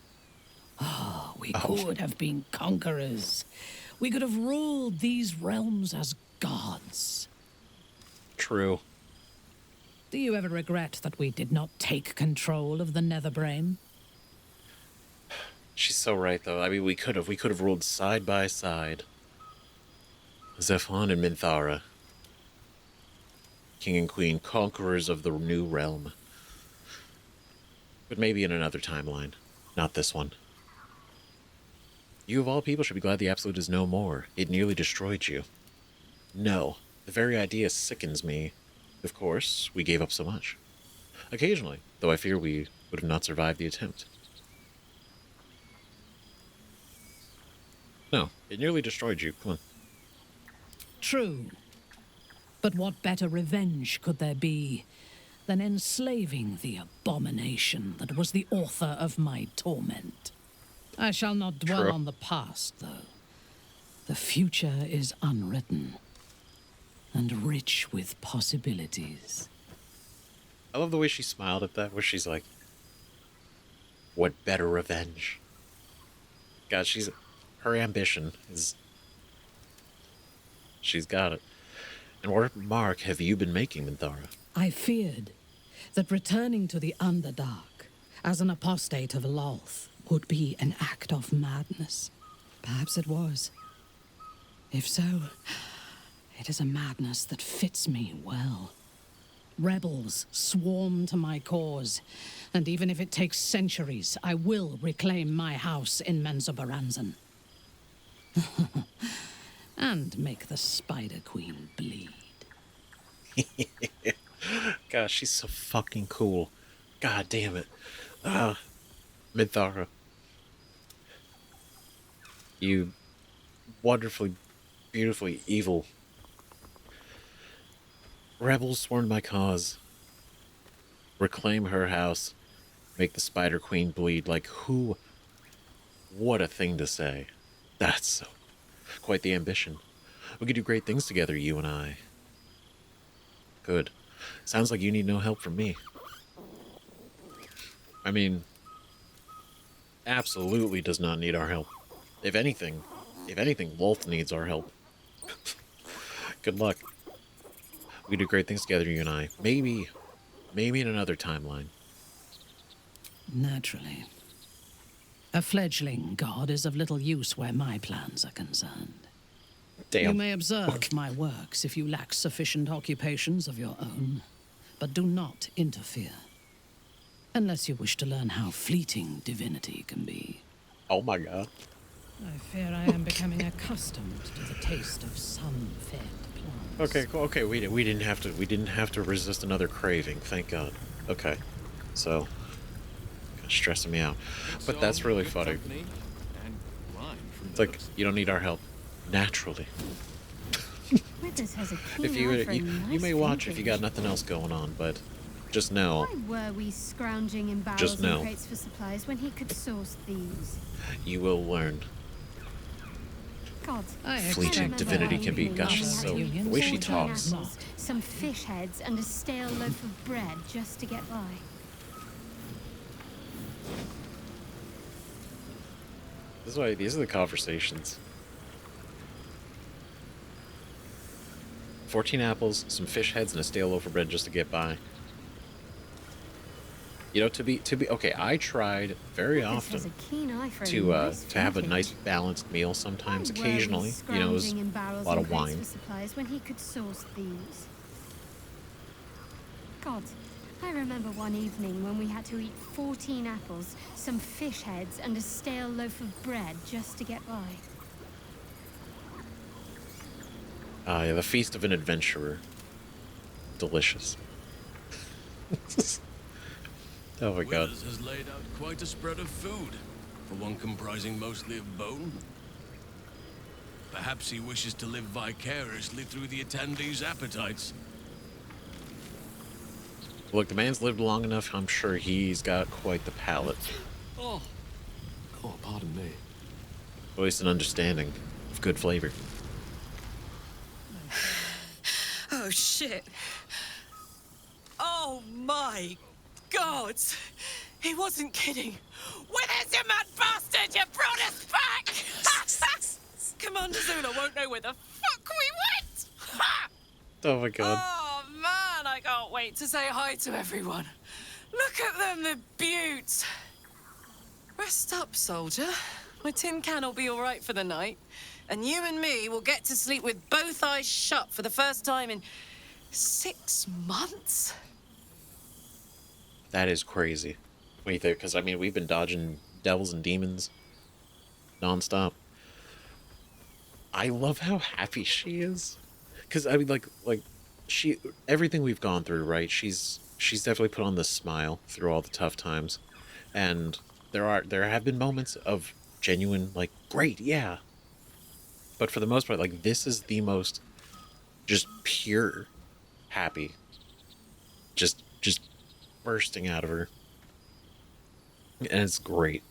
Oh, we could have been conquerors. We could have ruled these realms as gods. True. Do you ever regret that we did not take control of the Netherbrain? She's so right, though. I mean, we could have ruled side by side. Zephon and Minthara. King and Queen, conquerors of the new realm. But maybe in another timeline. Not this one. You of all people should be glad the Absolute is no more. It nearly destroyed you. No. The very idea sickens me. Of course, we gave up so much. Occasionally, though I fear we would have not survived the attempt. No, it nearly destroyed you. Come on. True. But what better revenge could there be than enslaving the abomination that was the author of my torment? I shall not dwell on the past, though. The future is unwritten and rich with possibilities. I love the way she smiled at that, where she's like, what better revenge? God, her ambition is, she's got it. And what mark have you been making, Minthara? I feared that returning to the Underdark as an apostate of Lolth would be an act of madness. Perhaps it was. If so, it is a madness that fits me well. Rebels swarm to my cause, and even if it takes centuries, I will reclaim my house in Menzoberranzan. And make the Spider Queen bleed. Gosh, she's so fucking cool. God damn it. Minthara. You wonderfully, beautifully evil. Rebels sworn my cause. Reclaim her house. Make the Spider Queen bleed. Like, who? What a thing to say. That's so... quite the ambition. We could do great things together, you and I. Good. Sounds like you need no help from me. I mean, absolutely does not need our help. If anything, Lolth needs our help. Good luck. We do great things together, you and I. Maybe in another timeline. Naturally. A fledgling god is of little use where my plans are concerned. Damn. You may observe my works if you lack sufficient occupations of your own, but do not interfere. Unless you wish to learn how fleeting divinity can be. Oh my god. I fear I am becoming accustomed to the taste of sun-fed plants. Okay, we didn't have to resist another craving, thank God. Okay. So stressing me out. But that's really funny. It's like, you don't need our help. Naturally. Withers has a keen If you eye for a you may nice watch if painting. you got nothing else going on, but just know, Why were we scrounging in barrels Just know. and crates for supplies when he could source these? you will learn. God, Fleeting divinity can be, gosh, we had so to eat the way she 14 talks. apples, some fish heads, and a stale loaf of bread just to get by. This is why these are the conversations. 14 apples, some fish heads, and a stale loaf of bread just to get by. You know, to be okay. I tried very Withers often has a keen eye for a to nice have a vintage. nice balanced meal. Sometimes, Why were we occasionally, you know, it was scrounging in barrels a lot and of crates wine. for supplies when he could source these. God, I remember one evening when we had to eat 14 apples, some fish heads, and a stale loaf of bread just to get by. Yeah, the feast of an adventurer. Delicious. Oh my god. Withers has laid out quite a spread of food, for one comprising mostly of bone. Perhaps he wishes to live vicariously through the attendees' appetites. Look, the man's lived long enough. I'm sure he's got quite the palate. Oh, pardon me. At least an understanding of good flavor. Oh, shit. Oh, my God. He wasn't kidding. Withers, you mad bastard! You brought us back! Commander Zula won't know where the fuck we went! Ha! Oh my god. Oh, man, I can't wait to say hi to everyone. Look at them, the beauts. Rest up, soldier. My tin can will be all right for the night. And you and me will get to sleep with both eyes shut for the first time in 6 months. That is crazy. What do you think? Because, I mean, we've been dodging devils and demons nonstop. I love how happy she is. Because, I mean, like, she, everything we've gone through, right? She's definitely put on this smile through all the tough times. And there have been moments of genuine, like, great, yeah. But for the most part, like, this is the most just pure happy. Just bursting out of her. And it's great.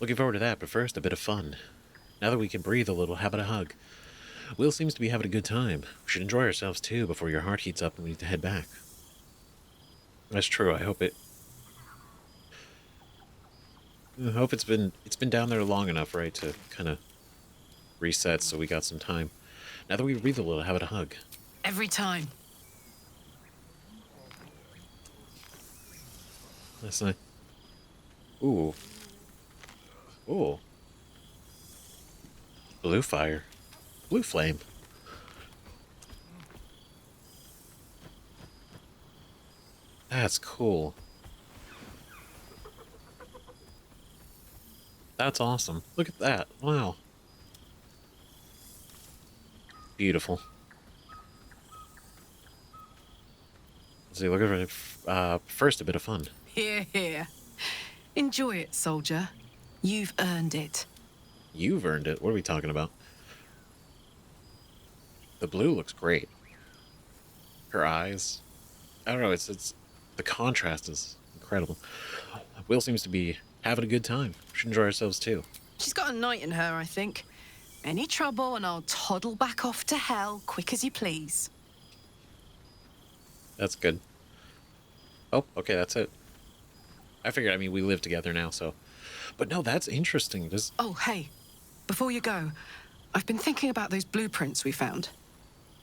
Looking forward to that, but first, a bit of fun. Now that we can breathe a little, how about a hug? Will seems to be having a good time. We should enjoy ourselves too before your heart heats up and we need to head back. That's true. I hope it's been down there long enough, right, to kind of reset so we got some time. Now that we breathe a little, how about a hug? Every time. That's nice. Ooh. Ooh. Blue fire. Blue flame. That's cool. That's awesome. Look at that. Wow. Beautiful. Let's see, look at it. First, a bit of fun. Here, here. Enjoy it, soldier. You've earned it. You've earned it? What are we talking about? The blue looks great. Her eyes. I don't know, it's the contrast is incredible. Will seems to be having a good time. We should enjoy ourselves too. She's got a knight in her, I think. Any trouble and I'll toddle back off to hell quick as you please. That's good. Oh, okay, that's it. I figured, I mean, we live together now, so... But no, that's interesting. Oh, hey. Before you go, I've been thinking about those blueprints we found.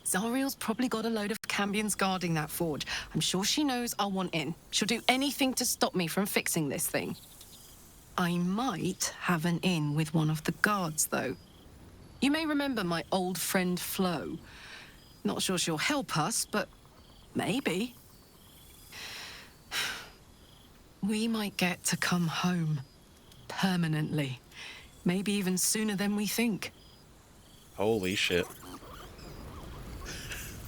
Zariel's probably got a load of Cambions guarding that forge. I'm sure she knows I'll want in. She'll do anything to stop me from fixing this thing. I might have an in with one of the guards, though. You may remember my old friend Flo. Not sure she'll help us, but maybe. We might get to come home. Permanently. Maybe even sooner than we think. Holy shit.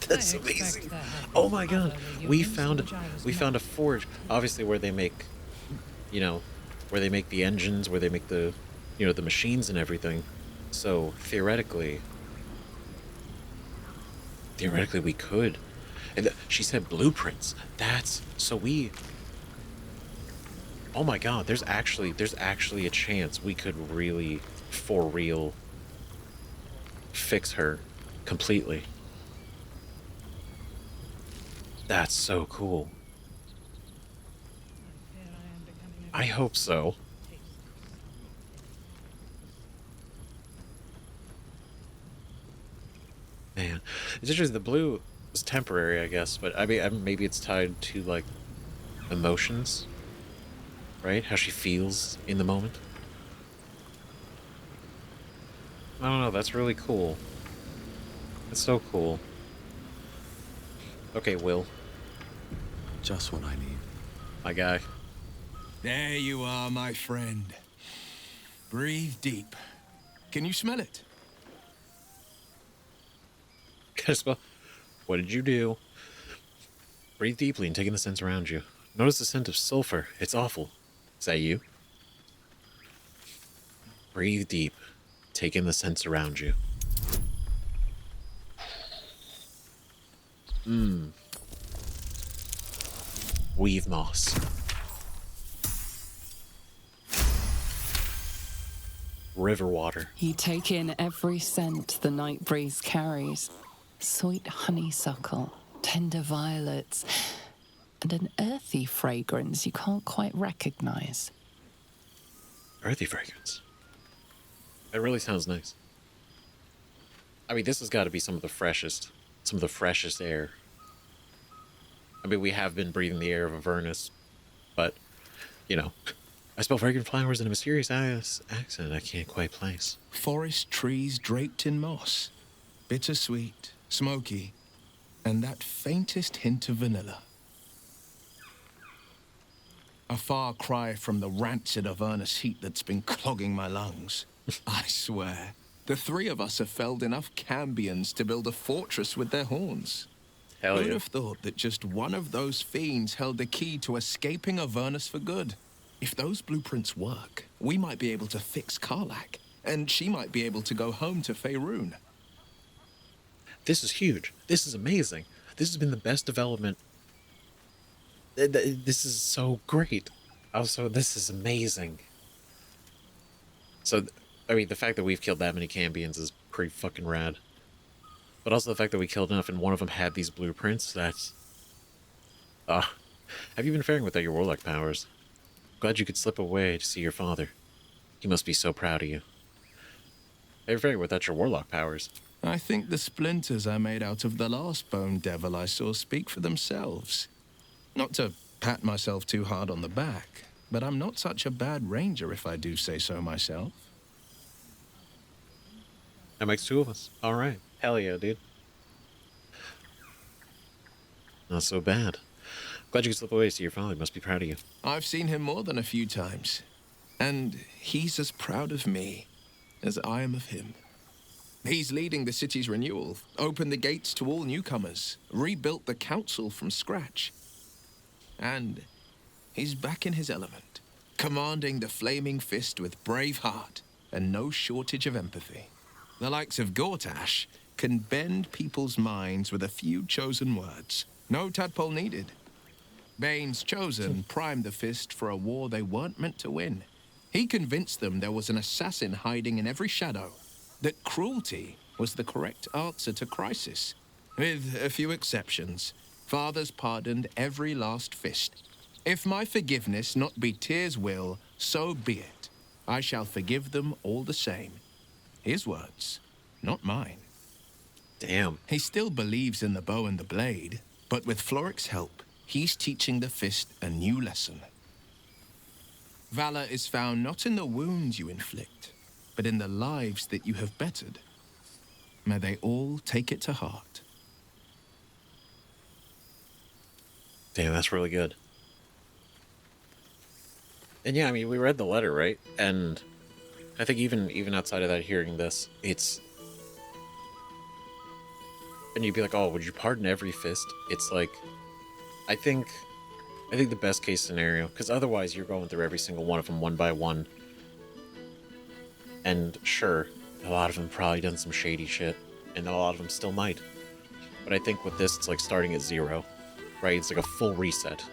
That's amazing. Oh my god. We found a forge, obviously where they make, where they make the engines, where they make the, the machines and everything. So theoretically we could. And she said blueprints. Oh my god, there's actually a chance we could really, for real, fix her completely. That's so cool. I hope so. Man, it's interesting. The blue is temporary, I guess, but I mean, maybe it's tied to like emotions. Right? How she feels in the moment. I don't know, that's really cool. That's so cool. Okay, Will. Just what I need. My guy. There you are, my friend. Breathe deep. Can you smell it? Can I smell? What did you do? Breathe deeply and take in the scents around you. Notice the scent of sulfur. It's awful. Is that you? Breathe deep. Take in the scents around you. Weave moss. River water. You take in every scent the night breeze carries. Sweet honeysuckle, tender violets, and an earthy fragrance you can't quite recognize. Earthy fragrance. It really sounds nice. I mean, this has got to be some of the freshest air. I mean, we have been breathing the air of Avernus, but, I smell fragrant flowers in a mysterious accent I can't quite place. Forest trees draped in moss. Bittersweet, smoky, and that faintest hint of vanilla. A far cry from the rancid Avernus heat that's been clogging my lungs. I swear, the three of us have felled enough Cambions to build a fortress with their horns. Hell Who'd yeah. have thought that just one of those fiends held the key to escaping Avernus for good? If those blueprints work, we might be able to fix Karlach, and she might be able to go home to Faerun. This is huge. This is amazing. this has been the best development. This is so great. Also, this is amazing. So, I mean, the fact that we've killed that many Cambions is pretty fucking rad. But also the fact that we killed enough and one of them had these blueprints, that's... have you been faring without your warlock powers? Glad you could slip away to see your father. He must be so proud of you. Have you faring without your warlock powers? I think the splinters I made out of the last bone devil I saw speak for themselves. Not to pat myself too hard on the back, but I'm not such a bad ranger if I do say so myself. That makes two of us. Alright. Hell yeah, dude. Not so bad. Glad you could slip away to see your father. Must be proud of you. I've seen him more than a few times, and he's as proud of me as I am of him. He's leading the city's renewal, opened the gates to all newcomers, rebuilt the council from scratch. And he's back in his element, commanding the Flaming Fist with brave heart and no shortage of empathy. The likes of Gortash can bend people's minds with a few chosen words. No tadpole needed. Bane's Chosen primed the Fist for a war they weren't meant to win. He convinced them there was an assassin hiding in every shadow, that cruelty was the correct answer to crisis. With a few exceptions, fathers pardoned every last fist. If my forgiveness not be Tyr's will, so be it. I shall forgive them all the same. His words, not mine. Damn. He still believes in the bow and the blade, but with Floric's help, he's teaching the fist a new lesson. Valor is found not in the wounds you inflict, but in the lives that you have bettered. May they all take it to heart. Damn, that's really good. And yeah, I mean, we read the letter, right? And I think even outside of that, hearing this, it's... And you'd be like, oh, would you pardon every fist? It's like, I think the best case scenario, because otherwise you're going through every single one of them one by one. And sure, a lot of them probably done some shady shit, and a lot of them still might. But I think with this, it's like starting at zero, right? It's like a full reset.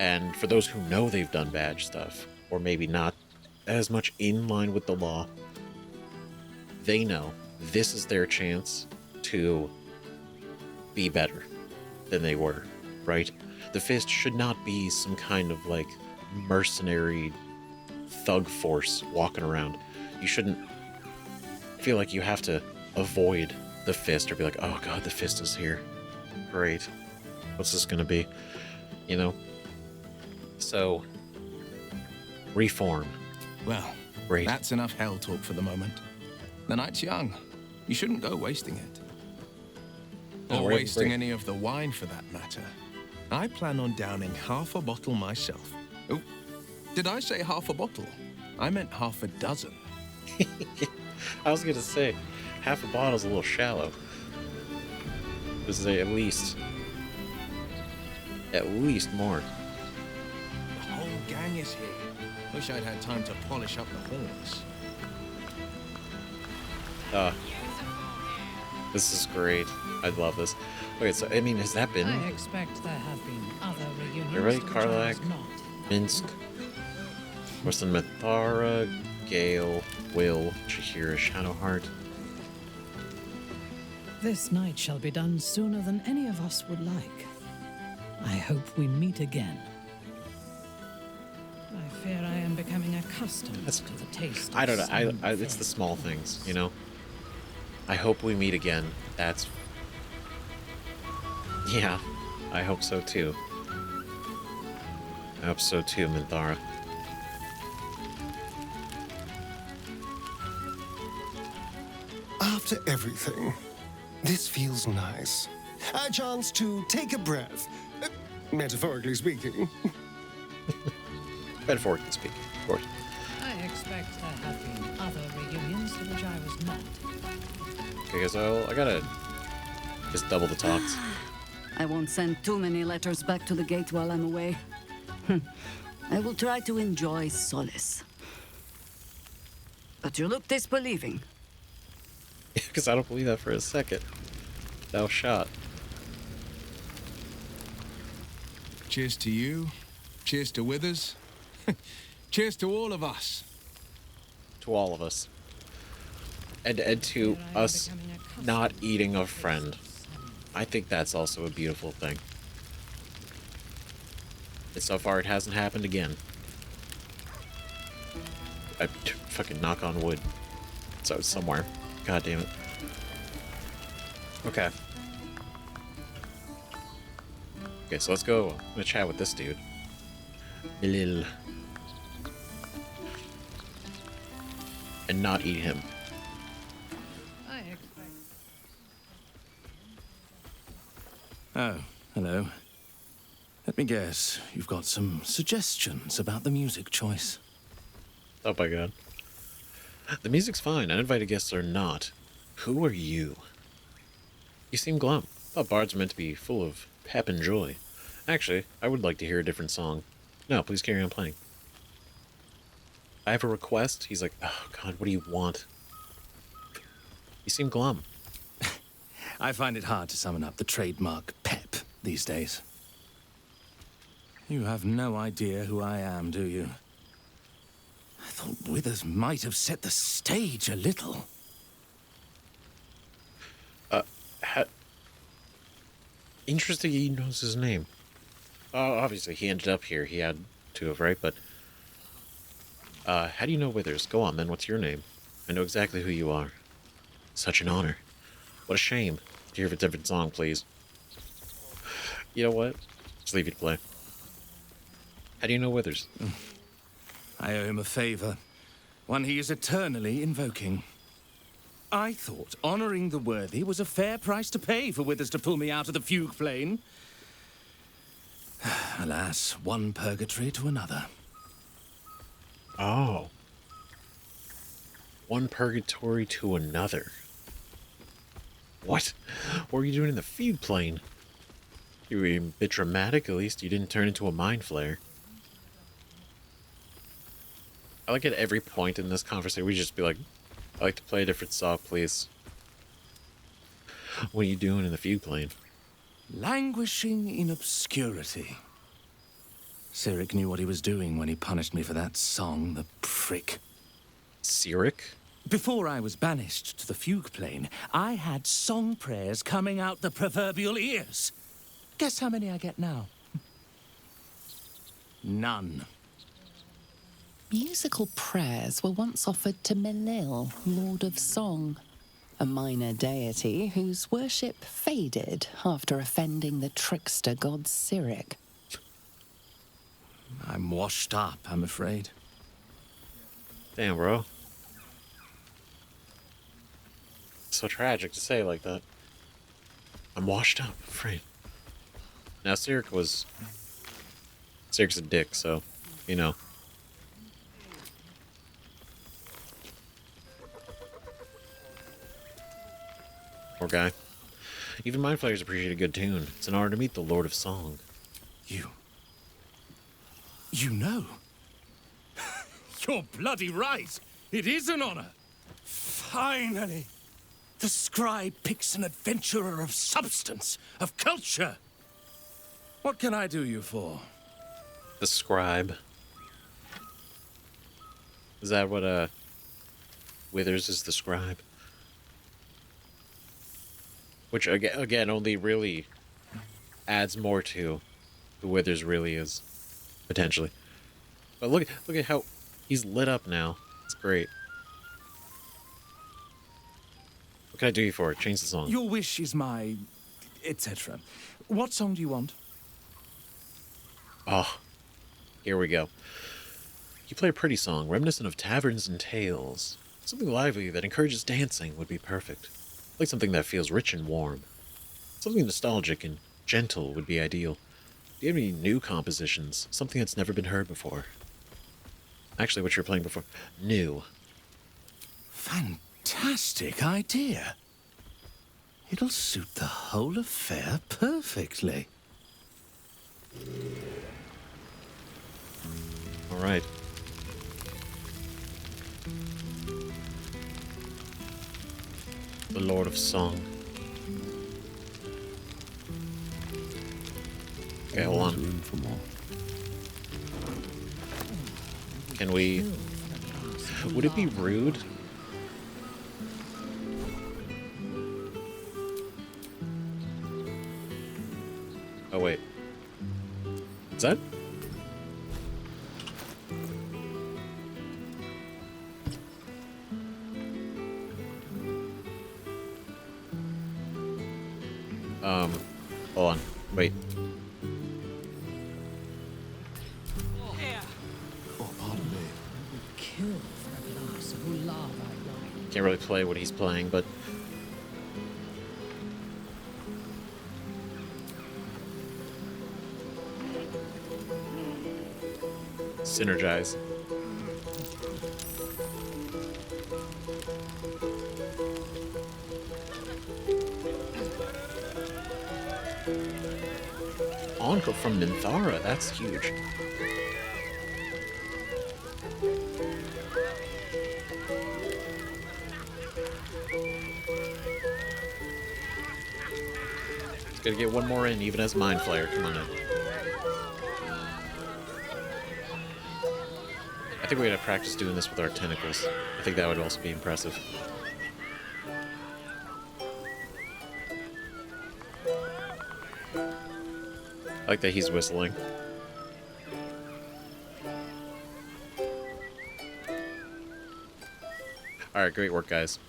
And for those who know they've done bad stuff, or maybe not as much in line with the law, they know this is their chance to be better than they were, right? The Fist should not be some kind of like mercenary thug force walking around. You shouldn't feel like you have to avoid the Fist or be like, oh god, the Fist is here. Great. What's this gonna be? You know? So, reform. Well, great. That's enough hell talk for the moment. The night's young. You shouldn't go wasting it. No, Or wasting any of the wine, for that matter. I plan on downing half a bottle myself. Oh, did I say half a bottle? I meant half a dozen. I was gonna say, half a bottle's a little shallow. This is at least more. The whole gang is here. Wish I'd had time to polish up the horns. This is great. I love this. Okay, so, I mean, has that been... I expect there have been other reunions. You're right, to which I was Karlak, not. Minsk, Orson Mithara, Gale, Will, Chihira, Shadowheart. This night shall be done sooner than any of us would like. I hope we meet again. I fear I am becoming accustomed to the taste of I don't know. sun It's the small things, you know? I hope we meet again. That's... Yeah, I hope so too. I hope so too, Minthara. After everything, this feels nice. A chance to take a breath. Metaphorically speaking. Metaphorically speaking, of course. I expect there have been other reunions to which I was not. Okay, so I gotta just double the talks. I won't send too many letters back to the gate while I'm away. I will try to enjoy solace. But you look disbelieving. Because I don't believe that for a second. thou shot. Cheers to you. Cheers to Withers. Cheers to all of us. To all of us. And to us not eating a friend. I think that's also a beautiful thing. And so far, it hasn't happened again. I fucking knock on wood. So somewhere. God damn it. Okay. Okay, so let's go. I'm gonna chat with this dude. Lil. And not eat him. Oh, hello. Let me guess, you've got some suggestions about the music choice. Oh my god. The music's fine, uninvited guests are not. Who are you? You seem glum. Thought bards were meant to be full of pep and joy. Actually, I would like to hear a different song. No, please carry on playing. I have a request. He's like, oh god, what do you want? You seem glum. I find it hard to summon up the trademark pep these days. You have no idea who I am, do you? I thought Withers might have set the stage a little. Interesting he knows his name. Obviously, he ended up here. He had to have, right? But, how do you know Withers? Go on, then. What's your name? I know exactly who you are. Such an honor. What a shame. To hear a different song, please. You know what? Just leave you to play. How do you know Withers? I owe him a favor. One he is eternally invoking. I thought honoring the worthy was a fair price to pay for Withers to pull me out of the fugue plane. Alas, one purgatory to another. Oh. One purgatory to another. What? What were you doing in the fugue plane? You were a bit dramatic, at least you didn't turn into a mind flare. I like at every point in this conversation, we just be like, I'd like to play a different song, please. What are you doing in the fugue plane? Languishing in obscurity. Cyric knew what he was doing when he punished me for that song, the prick. Cyric? Before I was banished to the fugue plane, I had song prayers coming out the proverbial ears. Guess how many I get now? None. Musical prayers were once offered to Melil, Lord of Song, a minor deity whose worship faded after offending the trickster god Cyric. I'm washed up, I'm afraid. Damn, bro. So tragic to say like that. I'm washed up, afraid. Now, Cyric's a dick, so, you know. Poor guy. Even mind flayers appreciate a good tune. It's an honor to meet the Lord of Song. You know? You're bloody right. It is an honor. Finally. The scribe picks an adventurer of substance, of culture. What can I do you for? The scribe. Is that what, Withers is the scribe? Which, again, only really adds more to who Withers really is. Potentially. But look at how he's lit up now. It's great. What can I do you for? Change the song. Your wish is my... etc. What song do you want? Oh, here we go. You play a pretty song, reminiscent of taverns and tales. Something lively that encourages dancing would be perfect. Like something that feels rich and warm. Something nostalgic and gentle would be ideal. Do you have any new compositions? Something that's never been heard before? Actually, what you were playing before. New. Fantastic idea. It'll suit the whole affair perfectly. All right. The Lord of Song. Okay, hold on. Room for more. Can we... Would it be rude? Oh, wait. Is that... Hold on. Wait. Oh, pardon me. Kill for a glass of lava wine. Can't really play what he's playing, but... Synergize. Encore from Minthara, that's huge. Just gotta get one more in, even as Mind Flayer. Come on in. I think we gotta practice doing this with our tentacles. I think that would also be impressive. I like that he's whistling. Alright, great work, guys.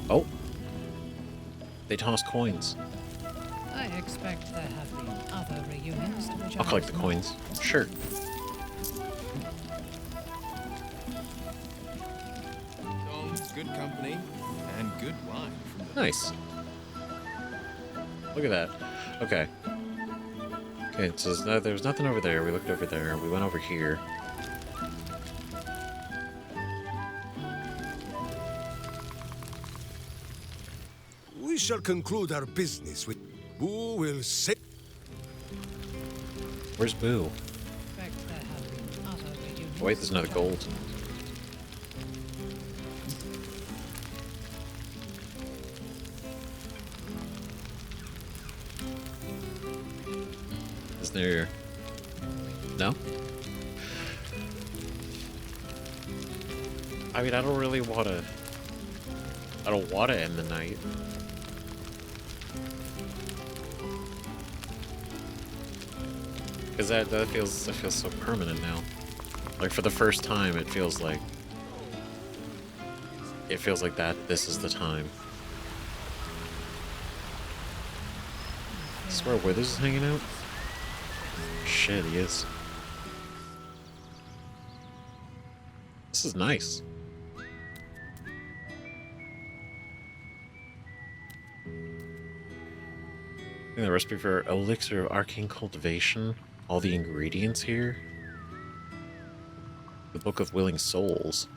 Oh. They toss coins. I expect there have been other reunions to which I'll collect the coins. Sure. Songs, good company, and good wine. Nice. Look at that. Okay. Okay, so there was nothing over there. We looked over there. We went over here. We shall conclude our business with who will say. Where's Boo? Expect there have been other reunions. Wait, there's another gold. Is there... No? I mean, I don't really want to... I don't want to end the night. Because that feels so permanent now. Like, for the first time, it feels like this is the time. I swear Withers is hanging out? Shit, he is. This is nice. The recipe for elixir of arcane cultivation. All the ingredients here. The Book of Willing Souls.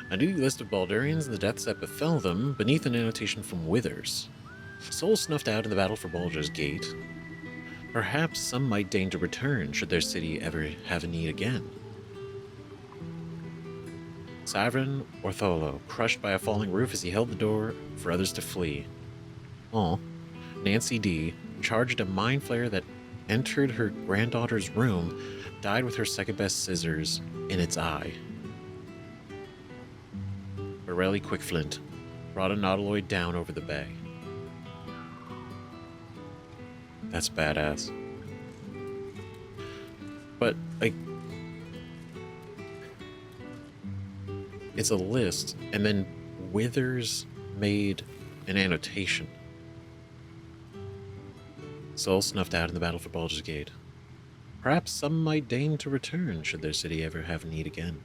A new list of Baldurians and the deaths that befell them, beneath an annotation from Withers. Souls snuffed out in the battle for Baldur's Gate. Perhaps some might deign to return should their city ever have a need again. Faerun Ortholo, crushed by a falling roof as he held the door for others to flee. Aw. Nancy D, charged a mind flayer that entered her granddaughter's room, died with her second-best scissors in its eye. Borelli Quickflint brought a nautiloid down over the bay. That's badass. But, like, it's a list, and then Withers made an annotation. Soul snuffed out in the battle for Baldur's Gate. Perhaps some might deign to return should their city ever have need again.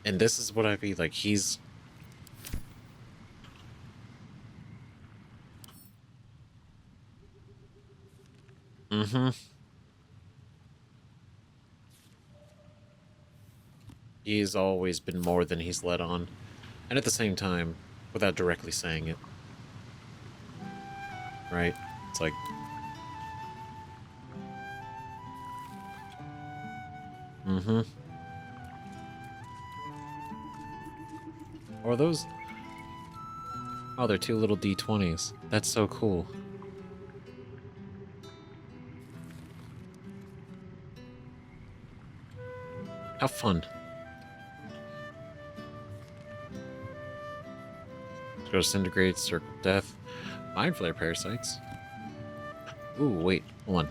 And this is what I feel like he's... He's always been more than he's let on. And at the same time, without directly saying it. Right? It's like... Or are those... Oh, they're two little D20s. That's so cool. How fun. Let's go Disintegrate, Circle of Death. Mind Flare Parasites. Ooh, wait, hold on.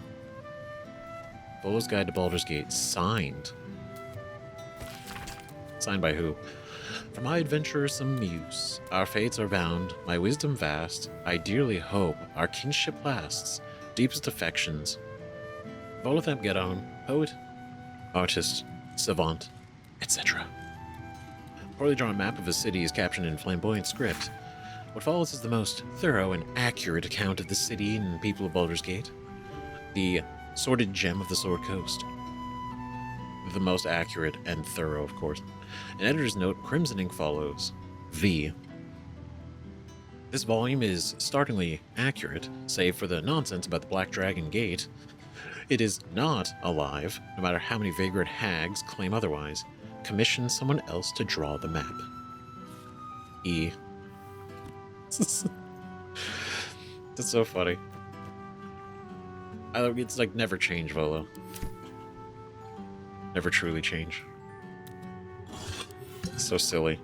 Bolo's Guide to Baldur's Gate. Signed. Signed by who? For my adventuresome muse, our fates are bound, my wisdom vast, I dearly hope our kinship lasts, deepest affections. Volothamp Gedon, poet, artist, savant, etc. Poorly drawn map of a city is captioned in flamboyant script. What follows is the most thorough and accurate account of the city and people of Baldur's Gate. The sordid gem of the Sword Coast. The most accurate and thorough, of course. An editor's note, Crimson Ink follows. V. This volume is startlingly accurate, save for the nonsense about the Black Dragon Gate. It is not alive, no matter how many vagrant hags claim otherwise. Commission someone else to draw the map. E. That's so funny. It's like never change, Volo. Never truly change. So silly.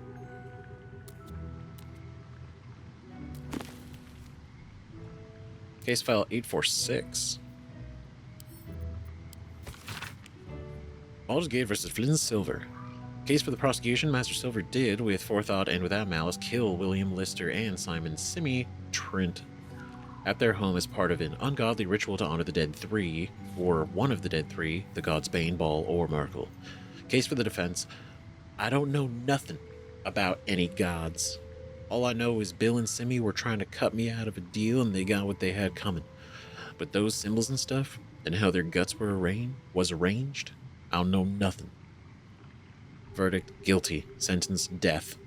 Case file 846. Baldur's Gate versus Flynn Silver. Case for the prosecution, Master Silver did, with forethought and without malice, kill William Lister and Simon Simi Trent at their home as part of an ungodly ritual to honor the dead three, or one of the dead three, the gods Bane, Ball, or Merkel. Case for the defense, I don't know nothing about any gods. All I know is Bill and Simi were trying to cut me out of a deal and they got what they had coming. But those symbols and stuff, and how their guts were arranged, I'll know nothing. Verdict, guilty. Sentence, death.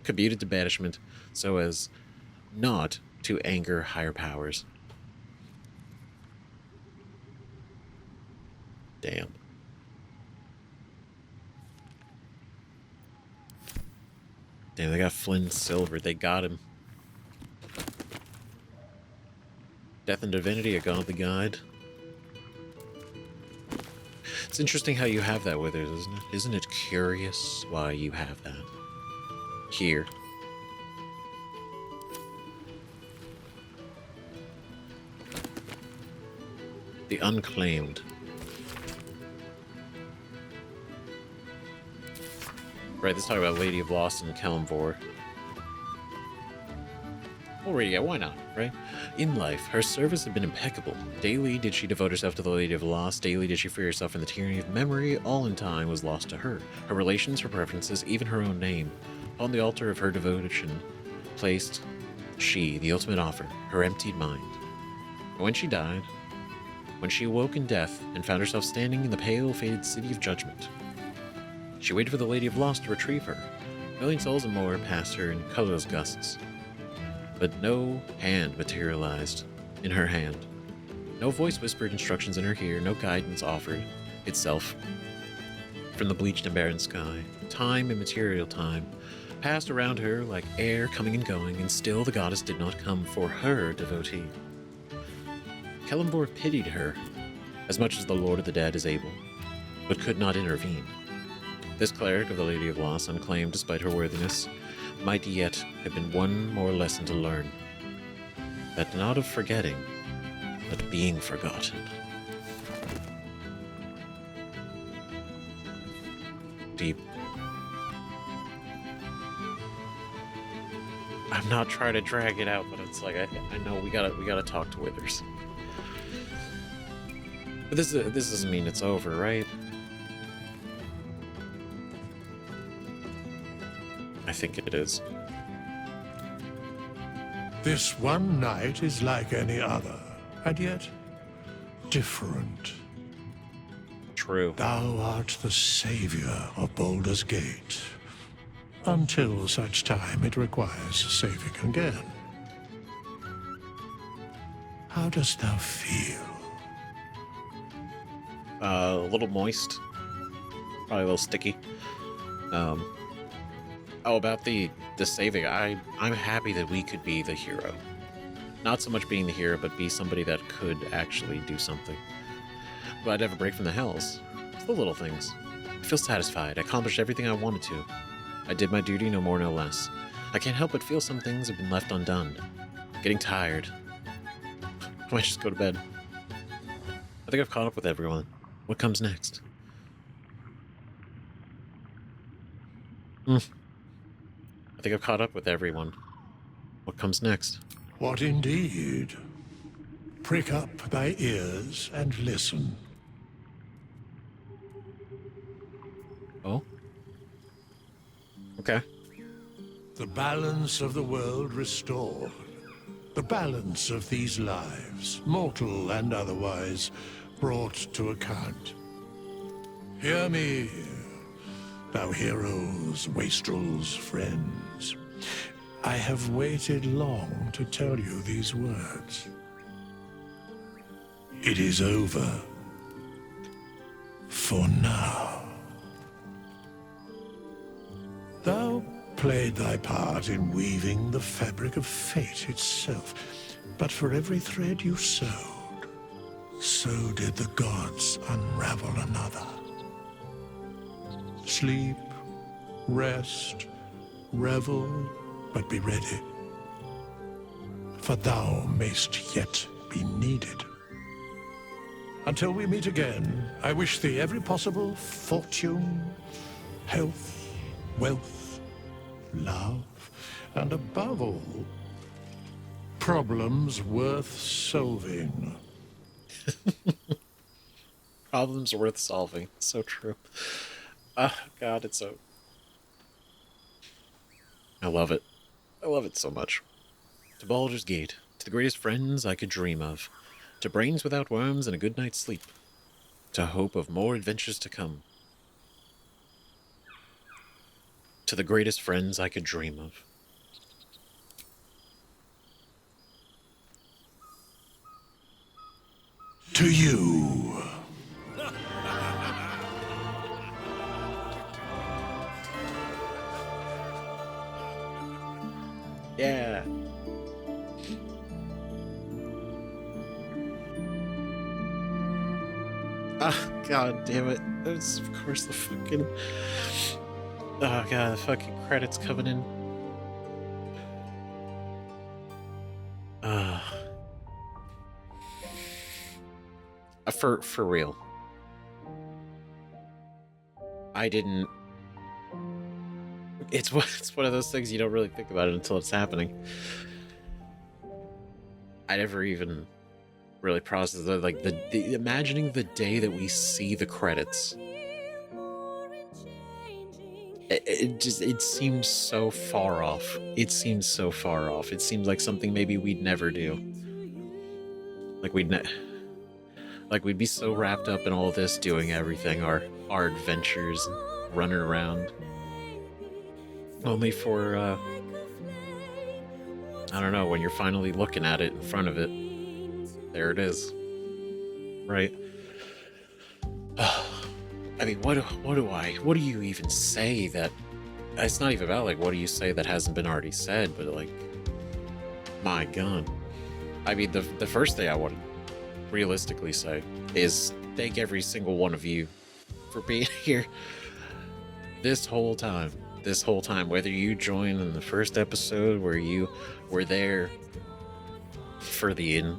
Commuted to banishment, so as not to anger higher powers. Damn. Damn, they got Flynn Silver. They got him. Death and Divinity, a godly guide. It's interesting how you have that with it, isn't it? Isn't it curious why you have that here? The Unclaimed. Right, let's talk about Lady of Lost and Kalimvor. Already, yeah, why not, right? In life, her service had been impeccable. Daily did she devote herself to the Lady of Lost, daily did she free herself from the tyranny of memory, all in time was lost to her. Her relations, her preferences, even her own name. On the altar of her devotion, placed she, the ultimate offer, her emptied mind. And when she died, when she awoke in death and found herself standing in the pale, faded city of judgment, she waited for the Lady of Lost to retrieve her. A million souls and more passed her in colorless gusts. But no hand materialized in her hand. No voice whispered instructions in her ear, no guidance offered itself from the bleached and barren sky. Time, immaterial time, passed around her like air coming and going, and still the goddess did not come for her devotee. Kalimvor pitied her, as much as the Lord of the Dead is able, but could not intervene. This cleric of the Lady of Lost, unclaimed despite her worthiness, might yet have been one more lesson to learn. That not of forgetting, but being forgotten. Deep. I'm not trying to drag it out, but it's like I know we gotta talk to Withers. But this doesn't mean it's over, right? I think it is. This one night is like any other, and yet different. True. Thou art the savior of Baldur's Gate, until such time it requires saving again. How dost thou feel? A little moist. Probably a little sticky. Oh, about the saving, I'm happy that we could be the hero. Not so much being the hero, but be somebody that could actually do something. But I'd have a break from the hells. It's the little things. I feel satisfied. I accomplished everything I wanted to. I did my duty, no more, no less. I can't help but feel some things have been left undone. Getting tired. I might just go to bed. I think I've caught up with everyone. What comes next? I think I've caught up with everyone. What comes next? What indeed? Prick up thy ears and listen. Oh? Okay. The balance of the world restored. The balance of these lives, mortal and otherwise, brought to account. Hear me, thou heroes, wastrels, friends. I have waited long to tell you these words. It is over. For now. Thou played thy part in weaving the fabric of fate itself, but for every thread you sewed, so did the gods unravel another. Sleep, rest, revel, but be ready, for thou mayst yet be needed. Until we meet again, I wish thee every possible fortune, health, wealth, love, and above all, problems worth solving. Problems worth solving. So true. Oh, God, it's so... I love it. I love it so much. To Baldur's Gate, to the greatest friends I could dream of, to brains without worms and a good night's sleep, to hope of more adventures to come, to the greatest friends I could dream of. To you. Yeah. Ah, God damn it. That's, of course, the fucking... Oh, God, the fucking credits coming in. For real. I didn't... It's one of those things you don't really think about it until it's happening. I never even really processed the, like, the imagining the day that we see the credits. It seems so far off. It seems so far off. It seems like something maybe we'd never do. Like we'd be so wrapped up in all this, doing everything, our adventures, running around. Only for, I don't know, when you're finally looking at it in front of it, there it is. Right? I mean, what do you even say that, it's not even about, like, what do you say that hasn't been already said, but, like, my God. I mean, the first thing I want to realistically say is thank every single one of you for being here this whole time, whether you joined in the first episode where you were there for the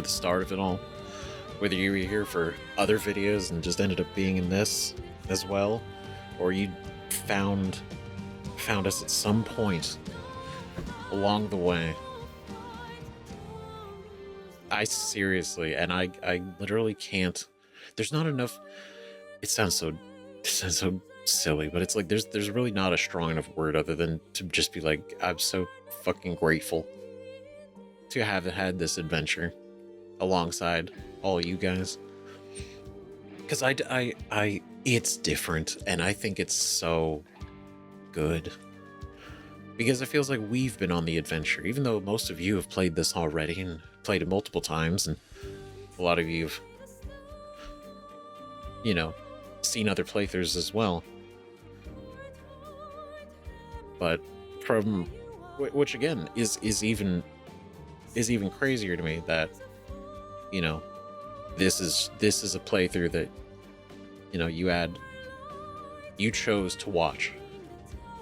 start of it all, whether you were here for other videos and just ended up being in this as well, or you found us at some point along the way. I seriously, and I literally can't, there's not enough, it sounds so silly, but it's like there's really not a strong enough word other than to just be like, I'm so fucking grateful to have had this adventure alongside all you guys, because I it's different, and I think it's so good because it feels like we've been on the adventure, even though most of you have played this already and played it multiple times, and a lot of you've, you know, seen other playthroughs as well. But from which again is even crazier to me that, you know, this is a playthrough that, you know, you chose to watch,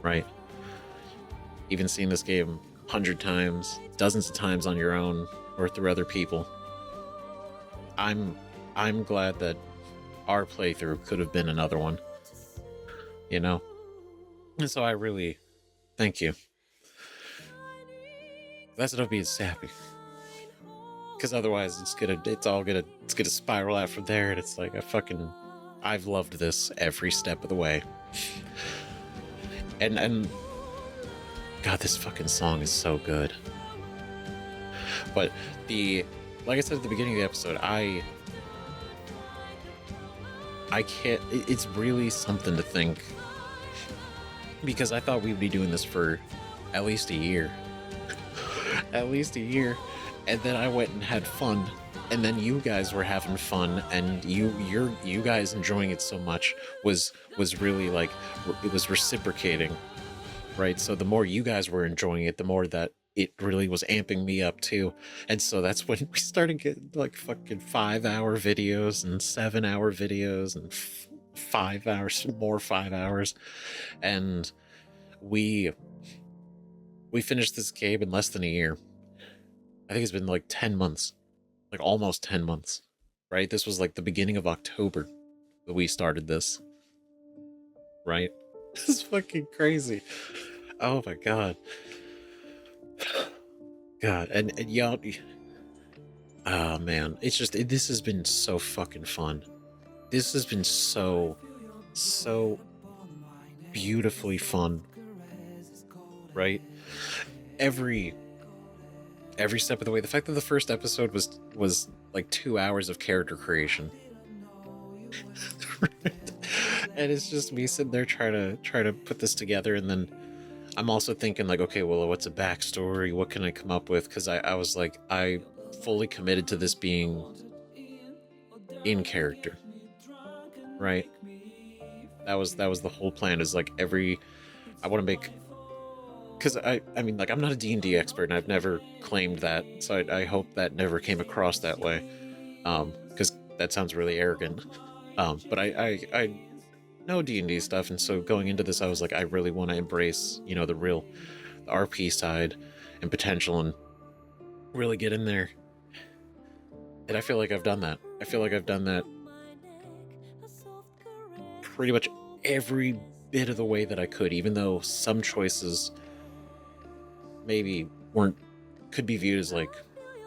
right? Even seeing this game 100 times, dozens of times on your own or through other people. I'm glad that our playthrough could have been another one, you know? And so I really thank you. That's enough being sappy. Because otherwise it's gonna spiral out from there, and it's like I've loved this every step of the way. And God, this fucking song is so good. But like I said at the beginning of the episode, I can't, it's really something to think, because I thought we'd be doing this for at least a year. At least a year. And then I went and had fun, and then you guys were having fun, and you guys enjoying it so much was really like, it was reciprocating, right? So the more you guys were enjoying it, the more that it really was amping me up too. And so that's when we started getting like fucking 5-hour videos and 7-hour videos and 5 hours, more 5 hours. And we finished this game in less than a year. I think it's been like 10 months, like almost 10 months, right? This was like the beginning of October that we started this, right? This is fucking crazy. Oh my God. God, and y'all, oh man, it's just, this has been so fucking fun. This has been so beautifully fun, right? Every step of the way. The fact that the first episode was like 2 hours of character creation. And it's just me sitting there trying to put this together, and then I'm also thinking like, okay, well, what's a backstory? What can I come up with? Because I was like, I fully committed to this being in character, right? That was the whole plan, is like I want to make, because I mean, like, I'm not a D&D expert, and I've never claimed that, so I hope that never came across that way, because that sounds really arrogant. But I know D&D stuff, and so going into this, I was like, I really want to embrace, you know, the RP side and potential, and really get in there. And I feel like I've done that. I feel like I've done that pretty much every bit of the way that I could, even though some choices maybe could be viewed as like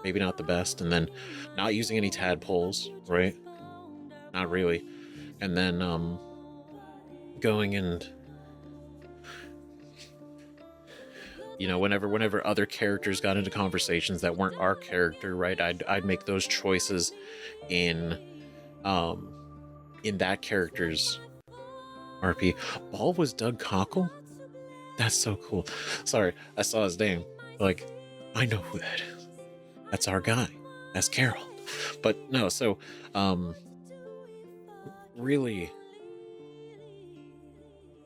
maybe not the best, and then not using any tadpoles, right? Not really. And then going and, you know, whenever other characters got into conversations that weren't our character, right, I'd make those choices in that character's RP. Ball was Doug Cockle? That's so cool. Sorry, I saw his name. Like, I know who that is. That's our guy. That's Carol. But no, so really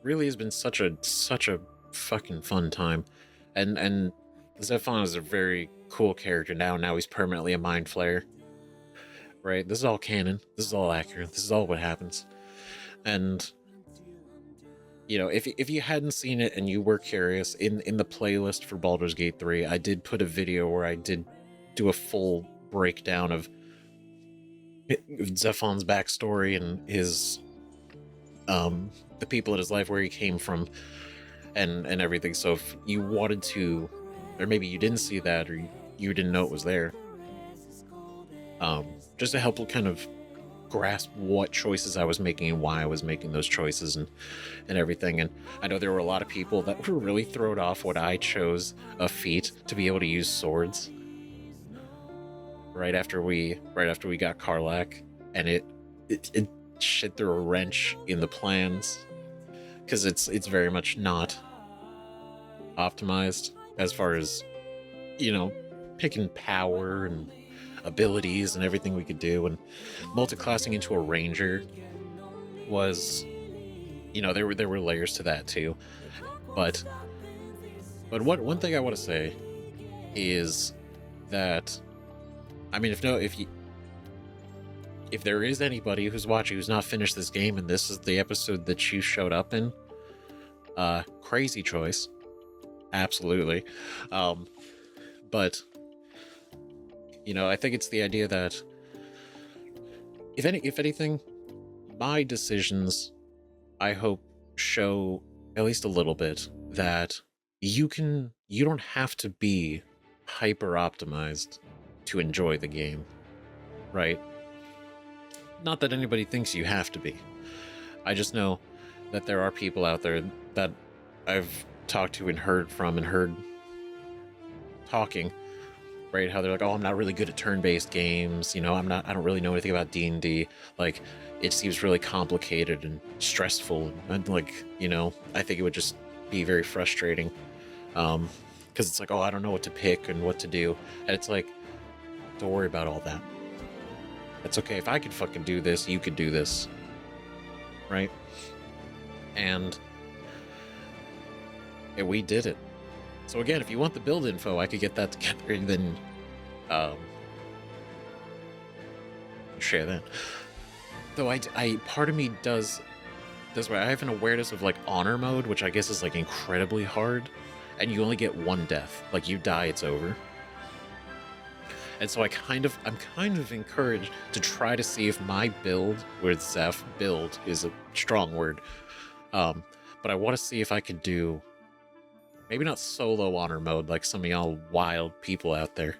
has been such a fucking fun time. And Zephon is a very cool character now. Now he's permanently a mind flayer. Right? This is all canon. This is all accurate. This is all what happens. And, you know, if you hadn't seen it and you were curious, in the playlist for Baldur's Gate 3, I did put a video where I did do a full breakdown of Zephon's backstory and his the people in his life, where he came from, and everything. So if you wanted to, or maybe you didn't see that, or you didn't know it was there, just to help kind of grasp what choices I was making and why I was making those choices and everything. And I know there were a lot of people that were really thrown off when I chose a feat to be able to use swords right after we got Karlak, and it shit threw a wrench in the plans, because it's very much not optimized as far as, you know, picking power and abilities and everything we could do. And multiclassing into a ranger was, you know, there were layers to that too. But But one thing I want to say is that, I mean, if there is anybody who's watching who's not finished this game and this is the episode that you showed up in, crazy choice, absolutely. But you know, I think it's the idea that if anything, my decisions, I hope, show at least a little bit that you don't have to be hyper optimized to enjoy the game, right? Not that anybody thinks you have to be. I just know that there are people out there that I've talked to and heard talking, right? How they're like, oh, I'm not really good at turn-based games. You know, I don't really know anything about D&D. Like, it seems really complicated and stressful. And like, you know, I think it would just be very frustrating. Because it's like, oh, I don't know what to pick and what to do. And it's like, don't worry about all that. It's okay. If I could fucking do this, you could do this. Right? And we did it. So again, if you want the build info, I could get that together and then share that. Though I part of me does where I have an awareness of like honor mode, which I guess is like incredibly hard, and you only get one death. Like you die, it's over. And so I'm kind of encouraged to try to see if my build, with Zeph, build is a strong word, but I want to see if I could do maybe not solo honor mode like some of y'all wild people out there.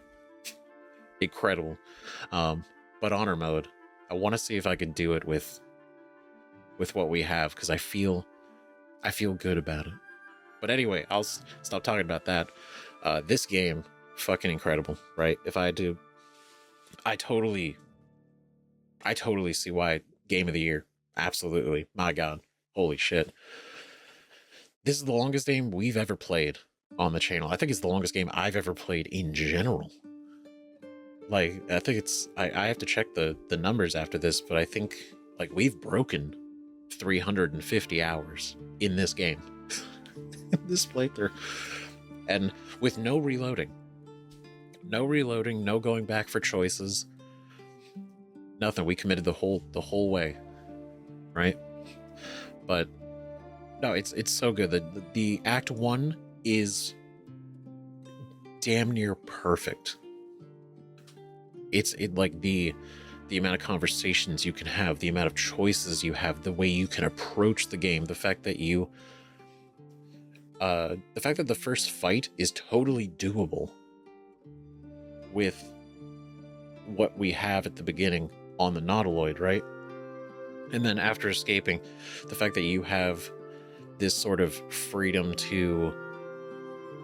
Incredible. But honor mode. I want to see if I can do it with what we have, because I feel good about it. But anyway, I'll stop talking about that. This game, fucking incredible, right? If I had to, I totally see why game of the year. Absolutely. My God. Holy shit. This is the longest game we've ever played on the channel. I think it's the longest game I've ever played in general. Like, I think it's, I have to check the numbers after this, but I think, like, we've broken 350 hours in this game. This playthrough. And with no reloading. No reloading, no going back for choices. Nothing. We committed the whole way. Right? But no, it's so good. The Act 1 is damn near perfect. It's like the amount of conversations you can have, the amount of choices you have, the way you can approach the game, the fact that the first fight is totally doable with what we have at the beginning on the Nautiloid, right? And then after escaping, the fact that you have this sort of freedom to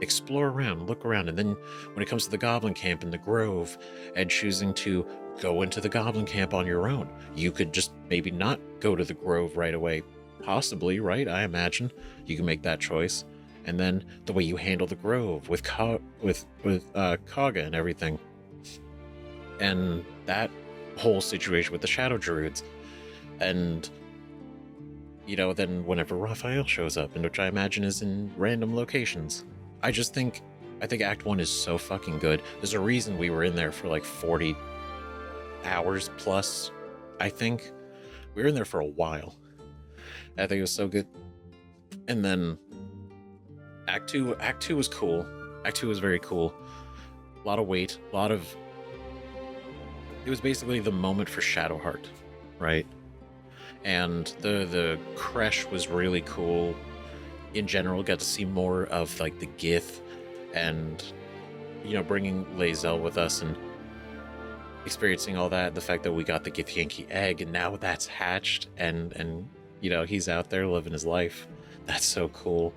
explore around, look around, and then when it comes to the goblin camp in the grove and choosing to go into the goblin camp on your own, you could just maybe not go to the grove right away, possibly, right? I imagine you can make that choice. And then the way you handle the grove with Kaga and everything, and that whole situation with the Shadow Druids, and you know, then whenever Raphael shows up, and which I imagine is in random locations. I think Act 1 is so fucking good. There's a reason we were in there for like 40 hours plus, I think. We were in there for a while. I think it was so good. And then Act 2 was cool. Act 2 was very cool. A lot of weight, it was basically the moment for Shadowheart, right? And the Kresh was really cool. In general, got to see more of like the Gith, and you know, bringing Lae'zel with us and experiencing all that. The fact that we got the Githyanki egg, and now that's hatched, and you know, he's out there living his life. That's so cool,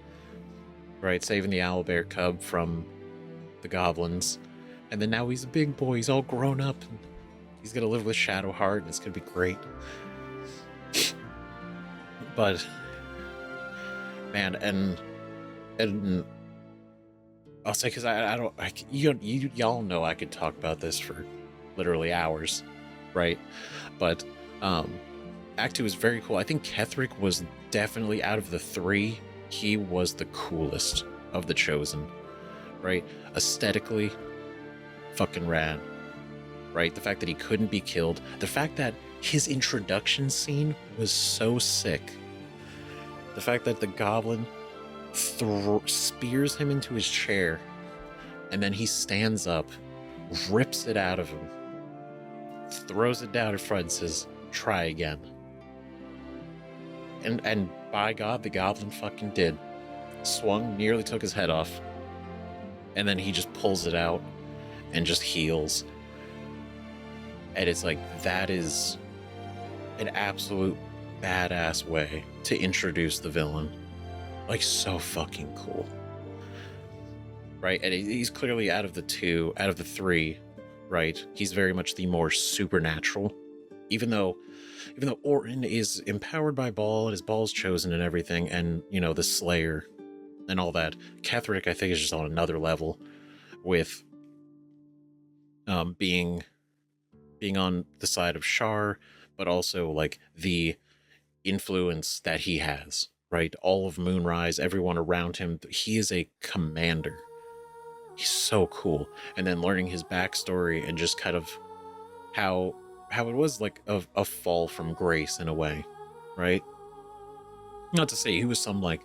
right? Saving the owlbear cub from the goblins, and then now he's a big boy. He's all grown up, and he's gonna live with Shadowheart, and it's gonna be great. But man, and I'll say, because y'all know I could talk about this for literally hours, right? But Act 2 is very cool. I think Ketheric was definitely, out of the three, he was the coolest of the Chosen. right? Aesthetically, fucking rad, right? The fact that he couldn't be killed, the fact that his introduction scene was so sick, the fact that the goblin spears him into his chair, and then he stands up, rips it out of him, throws it down in front and says, try again. And by God, the goblin fucking did. Swung, nearly took his head off, and then he just pulls it out and just heals. And it's like, that is an absolute badass way to introduce the villain. Like, so fucking cool. Right? And he's clearly out of the three, right? He's very much the more supernatural. Even though Orin is empowered by Baal and his Baal's chosen and everything, and, you know, the Slayer and all that, Ketheric, I think, is just on another level with being on the side of Shar, but also, like, the influence that he has, right? All of Moonrise, everyone around him, he is a commander. He's so cool. And then learning his backstory and just kind of how it was like a fall from grace in a way, right? Not to say he was some like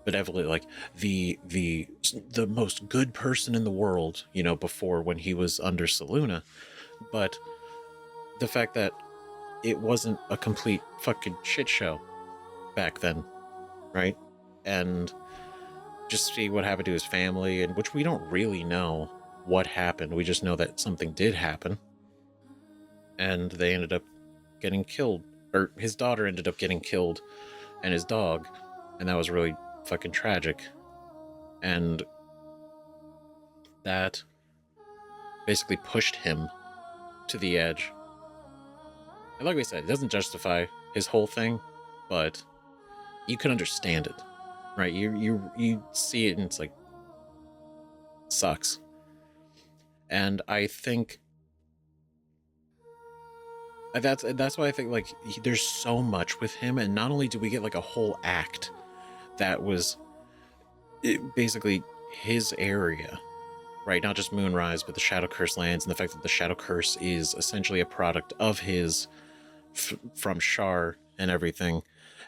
benevolent, like the most good person in the world, you know, before when he was under Selûne, but the fact that it wasn't a complete fucking shit show back then, right? And just see what happened to his family, and which we don't really know what happened. We just know that something did happen. And they ended up getting killed, or his daughter ended up getting killed, and his dog, and that was really fucking tragic. And that basically pushed him to the edge. And like we said, it doesn't justify his whole thing, but you can understand it, right? You see it and it's like, sucks. And I think that's why I think, like, there's so much with him, and not only do we get like a whole act that was basically his area, right? Not just Moonrise, but the Shadow Curse lands, and the fact that the Shadow Curse is essentially a product of his from Shar and everything.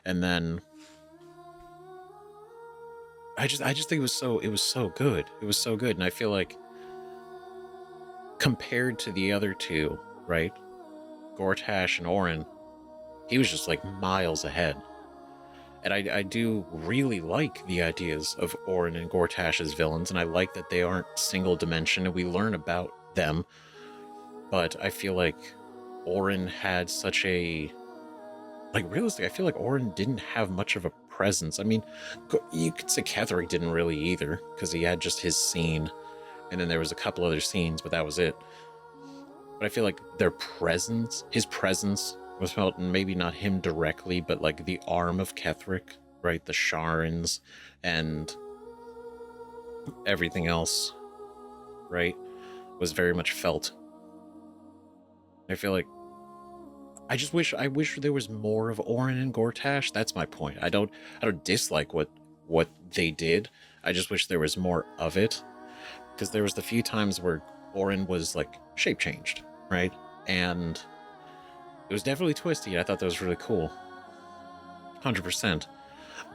And then I just think it was so good. It was so good, and I feel like compared to the other two, right? Gortash and Orin, he was just like miles ahead. And I do really like the ideas of Orin and Gortash as villains, and I like that they aren't single dimension and we learn about them. But I feel like Orin had such a, like, realistic, I feel like Orin didn't have much of a presence. I mean, you could say Ketheric didn't really either, because he had just his scene, and then there was a couple other scenes, but that was it. But I feel like his presence was felt, and maybe not him directly, but like the arm of Ketheric, right? The Sharans and everything else, right? Was very much felt. I feel like I wish there was more of Orin and Gortash. That's my point. I don't dislike what they did. I just wish there was more of it, because there was the few times where Orin was like shape changed, right? And it was definitely twisty. I thought that was really cool. 100%.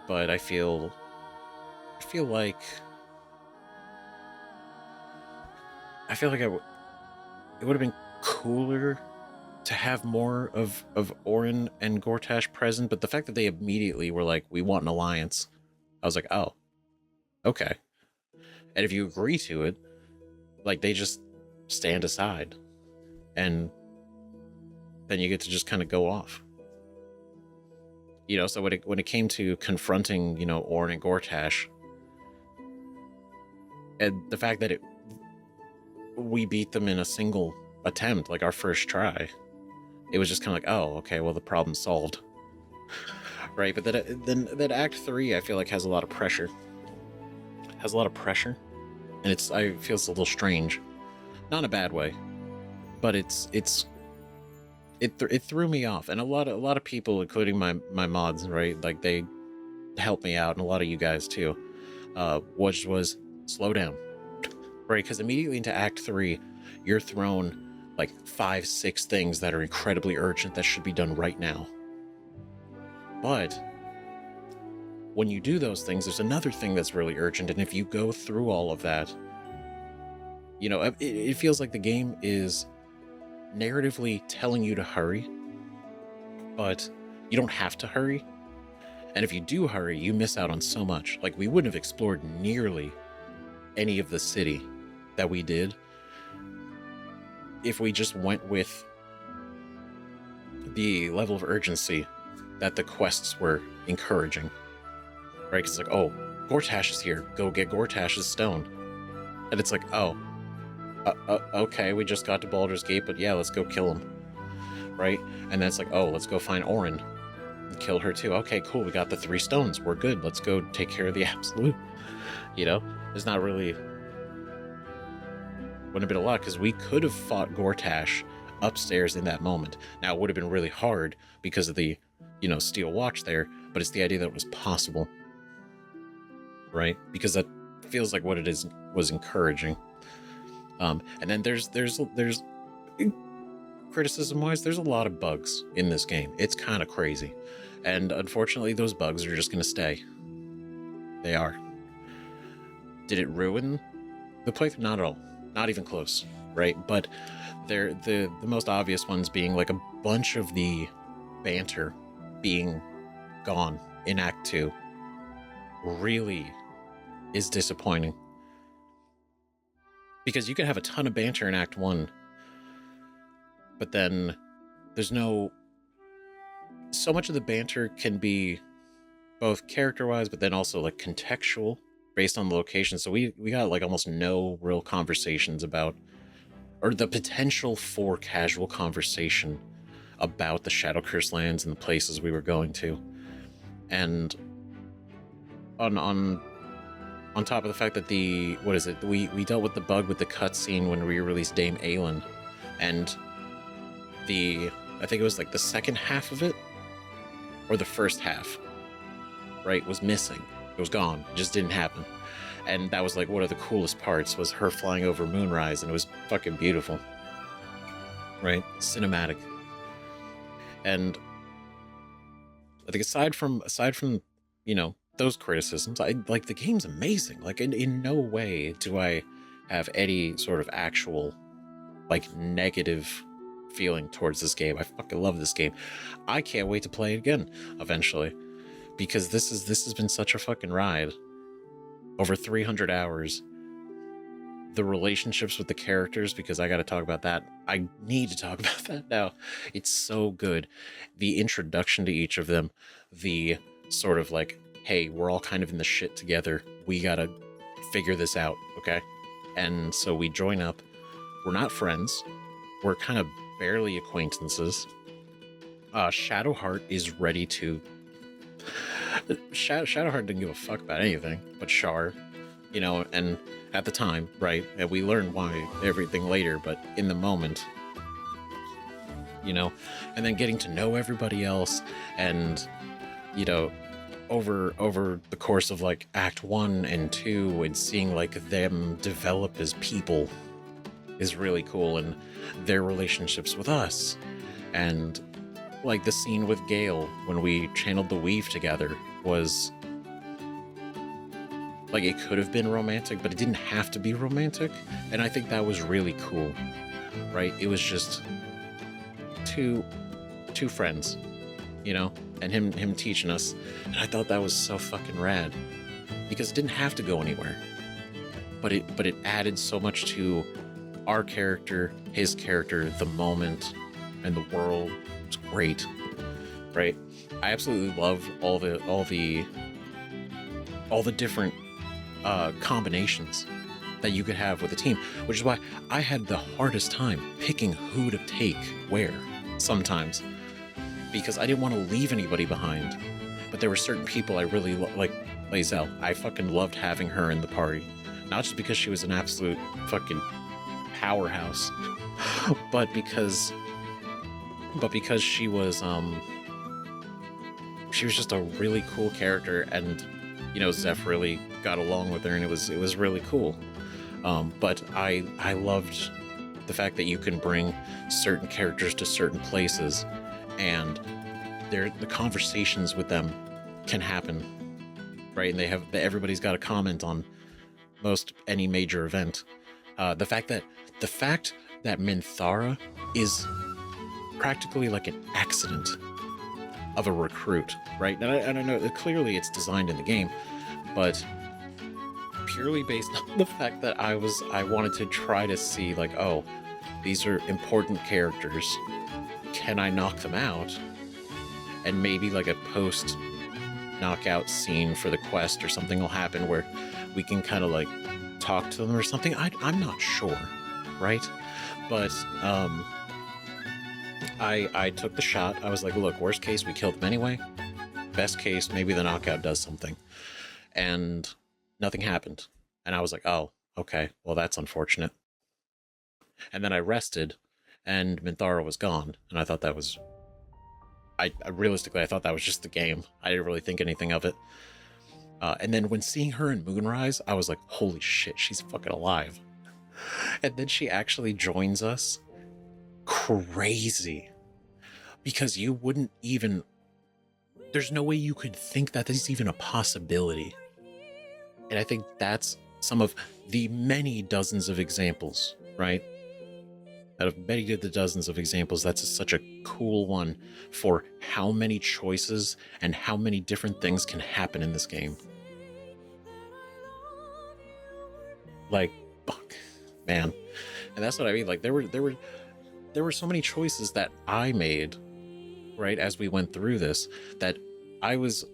But I feel like it would have been cooler to have more of Orin and Gortash present, but the fact that they immediately were like, we want an alliance, I was like, oh, okay. And if you agree to it, like, they just stand aside, and then you get to just kind of go off. You know, so when it came to confronting, you know, Orin and Gortash, and the fact that we beat them in a single attempt, like our first try, it was just kind of like, oh, okay, well, the problem's solved. Right? But that Act 3, I feel like, has a lot of pressure. And I feel it's a little strange. Not in a bad way, but it threw me off. And a lot of people, including my mods, right? Like, they helped me out, and a lot of you guys too, which was slow down. right? Because immediately into Act 3, you're thrown like 5, 6 things that are incredibly urgent that should be done right now. But when you do those things, there's another thing that's really urgent, and if you go through all of that, you know, it feels like the game is narratively telling you to hurry, but you don't have to hurry. And if you do hurry, you miss out on so much. Like, we wouldn't have explored nearly any of the city that we did if we just went with the level of urgency that the quests were encouraging. Right? Because it's like, oh, Gortash is here. Go get Gortash's stone. And it's like, oh, okay, we just got to Baldur's Gate, but yeah, let's go kill him. Right? And then it's like, oh, let's go find Orin and kill her too. Okay, cool, we got the 3 stones. We're good. Let's go take care of the Absolute. You know? There's not really... Wouldn't have been a lot, because we could have fought Gortash upstairs in that moment. Now, it would have been really hard because of the, you know, steel watch there, but it's the idea that it was possible. Right? Because that feels like what it is was encouraging. And then there's criticism-wise, there's a lot of bugs in this game. It's kind of crazy. And unfortunately, those bugs are just going to stay. They are. Did it ruin the playthrough? Not at all. Not even close, right? But they're the most obvious ones being like a bunch of the banter being gone in Act 2 really is disappointing. Because you can have a ton of banter in Act 1, but then there's no... So much of the banter can be both character-wise, but then also like contextual, based on the location. So we got like almost no real conversations about, or the potential for casual conversation about the Shadow Curse lands and the places we were going to. And on top of the fact that we dealt with the bug with the cutscene when we released Dame Aelin, and I think it was like the second half of it, or the first half, right, was missing. It was gone. It just didn't happen. And that was like one of the coolest parts, was her flying over Moonrise, and it was fucking beautiful. Right? Cinematic. And I think aside from, you know, those criticisms, I like the game's amazing. Like in no way do I have any sort of actual like negative feeling towards this game. I fucking love this game. I can't wait to play it again eventually, because this has been such a fucking ride. Over 300 hours. The relationships with the characters, because I got to talk about that. I need to talk about that now. It's so good. The introduction to each of them, the sort of like, hey, we're all kind of in the shit together. We got to figure this out, okay? And so we join up. We're not friends. We're kind of barely acquaintances. Shadowheart is ready to... Shadowheart didn't give a fuck about anything but Shar, you know, and at the time, right, and we learn why everything later, but in the moment, you know, and then getting to know everybody else, and, you know, over the course of like Act 1 and 2, and seeing like them develop as people is really cool, and their relationships with us, and like the scene with Gale when we channeled the weave together was like, it could have been romantic, but it didn't have to be romantic. And I think that was really cool, right? It was just two friends, you know, and him teaching us. And I thought that was so fucking rad, because it didn't have to go anywhere, but it added so much to our character, his character, the moment, and the world. It's great, right? I absolutely love all the different combinations that you could have with a team, which is why I had the hardest time picking who to take where sometimes, because I didn't want to leave anybody behind. But there were certain people I really like Lae'zel. I fucking loved having her in the party, not just because she was an absolute fucking powerhouse, but because she was just a really cool character, and you know, Zeph really got along with her, and it was really cool. But I loved the fact that you can bring certain characters to certain places, and the conversations with them can happen, right? And everybody's got a comment on most any major event. The fact that Minthara is practically like an accident of a recruit, right? And I know clearly it's designed in the game, but purely based on the fact that I wanted to try to see like, oh, these are important characters. Can I knock them out? And maybe like a post knockout scene for the quest or something will happen where we can kind of like talk to them or something. I'm not sure, right? But I took the shot. I was like, look, worst case, we kill them anyway. Best case, maybe the knockout does something. And nothing happened. And I was like, oh, okay, well, that's unfortunate. And then I rested, and Minthara was gone. And I thought that was... realistically, I thought that was just the game. I didn't really think anything of it. And then when seeing her in Moonrise, I was like, holy shit, she's fucking alive. And then she actually joins us. Crazy. Because you wouldn't even... There's no way you could think that this is even a possibility. And I think that's some of the many dozens of examples, right? Out of many of the dozens of examples, that's such a cool one for how many choices and how many different things can happen in this game. Like, fuck, man. And that's what I mean. Like, there were so many choices that I made, right, as we went through this, that I was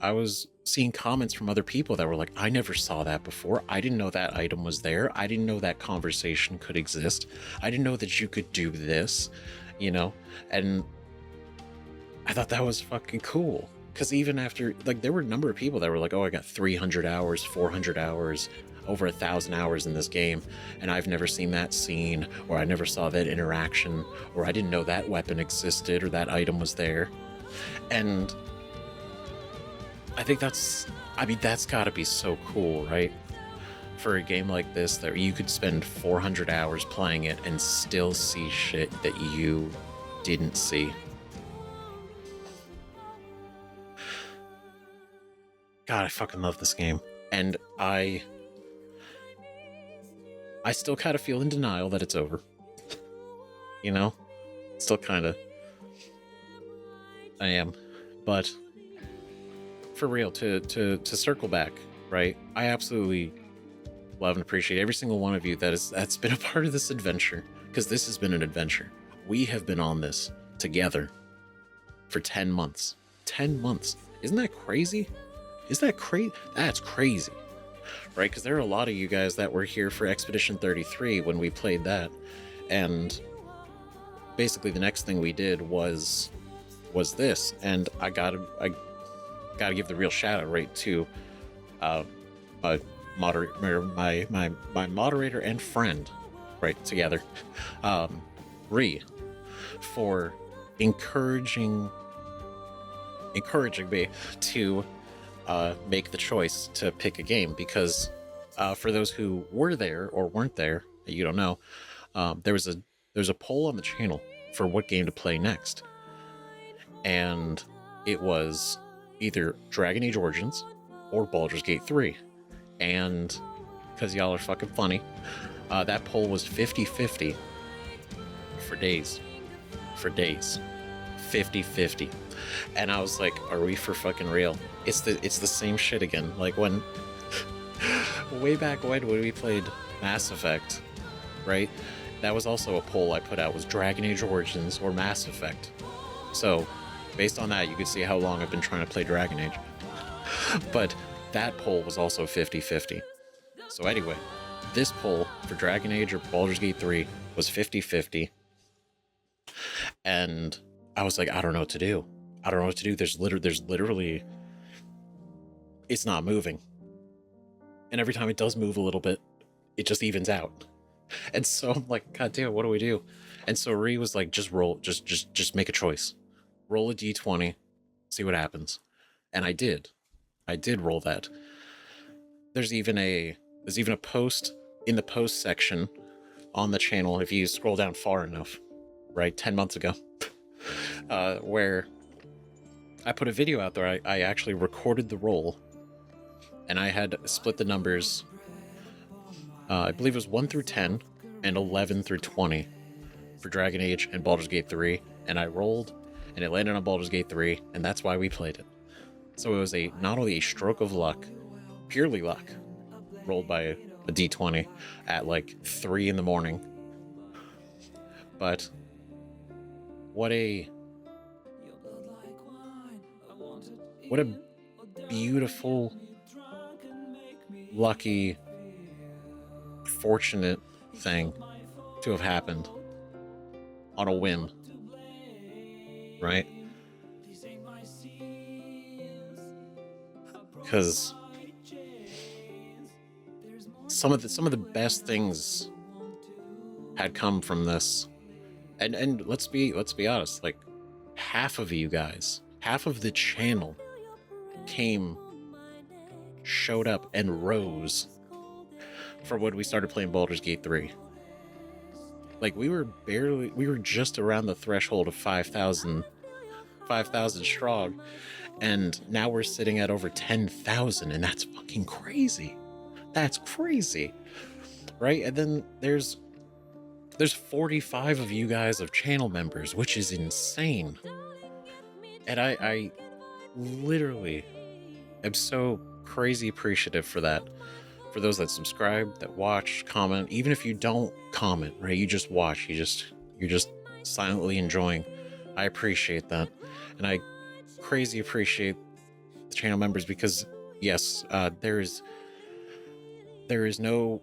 seeing comments from other people that were like, I never saw that before. I didn't know that item was there. I didn't know that conversation could exist. I didn't know that you could do this, you know? And I thought that was fucking cool. Because even after, like, there were a number of people that were like, oh, I got 300 hours, 400 hours, over 1,000 hours in this game, and I've never seen that scene, or I never saw that interaction, or I didn't know that weapon existed, or that item was there. And I think that's gotta be so cool, right? For a game like this, that you could spend 400 hours playing it and still see shit that you didn't see. God, I fucking love this game. And I still kind of feel in denial that it's over. You know? Still kind of. I am. But for real, to circle back, right? I absolutely love and appreciate every single one of you that's been a part of this adventure, because this has been an adventure. We have been on this together for 10 months. 10 months. Isn't that crazy? Is that crazy? That's crazy, right? Because there are a lot of you guys that were here for Expedition 33 when we played that, and basically the next thing we did was this, and I gotta give the real shout out right to my moderator and friend, right, together, Ree, for encouraging me to make the choice to pick a game, because for those who were there or weren't there, you don't know, there's a poll on the channel for what game to play next, and it was either Dragon Age Origins or Baldur's Gate 3. And because y'all are fucking funny, that poll was 50-50 for days. 50-50. And I was like, are we for fucking real? It's the same shit again. Like when way back when we played Mass Effect, right? That was also a poll I put out, was Dragon Age Origins or Mass Effect. So based on that, you could see how long I've been trying to play Dragon Age. But that poll was also 50-50. So anyway, this poll for Dragon Age or Baldur's Gate 3 was 50-50. And I was like, I don't know what to do. There's literally, it's not moving. And every time it does move a little bit, it just evens out. And so I'm like, God damn, what do we do? And so Ree was like, just roll, just make a choice. Roll a d20, see what happens. And I did roll that. There's even a post in the post section on the channel, if you scroll down far enough, right, 10 months ago, where I put a video out there. I actually recorded the roll, and I had split the numbers, I believe it was 1 through 10 and 11 through 20 for Dragon Age and Baldur's Gate 3, and I rolled, and it landed on Baldur's Gate 3, and that's why we played it. So it was not only a stroke of luck, purely luck, rolled by a d20 at like 3 in the morning, but what a beautiful, lucky, fortunate thing to have happened on a whim, right? Because some of the best things had come from this, and let's be honest, like half of you guys, half of the channel showed up and rose for when we started playing Baldur's Gate 3. Like we were just around the threshold of 5,000 strong, and now we're sitting at over 10,000, and that's fucking crazy. That's crazy, right? And then there's 45 of you guys of channel members, which is insane. And I literally am so crazy appreciative for that. For those that subscribe, that watch, comment, even if you don't comment, right? You just watch, you're just silently enjoying. I appreciate that. And I crazy appreciate the channel members because yes, there is no,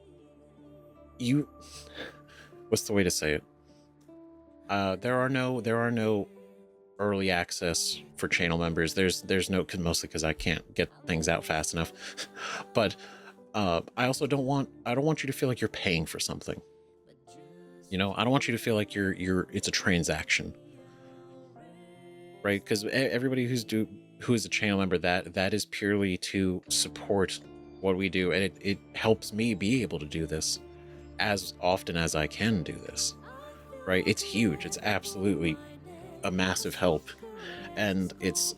what's the way to say it? There are no early access for channel members. There's no, mostly because I can't get things out fast enough. But I also don't want you to feel like you're paying for something. You know, I don't want you to feel like it's a transaction, right? Because everybody who is a channel member, that is purely to support what we do, and it helps me be able to do this as often as I can do this, right? It's huge. It's absolutely a massive help, and it's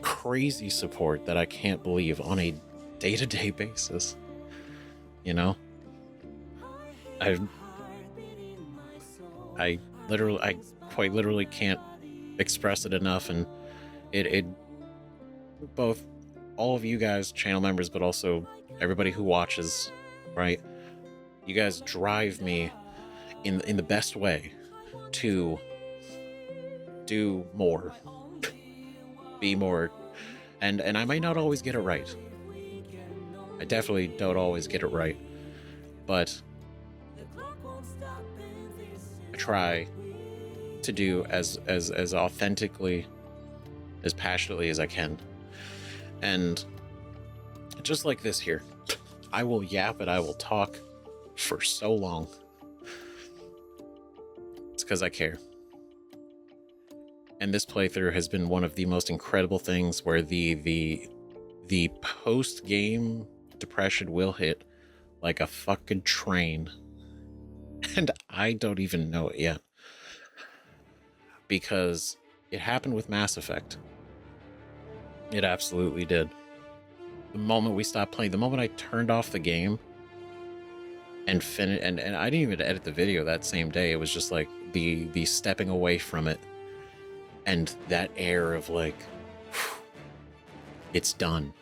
crazy support that I can't believe on a day-to-day basis. You know, I quite literally can't express it enough, and it both all of you guys, channel members, but also everybody who watches, right? You guys drive me in the best way to do more, be more, and I might not always get it right. I definitely don't always get it right, but I try to do as authentically, as passionately as I can. And just like this here, I will yap and I will talk for so long. It's because I care. And this playthrough has been one of the most incredible things where the post-game depression will hit like a fucking train. And I don't even know it yet. Because it happened with Mass Effect. It absolutely did. The moment we stopped playing, the moment I turned off the game and finished, and I didn't even edit the video that same day. It was just like the stepping away from it and that air of like, it's done.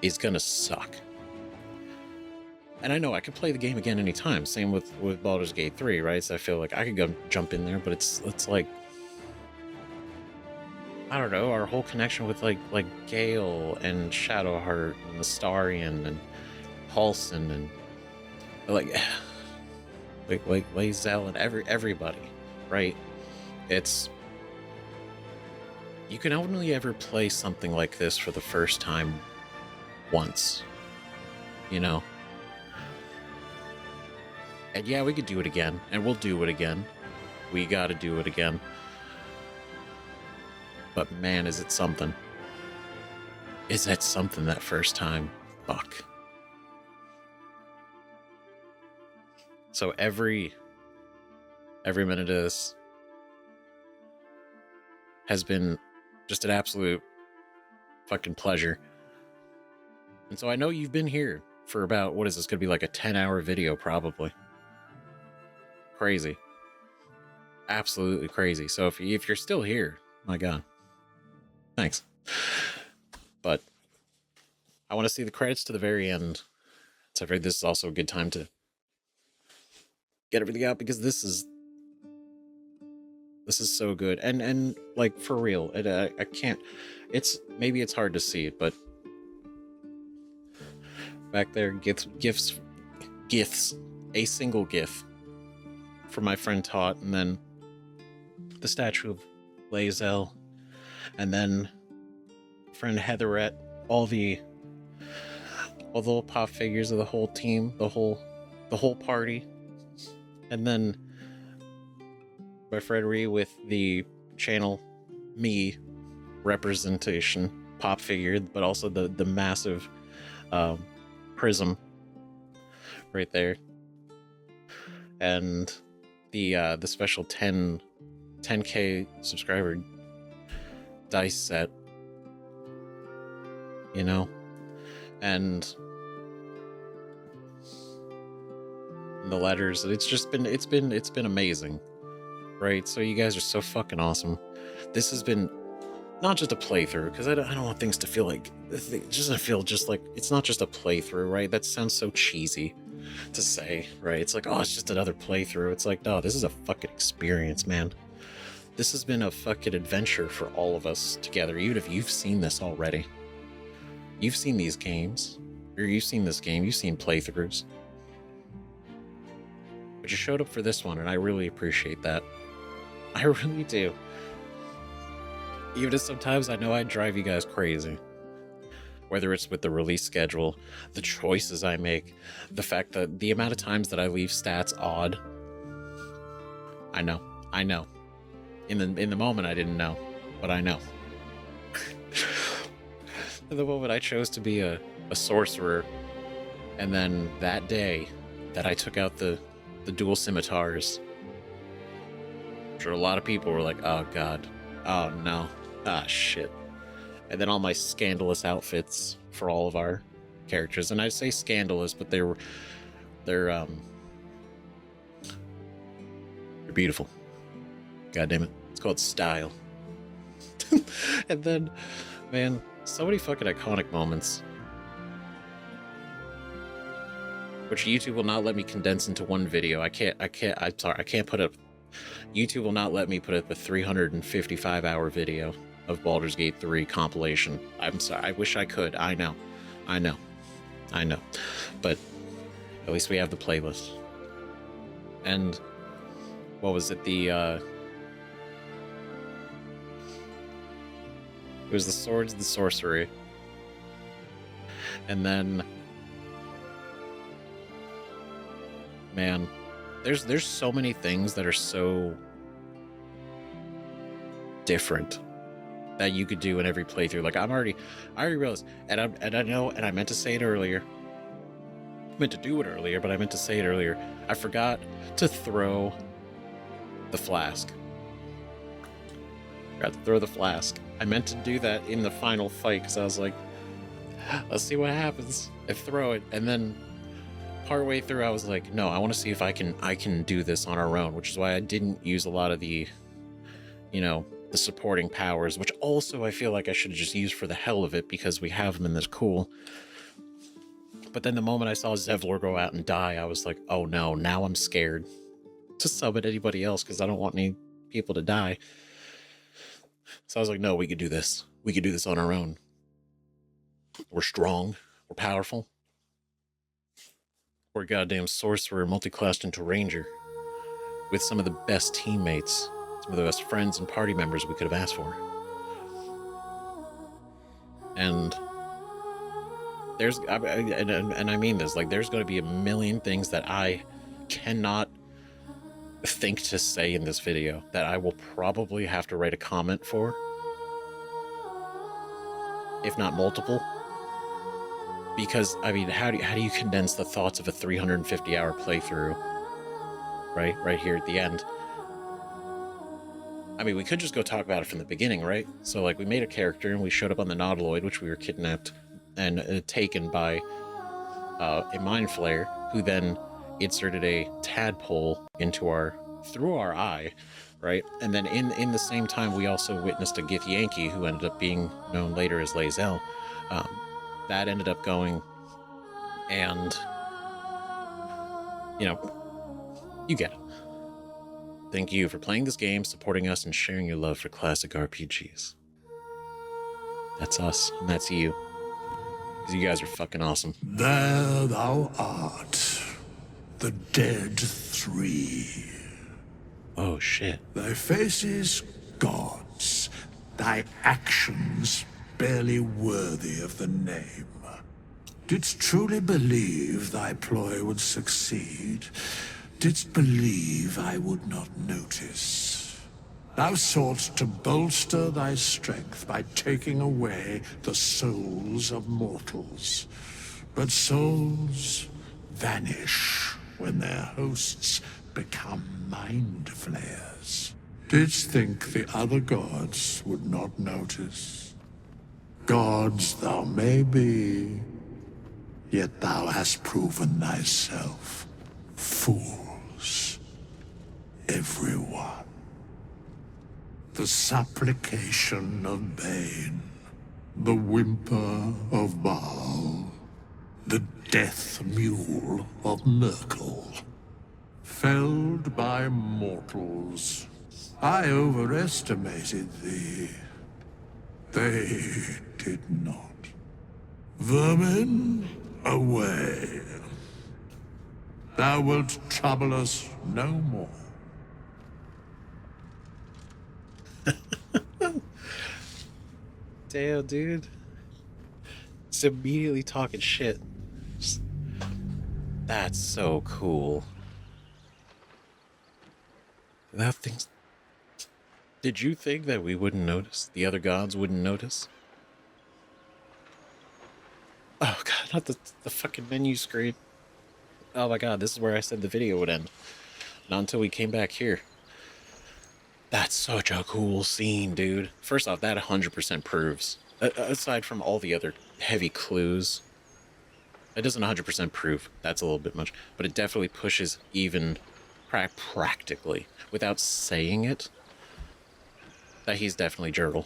It's gonna suck. And I know I could play the game again anytime. Same with Baldur's Gate 3, right? So I feel like I could go jump in there, but it's like, I don't know, our whole connection with like Gale and Shadowheart and Astarion and Paulson and like Lae'zel and everybody, right? It's, you can only ever play something like this for the first time once, you know? And yeah, we could do it again, and we'll do it again. We gotta do it again. But man, is it something. Is that something that first time? Fuck. So every minute of this has been just an absolute fucking pleasure. And so I know you've been here for about, what is this, gonna be like a 10-hour video probably. Crazy. Absolutely crazy. So if you're still here, my God, thanks. But I want to see the credits to the very end. So I figured this is also a good time to get everything out, because this is so good. And like, for real, I can't, maybe it's hard to see it, but back there, gifts, a single gif from my friend Tot, and then the statue of Lae'zel, and then friend Heatherette, all the little pop figures of the whole team, the whole party, and then my friend Ree with the channel me representation pop figure, but also the massive prism right there, and the special 10K subscriber dice set, you know, and the letters. It's been amazing, right? So you guys are so fucking awesome. This has been not just a playthrough, because I don't want things to feel like, it doesn't feel just like, it's not just a playthrough, right? That sounds so cheesy to say, right? It's like, oh, it's just another playthrough. It's like, no, this is a fucking experience, man. This has been a fucking adventure for all of us together, even if you've seen this already. You've seen these games, or you've seen this game, you've seen playthroughs. But you showed up for this one, and I really appreciate that. I really do. Even if sometimes I know I drive you guys crazy. Whether it's with the release schedule, the choices I make, the fact that the amount of times that I leave stats odd. I know. In the moment I didn't know, but I know. In the moment I chose to be a sorcerer, and then that day that I took out the dual scimitars, I'm sure a lot of people were like, oh God, oh no, ah shit. And then all my scandalous outfits for all of our characters, and I say scandalous, but they're beautiful. God damn it, it's called style. And then, man, so many fucking iconic moments, which YouTube will not let me condense into one video. I'm sorry, I can't put up, YouTube will not let me put up a 355-hour video of Baldur's Gate 3 compilation. I'm sorry, I wish I could. I know. But at least we have the playlist. And what was it? It was the swords, the sorcery. And then, man, there's so many things that are so different that you could do in every playthrough. Like I already realized, and I know, and I meant to say it earlier. I meant to do it earlier, but I meant to say it earlier. I forgot to throw the flask. I meant to do that in the final fight, because I was like, let's see what happens. I throw it, and then partway through I was like, no, I want to see if I can do this on our own, which is why I didn't use a lot of the, the supporting powers, which also I feel like I should have just used for the hell of it, because we have them and that's cool. But then the moment I saw Zevlor go out and die, I was like, oh no, now I'm scared to summon anybody else, because I don't want any people to die. So I was like, no, we could do this. We could do this on our own. We're strong. We're powerful. We're a goddamn sorcerer multi-classed into ranger with some of the best teammates, some of the best friends and party members we could have asked for. And and I mean this, like, there's going to be a million things that I cannot think to say in this video that I will probably have to write a comment for, if not multiple, because I mean, how do you condense the thoughts of a 350-hour playthrough right here at the end. I mean, we could just go talk about it from the beginning, right? So, like, we made a character and we showed up on the Nautiloid, which we were kidnapped and taken by a mind flayer, who then inserted a tadpole through our eye, right? And then in the same time, we also witnessed a Githyanki, who ended up being known later as Lae'zel. That ended up going, and, you know, you get it. Thank you for playing this game, supporting us, and sharing your love for classic RPGs. That's us, and that's you. Because you guys are fucking awesome. There thou art, the dead three. Oh, shit. Thy faces gods, thy actions barely worthy of the name. Didst truly believe thy ploy would succeed? Didst believe I would not notice? Thou soughtst to bolster thy strength by taking away the souls of mortals. But souls vanish when their hosts become mind flayers. Didst think the other gods would not notice? Gods thou may be, yet thou hast proven thyself fools, everyone. The supplication of Bane, the whimper of Baal, the death mule of Merkel. Felled by mortals, I overestimated thee. They did not. Vermin, away. Thou wilt trouble us no more. Damn, dude. It's immediately talking shit. That's so cool. That thing's... Did you think that we wouldn't notice? The other gods wouldn't notice? Oh god, not the fucking menu screen. Oh my god, this is where I said the video would end. Not until we came back here. That's such a cool scene, dude. First off, that 100% proves, aside from all the other heavy clues, it doesn't 100% prove, that's a little bit much, but it definitely pushes even practically, without saying it, that he's definitely Jurgle.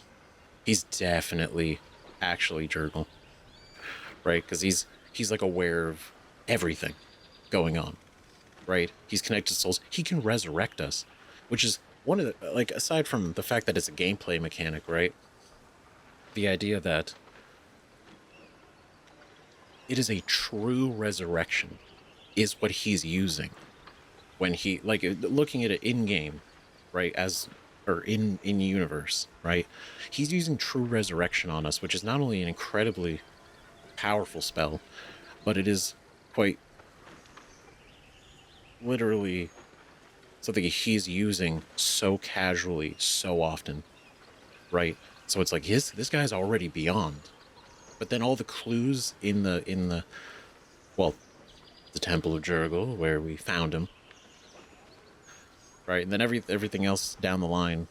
He's definitely actually Jurgle. Right? Because he's like aware of everything going on. Right? He's connected to souls. He can resurrect us, which is one of the, like, aside from the fact that it's a gameplay mechanic, right? The idea that it is a true resurrection is what he's using when he, like, looking at it in-game, right, or in universe, right? He's using true resurrection on us, which is not only an incredibly powerful spell, but it is quite literally something he's using so casually, so often, right? So it's like this guy's already beyond. But then all the clues in the well, the Temple of Jurgle, where we found him, right? And then everything else down the line,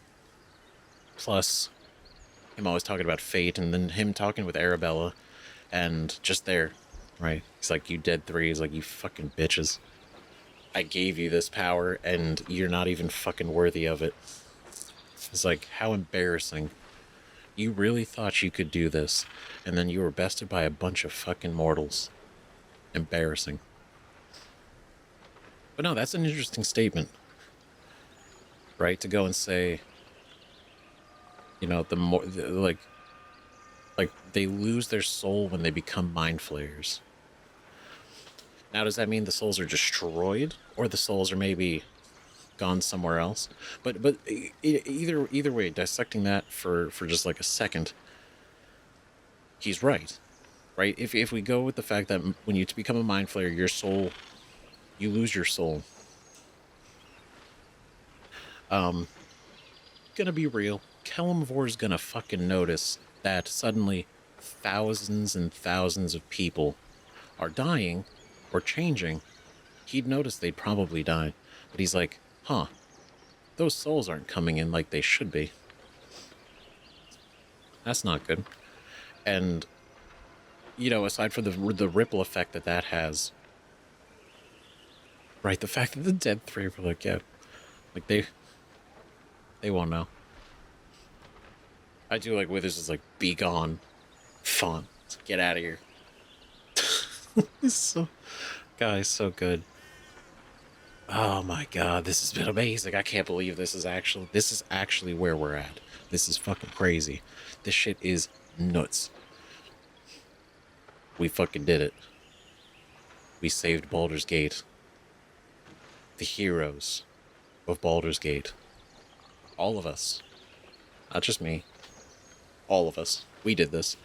plus him always talking about fate, and then him talking with Arabella, and just there, right? He's like, you dead three. He's like, you fucking bitches. I gave you this power, and you're not even fucking worthy of it. It's like, how embarrassing. You really thought you could do this, and then you were bested by a bunch of fucking mortals. Embarrassing. But no, that's an interesting statement. Right? To go and say, you know, like they lose their soul when they become mind flayers. Now, does that mean the souls are destroyed, or the souls are maybe gone somewhere else? But either way, dissecting that for just like a second, he's right. Right? If we go with the fact that when you become a mind flayer, your soul, you lose your soul. Gonna be real. Kelemvor's gonna fucking notice that suddenly thousands and thousands of people are dying or changing. He'd notice they'd probably die. But he's like, huh, those souls aren't coming in like they should be. That's not good. And, you know, aside from the ripple effect that has, right, the fact that the dead three were like, yeah, like they won't know. I do like Withers is like, be gone, font, get out of here. He's so, guys, so good. Oh my god, this has been amazing. I can't believe this is actually where we're at. This is fucking crazy. This shit is nuts. We fucking did it. We saved Baldur's Gate. The heroes of Baldur's Gate. All of us. Not just me. All of us. We did this.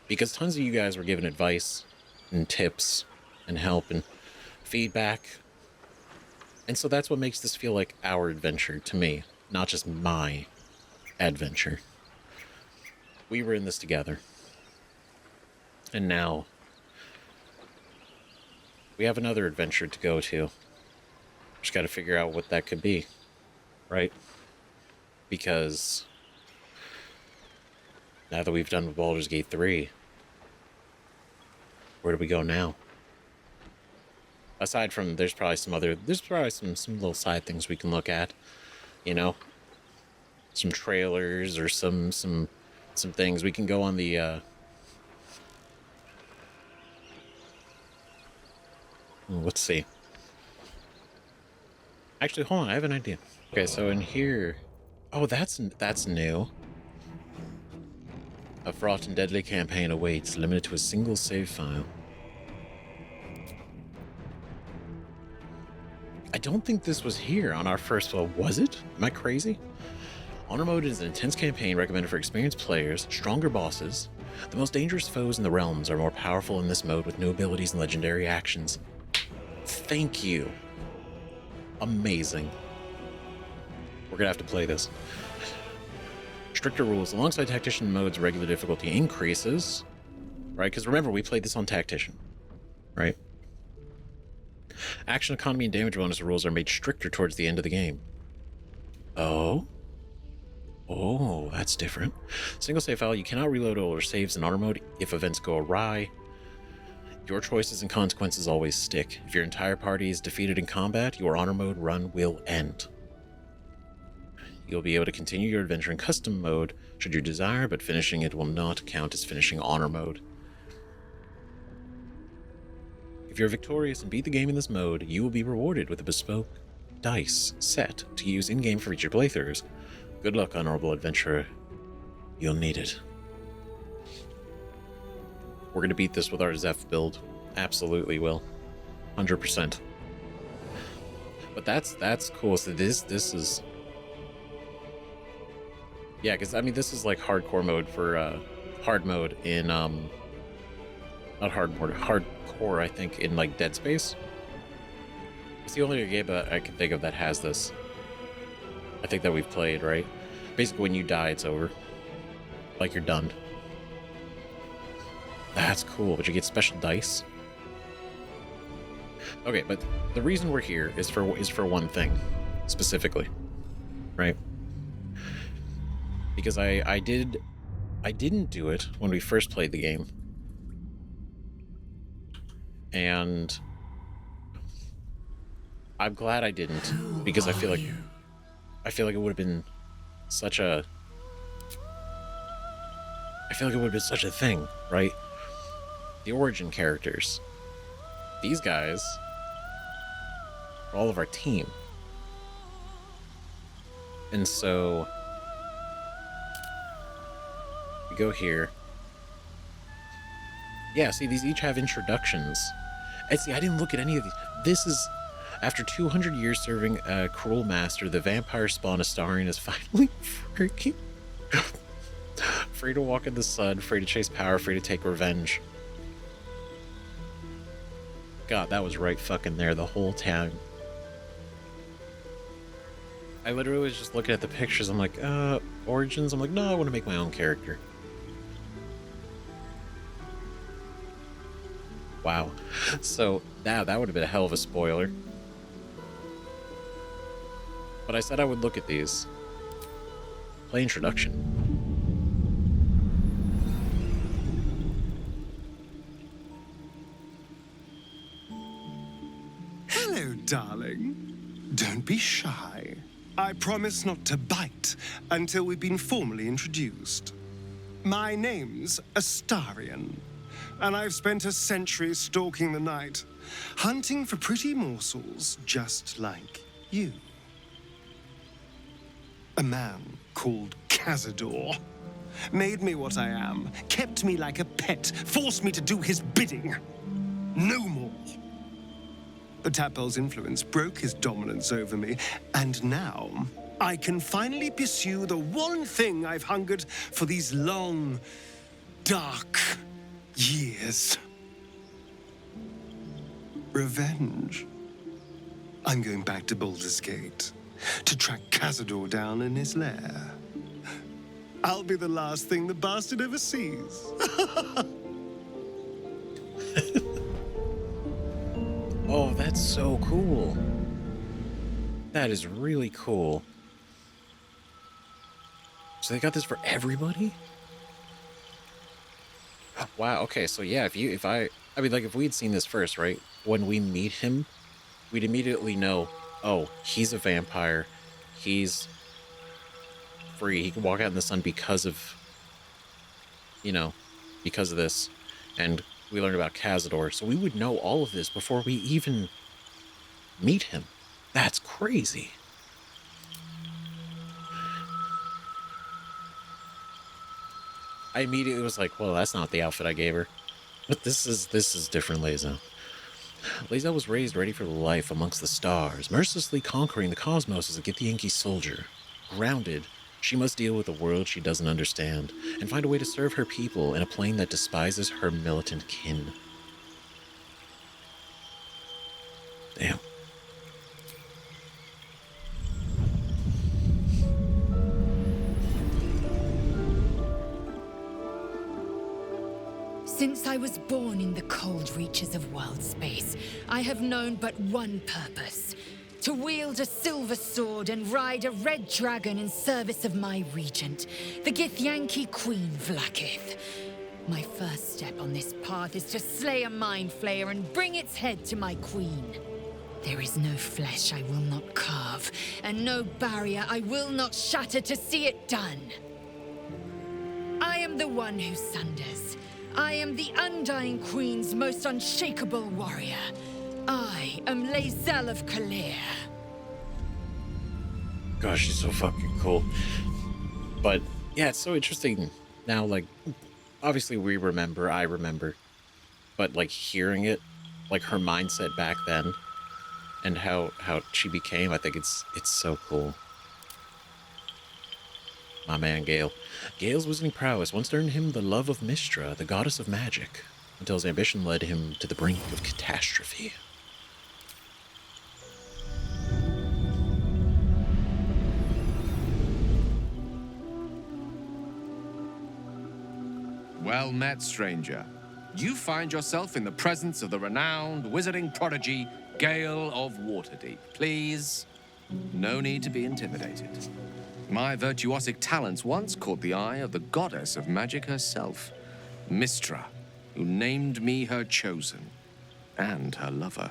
Because tons of you guys were giving advice and tips and help and feedback. And so that's what makes this feel like our adventure to me, not just my adventure. We were in this together. And now we have another adventure to go to. Just got to figure out what that could be, right? Because now that we've done Baldur's Gate 3, where do we go now? Aside from, there's probably some little side things we can look at, you know, some trailers or some things. We can go on the, let's see. Actually, hold on, I have an idea. Okay, so in here, oh, that's new. A fraught and deadly campaign awaits, limited to a single save file. I don't think this was here on our first floor, was it? Am I crazy? Honor Mode is an intense campaign recommended for experienced players, stronger bosses. The most dangerous foes in the realms are more powerful in this mode with new abilities and legendary actions. Thank you. Amazing. We're gonna have to play this. Stricter rules. Alongside Tactician mode's regular difficulty increases, right? Because remember, we played this on Tactician, right? Action economy and damage bonus rules are made stricter towards the end of the game. Oh, that's different. Single save file. You cannot reload older saves in Honor Mode if events go awry. Your choices and consequences always stick. If your entire party is defeated in combat, your Honor Mode run will end. You'll be able to continue your adventure in custom mode should you desire, but finishing it will not count as finishing Honor Mode. If you're victorious and beat the game in this mode, you will be rewarded with a bespoke dice set to use in-game for future playthroughs. Good luck, honorable adventurer. You'll need it. We're going to beat this with our Zeph build. Absolutely will. 100%. But that's cool. So this is... Yeah, because, I mean, this is like hardcore mode for, hard mode in, not hard mode, hardcore, I think, in, like, Dead Space. It's the only game I can think of that has this. I think that we've played, right? Basically, when you die, it's over. Like, you're done. That's cool, but you get special dice. Okay, but the reason we're here is for one thing, specifically, right? Because I didn't do it when we first played the game. And I'm glad I didn't, because I feel like it would have been such a thing, right? The origin characters. These guys are all of our team. And so we go here. Yeah, see, these each have introductions. And see, I didn't look at any of these. This is, after 200 years serving a cruel master, the vampire spawn Astarion is finally freaking free to walk in the sun, free to chase power, free to take revenge. God, that was right fucking there the whole time. I literally was just looking at the pictures. I'm like, Origins? I'm like, no, I want to make my own character. Wow. So, that would have been a hell of a spoiler. But I said I would look at these. Play introduction. Hello, darling. Don't be shy. I promise not to bite until we've been formally introduced. My name's Astarion, and I've spent a century stalking the night, hunting for pretty morsels just like you. A man called Cazador made me what I am, kept me like a pet, forced me to do his bidding. No more. The Tadpole's influence broke his dominance over me, and now I can finally pursue the one thing I've hungered for these long, dark years. Revenge. I'm going back to Baldur's Gate to track Cazador down in his lair. I'll be the last thing the bastard ever sees. Oh, that's so cool. That is really cool. So they got this for everybody? Wow, okay, so yeah, if we'd seen this first, right? When we meet him, we'd immediately know, oh, he's a vampire. He's free. He can walk out in the sun because of, because of this. And we learned about Cazador, so we would know all of this before we even meet him. That's crazy. I immediately was like, well, that's not the outfit I gave her. But this is different, Leza. Leza was raised ready for life amongst the stars, mercilessly conquering the cosmos as a Githyanki soldier. Grounded, she must deal with a world she doesn't understand, and find a way to serve her people in a plane that despises her militant kin. Damn. Since I was born in the cold reaches of world space, I have known but one purpose: to wield a silver sword and ride a red dragon in service of my regent, the Githyanki Queen Vlaakith. My first step on this path is to slay a mind flayer and bring its head to my queen. There is no flesh I will not carve, and no barrier I will not shatter to see it done. I am the one who sunders. I am the Undying Queen's most unshakable warrior. I am Lae'zel of Kalir. Gosh, she's so fucking cool. But yeah, it's so interesting now. Like, obviously I remember, but like hearing it, like her mindset back then, and how she became, I think it's so cool. My man Gale. Gale's wizarding prowess once earned him the love of Mystra, the goddess of magic, until his ambition led him to the brink of catastrophe. Well met, stranger. You find yourself in the presence of the renowned wizarding prodigy, Gale of Waterdeep. Please, no need to be intimidated. My virtuosic talents once caught the eye of the goddess of magic herself, Mystra, who named me her chosen, and her lover.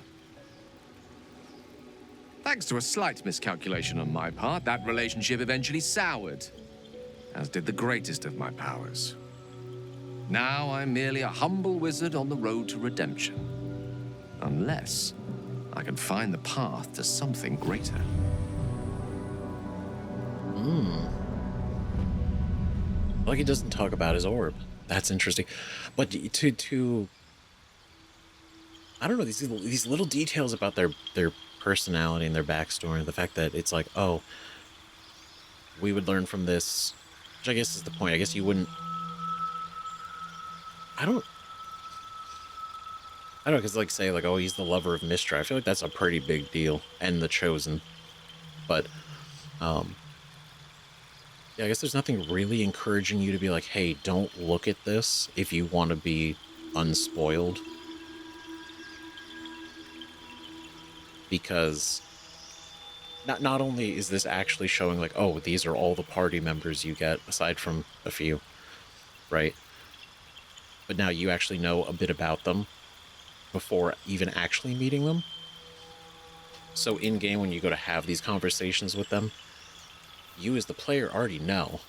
Thanks to a slight miscalculation on my part, that relationship eventually soured, as did the greatest of my powers. Now I'm merely a humble wizard on the road to redemption. Unless I can find the path to something greater. Like, he doesn't talk about his orb. That's interesting. But to I don't know, these little details about their personality and their backstory, and the fact that it's like, oh, we would learn from this, which I guess is the point. I guess you wouldn't. I don't know, because like say like, oh, he's the lover of Mystra. I feel like that's a pretty big deal, and the chosen. But yeah, I guess there's nothing really encouraging you to be like, hey, don't look at this if you want to be unspoiled. Because not only is this actually showing like, oh, these are all the party members you get aside from a few, right? But now you actually know a bit about them before even actually meeting them. So in game, when you go to have these conversations with them, you as the player already know,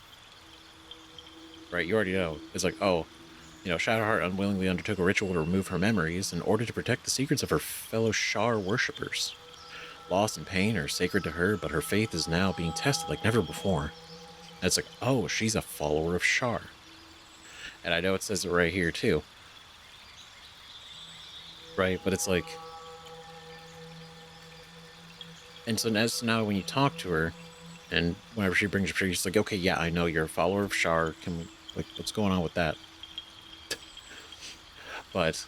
right? You already know. It's like, oh, you know, Shadowheart unwillingly undertook a ritual to remove her memories in order to protect the secrets of her fellow Shar worshippers. Loss and pain are sacred to her, but her faith is now being tested like never before. And it's like, oh, she's a follower of Shar. And I know it says it right here too. Right? But it's like... And so now when you talk to her, and whenever she brings up, she's like, okay, yeah, I know you're a follower of Shar. Like, what's going on with that? But,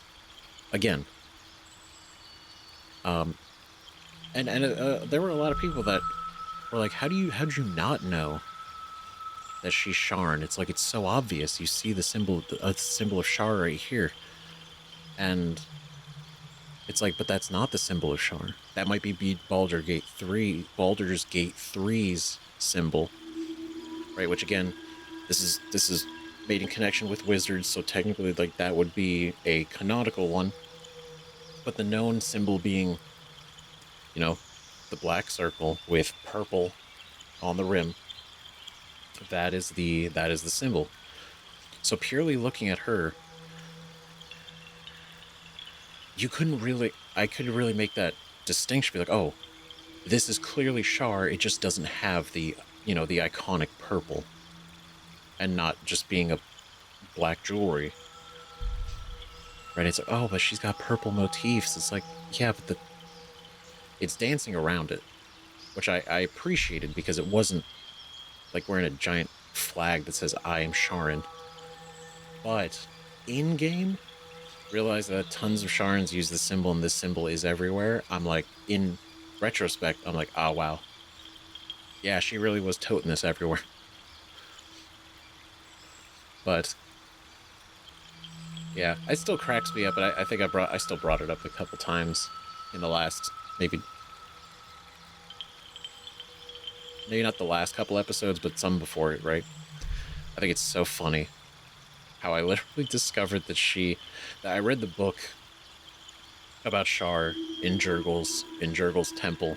again, and there were a lot of people that were like, how'd you not know that she's Sharn? It's like, it's so obvious. You see the symbol of Shar right here. And it's like, but that's not the symbol of Shar. That might be Baldur's Gate 3's symbol. Right, which again, this is made in connection with wizards, so technically like that would be a canonical one. But the known symbol being, you know, the black circle with purple on the rim. That is the symbol. So purely looking at her, I couldn't really make that distinction. Be like, oh, this is clearly Shar. It just doesn't have the, you know, the iconic purple, and not just being a black jewelry. Right? It's like, oh, but she's got purple motifs. It's like, yeah, but it's dancing around it, which I appreciated, because it wasn't like wearing a giant flag that says I am Sharon. But in game, realize that tons of Sharans use this symbol, and this symbol is everywhere. I'm like, in retrospect, I'm like, oh wow, yeah, she really was toting this everywhere. But yeah, it still cracks me up, but I think I still brought it up a couple times in the last, maybe not the last couple episodes, but some before it, right? I think it's so funny how I literally discovered that I read the book about Shar in Jurgil's temple,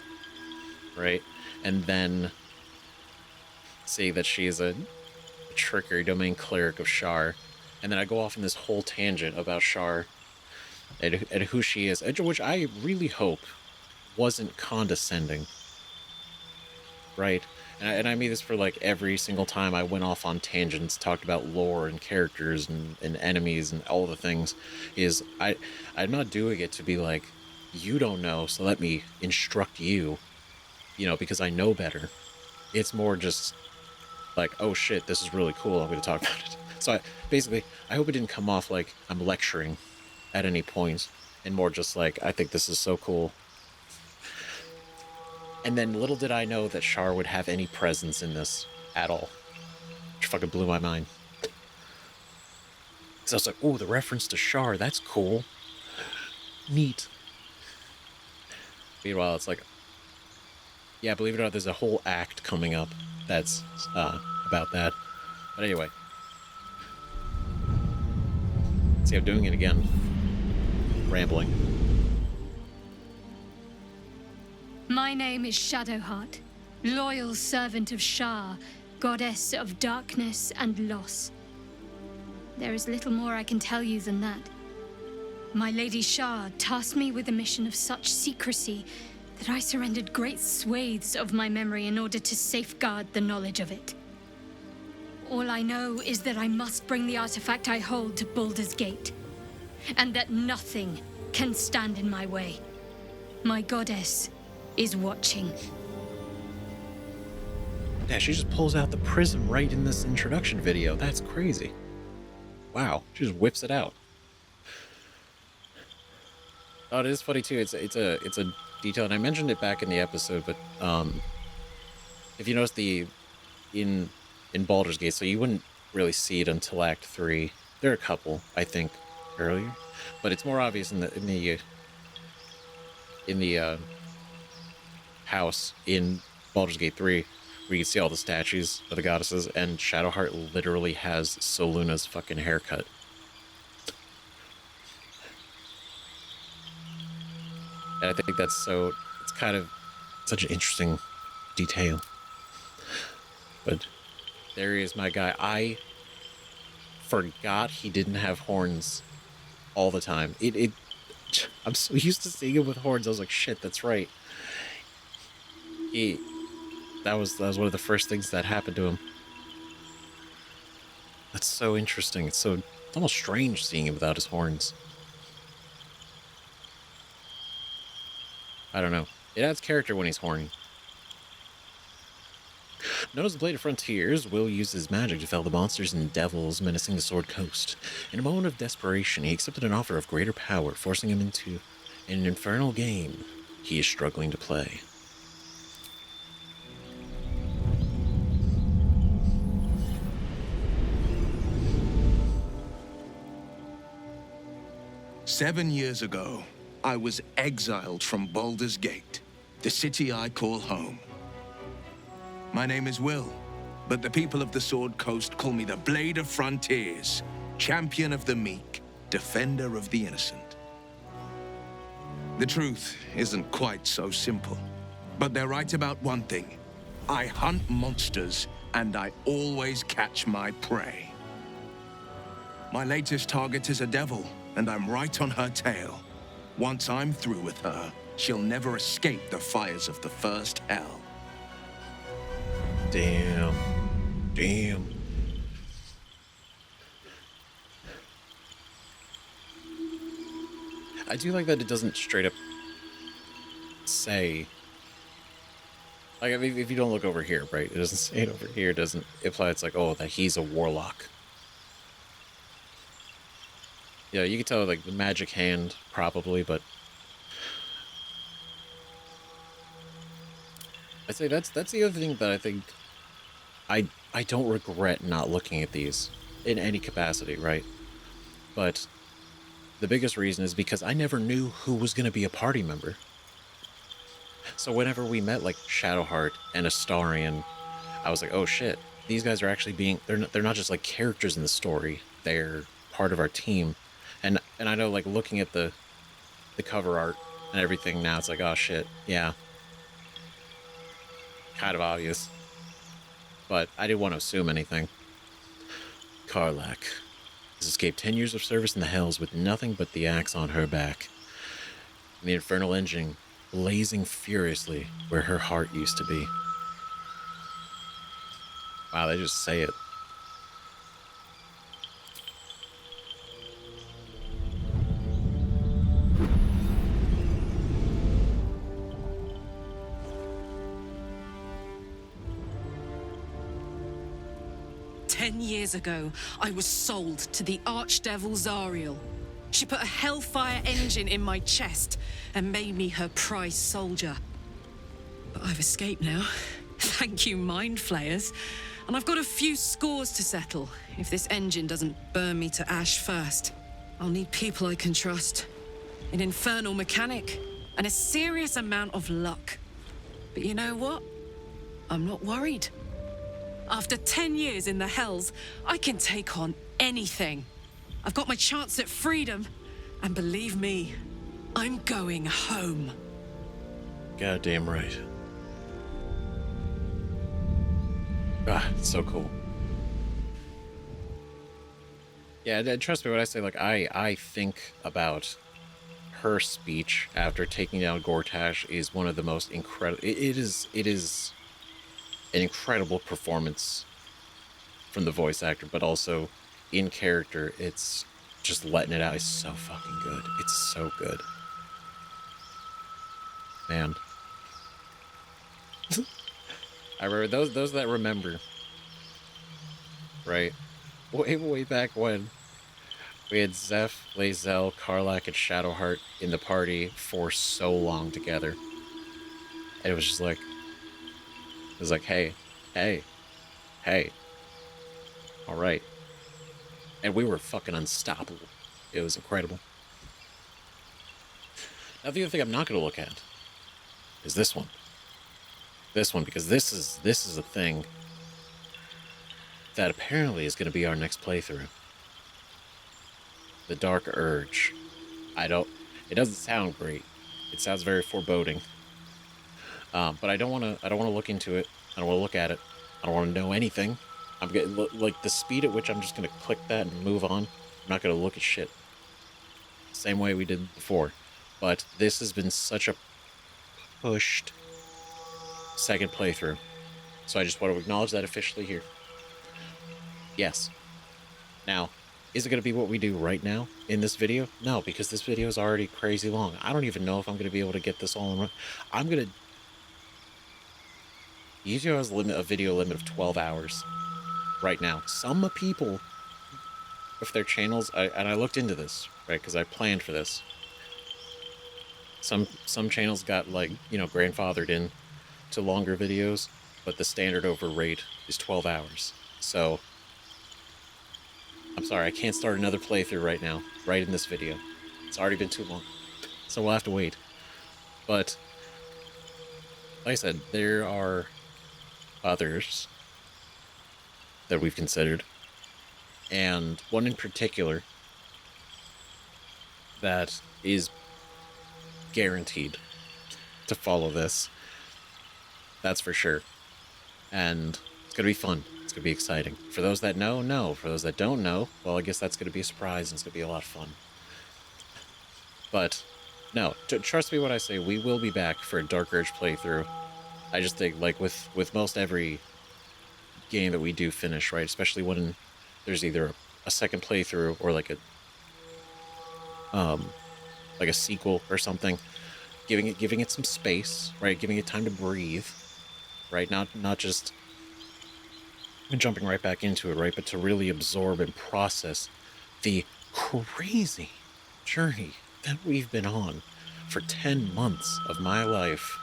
right? And then see that she is a trickery domain cleric of Shar. And then I go off in this whole tangent about Shar and who she is, which I really hope wasn't condescending, right? And I mean this for like every single time I went off on tangents, talked about lore and characters and enemies and all the things, is I'm not doing it to be like, you don't know, so let me instruct you, you know, because I know better. It's more just like, oh shit, this is really cool, I'm going to talk about it. So I hope it didn't come off like I'm lecturing at any point, and more just like, I think this is so cool. And then little did I know that Shar would have any presence in this at all, which fucking blew my mind. So I was like, oh, the reference to Shar, that's cool. Neat. Meanwhile, it's like, yeah, believe it or not, there's a whole act coming up that's about that. But anyway. See, I'm doing it again. Rambling. My name is Shadowheart, loyal servant of Shar, goddess of darkness and loss. There is little more I can tell you than that. My Lady Shar tasked me with a mission of such secrecy that I surrendered great swathes of my memory in order to safeguard the knowledge of it. All I know is that I must bring the artifact I hold to Baldur's Gate, and that nothing can stand in my way. My goddess is watching. Yeah, she just pulls out the prism right in this introduction video. That's crazy. Wow, she just whips it out. Oh, it is funny too. It's a detail, and I mentioned it back in the episode, but if you notice in Baldur's Gate, so you wouldn't really see it until Act 3. There are a couple, I think, earlier, but it's more obvious in the house in Baldur's Gate 3 where you can see all the statues of the goddesses, and Shadowheart literally has Soluna's fucking haircut. And I think that's it's kind of such an interesting detail. But there he is, my guy. I forgot he didn't have horns all the time. I'm so used to seeing him with horns. I was like, shit, that's right. That was one of the first things that happened to him. That's so interesting. It's almost strange seeing him without his horns. I don't know. It adds character when he's horny. Known as the Blade of Frontiers, Will used his magic to fell the monsters and devils menacing the Sword Coast. In a moment of desperation, he accepted an offer of greater power, forcing him into an infernal game he is struggling to play. "7 years ago, I was exiled from Baldur's Gate, the city I call home. My name is Will, but the people of the Sword Coast call me the Blade of Frontiers, champion of the meek, defender of the innocent. The truth isn't quite so simple, but they're right about one thing. I hunt monsters, and I always catch my prey. My latest target is a devil, and I'm right on her tail. Once I'm through with her, she'll never escape the fires of the first hell." Damn. I do like that it doesn't straight up say, like, if you don't look over here, right? It doesn't say it over here. It doesn't imply it's like, oh, that he's a warlock. Yeah, you can tell, like, the magic hand, probably, but I'd say that's the other thing that I think I don't regret not looking at these in any capacity, right? But the biggest reason is because I never knew who was going to be a party member. So whenever we met, like, Shadowheart and Astarion, I was like, oh shit, these guys are actually they're not just like characters in the story, they're part of our team. And I know, like, looking at the cover art and everything now, it's like, oh shit, yeah. Kind of obvious. But I didn't want to assume anything. Karlach has escaped 10 years of service in the Hells with nothing but the axe on her back. And the infernal engine blazing furiously where her heart used to be. Wow, they just say it. Years ago, I was sold to the Archdevil Zariel. She put a hellfire engine in my chest and made me her prize soldier. But I've escaped now. Thank you, Mind Flayers. And I've got a few scores to settle if this engine doesn't burn me to ash first. I'll need people I can trust, an infernal mechanic, and a serious amount of luck. But you know what? I'm not worried. After 10 years in the Hells, I can take on anything. I've got my chance at freedom, and believe me, I'm going home. Goddamn right. Ah, it's so cool. Yeah, trust me when I say, like, I think about her speech after taking down Gortash is one of the most incredible. It is an incredible performance from the voice actor, but also in character, it's just letting it out. It's so fucking good. It's so good. Man. I remember those that remember, right? Way back when we had Zeph, Lae'zel, Karlach, and Shadowheart in the party for so long together. And it was just like, it was like, hey, all right. And we were fucking unstoppable. It was incredible. Now, the other thing I'm not going to look at is this one. this one, because this is a thing that apparently is going to be our next playthrough. The Dark Urge. It doesn't sound great. It sounds very foreboding. But I don't want to look into it. I don't want to look at it. I don't want to know anything. I'm getting like the speed at which I'm just going to click that and move on. I'm not going to look at shit. Same way we did before. But this has been such a pushed second playthrough. So I just want to acknowledge that officially here. Yes. Now, is it going to be what we do right now in this video? No, because this video is already crazy long. I don't even know if I'm going to be able to get this all in one. I'm going to... YouTube has a video limit of 12 hours right now. Some people, if their channels... and I looked into this, right, because I planned for this. Some channels got, like, you know, grandfathered in to longer videos, but the standard over rate is 12 hours. So... I'm sorry, I can't start another playthrough right now, right in this video. It's already been too long, so we'll have to wait. But, like I said, there are others that we've considered, and one in particular that is guaranteed to follow this. That's for sure. And it's going to be fun. It's going to be exciting. For those that know, no. For those that don't know, well, I guess that's going to be a surprise and it's going to be a lot of fun. But, no, trust me when I say we will be back for a Dark Urge playthrough. I just think, like, with most every game that we do finish, right? Especially when there's either a second playthrough or, like a sequel or something. Giving it some space, right? Giving it time to breathe, right? Not just... and jumping right back into it, right? But to really absorb and process the crazy journey that we've been on for 10 months of my life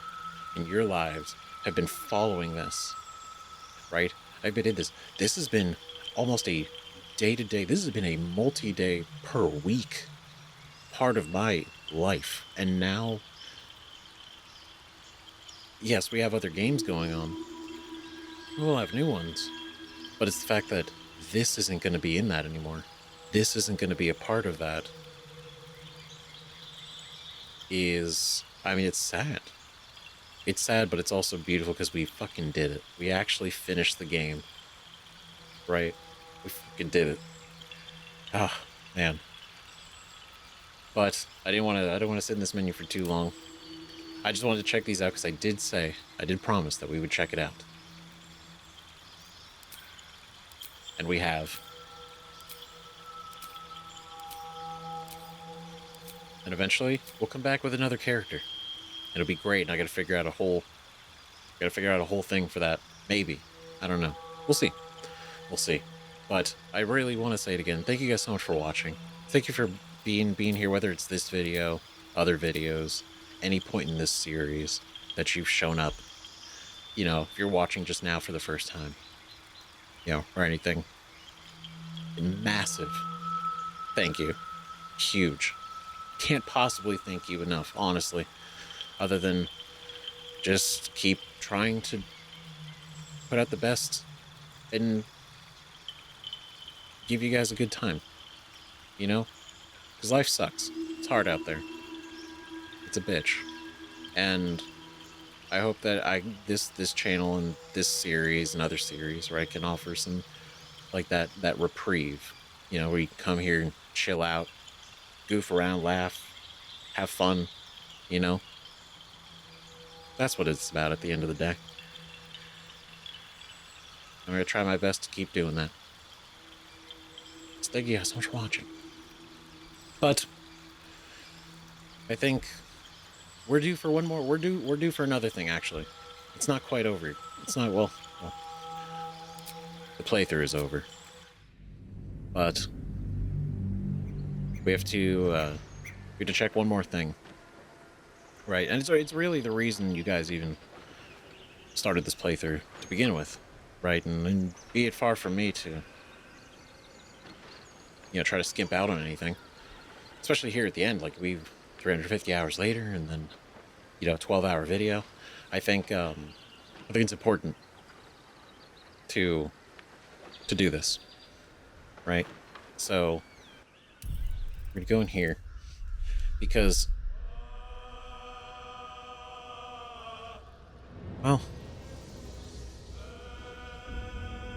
and your lives have been following this, right? I've been in this. This has been almost a day-to-day, this has been a multi-day per week part of my life. And now, yes, we have other games going on. We'll have new ones. But it's the fact that this isn't going to be in that anymore. This isn't going to be a part of that. I mean, it's sad. It's sad, but it's also beautiful because we fucking did it. We actually finished the game. Right? We fucking did it. Ah, man. But I don't want to sit in this menu for too long. I just wanted to check these out because I did promise that we would check it out. And we have. And eventually, we'll come back with another character. It'll be great, and I gotta figure out a whole thing for that. Maybe. I don't know. We'll see. We'll see. But I really want to say it again. Thank you guys so much for watching. Thank you for being here, whether it's this video, other videos, any point in this series that you've shown up. You know, if you're watching just now for the first time. You know, or anything. Massive thank you. Huge. Can't possibly thank you enough, honestly. Other than just keep trying to put out the best and give you guys a good time. You know? Because life sucks. It's hard out there. It's a bitch. And I hope that this channel and this series and other series, right, can offer some, like, that reprieve, you know, where you can come here and chill out, goof around, laugh, have fun, you know. That's what it's about at the end of the day. I'm going to try my best to keep doing that. So thank you guys so much for watching. But I think we're due for one more. We're due for another thing, actually. It's not quite over. It's not, well, the playthrough is over. But we have to check one more thing. Right, and it's really the reason you guys even started this playthrough to begin with, right? And be it far from me to, you know, try to skimp out on anything, especially here at the end. Like, we've 350 hours later, and then, you know, 12-hour video. I think I think it's important to do this, right? So we're gonna go in here because, well,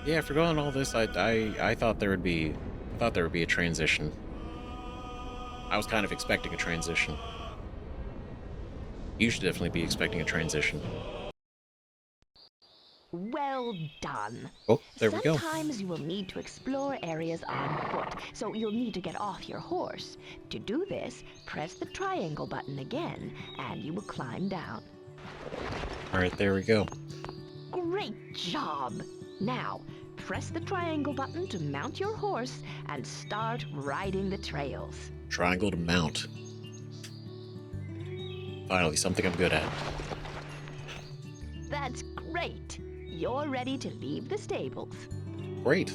yeah, for going all this, I thought there would be a transition. I was kind of expecting a transition. You should definitely be expecting a transition. Well done. Oh, there we go. Sometimes you will need to explore areas on foot, so you'll need to get off your horse. To do this, press the triangle button again, and you will climb down. All right, there we go. Great job! Now, press the triangle button to mount your horse and start riding the trails. Triangle to mount. Finally, something I'm good at. That's great! You're ready to leave the stables. Great.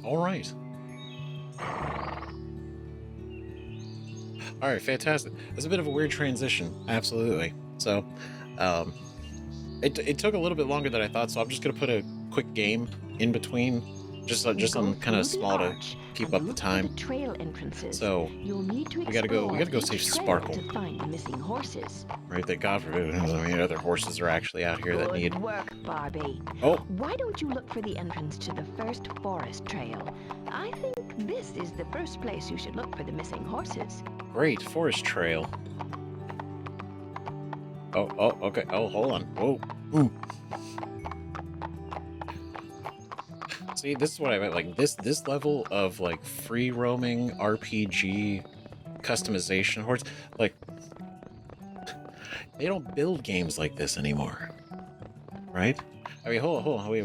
All right. All right, fantastic. It's a bit of a weird transition, absolutely. So, it took a little bit longer than I thought. So I'm just gonna put a quick game in between, just something kind of small to keep up the time. Trail entrances. So you'll need to we gotta go each save trail Sparkle. to find the missing horses. Right, that God forbid, I mean, other horses are actually out here that Good need. work, Barbie. Oh. Why don't you look for the entrance to the first forest trail? I think this is the first place you should look for the missing horses. Great, forest trail. Oh, okay. Oh, hold on. Whoa. Ooh. See, this is what I meant. Like, this level of, like, free roaming RPG customization horse, like, they don't build games like this anymore. Right? I mean, hold on. Wait.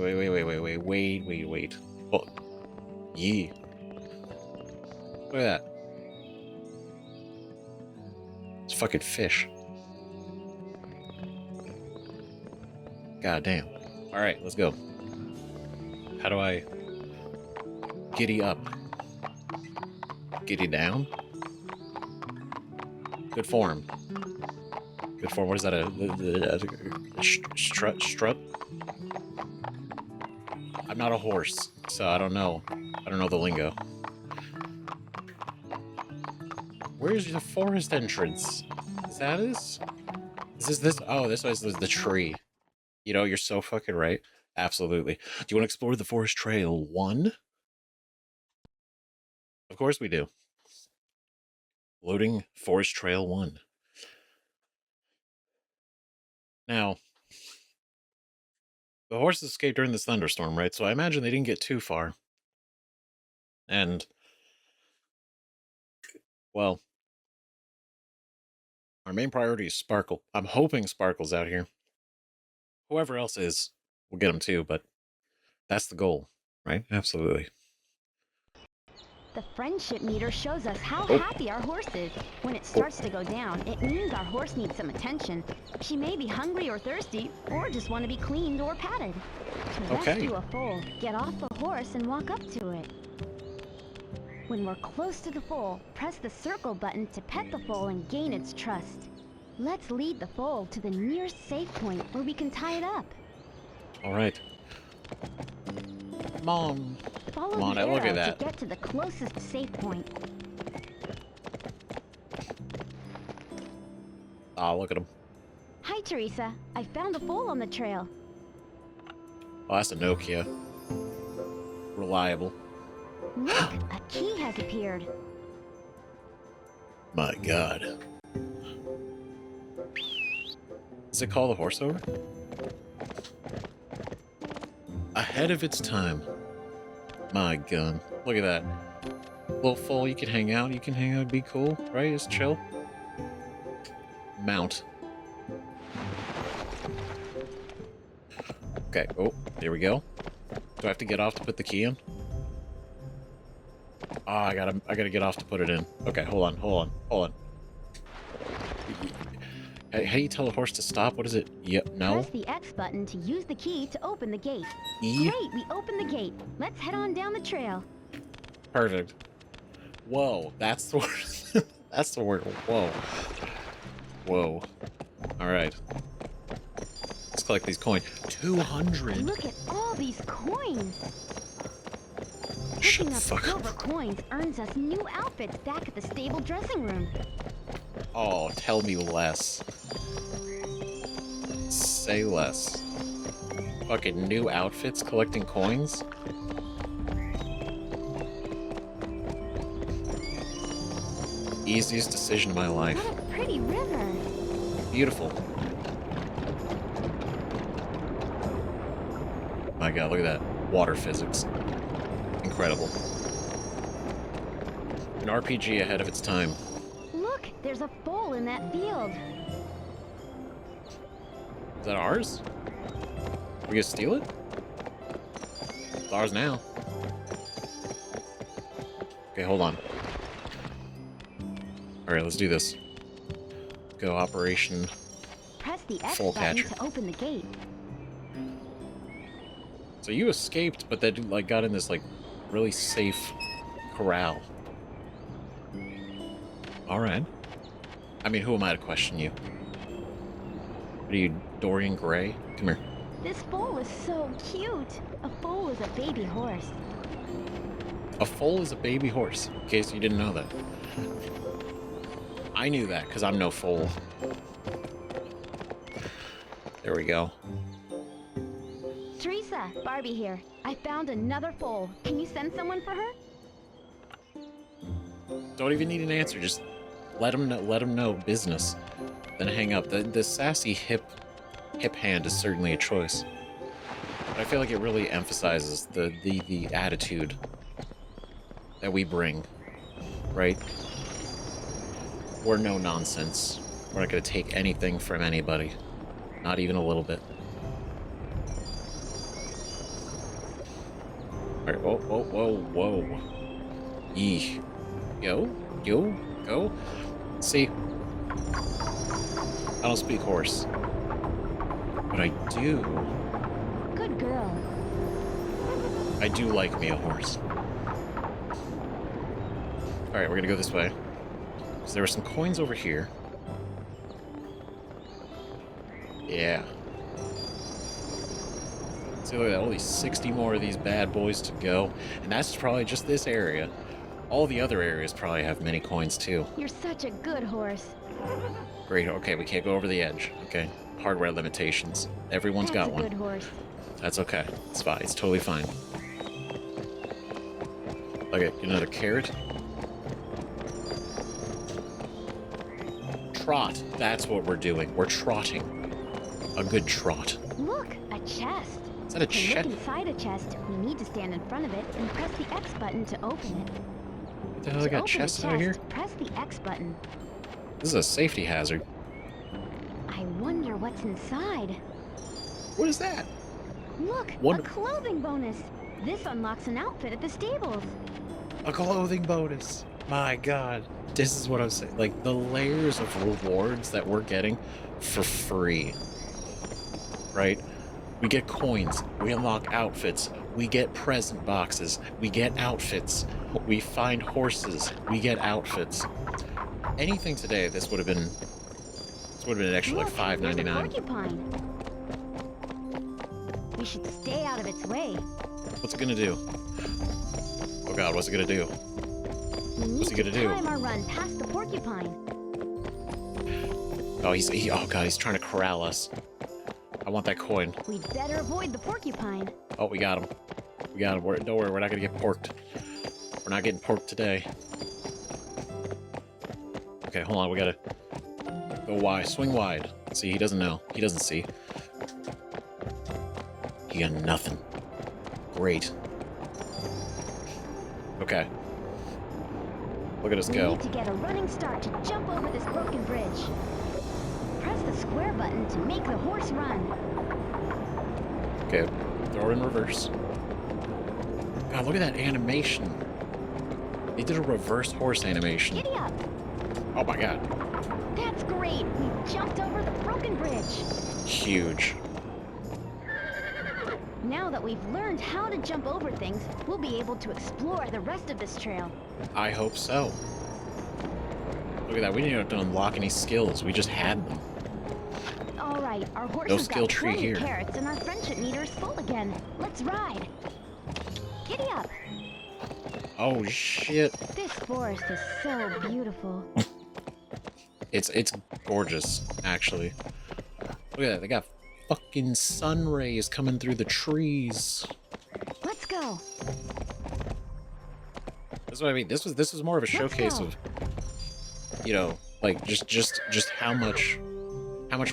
Oh, yee. Look at that. It's fucking fish. God damn. Alright, let's go. How do I giddy up? Giddy down? Good form. Good form. What is that? A strut? I'm not a horse, so I don't know. I don't know the lingo. Where's the forest entrance? Is that this? Is this? Oh, this was the tree. You know, you're so fucking right. Absolutely. Do you want to explore the Forest Trail 1? Of course we do. Loading Forest Trail 1. Now, the horses escaped during this thunderstorm, right? So I imagine they didn't get too far. And, well, our main priority is Sparkle. I'm hoping Sparkle's out here. Whoever else is, we'll get them too, but that's the goal, right? Absolutely. The friendship meter shows us how happy our horse is. When it starts to go down, it means our horse needs some attention. She may be hungry or thirsty, or just want to be cleaned or patted. To rescue a foal, get off the horse and walk up to it. When we're close to the foal, press the circle button to pet the foal and gain its trust. Let's lead the foal to the nearest safe point where we can tie it up. All right. Mom. Follow Come on, the look arrow at that. to get to the closest safe point. Ah, look at him. Hi, Teresa. I found a foal on the trail. Oh, that's a Nokia. Reliable. Look, a key has appeared. My God. Does it call the horse over? Ahead of its time. My gun. Look at that. Little foal, you can hang out. You can hang out, be cool, right? Just chill. Mount. Okay. Oh, there we go. Do I have to get off to put the key in? Oh, I gotta get off to put it in. Okay, hold on. How do you tell a horse to stop? What is it? Yep, no. Press the X button to use the key to open the gate. E? Great, we opened the gate. Let's head on down the trail. Perfect. Whoa, that's the word. That's the word. Whoa. Whoa. All right. Let's collect these coins. 200. Look at all these coins. Shut Picking the up fuck silver up. coins earns us new outfits back at the stable dressing room. Oh, tell me less. Say less. Fucking new outfits collecting coins? Easiest decision of my life. What a pretty river. Beautiful. My god, look at that. Water physics. Incredible. An RPG ahead of its time. Look, there's a foal in that field. Is that ours? We gonna steal it? It's ours now. Okay, hold on. Alright, let's do this. Go Operation Press the X Foal button catcher. to open the gate. So you escaped, but then like got in this like really safe corral. Alright. I mean, who am I to question you? What are you, Dorian Gray? Come here. This foal is so cute. A foal is a baby horse. A foal is a baby horse, in case you didn't know that. I knew that, because I'm no foal. There we go. Teresa, Barbie here. I found another foal. Can you send someone for her? Don't even need an answer, just let them know business. Then hang up. The sassy hip hand is certainly a choice. But I feel like it really emphasizes the attitude that we bring, right? We're no nonsense. We're not gonna take anything from anybody. Not even a little bit. Alright, whoa. Yee. Go. See, I don't speak horse. But I do. Good girl. I do like me a horse. Alright, we're gonna go this way. So there were some coins over here. Yeah. See, look at that. Only 60 more of these bad boys to go. And that's probably just this area. All the other areas probably have many coins too. You're such a good horse. Great. Okay, we can't go over the edge. Okay. Hardware limitations. Everyone's got one. That's a good horse. That's okay. It's fine. It's totally fine. Okay, get another carrot. Trot. That's what we're doing. We're trotting. A good trot. Look, a chest. Is that a To chest? look inside a chest, we need to stand in front of it and press the X button to open it. What the hell? I To got open the chests out here? Press the X button. This is a safety hazard. I wonder what's inside. What is that? Look, What? a clothing bonus. This unlocks an outfit at the stables. A clothing bonus. My god. This is what I'm saying. Like, the layers of rewards that we're getting for free. Right? We get coins. We unlock outfits. We get present boxes. We get outfits. We find horses. We get outfits. Anything today, this would have been... This would have been an extra, like, Look, there's a $5.99. porcupine. We should stay out of its way. What's it gonna do? Oh god, what's it gonna do? We need What's he gonna to do? time our run past the porcupine. Oh, oh god, he's trying to corral us. I want that coin. We'd better avoid the porcupine. Oh, we got him. We got him. Don't worry, we're not gonna get porked. We're not getting porked today. Okay, hold on, we gotta go wide. Swing wide. See, he doesn't know. He doesn't see. He got nothing. Great. Okay. Look at us We go. need to get a running start to jump over this broken bridge. Press the square button to make the horse run. Okay, throw it in reverse. God, look at that animation. They did a reverse horse animation. Giddy up. Oh my god. That's great. We jumped over the broken bridge. Huge. Now that we've learned how to jump over things, we'll be able to explore the rest of this trail. I hope so. Look at that, we didn't have to unlock any skills, we just had them. All right. Our No horses skill got tree 20 here. carrots and our friendship meter is full again. Let's ride. Giddy up. Oh shit. This forest is so beautiful. It's gorgeous, actually. Look at that. They got fucking sun rays coming through the trees. Let's go. That's what I mean. This was more of a showcase go. of, you know, like just how much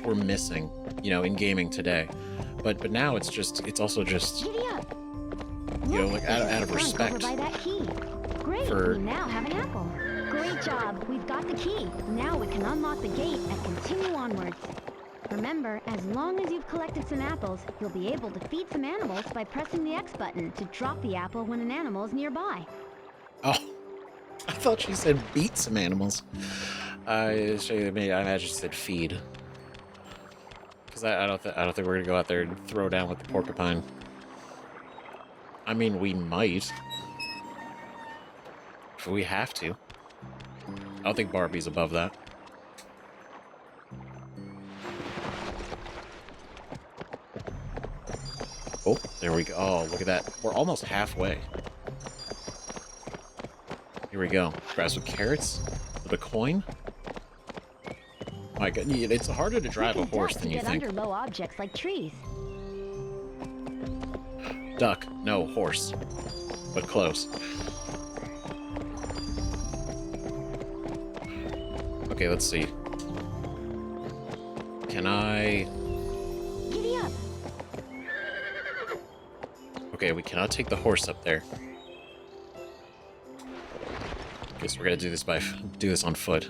we're missing, you know, in gaming today. But now it's also just, Giddy up. you know, like out of Skunk respect over by that key. Great. for We now have an apple. Great job. We've got the key. Now we can unlock the gate and continue onwards. Remember, as long as you've collected some apples, you'll be able to feed some animals by pressing the X button to drop the apple when an animal is nearby. Oh, I thought she said beat some animals. I imagine she said feed. Because I don't think we're gonna go out there and throw down with the porcupine. I mean, we might. If we have to. I don't think Barbie's above that. Oh, there we go. Oh, look at that. We're almost halfway. Here we go. Grab some carrots with a coin. My God, it's harder to drive a horse than you think. Get under low objects like trees. Duck, no, horse. But close. Okay, let's see. Can I... Giddy up. Okay, we cannot take the horse up there. Guess we're gonna do this on foot.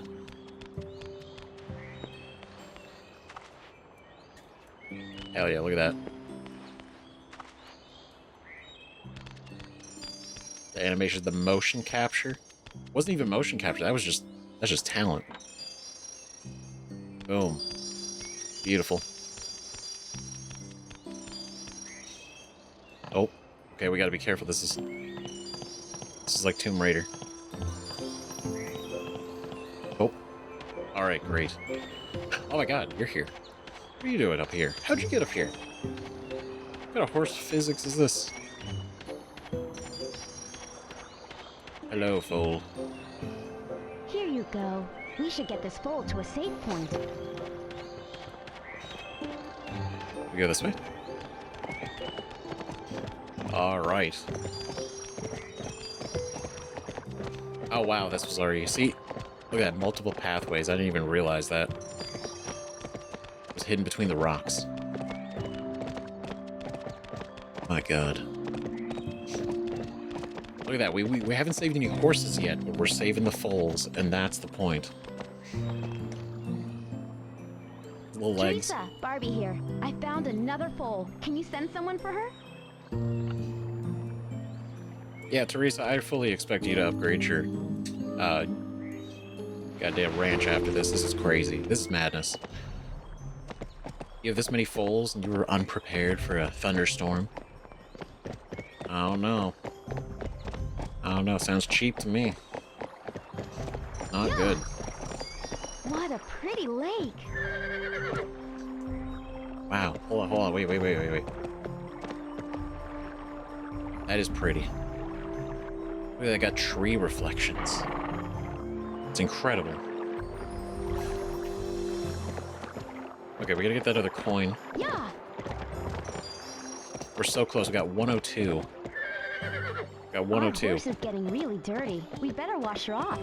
Hell yeah, look at that. The animation, the motion capture. Wasn't even motion capture, that's just talent. Boom. Beautiful. Oh, okay, we gotta be careful. This is like Tomb Raider. Oh, alright, great. Oh my God, you're here. What are you doing up here? How'd you get up here? What kind of horse physics is this? Hello, foal. Here you go. We should get this foal to a safe point. We go this way? Alright. Oh wow, this was already... See? Look at that, multiple pathways. I didn't even realize that. It was hidden between the rocks. My God. Look at that, we haven't saved any horses yet, but we're saving the foals, and that's the point. Little legs. Teresa, Barbie here. I found another foal. Can you send someone for her? Yeah, Teresa, I fully expect you to upgrade your goddamn ranch after this. This is crazy. This is madness. You have this many foals and you were unprepared for a thunderstorm? I don't know. I don't know. Sounds cheap to me. Not good. What a pretty lake. Wow. Hold on. Wait. That is pretty. Look at that, got tree reflections. It's incredible. Okay, we gotta get that other coin. Yeah. We're so close. We got 102. Got 102. Our horse is getting really dirty. We better wash her off.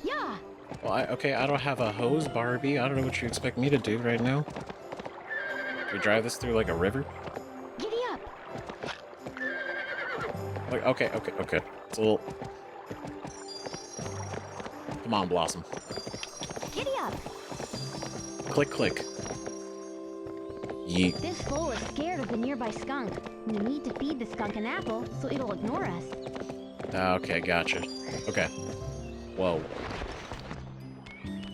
Yeah. Well, I don't have a hose, Barbie. I don't know what you expect me to do right now. Do we drive this through like a river? Giddy up. Like, okay. It's a little... Come on, Blossom. Giddy up. Click. Yeet. This foal is scared of the nearby skunk. We need to feed the skunk an apple so it'll ignore us. Okay, gotcha. Okay. Whoa.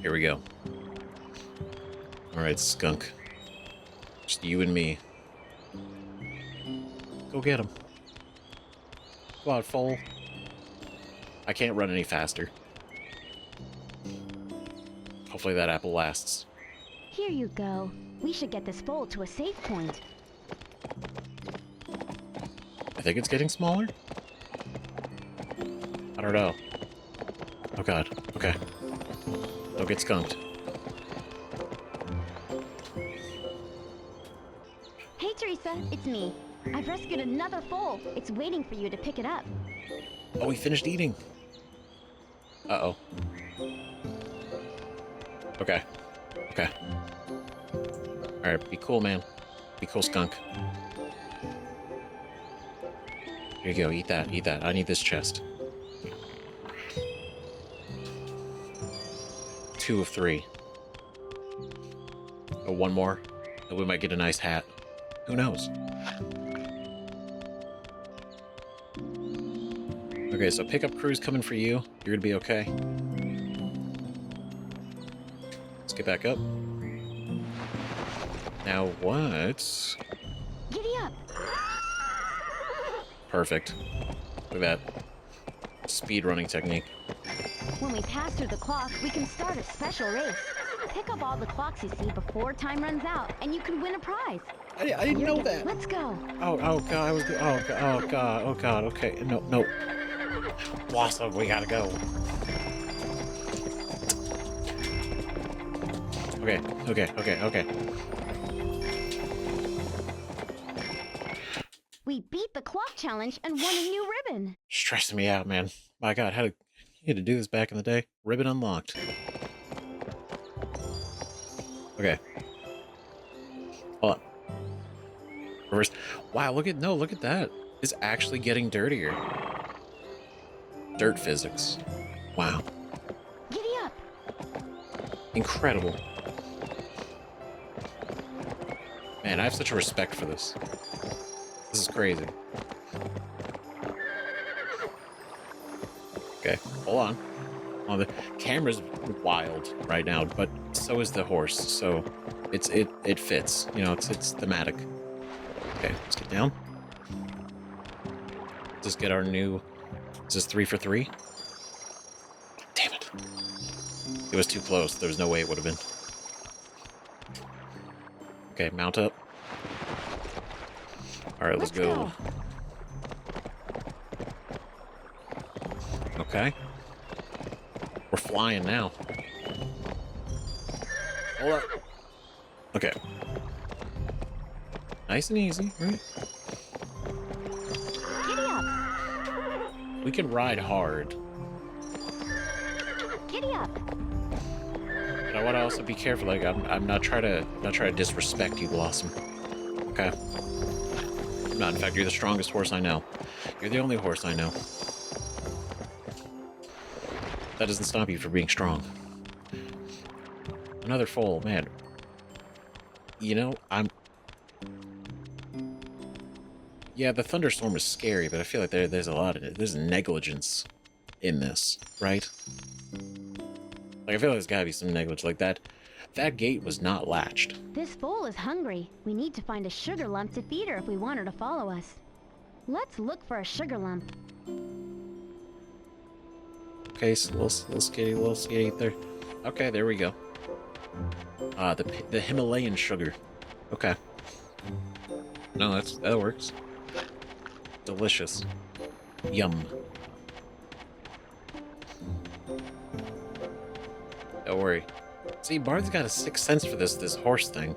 Here we go. Alright, skunk. Just you and me. Go get him. Go on, foal. I can't run any faster. Hopefully that apple lasts. Here you go. We should get this foal to a safe point. I think it's getting smaller? I don't know. Oh god. Okay. Don't get skunked. Hey, Teresa, it's me. I've rescued another foal. It's waiting for you to pick it up. Oh, we finished eating. Uh-oh. Okay. Okay. Alright, be cool, man. Be cool, skunk. Here you go, eat that, eat that. I need this chest. 2 of 3. Oh, one more. And we might get a nice hat. Who knows? Okay, so pickup crew's coming for you. You're gonna be okay. Let's get back up. Now what? Giddy up! Perfect. Look at that. Speed running technique. When we pass through the clock, we can start a special race. Pick up all the clocks you see before time runs out, and you can win a prize. I didn't know that. Let's go. Oh god, I was. Oh god. Okay, no. Blossom, we gotta go. Okay. We beat the clock challenge and won a new ribbon. Stressing me out, man. My god, you had to do this back in the day? Ribbon unlocked. Okay. Hold on. Reverse. Wow, look at that. It's actually getting dirtier. Dirt physics. Wow. Giddy up. Incredible. Man, I have such a respect for this. This is crazy. Okay, hold on. The camera's wild right now, but so is the horse, so it fits. You know, it's thematic. Okay, let's get down. Let's just get our new. Is this 3 for 3? Damn it! It was too close. There was no way it would have been. Okay, mount up. All right, let's go. Okay. We're flying now. Hold up. Okay. Nice and easy, right? Giddy up. We can ride hard. Giddy up. But I want to also be careful. Like I'm not trying to disrespect you, Blossom. Okay. I'm not. In fact, you're the strongest horse I know. You're the only horse I know. That doesn't stop you from being strong. Another foal, man. You know, yeah, the thunderstorm was scary, but I feel like there's a lot of it. There's negligence in this, right? Like, I feel like there's gotta be some negligence like that. That gate was not latched. This foal is hungry. We need to find a sugar lump to feed her if we want her to follow us. Let's look for a sugar lump. Okay, so little skitty there. Okay, there we go. The Himalayan sugar. Okay. No, that works. Delicious. Yum. Don't worry. See, Bard's got a sixth sense for this horse thing.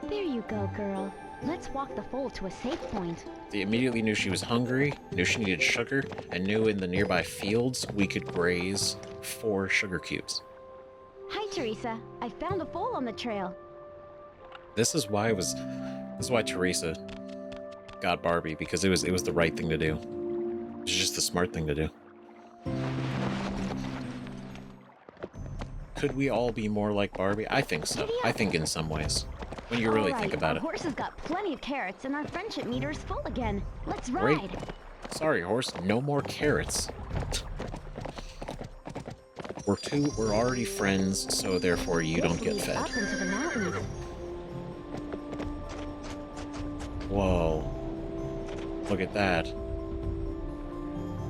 There you go, girl. Let's walk the foal to a safe point. They immediately knew she was hungry, knew she needed sugar, and knew in the nearby fields we could graze 4 sugar cubes. Hi, Teresa. I found a foal on the trail. This is why Teresa got Barbie, because it was the right thing to do. It was just the smart thing to do. Could we all be more like Barbie? I think so. I think in some ways. When you really think about it. Our horse has got plenty of carrots, and our friendship meter is full again. Let's Great. ride. Sorry, horse. No more carrots. We're already friends, so therefore you don't get fed. Up into the mountains. Whoa. Look at that.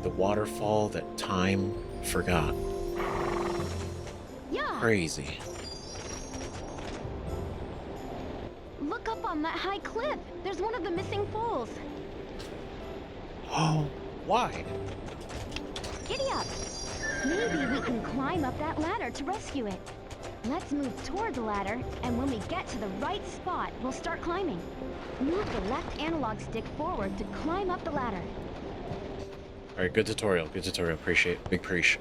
The waterfall that time forgot. Yeah. Crazy. up on that high cliff. There's one of the missing foals. Oh, why? Giddy up. Maybe we can climb up that ladder to rescue it. Let's move toward the ladder, and when we get to the right spot, we'll start climbing. Move the left analog stick forward to climb up the ladder. All right, good tutorial. Good tutorial. Appreciate. Big preach.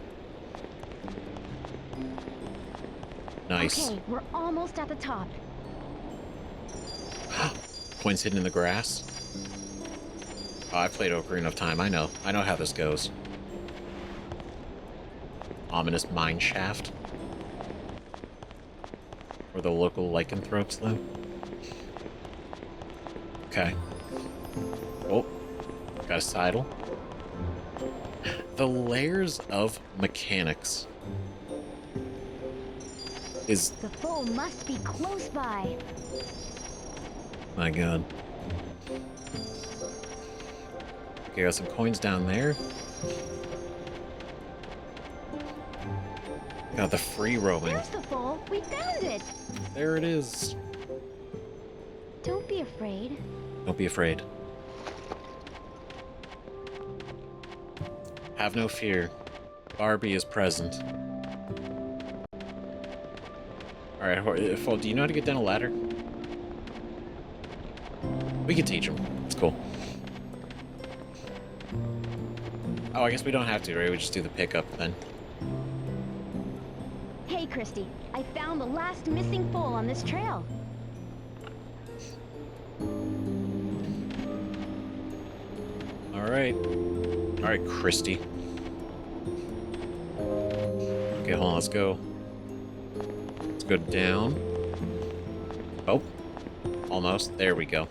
Nice. Okay, we're almost at the top. Coins hidden in the grass. Oh, I've played Ocarina of Time. I know how this goes. Ominous mine shaft. Where the local lycanthropes live. Okay. Oh, got a sidle. The layers of mechanics is... The foal must be close by. My god. Okay, got some coins down there. Got the free roaming. There's the foal. We found it. There it is. Don't be afraid. Don't be afraid. Have no fear. Barbie is present. Alright, Foal, do you know how to get down a ladder? We can teach him. It's cool. Oh, I guess we don't have to, right? We just do the pickup then. Hey, Christy. I found the last missing foal on this trail. Alright. Alright, Christy. Okay, hold on, let's go. Let's go down. Oh. Almost. There we go.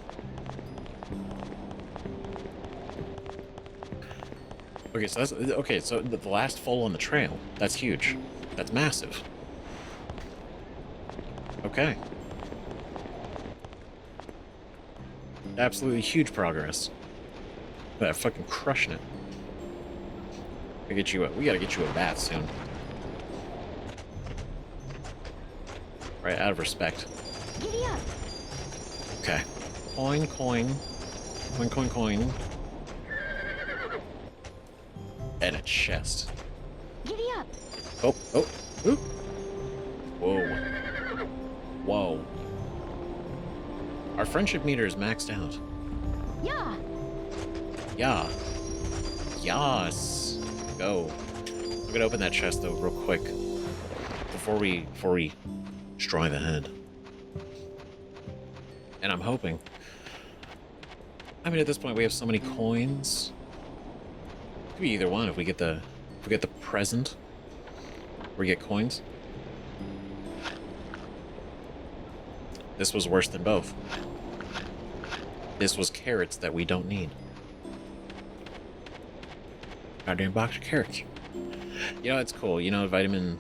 Okay, so that's... Okay, so the last foal on the trail. That's huge. That's massive. Okay. Absolutely huge progress. That fucking crushing it. We gotta get you a bath soon. Right, out of respect. Giddy up. Okay. Coin, coin. Coin, coin, coin. And a chest. Giddy up. Oh, oh, ooh. Whoa. Whoa. Our friendship meter is maxed out. Yeah. Yeah. Yas. Go. I'm gonna open that chest though real quick. Before we destroy the head. And I'm hoping. I mean, at this point we have so many coins. Could be either one if we get the present. We get coins. This was worse than both. This was carrots that we don't need. Goddamn box of carrots. You know, it's cool. You know, vitamin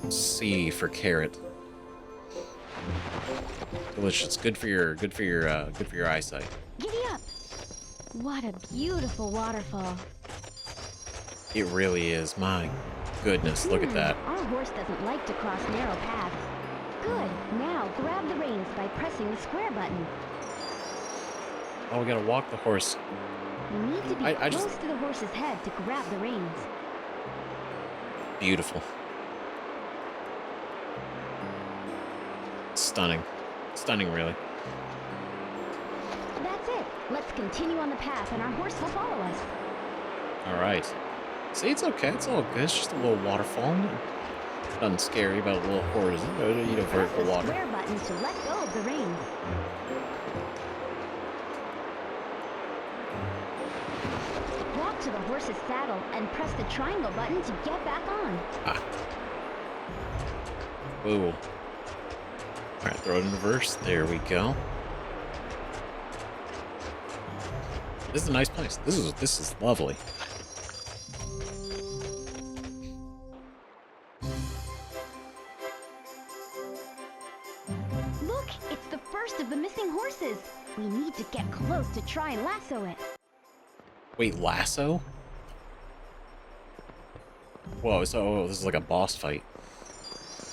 C for carrot. Delicious. Good for your eyesight. Giddy up. What a beautiful waterfall. It really is. My goodness, look at that. Our horse doesn't like to cross narrow paths. Good. Now grab the reins by pressing the square button. Oh, we gotta walk the horse. You need to be close to the horse's head to grab the reins. Beautiful. Stunning. Stunning, really. That's it. Let's continue on the path and our horse will follow us. Alright. See, it's okay. It's all good. It's just a little waterfall. Nothing scary about a little horse. You know, vertical water. Press the square button to let go of the reins. Walk to the horse's saddle and press the triangle button to get back on. Ah. Ooh. Alright, throw it in reverse. There we go. This is a nice place. This is lovely. Look, it's the first of the missing horses. We need to get close to try and lasso it. Wait, lasso? Whoa, so this is like a boss fight.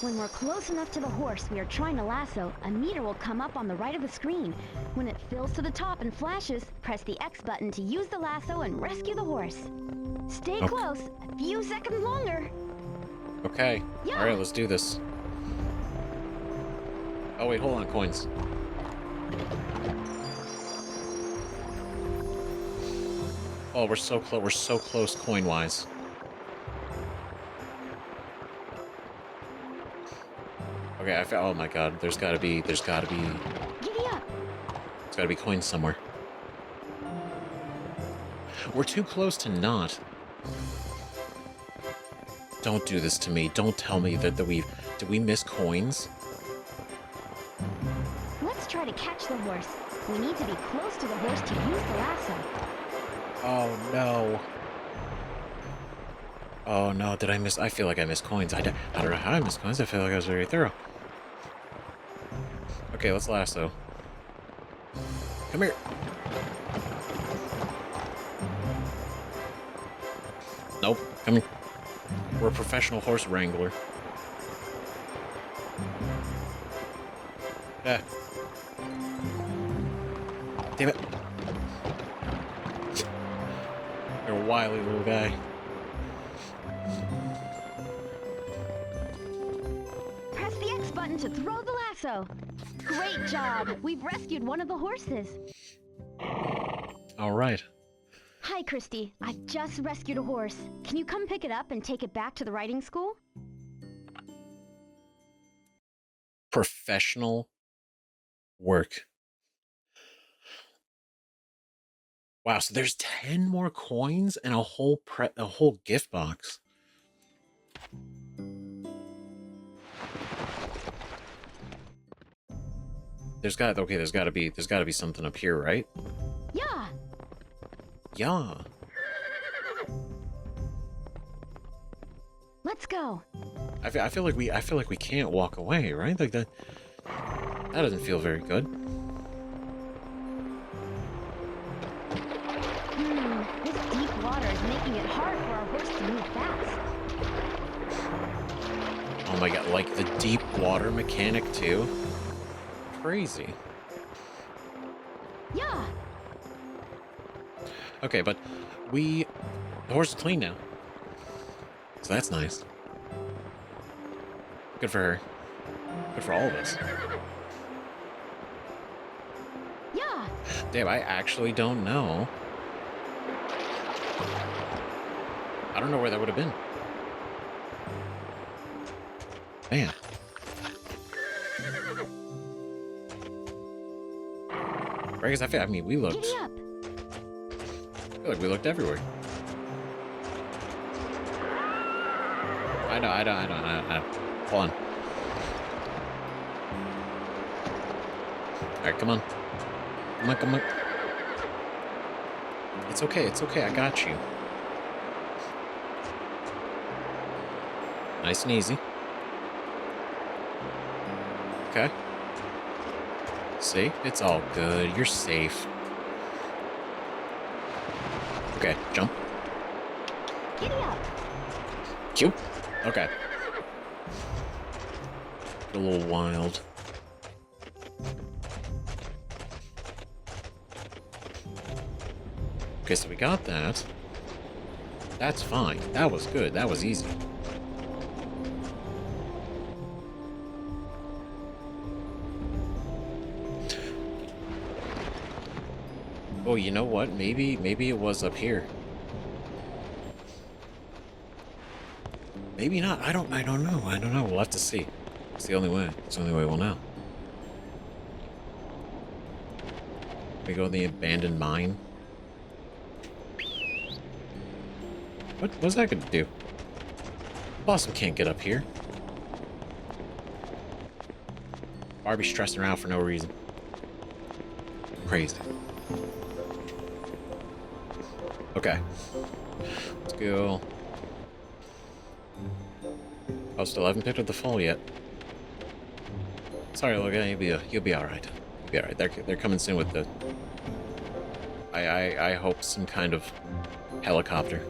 When we're close enough to the horse we are trying to lasso, a meter will come up on the right of the screen. When it fills to the top and flashes, press the X button to use the lasso and rescue the horse. Stay close. A few seconds longer. Okay. Yeah. Alright, let's do this. Oh wait, hold on, coins. Oh, we're so close. We're so close coin-wise. Okay, I found. Oh my god, there's gotta be. Giddy up. There's gotta be coins somewhere. We're too close to not. Don't do this to me. Don't tell me that did we miss coins? Let's try to catch the horse. We need to be close to the horse to use the lasso. Oh no. Oh no, did I miss? I feel like I missed coins. I don't know how I missed coins. I feel like I was very thorough. Okay, let's lasso. Come here. Nope, come here. We're a professional horse wrangler. Yeah. Damn it. You're a wily little guy. Press the X button to throw the lasso. Great job. We've rescued one of the horses. All right. Hi, Christy. I've just rescued a horse. Can you come pick it up and take it back to the riding school? Professional work. Wow, so there's 10 more coins and a whole gift box. There's got to be something up here, right? Yeah. Yeah. Let's go. I feel like we can't walk away, right? Like that doesn't feel very good. This deep water is making it hard for our horse to move fast. Oh my god, like the deep water mechanic too? Crazy. Yeah. Okay, but the horse is clean now. So that's nice. Good for her. Good for all of us. Yeah. Damn, I actually don't know. I don't know where that would have been. Man. I guess I mean, we looked. Giddy up. I feel like we looked everywhere. I know. Hold on. Alright, come on. Come on. It's okay, I got you. Nice and easy. Okay. See? It's all good. You're safe. Okay, jump. Giddy up. Q. Okay. A little wild. Okay, so we got that. That's fine. That was good. That was easy. Oh, you know what? Maybe it was up here. Maybe not. I don't know. We'll have to see. It's the only way. It's the only way we'll know. We go in the abandoned mine. What's that gonna do? Blossom can't get up here. Barbie's stressing around for no reason. Crazy. Okay. Let's go. Oh, still haven't picked up the fall yet. Sorry, Logan. You'll be all right. You'll be all right. They're coming soon with the. I hope some kind of helicopter.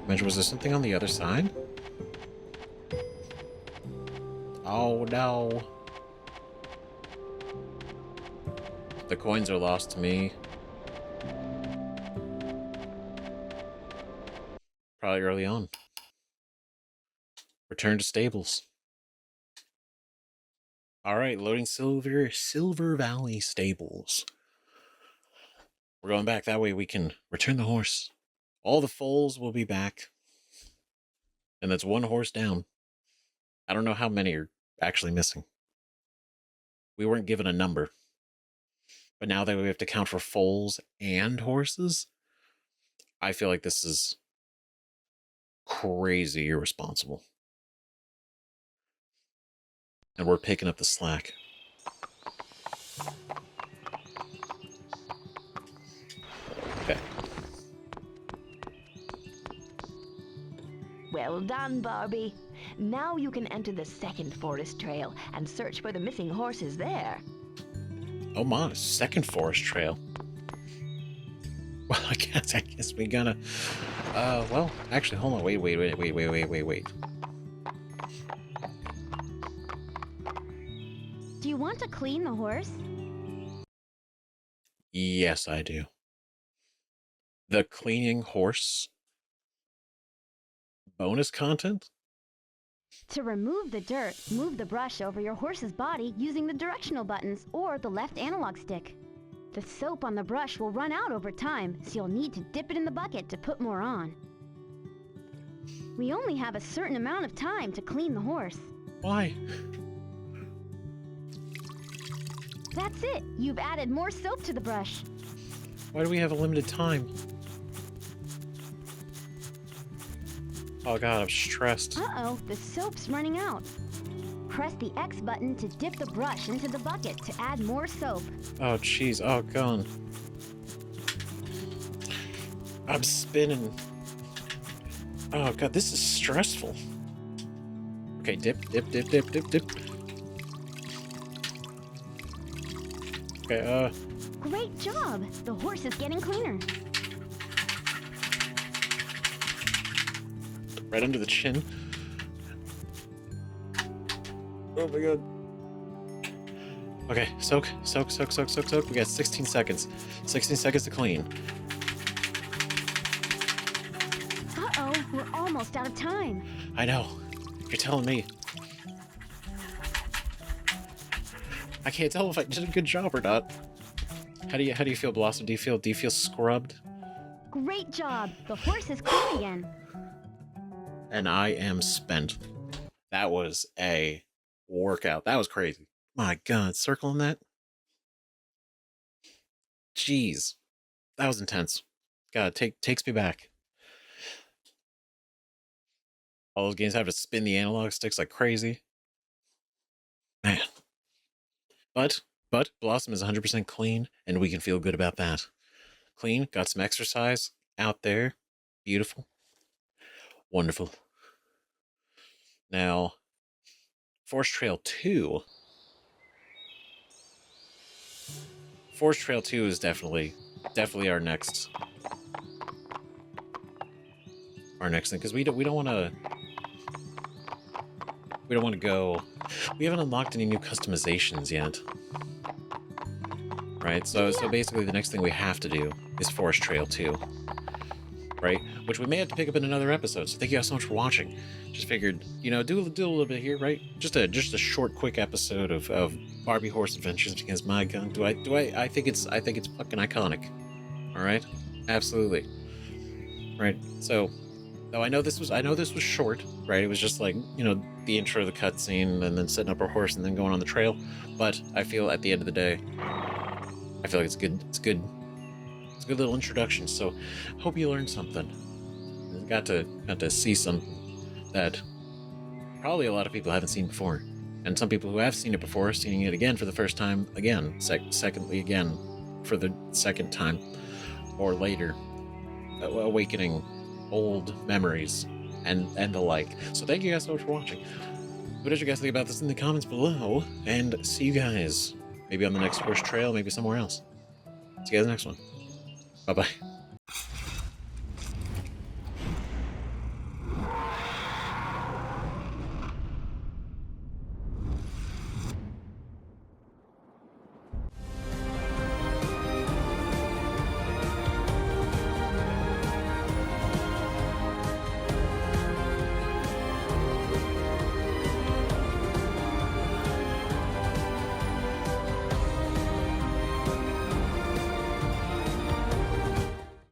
Imagine, was there something on the other side? Oh no. The coins are lost to me. Probably early on. Return to stables. Alright, loading Silver Valley Stables. We're going back, that way we can return the horse. All the foals will be back. And that's one horse down. I don't know how many are actually missing. We weren't given a number. But now that we have to count for foals and horses, I feel like this is crazy irresponsible. And we're picking up the slack. Okay. Well done, Barbie. Now you can enter the second forest trail and search for the missing horses there. Oh my, second forest trail. Well, I guess we gotta... well, actually, hold on. Wait. Do you want to clean the horse? Yes, I do. The cleaning horse bonus content? To remove the dirt, move the brush over your horse's body using the directional buttons or the left analog stick. The soap on the brush will run out over time, so you'll need to dip it in the bucket to put more on. We only have a certain amount of time to clean the horse. Why? That's it! You've added more soap to the brush. Why do we have a limited time? Oh god, I'm stressed. Uh-oh, the soap's running out. Press the X button to dip the brush into the bucket to add more soap. Oh jeez, oh god. I'm spinning. Oh god, this is stressful. Okay, dip. Okay, Great job! The horse is getting cleaner. right under the chin. Oh my god. Okay, soak. We got 16 seconds. 16 seconds to clean. Uh-oh, we're almost out of time. I know. You're telling me. I can't tell if I did a good job or not. How do you feel, Blossom? Do you feel scrubbed? Great job! The horse is clean again. And I am spent. That was a workout. That was crazy. My god, circling that? Jeez. That was intense. God, takes me back. All those games have to spin the analog sticks like crazy. Man. But Blossom is 100% clean, and we can feel good about that. Clean, got some exercise out there. Beautiful. Wonderful. Now, Forest Trail 2. Forest Trail 2 is definitely our next thing, because we don't want to go. We haven't unlocked any new customizations yet. Right? So basically the next thing we have to do is Forest Trail 2. Right? Which we may have to pick up in another episode. So thank you guys so much for watching. Just figured, do a little bit here, right? Just a short, quick episode of Barbie Horse Adventures, because my god, I think it's fucking iconic. Alright? Absolutely. Right. So though I know this was short, right? It was just like, the intro, the cutscene, and then setting up our horse and then going on the trail. But I feel at the end of the day, I feel like it's good. It's good. It's a good little introduction. So hope you learned something. Got to see something that probably a lot of people haven't seen before. And some people who have seen it before, seeing it again for the first time again, secondly again for the second time, or later, awakening old memories and the like. So thank you guys so much for watching. What did you guys think about this in the comments below? And see you guys maybe on the next Forest Trail, maybe somewhere else. See you guys in the next one. Bye-bye.